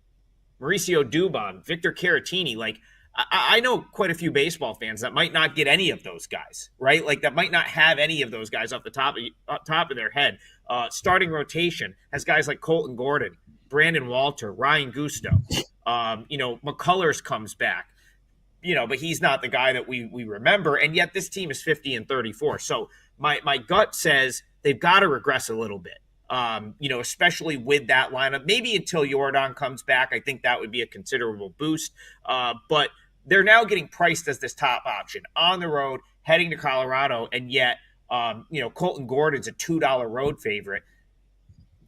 Mauricio Dubon, Victor Caratini. Like I know quite a few baseball fans that might not get any of those guys, right? Like that might not have any of those guys off the top of their head. Starting rotation has guys like Colton Gordon, Brandon Walter, Ryan Gusto. McCullers comes back, but he's not the guy that we remember. And yet this team is 50-34. So my gut says they've got to regress a little bit, especially with that lineup. Maybe until Jordan comes back, I think that would be a considerable boost. But they're now getting priced as this top option on the road, heading to Colorado. And yet, Colton Gordon's a $2 road favorite.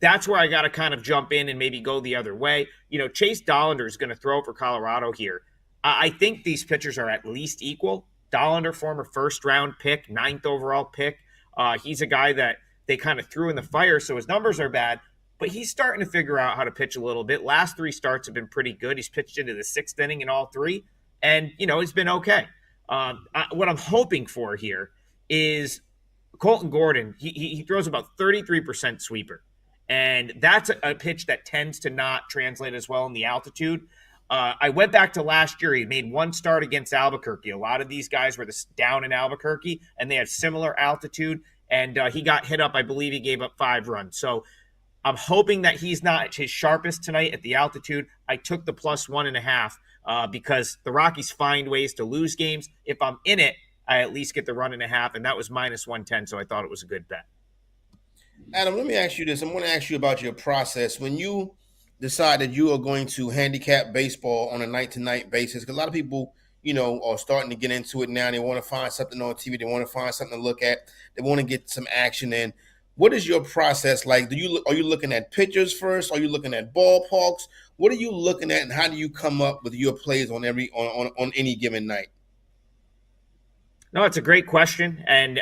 That's where I got to kind of jump in and maybe go the other way. Chase Dollander is going to throw for Colorado here. I think these pitchers are at least equal. Dollander, former first-round pick, 9th overall pick. He's a guy that they kind of threw in the fire, so his numbers are bad, but he's starting to figure out how to pitch a little bit. Last 3 starts have been pretty good. He's pitched into the 6th inning in all 3, and, it's been okay. What I'm hoping for here is Colton Gordon. He throws about 33% sweeper. And that's a pitch that tends to not translate as well in the altitude. I went back to last year. He made 1 start against Albuquerque. A lot of these guys were down in Albuquerque, and they had similar altitude. And he got hit up. I believe he gave up 5 runs. So I'm hoping that he's not his sharpest tonight at the altitude. I took the plus 1.5 because the Rockies find ways to lose games. If I'm in it, I at least get the 1.5, and that was minus 110, so I thought it was a good bet. Adam, let me ask you this. I'm going to ask you about your process. When you decide that you are going to handicap baseball on a night-to-night basis, because a lot of people, are starting to get into it now. They want to find something on TV. They want to find something to look at. They want to get some action in. What is your process like? Are you looking at pitchers first? Are you looking at ballparks? What are you looking at, and how do you come up with your plays on any given night? No, it's a great question. And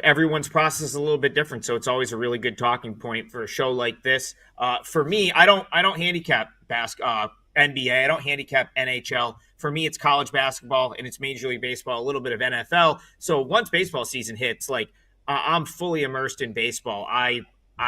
everyone's process is a little bit different. So it's always a really good talking point for a show like this. For me, I don't handicap NBA. I don't handicap NHL. For me, it's college basketball and it's Major League Baseball, a little bit of NFL. So once baseball season hits, I'm fully immersed in baseball. I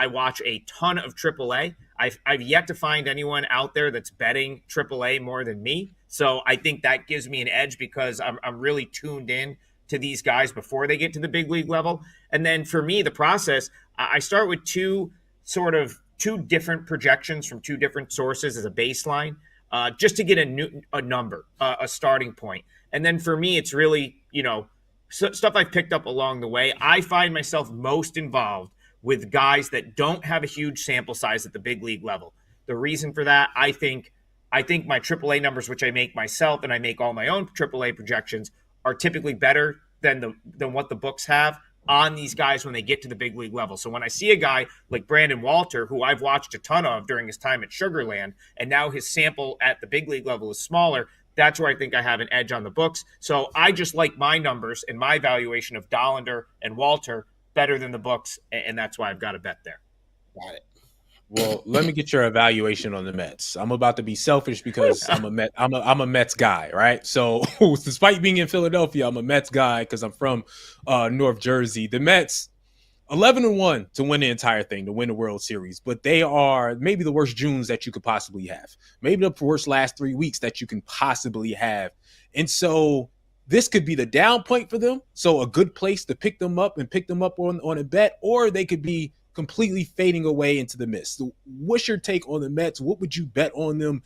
watch a ton of AAA. I've yet to find anyone out there that's betting AAA more than me. So I think that gives me an edge because I'm really tuned in to these guys before they get to the big league level. And then for me, the process, I start with two different projections from two different sources as a baseline, just to get a number, a starting point. And then for me, it's really, stuff I've picked up along the way. I find myself most involved with guys that don't have a huge sample size at the big league level. The reason for that, I think my AAA numbers, which I make myself and I make all my own AAA projections, are typically better than what the books have on these guys when they get to the big league level. So when I see a guy like Brandon Walter, who I've watched a ton of during his time at Sugarland, and now his sample at the big league level is smaller, that's where I think I have an edge on the books. So I just like my numbers and my valuation of Dollander and Walter better than the books, and that's why I've got a bet there. Got it. Well, let me get your evaluation on the Mets. I'm about to be selfish because I'm a Mets guy, right? So despite being in Philadelphia, I'm a Mets guy because I'm from North Jersey. The Mets, 11-1 to win the entire thing, to win the World Series, but they are maybe the worst Junes that you could possibly have, maybe the worst last 3 weeks that you can possibly have. And so this could be the down point for them. So a good place to pick them up on a bet, or they could be completely fading away into the mist. So what's your take on the Mets? What would you bet on them?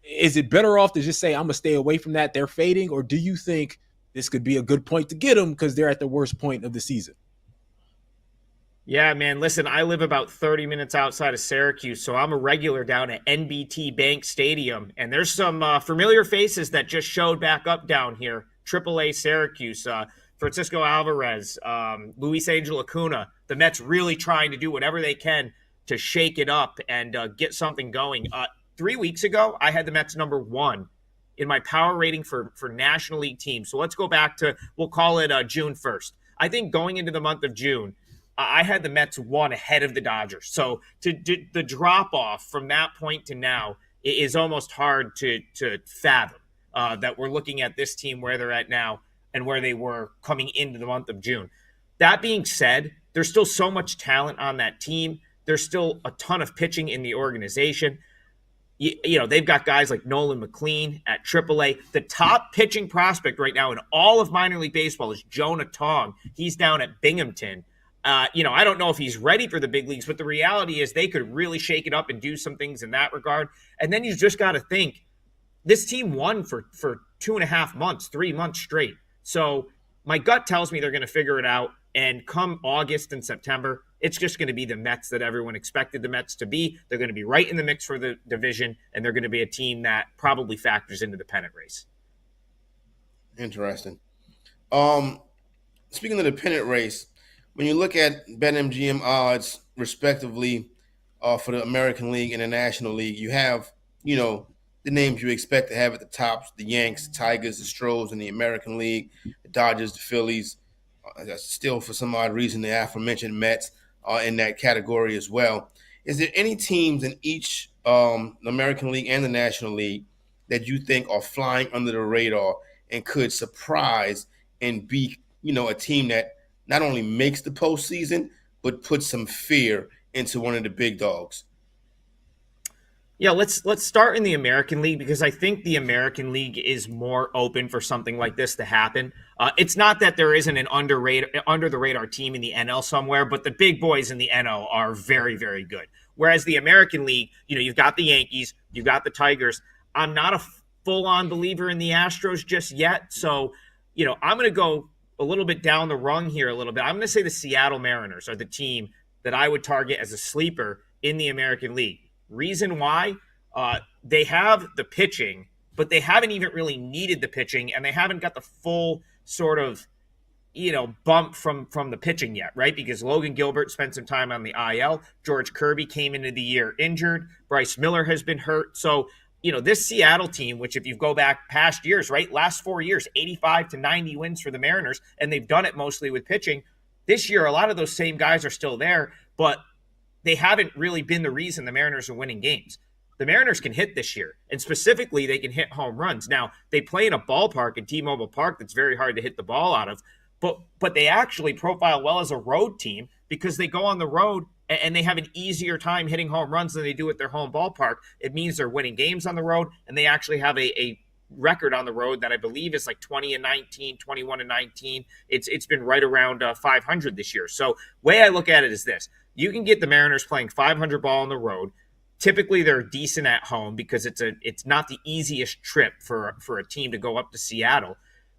Is it better off to just say, I'm going to stay away from that, they're fading? Or do you think this could be a good point to get them because they're at the worst point of the season? Yeah, man. Listen, I live about 30 minutes outside of Syracuse, so I'm a regular down at NBT Bank Stadium. And there's some familiar faces that just showed back up down here. AAA Syracuse, Francisco Alvarez, Luis Angel Acuna. The Mets really trying to do whatever they can to shake it up and get something going. 3 weeks ago, I had the Mets number 1 in my power rating for National League teams. So let's go back to, we'll call it June 1st. I think going into the month of June, I had the Mets 1 ahead of the Dodgers. So the drop-off from that point to now is almost hard to fathom that we're looking at this team where they're at now and where they were coming into the month of June. That being said, there's still so much talent on that team. There's still a ton of pitching in the organization. They've got guys like Nolan McLean at AAA. The top pitching prospect right now in all of minor league baseball is Jonah Tong. He's down at Binghamton. I don't know if he's ready for the big leagues, but the reality is they could really shake it up and do some things in that regard. And then you just got to think, this team won for 2.5 months, 3 months straight. So my gut tells me they're going to figure it out. And come August and September, it's just going to be the Mets that everyone expected the Mets to be. They're going to be right in the mix for the division, and they're going to be a team that probably factors into the pennant race. Interesting. Speaking of the pennant race, when you look at BetMGM odds, respectively, for the American League and the National League, you have, the names you expect to have at the top: the Yanks, the Tigers, the Stros in the American League, the Dodgers, the Phillies. Still, for some odd reason, the aforementioned Mets are in that category as well. Is there any teams in each the American League and the National League that you think are flying under the radar and could surprise and be, a team that not only makes the postseason, but puts some fear into one of the big dogs? Yeah, let's start in the American League because I think the American League is more open for something like this to happen. It's not that there isn't an under the radar team in the NL somewhere, but the big boys in the NL are very, very good. Whereas the American League, you've got the Yankees, you've got the Tigers. I'm not a full-on believer in the Astros just yet. So, I'm going to go a little bit down the rung here a little bit. I'm going to say the Seattle Mariners are the team that I would target as a sleeper in the American League. Reason why? They have the pitching, but they haven't even really needed the pitching, and they haven't got the full sort of bump from the pitching yet, right? Because Logan Gilbert spent some time on the IL. George Kirby came into the year injured. Bryce Miller has been hurt. So, this Seattle team, which if you go back past years, right, last 4 years, 85 to 90 wins for the Mariners, and they've done it mostly with pitching. This year, a lot of those same guys are still there, but they haven't really been the reason the Mariners are winning games. The Mariners can hit this year, and specifically, they can hit home runs. Now, they play in a ballpark in T-Mobile Park that's very hard to hit the ball out of, but they actually profile well as a road team because they go on the road and they have an easier time hitting home runs than they do at their home ballpark. It means they're winning games on the road, and they actually have a record on the road that I believe is like 20-19, 21-19. It's been right around 500 this year. So way I look at it is this. You can get the Mariners playing 500 ball on the road. Typically, they're decent at home because it's not the easiest trip for a team to go up to Seattle.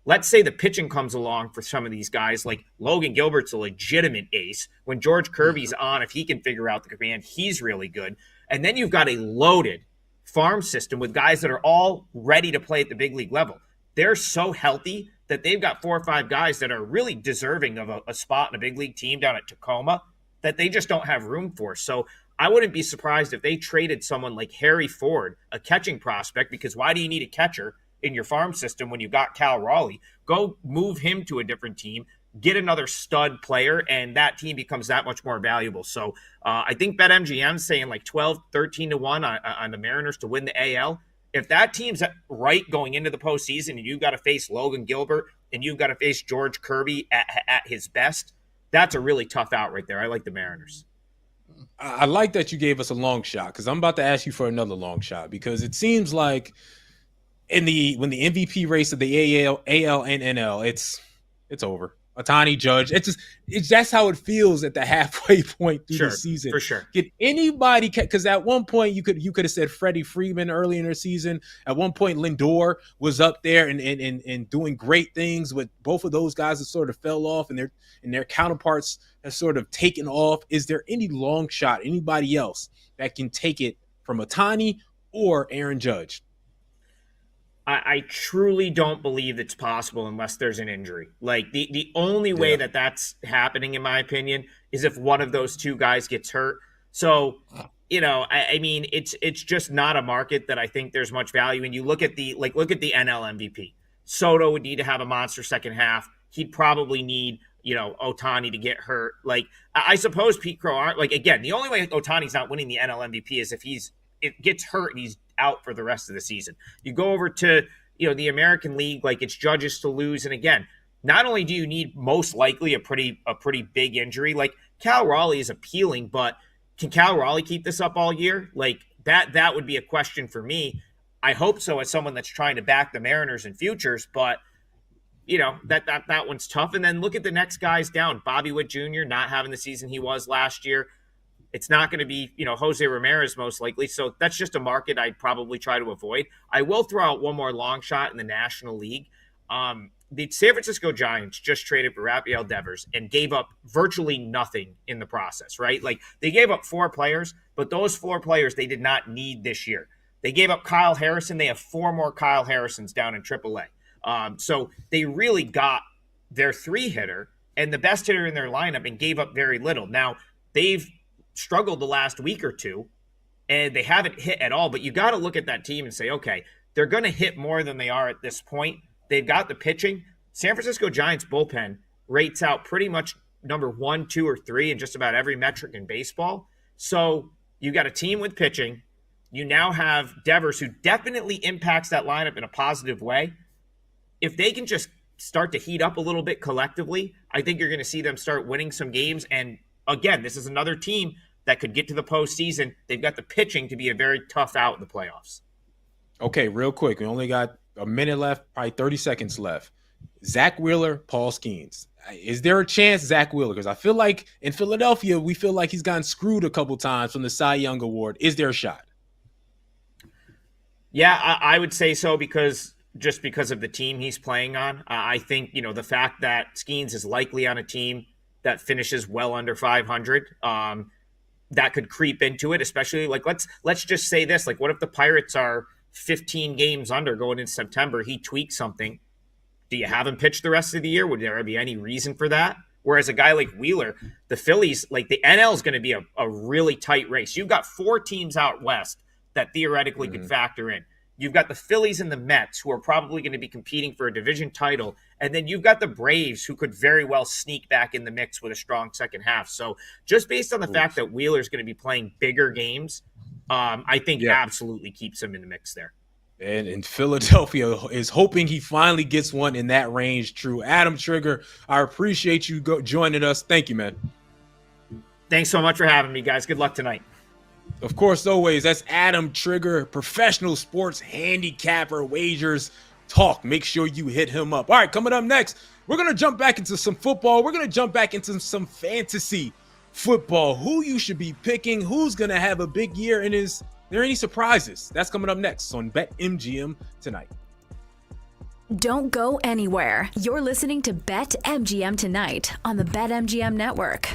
Let's say the pitching comes along for some of these guys, like Logan Gilbert's a legitimate ace. When George Kirby's on, if he can figure out the command, he's really good. And then you've got a loaded farm system with guys that are all ready to play at the big league level. They're so healthy that they've got 4 or 5 guys that are really deserving of a spot in a big league team down at Tacoma that they just don't have room for. So I wouldn't be surprised if they traded someone like Harry Ford, a catching prospect, because why do you need a catcher in your farm system when you got Cal Raleigh? Go move him to a different team, get another stud player, and that team becomes that much more valuable. So I think BetMGM's saying like 12, 13 to 1 on the Mariners to win the AL. If that team's right going into the postseason and you've got to face Logan Gilbert and you've got to face George Kirby at his best, that's a really tough out right there. I like the Mariners. I like that you gave us a long shot because I'm about to ask you for another long shot because it seems like when the MVP race of the AL and NL, it's over. Ohtani, Judge, that's how it feels at the halfway point through the season. For sure. Get anybody, because at one point you could have said Freddie Freeman early in the season. At one point Lindor was up there and doing great things, but both of those guys have sort of fell off and their counterparts have sort of taken off. Is there any long shot, anybody else that can take it from Ohtani or Aaron Judge? I truly don't believe it's possible unless there's an injury. Like the only way that's happening, in my opinion, is if one of those two guys gets hurt. So, I mean, it's just not a market that I think there's much value. And you look at the NL MVP. Soto would need to have a monster second half. He'd probably need, Ohtani to get hurt. Like, I suppose Pete Crow again, the only way Ohtani's not winning the NL MVP is if it gets hurt and he's out for the rest of the season. You go over to, the American League, like it's Judges to lose. And again, not only do you need most likely a pretty big injury, like Cal Raleigh is appealing, but can Cal Raleigh keep this up all year? Like that would be a question for me. I hope so as someone that's trying to back the Mariners in futures, but that one's tough. And then look at the next guys down. Bobby Witt Jr. not having the season he was last year. It's not going to be, Jose Ramirez most likely. So that's just a market I'd probably try to avoid. I will throw out one more long shot in the National League. The San Francisco Giants just traded for Rafael Devers and gave up virtually nothing in the process, right? Like they gave up 4 players, but those 4 players they did not need this year. They gave up Kyle Harrison. They have 4 more Kyle Harrisons down in AAA. So they really got their 3-hitter and the best hitter in their lineup and gave up very little. Now, they've struggled the last week or two, and they haven't hit at all. But you got to look at that team and say, okay, they're going to hit more than they are at this point. They've got the pitching. San Francisco Giants bullpen rates out pretty much number 1, 2, or 3 in just about every metric in baseball. So you got a team with pitching. You now have Devers, who definitely impacts that lineup in a positive way. If they can just start to heat up a little bit collectively, I think you're going to see them start winning some games. And again, this is another team that could get to the postseason. They've got the pitching to be a very tough out in the playoffs. Okay, real quick. We only got a minute left, probably 30 seconds left. Zach Wheeler, Paul Skeens. Is there a chance Zach Wheeler? Because I feel like in Philadelphia, we feel like he's gotten screwed a couple times from the Cy Young Award. Is there a shot? Yeah, I would say so because of the team he's playing on. I think, the fact that Skeens is likely on a team that finishes well under 500, that could creep into it, especially like let's just say this, like what if the Pirates are 15 games under going into September, he tweaks something Do you have him pitch the rest of the year? Would there be any reason for that? Whereas a guy like Wheeler, the Phillies, like the NL is going to be a really tight race. You've got 4 teams out west that theoretically could factor in. You've got the Phillies and the Mets, who are probably going to be competing for a division title. And then you've got the Braves, who could very well sneak back in the mix with a strong second half. So just based on the fact that Wheeler's going to be playing bigger games, I think absolutely keeps him in the mix there. And Philadelphia is hoping he finally gets one in that range. True. Adam Trigger, I appreciate you joining us. Thank you, man. Thanks so much for having me, guys. Good luck tonight. Of course, always, that's Adam Trigger, professional sports handicapper, wagers talk. Make sure you hit him up. All right, coming up next, we're going to jump back into some football. We're going to jump back into some fantasy football. Who you should be picking, who's going to have a big year, and is there any surprises? That's coming up next on BetMGM tonight. Don't go anywhere. You're listening to BetMGM tonight on the BetMGM network.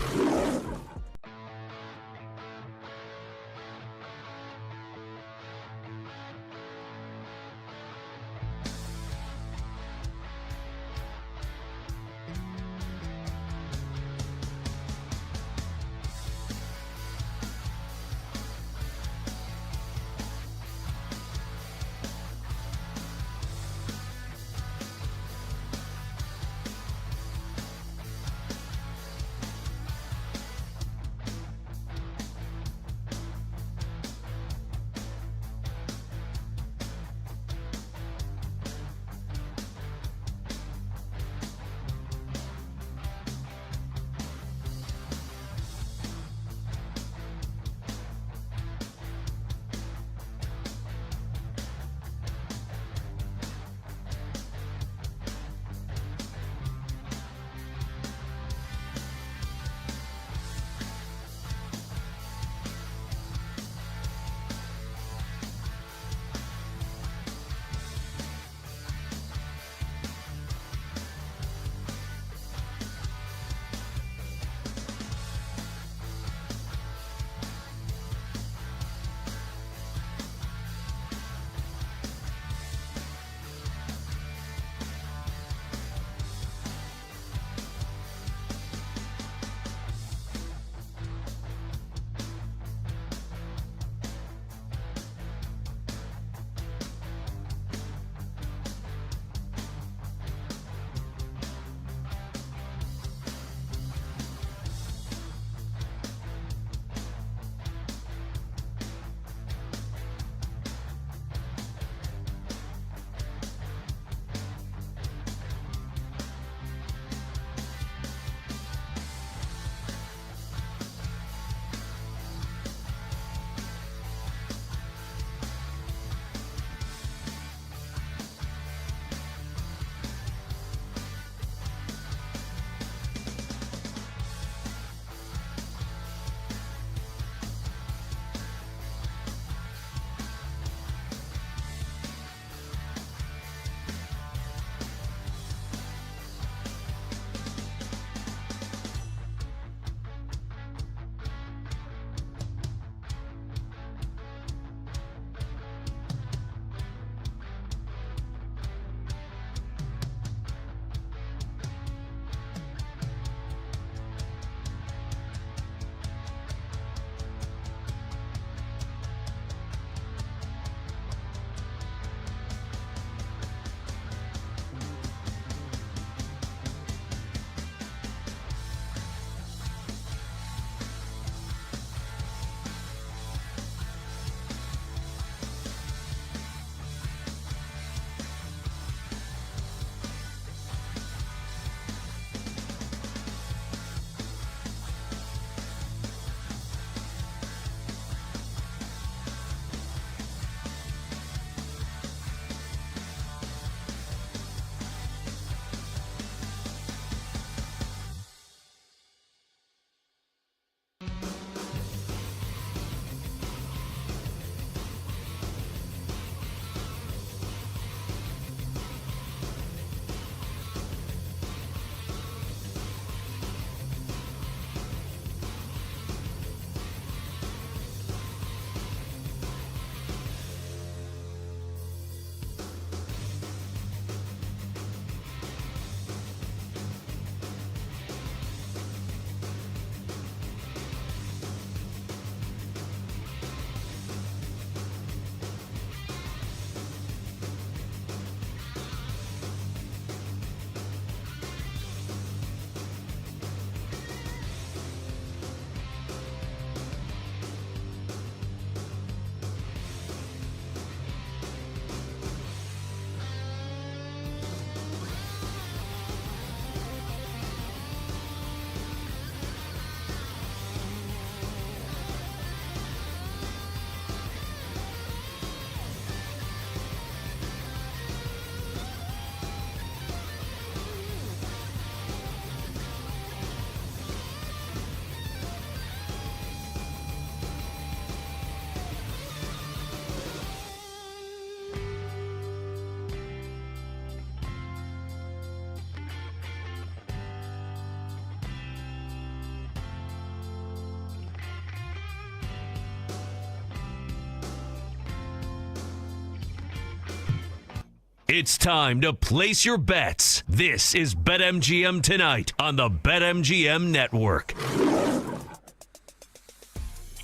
It's time to place your bets. This is BetMGM Tonight on the BetMGM Network.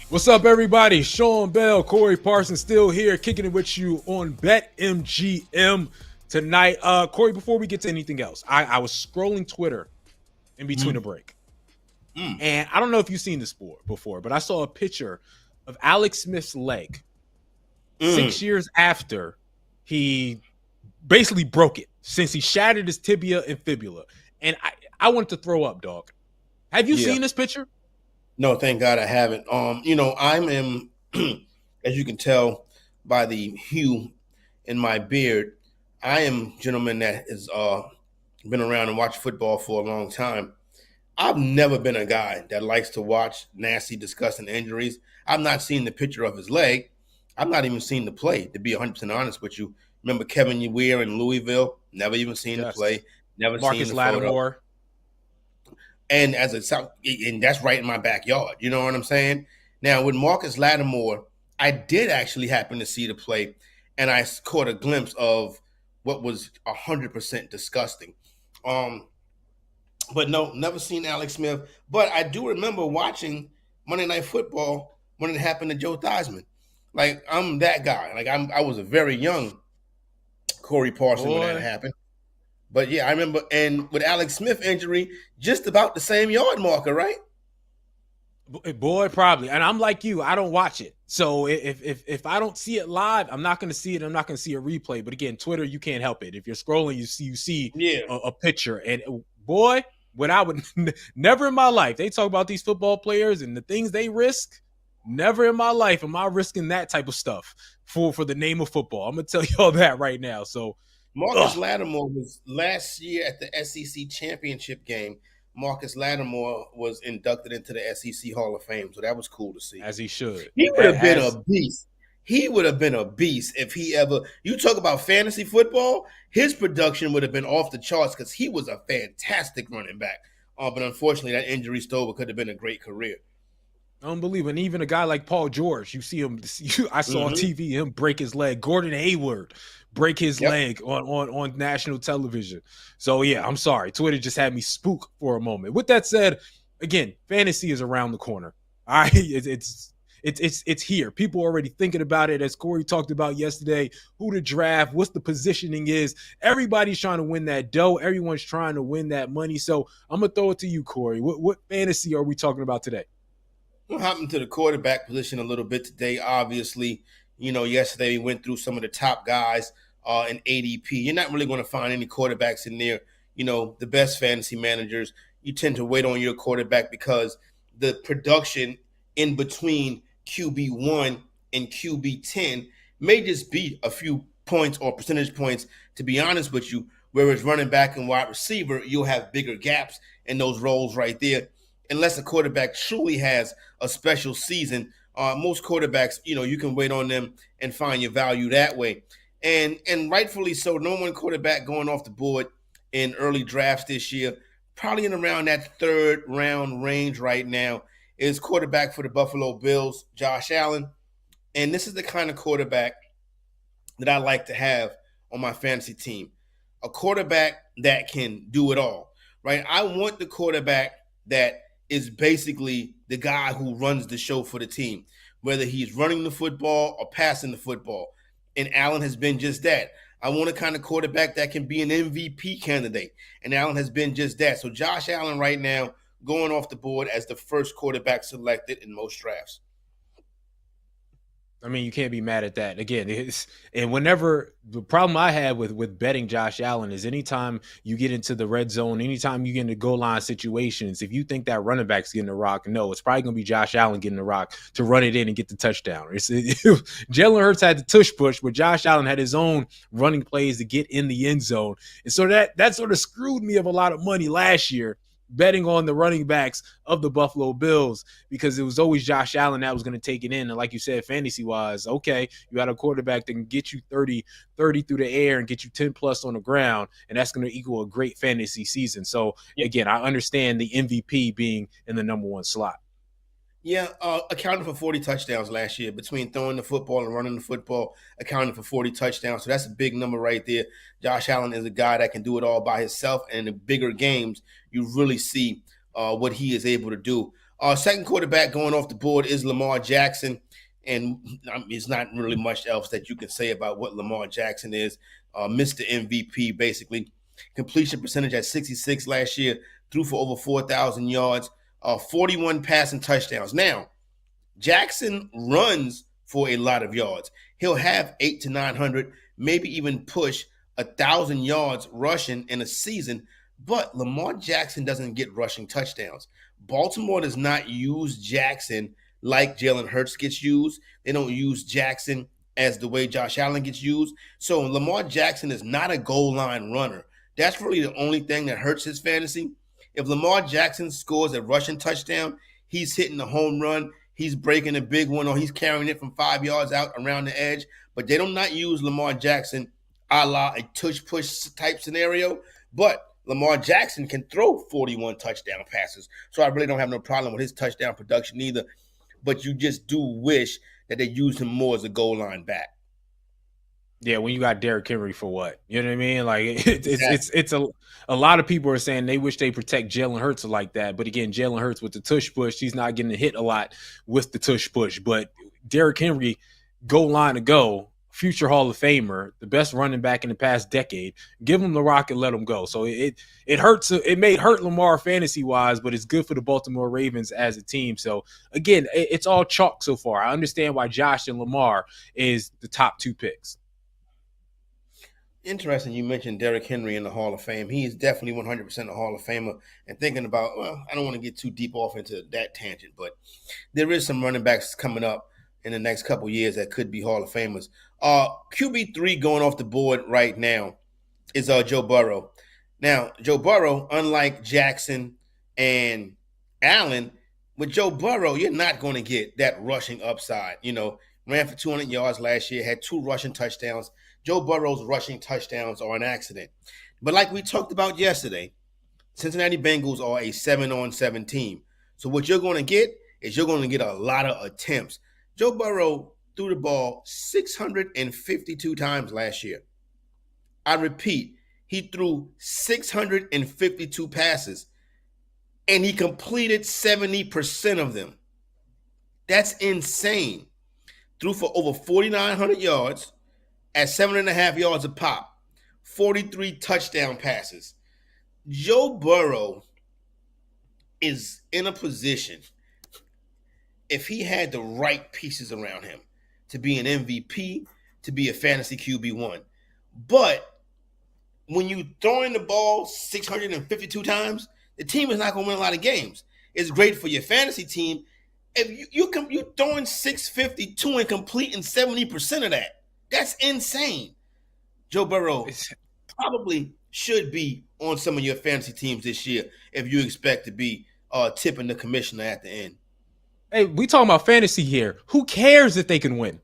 What's up, everybody? Sean Bell, Corey Parsons still here, kicking it with you on BetMGM Tonight. Corey, before we get to anything else, I was scrolling Twitter in between a break. And I don't know if you've seen this before, but I saw a picture of Alex Smith's leg 6 years after he basically broke it, since he shattered his tibia and fibula. And I wanted to throw up, dog. Have you seen this picture? No, thank God I haven't. I'm as you can tell by the hue in my beard, I am a gentleman that has been around and watched football for a long time. I've never been a guy that likes to watch nasty, disgusting injuries. I've not seen the picture of his leg. I've not even seen the play, to be 100% honest with you. Remember Kevin Weir in Louisville? Never even seen the play. Never Marcus seen the Lattimore. Photo. And that's right in my backyard. You know what I'm saying? Now, with Marcus Lattimore, I did actually happen to see the play, and I caught a glimpse of what was 100% disgusting. But no, never seen Alex Smith. But I do remember watching Monday Night Football when it happened to Joe Theismann. Like, I'm that guy. Like, I was a very young Corey Parsons when that happened. But yeah, I remember. And with Alex Smith injury, just about the same yard marker, right? Boy, probably. And I'm like you, I don't watch it. So if I don't see it live, I'm not going to see it. I'm not going to see a replay. But again, Twitter, you can't help it. If you're scrolling, you see a picture. And boy, when I would never in my life, they talk about these football players and the things they risk. Never in my life am I risking that type of stuff for the name of football. I'm going to tell y'all that right now. So Marcus Lattimore was last year at the SEC championship game. Marcus Lattimore was inducted into the SEC Hall of Fame. So that was cool to see. As he should. He would have been a beast. He would have been a beast if he ever – you talk about fantasy football, his production would have been off the charts because he was a fantastic running back. But unfortunately, that injury stole what could have been a great career. Unbelievable. And even a guy like Paul George, you see him, I saw on TV him break his leg. Gordon Hayward break his leg on national television. So yeah, I'm sorry. Twitter just had me spook for a moment. With that said, again, fantasy is around the corner. All right. It's here. People are already thinking about it, as Corey talked about yesterday, who to draft, what's the positioning is. Everybody's trying to win that dough. Everyone's trying to win that money. So I'm going to throw it to you, Corey. What fantasy are we talking about today? We'll hop into the quarterback position a little bit today. Obviously, yesterday we went through some of the top guys in ADP. You're not really going to find any quarterbacks in there. The best fantasy managers, you tend to wait on your quarterback because the production in between QB1 and QB10 may just be a few points or percentage points, to be honest with you, whereas running back and wide receiver, you'll have bigger gaps in those roles right there. Unless a quarterback truly has a special season, most quarterbacks, you can wait on them and find your value that way. And rightfully so, no one quarterback going off the board in early drafts this year, probably in around that third round range right now, is quarterback for the Buffalo Bills, Josh Allen. And this is the kind of quarterback that I like to have on my fantasy team. A quarterback that can do it all, right? I want the quarterback that is basically the guy who runs the show for the team, whether he's running the football or passing the football. And Allen has been just that. I want a kind of quarterback that can be an MVP candidate, and Allen has been just that. So Josh Allen right now going off the board as the first quarterback selected in most drafts. I mean, you can't be mad at that. Again, and whenever the problem I have with betting Josh Allen is anytime you get into the red zone, anytime you get into goal line situations, if you think that running back's getting the rock, no, it's probably going to be Josh Allen getting the rock to run it in and get the touchdown. Jalen Hurts had the tush push, but Josh Allen had his own running plays to get in the end zone. And so that sort of screwed me of a lot of money last year, betting on the running backs of the Buffalo Bills, because it was always Josh Allen that was going to take it in. And like you said, fantasy-wise, okay, you got a quarterback that can get you 30 through the air and get you 10-plus on the ground, and that's going to equal a great fantasy season. So, again, I understand the MVP being in the number one slot. Yeah, accounted for 40 touchdowns last year between throwing the football and running the football, accounting for 40 touchdowns. So that's a big number right there. Josh Allen is a guy that can do it all by himself. And in the bigger games, you really see what he is able to do. Second quarterback going off the board is Lamar Jackson. And it's not really much else that you can say about what Lamar Jackson is. Mr. MVP, basically. Completion percentage at 66 last year, threw for over 4,000 yards. 41 passing touchdowns. Now, Jackson runs for a lot of yards. He'll have 800 to 900, maybe even push 1,000 yards rushing in a season, but Lamar Jackson doesn't get rushing touchdowns. Baltimore does not use Jackson like Jalen Hurts gets used. They don't use Jackson as the way Josh Allen gets used. So Lamar Jackson is not a goal line runner. That's really the only thing that hurts his fantasy. If Lamar Jackson scores a rushing touchdown, he's hitting a home run, he's breaking a big one, or he's carrying it from 5 yards out around the edge. But they do not use Lamar Jackson a la a tush-push type scenario. But Lamar Jackson can throw 41 touchdown passes. So I really don't have no problem with his touchdown production either. But you just do wish that they used him more as a goal line back. Yeah, when you got Derrick Henry for what? You know what I mean? Like it's a lot of people are saying they wish they protect Jalen Hurts like that. But again, Jalen Hurts with the tush push, he's not getting hit a lot with the tush push. But Derrick Henry, goal line to go, future Hall of Famer, the best running back in the past decade. Give him the rock and let him go. So it hurts. It may hurt Lamar fantasy wise, but it's good for the Baltimore Ravens as a team. So again, it's all chalk so far. I understand why Josh and Lamar is the top two picks. Interesting you mentioned Derrick Henry in the Hall of Fame. He is definitely 100% a Hall of Famer. And thinking about, well, I don't want to get too deep off into that tangent, but there is some running backs coming up in the next couple years that could be Hall of Famers. QB3 going off the board right now is Joe Burrow. Now, Joe Burrow, unlike Jackson and Allen, with Joe Burrow, you're not going to get that rushing upside. You know, ran for 200 yards last year, had 2 rushing touchdowns. Joe Burrow's rushing touchdowns are an accident. But like we talked about yesterday, Cincinnati Bengals are a 7-on-7 team. So what you're going to get is you're going to get a lot of attempts. Joe Burrow threw the ball 652 times last year. I repeat, he threw 652 passes, and he completed 70% of them. That's insane. Threw for over 4,900 yards, at 7.5 yards a pop, 43 touchdown passes. Joe Burrow is in a position, if he had the right pieces around him, to be an MVP, to be a fantasy QB1. But when you throwing the ball 652 times, the team is not going to win a lot of games. It's great for your fantasy team. If you're throwing 652 and completing 70% of that, that's insane. Joe Burrow probably should be on some of your fantasy teams this year if you expect to be tipping the commissioner at the end. Hey, we talking about fantasy here. Who cares if they can win?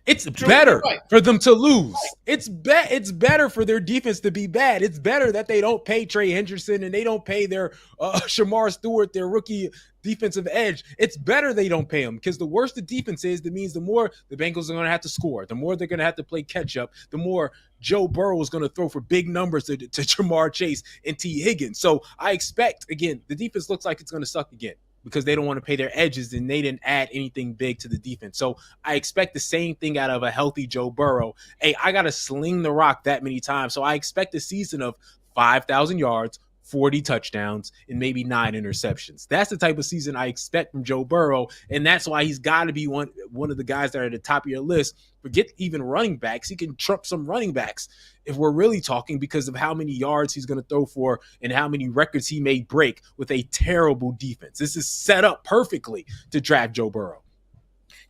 It's better for them to lose. It's better for their defense to be bad. It's better that they don't pay Trey Hendrickson and they don't pay their Shamar Stewart, their rookie defensive edge. It's better they don't pay them because the worse the defense is, that means the more the Bengals are going to have to score, the more they're going to have to play catch up, the more Joe Burrow is going to throw for big numbers to Jamar Chase and T. Higgins. So I expect, again, the defense looks like it's going to suck again, because they don't want to pay their edges and they didn't add anything big to the defense. So I expect the same thing out of a healthy Joe Burrow. Hey, I got to sling the rock that many times. So I expect a season of 5,000 yards, 40 touchdowns, and maybe 9 interceptions. That's the type of season I expect from Joe Burrow, and that's why he's got to be one of the guys that are at the top of your list. Forget even running backs. He can trump some running backs if we're really talking, because of how many yards he's going to throw for and how many records he may break with a terrible defense. This is set up perfectly to draft Joe Burrow.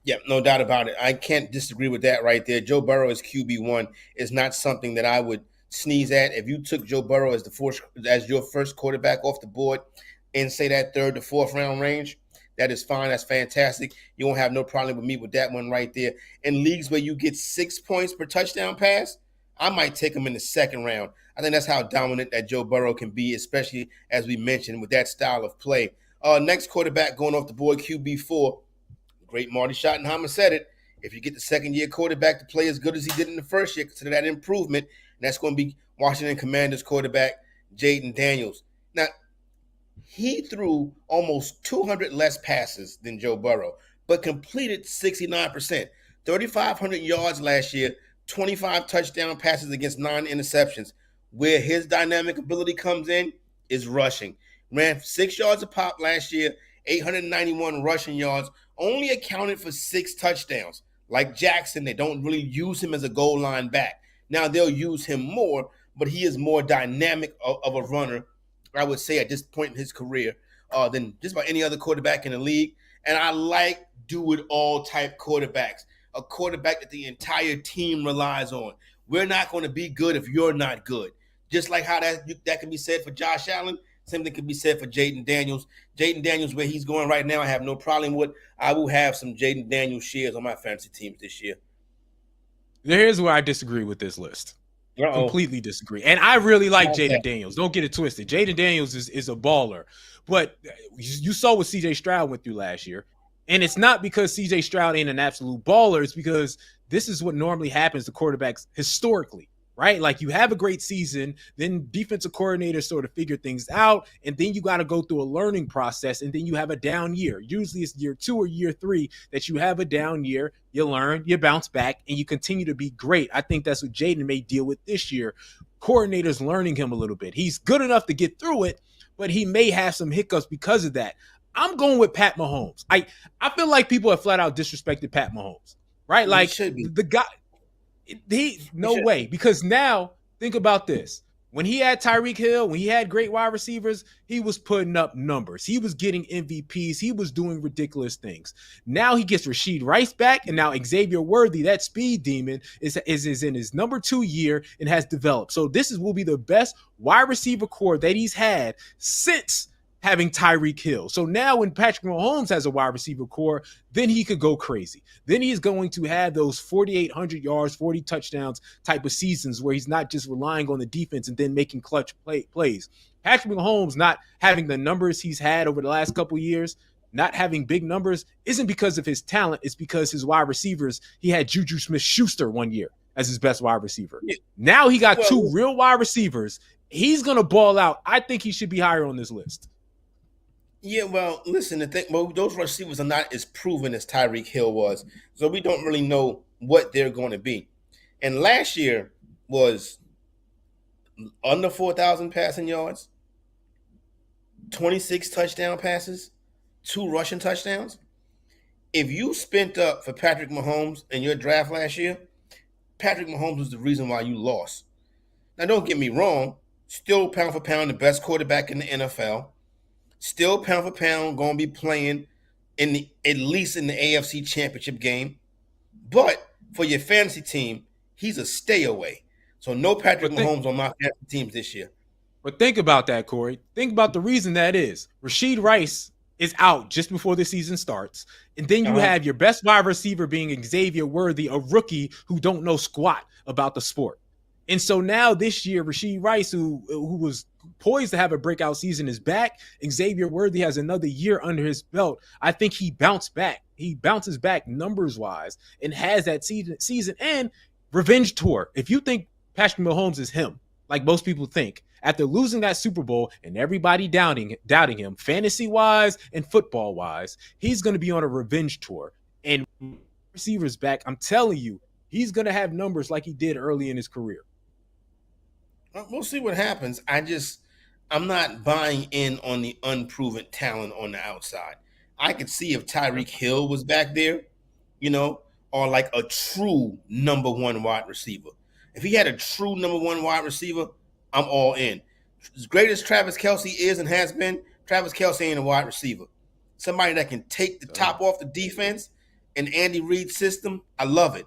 Yeah, no doubt about it. I can't disagree with that right there. Joe Burrow as QB1 is not something that I would sneeze at. If you took Joe Burrow as your first quarterback off the board in, say, that 3rd to 4th round range, that is fine. That's fantastic. You won't have no problem with me with that one right there. In leagues where you get 6 points per touchdown pass, I might take him in the 2nd round. I think that's how dominant that Joe Burrow can be, especially as we mentioned with that style of play. Next quarterback going off the board, QB4. Great Marty Schottenheimer said it. If you get the second-year quarterback to play as good as he did in the first year, consider that improvement. And that's going to be Washington Commanders quarterback Jaden Daniels. Now, he threw almost 200 less passes than Joe Burrow, but completed 69%. 3,500 yards last year, 25 touchdown passes against 9 interceptions. Where his dynamic ability comes in is rushing. Ran 6 yards a pop last year, 891 rushing yards, only accounted for 6 touchdowns. Like Jackson, they don't really use him as a goal line back. Now they'll use him more, but he is more dynamic of a runner, I would say, at this point in his career than just about any other quarterback in the league. And I like do-it-all type quarterbacks, a quarterback that the entire team relies on. We're not going to be good if you're not good. Just like how that can be said for Josh Allen, same thing can be said for Jaden Daniels. Jaden Daniels, where he's going right now, I have no problem with. I will have some Jaden Daniels shares on my fantasy teams this year. Here's where I disagree with this list. Completely disagree. And I really like Jaden Daniels. Don't get it twisted. Jaden Daniels is a baller. But you saw what C.J. Stroud went through last year. And it's not because C.J. Stroud ain't an absolute baller. It's because this is what normally happens to quarterbacks historically, right? Like you have a great season, then defensive coordinators sort of figure things out, and then you got to go through a learning process, and then you have a down year. Usually it's year 2 or year 3 that you have a down year. You learn, you bounce back, and you continue to be great. I think that's what Jaden may deal with this year. Coordinators learning him a little bit. He's good enough to get through it, but he may have some hiccups because of that. I'm going with Pat Mahomes. I feel like people have flat out disrespected Pat Mahomes, right? Like the guy, no way. Because now think about this. When he had Tyreek Hill, when he had great wide receivers, he was putting up numbers. He was getting MVPs. He was doing ridiculous things. Now he gets Rashid Rice back, and now Xavier Worthy, that speed demon, is in his number 2 year and has developed. So this will be the best wide receiver core that he's had since having Tyreek Hill. So now when Patrick Mahomes has a wide receiver core, then he could go crazy. Then he's going to have those 4,800 yards, 40 touchdowns type of seasons where he's not just relying on the defense and then making clutch plays. Patrick Mahomes not having the numbers he's had over the last couple of years, not having big numbers, isn't because of his talent. It's because his wide receivers, he had Juju Smith-Schuster one year as his best wide receiver. Yeah. Now he got 2 real wide receivers. He's going to ball out. I think he should be higher on this list. Yeah, well, listen, those receivers are not as proven as Tyreek Hill was, so we don't really know what they're going to be. And last year was under 4,000 passing yards, 26 touchdown passes, 2 rushing touchdowns. If you spent up for Patrick Mahomes in your draft last year, Patrick Mahomes was the reason why you lost. Now, don't get me wrong, still pound for pound the best quarterback in the NFL. Still pound for pound going to be playing at least in the AFC Championship game. But for your fantasy team, he's a stay away. So no Patrick Mahomes on my fantasy teams this year. But think about that, Corey. Think about the reason that is. Rashid Rice is out just before the season starts. And then you have your best wide receiver being Xavier Worthy, a rookie who don't know squat about the sport. And so now this year, Rashid Rice, who was poised to have a breakout season, is back. Xavier Worthy has another year under his belt. I think he bounced back. He bounces back numbers-wise and has that season and revenge tour. If you think Patrick Mahomes is him, like most people think, after losing that Super Bowl and everybody doubting him, fantasy-wise and football-wise, he's going to be on a revenge tour. And receivers back, I'm telling you, he's going to have numbers like he did early in his career. We'll see what happens. I'm not buying in on the unproven talent on the outside. I could see if Tyreek Hill was back there, or like a true number 1 wide receiver. If he had a true number 1 wide receiver, I'm all in. As great as Travis Kelce is and has been, Travis Kelce ain't a wide receiver. Somebody that can take the top off the defense in Andy Reid's system, I love it.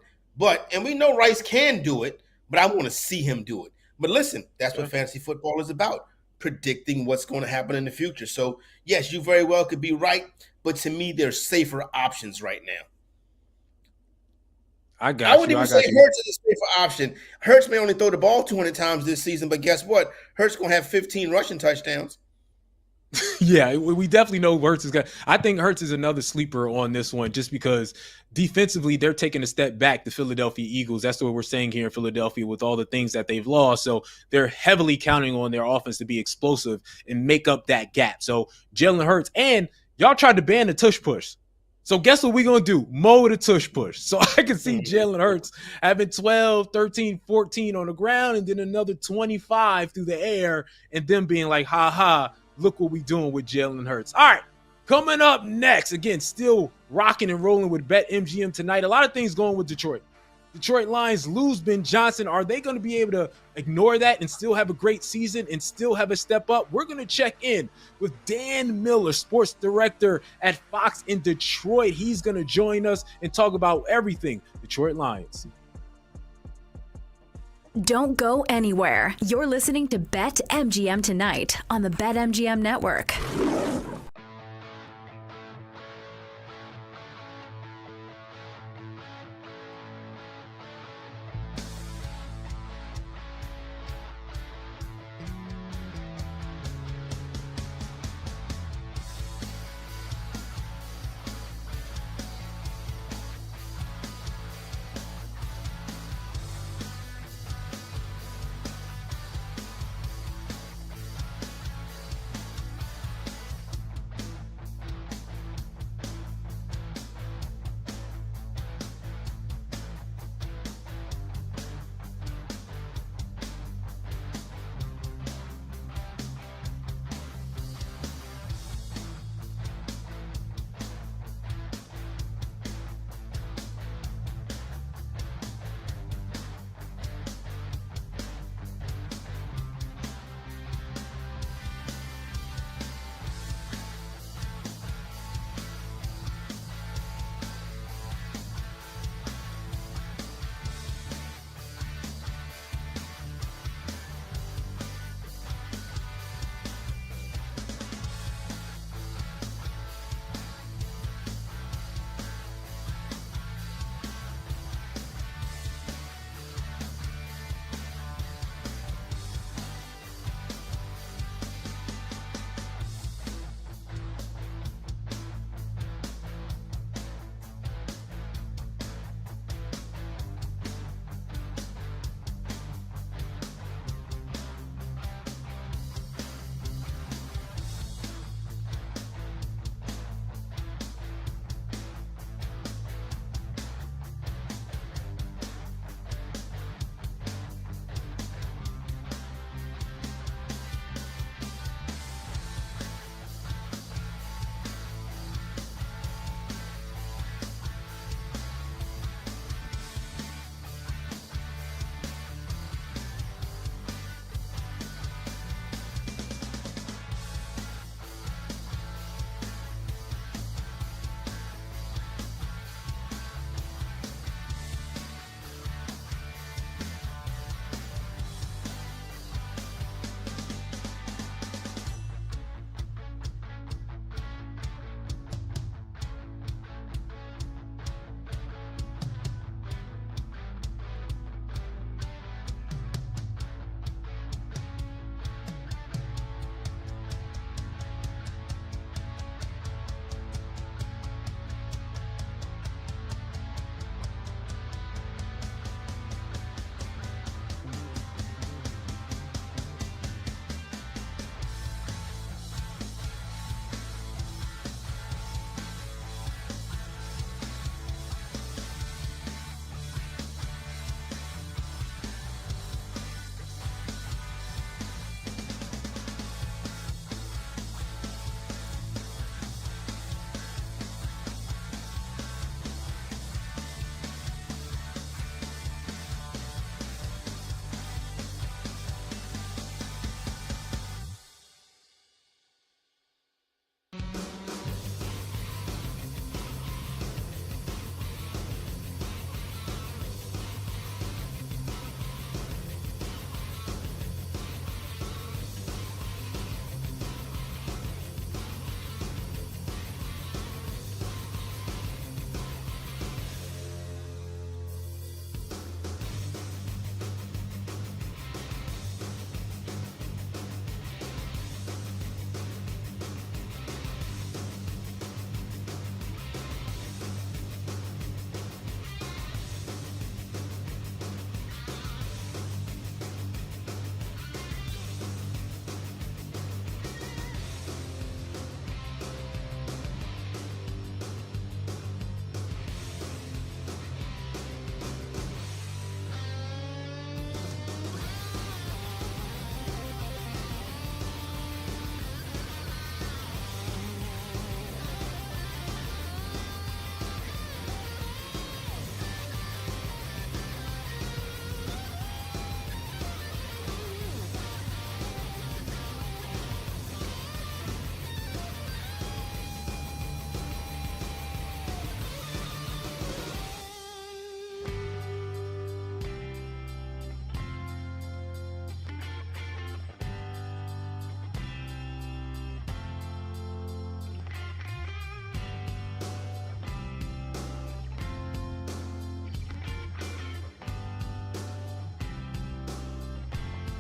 And we know Rice can do it, but I want to see him do it. But listen, that's what fantasy football is about, predicting what's going to happen in the future. So, yes, you very well could be right, but to me, there's safer options right now. I wouldn't even say Hurts is a safer option. Hurts may only throw the ball 200 times this season, but guess what? Hurts going to have 15 rushing touchdowns. Yeah, we definitely know Hurts is going to. I think Hurts is another sleeper on this one just because defensively they're taking a step back, the Philadelphia Eagles. That's what we're saying here in Philadelphia with all the things that they've lost. So they're heavily counting on their offense to be explosive and make up that gap. So Jalen Hurts, and y'all tried to ban the tush push. So guess what we're going to do? Mow the tush push. So I can see Jalen Hurts having 12, 13, 14 on the ground and then another 25 through the air and them being like, ha ha, look what we doing with Jalen Hurts. All right, coming up next, again, still rocking and rolling with BetMGM tonight. A lot of things going with Detroit. Detroit Lions lose Ben Johnson. Are they going to be able to ignore that and still have a great season and still have a step up? We're going to check in with Dan Miller, sports director at Fox in Detroit. He's going to join us and talk about everything Detroit Lions. Don't go anywhere. You're listening to BetMGM tonight on the BetMGM network.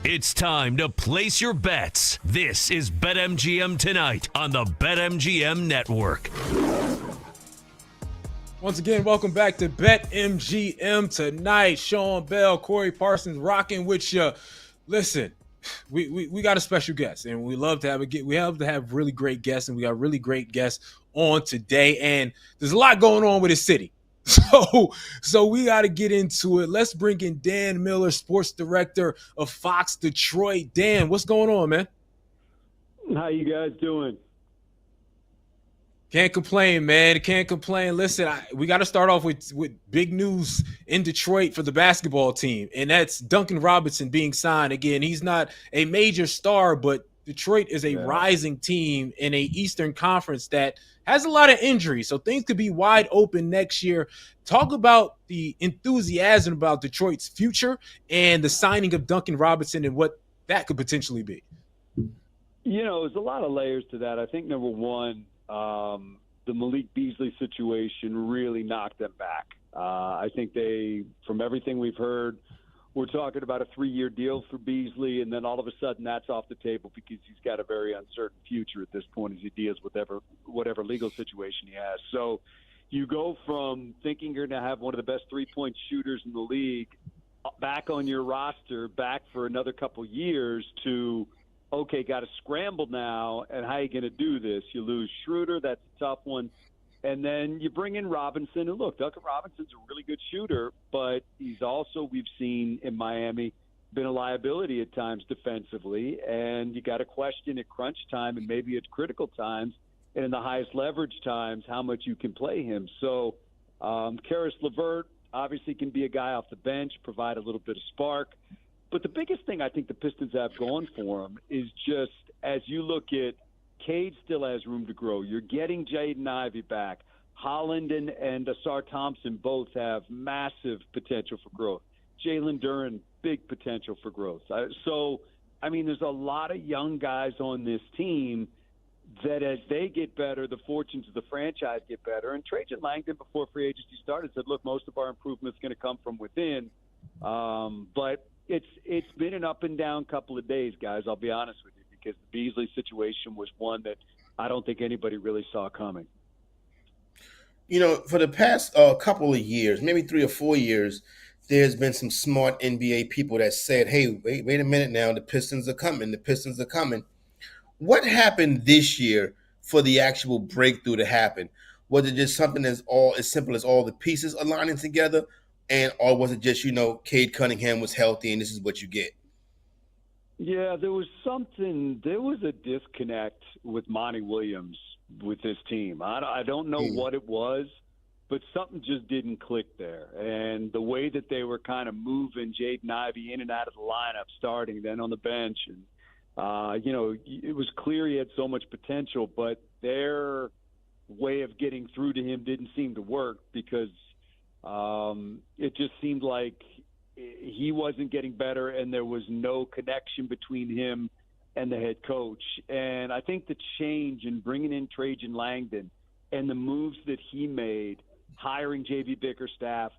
It's time to place your bets. This is BetMGM Tonight on the BetMGM Network. Once again, welcome back to BetMGM Tonight. Sean Bell, Corey Parsons rocking with you. Listen, we got a special guest, and we love to have really great guests, and we got really great guests on today. And there's a lot going on with his city. So we got to get into it. Let's bring in Dan Miller, sports director of Fox Detroit. Dan, what's going on, man? How you guys doing? Can't complain, man. Can't complain. Listen, we got to start off with big news in Detroit for the basketball team, and that's Duncan Robinson being signed. Again, he's not a major star, but Detroit is a rising team in a Eastern Conference that has a lot of injuries, so things could be wide open next year. Talk about the enthusiasm about Detroit's future and the signing of Duncan Robinson and what that could potentially be. You know, there's a lot of layers to that. I think, number one, the Malik Beasley situation really knocked them back. I think from everything we've heard, we're talking about a 3-year deal for Beasley, and then all of a sudden that's off the table because he's got a very uncertain future at this point as he deals with whatever legal situation he has. So you go from thinking you're going to have one of the best three-point shooters in the league back on your roster, back for another couple years, to, okay, got to scramble now, and how are you going to do this? You lose Schroeder, that's a tough one. And then you bring in Robinson, and look, Duncan Robinson's a really good shooter, but he's also, we've seen in Miami, been a liability at times defensively, and you got to question at crunch time and maybe at critical times and in the highest leverage times how much you can play him. So Karis LeVert obviously can be a guy off the bench, provide a little bit of spark. But the biggest thing I think the Pistons have going for them is just, as you look at, Cade still has room to grow. You're getting Jaden Ivey back. Holland and Asar Thompson both have massive potential for growth. Jalen Duren, big potential for growth. So, I mean, there's a lot of young guys on this team that as they get better, the fortunes of the franchise get better. And Trajan Langdon, before free agency started, said, look, most of our improvement is going to come from within. But it's been an up and down couple of days, guys, I'll be honest with you, because the Beasley situation was one that I don't think anybody really saw coming. You know, for the past couple of years, maybe 3 or 4 years, there's been some smart NBA people that said, hey, wait a minute now, the Pistons are coming. The Pistons are coming. What happened this year for the actual breakthrough to happen? Was it just something as simple as all the pieces aligning together? Or was it just, Cade Cunningham was healthy and this is what you get? Yeah, there was a disconnect with Monty Williams with this team. I don't know what it was, but something just didn't click there. And the way that they were kind of moving Jaden Ivey in and out of the lineup, starting, then on the bench. And, it was clear he had so much potential, but their way of getting through to him didn't seem to work because it just seemed like he wasn't getting better and there was no connection between him and the head coach. And I think the change in bringing in Trajan Langdon and the moves that he made, hiring J.V. Bickerstaff,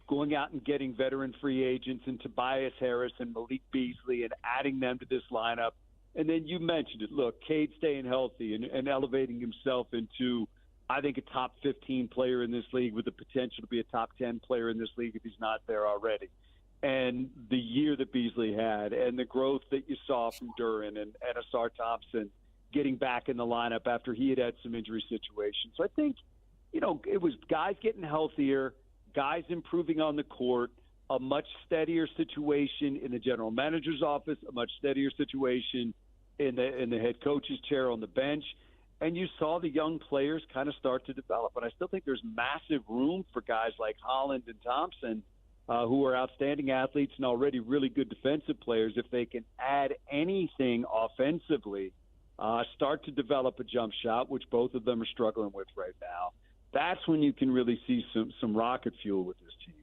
going out and getting veteran free agents and Tobias Harris and Malik Beasley and adding them to this lineup. And then you mentioned it. Look, Cade staying healthy and elevating himself into, I think, a top 15 player in this league with the potential to be a top 10 player in this league if he's not there already. And the year that Beasley had and the growth that you saw from Duren and Asar Thompson getting back in the lineup after he had some injury situations. So I think, it was guys getting healthier, guys improving on the court, a much steadier situation in the general manager's office, a much steadier situation in the head coach's chair on the bench. And you saw the young players kind of start to develop. And I still think there's massive room for guys like Holland and Thompson, who are outstanding athletes and already really good defensive players. If they can add anything offensively, start to develop a jump shot, which both of them are struggling with right now, that's when you can really see some rocket fuel with this team.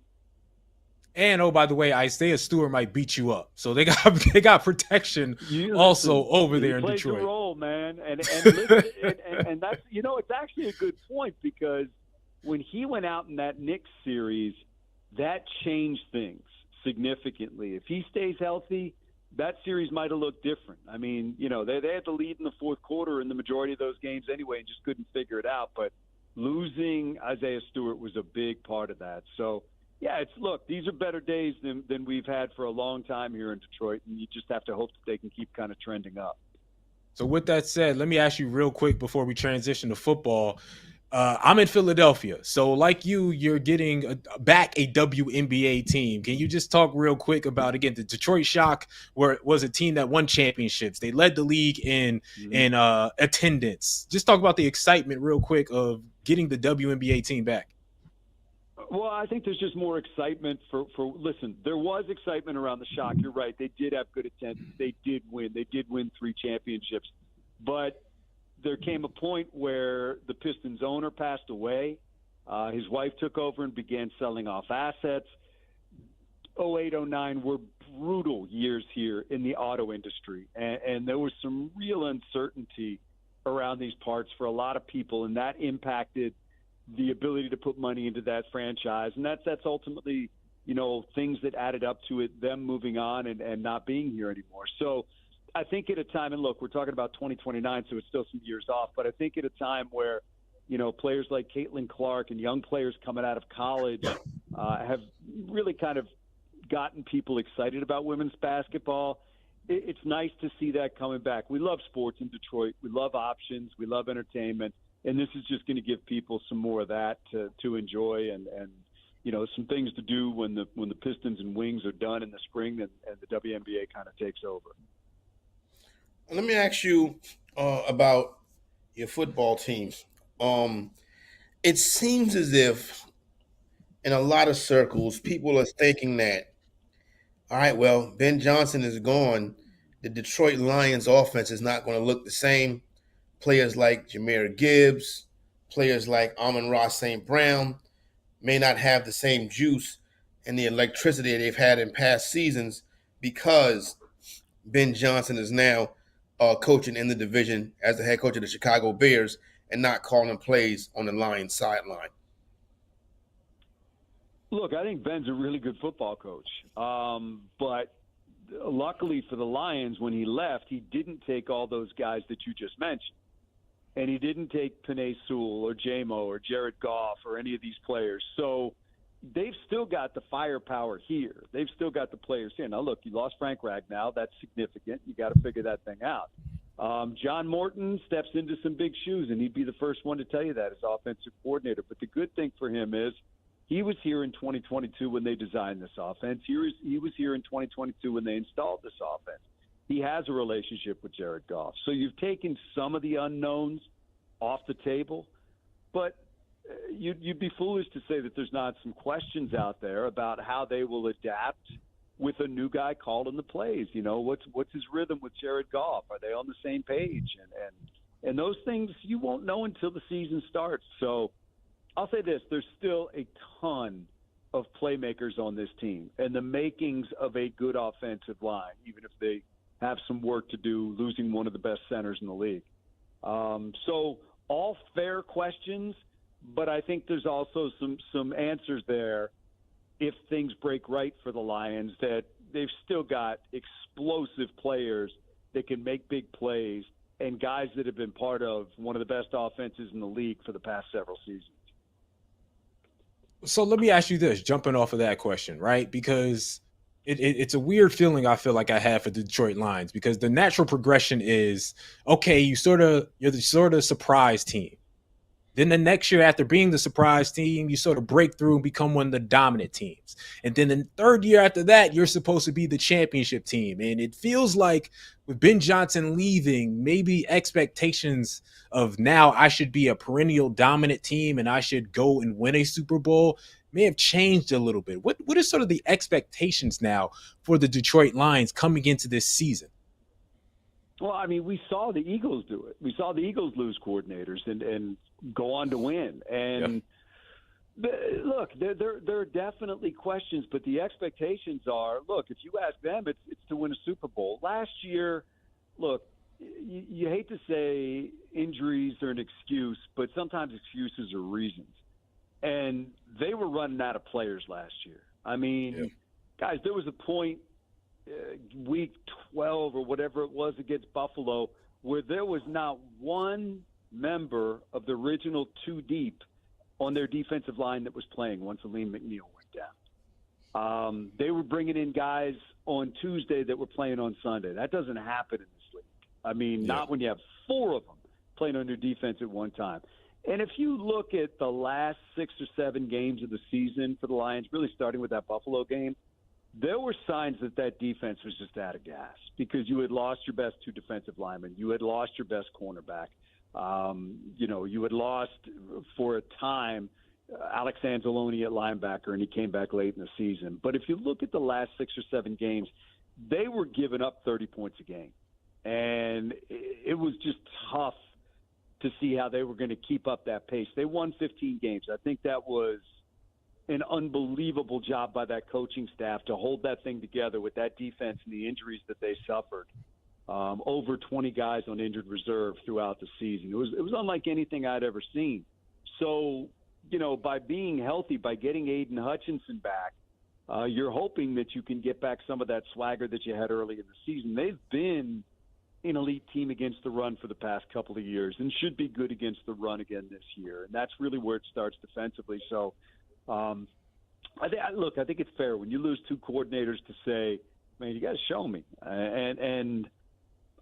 And by the way, Isaiah Stewart might beat you up, so they got protection also over there in Detroit. Plays a role, man, and that's it's actually a good point because when he went out in that Knicks series, that changed things significantly. If he stays healthy, that series might have looked different. I mean, they had the lead in the fourth quarter in the majority of those games anyway and just couldn't figure it out. But losing Isaiah Stewart was a big part of that. So, yeah, these are better days than we've had for a long time here in Detroit, and you just have to hope that they can keep kind of trending up. So with that said, let me ask you real quick before we transition to football. I'm in Philadelphia. So like you're getting back a WNBA team. Can you just talk real quick about, again, the Detroit Shock, where it was a team that won championships. They led the league in attendance. Just talk about the excitement real quick of getting the WNBA team back. Well, I think there's just more excitement listen, there was excitement around the Shock. You're right. They did have good attendance. They did win. They did win 3 championships. But there came a point where the Pistons owner passed away. His wife took over and began selling off assets. 08, 09 were brutal years here in the auto industry. And there was some real uncertainty around these parts for a lot of people, and that impacted the ability to put money into that franchise. And that's ultimately, things that added up to it, them moving on and not being here anymore. So I think at a time, and look, we're talking about 2029, so it's still some years off, but I think at a time where, players like Caitlin Clark and young players coming out of college have really kind of gotten people excited about women's basketball. It's nice to see that coming back. We love sports in Detroit. We love options. We love entertainment. And this is just going to give people some more of that to enjoy and some things to do when the Pistons and Wings are done in the spring and the WNBA kind of takes over. Let me ask you about your football teams. It seems as if in a lot of circles, people are thinking that, all right, well, Ben Johnson is gone. The Detroit Lions offense is not going to look the same. Players like Jahmyr Gibbs, players like Amon-Ra St. Brown may not have the same juice and the electricity they've had in past seasons because Ben Johnson is now coaching in the division as the head coach of the Chicago Bears and not calling plays on the Lions sideline. Look, I think Ben's a really good football coach. But luckily for the Lions, when he left, he didn't take all those guys that you just mentioned. And he didn't take Penei Sewell or J-Mo or Jared Goff or any of these players. So they've still got the firepower here. They've still got the players here. Now, look, you lost Frank Ragnow. That's significant. You got to figure that thing out. John Morton steps into some big shoes, and he'd be the first one to tell you that as offensive coordinator. But the good thing for him is he was here in 2022 when they designed this offense. He was here in 2022 when they installed this offense. He has a relationship with Jared Goff. So you've taken some of the unknowns off the table, but you'd be foolish to say that there's not some questions out there about how they will adapt with a new guy calling the plays. What's his rhythm with Jared Goff? Are they on the same page? And those things you won't know until the season starts. So I'll say this, there's still a ton of playmakers on this team and the makings of a good offensive line, even if they have some work to do losing one of the best centers in the league. So all fair questions, but I think there's also some answers there if things break right for the Lions, that they've still got explosive players that can make big plays and guys that have been part of one of the best offenses in the league for the past several seasons. So let me ask you this, jumping off of that question, right? Because it's a weird feeling I feel like I have for the Detroit Lions, because the natural progression is, okay, you're the sort of surprise team. Then the next year, after being the surprise team, you sort of break through and become one of the dominant teams. And then the third year after that, you're supposed to be the championship team. And it feels like with Ben Johnson leaving, maybe expectations of now I should be a perennial dominant team and I should go and win a Super Bowl may have changed a little bit. What are sort of the expectations now for the Detroit Lions coming into this season? Well, I mean, we saw the Eagles do it. We saw the Eagles lose coordinators and go on to win. And look, there are definitely questions, but the expectations are, look, if you ask them, it's to win a Super Bowl. Last year, look, you hate to say injuries are an excuse, but sometimes excuses are reasons. And they were running out of players last year. I mean, guys, there was a point week 12 or whatever it was against Buffalo, where there was not one member of the original two deep on their defensive line that was playing once Aleem McNeil went down. They were bringing in guys on Tuesday that were playing on Sunday. That doesn't happen in this league. I mean, not when you have four of them playing on your defense at one time. And if you look at the last 6 or 7 games of the season for the Lions, really starting with that Buffalo game, there were signs that that defense was just out of gas because you had lost your best 2 defensive linemen. You had lost your best cornerback. You had lost for a time Alex Anzalone at linebacker, and he came back late in the season. But if you look at the last 6 or 7 games, they were giving up 30 points a game. And it was just tough to see how they were going to keep up that pace. They won 15 games. I think that was an unbelievable job by that coaching staff to hold that thing together with that defense and the injuries that they suffered. Over 20 guys on injured reserve throughout the season. It was unlike anything I'd ever seen. So, by being healthy, by getting Aiden Hutchinson back, you're hoping that you can get back some of that swagger that you had early in the season. They've been an elite team against the run for the past couple of years and should be good against the run again this year. And that's really where it starts defensively. So, I think it's fair when you lose 2 coordinators to say, man, you got to show me. And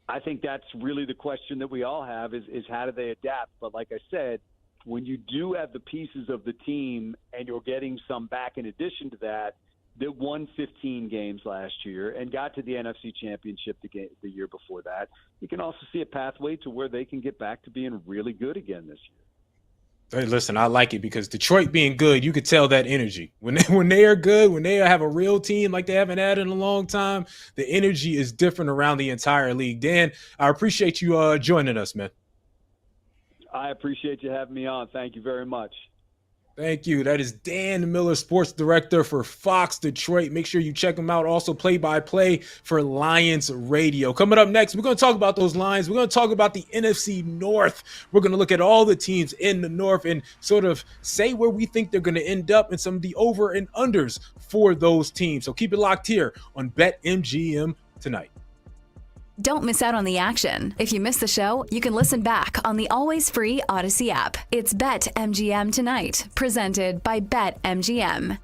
I think that's really the question that we all have is how do they adapt? But like I said, when you do have the pieces of the team and you're getting some back in addition to that won 15 games last year and got to the NFC Championship the year before that, you can also see a pathway to where they can get back to being really good again this year. Hey, listen, I like it because Detroit being good, you could tell that energy. When they are good, when they have a real team like they haven't had in a long time, the energy is different around the entire league. Dan, I appreciate you joining us, man. I appreciate you having me on. Thank you very much. Thank you. That is Dan Miller, sports director for Fox Detroit. Make sure you check him out. Also play-by-play for Lions Radio. Coming up next, we're going to talk about those Lions. We're going to talk about the NFC North. We're going to look at all the teams in the North and sort of say where we think they're going to end up and some of the over and unders for those teams. So keep it locked here on BetMGM tonight. Don't miss out on the action. If you missed the show, you can listen back on the always free Odyssey app. It's BetMGM Tonight, presented by BetMGM.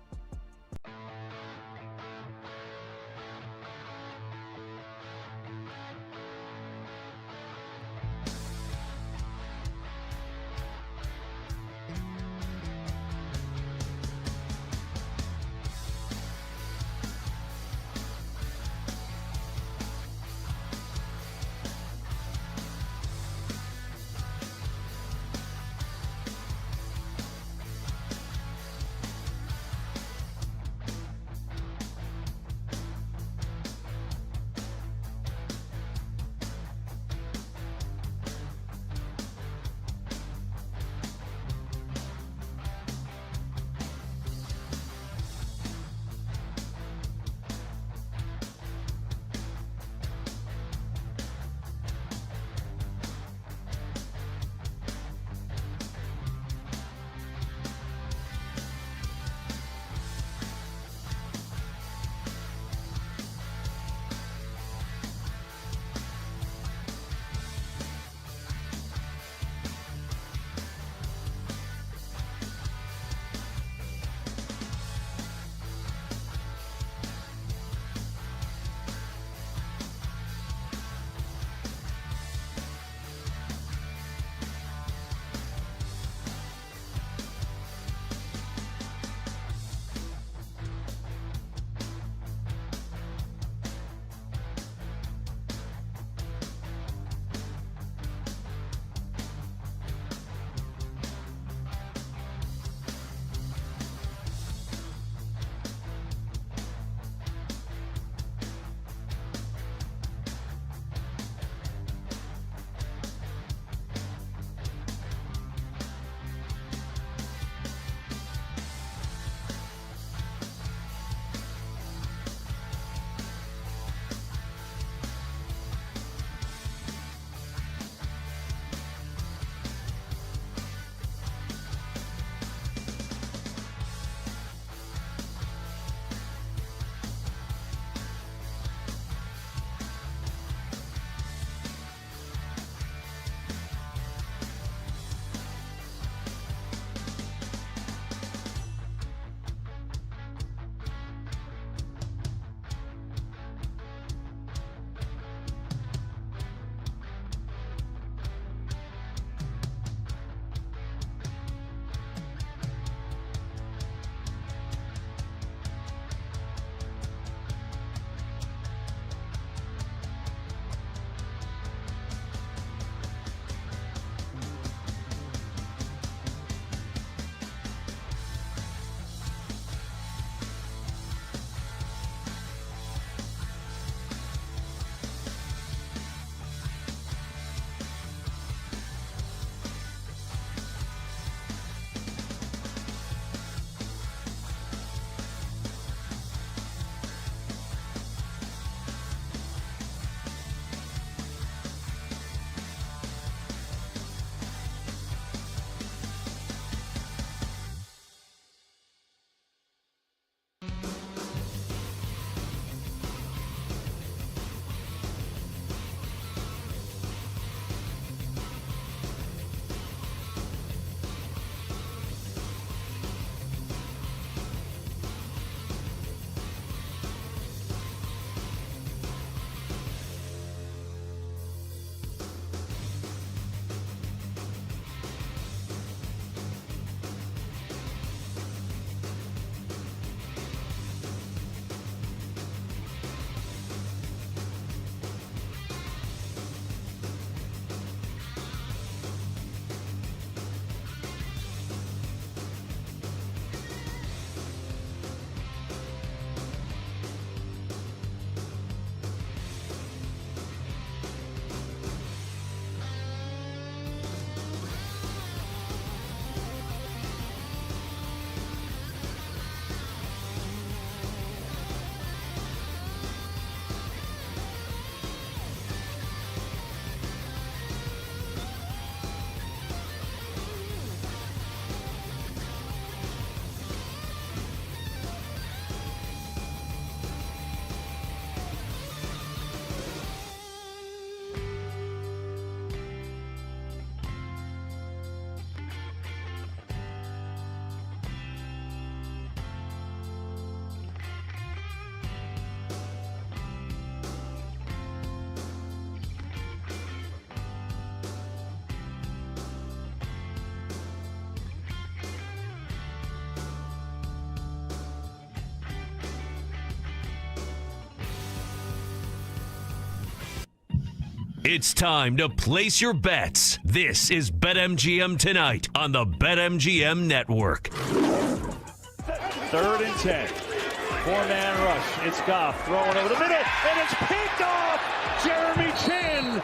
It's time to place your bets. This is BetMGM Tonight on the BetMGM Network. 3rd and 10. 4-man rush. It's Goff throwing over the middle, and it's picked off Jeremy Chin.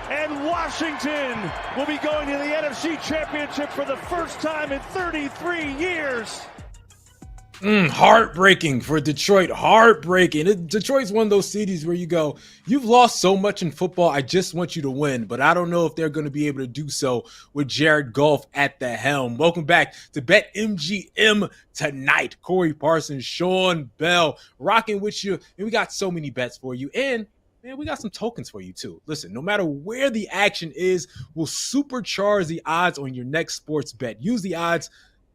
And Washington will be going to the NFC Championship for the first time in 33 years. Heartbreaking for Detroit. Heartbreaking. Detroit's one of those cities where you go, you've lost so much in football, I just want you to win. But I don't know if they're going to be able to do so with Jared Goff at the helm. Welcome back to BetMGM Tonight. Corey Parsons, Sean Bell, rocking with you. And we got so many bets for you. And man, we got some tokens for you too. Listen, no matter where the action is, we'll supercharge the odds on your next sports bet. Use the odds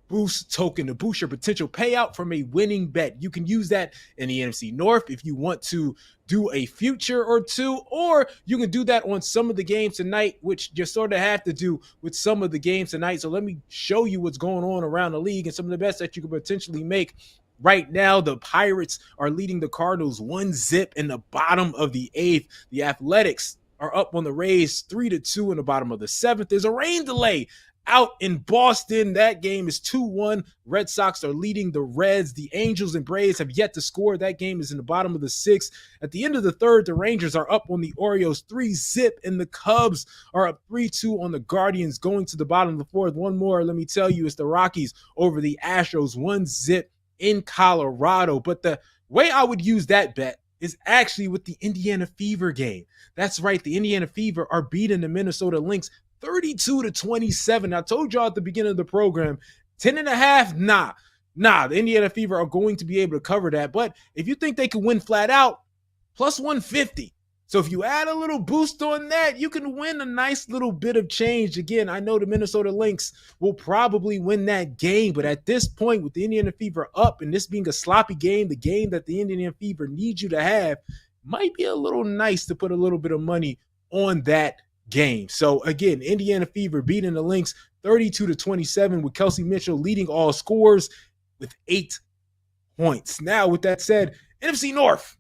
boost token to boost your potential payout from a winning bet. You can use that in the NFC North if you want to do a future or two, or you can do that on some of the games tonight, which you sort of have to do with some of the games tonight. So let me show you what's going on around the league and some of the bets that you could potentially make. Right now, the Pirates are leading the Cardinals 1-0 in the bottom of the 8th. The Athletics are up on the Rays 3-2 in the bottom of the 7th. There's a rain delay out in Boston. That game is 2-1. Red Sox are leading the Reds. The Angels and Braves have yet to score. That game is in the bottom of the 6th. At the end of the 3rd, the Rangers are up on the Orioles 3-0, and the Cubs are up 3-2 on the Guardians going to the bottom of the 4th. One more, let me tell you, it's the Rockies over the Astros 1-0 in Colorado. But the way I would use that bet is actually with the Indiana Fever game. That's right. The Indiana Fever are beating the Minnesota Lynx 32-27. I told y'all at the beginning of the program, 10.5, nah. The Indiana Fever are going to be able to cover that. But if you think they can win flat out, plus 150. So if you add a little boost on that, you can win a nice little bit of change. Again, I know the Minnesota Lynx will probably win that game, but at this point, with the Indiana Fever up and this being a sloppy game, the game that the Indiana Fever needs you to have, might be a little nice to put a little bit of money on that game. So again, Indiana Fever beating the Lynx 32-27 with Kelsey Mitchell leading all scores with 8 points. Now, with that said, NFC North.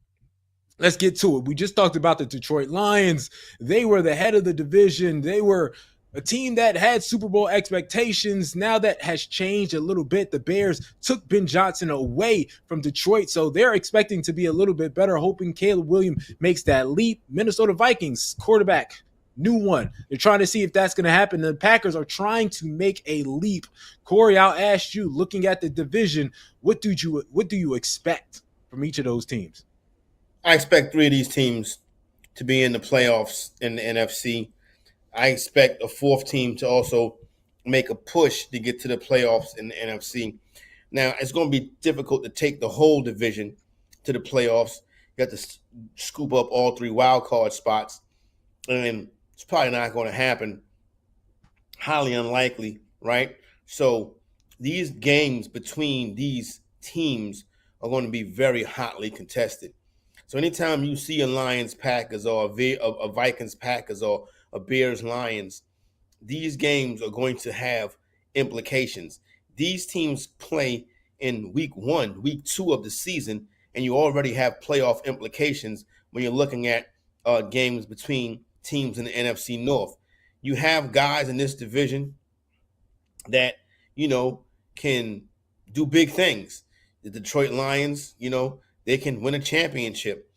Let's get to it. We just talked about the Detroit Lions. They were the head of the division. They were a team that had Super Bowl expectations. Now that has changed a little bit. The Bears took Ben Johnson away from Detroit, so they're expecting to be a little bit better, hoping Caleb Williams makes that leap. Minnesota Vikings quarterback, new one. They're trying to see if that's going to happen. The Packers are trying to make a leap. Corey, I'll ask you, looking at the division, what do you expect from each of those teams? I expect 3 of these teams to be in the playoffs in the NFC. I expect a 4th team to also make a push to get to the playoffs in the NFC. Now, it's going to be difficult to take the whole division to the playoffs. You have to scoop up all 3 wild card spots, and it's probably not going to happen. Highly unlikely, right? So these games between these teams are going to be very hotly contested. So anytime you see a Lions Packers or a Vikings Packers or a Bears Lions, these games are going to have implications. These teams play in week 1, week 2 of the season, and you already have playoff implications when you're looking at games between teams in the NFC North. You have guys in this division that, can do big things. The Detroit Lions, they can win a championship.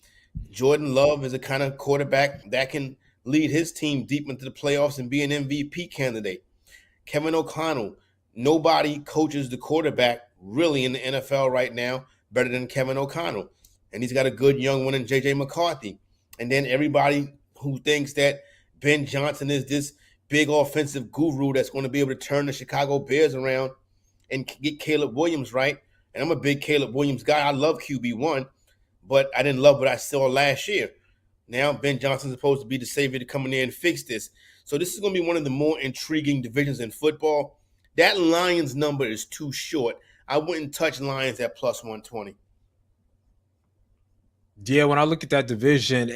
Jordan Love is a kind of quarterback that can lead his team deep into the playoffs and be an MVP candidate. Kevin O'Connell, nobody coaches the quarterback really in the NFL right now better than Kevin O'Connell. And he's got a good young one in J.J. McCarthy. And then everybody who thinks that Ben Johnson is this big offensive guru that's going to be able to turn the Chicago Bears around and get Caleb Williams right. And I'm a big Caleb Williams guy. I love QB1, but I didn't love what I saw last year. Now Ben Johnson's supposed to be the savior to come in there and fix this. So this is going to be one of the more intriguing divisions in football. That Lions number is too short. I wouldn't touch Lions at plus 120. Yeah, when I look at that division,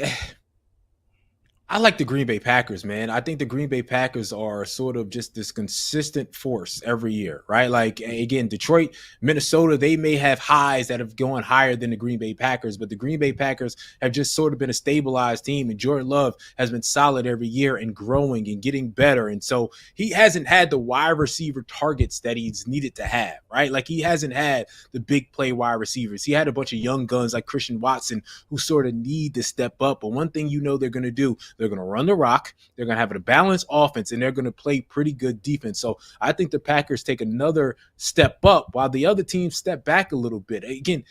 I like the Green Bay Packers, man. I think the Green Bay Packers are sort of just this consistent force every year, right? Like, again, Detroit, Minnesota, they may have highs that have gone higher than the Green Bay Packers, but the Green Bay Packers have just sort of been a stabilized team, and Jordan Love has been solid every year and growing and getting better. And so he hasn't had the wide receiver targets that he's needed to have, right? Like, he hasn't had the big play wide receivers. He had a bunch of young guns like Christian Watson who sort of need to step up. But one thing you know they're going to do, they're going to run the rock. They're going to have a balanced offense, and they're going to play pretty good defense. So I think the Packers take another step up while the other teams step back a little bit. Again,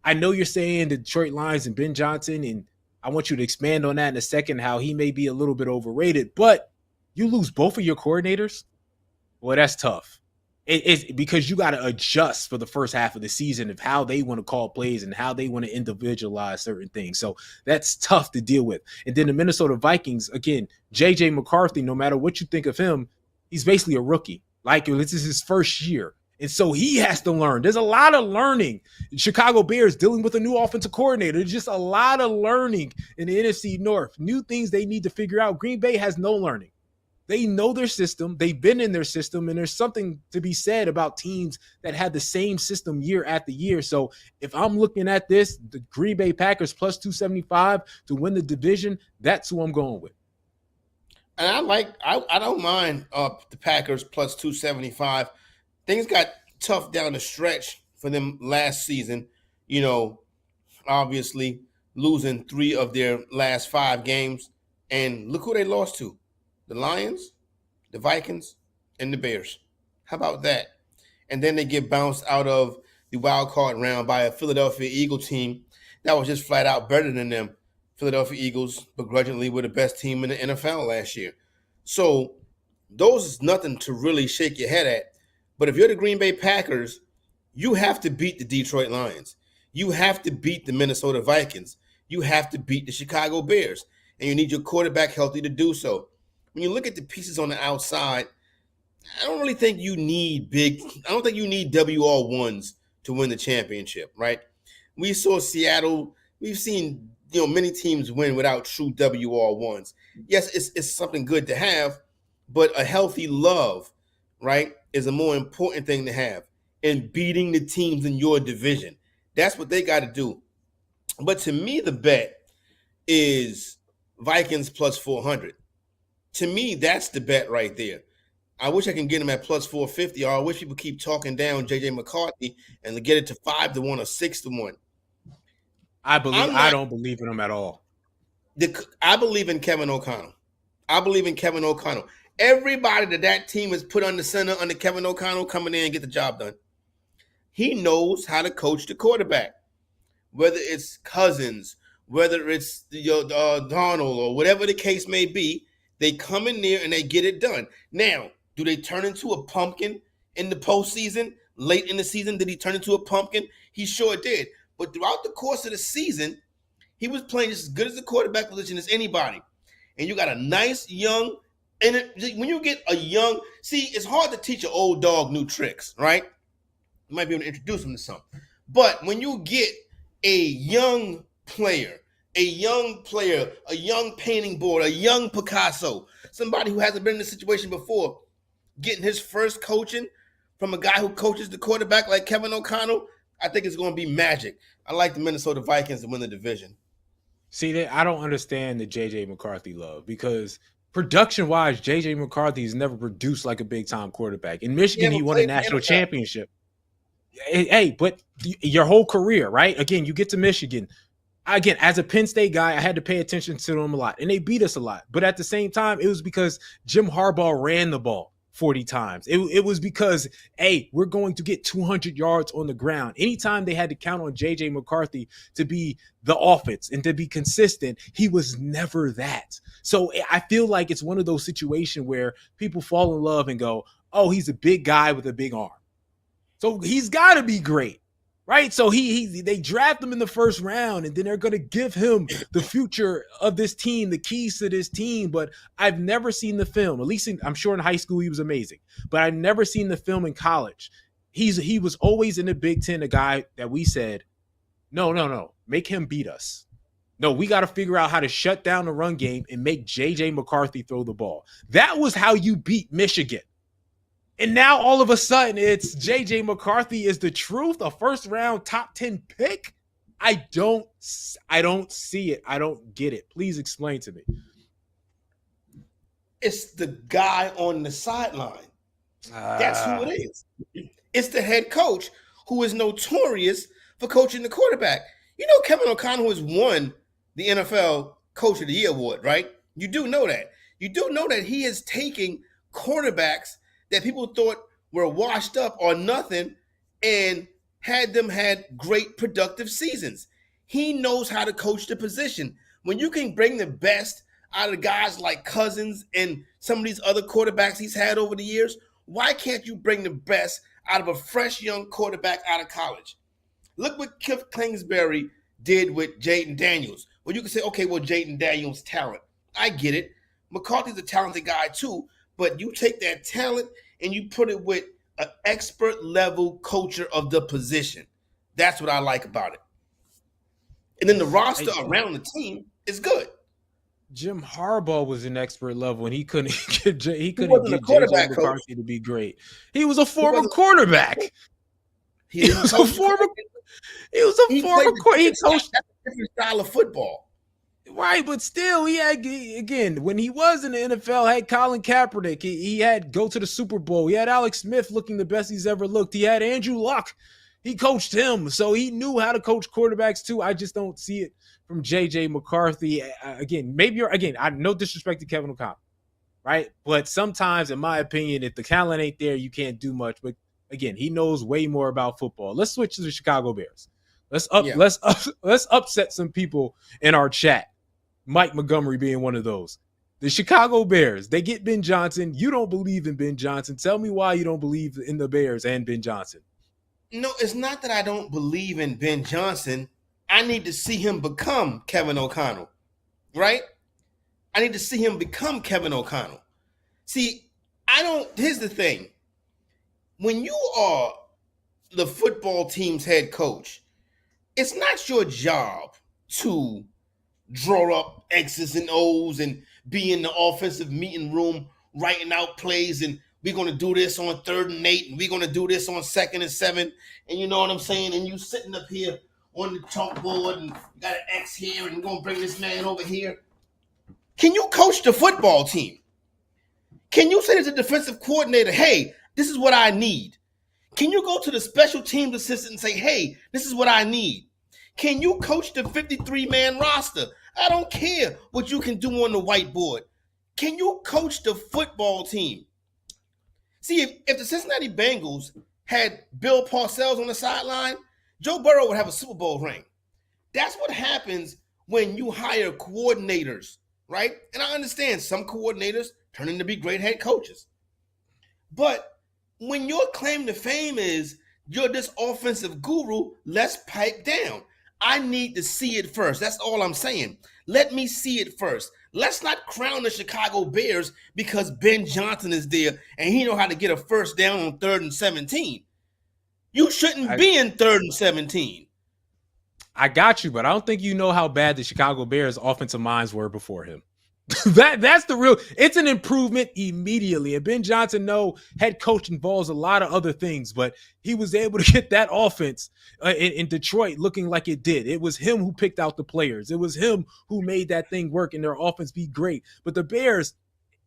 I know you're saying the Detroit Lions and Ben Johnson, and I want you to expand on that in a second, how he may be a little bit overrated, but you lose both of your coordinators? Well, that's tough. It's because you got to adjust for the first half of the season of how they want to call plays and how they want to individualize certain things. So that's tough to deal with. And then the Minnesota Vikings, again, J.J. McCarthy, no matter what you think of him, he's basically a rookie. Like, this is his first year. And so he has to learn. There's a lot of learning. Chicago Bears dealing with a new offensive coordinator. There's just a lot of learning in the NFC North. New things they need to figure out. Green Bay has no learning. They know their system. They've been in their system, and there's something to be said about teams that had the same system year after year. So if I'm looking at this, the Green Bay Packers plus 275 to win the division, that's who I'm going with. And I don't mind the Packers plus 275. Things got tough down the stretch for them last season. You know, obviously losing 3 of their last 5 games. And look who they lost to. The Lions, the Vikings, and the Bears. How about that? And then they get bounced out of the wild card round by a Philadelphia Eagle team that was just flat out better than them. Philadelphia Eagles begrudgingly were the best team in the NFL last year. So those is nothing to really shake your head at. But if you're the Green Bay Packers, you have to beat the Detroit Lions. You have to beat the Minnesota Vikings. You have to beat the Chicago Bears. And you need your quarterback healthy to do so. When you look at the pieces on the outside, I don't really think you need WR1s to win the championship, right? We saw Seattle. We've seen, many teams win without true WR1s. Yes, it's something good to have, but a healthy Love, right, is a more important thing to have. And beating the teams in your division. That's what they got to do. But to me, the bet is Vikings plus 400. To me, that's the bet right there. I wish I can get him at plus 450, or I wish people keep talking down J.J. McCarthy and get it to 5-1 or 6-1. I don't believe in him at all. I believe in Kevin O'Connell. Everybody that team has put under center under Kevin O'Connell coming in and get the job done. He knows how to coach the quarterback, whether it's Cousins, whether it's Donald, or whatever the case may be. They come in there and they get it done. Now, do they turn into a pumpkin in the postseason? Late in the season, did he turn into a pumpkin? He sure did. But throughout the course of the season, he was playing just as good as the quarterback position as anybody. And you got a nice young, and when you get a young, it's hard to teach an old dog new tricks, right? You might be able to introduce him to something. But when you get a young player, a young painting board, a young Picasso, somebody who hasn't been in this situation before, getting his first coaching from a guy who coaches the quarterback like Kevin O'Connell, I think it's going to be magic. I like the Minnesota Vikings to win the division. See, I don't understand the J.J. McCarthy love, because production-wise, J.J. McCarthy has never produced like a big-time quarterback. In Michigan, he won a national championship. Hey, but your whole career, right? Again, you get to Michigan. Again, as a Penn State guy, I had to pay attention to them a lot, and they beat us a lot. But at the same time, it was because Jim Harbaugh ran the ball 40 times. It was because, hey, we're going to get 200 yards on the ground. Anytime they had to count on J.J. McCarthy to be the offense and to be consistent, he was never that. So I feel like it's one of those situations where people fall in love and go, oh, he's a big guy with a big arm, so he's got to be great. Right, so they draft him in the first round, and then they're going to give him the future of this team, the keys to this team. But I've never seen the film. At least I'm sure in high school he was amazing, but I've never seen the film in college. He was always in the Big Ten, a guy that we said, no, make him beat us. No, we got to figure out how to shut down the run game and make J.J. McCarthy throw the ball. That was how you beat Michigan. And now all of a sudden it's J.J. McCarthy is the truth, a first-round top 10 pick? I don't see it. I don't get it. Please explain to me. It's the guy on the sideline. That's who it is. It's the head coach who is notorious for coaching the quarterback. You know Kevin O'Connell has won the NFL Coach of the Year award, right? You do know that. You do know that he is taking quarterbacks that people thought were washed up or nothing and had great productive seasons. He knows how to coach the position. When you can bring the best out of guys like Cousins and some of these other quarterbacks he's had over the years, why can't you bring the best out of a fresh young quarterback out of college? Look what Cliff Kingsbury did with Jaden Daniels. Well, you can say, okay, well, Jaden Daniels' talent. I get it. McCarthy's a talented guy too, but you take that talent and you put it with an expert level coacher of the position. That's what I like about it. And then the roster around the team is good. Jim Harbaugh was an expert level, and he couldn't get J.J. McCarthy to be great. He was a former quarterback. He was a former. He coached a different style of football. Right, but still, he had, again, when he was in the NFL, had Colin Kaepernick. He had go to the Super Bowl. He had Alex Smith looking the best he's ever looked. He had Andrew Luck. He coached him, so he knew how to coach quarterbacks too. I just don't see it from J.J. McCarthy. Again, I no disrespect to Kevin O'Connell, right? But sometimes, in my opinion, if the talent ain't there, you can't do much. But again, he knows way more about football. Let's switch to the Chicago Bears. Let's upset some people in our chat. Mike Montgomery being one of those. The Chicago Bears, they get Ben Johnson. You don't believe in Ben Johnson. Tell me why you don't believe in the Bears and Ben Johnson. No, it's not that I don't believe in Ben Johnson. I need to see him become Kevin O'Connell, right? I need to see him become Kevin O'Connell. See, here's the thing. When you are the football team's head coach, it's not your job to draw up X's and O's and be in the offensive meeting room writing out plays and we're going to do this on 3rd and 8 and we're going to do this on 2nd and 7. And you know what I'm saying? And you sitting up here on the chalkboard and you got an X here and you're going to bring this man over here. Can you coach the football team? Can you say to the defensive coordinator, hey, this is what I need? Can you go to the special teams assistant and say, hey, this is what I need? Can you coach the 53-man roster? I don't care what you can do on the whiteboard. Can you coach the football team? See, if the Cincinnati Bengals had Bill Parcells on the sideline, Joe Burrow would have a Super Bowl ring. That's what happens when you hire coordinators, right? And I understand some coordinators turn into be great head coaches. But when your claim to fame is you're this offensive guru, let's pipe down. I need to see it first. That's all I'm saying. Let me see it first. Let's not crown the Chicago Bears because Ben Johnson is there and he know how to get a first down on 3rd and 17. You shouldn't be in 3rd and 17. I got you, but I don't think you know how bad the Chicago Bears offensive minds were before him. That's the real. It's an improvement immediately. And Ben Johnson, head coach involves a lot of other things, but he was able to get that offense in Detroit looking like it did. It was him who picked out the players. It was him who made that thing work and their offense be great. But the Bears,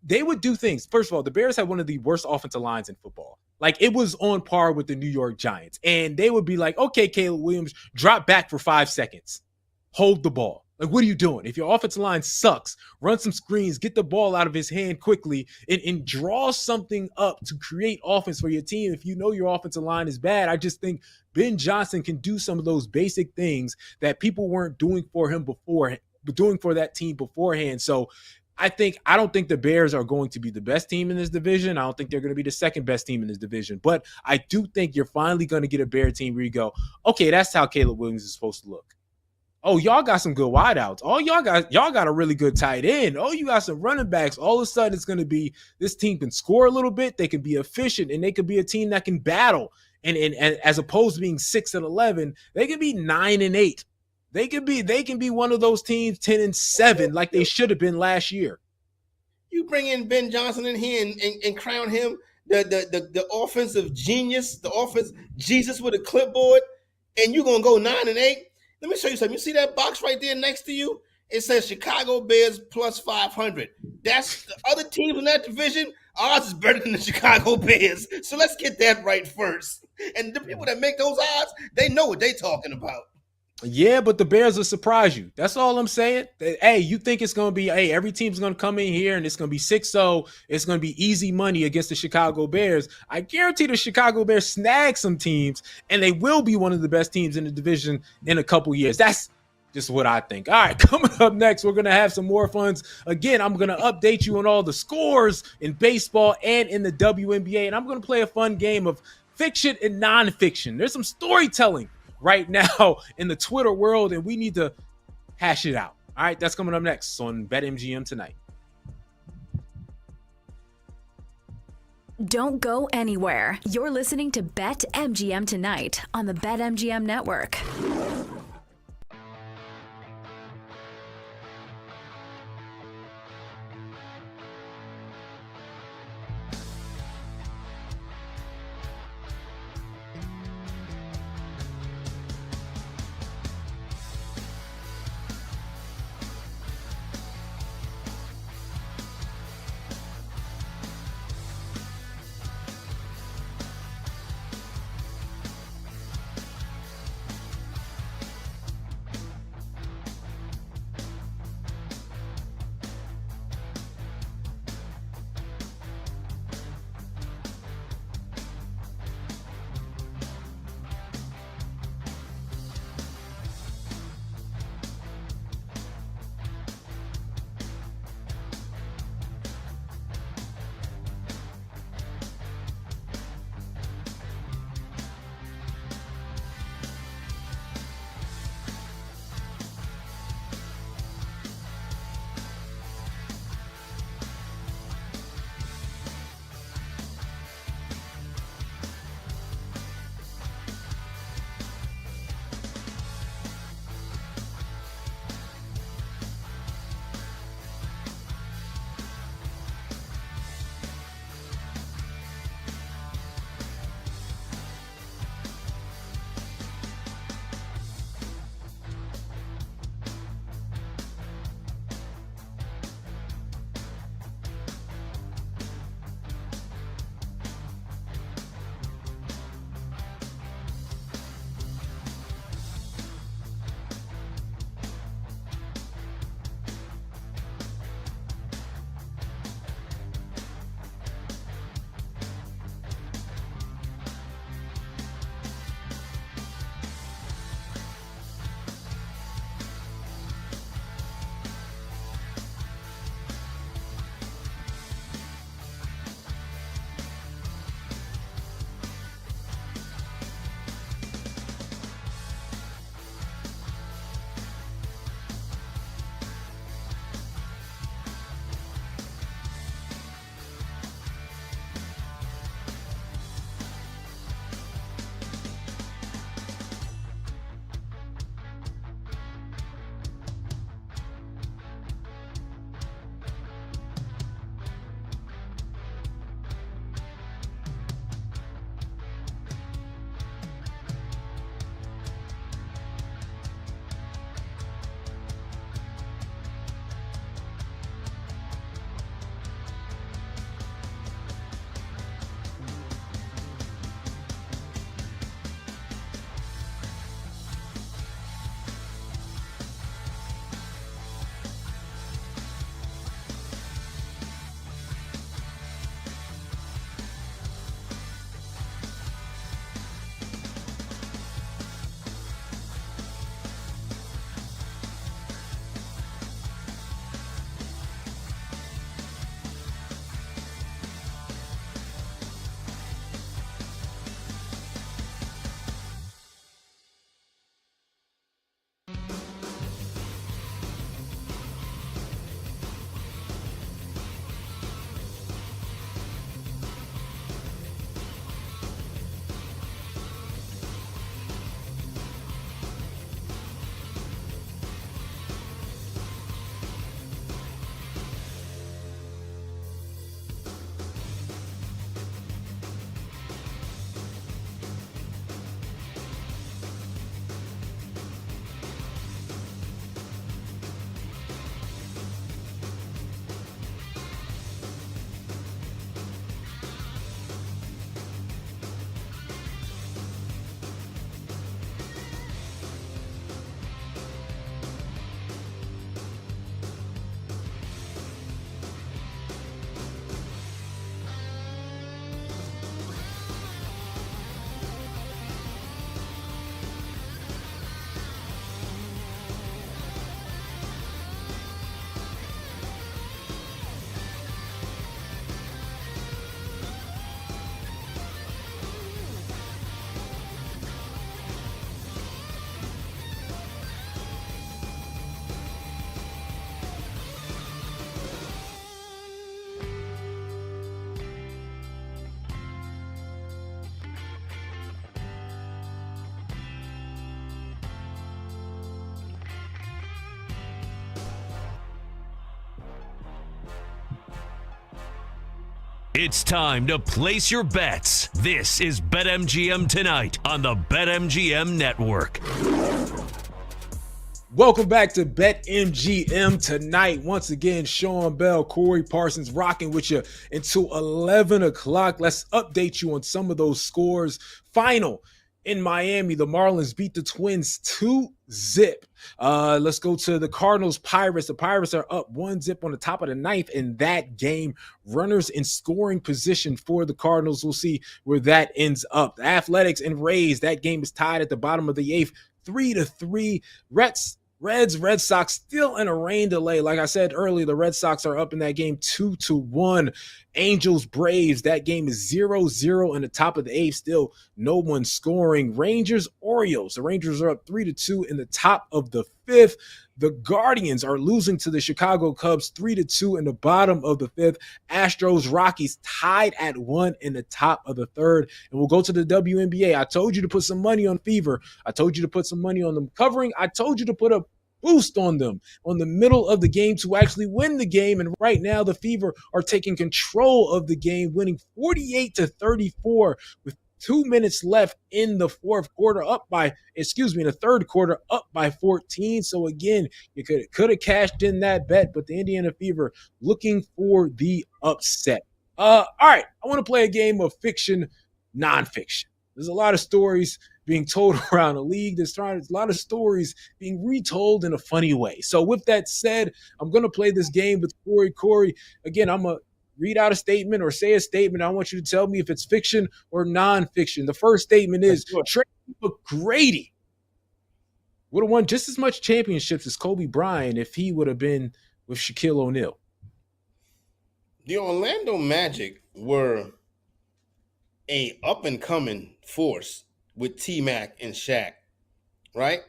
they would do things. First of all, the Bears had one of the worst offensive lines in football. Like, it was on par with the New York Giants. And they would be like, okay, Caleb Williams, drop back for 5 seconds. Hold the ball. Like, what are you doing? If your offensive line sucks, run some screens, get the ball out of his hand quickly, and draw something up to create offense for your team. If you know your offensive line is bad, I just think Ben Johnson can do some of those basic things that people weren't doing for him before, but doing for that team beforehand. So I don't think the Bears are going to be the best team in this division. I don't think they're going to be the second best team in this division. But I do think you're finally going to get a Bear team where you go, okay, that's how Caleb Williams is supposed to look. Oh, y'all got some good wideouts. Oh, y'all got a really good tight end. Oh, you got some running backs. All of a sudden, it's going to be this team can score a little bit. They can be efficient, and they could be a team that can battle. And as opposed to being 6-11, they can be 9-8. They can be one of those teams 10-7 like they should have been last year. You bring in Ben Johnson in here and crown him the offensive genius, the offense Jesus with a clipboard, and you're gonna go 9-8. Let me show you something. You see that box right there next to you? It says Chicago Bears plus 500. That's the other teams in that division. Odds is better than the Chicago Bears. So let's get that right first. And the people that make those odds, they know what they're talking about. Yeah, but the Bears will surprise you. That's all I'm saying. Hey, you think it's going to be, every team's going to come in here and it's going to be 6-0. It's going to be easy money against the Chicago Bears. I guarantee the Chicago Bears snag some teams, and they will be one of the best teams in the division in a couple years. That's just what I think. All right, coming up next, we're going to have some more funds. Again, I'm going to update you on all the scores in baseball and in the WNBA, and I'm going to play a fun game of fiction and nonfiction. There's some storytelling right now in the Twitter world, and we need to hash it out. All right, that's coming up next on BetMGM tonight. Don't go anywhere. You're listening to BetMGM tonight on the BetMGM network. It's time to place your bets. This is BetMGM Tonight on the BetMGM Network. Welcome back to BetMGM Tonight. Once again, Sean Bell, Corey Parsons rocking with you until 11 o'clock. Let's update you on some of those scores. Final in Miami, the Marlins beat the Twins 2-0. Let's go to the Cardinals Pirates. The Pirates are up 1-0 on the top of the ninth in that game. Runners in scoring position for the Cardinals. We'll see where that ends up. The Athletics and Rays, that game is tied at the bottom of the eighth, 3-3. Red Sox still in a rain delay. Like I said earlier, the Red Sox are up in that game 2-1. Angels Braves, that game is 0-0 in the top of the eighth. Still no one scoring. Rangers Orioles, the Rangers are up 3-2 in the top of the fifth. The Guardians are losing to the Chicago Cubs 3-2 in the bottom of the fifth. Astros Rockies tied at 1 in the top of the third. And we'll go to the WNBA. I told you to put some money on Fever. I told you to put some money on them covering. I told you to put a boost on them on the middle of the game to actually win the game. And right now the Fever are taking control of the game, winning 48-34 with 2 minutes left in the third quarter, up by 14. So again, you could have cashed in that bet, but the Indiana Fever looking for the upset. All right, I want to play a game of fiction, nonfiction. There's a lot of stories being told around the league. There's a lot of stories being retold in a funny way. So with that said, I'm going to play this game with Corey. Corey, again, I'm going to read out a statement or say a statement. I want you to tell me if it's fiction or nonfiction. The first statement is Tracy McGrady would have won just as much championships as Kobe Bryant if he would have been with Shaquille O'Neal. The Orlando Magic were a up-and-coming force with T-Mac and Shaq, right?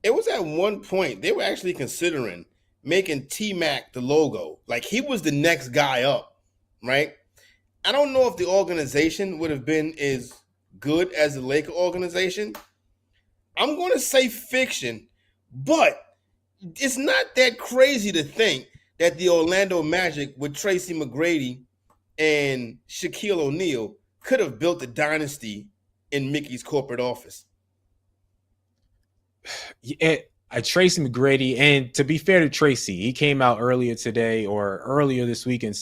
It was at one point they were actually considering making T-Mac the logo. Like, he was the next guy up. Right? I don't know if the organization would have been as good as the Laker organization. I'm going to say fiction, but it's not that crazy to think that the Orlando Magic with Tracy McGrady and Shaquille O'Neal could have built a dynasty in Mickey's corporate office. Tracy McGrady, and to be fair to Tracy, he came out earlier today or earlier this week and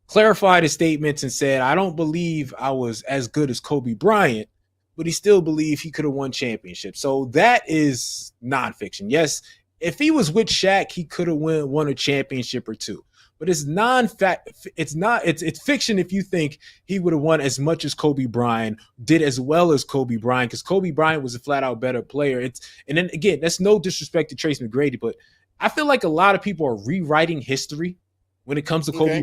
clarified his statements and said, I don't believe I was as good as Kobe Bryant, but he still believed he could have won championships. So that is nonfiction. Yes, if he was with Shaq, he could have won a championship or two. But it's it's fiction if you think he would have won as much as Kobe Bryant, did as well as Kobe Bryant, because Kobe Bryant was a flat out better player. And then again, that's no disrespect to Tracy McGrady, but I feel like a lot of people are rewriting history when it comes to Kobe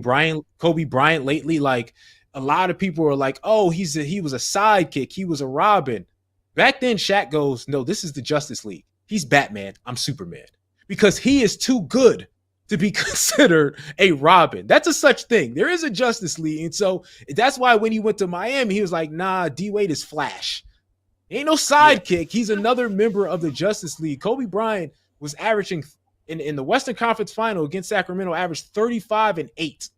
Bryant lately. Like, a lot of people are like, oh, he was a sidekick. He was a Robin. Back then, Shaq goes, no, this is the Justice League. He's Batman. I'm Superman. Because he is too good to be considered a Robin. That's a such thing. There is a Justice League. And so that's why when he went to Miami, he was like, nah, D-Wade is Flash. He ain't no sidekick. He's another member of the Justice League. Kobe Bryant was averaging in the Western Conference Final against Sacramento, averaged 35 and 8.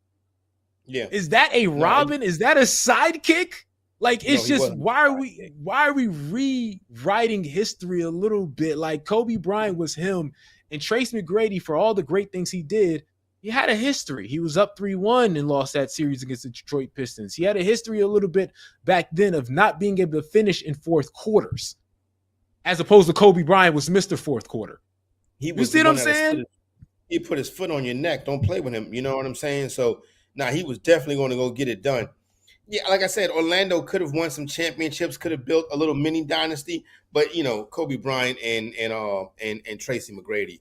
Yeah. Is that a Robin? Is that a sidekick? Like, it's just, why are we rewriting history a little bit? Like, Kobe Bryant was him, and Tracy McGrady, for all the great things he did, he had a history. He was up 3-1 and lost that series against the Detroit Pistons. He had a history a little bit back then of not being able to finish in fourth quarters, as opposed to Kobe Bryant was Mr. Fourth Quarter. You see what I'm saying? He put his foot on your neck. Don't play with him. You know what I'm saying? So, he was definitely going to go get it done. Yeah, like I said, Orlando could have won some championships, could have built a little mini dynasty, but Kobe Bryant and Tracy McGrady,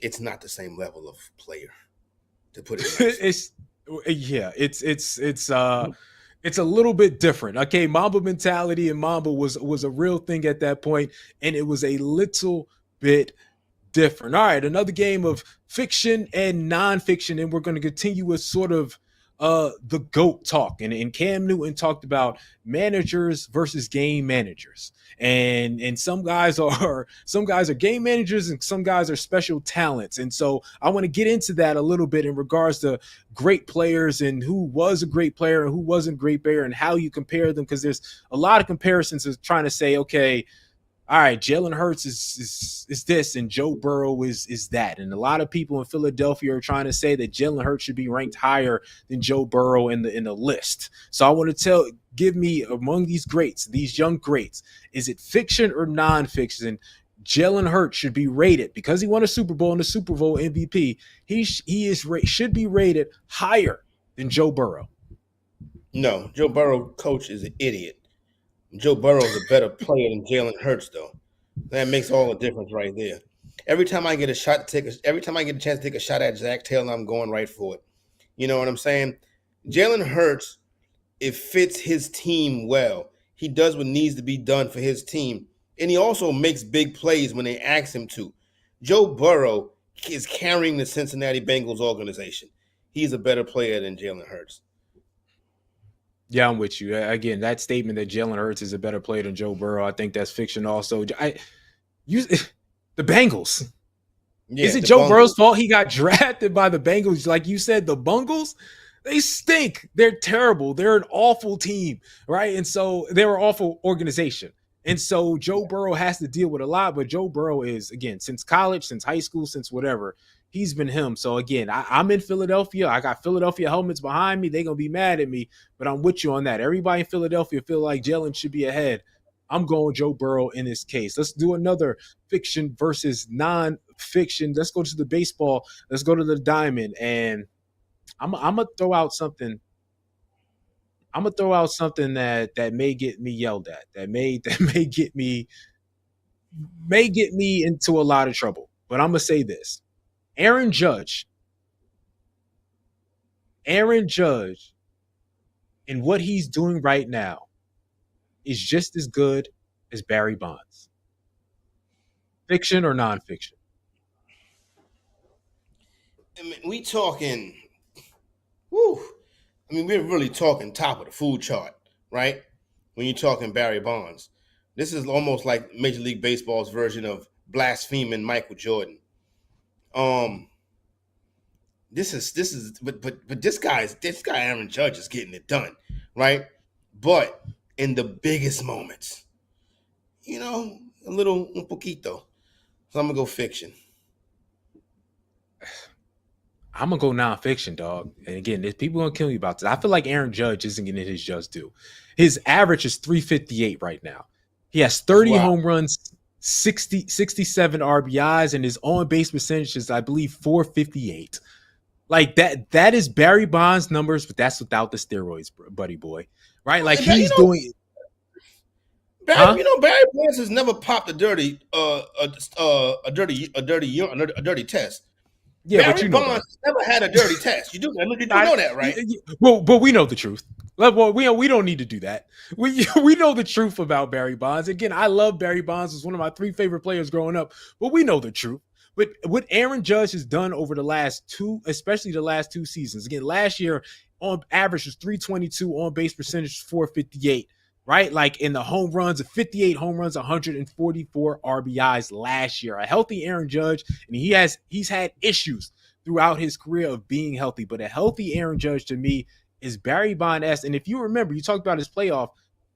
it's not the same level of player, to put it nice. It's a little bit different. Okay, Mamba mentality and Mamba was a real thing at that point, and it was a little bit different. All right, another game of fiction and nonfiction, and we're going to continue with sort of the GOAT talk, and Cam Newton talked about managers versus game managers. And some guys are game managers and some guys are special talents. And so I want to get into that a little bit in regards to great players and who was a great player and who wasn't a great player and how you compare them, because there's a lot of comparisons of trying to say, okay, all right, Jalen Hurts is this and Joe Burrow is that. And a lot of people in Philadelphia are trying to say that Jalen Hurts should be ranked higher than Joe Burrow in the list. So I want to give me, among these greats, these young greats, is it fiction or nonfiction? Jalen Hurts should be rated, because he won a Super Bowl and the Super Bowl MVP. Should be rated higher than Joe Burrow. No, Joe Burrow coach is an idiot. Joe Burrow is a better player than Jalen Hurts, though. That makes all the difference right there. Every time I get a chance to take a shot at Zach Taylor, I'm going right for it. You know what I'm saying? Jalen Hurts, it fits his team well. He does what needs to be done for his team, and he also makes big plays when they ask him to. Joe Burrow is carrying the Cincinnati Bengals organization. He's a better player than Jalen Hurts. Yeah, I'm with you. Again, that statement that Jalen Hurts is a better player than Joe Burrow, I think that's fiction also. The Bengals. Yeah, is it Joe Burrow's fault he got drafted by the Bengals? Like you said, the Bungles, they stink. They're terrible. They're an awful team, right? And so they're an awful organization. And so Joe Burrow has to deal with a lot, but Joe Burrow is, again, since college, since high school, since whatever, he's been him. So again, I'm in Philadelphia. I got Philadelphia helmets behind me. They're going to be mad at me, but I'm with you on that. Everybody in Philadelphia feel like Jalen should be ahead. I'm going Joe Burrow in this case. Let's do another fiction versus non-fiction. Let's go to the baseball. Let's go to the diamond. And I'm going to throw out something. I'm going to throw out something that may get me yelled at, that may get me into a lot of trouble. But I'm going to say this. Aaron Judge, and what he's doing right now is just as good as Barry Bonds. Fiction or nonfiction? I mean, we're really talking top of the food chart, right? When you're talking Barry Bonds. This is almost like Major League Baseball's version of blaspheming Michael Jordan. This guy Aaron Judge is getting it done, right? But in the biggest moments, a little un poquito. So I'm gonna go fiction. I'm gonna go nonfiction, dog. And again, there's people gonna kill me about this. I feel like Aaron Judge isn't getting his just due. His average is 358 right now. He has 30 home runs, 67 RBIs, and his on-base percentage is, I believe, 458. Like that is Barry Bonds numbers, but that's without the steroids, buddy boy. Right? Like he's doing. Barry Bonds has never popped a dirty test. Yeah, Barry but you know Bonds never had a dirty test. You do know that, right? Well, but we know the truth. Well, we don't need to do that. We know the truth about Barry Bonds. Again, I love Barry Bonds. Was one of my 3 favorite players growing up, but we know the truth. But what Aaron Judge has done over the last 2, especially the last 2 seasons, again, last year on average was 322, on base percentage 458, right? Like in the home runs, 58 home runs, 144 RBIs last year. A healthy Aaron Judge, and he's had issues throughout his career of being healthy, but a healthy Aaron Judge to me is Barry Bonds-esque. And if you remember, you talked about his playoff.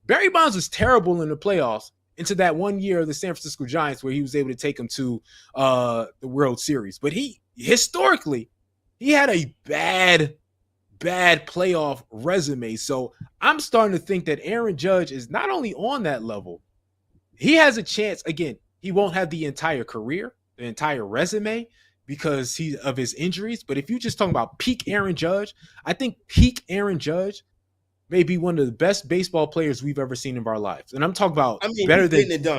Barry Bonds was terrible in the playoffs into that one year of the San Francisco Giants where he was able to take them to the World Series. But he had a bad playoff resume. So I'm starting to think that Aaron Judge is not only on that level, he has a chance. Again, he won't have the entire career, the entire resume because of his injuries. But if you're just talking about peak Aaron Judge, I think peak Aaron Judge may be one of the best baseball players we've ever seen in our lives. And I'm talking about better than getting it done.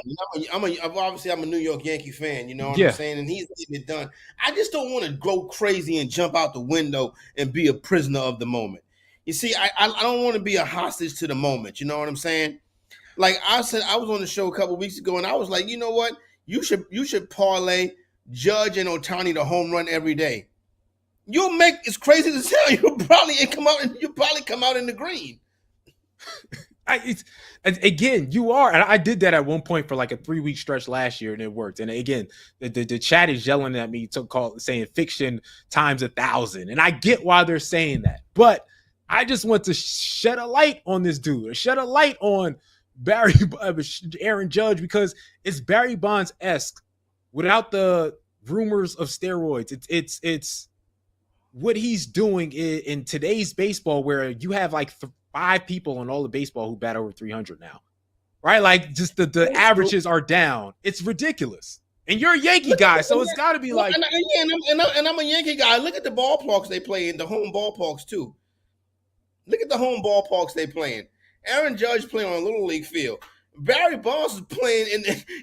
I'm a New York Yankee fan, you know what I'm saying? And he's getting it done. I just don't want to go crazy and jump out the window and be a prisoner of the moment. You see, I don't want to be a hostage to the moment. You know what I'm saying? Like I said, I was on the show a couple of weeks ago, and I was like, you know what? You should parlay Judge and Ohtani the home run every day. You'll make it's crazy to tell. You'll probably come out in the green. Again, you are, and I did that at one point for like a 3-week stretch last year, and it worked. And again, the chat is yelling at me saying fiction times 1,000, and I get why they're saying that, but I just want to shed a light on this dude, or shed a light on Aaron Judge, because it's Barry Bonds-esque without the rumors of steroids. It's what he's doing in today's baseball, where you have like 5 people in all of baseball who bat over 300 now, right? Like just the averages are down. It's ridiculous. And you're a Yankee guy, so it's got to be like. And I'm a Yankee guy. Look at the ballparks they play in, the home ballparks too. Look at the home ballparks they play in. Aaron Judge playing on a little league field. Barry Bonds is playing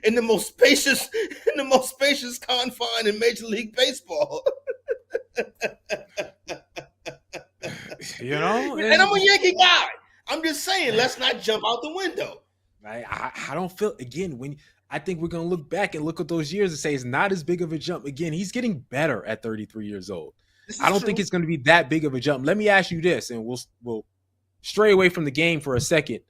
in the most spacious confine in Major League Baseball. You know, and I'm a Yankee guy. I'm just saying, let's not jump out the window. I don't feel, again, I think we're going to look back and look at those years and say it's not as big of a jump. Again, he's getting better at 33 years old. I don't think it's going to be that big of a jump. Let me ask you this, and we'll stray away from the game for a second.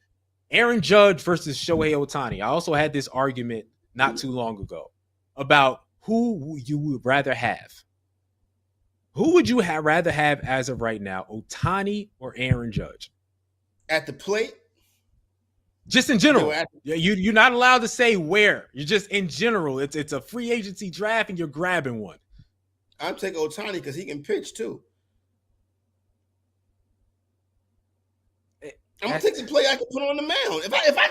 Aaron Judge versus Shohei Ohtani. I also had this argument not too long ago about who you would rather have. Who would you rather have as of right now, Ohtani or Aaron Judge? At the plate? Just in general. You're not allowed to say where. You're just in general. It's a free agency draft and you're grabbing one. I'll take Ohtani because he can pitch too. I'm gonna take the play I can put on the mound. If I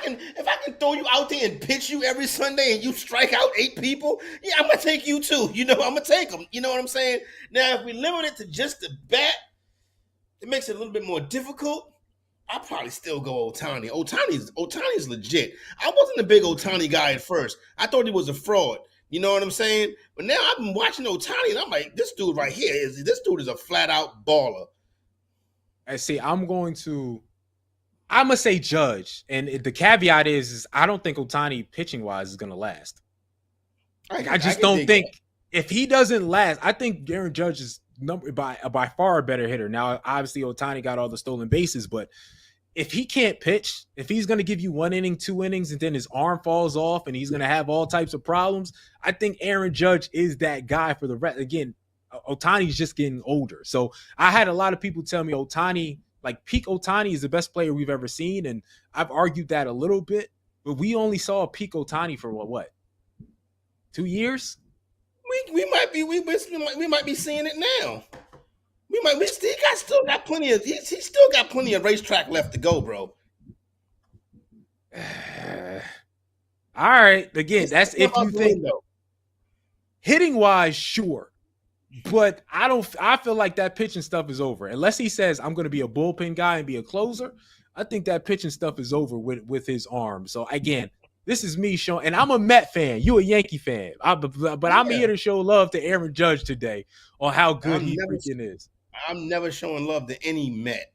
can throw you out there and pitch you every Sunday and you strike out 8 people, yeah, I'm gonna take you too. You know, I'm gonna take them. You know what I'm saying? Now, if we limit it to just the bat, it makes it a little bit more difficult. I'll probably still go Ohtani. Ohtani's legit. I wasn't a big Ohtani guy at first. I thought he was a fraud. You know what I'm saying? But now I've been watching Ohtani and I'm like, this dude right here is a flat out baller. I see. I'm gonna say Judge, and the caveat is I don't think Ohtani pitching wise is gonna last. I just don't think if he doesn't last. I think Aaron Judge is by far a better hitter. Now, obviously, Ohtani got all the stolen bases, but if he can't pitch, if he's going to give you 1 inning, 2 innings, and then his arm falls off and he's going to have all types of problems, I think Aaron Judge is that guy for the rest. Again, Ohtani's just getting older. So I had a lot of people tell me Ohtani, like peak Ohtani is the best player we've ever seen. And I've argued that a little bit, but we only saw a peak Ohtani for what? 2 years? We might be seeing it now. He's still got plenty of racetrack left to go, bro. All right. Again, that's if you think hitting wise, sure. But I feel like that pitching stuff is over. Unless he says I'm going to be a bullpen guy and be a closer, I think that pitching stuff is over with his arm. So again, this is me showing, and I'm a Met fan. You a Yankee fan. But I'm here to show love to Aaron Judge today on how good he freaking is. I'm never showing love to any Met.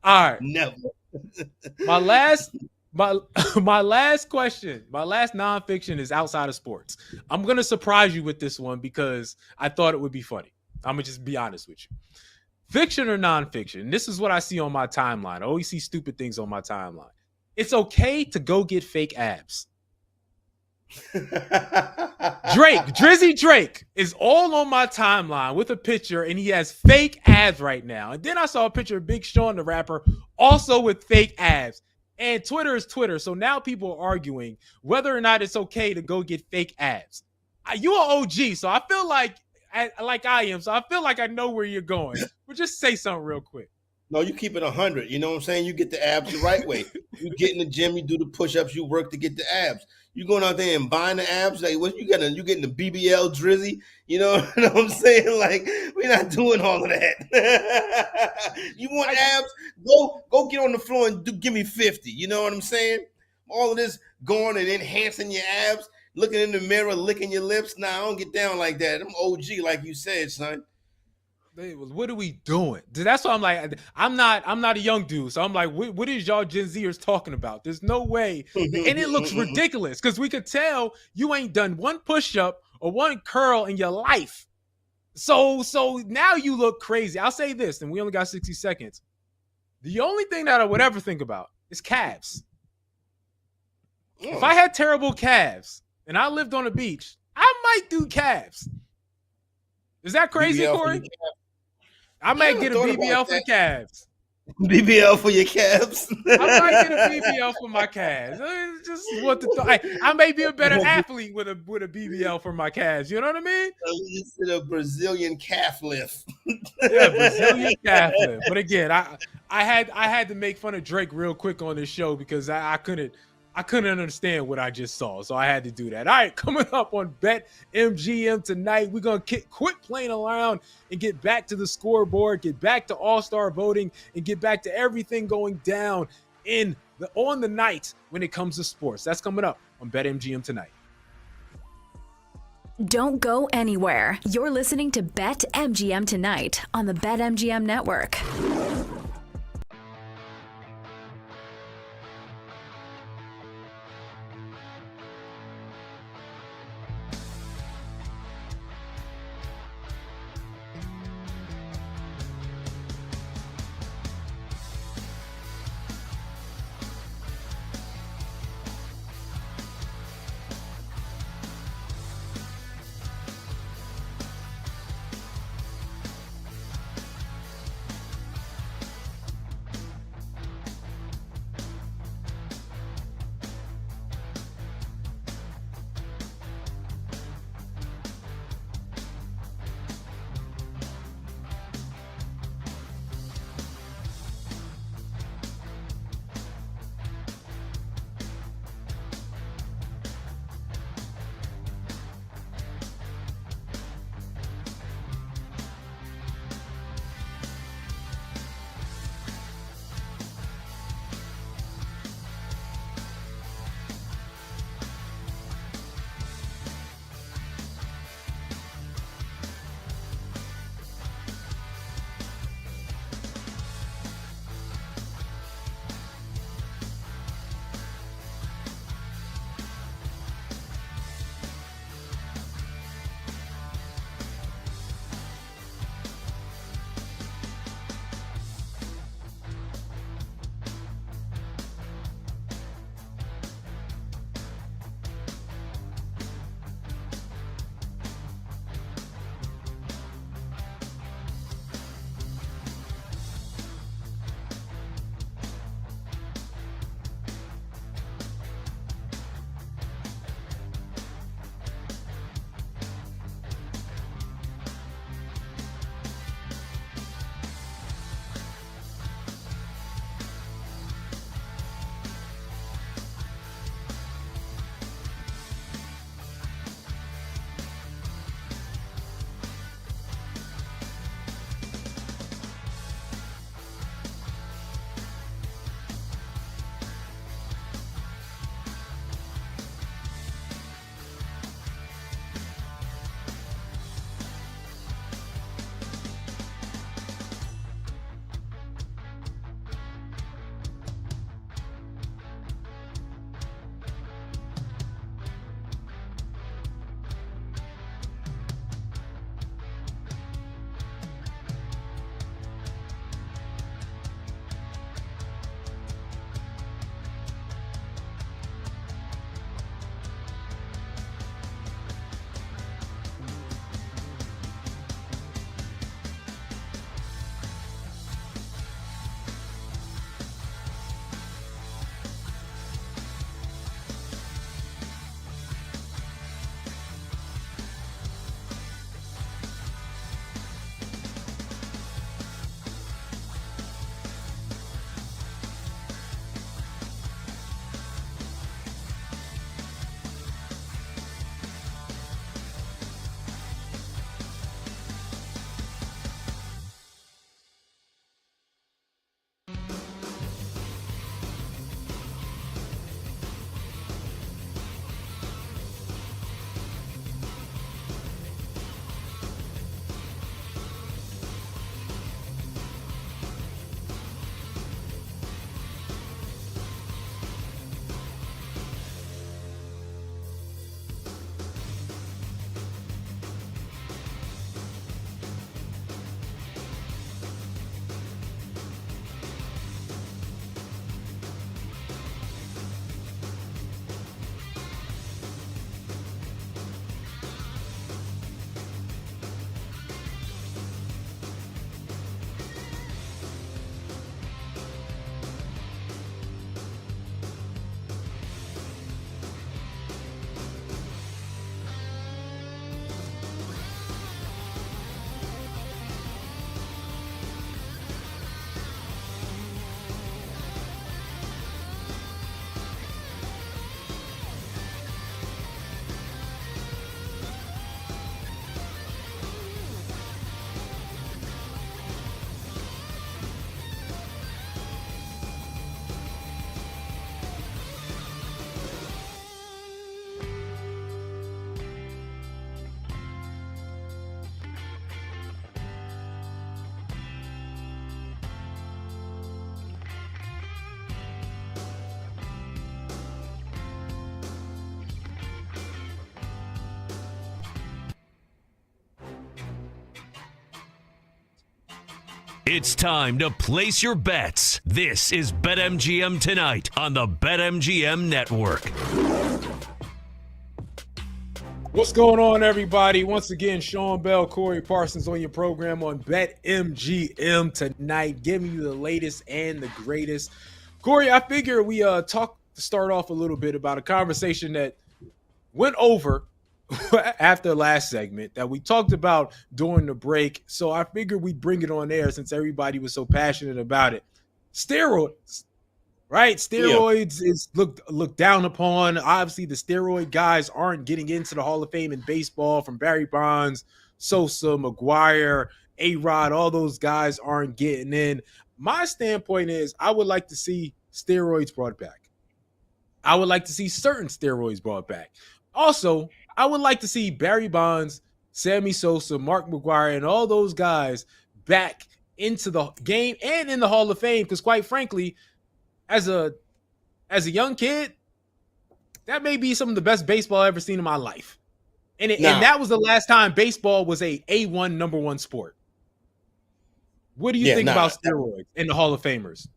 All right. Never. My last question, my last nonfiction is outside of sports. I'm going to surprise you with this one because I thought it would be funny. I'm going to just be honest with you. Fiction or nonfiction? This is what I see on my timeline. I always see stupid things on my timeline. It's okay to go get fake abs. Drizzy Drake is all on my timeline with a picture, and he has fake abs right now. And then I saw a picture of Big Sean, the rapper, also with fake abs. And Twitter is Twitter, so now people are arguing whether or not it's okay to go get fake abs. You are OG, so I feel like I am, so I feel like I know where you're going. But just say something real quick. No, you keep it 100. You know what I'm saying? You get the abs the right way. You get in the gym, you do the push-ups, you work to get the abs. You going out there and buying the abs, like what you getting the BBL Drizzy, you know what I'm saying? Like, we're not doing all of that. You want abs? Go get on the floor and give me 50. You know what I'm saying? All of this going and enhancing your abs, looking in the mirror, licking your lips. Nah, I don't get down like that. I'm OG, like you said, son. What are we doing? That's why I'm like, I'm not a young dude. So I'm like, what is y'all Gen Zers talking about? There's no way. And it looks ridiculous because we could tell you ain't done one push-up or one curl in your life. So now you look crazy. I'll say this, and we only got 60 seconds. The only thing that I would ever think about is calves. If I had terrible calves and I lived on a beach, I might do calves. Is that crazy, BBL Corey? I might get a BBL for calves. BBL for your calves. I might get a BBL for my calves. Just what the I may be a better athlete with a BBL for my calves. You know what I mean? It's a Brazilian calf lift. Yeah, Brazilian calf lift. But again, I had to make fun of Drake real quick on this show because I couldn't understand what I just saw. So I had to do that. All right, coming up on BetMGM tonight, we're going to quit playing around and get back to the scoreboard, get back to all-star voting, and get back to everything going down on the night when it comes to sports. That's coming up on BetMGM tonight. Don't go anywhere. You're listening to BetMGM tonight on the BetMGM network. It's time to place your bets. This is BetMGM Tonight on the BetMGM Network. What's going on, everybody? Once again, Sean Bell, Corey Parsons on your program on BetMGM Tonight, giving you the latest and the greatest. Corey, I figure we talk to start off a little bit about a conversation that went over after last segment that we talked about during the break. So I figured we'd bring it on air since everybody was so passionate about it. Steroids. Right? Steroids is looked down upon. Obviously, the steroid guys aren't getting into the Hall of Fame in baseball, from Barry Bonds, Sosa, McGuire, A-Rod. All those guys aren't getting in. My standpoint is I would like to see steroids brought back. I would like to see certain steroids brought back. Also, I would like to see Barry Bonds, Sammy Sosa, Mark McGuire, and all those guys back into the game and in the Hall of Fame, because quite frankly, as a young kid, that may be some of the best baseball I've ever seen in my life. And that was the last time baseball was a A1 number one sport. What do you think about steroids in the Hall of Famers?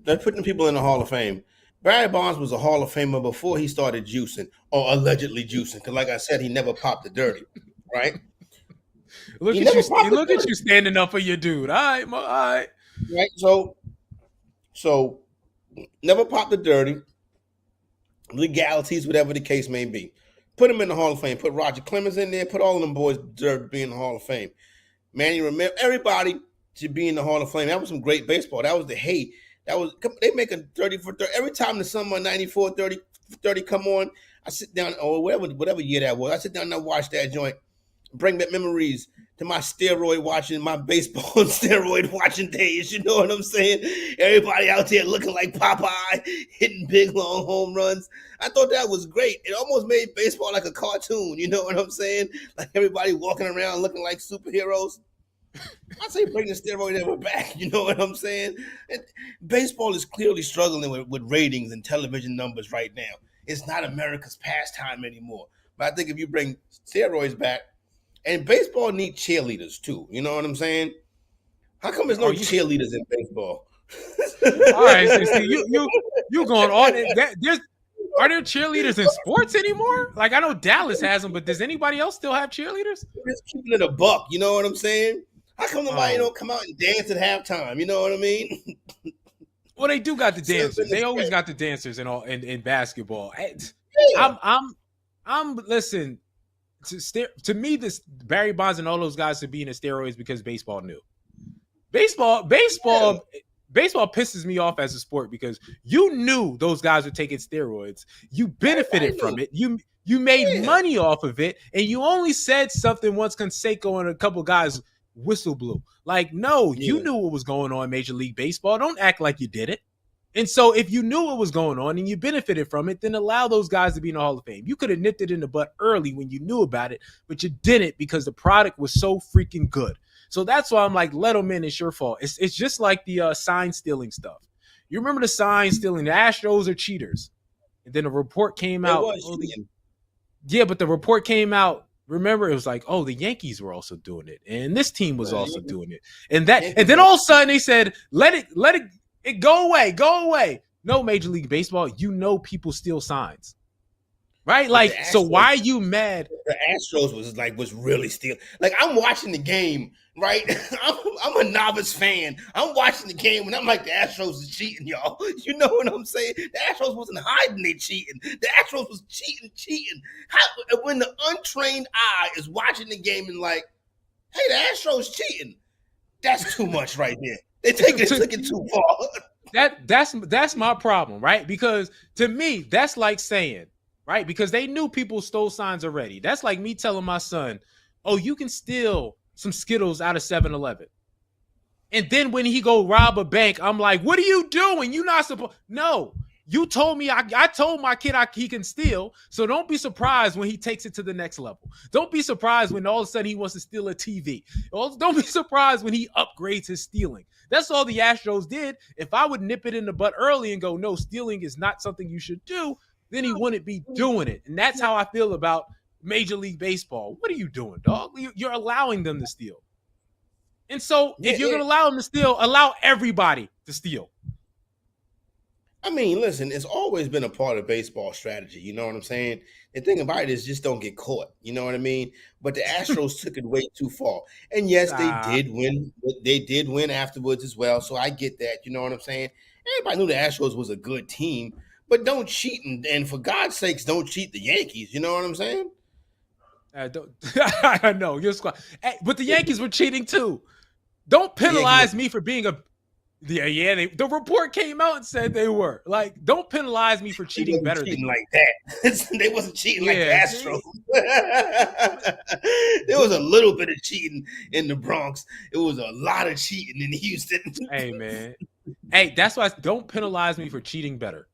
They're putting people in the Hall of Fame. Barry Bonds was a Hall of Famer before he started juicing, or allegedly juicing, because like I said, he never popped the dirty, right? Look at you standing up for your dude. All right. Right, so never popped the dirty, legalities, whatever the case may be. Put him in the Hall of Fame. Put Roger Clemens in there. Put all of them boys deserve to be in the Hall of Fame. Manny Ramirez, everybody should be in the Hall of Fame. That was some great baseball. That was the hate. They make a 30 for 30. Every time the summer 94, 30 come on, I sit down, or whatever year that was, I sit down and I watch that joint. Bring back memories to my steroid watching, my baseball and steroid watching days. You know what I'm saying? Everybody out there looking like Popeye, hitting big, long home runs. I thought that was great. It almost made baseball like a cartoon. You know what I'm saying? Like everybody walking around looking like superheroes. I say bring the steroid ever back. You know what I'm saying? And baseball is clearly struggling with ratings and television numbers right now. It's not America's pastime anymore. But I think if you bring steroids back, and baseball needs cheerleaders too. You know what I'm saying? How come there's no cheerleaders in baseball? All right, so see, you going on? Are there cheerleaders in sports anymore? Like I know Dallas has them, but does anybody else still have cheerleaders? Just keeping it a buck. You know what I'm saying? How come nobody don't come out and dance at halftime? You know what I mean? Well, they do got the dancers. They always got the dancers in basketball. I'm listen. To me, this Barry Bonds and all those guys are being in steroids because baseball knew. Baseball pisses me off as a sport because you knew those guys were taking steroids. You benefited from it. You made money off of it, and you only said something once Canseco and a couple guys whistle blew. Like, no, you knew what was going on in Major League Baseball. Don't act like you did it. And so if you knew what was going on and you benefited from it, then allow those guys to be in the Hall of Fame. You could have nipped it in the butt early when you knew about it, but you didn't because the product was so freaking good. So that's why I'm like, let them in. It's your fault. It's just like the sign stealing stuff. You remember the sign stealing? The Astros are cheaters. And then a report came out. But the report came out. Remember, it was like, oh, the Yankees were also doing it. And this team was also doing it. And then all of a sudden they said, let it go away. No, Major League Baseball, you know people steal signs. Right? Like, Astros, so why are you mad? The Astros was really stealing. Like, I'm watching the game, right? I'm a novice fan. I'm watching the game and I'm like, the Astros is cheating, y'all. You know what I'm saying? The Astros wasn't hiding they cheating. The Astros was cheating. When the untrained eye is watching the game and like, hey, the Astros cheating. That's too much right there. They took it too far. That's my problem, right? Because to me, that's like saying, right? Because they knew people stole signs already. That's like me telling my son, oh, you can steal some Skittles out of 7-Eleven. And then when he go rob a bank, I'm like, what are you doing? You're not supposed. No, you told me. I told my kid he can steal. So don't be surprised when he takes it to the next level. Don't be surprised when all of a sudden he wants to steal a TV. Don't be surprised when he upgrades his stealing. That's all the Astros did. If I would nip it in the butt early and go, no, stealing is not something you should do, then he wouldn't be doing it. And that's how I feel about Major League Baseball. What are you doing, dog? You're allowing them to steal. And so if you're going to allow him to steal, allow everybody to steal. I mean, listen, it's always been a part of baseball strategy. You know what I'm saying? The thing about it is just don't get caught. You know what I mean? But the Astros took it way too far. And yes, they did win. They did win afterwards as well. So I get that. You know what I'm saying? Everybody knew the Astros was a good team. But don't cheat. And for God's sakes, don't cheat the Yankees. You know what I'm saying? I know. You're squad. Hey, but the Yankees were cheating too. Don't penalize me for being a... the report came out and said they were. Like, don't penalize me for cheating better than you. Like that. They wasn't cheating like the Astros. There was a little bit of cheating in the Bronx. It was a lot of cheating in Houston. Hey, man. Hey, that's why don't penalize me for cheating better.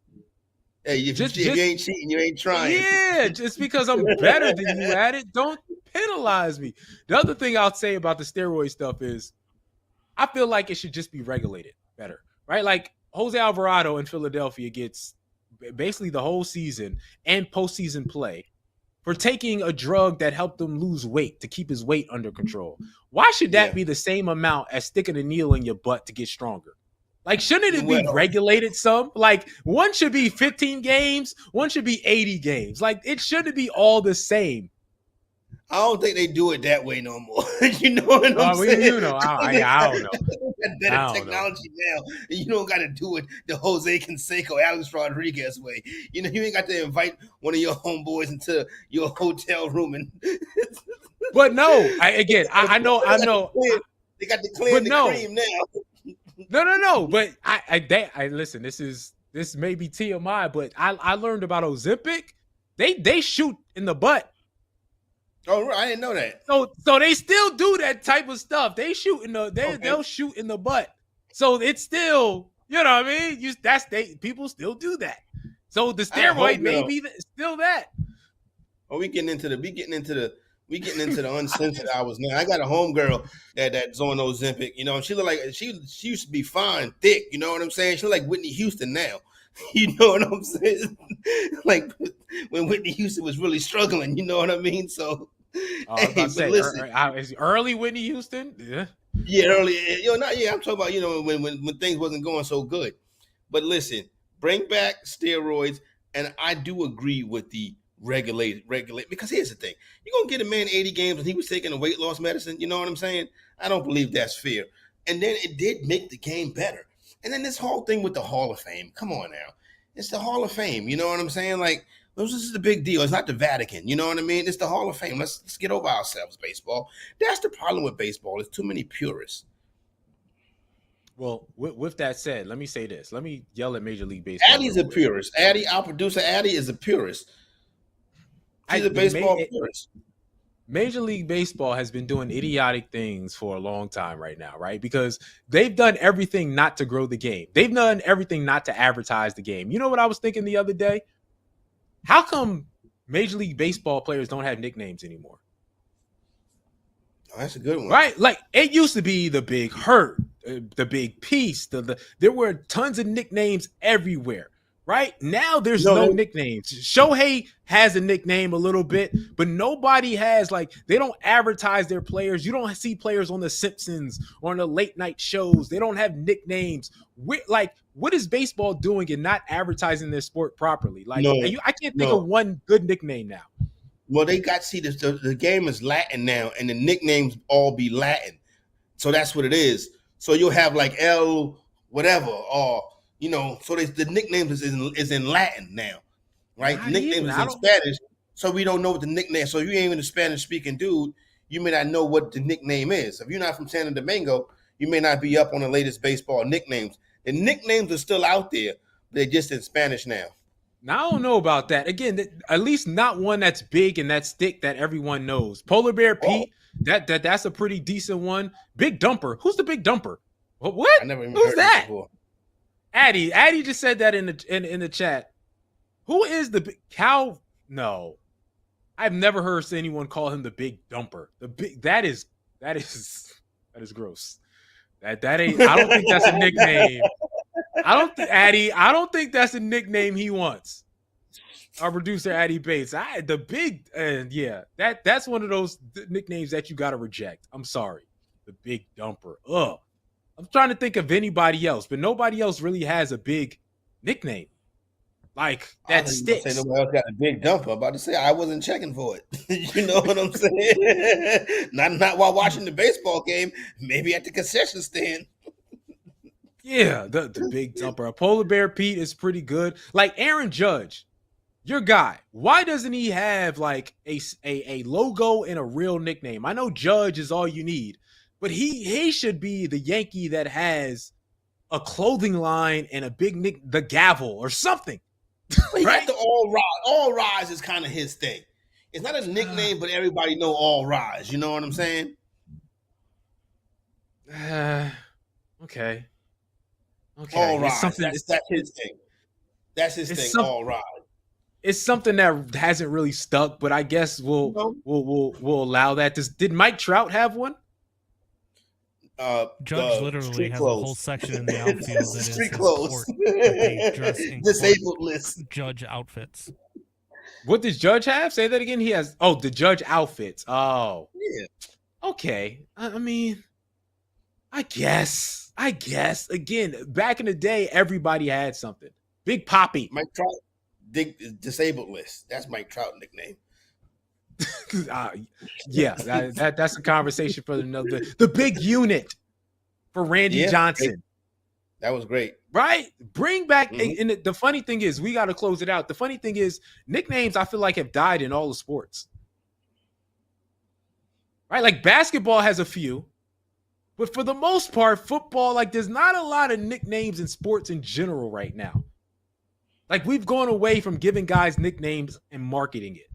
Hey, if you ain't cheating, you ain't trying. Yeah, just because I'm better than you at it, don't penalize me. The other thing I'll say about the steroid stuff is I feel like it should just be regulated better, right? Like Jose Alvarado in Philadelphia gets basically the whole season and postseason play for taking a drug that helped him lose weight to keep his weight under control. Why should that be the same amount as sticking a needle in your butt to get stronger? Like, shouldn't it be regulated some? Like, one should be 15 games, one should be 80 games. Like, it shouldn't be all the same. I don't think they do it that way no more. You know what I'm saying? You know, I don't know. Better technology now. You don't got to do it the Jose Canseco, Alex Rodriguez way. You know, you ain't got to invite one of your homeboys into your hotel room and. But no, I know. They got the clean the cream now. No. But I listen. This may be TMI, but I learned about Ozempic. They shoot in the butt. Oh, I didn't know that. So they still do that type of stuff. They shoot in they'll shoot in the butt. So it's still, you know what I mean? People still do that. So the steroid may be still that. Oh, we getting into the uncensored hours now. I got a homegirl that's on Ozempic, you know, and she look like she used to be fine, thick, you know what I'm saying? She look like Whitney Houston now. You know what I'm saying? Like when Whitney Houston was really struggling, you know what I mean? So, listen, is early Whitney Houston? Yeah, early. I'm talking about when things wasn't going so good. But listen, bring back steroids, and I do agree with the regulate. Because here's the thing: you're gonna get a man 80 games and he was taking a weight loss medicine. You know what I'm saying? I don't believe that's fair. And then it did make the game better. And then this whole thing with the Hall of Fame. Come on now. It's the Hall of Fame. You know what I'm saying? Like, this is the big deal. It's not the Vatican. You know what I mean? It's the Hall of Fame. Let's get over ourselves, baseball. That's the problem with baseball. There's too many purists. Well, with that said, let me say this. Let me yell at Major League Baseball. Addie's a purist. Addie, our producer, Addie is a purist. He's a baseball purist. Major League Baseball has been doing idiotic things for a long time right now, right? Because they've done everything not to grow the game. They've done everything not to advertise the game. You know what I was thinking the other day? How come Major League Baseball players don't have nicknames anymore? Oh, that's a good one. Right? Like, it used to be the Big Hurt, the Big Piece. There were tons of nicknames everywhere. Right now, there's no nicknames. Shohei has a nickname a little bit, but nobody has, like, they don't advertise their players. You don't see players on The Simpsons or on the late night shows. They don't have nicknames. What is baseball doing in not advertising their sport properly? Like, I can't think of one good nickname now. Well, the game is Latin now, and the nicknames all be Latin. So that's what it is. So you'll have like L whatever or. You know, so the nicknames is in Latin now, right? The nickname is in Spanish, so we don't know what the nickname. So you ain't even a Spanish-speaking dude, you may not know what the nickname is. If you're not from Santo Domingo, you may not be up on the latest baseball nicknames. The nicknames are still out there, but they're just in Spanish now. Now, I don't know about that. Again, at least not one that's big and that's thick that everyone knows. Polar Bear Pete, that's a pretty decent one. Big Dumper. Who's the Big Dumper? What? I never even Who's heard that? Before. Addie just said that in the chat. Who is the cow? No, I've never heard anyone call him the Big Dumper. That is gross. That ain't. I don't think that's a nickname. I don't think that's a nickname he wants. Our producer Addie Bates. That's one of those nicknames that you got to reject. I'm sorry. the big dumper. Ugh. I'm trying to think of anybody else, but nobody else really has a big nickname like that sticks. Nobody else got a big dumper. I'm about to say I wasn't checking for it. You know what I'm saying? not while watching the baseball game. Maybe at the concession stand. Yeah, the big dumper. A polar bear Pete is pretty good. Like Aaron Judge, your guy. Why doesn't he have like a logo and a real nickname? I know Judge is all you need, but he should be the Yankee that has a clothing line and a big the gavel or something. He got the All Rise. All Rise is kind of his thing. It's not a nickname, but everybody know All Rise. You know what I'm saying? Okay. All Rise. That's his thing. That's his thing. All Rise. It's something that hasn't really stuck, but I guess we'll allow that. Did Mike Trout have one? Judge literally has a whole section in the outfield that is street his clothes. court, that they dress in Disabled list. Judge outfits. What does Judge have? Say that again. He has the Judge outfits. Oh, yeah. Okay. I mean, I guess. Again, back in the day, everybody had something. Big Poppy. Mike Trout, disabled list. That's Mike Trout nickname. Yeah, that's a conversation for another. The big unit for Randy Johnson. Great. That was great. Right? Bring back, and the funny thing is, we got to close it out. The funny thing is, nicknames I feel like have died in all the sports. Right? Like basketball has a few, but for the most part, football, like there's not a lot of nicknames in sports in general right now. Like we've gone away from giving guys nicknames and marketing it.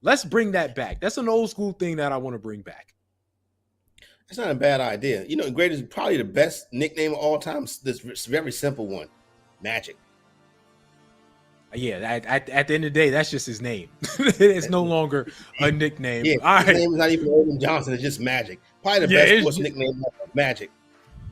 Let's bring that back. That's an old school thing that I want to bring back. That's not a bad idea. You know, great is probably the best nickname of all time. This very simple one, Magic. Yeah, at the end of the day, that's just his name. It's no longer a nickname. Yeah, all his right. name is not even Irvin Johnson. It's just Magic. Probably the best sports nickname ever, Magic.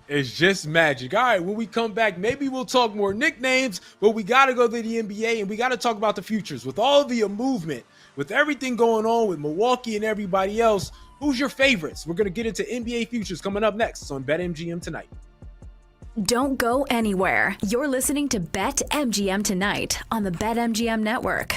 It's just Magic. All right, when we come back, maybe we'll talk more nicknames, but we got to go to the NBA and we got to talk about the futures. With all the movement, with everything going on with Milwaukee and everybody else, who's your favorites? We're going to get into NBA futures coming up next on BetMGM Tonight. Don't go anywhere. You're listening to BetMGM Tonight on the BetMGM Network.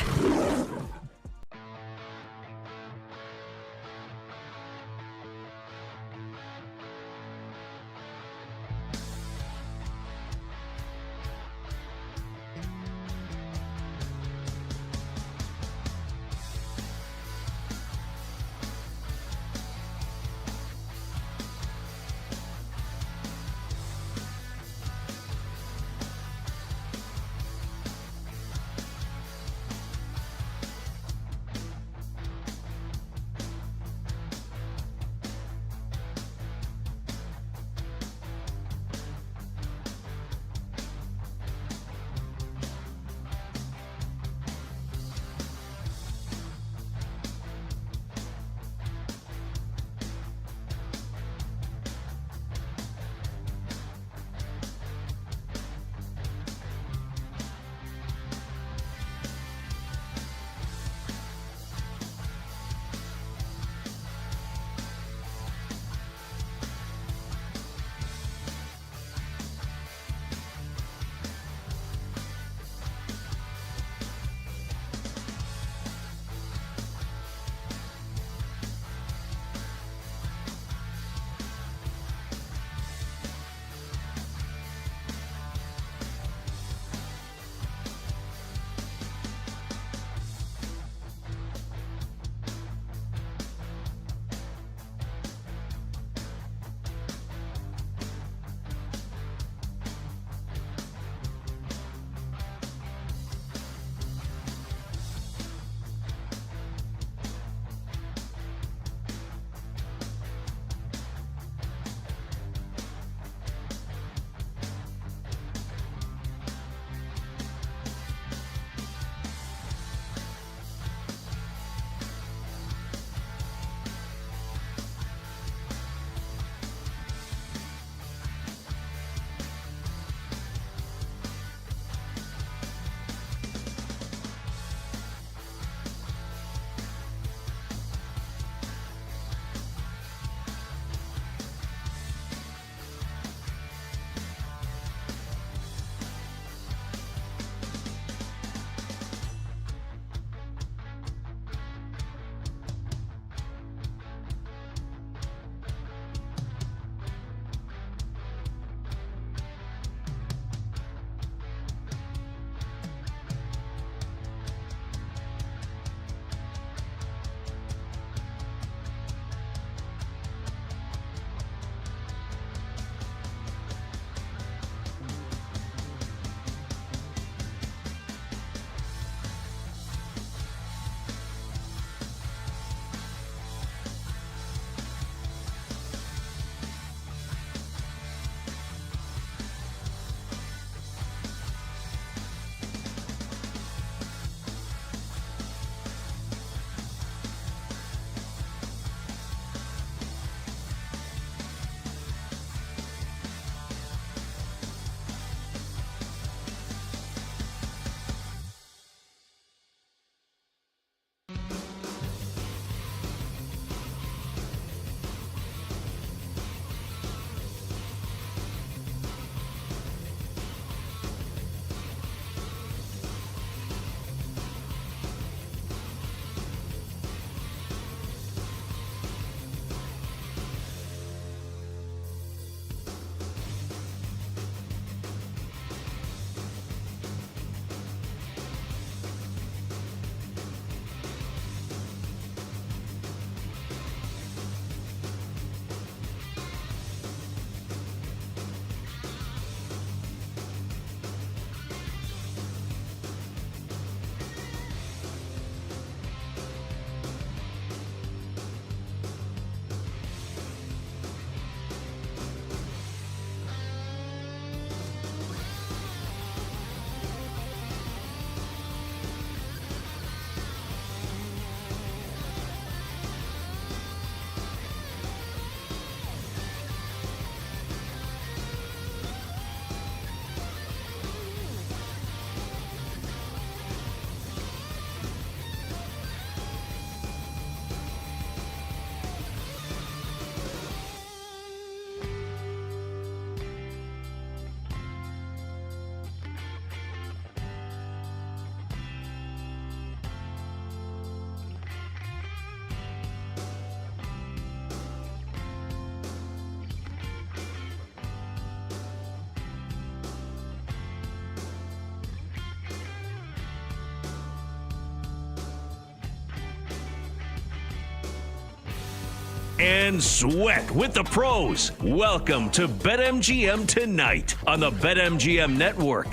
and sweat with the pros. Welcome to BetMGM Tonight on the BetMGM Network.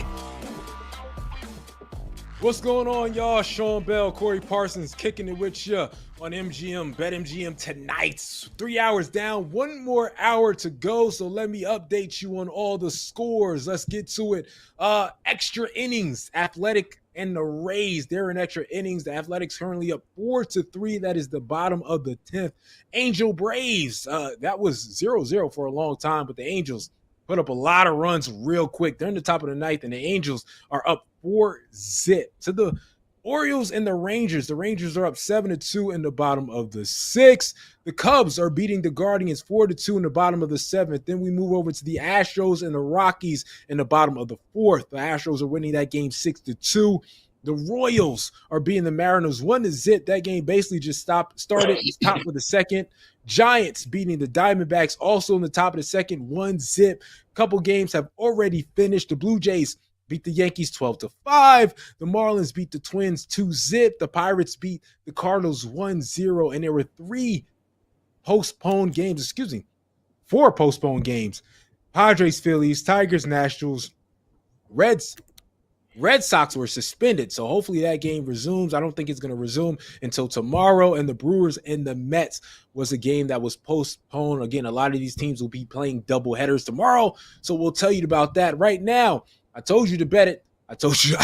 What's going on, y'all? Sean Bell, Corey Parsons, kicking it with you on MGM, BetMGM Tonight. 3 hours down, 1 more hour to go, so let me update you on all the scores. Let's get to it. Extra innings, Athletic and the Rays, they're in extra innings. The Athletics currently up 4-3. That is the bottom of the 10th. Angel Braves, that was 0-0 for a long time, but the Angels put up a lot of runs real quick. They're in the top of the 9th, and the Angels are up 4-0 to the Orioles and the Rangers. The Rangers are up 7-2 in the bottom of the 6th. The Cubs are beating the Guardians 4-2 in the bottom of the 7th. Then we move over to the Astros and the Rockies in the bottom of the 4th. The Astros are winning that game 6-2. The Royals are beating the Mariners 1-0. That game basically just started. It's top of the 2nd. Giants beating the Diamondbacks also in the top of the 2nd, 1-0. Couple games have already finished. The Blue Jays beat the Yankees 12-5. The Marlins beat the Twins 2-0. The Pirates beat the Cardinals 1-0. And there were 4 postponed games. Padres, Phillies, Tigers, Nationals, Red Sox were suspended, so hopefully that game resumes. I don't think it's going to resume until tomorrow. And the Brewers and the Mets was a game that was postponed. Again, a lot of these teams will be playing double headers tomorrow, so we'll tell you about that right now. I told you to bet it. I told you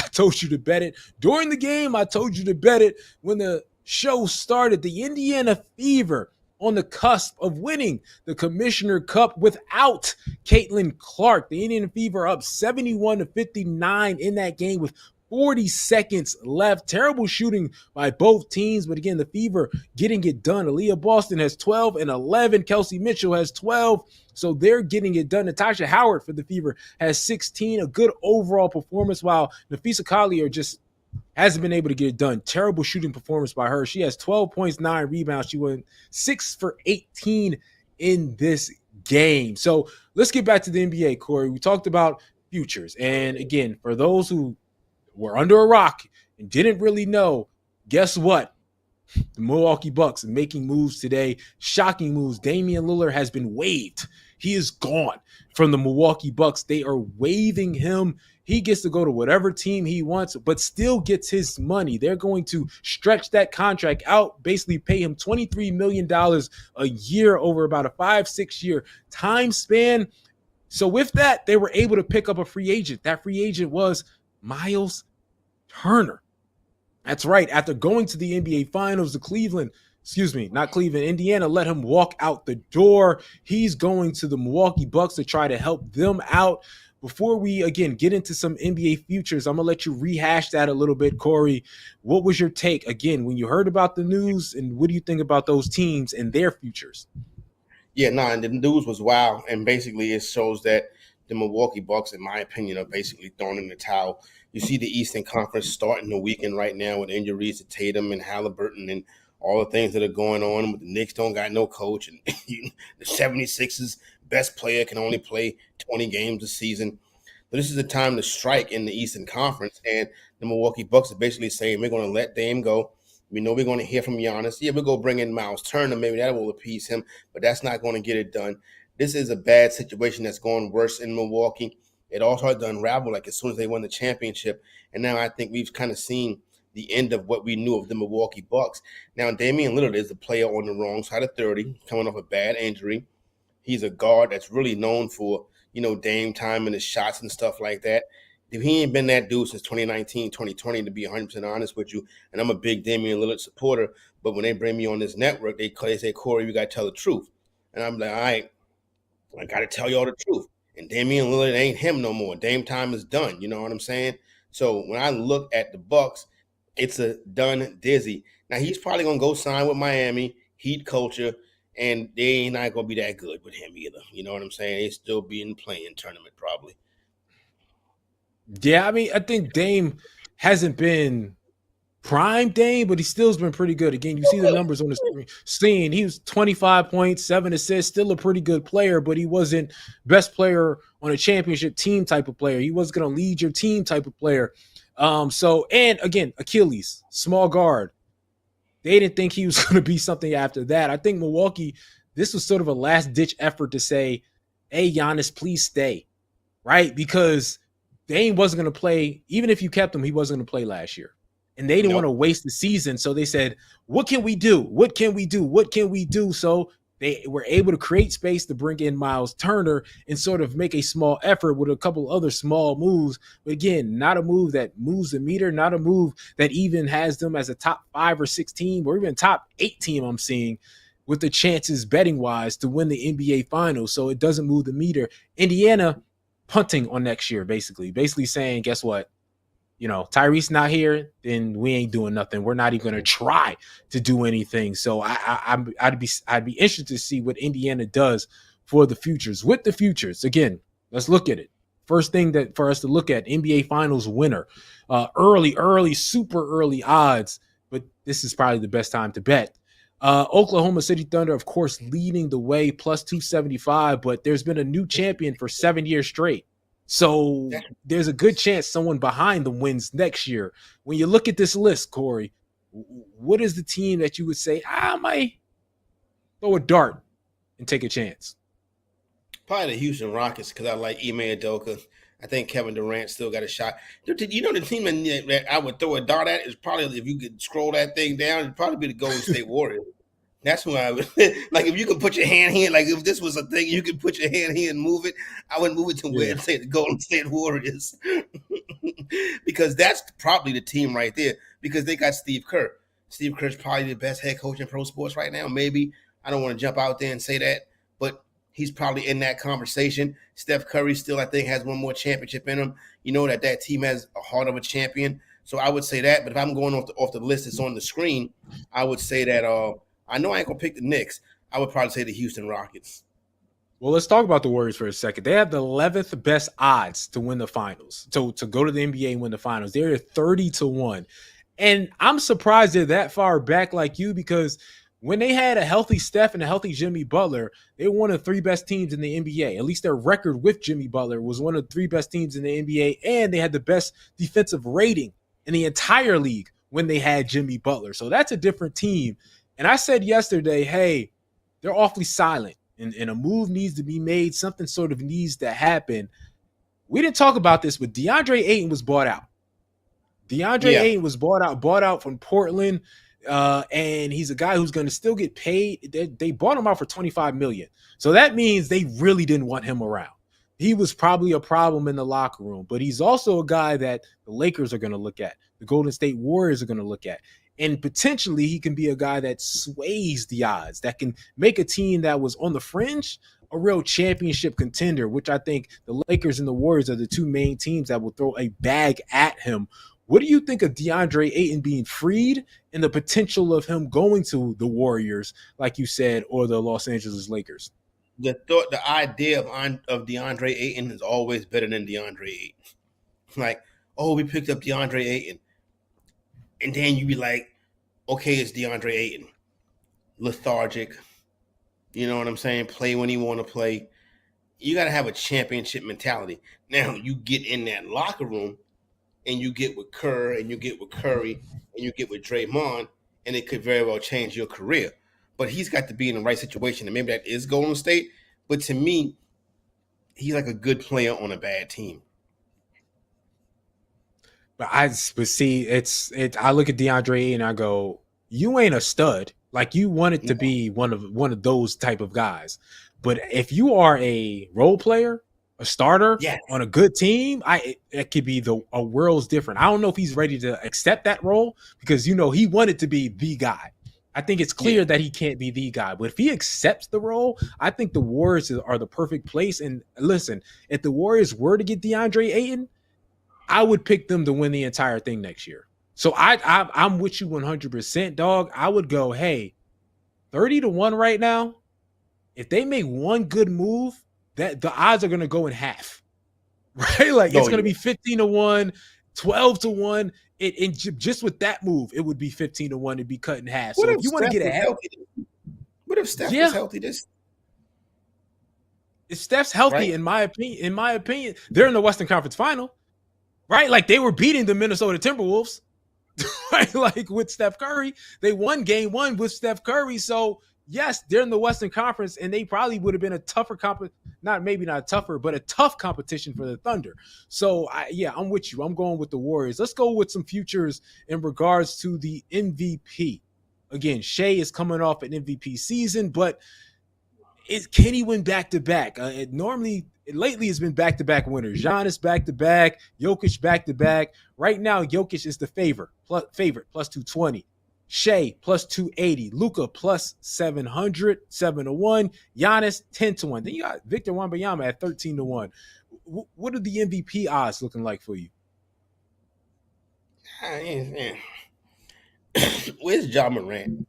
to bet it during the game. I told you to bet it when the show started. The Indiana Fever on the cusp of winning the Commissioner Cup without Caitlin Clark. The Indiana Fever up 71-59 in that game with 40 seconds left. Terrible shooting by both teams, but again, the Fever getting it done. Aaliyah Boston has 12 and 11. Kelsey Mitchell has 12, so they're getting it done. Natasha Howard for the Fever has 16. A good overall performance, while Nafisa Collier just hasn't been able to get it done. Terrible shooting performance by her. She has 12 points, 9 rebounds. She went 6 for 18 in this game. So let's get back to the NBA, Corey. We talked about futures. And again, for those who were under a rock and didn't really know, guess what? The Milwaukee Bucks are making moves today. Shocking moves. Damian Lillard has been waived. He is gone from the Milwaukee Bucks. They are waiving him. He gets to go to whatever team he wants, but still gets his money. They're going to stretch that contract out, basically pay him $23 million a year over about a 5-6 year time span. So with that, they were able to pick up a free agent. That free agent was Miles Turner. That's right. After going to the NBA Finals, Indiana let him walk out the door. He's going to the Milwaukee Bucks to try to help them out. Before we, again, get into some NBA futures, I'm going to let you rehash that a little bit, Corey. What was your take, again, when you heard about the news, and what do you think about those teams and their futures? Yeah, and the news was wild, and basically it shows that the Milwaukee Bucks, in my opinion, are basically throwing in the towel. You see the Eastern Conference starting the weekend right now with injuries to Tatum and Halliburton and all the things that are going on. The Knicks don't got no coach, and the 76ers best player can only play 20 games a season. So this is the time to strike in the Eastern Conference, and the Milwaukee Bucks are basically saying we're going to let Dame go. We know we're going to hear from Giannis. Yeah, we'll go bring in Miles Turner. Maybe that will appease him, but that's not going to get it done. This is a bad situation that's going worse in Milwaukee. It all started to unravel like as soon as they won the championship, and now I think we've kind of seen the end of what we knew of the Milwaukee Bucks. Now, Damian Lillard is the player on the wrong side of 30, coming off a bad injury. He's a guard that's really known for, Dame time and his shots and stuff like that. He ain't been that dude since 2019, 2020, to be 100% honest with you. And I'm a big Damian Lillard supporter. But when they bring me on this network, they say, Corey, you got to tell the truth. And I'm like, all right, I got to tell y'all the truth. And Damian Lillard ain't him no more. Dame time is done. You know what I'm saying? So when I look at the Bucks, it's a done dizzy. Now, he's probably going to go sign with Miami, Heat culture, and they ain't not going to be that good with him either. You know what I'm saying? They still be in the play-in tournament probably. Yeah, I mean, I think Dame hasn't been prime Dame, but he still's been pretty good. Again, you see the numbers on the screen. He was 25 points, 7 assists, still a pretty good player, but he wasn't best player on a championship team type of player. He was going to lead your team type of player. And again, Achilles, small guard. They didn't think he was going to be something after that. I think Milwaukee, this was sort of a last-ditch effort to say, hey, Giannis, please stay, right? Because Dame wasn't going to play. Even if you kept him, he wasn't going to play last year. And they didn't want to waste the season. So they said, what can we do? What can we do? What can we do? So they were able to create space to bring in Miles Turner and sort of make a small effort with a couple other small moves. But again, not a move that moves the meter, not a move that even has them as a top 5 or 6 team or even top 8 team I'm seeing with the chances betting-wise to win the NBA Finals. So it doesn't move the meter. Indiana punting on next year, basically saying, guess what? You know, Tyrese not here, then we ain't doing nothing. We're not even going to try to do anything. So I'd be interested to see what Indiana does for the futures. With the futures, again, let's look at it. First thing that for us to look at, NBA Finals winner, early, super early odds, but this is probably the best time to bet. Oklahoma City Thunder, of course, leading the way, plus 275, but there's been a new champion for 7 years straight. So there's a good chance someone behind them wins next year. When you look at this list, Corey, what is the team that you would say, I might throw a dart and take a chance? Probably the Houston Rockets because I like Ime Udoka. I think Kevin Durant still got a shot. You know, the team that I would throw a dart at is probably, if you could scroll that thing down, it'd probably be the Golden State Warriors. That's who I would like. If you could put your hand here, like if this was a thing, you could put your hand here and move it. I would move it to where and say the Golden State Warriors, because that's probably the team right there. Because they got Steve Kerr. Steve Kerr's probably the best head coach in pro sports right now. Maybe I don't want to jump out there and say that, but he's probably in that conversation. Steph Curry still, I think, has one more championship in him. You know that team has a heart of a champion. So I would say that. But if I'm going off the list that's on the screen, I would say that. I know I ain't gonna pick the Knicks. I would probably say the Houston Rockets. Well, let's talk about the Warriors for a second. They have the 11th best odds to win the finals. So to go to the NBA and win the finals, they're 30-1. And I'm surprised they're that far back like you, because when they had a healthy Steph and a healthy Jimmy Butler, they were one of the 3 best teams in the NBA. At least their record with Jimmy Butler was one of the 3 best teams in the NBA, and they had the best defensive rating in the entire league when they had Jimmy Butler. So that's a different team. And I said yesterday, hey, they're awfully silent, and a move needs to be made. Something sort of needs to happen. We didn't talk about this, but DeAndre Ayton was bought out. Ayton was bought out from Portland, and he's a guy who's going to still get paid. They bought him out for $25 million. So that means they really didn't want him around. He was probably a problem in the locker room, but he's also a guy that the Lakers are going to look at, the Golden State Warriors are going to look at. And potentially he can be a guy that sways the odds, that can make a team that was on the fringe a real championship contender, which I think the Lakers and the Warriors are the 2 main teams that will throw a bag at him. What do you think of DeAndre Ayton being freed and the potential of him going to the Warriors, like you said, or the Los Angeles Lakers? The idea of DeAndre Ayton is always better than DeAndre Ayton. Like, oh, we picked up DeAndre Ayton. And then you be like, okay, it's DeAndre Ayton. Lethargic. You know what I'm saying? Play when he want to play. You got to have a championship mentality. Now, you get in that locker room and you get with Kerr and you get with Curry and you get with Draymond, and it could very well change your career. But he's got to be in the right situation. And maybe that is Golden State. But to me, he's like a good player on a bad team. But I look at DeAndre and I go, you ain't a stud. Like, you want it to be one of those type of guys. But if you are a role player, a starter on a good team, it could be a world's different. I don't know if he's ready to accept that role, because he wanted to be the guy. I think it's clear that he can't be the guy. But if he accepts the role, I think the Warriors are the perfect place. And listen, if the Warriors were to get DeAndre Ayton, I would pick them to win the entire thing next year. So I'm with you 100%, dog. I would go, hey, 30-1 right now. If they make one good move, that the odds are going to go in half, right? Like, it's going to be 15-1, 12-1. Just with that move, it would be 15-1 to be cut in half. So if you want to get ahead, what if Steph was healthy? If Steph's healthy, right? in my opinion, they're in the Western Conference Final. Right? Like, they were beating the Minnesota Timberwolves, right? Like, with Steph Curry. They won game 1 with Steph Curry. So, yes, they're in the Western Conference, and they probably would have been a tougher but a tough competition for the Thunder. So, I'm with you. I'm going with the Warriors. Let's go with some futures in regards to the MVP. Again, Shea is coming off an MVP season, but can he win back-to-back? Lately, it's been back-to-back winners. Giannis back-to-back, Jokic back-to-back. Right now, Jokic is the favorite, plus 220. Shea, plus 280. Luka, plus 700, 7-1. Giannis, 10-1. Then you got Victor Wembanyama at 13-1. What are the MVP odds looking like for you? Where's Ja Morant?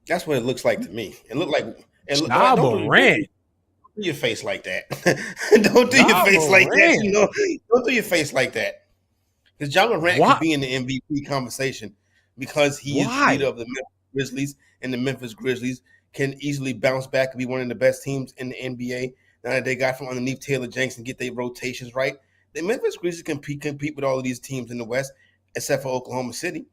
That's what it looks like to me. It looked like Ja Morant. Don't do your face like that. Don't do your face like that. Don't do your face like that. Because Ja Morant could be in the MVP conversation because he is the leader of the Memphis Grizzlies, and the Memphis Grizzlies can easily bounce back and be one of the best teams in the NBA. Now that they got from underneath Taylor Jenks and get their rotations right, the Memphis Grizzlies compete with all of these teams in the West, except for Oklahoma City.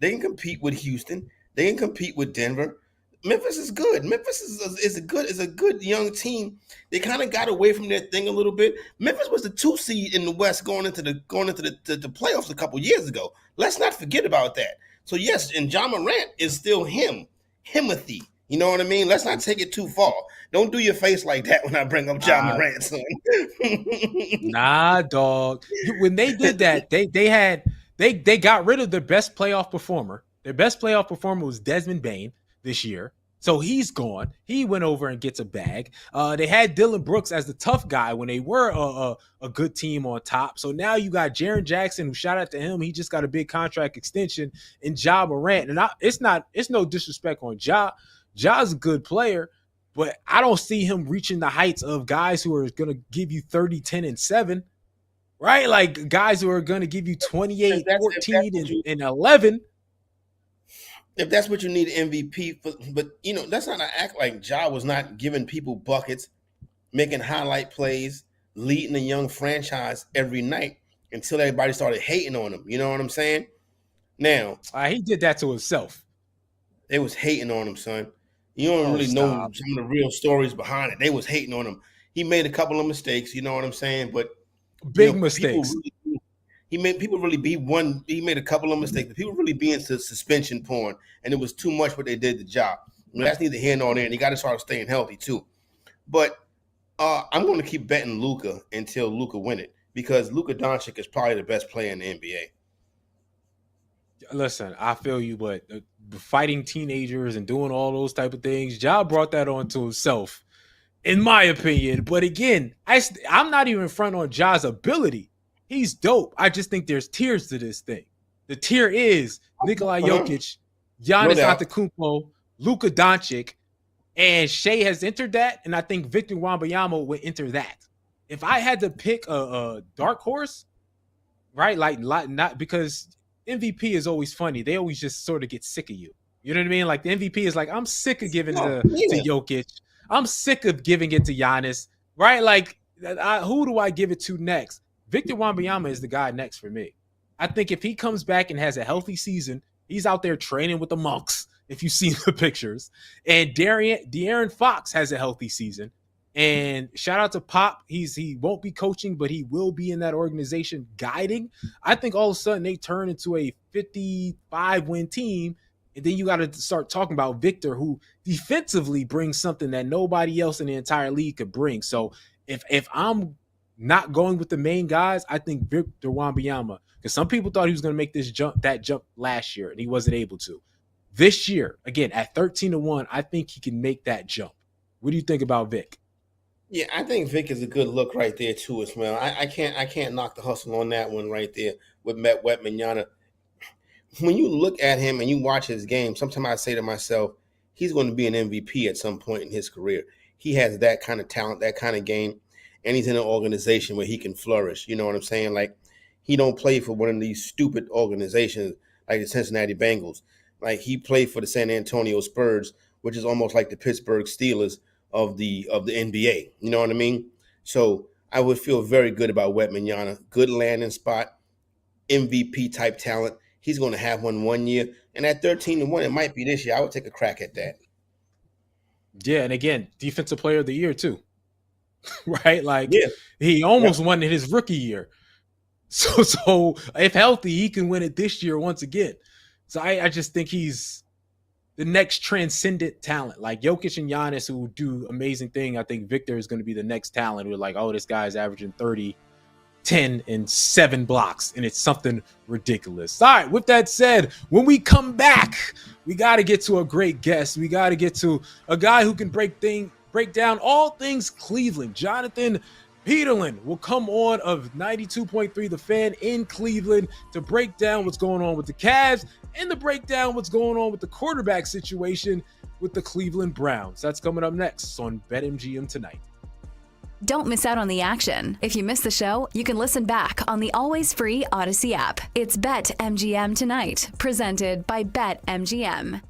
They can compete with Houston. They can compete with Denver. Memphis is good. Memphis is a good young team. They kind of got away from their thing a little bit. Memphis was the 2 seed in the West going into the playoffs a couple years ago. Let's not forget about that. So yes, and Ja Morant is still Himothy. You know what I mean? Let's not take it too far. Don't do your face like that when I bring up Ja Morant, son. Nah, dog. When they did that, they got rid of their best playoff performer. Their best playoff performer was Desmond Bane this year. So he's gone. He went over and gets a bag. They had Dylan Brooks as the tough guy when they were a good team on top. So now you got Jaren Jackson, who shout out to him. He just got a big contract extension, and Ja Morant. And it's no disrespect on Ja. Ja's a good player, but I don't see him reaching the heights of guys who are going to give you 30, 10, and 7, right? Like guys who are going to give you 28, 14, and 11. If that's what you need MVP for, but that's not an act like Ja was not giving people buckets, making highlight plays, leading a young franchise every night until everybody started hating on him. You know what I'm saying? Now he did that to himself. They was hating on him, son. You don't really know some of the real stories behind it. They was hating on him. He made a couple of mistakes. You know what I'm saying? But big mistakes. He made a couple of mistakes, but people really be into suspension porn, and it was too much what they did to Ja. That's neither here nor there, and he got to start staying healthy too. But I'm going to keep betting Luka until Luka win it, because Luka Doncic is probably the best player in the NBA. Listen, I feel you, but fighting teenagers and doing all those type of things, Ja brought that on to himself, in my opinion. But again, I'm not even front on Ja's ability. He's dope. I just think there's tiers to this thing. The tier is Nikola Jokic, Giannis Antetokounmpo, Luka Doncic, and Shea has entered that, and I think Victor Wembanyama would enter that. If I had to pick a dark horse, right, like not because MVP is always funny. They always just sort of get sick of you. You know what I mean? Like the MVP is like, I'm sick of giving to Jokic. I'm sick of giving it to Giannis, right? Like, who do I give it to next? Victor Wembanyama is the guy next for me. I think if he comes back and has a healthy season, he's out there training with the monks, if you see the pictures. And De'Aaron Fox has a healthy season. And shout out to Pop. He won't be coaching, but he will be in that organization guiding. I think all of a sudden they turn into a 55-win team. And then you got to start talking about Victor, who defensively brings something that nobody else in the entire league could bring. So if I'm not going with the main guys, I think Victor Wembanyama, because some people thought he was going to make that jump last year, and he wasn't able to. This year, again, at 13-1, I think he can make that jump. What do you think about Vic? Yeah, I think Vic is a good look right there too as well. I can't knock the hustle on that one right there with Wembanyama. When you look at him and you watch his game, sometimes I say to myself, he's going to be an MVP at some point in his career. He has that kind of talent, that kind of game, and he's in an organization where he can flourish. You know what I'm saying? Like, he don't play for one of these stupid organizations like the Cincinnati Bengals. Like, he played for the San Antonio Spurs, which is almost like the Pittsburgh Steelers of the NBA. You know what I mean? So I would feel very good about Wembanyama. Good landing spot, MVP type talent. he's going to have one year. And at 13-1, it might be this year. I would take a crack at that. Yeah, and again, defensive player of the year too. Right? Like he almost won in his rookie year. So if healthy, he can win it this year once again. So I just think he's the next transcendent talent. Like Jokic and Giannis, who do amazing thing. I think Victor is going to be the next talent. We're like, oh, this guy's averaging 30, 10, and 7 blocks, and it's something ridiculous. All right, with that said, when we come back, we got to get to a great guest. We got to get to a guy who can break down all things Cleveland. Jonathan Peterlin will come on of 92.3 The Fan in Cleveland to break down what's going on with the Cavs and to break down what's going on with the quarterback situation with the Cleveland Browns. That's coming up next on BetMGM Tonight. Don't miss out on the action. If you missed the show, you can listen back on the always free Odyssey app. It's BetMGM Tonight, presented by BetMGM.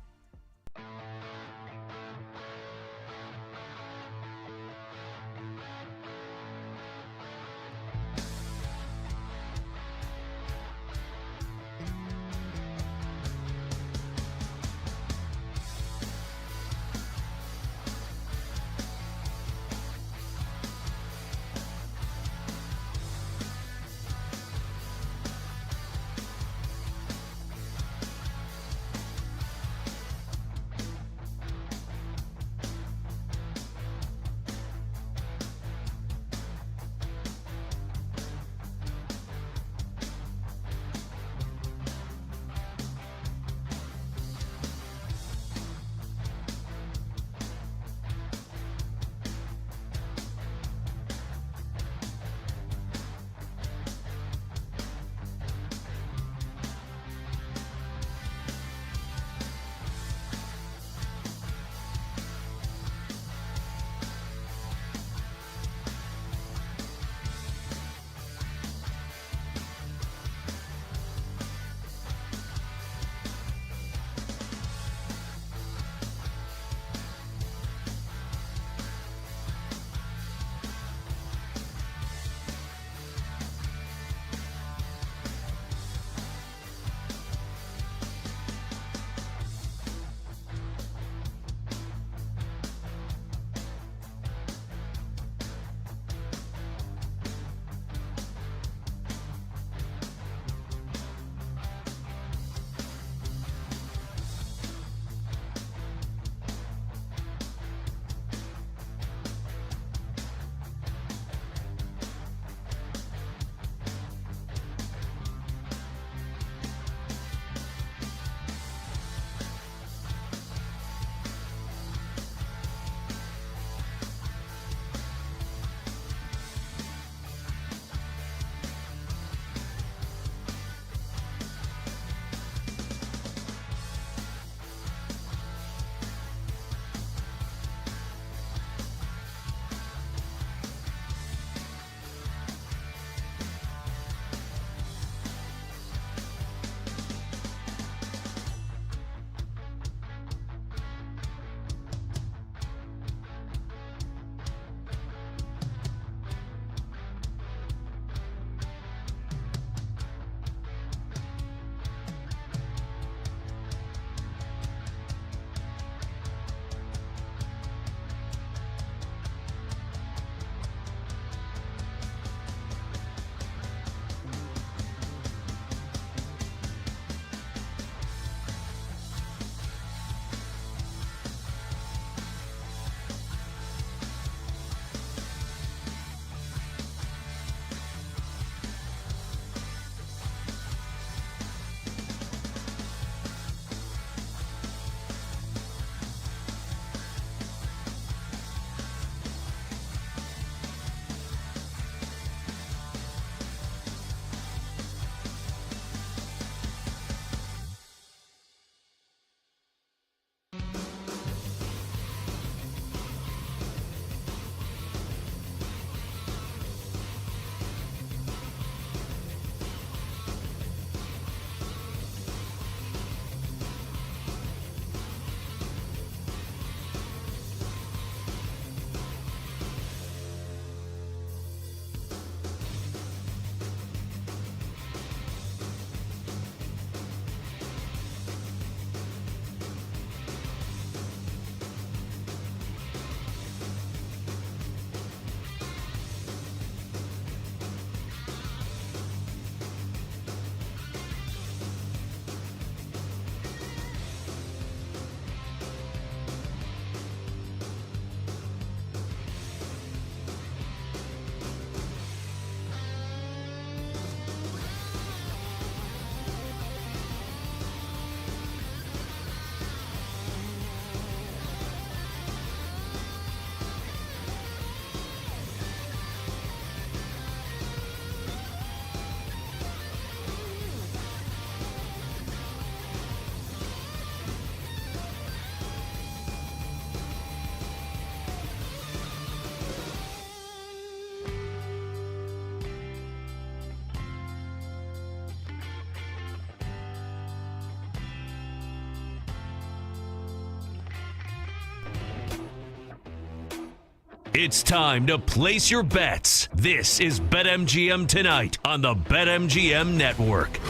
It's time to place your bets. This is BetMGM Tonight on the BetMGM Network.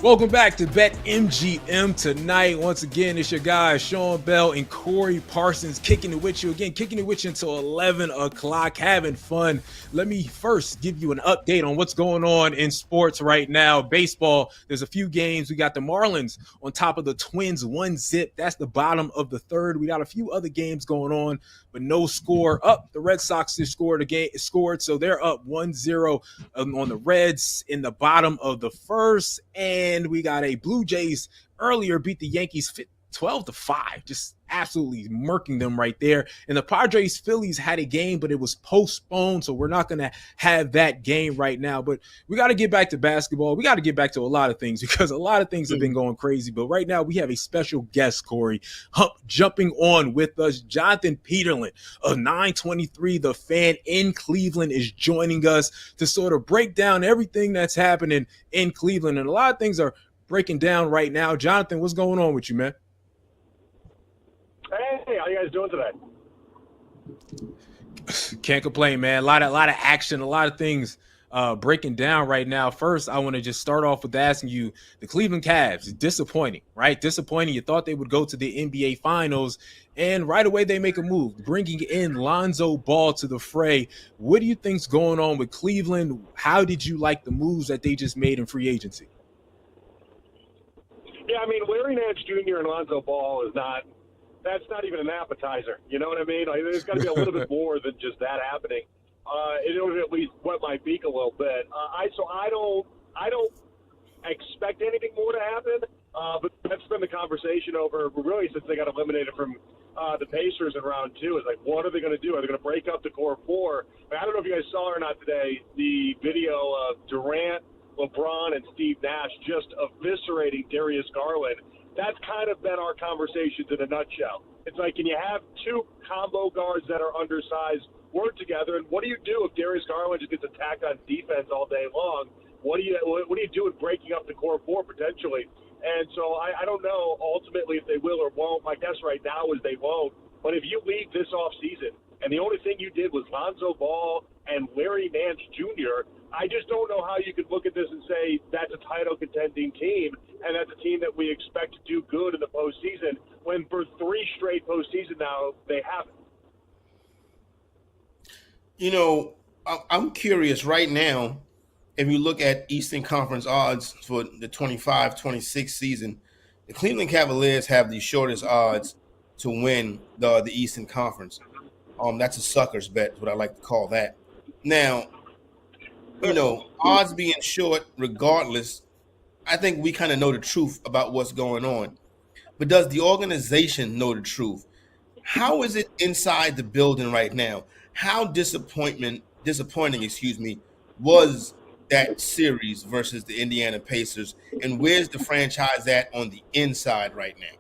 Welcome back to BetMGM Tonight. Once again, it's your guys, Sean Bell and Corey Parsons, kicking it with you until 11 o'clock, having fun. Let me first give you an update on what's going on in sports right now. Baseball, there's a few games. We got the Marlins on top of the Twins, 1-0. That's the bottom of the third. We got a few other games going on, but no score. The Red Sox just scored, so they're up 1-0 on the Reds in the bottom of the first. And we got a Blue Jays earlier beat the Yankees 12-5, just absolutely murking them right there. And the Padres-Phillies had a game, but it was postponed, so we're not going to have that game right now. But we got to get back to basketball. We got to get back to a lot of things because a lot of things have been going crazy. But right now we have a special guest, Corey, jumping on with us. Jonathan Peterlin of 923 The Fan in Cleveland is joining us to sort of break down everything that's happening in Cleveland. And a lot of things are breaking down right now. Jonathan, what's going on with you, man? Hey, how you guys doing today? Can't complain, man. A lot of action, a lot of things breaking down right now. First, I want to just start off with asking you, the Cleveland Cavs, disappointing, right? Disappointing. You thought they would go to the NBA Finals, and right away they make a move, bringing in Lonzo Ball to the fray. What do you think's going on with Cleveland? How did you like the moves that they just made in free agency? Yeah, I mean, Larry Nance Jr. and Lonzo Ball that's not even an appetizer. You know what I mean? Like, there's got to be a little bit more than just that happening. It would at least wet my beak a little bit. I don't expect anything more to happen. But that's been the conversation over really since they got eliminated from the Pacers in round 2. Is like, what are they going to do? Are they going to break up the core four? I don't know if you guys saw or not today the video of Durant, LeBron, and Steve Nash just eviscerating Darius Garland. That's kind of been our conversations in a nutshell. It's like, can you have two combo guards that are undersized work together? And what do you do if Darius Garland just gets attacked on defense all day long? What do you do in breaking up the core four potentially? And so I don't know ultimately if they will or won't. My guess right now is they won't. But if you leave this offseason and the only thing you did was Lonzo Ball and Larry Nance Jr., I just don't know how you could look at this and say that's a title contending team and that's a team that we expect to do good in the postseason when for 3 straight postseason now they haven't. You know, I'm curious right now, if you look at Eastern Conference odds for the 25-26 season, the Cleveland Cavaliers have the shortest odds to win the Eastern Conference. That's a sucker's bet, is what I like to call that. Now, you know, odds being short regardless, I think we kind of know the truth about what's going on. But does the organization know the truth? How is it inside the building right now? How disappointing, was that series versus the Indiana Pacers? And where's the franchise at on the inside right now?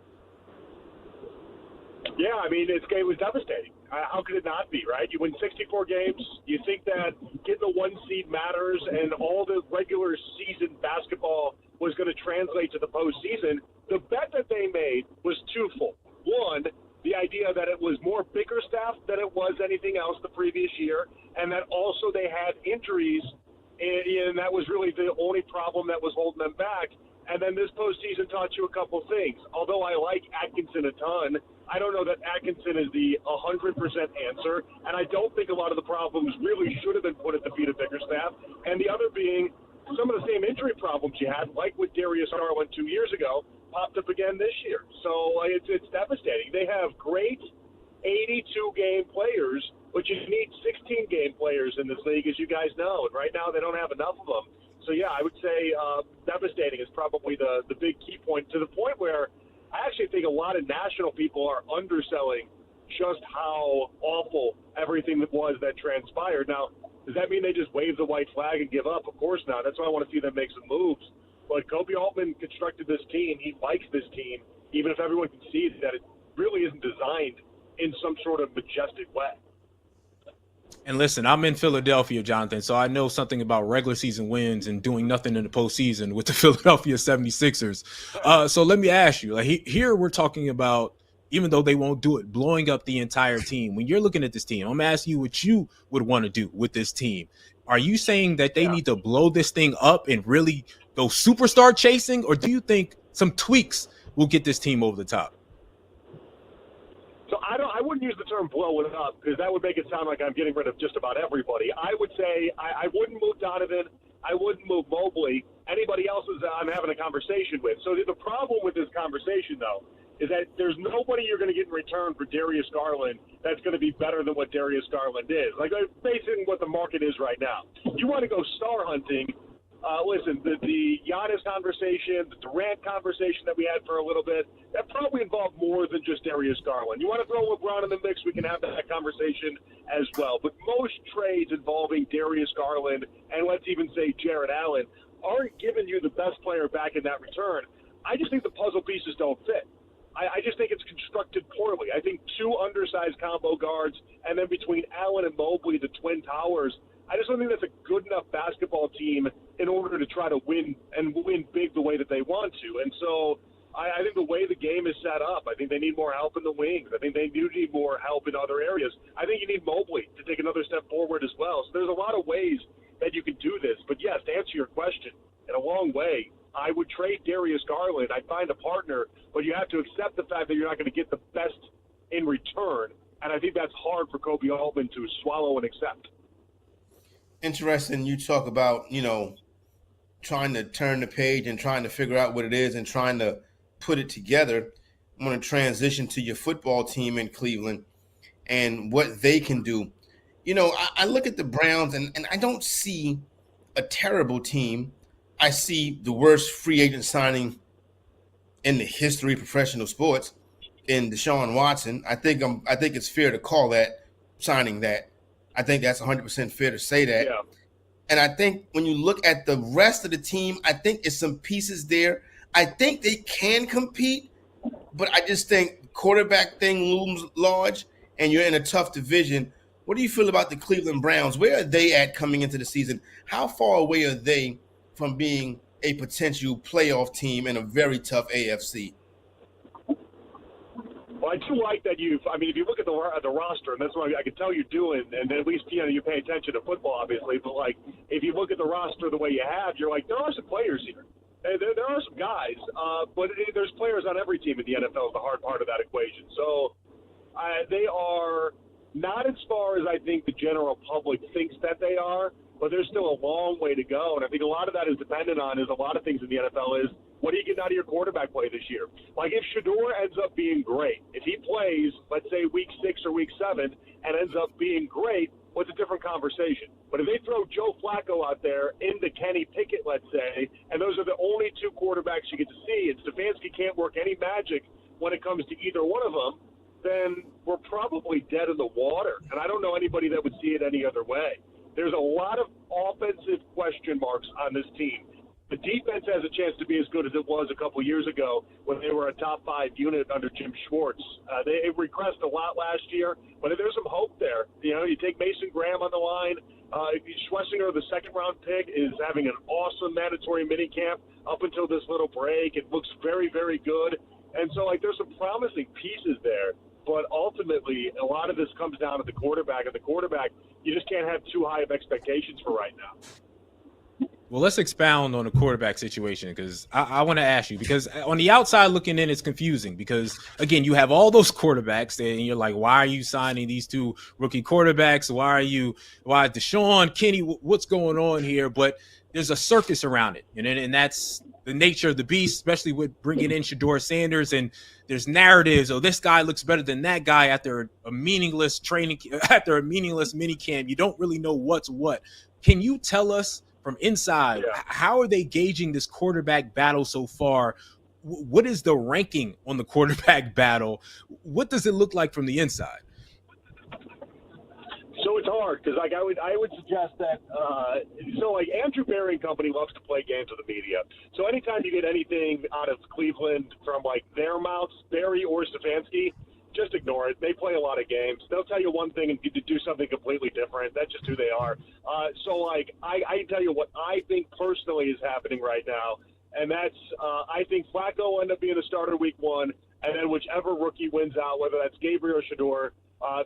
Yeah, I mean, it was devastating. How could it not be, right? You win 64 games. You think that getting the 1 seed matters and all the regular season basketball was going to translate to the postseason. The bet that they made was twofold. One, the idea that it was more Bickerstaff than it was anything else the previous year, and that also they had injuries, and that was really the only problem that was holding them back. And then this postseason taught you a couple things. Although I like Atkinson a ton, I don't know that Atkinson is the 100% answer, and I don't think a lot of the problems really should have been put at the feet of Bickerstaff. And the other being some of the same injury problems you had, like with Darius Garland 2 years ago, popped up again this year. So it's devastating. They have great 82-game players, but you need 16-game players in this league, as you guys know. And right now they don't have enough of them. So, yeah, I would say devastating is probably the big key point, to the point where I actually think a lot of national people are underselling just how awful everything that was that transpired. Now, does that mean they just wave the white flag and give up? Of course not. That's why I want to see them make some moves. But Kobe Altman constructed this team. He likes this team, even if everyone can see that it really isn't designed in some sort of majestic way. And listen, I'm in Philadelphia, Jonathan, so I know something about regular season wins and doing nothing in the postseason with the Philadelphia 76ers. So let me ask you, like, here we're talking about even though they won't do it, blowing up the entire team. When you're looking at this team, I'm gonna ask you what you would want to do with this team. Are you saying that they need to blow this thing up and really go superstar chasing, or do you think some tweaks will get this team over the top? So I wouldn't use the term blow it up because that would make it sound like I'm getting rid of just about everybody. I would say I wouldn't move Donovan. I wouldn't move Mobley. Anybody else I'm having a conversation with. So the problem with this conversation, though, is that there's nobody you're going to get in return for Darius Garland that's going to be better than what Darius Garland is. Like, basically what the market is right now. You want to go star hunting. Listen, the Giannis conversation, the Durant conversation that we had for a little bit, that probably involved more than just Darius Garland. You want to throw LeBron in the mix, we can have that conversation as well. But most trades involving Darius Garland and let's even say Jared Allen aren't giving you the best player back in that return. I just think the puzzle pieces don't fit. I just think it's constructed poorly. I think two undersized combo guards, and then between Allen and Mobley, the Twin Towers, I just don't think that's a good enough basketball team in order to try to win and win big the way that they want to. And so I think the way the game is set up, I think they need more help in the wings. I think they do need more help in other areas. I think you need Mobley to take another step forward as well. So there's a lot of ways that you can do this. But, yes, to answer your question, in a long way, I would trade Darius Garland. I'd find a partner, but you have to accept the fact that you're not going to get the best in return. And I think that's hard for Kobe Altman to swallow and accept. Interesting. You talk about, trying to turn the page and trying to figure out what it is and trying to put it together. I'm going to transition to your football team in Cleveland and what they can do. I look at the Browns and I don't see a terrible team. I see the worst free agent signing in the history of professional sports in Deshaun Watson. I think it's fair to call that signing that. I think that's 100% fair to say that. Yeah. And I think when you look at the rest of the team, I think it's some pieces there. I think they can compete, but I just think the quarterback thing looms large and you're in a tough division. What do you feel about the Cleveland Browns? Where are they at coming into the season? How far away are they from being a potential playoff team in a very tough AFC? Well, I do like that if you look at the roster, and that's what I can tell you're doing, and at least, you pay attention to football, obviously, but, if you look at the roster the way you have, you're like, there are some players here. There are some guys, but there's players on every team in the NFL is the hard part of that equation. So they are not as far as I think the general public thinks that they are, but there's still a long way to go. And I think a lot of that is dependent on a lot of things in the NFL is, what are you getting out of your quarterback play this year? Like, if Shedeur ends up being great, if he plays, let's say, week 6 or week 7 and ends up being great, what's a different conversation? But if they throw Joe Flacco out there into Kenny Pickett, let's say, and those are the only two quarterbacks you get to see, and Stefanski can't work any magic when it comes to either one of them, then we're probably dead in the water. And I don't know anybody that would see it any other way. There's a lot of offensive question marks on this team. The defense has a chance to be as good as it was a couple years ago when they were a top 5 unit under Jim Schwartz. They regressed a lot last year, but there's some hope there. You take Mason Graham on the line. Schlesinger, the second-round pick, is having an awesome mandatory minicamp up until this little break. It looks very, very good. And so, there's some promising pieces there. But ultimately, a lot of this comes down to the quarterback. And the quarterback, you just can't have too high of expectations for right now. Well, let's expound on the quarterback situation because I want to ask you, because on the outside looking in, it's confusing because, again, you have all those quarterbacks and you're like, why are you signing these two rookie quarterbacks? Why Deshaun, Kenny, what's going on here? But there's a circus around it, and that's the nature of the beast, especially with bringing in Shedeur Sanders. And there's narratives, this guy looks better than that guy after a meaningless minicamp. You don't really know what's what. Can you tell us from inside, how are they gauging this quarterback battle so far? What is the ranking on the quarterback battle? What does it look like from the inside? So it's hard because I would suggest that Andrew Berry and company loves to play games with the media. So anytime you get anything out of Cleveland from their mouths, Berry or Stefanski, just ignore it. They play a lot of games. They'll tell you one thing and do something completely different. That's just who they are. I can tell you what I think personally is happening right now, and that's I think Flacco will end up being a starter week 1. and then whichever rookie wins out, whether that's Gabriel or Shador,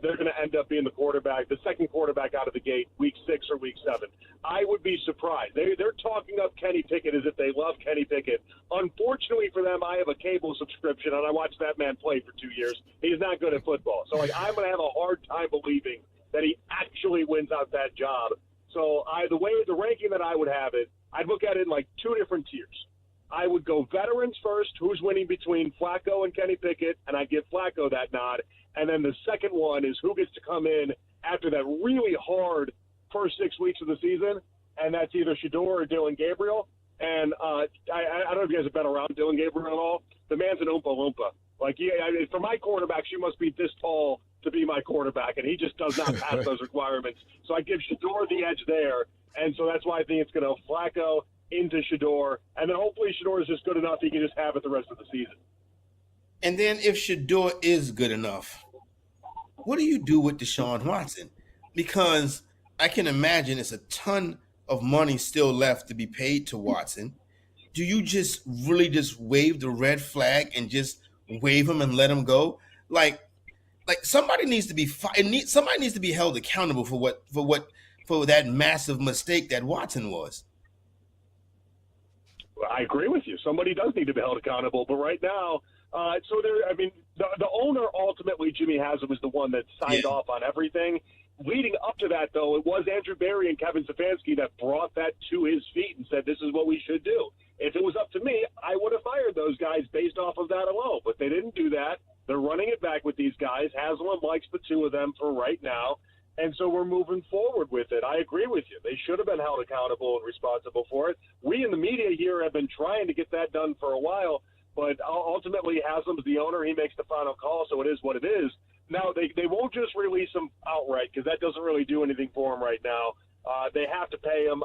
they're going to end up being the second quarterback out of the gate, week 6 or week 7. I would be surprised. They're talking up Kenny Pickett as if they love Kenny Pickett. Unfortunately for them, I have a cable subscription, and I watched that man play for 2 years. He's not good at football. So, I'm going to have a hard time believing that he actually wins out that job. So, the ranking that I would have it, I'd look at it in 2 different tiers. I would go veterans first, who's winning between Flacco and Kenny Pickett, and I give Flacco that nod. And then the second one is who gets to come in after that really hard first 6 weeks of the season, and that's either Shador or Dylan Gabriel. And I don't know if you guys have been around Dylan Gabriel at all. The man's an Oompa Loompa. For my quarterback, she must be this tall to be my quarterback, and he just does not pass those requirements. So I give Shador the edge there, and so that's why I think it's going to Flacco into Shador, and then hopefully Shador is just good enough he can just have it the rest of the season. And then if Shador is good enough, what do you do with Deshaun Watson? Because I can imagine it's a ton of money still left to be paid to Watson. Do you just really just wave the red flag and just wave him and let him go? Like somebody needs to be somebody needs to be held accountable for that massive mistake that Watson was. I agree with you. Somebody does need to be held accountable, but right now, the owner ultimately, Jimmy Haslam, is the one that signed off on everything. Leading up to that, though, it was Andrew Berry and Kevin Stefanski that brought that to his feet and said, this is what we should do. If it was up to me, I would have fired those guys based off of that alone, but they didn't do that. They're running it back with these guys. Haslam likes the two of them for right now, and so we're moving forward with it. I agree with you. They should have been held accountable and responsible for it. We in the media here have been trying to get that done for a while, but ultimately, Haslam's the owner. He makes the final call, so it is what it is. Now, they won't just release him outright because that doesn't really do anything for him right now. They have to pay him.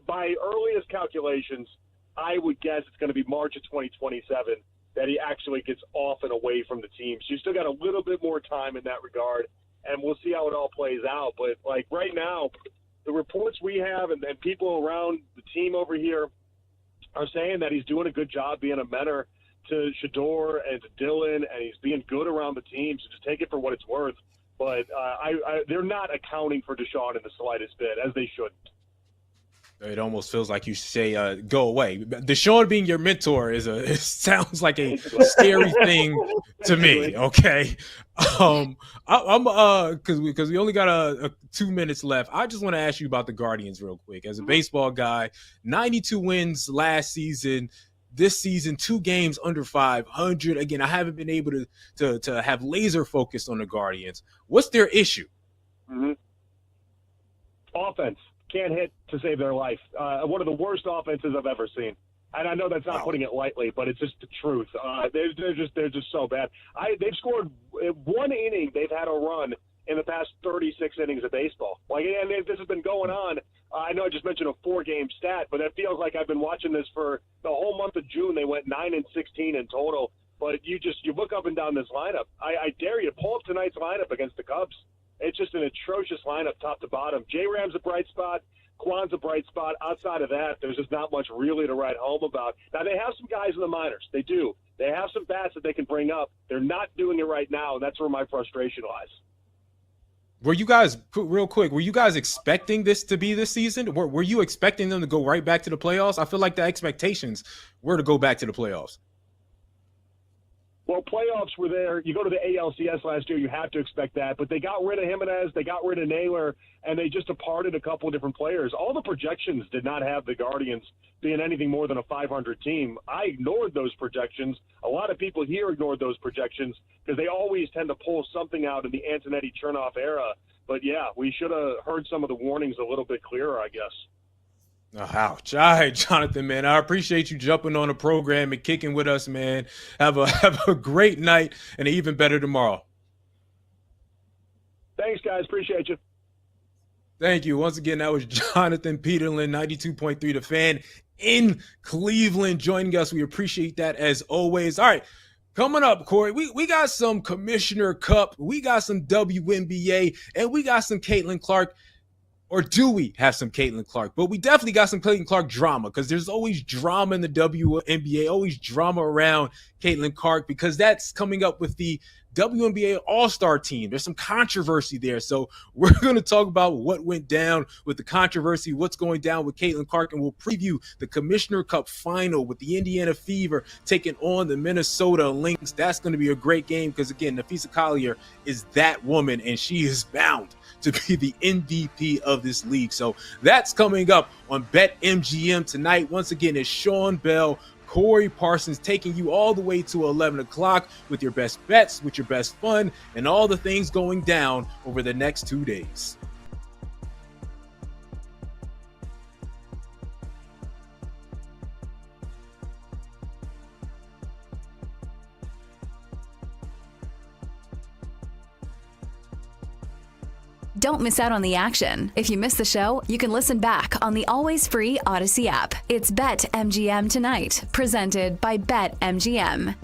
By earliest calculations, I would guess it's going to be March of 2027 that he actually gets off and away from the team. So you still got a little bit more time in that regard, and we'll see how it all plays out. But, right now, the reports we have and people around the team over here are saying that he's doing a good job being a mentor to Shador and to Dylan, and he's being good around the team, so just take it for what it's worth. But they're not accounting for Deshaun in the slightest bit, as they shouldn't. It almost feels like you say, go away. Deshaun being your mentor it sounds like a scary thing to me. Okay. I'm because we only got 2 minutes left. I just want to ask you about the Guardians real quick. As a baseball guy, 92 wins last season. This season, 2 games under 500. Again, I haven't been able to have laser focused on the Guardians. What's their issue? Mm-hmm. Offense. Can't hit to save their life. One of the worst offenses I've ever seen. And I know that's not putting it lightly, but it's just the truth. They're just so bad. They've scored 1 inning. They've had a run in the past 36 innings of baseball. And this has been going on. I know I just mentioned a 4-game stat, but it feels like I've been watching this for the whole month of June. They went 9-16 in total. But you look up and down this lineup. I dare you to pull up tonight's lineup against the Cubs. It's just an atrocious lineup top to bottom. J-Ram's a bright spot. Kwan's a bright spot. Outside of that, there's just not much really to write home about. Now, they have some guys in the minors. They do. They have some bats that they can bring up. They're not doing it right now, and that's where my frustration lies. Were you guys, real quick, were you guys expecting this to be this season? Were you expecting them to go right back to the playoffs? I feel like the expectations were to go back to the playoffs. Well, playoffs were there. You go to the ALCS last year, you have to expect that. But they got rid of Jimenez, they got rid of Naylor, and they just departed a couple of different players. All the projections did not have the Guardians being anything more than a 500 team. I ignored those projections. A lot of people here ignored those projections because they always tend to pull something out in the Antonetti Chernoff era. But, yeah, we should have heard some of the warnings a little bit clearer, I guess. Oh, ouch. All right, Jonathan, man. I appreciate you jumping on the program and kicking with us, man. Have a great night and an even better tomorrow. Thanks, guys. Appreciate you. Thank you. Once again, that was Jonathan Peterlin, 92.3 The Fan in Cleveland, joining us. We appreciate that as always. All right, coming up, Corey, we got some Commissioner Cup, we got some WNBA, and we got some Caitlin Clark. Or do we have some Caitlin Clark? But we definitely got some Caitlin Clark drama, because there's always drama in the WNBA, always drama around Caitlin Clark, because that's coming up with the WNBA All-Star team. There's some controversy there. So we're going to talk about what went down with the controversy, what's going down with Caitlin Clark, and we'll preview the Commissioner Cup final with the Indiana Fever taking on the Minnesota Lynx. That's going to be a great game because, again, Napheesa Collier is that woman, and she is bound to be the MVP of this league. So that's coming up on BetMGM tonight. Once again, it's Sean Bell, Corey Parsons taking you all the way to 11 o'clock with your best bets, with your best fun, and all the things going down over the next 2 days. Don't miss out on the action. If you miss the show, you can listen back on the always free Odyssey app. It's BetMGM tonight, presented by BetMGM.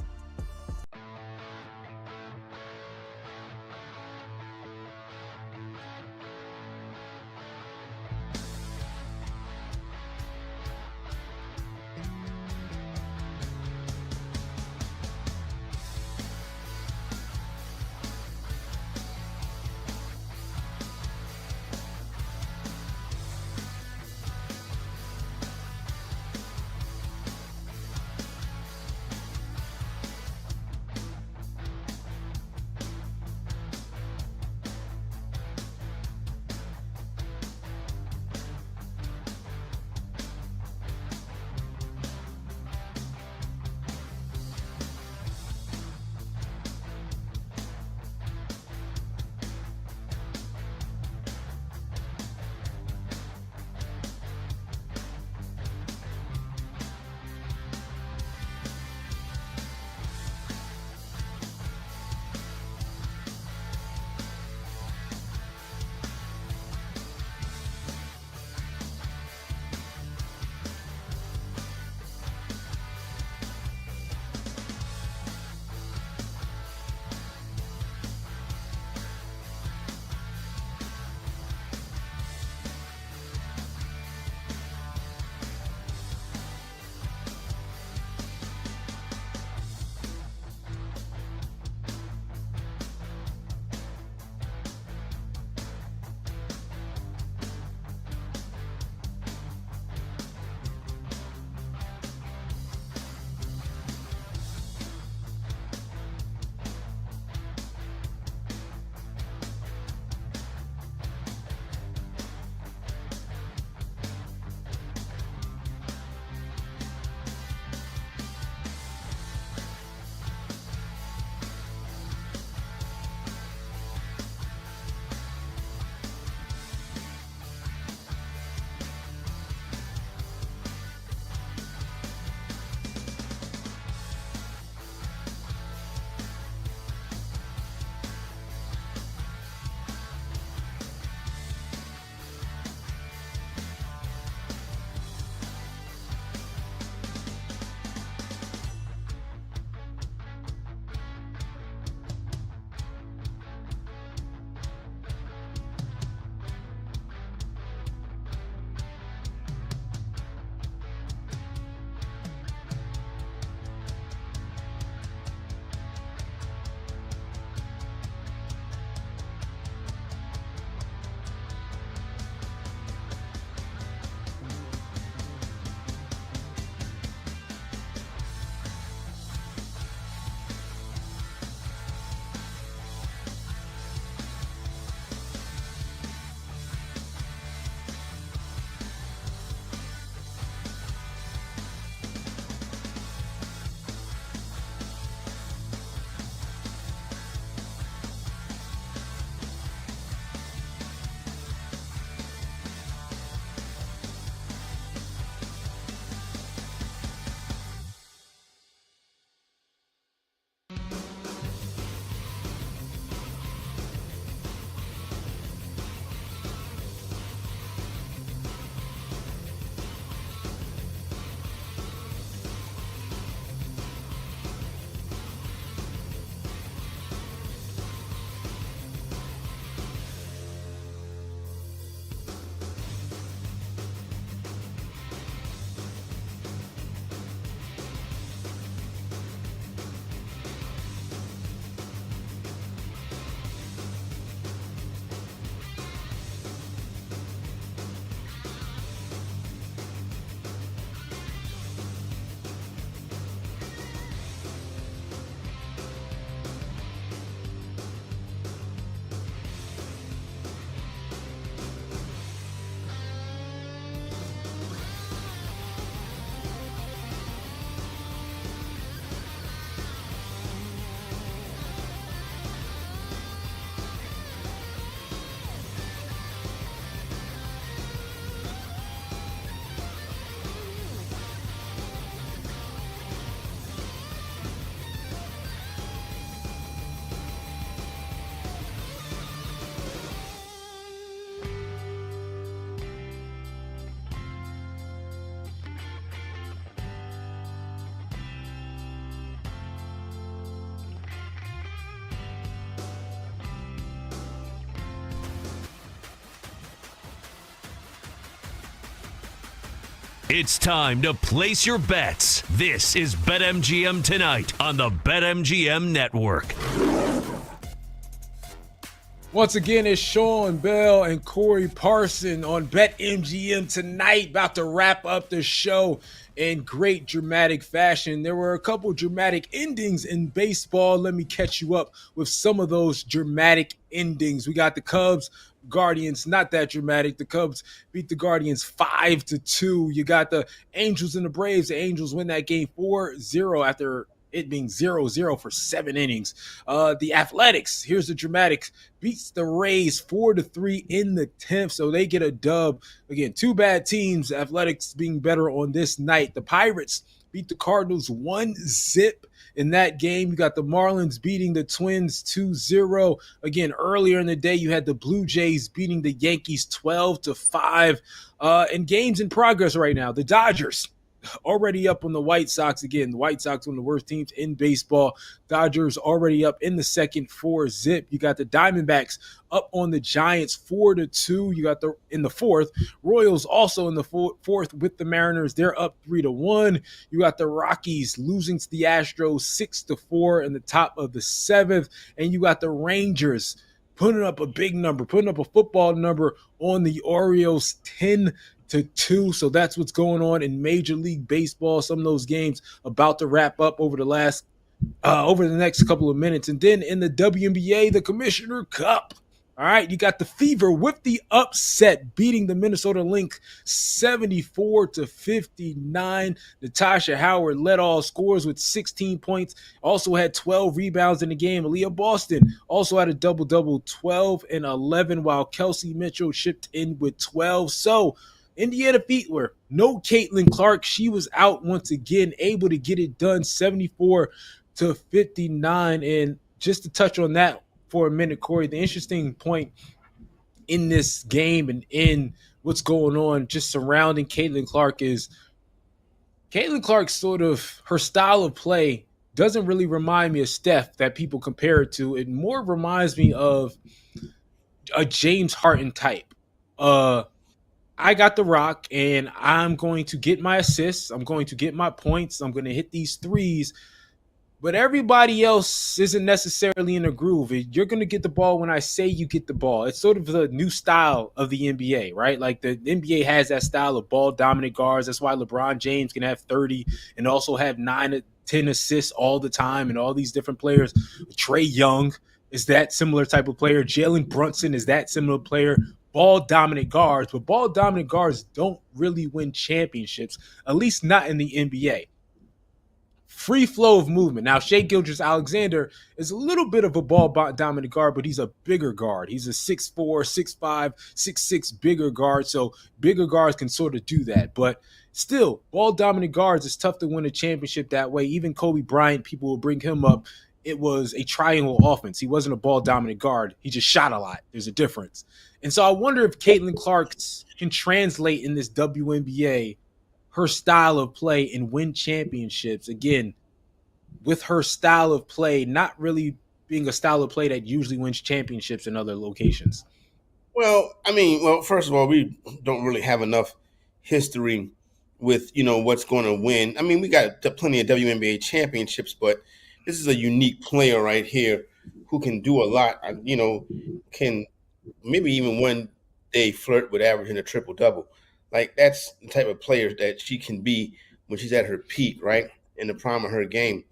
It's time to place your bets. This is BetMGM Tonight on the BetMGM Network. Once again, it's Sean Bell and Corey Parson on BetMGM Tonight, about to wrap up the show in great dramatic fashion. There were a couple dramatic endings in baseball. Let me catch you up with some of those dramatic endings. We got the Cubs, Guardians, not that dramatic. The Cubs beat the Guardians 5-2. You got the Angels and the Braves. The Angels win that game 4-0 after it being 0-0 for 7 innings. The Athletics, here's the dramatics, beats the Rays 4-3 in the 10th, so they get a dub. Again, two bad teams, Athletics being better on this night. The Pirates beat the Cardinals 1-0 in that game. You got the Marlins beating the Twins 2-0. Again, earlier in the day, you had the Blue Jays beating the Yankees 12-5. And games in progress right now. The Dodgers already up on the White Sox. Again, the White Sox, one of the worst teams in baseball. Dodgers already up in the second 4-0. You got the Diamondbacks up on the Giants 4-2. You got in the fourth. Royals also in the fourth with the Mariners. They're up 3-1. You got the Rockies losing to the Astros 6-4 in the top of the seventh. And you got the Rangers putting up a big number, putting up a football number on the Orioles 10-2. So that's what's going on in Major League Baseball. Some of those games about to wrap up over the next couple of minutes. And then in the WNBA, the Commissioner Cup. All right, you got the Fever with the upset, beating the Minnesota Lynx 74-59. Natasha Howard led all scores with 16 points. Also had 12 rebounds in the game. Aaliyah Boston also had a double-double, 12 and 11, while Kelsey Mitchell chipped in with 12. So Indiana Feetler, no Caitlin Clark. She was out once again, able to get it done, 74-59. And just to touch on that for a minute, Corey, the interesting point in this game and in what's going on just surrounding Caitlin Clark is Caitlin Clark sort of, her style of play doesn't really remind me of Steph that people compare it to. It more reminds me of a James Harden type. I got the rock and I'm going to get my assists. I'm going to get my points. I'm going to hit these threes. But everybody else isn't necessarily in a groove. You're going to get the ball when I say you get the ball. It's sort of the new style of the NBA, right? Like the NBA has that style of ball-dominant guards. That's why LeBron James can have 30 and also have 9 to 10 assists all the time, and all these different players. Trae Young is that similar type of player. Jalen Brunson is that similar player. Ball-dominant guards, but ball-dominant guards don't really win championships, at least not in the NBA. Free flow of movement. Now, Shai Gilgeous-Alexander is a little bit of a ball-dominant guard, but he's a bigger guard. He's a 6'4", 6'5", 6'6", bigger guard, so bigger guards can sort of do that. But still, ball-dominant guards, it's tough to win a championship that way. Even Kobe Bryant, people will bring him up. It was a triangle offense. He wasn't a ball-dominant guard. He just shot a lot. There's a difference. And so I wonder if Caitlin Clark can translate in this WNBA her style of play and win championships. Again, with her style of play not really being a style of play that usually wins championships in other locations. Well, first of all, we don't really have enough history with, what's going to win. I mean, we got plenty of WNBA championships, but this is a unique player right here who can do a lot, can maybe even one day flirt with averaging a triple-double. Like, that's the type of player that she can be when she's at her peak, right, in the prime of her game.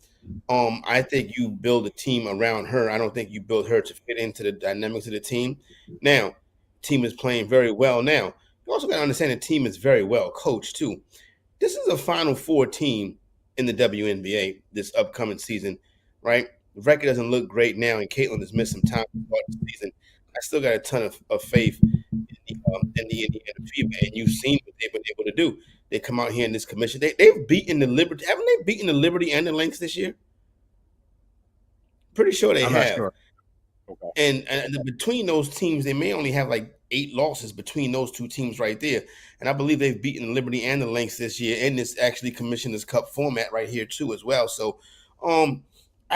I think you build a team around her. I don't think you build her to fit into the dynamics of the team. Now, team is playing very well now. You also got to understand the team is very well coached, too. This is a Final Four team in the WNBA this upcoming season, right? The record doesn't look great now, and Caitlin has missed some time to start the season. I still got a ton of faith in the Fever, and you've seen what they've been able to do. They come out here in this commission. They've beaten the Liberty. Haven't they beaten the Liberty and the Lynx this year? Pretty sure they have. Not sure. Okay. And between those teams, they may only have like 8 losses between those two teams right there. And I believe they've beaten the Liberty and the Lynx this year in this actually Commissioner's Cup format right here too as well. So I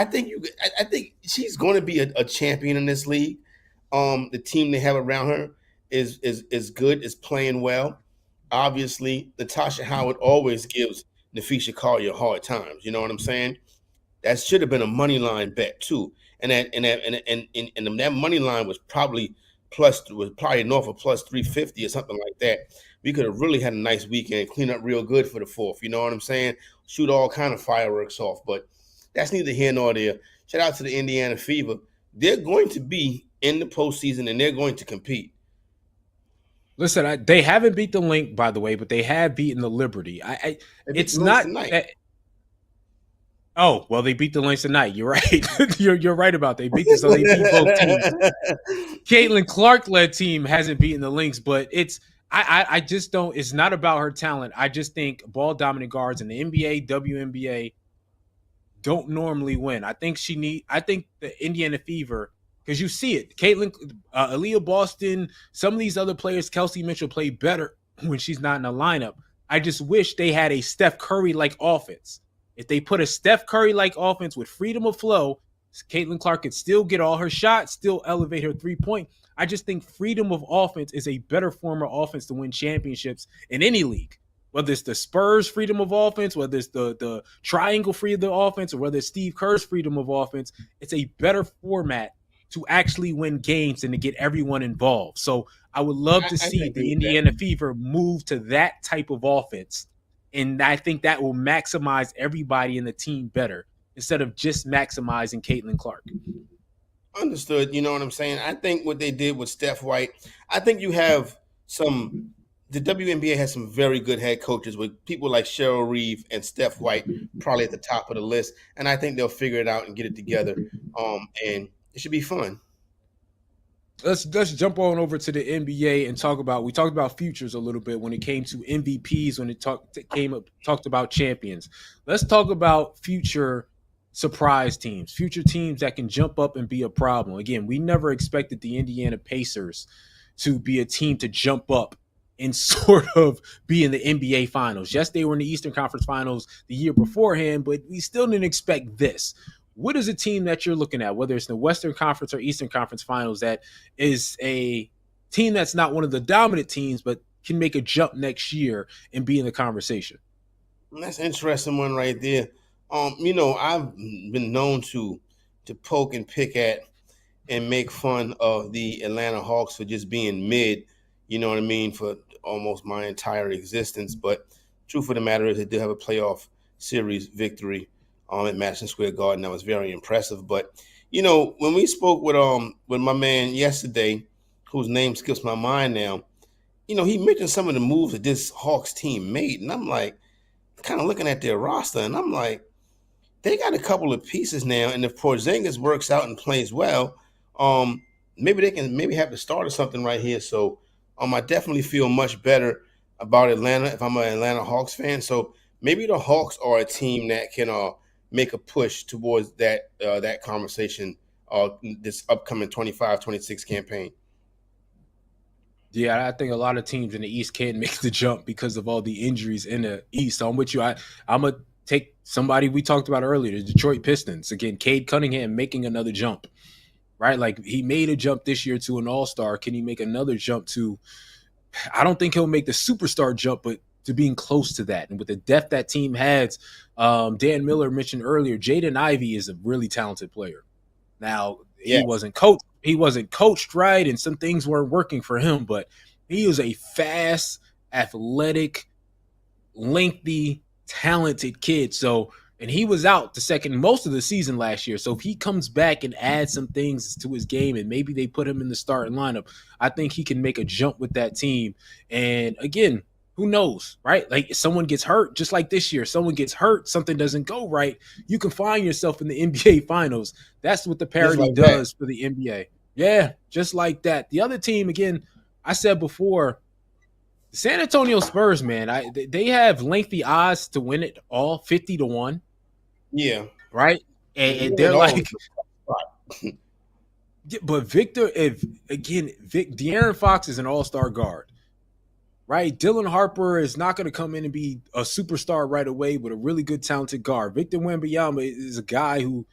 think she's going to be a champion in this league. The team they have around her is good, is playing well. obviously Natasha Howard always gives Nafisha Collier hard times. You know what I'm saying? That should have been a money line bet too, and that money line was probably north of plus 350 or something like that. We could have really had a nice weekend, clean up real good for the fourth. You know what I'm saying? Shoot all kind of fireworks off, but that's neither here nor there. Shout out to the Indiana Fever. They're going to be in the postseason and they're going to compete. Listen, they haven't beat the Link, by the way, but they have beaten the Liberty. It's not that. Oh, well, they beat the Lynx tonight. You're right. you're right about they beat this. So they beat both teams. Caitlin Clark-led team hasn't beaten the Lynx, but I just don't. It's not about her talent. I just think ball dominant guards in the NBA, WNBA don't normally win. I think the Indiana Fever, because you see it. Caitlin, Aaliyah Boston, some of these other players, Kelsey Mitchell, play better when she's not in the lineup. I just wish they had a Steph Curry-like offense. If they put a Steph Curry-like offense with freedom of flow, Caitlin Clark could still get all her shots, still elevate her three-point. I just think freedom of offense is a better form of offense to win championships in any league. Whether it's the Spurs' freedom of offense, whether it's the triangle freedom of offense, or whether it's Steve Kerr's freedom of offense, it's a better format to actually win games and to get everyone involved. So I would love to see the Indiana Fever move to that type of offense. And I think that will maximize everybody in the team better instead of just maximizing Caitlin Clark. Understood. You know what I'm saying? I think what they did with Steph White, I think you have the WNBA has some very good head coaches with people like Cheryl Reeve and Steph White probably at the top of the list. And I think they'll figure it out and get it together. And it should be fun. Let's jump on over to the NBA and we talked about futures a little bit when it came to MVPs, when it talked about champions. Let's talk about future surprise teams, future teams that can jump up and be a problem. Again, we never expected the Indiana Pacers to be a team to jump up and sort of be in the NBA Finals. Yes, they were in the Eastern Conference Finals the year beforehand, but we still didn't expect this. What is a team that you're looking at, whether it's the Western Conference or Eastern Conference Finals, that is a team that's not one of the dominant teams, but can make a jump next year and be in the conversation? That's an interesting one right there. I've been known to poke and pick at and make fun of the Atlanta Hawks for just being mid, you know what I mean, for almost my entire existence. But truth of the matter is they did have a playoff series victory at Madison Square Garden. That was very impressive. But, when we spoke with my man yesterday, whose name skips my mind now, he mentioned some of the moves that this Hawks team made. And I'm like, kind of looking at their roster, and I'm like, they got a couple of pieces now. And if Porzingis works out and plays well, maybe they can have the start of something right here. So I definitely feel much better about Atlanta if I'm an Atlanta Hawks fan. So maybe the Hawks are a team that can make a push towards that conversation this upcoming 25-26 campaign. Yeah, I think a lot of teams in the East can't make the jump because of all the injuries in the East. So I'm with you. I'm going to take somebody we talked about earlier, the Detroit Pistons. Again, Cade Cunningham making another jump, right? Like, he made a jump this year to an all-star. Can he make another jump to – I don't think he'll make the superstar jump, but to being close to that. And with the depth that team has, Dan Miller mentioned earlier, Jaden Ivey is a really talented player. Now, he wasn't coached right, and some things weren't working for him, but he was a fast, athletic, lengthy, talented kid. So, and he was out most of the season last year. So if he comes back and adds some things to his game and maybe they put him in the starting lineup, I think he can make a jump with that team. And again, who knows, right? Like, if someone gets hurt, just like this year, someone gets hurt, something doesn't go right, you can find yourself in the NBA Finals. That's what the parity does for the NBA. Yeah, just like that. The other team, again, I said before, the San Antonio Spurs, man, they have lengthy odds to win it all, 50-1. Yeah. Right? And they're like – but De'Aaron Fox is an all-star guard. Right? Dylan Harper is not going to come in and be a superstar right away, but a really good, talented guard. Victor Wembanyama is a guy who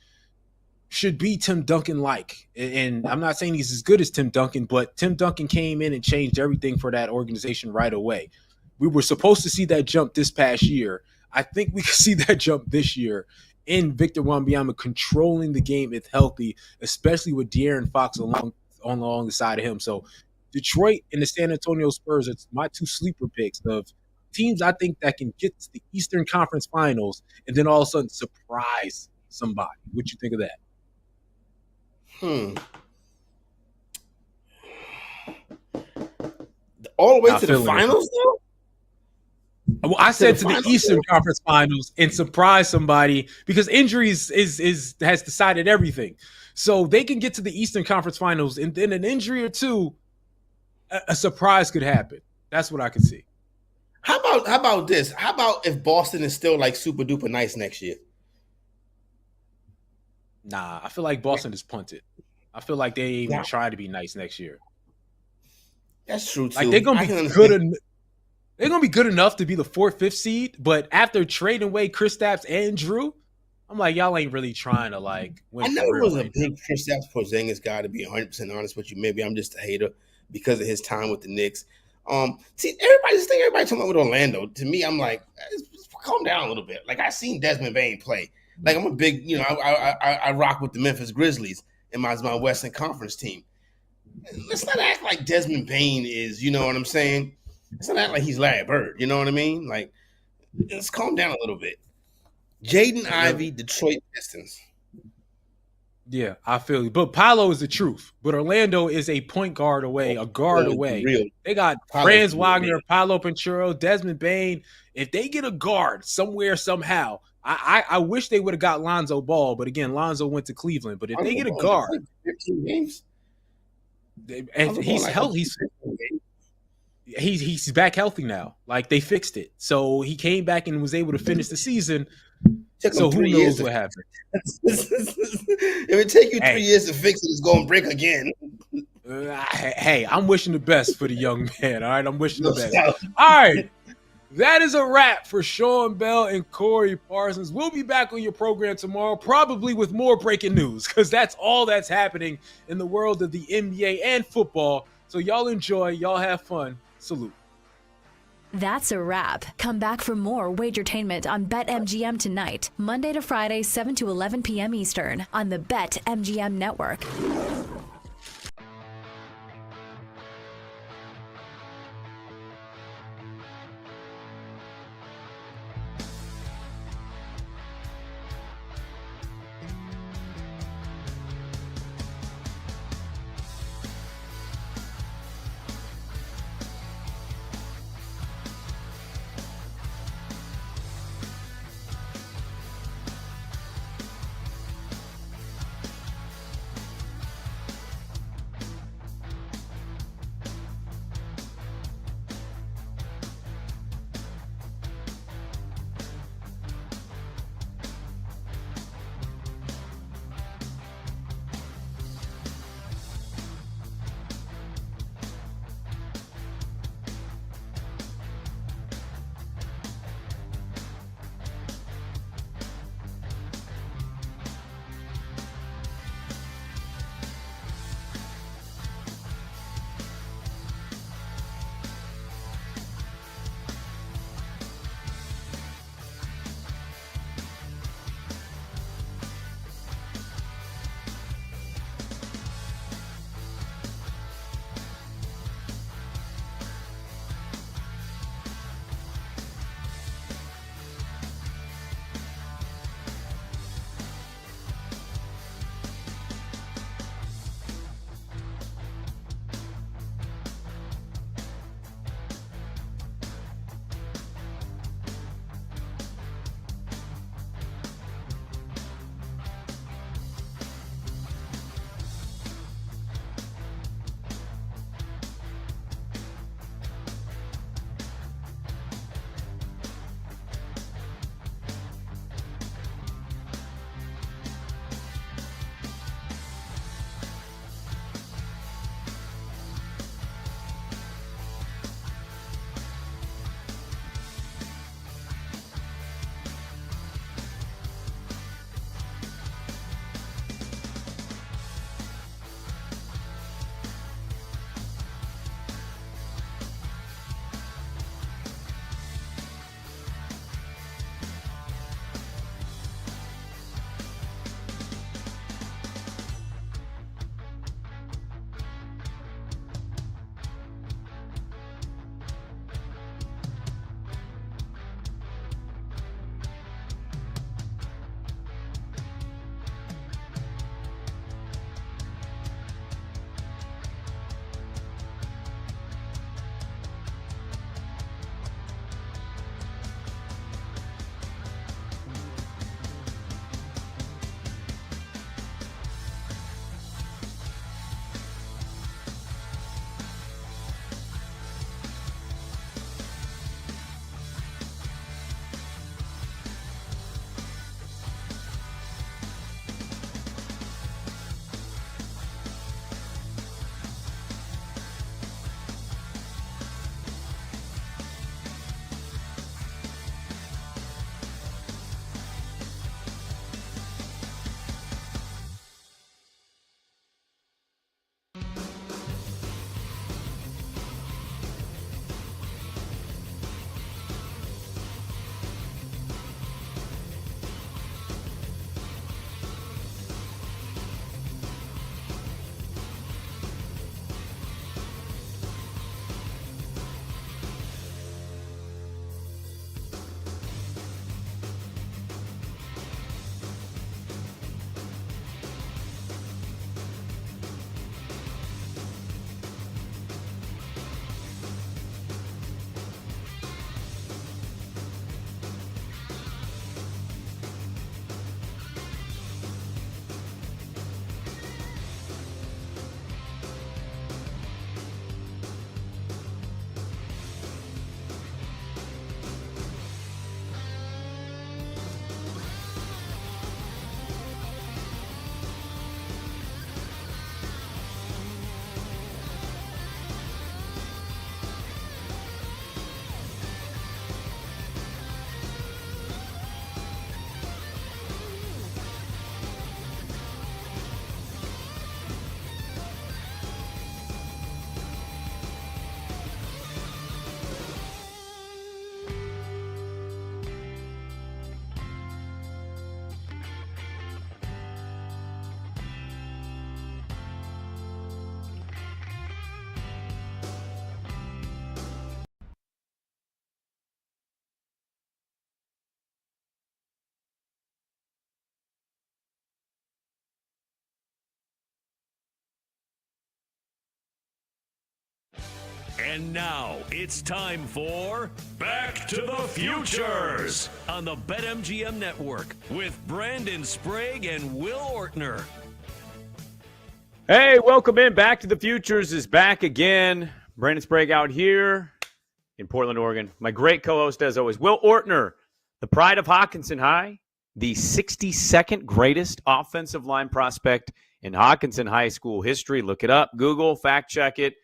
should be Tim Duncan-like. And I'm not saying he's as good as Tim Duncan, but Tim Duncan came in and changed everything for that organization right away. we were supposed to see that jump this past year. I think we could see that jump this year in Victor Wembanyama controlling the game if healthy, especially with De'Aaron Fox along the side of him. So Detroit and the San Antonio Spurs are my two sleeper picks of teams I think that can get to the Eastern Conference Finals and then all of a sudden surprise somebody. What you think of that? All the way to the finals, though? Well, I said to the Eastern Conference Finals and surprise somebody because injuries has decided everything. So they can get to the Eastern Conference Finals and then an injury or two, a surprise could happen. That's what I can see. How about this? How about if Boston is still like super duper nice next year? Nah, I feel like Boston is punted. I feel like they ain't even try to be nice next year. That's true too. Like they're gonna be good. They're gonna be good enough to be the 4th, 5th seed, but after trading away Kristaps and Drew, I'm like, y'all ain't really trying to like win. I never was a big Kristaps Porzingis guy, to be 100% honest with you. Maybe I'm just a hater because of his time with the Knicks. See, everybody talking about with Orlando. To me, I'm like, calm down a little bit. Like I seen Desmond Bane play. Like I'm a big, I rock with the Memphis Grizzlies in my Western Conference team. Let's not act like Desmond Bane is, you know what I'm saying? Let's not act like he's Larry Bird, you know what I mean? Like, let's calm down a little bit. Jaden Ivey, Detroit Pistons. Yeah, I feel you. But Paolo is the truth. But Orlando is a point guard away, a guard away. They got Franz Wagner, Paolo Banchero, Desmond Bane. If they get a guard somewhere, somehow, I wish they would have got Lonzo Ball. But again, Lonzo went to Cleveland. But if they get a guard, 15 games. And he's healthy. He's back healthy now. Like they fixed it. So he came back and was able to finish the season. So who knows what happened? If it take you 3 years to fix it, it's going to break again. Hey, I'm wishing the best for the young man. All right, I'm wishing the best. All right. That is a wrap for Sean Bell and Corey Parsons. We'll be back on your program tomorrow, probably with more breaking news, because that's all that's happening in the world of the NBA and football. So y'all enjoy. Y'all have fun. Salute. That's a wrap. Come back for more Wagertainment on BetMGM tonight, Monday to Friday, 7 to 11 p.m. Eastern on the BetMGM network. And now it's time for Back to the Futures on the BetMGM Network with Brandon Sprague and Will Ortner. Hey, welcome in. Back to the Futures is back again. Brandon Sprague out here in Portland, Oregon. My great co-host, as always, Will Ortner, the pride of Hockinson High, the 62nd greatest offensive line prospect in Hockinson High School history. Look it up, Google, fact check it.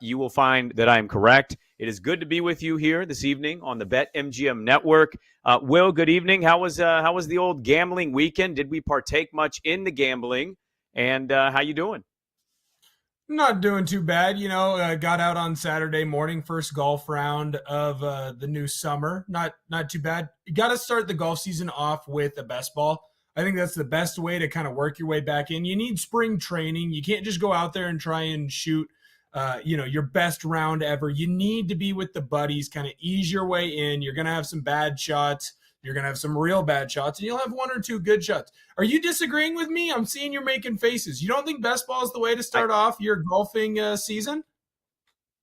You will find that I am correct. It is good to be with you here this evening on the BetMGM Network. Will, good evening. How was the old gambling weekend? Did we partake much in the gambling? And how you doing? Not doing too bad. Got out on Saturday morning, first golf round of the new summer. Not too bad. You got to start the golf season off with a best ball. I think that's the best way to kind of work your way back in. You need spring training. You can't just go out there and try and shoot your best round ever. You need to be with the buddies, kind of ease your way in. You're going to have some bad shots. You're going to have some real bad shots, and you'll have one or two good shots. Are you disagreeing with me? I'm seeing you're making faces. You don't think best ball is the way to start off your golfing season?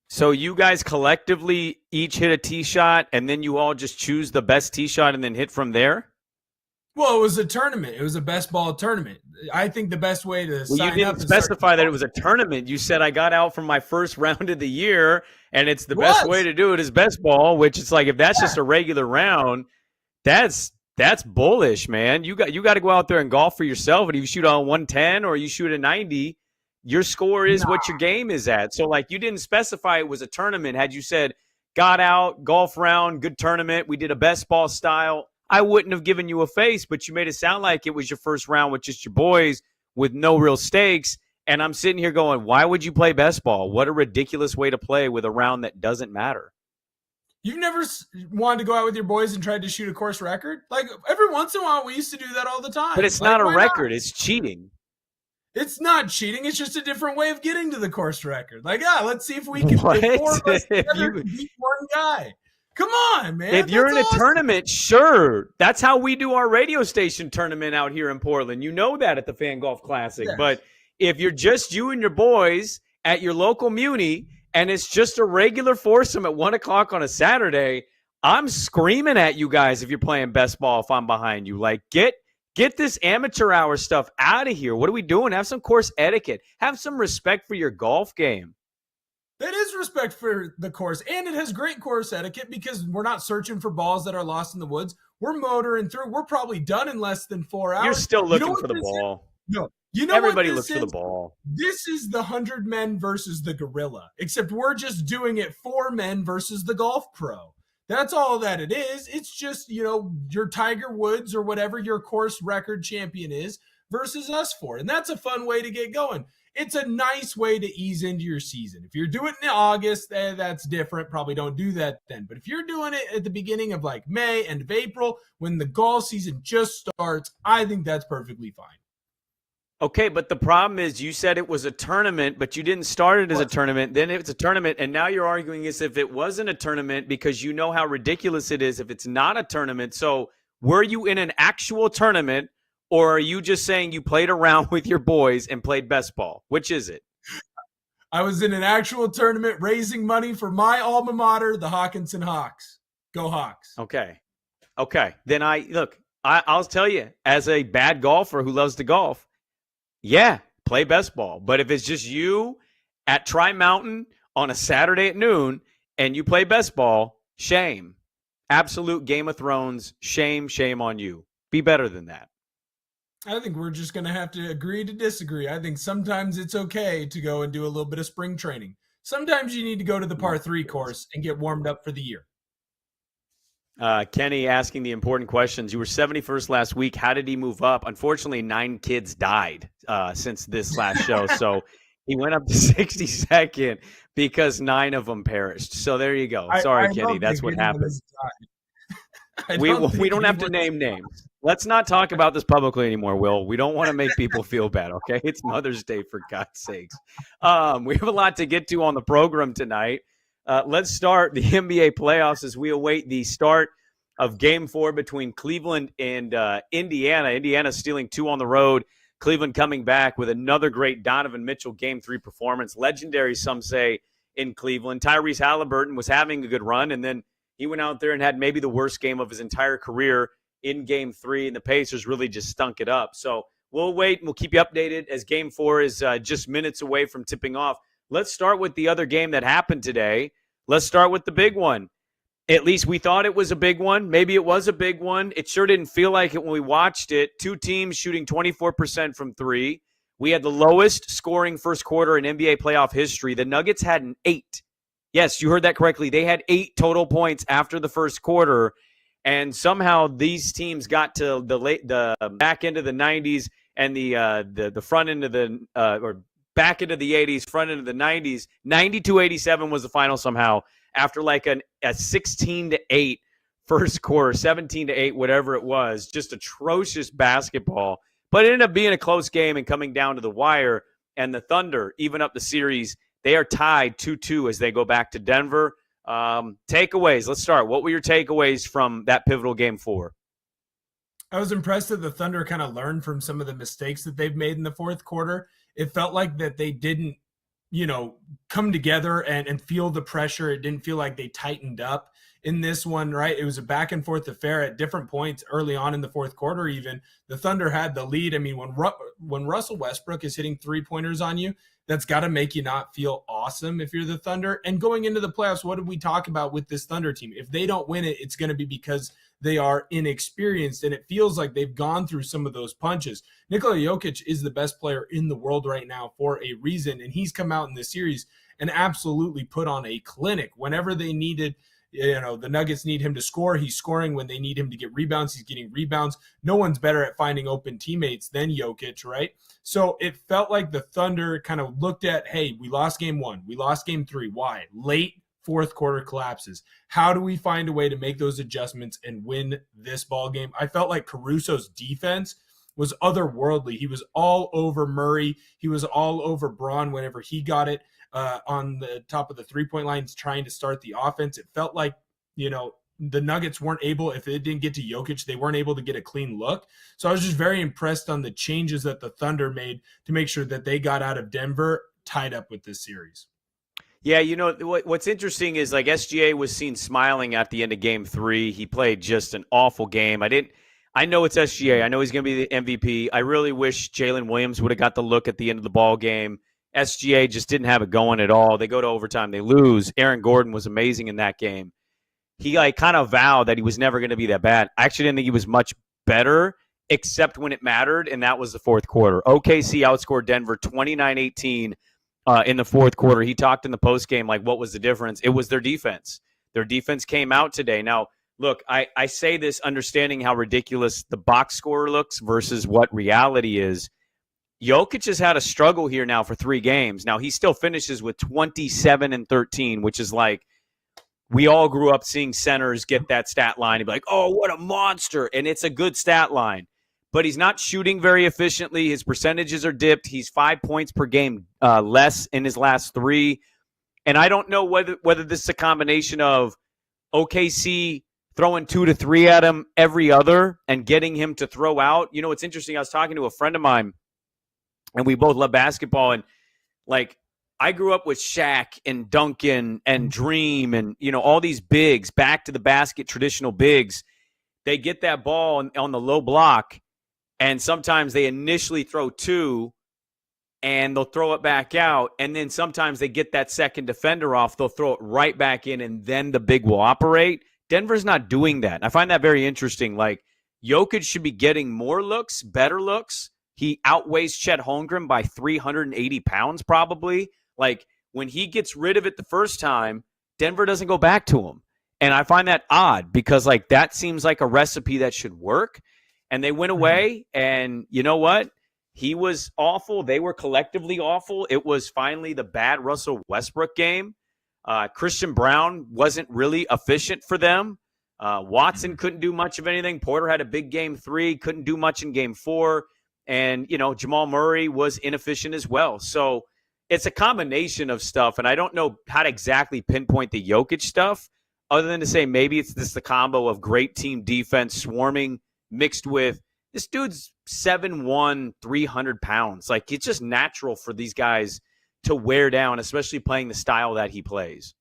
So you guys collectively each hit a tee shot, and then you all just choose the best tee shot and then hit from there? Well, it was a tournament. It was a best ball tournament. I think the best way to sign up. You didn't specify that it was a tournament. You said I got out from my first round of the year, and it's the best way to do it is best ball, which it's like if that's just a regular round, that's bullish, man. You got to go out there and golf for yourself, and if you shoot on 110 or you shoot a 90, your score is what your game is at. So, like, you didn't specify it was a tournament. Had you said got out, golf round, good tournament, we did a best ball style, I wouldn't have given you a face, but you made it sound like it was your first round with just your boys with no real stakes. And I'm sitting here going, why would you play best ball? What a ridiculous way to play with a round that doesn't matter. You've never wanted to go out with your boys and tried to shoot a course record? Like, every once in a while, we used to do that all the time. But it's not a record. It's cheating. It's not cheating. It's just a different way of getting to the course record. Like, let's see if we can What? if 4 of us together can beat one guy. Come on, man. If you're in That's a tournament, sure. That's how we do our radio station tournament out here in Portland. You know that at the Fan Golf Classic. Yes. But if you're just you and your boys at your local muni and it's just a regular foursome at 1 o'clock on a Saturday, I'm screaming at you guys if you're playing best ball if I'm behind you. Like, get this amateur hour stuff out of here. What are we doing? Have some course etiquette. Have some respect for your golf game. That is respect for the course, and it has great course etiquette because we're not searching for balls that are lost in the woods. We're motoring through. We're probably done in less than 4 hours. You're still looking what for the this ball. is? No. You know Everybody what looks this for the is? ball. This is the 100 men versus the gorilla, except we're just doing it 4 men versus the golf pro. That's all that it is. It's just, your Tiger Woods or whatever your course record champion is versus us 4. And that's a fun way to get going. It's a nice way to ease into your season. If you're doing it in August, that's different. Probably don't do that then. But if you're doing it at the beginning of like May, end of April, when the golf season just starts, I think that's perfectly fine. Okay, but the problem is you said it was a tournament, but you didn't start it as a tournament. Then it's a tournament, and now you're arguing as if it wasn't a tournament because you know how ridiculous it is if it's not a tournament. So were you in an actual tournament, or are you just saying you played around with your boys and played best ball? Which is it? I was in an actual tournament raising money for my alma mater, the Hockinson Hawks. Go Hawks. Okay. Then I'll tell you, as a bad golfer who loves to golf, yeah, play best ball. But if it's just you at Tri-Mountain on a Saturday at noon and you play best ball, shame. Absolute Game of Thrones, shame on you. Be better than that. I think we're just going to have to agree to disagree. I think sometimes it's okay to go and do a little bit of spring training. Sometimes you need to go to the par 3 course and get warmed up for the year. Kenny asking the important questions. You were 71st last week. How did he move up? Unfortunately, 9 kids died since this last show. So he went up to 62nd because 9 of them perished. So there you go. Sorry, Kenny. That's what happened. We don't have to name names. Let's not talk about this publicly anymore, Will. We don't want to make people feel bad, okay? It's Mother's Day, for God's sakes. We have a lot to get to on the program tonight. Let's start the NBA playoffs as we await the start of Game 4 between Cleveland and Indiana. Indiana stealing 2 on the road. Cleveland coming back with another great Donovan Mitchell Game 3 performance. Legendary, some say, in Cleveland. Tyrese Halliburton was having a good run, and then he went out there and had maybe the worst game of his entire career in Game 3, and the Pacers really just stunk it up. So we'll wait, and we'll keep you updated as Game 4 is just minutes away from tipping off. Let's start with the other game that happened today. Let's start with the big one. At least we thought it was a big one. Maybe it was a big one. It sure didn't feel like it when we watched it. Two teams shooting 24% from three. We had the lowest scoring first quarter in NBA playoff history. The Nuggets had an 8. Yes, you heard that correctly. They had 8 total points after the first quarter, and somehow these teams got to the back end of the 90s and the front end of the or back into the 80s, front end of the 90s. 92-87 was the final somehow after like a 16-8 first quarter, 17-8, whatever it was. Just atrocious basketball. But it ended up being a close game and coming down to the wire. And the Thunder, even up the series, they are tied 2-2 as they go back to Denver. Takeaways. Let's start. What were your takeaways from that pivotal Game 4? I was impressed that the Thunder kind of learned from some of the mistakes that they've made in the fourth quarter. It felt like that they didn't, come together and feel the pressure. It didn't feel like they tightened up in this one, right? It was a back and forth affair at different points early on in the fourth quarter. Even the Thunder had the lead. I mean, when Russell Westbrook is hitting 3-pointers on you, that's got to make you not feel awesome if you're the Thunder. And going into the playoffs, what did we talk about with this Thunder team? If they don't win it, it's going to be because they are inexperienced, and it feels like they've gone through some of those punches. Nikola Jokic is the best player in the world right now for a reason, and he's come out in this series and absolutely put on a clinic. Whenever they needed, the Nuggets need him to score, he's scoring. When they need him to get rebounds, he's getting rebounds. No one's better at finding open teammates than Jokic, right? So it felt like the Thunder kind of looked at, hey, we lost Game 1, we lost Game 3. Why? Late fourth quarter collapses. How do we find a way to make those adjustments and win this ball game? I felt like Caruso's defense was otherworldly. He was all over Murray. He was all over Braun whenever he got it on the top of the three-point lines trying to start the offense. It felt like, the Nuggets weren't able, if it didn't get to Jokic, they weren't able to get a clean look. So I was just very impressed on the changes that the Thunder made to make sure that they got out of Denver tied up with this series. Yeah, what's interesting is like SGA was seen smiling at the end of Game 3. He played just an awful game. I know it's SGA. I know he's going to be the MVP. I really wish Jalen Williams would have got the look at the end of the ball game. SGA just didn't have it going at all. They go to overtime. They lose. Aaron Gordon was amazing in that game. He kind of vowed that he was never going to be that bad. I actually didn't think he was much better, except when it mattered, and that was the fourth quarter. OKC outscored Denver 29-18. In the fourth quarter. He talked in the postgame like what was the difference? It was their defense. Their defense came out today. Now, look, I say this understanding how ridiculous the box score looks versus what reality is. Jokic has had a struggle here now for 3 games. Now, he still finishes with 27-13, which is like we all grew up seeing centers get that stat line and be like, oh, what a monster. And it's a good stat line. But he's not shooting very efficiently. His percentages are dipped. He's 5 points per game less in his last 3. And I don't know whether this is a combination of OKC throwing 2 to 3 at him every other and getting him to throw out. It's interesting. I was talking to a friend of mine, and we both love basketball. And, I grew up with Shaq and Duncan and Dream and, all these bigs, back to the basket, traditional bigs. They get that ball on the low block. And sometimes they initially throw 2 and they'll throw it back out. And then sometimes they get that second defender off. They'll throw it right back in and then the big will operate. Denver's not doing that. I find that very interesting. Jokic should be getting more looks, better looks. He outweighs Chet Holmgren by 380 pounds probably. When he gets rid of it the first time, Denver doesn't go back to him. And I find that odd because that seems like a recipe that should work. And they went away, and you know what? He was awful. They were collectively awful. It was finally the bad Russell Westbrook game. Christian Brown wasn't really efficient for them. Watson couldn't do much of anything. Porter had a big Game 3, couldn't do much in Game 4. And, Jamal Murray was inefficient as well. So it's a combination of stuff, and I don't know how to exactly pinpoint the Jokic stuff other than to say maybe it's the combo of great team defense, swarming, mixed with this dude's 7'1", 300 pounds. It's just natural for these guys to wear down, especially playing the style that he plays.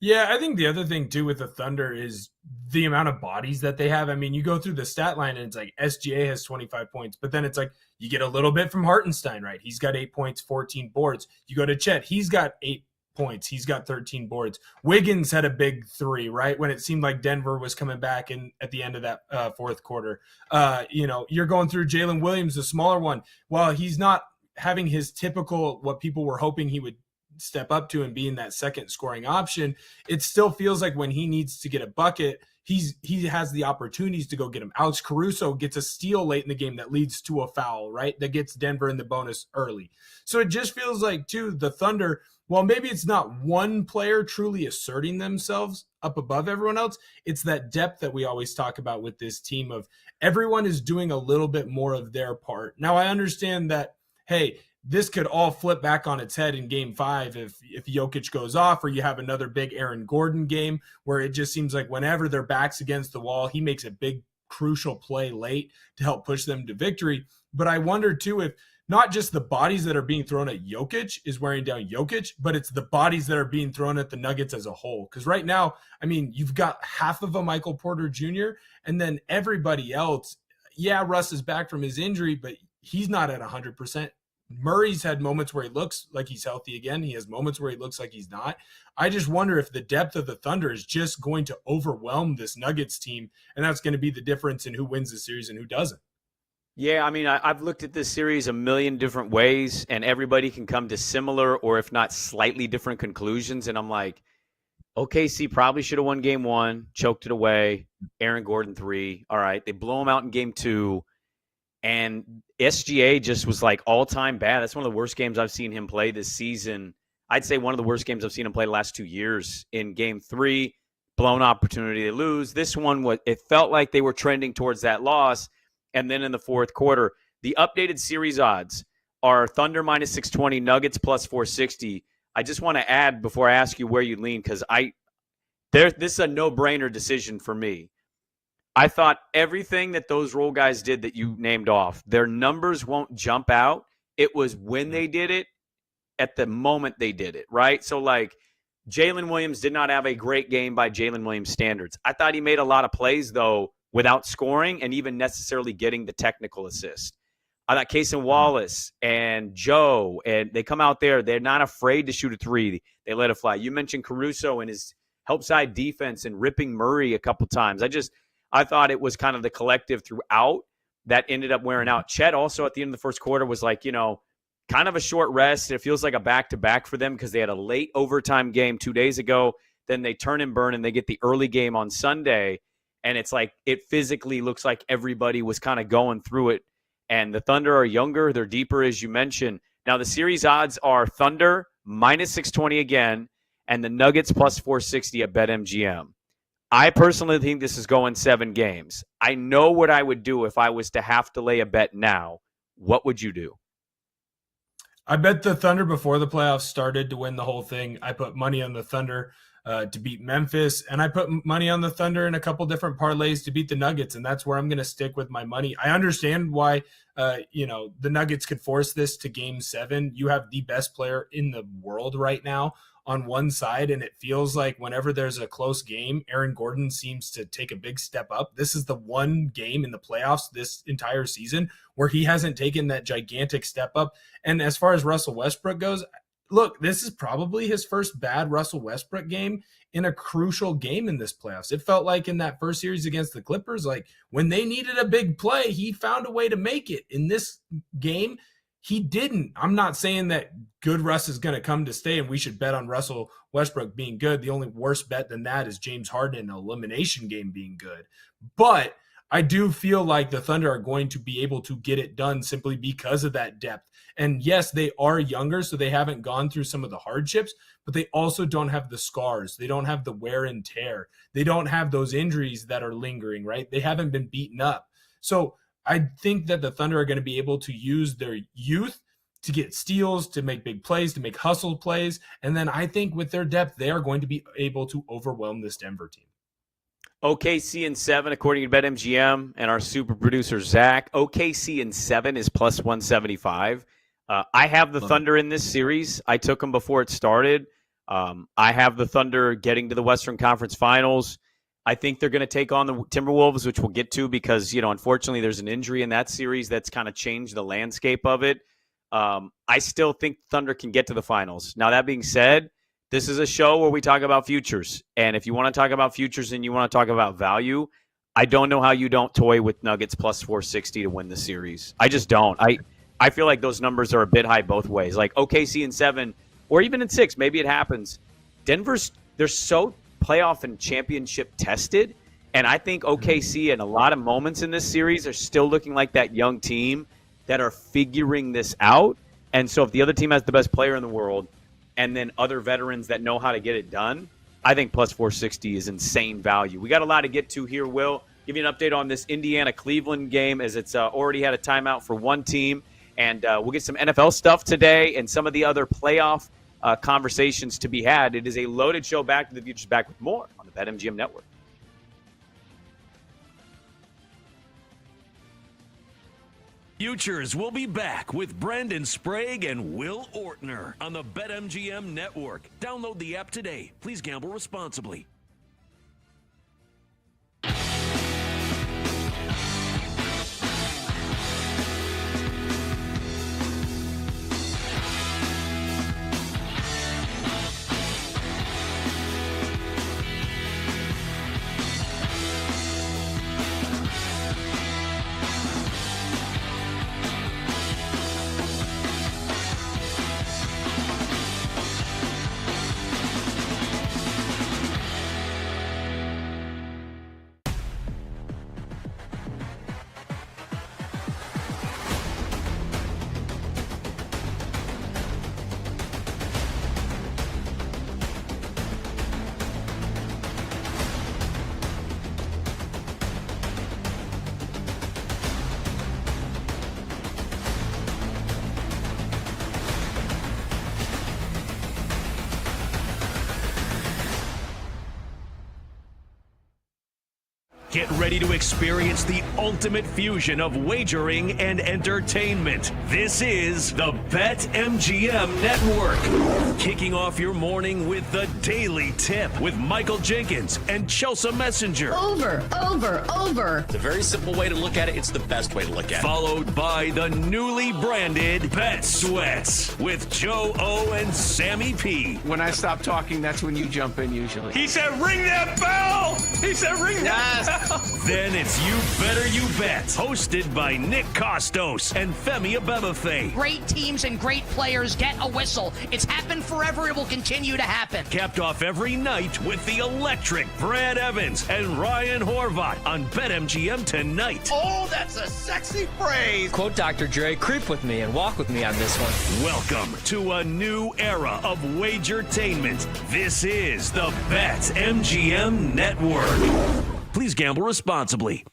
Yeah, I think the other thing too with the Thunder is the amount of bodies that they have. I mean, you go through the stat line and it's like SGA has 25 points, but then it's like you get a little bit from Hartenstein, right? He's got 8 points, 14 boards. You go to Chet, he's got 8 points, he's got 13 boards. Wiggins had a big 3, right? When it seemed like Denver was coming back in at the end of that fourth quarter. You're going through Jalen Williams, the smaller one. While he's not having his typical, what people were hoping he would step up to and being that second scoring option, it still feels like when he needs to get a bucket, he has the opportunities to go get him. Alex Caruso gets a steal late in the game that leads to a foul, right? That gets Denver in the bonus early. So it just feels like, too, the Thunder, well, maybe it's not one player truly asserting themselves up above everyone else. It's that depth that we always talk about with this team of everyone is doing a little bit more of their part. Now, I understand that, hey, this could all flip back on its head in game 5 if Jokic goes off, or you have another big Aaron Gordon game where it just seems like whenever their back's against the wall, he makes a big crucial play late to help push them to victory. But I wonder too if not just the bodies that are being thrown at Jokic is wearing down Jokic, but it's the bodies that are being thrown at the Nuggets as a whole. Because right now, I mean, you've got half of a Michael Porter Jr. and then everybody else. Yeah, Russ is back from his injury, but he's not at 100%. Murray's had moments where he looks like he's healthy again. He has moments where he looks like he's not. I just wonder if the depth of the Thunder is just going to overwhelm this Nuggets team, and that's going to be the difference in who wins the series and who doesn't. Yeah, I mean, I've looked at this series a million different ways, and everybody can come to similar or if not slightly different conclusions. And I'm like, OKC probably should have won game 1, choked it away. Aaron Gordon 3. All right, they blow him out in game 2. And SGA just was like all-time bad. That's one of the worst games I've seen him play this season. I'd say one of the worst games I've seen him play the last 2 years. In game 3, blown opportunity to lose. This one, it felt like they were trending towards that loss. And then in the fourth quarter, the updated series odds are Thunder minus 620, Nuggets plus 460. I just want to add before I ask you where you lean, because this is a no-brainer decision for me. I thought everything that those role guys did that you named off, their numbers won't jump out. It was when they did it, at the moment they did it, right? So, like, Jalen Williams did not have a great game by Jalen Williams standards. I thought he made a lot of plays, though, without scoring and even necessarily getting the technical assist. I thought Cason Wallace and Joe, and they come out there, they're not afraid to shoot a 3. They let it fly. You mentioned Caruso and his help side defense and ripping Murray a couple times. I thought it was kind of the collective throughout that ended up wearing out. Chet also at the end of the first quarter was like, kind of a short rest. It feels like a back-to-back for them because they had a late overtime game 2 days ago. Then they turn and burn and they get the early game on Sunday. And it's like it physically looks like everybody was kind of going through it. And the Thunder are younger. They're deeper, as you mentioned. Now, the series odds are Thunder minus 620 again and the Nuggets plus 460 at BetMGM. I personally think this is going 7 games. I know what I would do if I was to have to lay a bet now. What would you do? I bet the Thunder before the playoffs started to win the whole thing. I put money on the Thunder to beat Memphis, and I put money on the Thunder in a couple different parlays to beat the Nuggets, and that's where I'm going to stick with my money. I understand why the Nuggets could force this to game 7. You have the best player in the world right now on one side, and it feels like whenever there's a close game, Aaron Gordon seems to take a big step up. This is the one game in the playoffs this entire season where he hasn't taken that gigantic step up. And as far as Russell Westbrook goes, look, this is probably his first bad Russell Westbrook game in a crucial game in this playoffs. It felt like in that first series against the Clippers, like when they needed a big play, he found a way to make it. In this game, he didn't. I'm not saying that good Russ is going to come to stay and we should bet on Russell Westbrook being good. The only worse bet than that is James Harden in an elimination game being good. But I do feel like the Thunder are going to be able to get it done simply because of that depth. And yes, they are younger, so they haven't gone through some of the hardships, but they also don't have the scars. They don't have the wear and tear. They don't have those injuries that are lingering, right? They haven't been beaten up. So I think that the Thunder are going to be able to use their youth to get steals, to make big plays, to make hustle plays. And then I think with their depth, they are going to be able to overwhelm this Denver team. OKC in 7, according to BetMGM and our super producer, Zach. OKC in 7 is plus 175. I have the Thunder in this series. I took them before it started. I have the Thunder getting to the Western Conference Finals. I think they're going to take on the Timberwolves, which we'll get to because, unfortunately there's an injury in that series that's kind of changed the landscape of it. I still think Thunder can get to the finals. Now, that being said, this is a show where we talk about futures. And if you want to talk about futures and you want to talk about value, I don't know how you don't toy with Nuggets plus 460 to win the series. I just don't. I feel like those numbers are a bit high both ways. Like OKC in 7 or even in 6, maybe it happens. They're so playoff and championship tested. And I think OKC in a lot of moments in this series are still looking like that young team that are figuring this out. And so if the other team has the best player in the world and then other veterans that know how to get it done, I think plus 460 is insane value. We got a lot to get to here, Will. Give you an update on this Indiana-Cleveland game as it's already had a timeout for one team. And we'll get some NFL stuff today and some of the other playoff conversations to be had. It is a loaded show. Back to the Future's back with more on the BetMGM Network. Futures will be back with Brandon Sprague and Will Ortner on the BetMGM Network. Download the app today. Please gamble responsibly. Get ready to experience the ultimate fusion of wagering and entertainment. This is the BetMGM Network. Kicking off your morning with the Daily Tip with Michael Jenkins and Chelsea Messenger. Over. It's a very simple way to look at it. It's the best way to look at it. Followed by the newly branded Bet Sweats with Joe O and Sammy P. When I stop talking, that's when you jump in usually. He said, ring that bell! He said, ring that bell! Then it's You Better You Bet, hosted by Nick Costos and Femi Abebefe. Great teams and great players get a whistle. It's happened forever. It will continue to happen. Capped off every night with the electric Brad Evans and Ryan Horvat on BetMGM tonight. Oh, that's a sexy phrase. Quote Dr. Dre, creep with me and walk with me on this one. Welcome to a new era of Wagertainment. This is the BetMGM Network. Please gamble responsibly.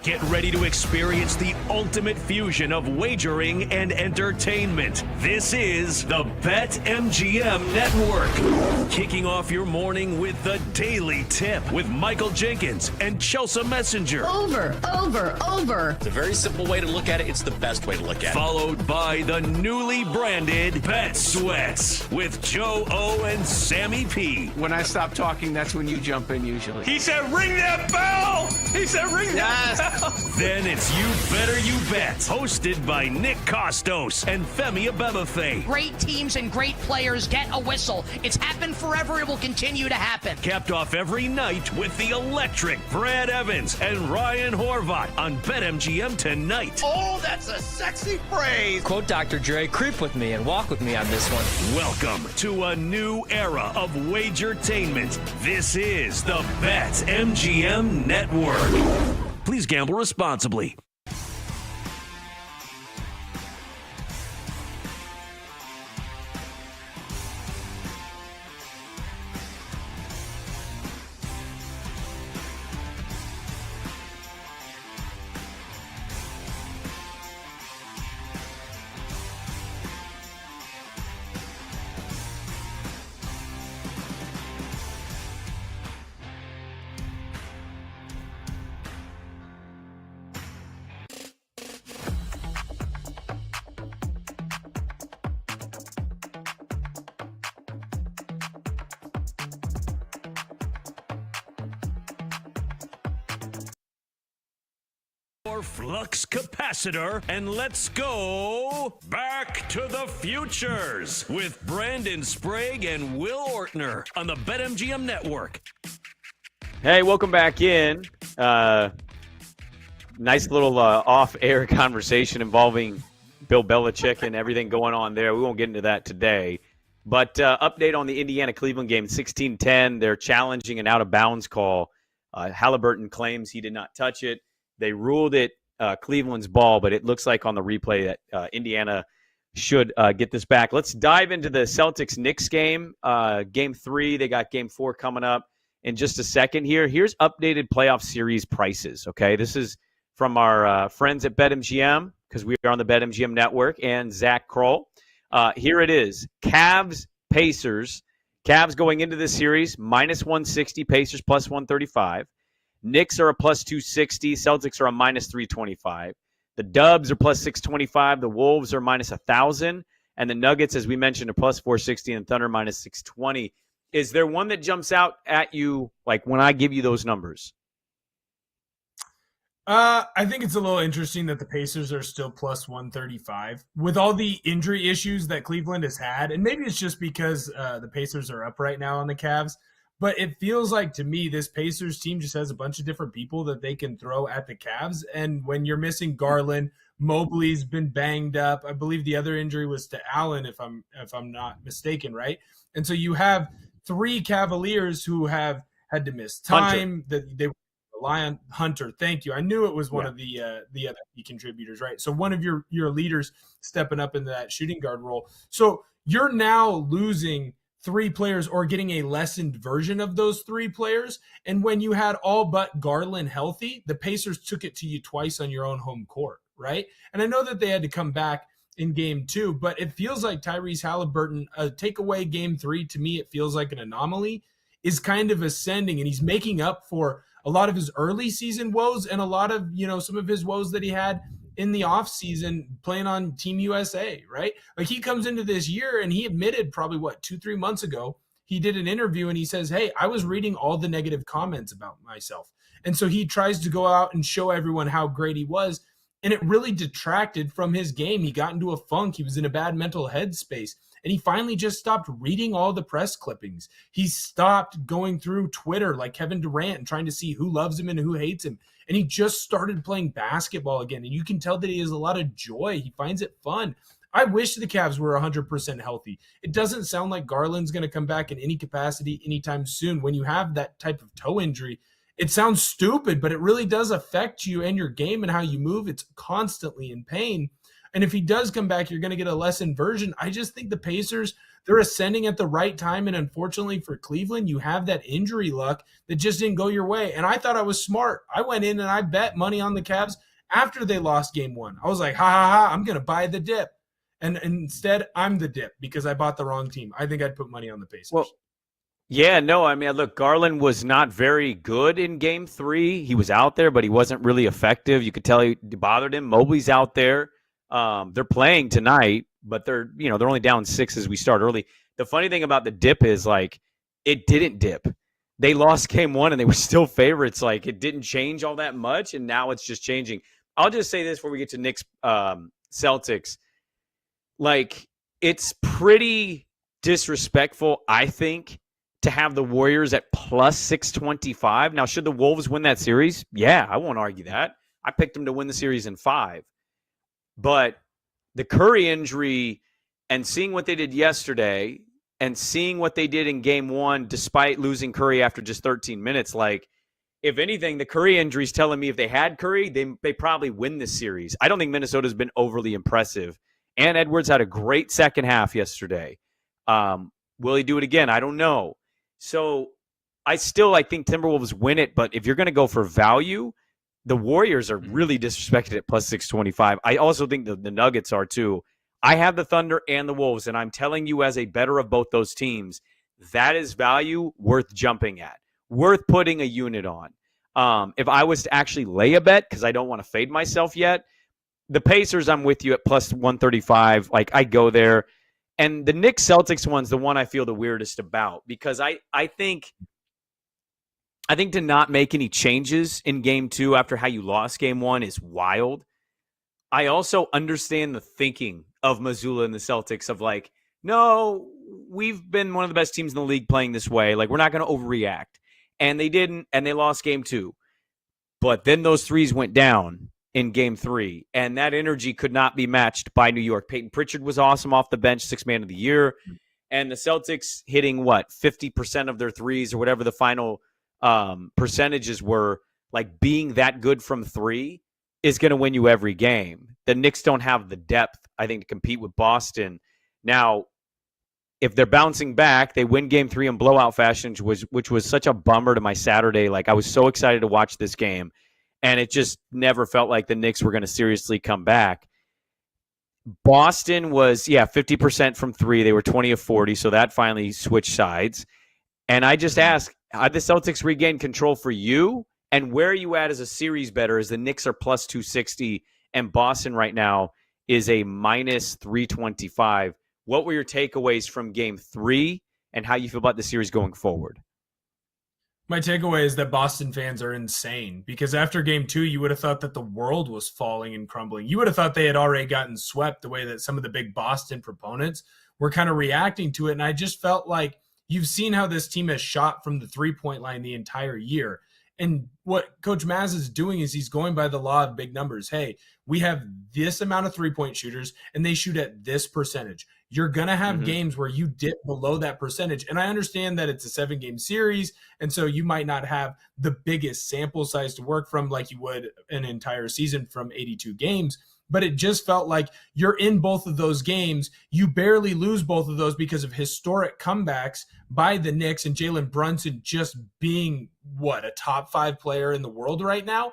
Get ready to experience the ultimate fusion of wagering and entertainment. This is the BetMGM Network. Kicking off your morning with the Daily Tip with Michael Jenkins and Chelsea Messenger. Over. It's a very simple way to look at it. It's the best way to look at it. Followed by the newly branded Bet Sweats with Joe O and Sammy P. When I stop talking, that's when you jump in usually. He said, ring that bell! He said ring that bell. Then it's You Better You Bet, hosted by Nick Costos and Femi Abebefe. Great teams and great players get a whistle. It's happened forever. It will continue to happen. Capped off every night with the electric Brad Evans and Ryan Horvat on BetMGM tonight. Oh, that's a sexy phrase. Quote Dr. Dre, creep with me and walk with me on this one. Welcome to a new era of Wagertainment. This is the BetMGM Network. Please gamble responsibly. Flux capacitor, and let's go back to the futures with Brandon Sprague and Will Ortner on the BetMGM Network. Hey, welcome back in. Nice little off-air conversation involving Bill Belichick and everything going on there. We won't get into that today. But update on the Indiana-Cleveland game, 16-10. They're challenging an out-of-bounds call. Halliburton claims he did not touch it. They ruled it Cleveland's ball, but it looks like on the replay that Indiana should get this back. Let's dive into the Celtics-Knicks game. Game 3, they got Game 4 coming up in just a second here. Here's updated playoff series prices, okay? This is from our friends at BetMGM, because we are on the BetMGM network, and Zach Kroll. Here it is. Cavs-Pacers. Cavs going into this series, minus 160, Pacers plus 135. Knicks are a plus 260. Celtics are a minus 325. The Dubs are plus 625. The Wolves are minus 1,000. And the Nuggets, as we mentioned, are plus 460 and Thunder minus 620. Is there one that jumps out at you, like when I give you those numbers? I think it's a little interesting that the Pacers are still plus 135 with all the injury issues that Cleveland has had. And maybe it's just because the Pacers are up right now on the Cavs. But it feels like to me this Pacers team just has a bunch of different people that they can throw at the Cavs. And when you're missing Garland, Mobley's been banged up. I believe the other injury was to Allen, if I'm not mistaken, right? And so you have 3 Cavaliers who have had to miss time. That they rely on Hunter. Thank you. I knew it was one of the other key contributors, right? So one of your leaders stepping up into that shooting guard role. So you're now losing 3 players or getting a lessened version of those 3 players. And when you had all but Garland healthy, the Pacers took it to you twice on your own home court, right? And I know that they had to come back in game 2, but it feels like Tyrese Halliburton, take away game 3, to me, it feels like an anomaly, is kind of ascending, and he's making up for a lot of his early season woes and a lot of, some of his woes that he had in the offseason playing on Team USA, right? Like he comes into this year and he admitted probably 2-3 months ago, he did an interview and he says, hey, I was reading all the negative comments about myself. And so he tries to go out and show everyone how great he was. And it really detracted from his game. He got into a funk. He was in a bad mental headspace. And he finally just stopped reading all the press clippings. He stopped going through Twitter like Kevin Durant and trying to see who loves him and who hates him. And he just started playing basketball again. And you can tell that he has a lot of joy. He finds it fun. I wish the Cavs were 100% healthy. It doesn't sound like Garland's going to come back in any capacity anytime soon. When you have that type of toe injury, it sounds stupid, but it really does affect you and your game and how you move. It's constantly in pain. And if he does come back, you're going to get a lessened version. I just think the Pacers, they're ascending at the right time. And unfortunately for Cleveland, you have that injury luck that just didn't go your way. And I thought I was smart. I went in and I bet money on the Cavs after they lost game 1. I was like, I'm going to buy the dip. And instead, I'm the dip because I bought the wrong team. I think I'd put money on the Pacers. Well, yeah, no, I mean, look, Garland was not very good in game 3. He was out there, but he wasn't really effective. You could tell he bothered him. Mobley's out there. They're playing tonight, but they're only down 6 as we start early. The funny thing about the dip is like it didn't dip. they lost game 1 and they were still favorites. Like, it didn't change all that much, and now it's just changing. I'll just say this before we get to Knicks Celtics. Like, it's pretty disrespectful, I think, to have the Warriors at plus 625. Now, should the Wolves win that series? Yeah, I won't argue that. I picked them to win the series in 5. But the Curry injury and seeing what they did yesterday and seeing what they did in game 1 despite losing Curry after just 13 minutes, like, if anything, the Curry injury is telling me if they had Curry, they probably win this series. I don't think Minnesota's been overly impressive. And Edwards had a great second half yesterday. Will he do it again? I don't know. So I think Timberwolves win it, but if you're going to go for value, the Warriors are really disrespected at plus 625. I also think the Nuggets are too. I have the Thunder and the Wolves, and I'm telling you as a better of both those teams, that is value worth jumping at, worth putting a unit on. If I was to actually lay a bet, because I don't want to fade myself yet, the Pacers, I'm with you at plus 135. Like, I go there. And the Knicks Celtics one's the one I feel the weirdest about, because I think to not make any changes in game 2 after how you lost game 1 is wild. I also understand the thinking of Mazzulla and the Celtics of like, no, we've been one of the best teams in the league playing this way. Like, we're not going to overreact. And they didn't, and they lost game 2. But then those threes went down in game 3, and that energy could not be matched by New York. Peyton Pritchard was awesome off the bench, 6th man of the year. And the Celtics hitting 50% of their threes or whatever the final percentages were, like, being that good from 3 is going to win you every game. The Knicks don't have the depth, I think, to compete with Boston. Now, if they're bouncing back, they win game 3 in blowout fashion, which was such a bummer to my Saturday. Like, I was so excited to watch this game, and it just never felt like the Knicks were going to seriously come back. Boston was, 50% from 3. They were 20 of 40, so that finally switched sides. And I just ask, have the Celtics regained control for you? And where are you at as a series better, as the Knicks are plus 260 and Boston right now is a minus 325? What were your takeaways from game 3 and how you feel about the series going forward? My takeaway is that Boston fans are insane, because after game 2, you would have thought that the world was falling and crumbling. You would have thought they had already gotten swept, the way that some of the big Boston proponents were kind of reacting to it. And I just felt like you've seen how this team has shot from the 3-point line the entire year. And what Coach Maz is doing is he's going by the law of big numbers. Hey, we have this amount of 3-point shooters and they shoot at this percentage. You're going to have games where you dip below that percentage. And I understand that it's a 7-game series, and so you might not have the biggest sample size to work from like you would an entire season from 82 games. But it just felt like you're in both of those games. You barely lose both of those because of historic comebacks by the Knicks and Jalen Brunson just being, a top 5 player in the world right now.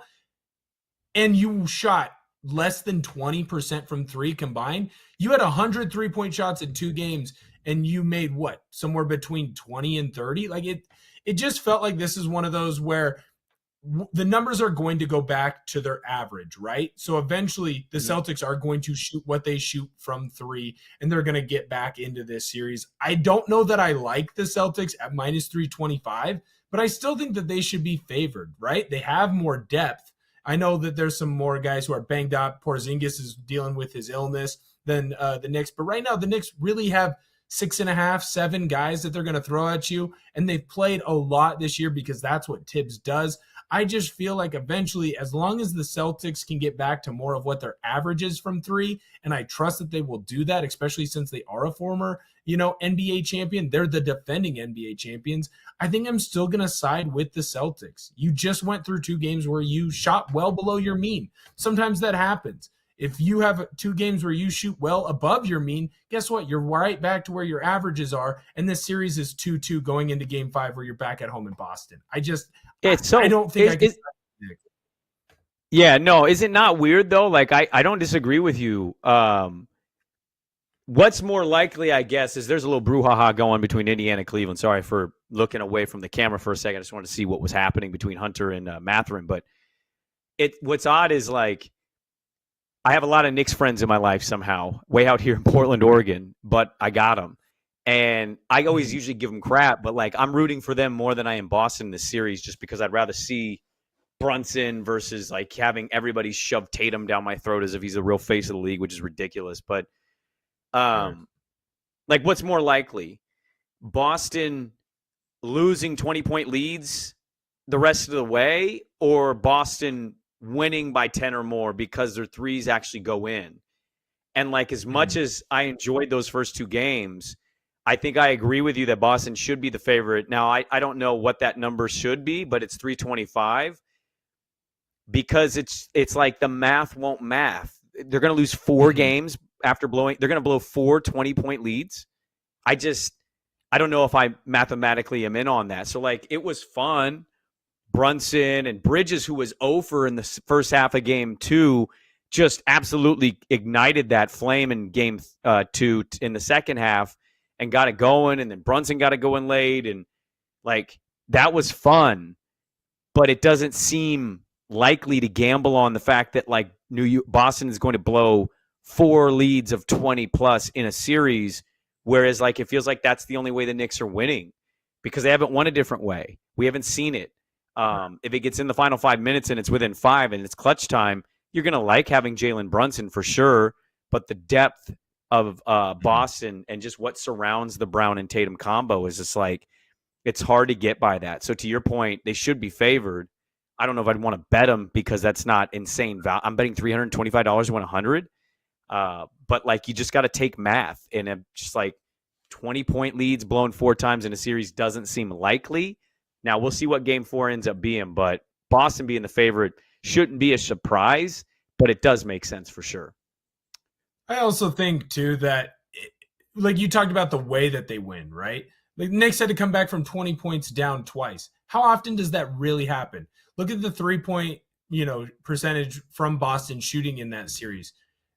And you shot less than 20% from 3 combined. You had 100 3-point shots in 2 games, and you made somewhere between 20 and 30. Like, it just felt like this is one of those where the numbers are going to go back to their average, right? So eventually the Celtics are going to shoot what they shoot from 3, and they're going to get back into this series. I don't know that I like the Celtics at minus 325, but I still think that they should be favored, right? They have more depth. I know that there's some more guys who are banged up. Porzingis is dealing with his illness than the Knicks, but right now the Knicks really have 6.5, 7 guys that they're going to throw at you, and they've played a lot this year because that's what Tibbs does. I just feel like eventually, as long as the Celtics can get back to more of what their average is from 3, and I trust that they will do that, especially since they are a former, NBA champion. They're the defending NBA champions. I think I'm still going to side with the Celtics. You just went through 2 games where you shot well below your mean. Sometimes that happens. If you have 2 games where you shoot well above your mean, guess what? You're right back to where your averages are, and this series is 2-2 going into game 5 where you're back at home in Boston. I don't think I can. Yeah, no, is it not weird though? Like, I don't disagree with you. What's more likely, I guess, is there's a little brouhaha going between Indiana and Cleveland. Sorry for looking away from the camera for a second. I just wanted to see what was happening between Hunter and Mathurin. But what's odd is, like, I have a lot of Knicks friends in my life somehow, way out here in Portland, Oregon, but I got them. And I always usually give them crap, but like I'm rooting for them more than I am Boston in this series, just because I'd rather see Brunson versus like having everybody shove Tatum down my throat as if he's the real face of the league, which is ridiculous. But like, what's more likely? Boston losing 20-point leads the rest of the way, or Boston winning by 10 or more because their threes actually go in? And like, as much as I enjoyed those first two games, I think I agree with you that Boston should be the favorite. Now, I don't know what that number should be, but it's 325 because it's like the math won't math. They're going to lose 4 games after blowing. They're going to blow 4 20-point leads. I don't know if I mathematically am in on that. So, like, it was fun. Brunson and Bridges, who was over in the first half of game 2, just absolutely ignited that flame in game 2 in the second half and got it going. And then Brunson got it going late. And, like, that was fun. But it doesn't seem likely to gamble on the fact that, like, Boston is going to blow 4 leads of 20-plus in a series, whereas, like, it feels like that's the only way the Knicks are winning because they haven't won a different way. We haven't seen it. If it gets in the final 5 minutes and it's within 5 and it's clutch time, you're going to like having Jalen Brunson for sure, but the depth of Boston and just what surrounds the Brown and Tatum combo is just like, it's hard to get by that. So to your point, they should be favored. I don't know if I'd want to bet them because that's not insane value. I'm betting $325 to win 100. But like, you just got to take math, and just like 20-point leads blown 4 times in a series doesn't seem likely. Now we'll see what game 4 ends up being, but Boston being the favorite shouldn't be a surprise, but it does make sense for sure. I also think too that, like you talked about the way that they win, right? Like Knicks had to come back from 20 points down twice. How often does that really happen? Look at the 3-point, percentage from Boston shooting in that series.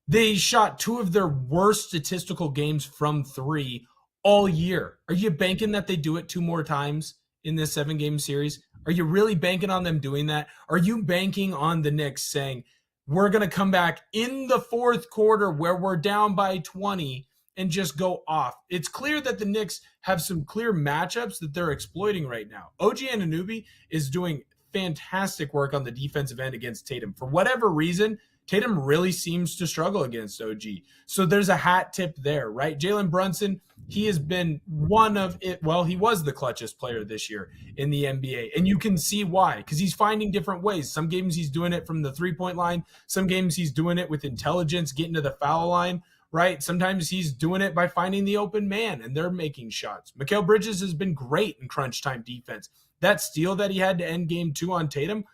They shot 2 of their worst statistical games from 3 all year. Are you banking that they do it 2 more times in this 7-game series? Are you really banking on them doing that? Are you banking on the Knicks saying, we're going to come back in the fourth quarter where we're down by 20 and just go off? It's clear that the Knicks have some clear matchups that they're exploiting right now. OG Anunoby is doing fantastic work on the defensive end against Tatum. For whatever reason, Tatum really seems to struggle against OG. So there's a hat tip there, right? Jalen Brunson, he has been one of it. Well, he was the clutchest player this year in the NBA. And you can see why, because he's finding different ways. Some games he's doing it from the 3-point line. Some games he's doing it with intelligence, getting to the foul line, right? Sometimes he's doing it by finding the open man and they're making shots. Mikal Bridges has been great in crunch time defense. That steal that he had to end game 2 on Tatum,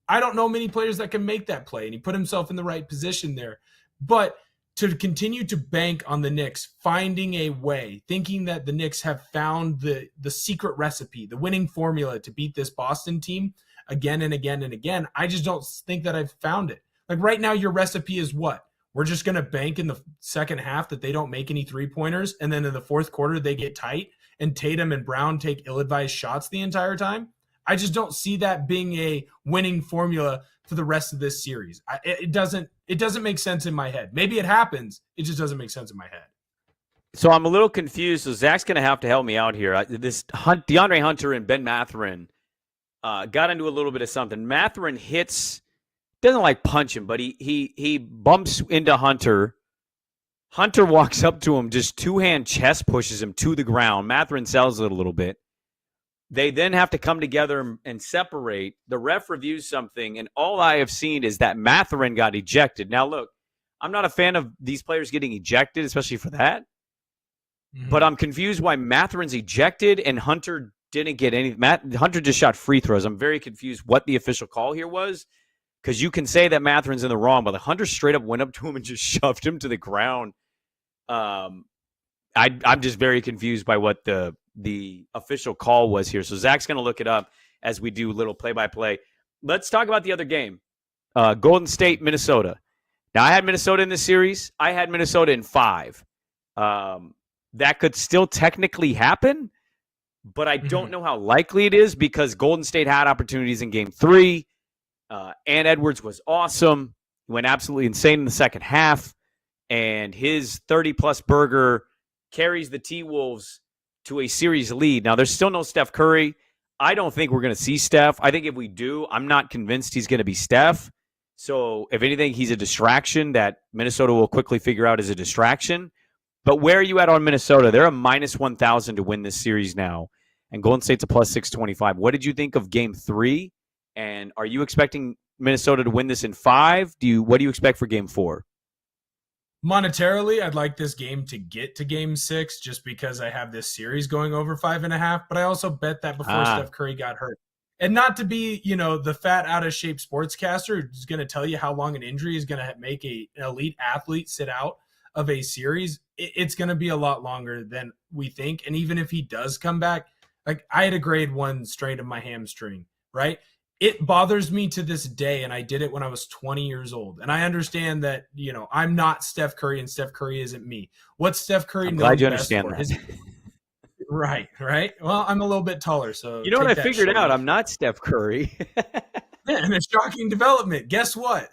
I don't know many players that can make that play, and he put himself in the right position there. But to continue to bank on the Knicks finding a way, thinking that the Knicks have found the secret recipe, the winning formula to beat this Boston team again and again and again, I just don't think that I've found it. Like right now, your recipe is what? We're just going to bank in the second half that they don't make any 3-pointers, and then in the fourth quarter they get tight, and Tatum and Brown take ill-advised shots the entire time? I just don't see that being a winning formula for the rest of this series. It doesn't make sense in my head. Maybe it happens. It just doesn't make sense in my head. So I'm a little confused. So Zach's going to have to help me out here. DeAndre Hunter and Ben Mathurin got into a little bit of something. Mathurin doesn't like punch him, but he bumps into Hunter. Hunter walks up to him, just 2-hand chest pushes him to the ground. Mathurin sells it a little bit. They then have to come together and separate. The ref reviews something, and all I have seen is that Mathurin got ejected. Now, look, I'm not a fan of these players getting ejected, especially for that. Mm-hmm. But I'm confused why Mathurin's ejected and Hunter didn't get any. Hunter just shot free throws. I'm very confused what the official call here was, because you can say that Mathurin's in the wrong, but Hunter straight up went up to him and just shoved him to the ground. I'm just very confused by what the official call was here. So Zach's going to look it up as we do little play-by-play. Let's talk about the other game. Golden State, Minnesota. Now, I had Minnesota in this series. I had Minnesota in 5. That could still technically happen, but I don't know how likely it is because Golden State had opportunities in game 3. Ant Edwards was awesome. He went absolutely insane in the second half, and his 30-plus burger carries the T-Wolves to a series lead. Now, there's still no Steph Curry. I don't think we're going to see Steph. I think if we do, I'm not convinced he's going to be Steph. So if anything, he's a distraction that Minnesota will quickly figure out is a distraction. But where are you at on Minnesota? They're a minus 1,000 to win this series now. And Golden State's a plus 625. What did you think of game 3? And are you expecting Minnesota to win this in 5? What do you expect for game 4? Monetarily, I'd like this game to get to game 6 just because I have this series going over 5.5. But I also bet that before Steph Curry got hurt. And not to be, the fat, out of shape sportscaster who's going to tell you how long an injury is going to make an elite athlete sit out of a series. It's going to be a lot longer than we think. And even if he does come back, like I had a grade 1 strain of my hamstring, right? It bothers me to this day, and I did it when I was 20 years old. And I understand that, I'm not Steph Curry, and Steph Curry isn't me. What's Steph Curry known glad you best understand for? that. Right. Well, I'm a little bit taller, so You know what I take that figured shit out? off. I'm not Steph Curry. And a shocking development. Guess what?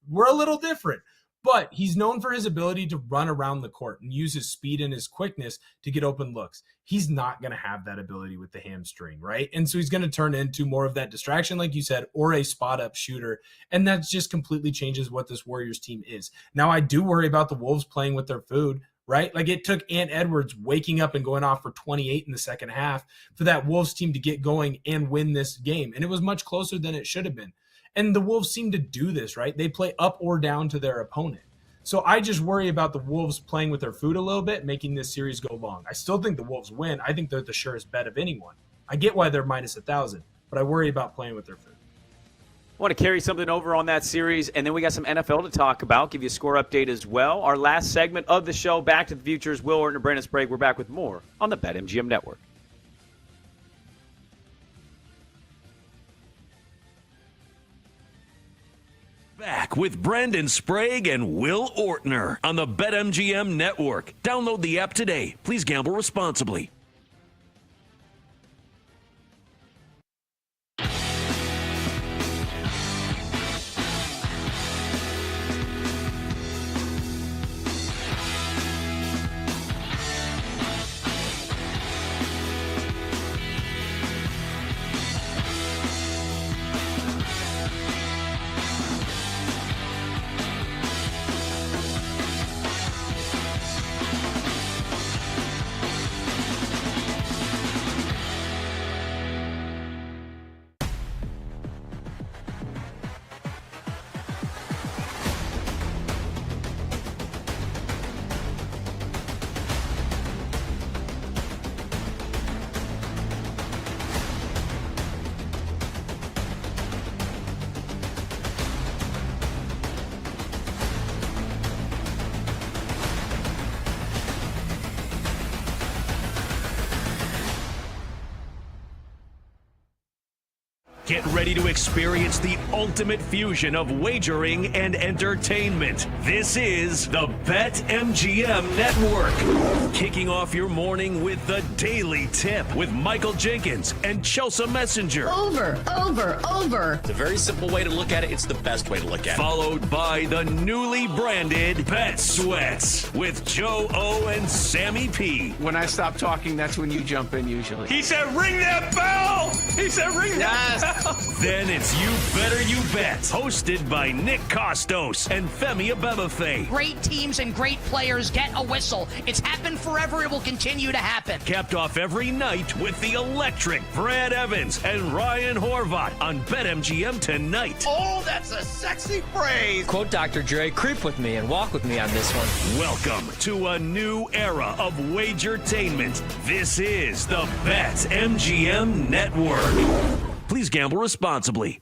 We're a little different. But he's known for his ability to run around the court and use his speed and his quickness to get open looks. He's not going to have that ability with the hamstring, right? And so he's going to turn into more of that distraction, like you said, or a spot-up shooter. And that just completely changes what this Warriors team is. Now, I do worry about the Wolves playing with their food, right? Like it took Ant Edwards waking up and going off for 28 in the second half for that Wolves team to get going and win this game. And it was much closer than it should have been. And the Wolves seem to do this, right? They play up or down to their opponent. So I just worry about the Wolves playing with their food a little bit, making this series go long. I still think the Wolves win. I think they're the surest bet of anyone. I get why they're minus 1,000, but I worry about playing with their food. I want to carry something over on that series, and then we got some NFL to talk about, give you a score update as well. Our last segment of the show, Back to the Futures, Will Orton and Brandon Sprague. We're back with more on the BetMGM Network. Back with Brandon Sprague and Will Ortner on the BetMGM Network. Download the app today. Please gamble responsibly. Get ready to experience the ultimate fusion of wagering and entertainment. This is the BetMGM Network. Kicking off your morning with the Daily Tip with Michael Jenkins and Chelsea Messenger. Over. It's a very simple way to look at it. It's the best way to look at it. Followed by the newly branded Bet Sweats with Joe O and Sammy P. When I stop talking, that's when you jump in usually. He said, ring that bell! He said, ring that bell! Then it's You Better You Bet, hosted by Nick Costos and Femi Abebefe. Great teams and great players get a whistle. It's happened forever. It will continue to happen. Capped off every night with the electric Brad Evans and Ryan Horvat on BetMGM tonight. Oh, that's a sexy phrase. Quote Dr. Dre, creep with me and walk with me on this one. Welcome to a new era of Wagertainment. This is the BetMGM Network. Please gamble responsibly.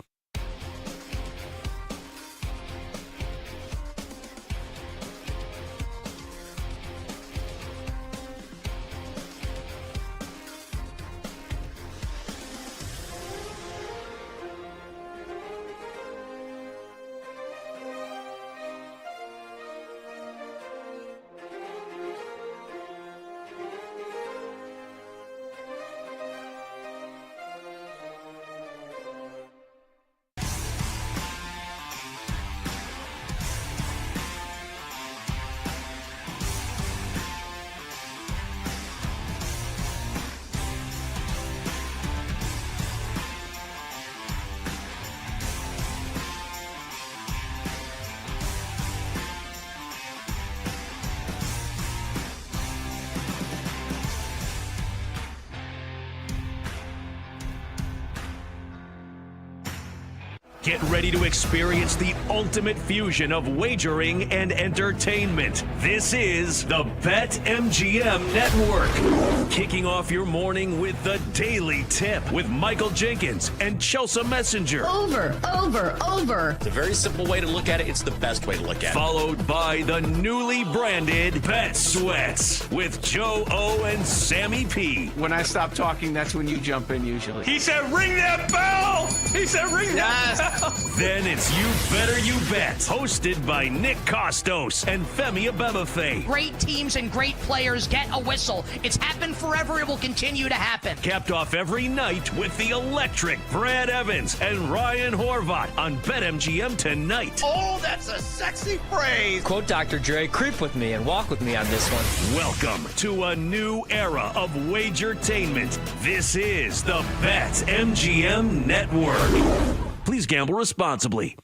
Get ready to experience the ultimate fusion of wagering and entertainment. This is the BetMGM Network. Kicking off your morning with the Daily Tip with Michael Jenkins and Chelsea Messenger. Over. It's a very simple way to look at it. It's the best way to look at it. Followed by the newly branded Bet Sweats with Joe O and Sammy P. When I stop talking, that's when you jump in usually. He said, ring that bell! He said, ring that bell! Then it's You Better You Bet, hosted by Nick Costos and Femi Abebefe. Great teams and great players get a whistle. It's happened forever. It will continue to happen. Capped off every night with the electric Brad Evans and Ryan Horvat on BetMGM tonight. Oh, that's a sexy phrase. Quote Dr. Dre, creep with me and walk with me on this one. Welcome to a new era of Wagertainment. This is the BetMGM Network. Please gamble responsibly.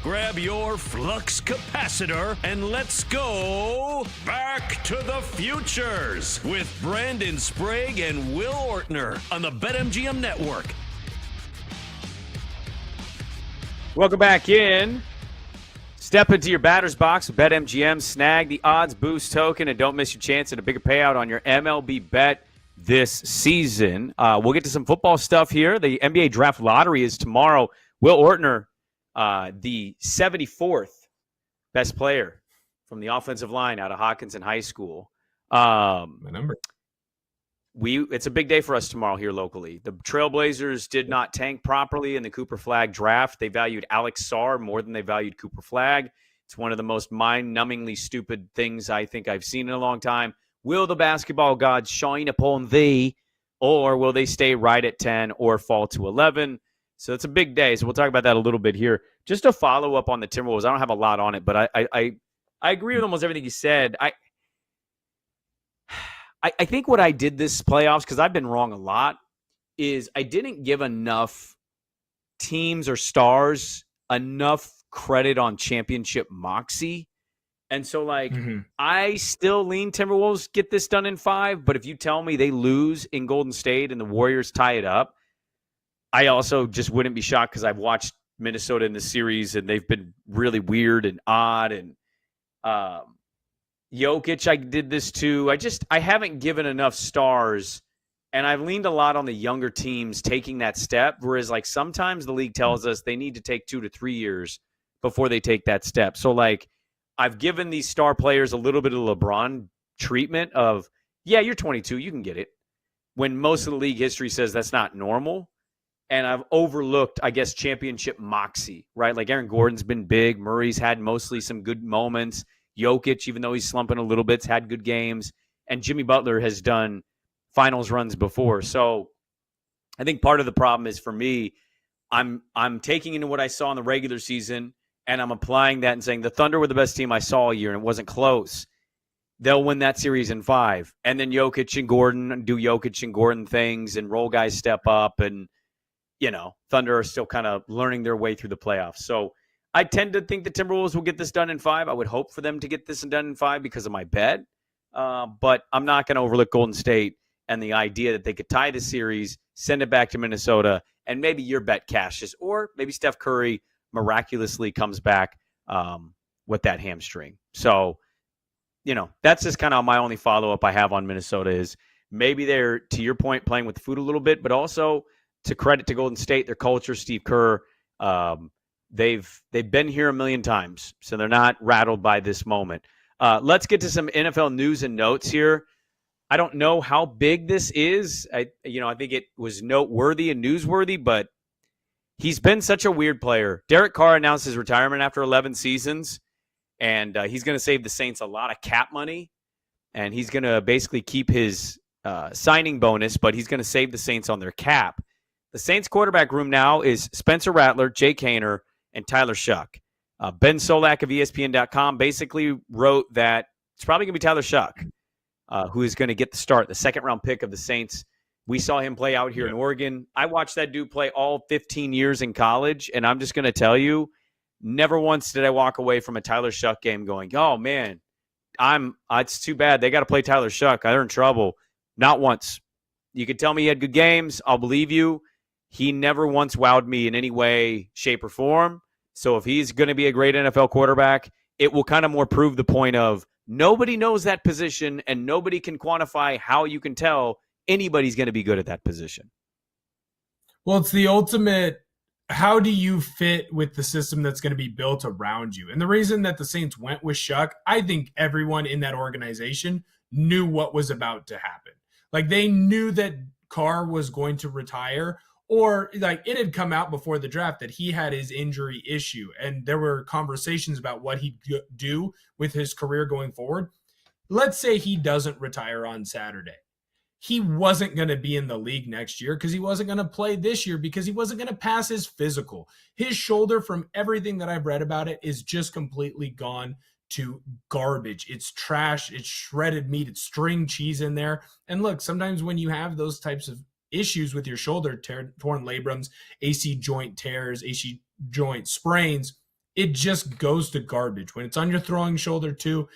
Grab your flux capacitor and let's go back to the futures with Brandon Sprague and Will Ortner on the BetMGM Network. Welcome back in. Step into your batter's box with BetMGM. Snag the odds boost token and don't miss your chance at a bigger payout on your MLB bet this season. We'll get to some football stuff here. The NBA draft lottery is tomorrow. Will Ortner, the 74th best player from the offensive line out of Hopkinton High School. My number. It's a big day for us tomorrow here locally. The Trailblazers did not tank properly in the Cooper Flagg draft. They valued Alex Sarr more than they valued Cooper Flagg. It's one of the most mind-numbingly stupid things I think I've seen in a long time. Will the basketball gods shine upon thee, or will they stay right at 10 or fall to 11? So it's a big day. So we'll talk about that a little bit here. Just to follow up on the Timberwolves, I don't have a lot on it, but I agree with almost everything you said. I think what I did this playoffs, because I've been wrong a lot, is I didn't give enough teams or stars enough credit on championship moxie. And so, I still lean Timberwolves get this done in 5, but if you tell me they lose in Golden State and the Warriors tie it up, I also just wouldn't be shocked because I've watched Minnesota in the series and they've been really weird and odd. And Jokic, I did this too. I haven't given enough stars, and I've leaned a lot on the younger teams taking that step, whereas sometimes the league tells us they need to take 2 to 3 years before they take that step. So I've given these star players a little bit of LeBron treatment of, yeah, you're 22, you can get it, when most of the league history says that's not normal. And I've overlooked, I guess, championship moxie, right? Aaron Gordon's been big. Murray's had mostly some good moments. Jokic, even though he's slumping a little bit, has had good games. And Jimmy Butler has done finals runs before. So I think part of the problem is, for me, I'm taking into what I saw in the regular season, and I'm applying that and saying the Thunder were the best team I saw all year, and it wasn't close. They'll win that series in 5. And then Jokic and Gordon do Jokic and Gordon things, and role guys step up, and Thunder are still kind of learning their way through the playoffs. So I tend to think the Timberwolves will get this done in 5. I would hope for them to get this done in 5 because of my bet. But I'm not going to overlook Golden State and the idea that they could tie the series, send it back to Minnesota, and maybe your bet cashes. Or maybe Steph Curry miraculously comes back with that hamstring. So, that's just kind of my only follow-up I have on Minnesota is maybe they're, to your point, playing with the food a little bit, but also to credit to Golden State, their culture, Steve Kerr. They've been here a million times, so they're not rattled by this moment. Let's get to some NFL news and notes here. I don't know how big this is. I think it was noteworthy and newsworthy, but he's been such a weird player. Derek Carr announced his retirement after 11 seasons, and he's going to save the Saints a lot of cap money, and he's going to basically keep his signing bonus, but he's going to save the Saints on their cap. The Saints quarterback room now is Spencer Rattler, Jake Haener, and Tyler Shuck. Ben Solak of ESPN.com basically wrote that it's probably going to be Tyler Shuck who is going to get the start, the second-round pick of the Saints. We saw him play out here in Oregon. I watched that dude play all 15 years in college, and I'm just going to tell you, never once did I walk away from a Tyler Shuck game going, oh, man, it's too bad. They got to play Tyler Shuck. They're in trouble. Not once. You could tell me he had good games. I'll believe you. He never once wowed me in any way, shape, or form. So if he's going to be a great NFL quarterback, it will kind of more prove the point of nobody knows that position and nobody can quantify how you can tell anybody's going to be good at that position. Well, it's the ultimate, how do you fit with the system that's going to be built around you? And the reason that the Saints went with Shuck, I think everyone in that organization knew what was about to happen. Like they knew that Carr was going to retire, or like it had come out before the draft that he had his injury issue, and there were conversations about what he'd do with his career going forward. Let's say he doesn't retire on Saturday. He wasn't going to be in the league next year because he wasn't going to play this year because he wasn't going to pass his physical. His shoulder, from everything that I've read about it, is just completely gone to garbage. It's trash. It's shredded meat. It's string cheese in there. And look, sometimes when you have those types of issues with your shoulder, torn labrums, AC joint tears, AC joint sprains, it just goes to garbage. When it's on your throwing shoulder too,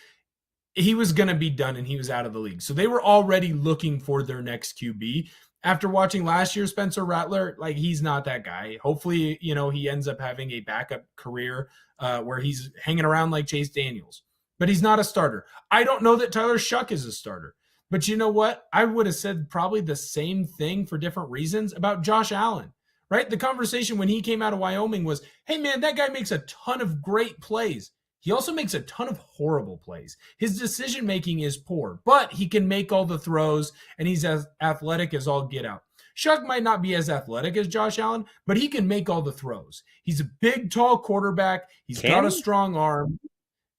he was going to be done and he was out of the league. So they were already looking for their next QB. After watching last year, Spencer Rattler, like he's not that guy. Hopefully, he ends up having a backup career where he's hanging around like Chase Daniels. But he's not a starter. I don't know that Tyler Shuck is a starter. But you know what? I would have said probably the same thing for different reasons about Josh Allen, right? The conversation when he came out of Wyoming was, hey, man, that guy makes a ton of great plays. He also makes a ton of horrible plays. His decision-making is poor, but he can make all the throws, and he's as athletic as all get out. Shuck might not be as athletic as Josh Allen, but he can make all the throws. He's a big, tall quarterback. He's got a strong arm.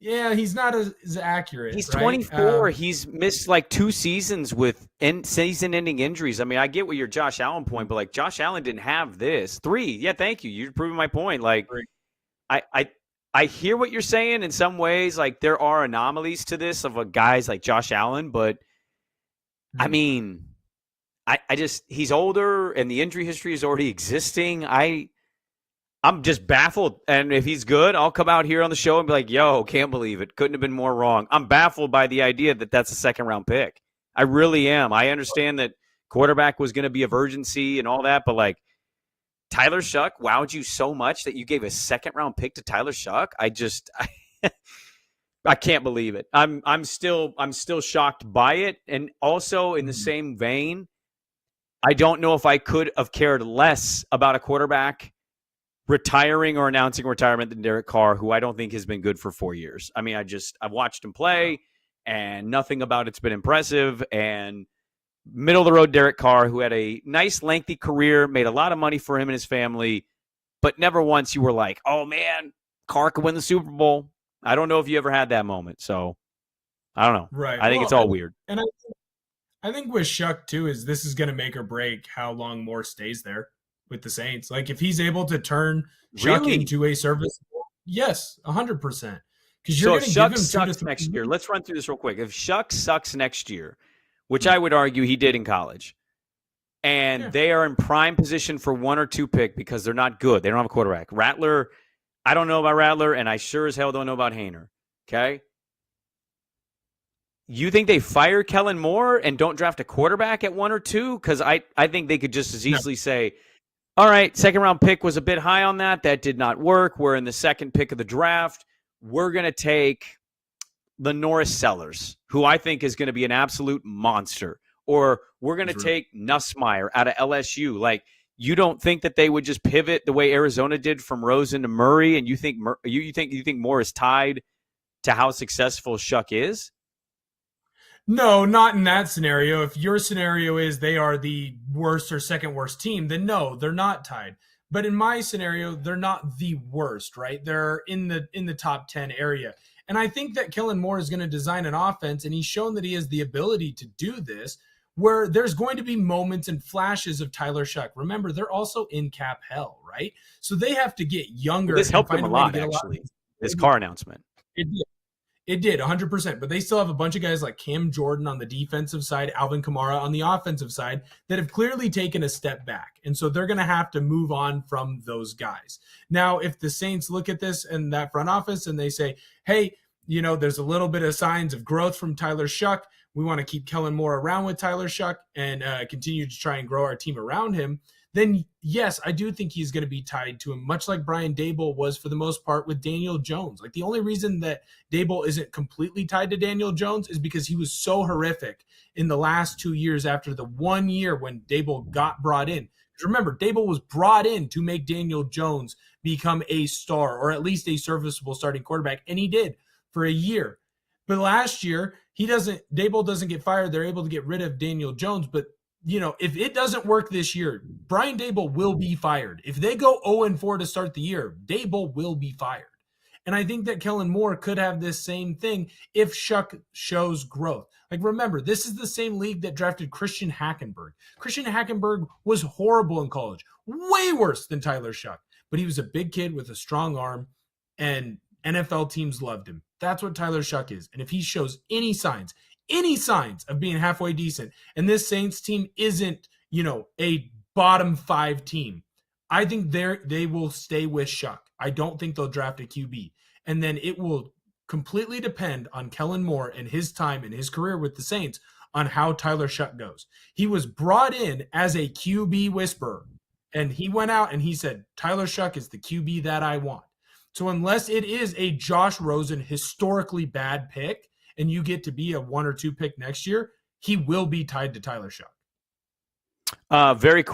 Yeah, he's not as accurate. He's right? 24. He's missed like 2 seasons with season-ending injuries. I mean, I get what your Josh Allen point, but like Josh Allen didn't have this. 3. Yeah, thank you. You're proving my point. Like, I hear what you're saying in some ways. Like, there are anomalies to this of a guys like Josh Allen, but I mean, I just he's older and the injury history is already existing. I'm just baffled. And if he's good, I'll come out here on the show and be like, yo, can't believe it. Couldn't have been more wrong. I'm baffled by the idea that that's a second-round pick. I really am. I understand that quarterback was going to be a virgincy and all that, but like Tyler Shuck wowed you so much that you gave a second-round pick to Tyler Shuck. I can't believe it. I'm still shocked by it. And also in the same vein, I don't know if I could have cared less about a quarterback retiring or announcing retirement than Derek Carr, who I don't think has been good for 4 years. I mean, I've watched him play, and nothing about it's been impressive. And middle of the road Derek Carr, who had a nice, lengthy career, made a lot of money for him and his family, but never once you were like, oh, man, Carr could win the Super Bowl. I don't know if you ever had that moment. So, I don't know. Right. I think it's all weird. And I think with Shuck, too, is this is going to make or break how long Moore stays there with the Saints. Like, if he's able to turn Shuck into a serviceable, yes, 100%. Because you're going to give him sucks next year. Let's run through this real quick. If Shuck sucks next year, which I would argue he did in college, and they are in prime position for 1 or 2 pick because they're not good. They don't have a quarterback. Rattler, I don't know about Rattler, and I sure as hell don't know about Haener. Okay? You think they fire Kellen Moore and don't draft a quarterback at 1 or 2? Because I think they could just as easily say, all right, second-round pick was a bit high on that. That did not work. We're in the second pick of the draft. We're going to take the Norris Sellers, who I think is going to be an absolute monster. Or we're going to take Nussmeier out of LSU. Like, you don't think that they would just pivot the way Arizona did from Rosen to Murray, and you think Moore is tied to how successful Shuck is? No, not in that scenario. If your scenario is they are the worst or second worst team, then no, they're not tied. But in my scenario, they're not the worst, right? They're in the top 10 area. And I think that Kellen Moore is going to design an offense, and he's shown that he has the ability to do this, where there's going to be moments and flashes of Tyler Shuck. Remember, they're also in cap hell, right? So they have to get younger. This helped them a lot, actually, this car announcement. It did, 100%. But they still have a bunch of guys like Cam Jordan on the defensive side, Alvin Kamara on the offensive side that have clearly taken a step back. And so they're going to have to move on from those guys. Now, if the Saints look at this in that front office and they say, hey, there's a little bit of signs of growth from Tyler Shuck. We want to keep Kellen Moore around with Tyler Shuck and continue to try and grow our team around him. Then, yes, I do think he's going to be tied to him, much like Brian Daboll was for the most part with Daniel Jones. Like, the only reason that Daboll isn't completely tied to Daniel Jones is because he was so horrific in the last 2 years after the 1 year when Daboll got brought in. Because remember, Daboll was brought in to make Daniel Jones become a star or at least a serviceable starting quarterback, and he did for a year. But last year, Daboll doesn't get fired. They're able to get rid of Daniel Jones, but if it doesn't work this year, Brian Daboll will be fired. If they go 0-4 to start the year, Daboll will be fired. And I think that Kellen Moore could have this same thing if Shuck shows growth. Like, remember, this is the same league that drafted Christian Hackenberg. Christian Hackenberg was horrible in college, way worse than Tyler Shuck. But he was a big kid with a strong arm, and NFL teams loved him. That's what Tyler Shuck is. And if he shows any signs of being halfway decent, and this Saints team isn't, a bottom 5 team, I think they will stay with Shuck. I don't think they'll draft a QB. And then it will completely depend on Kellen Moore and his time in his career with the Saints on how Tyler Shuck goes. He was brought in as a QB whisperer, and he went out and he said, Tyler Shuck is the QB that I want. So unless it is a Josh Rosen historically bad pick, and you get to be a 1 or 2 pick next year, he will be tied to Tyler Shuck. Very cool.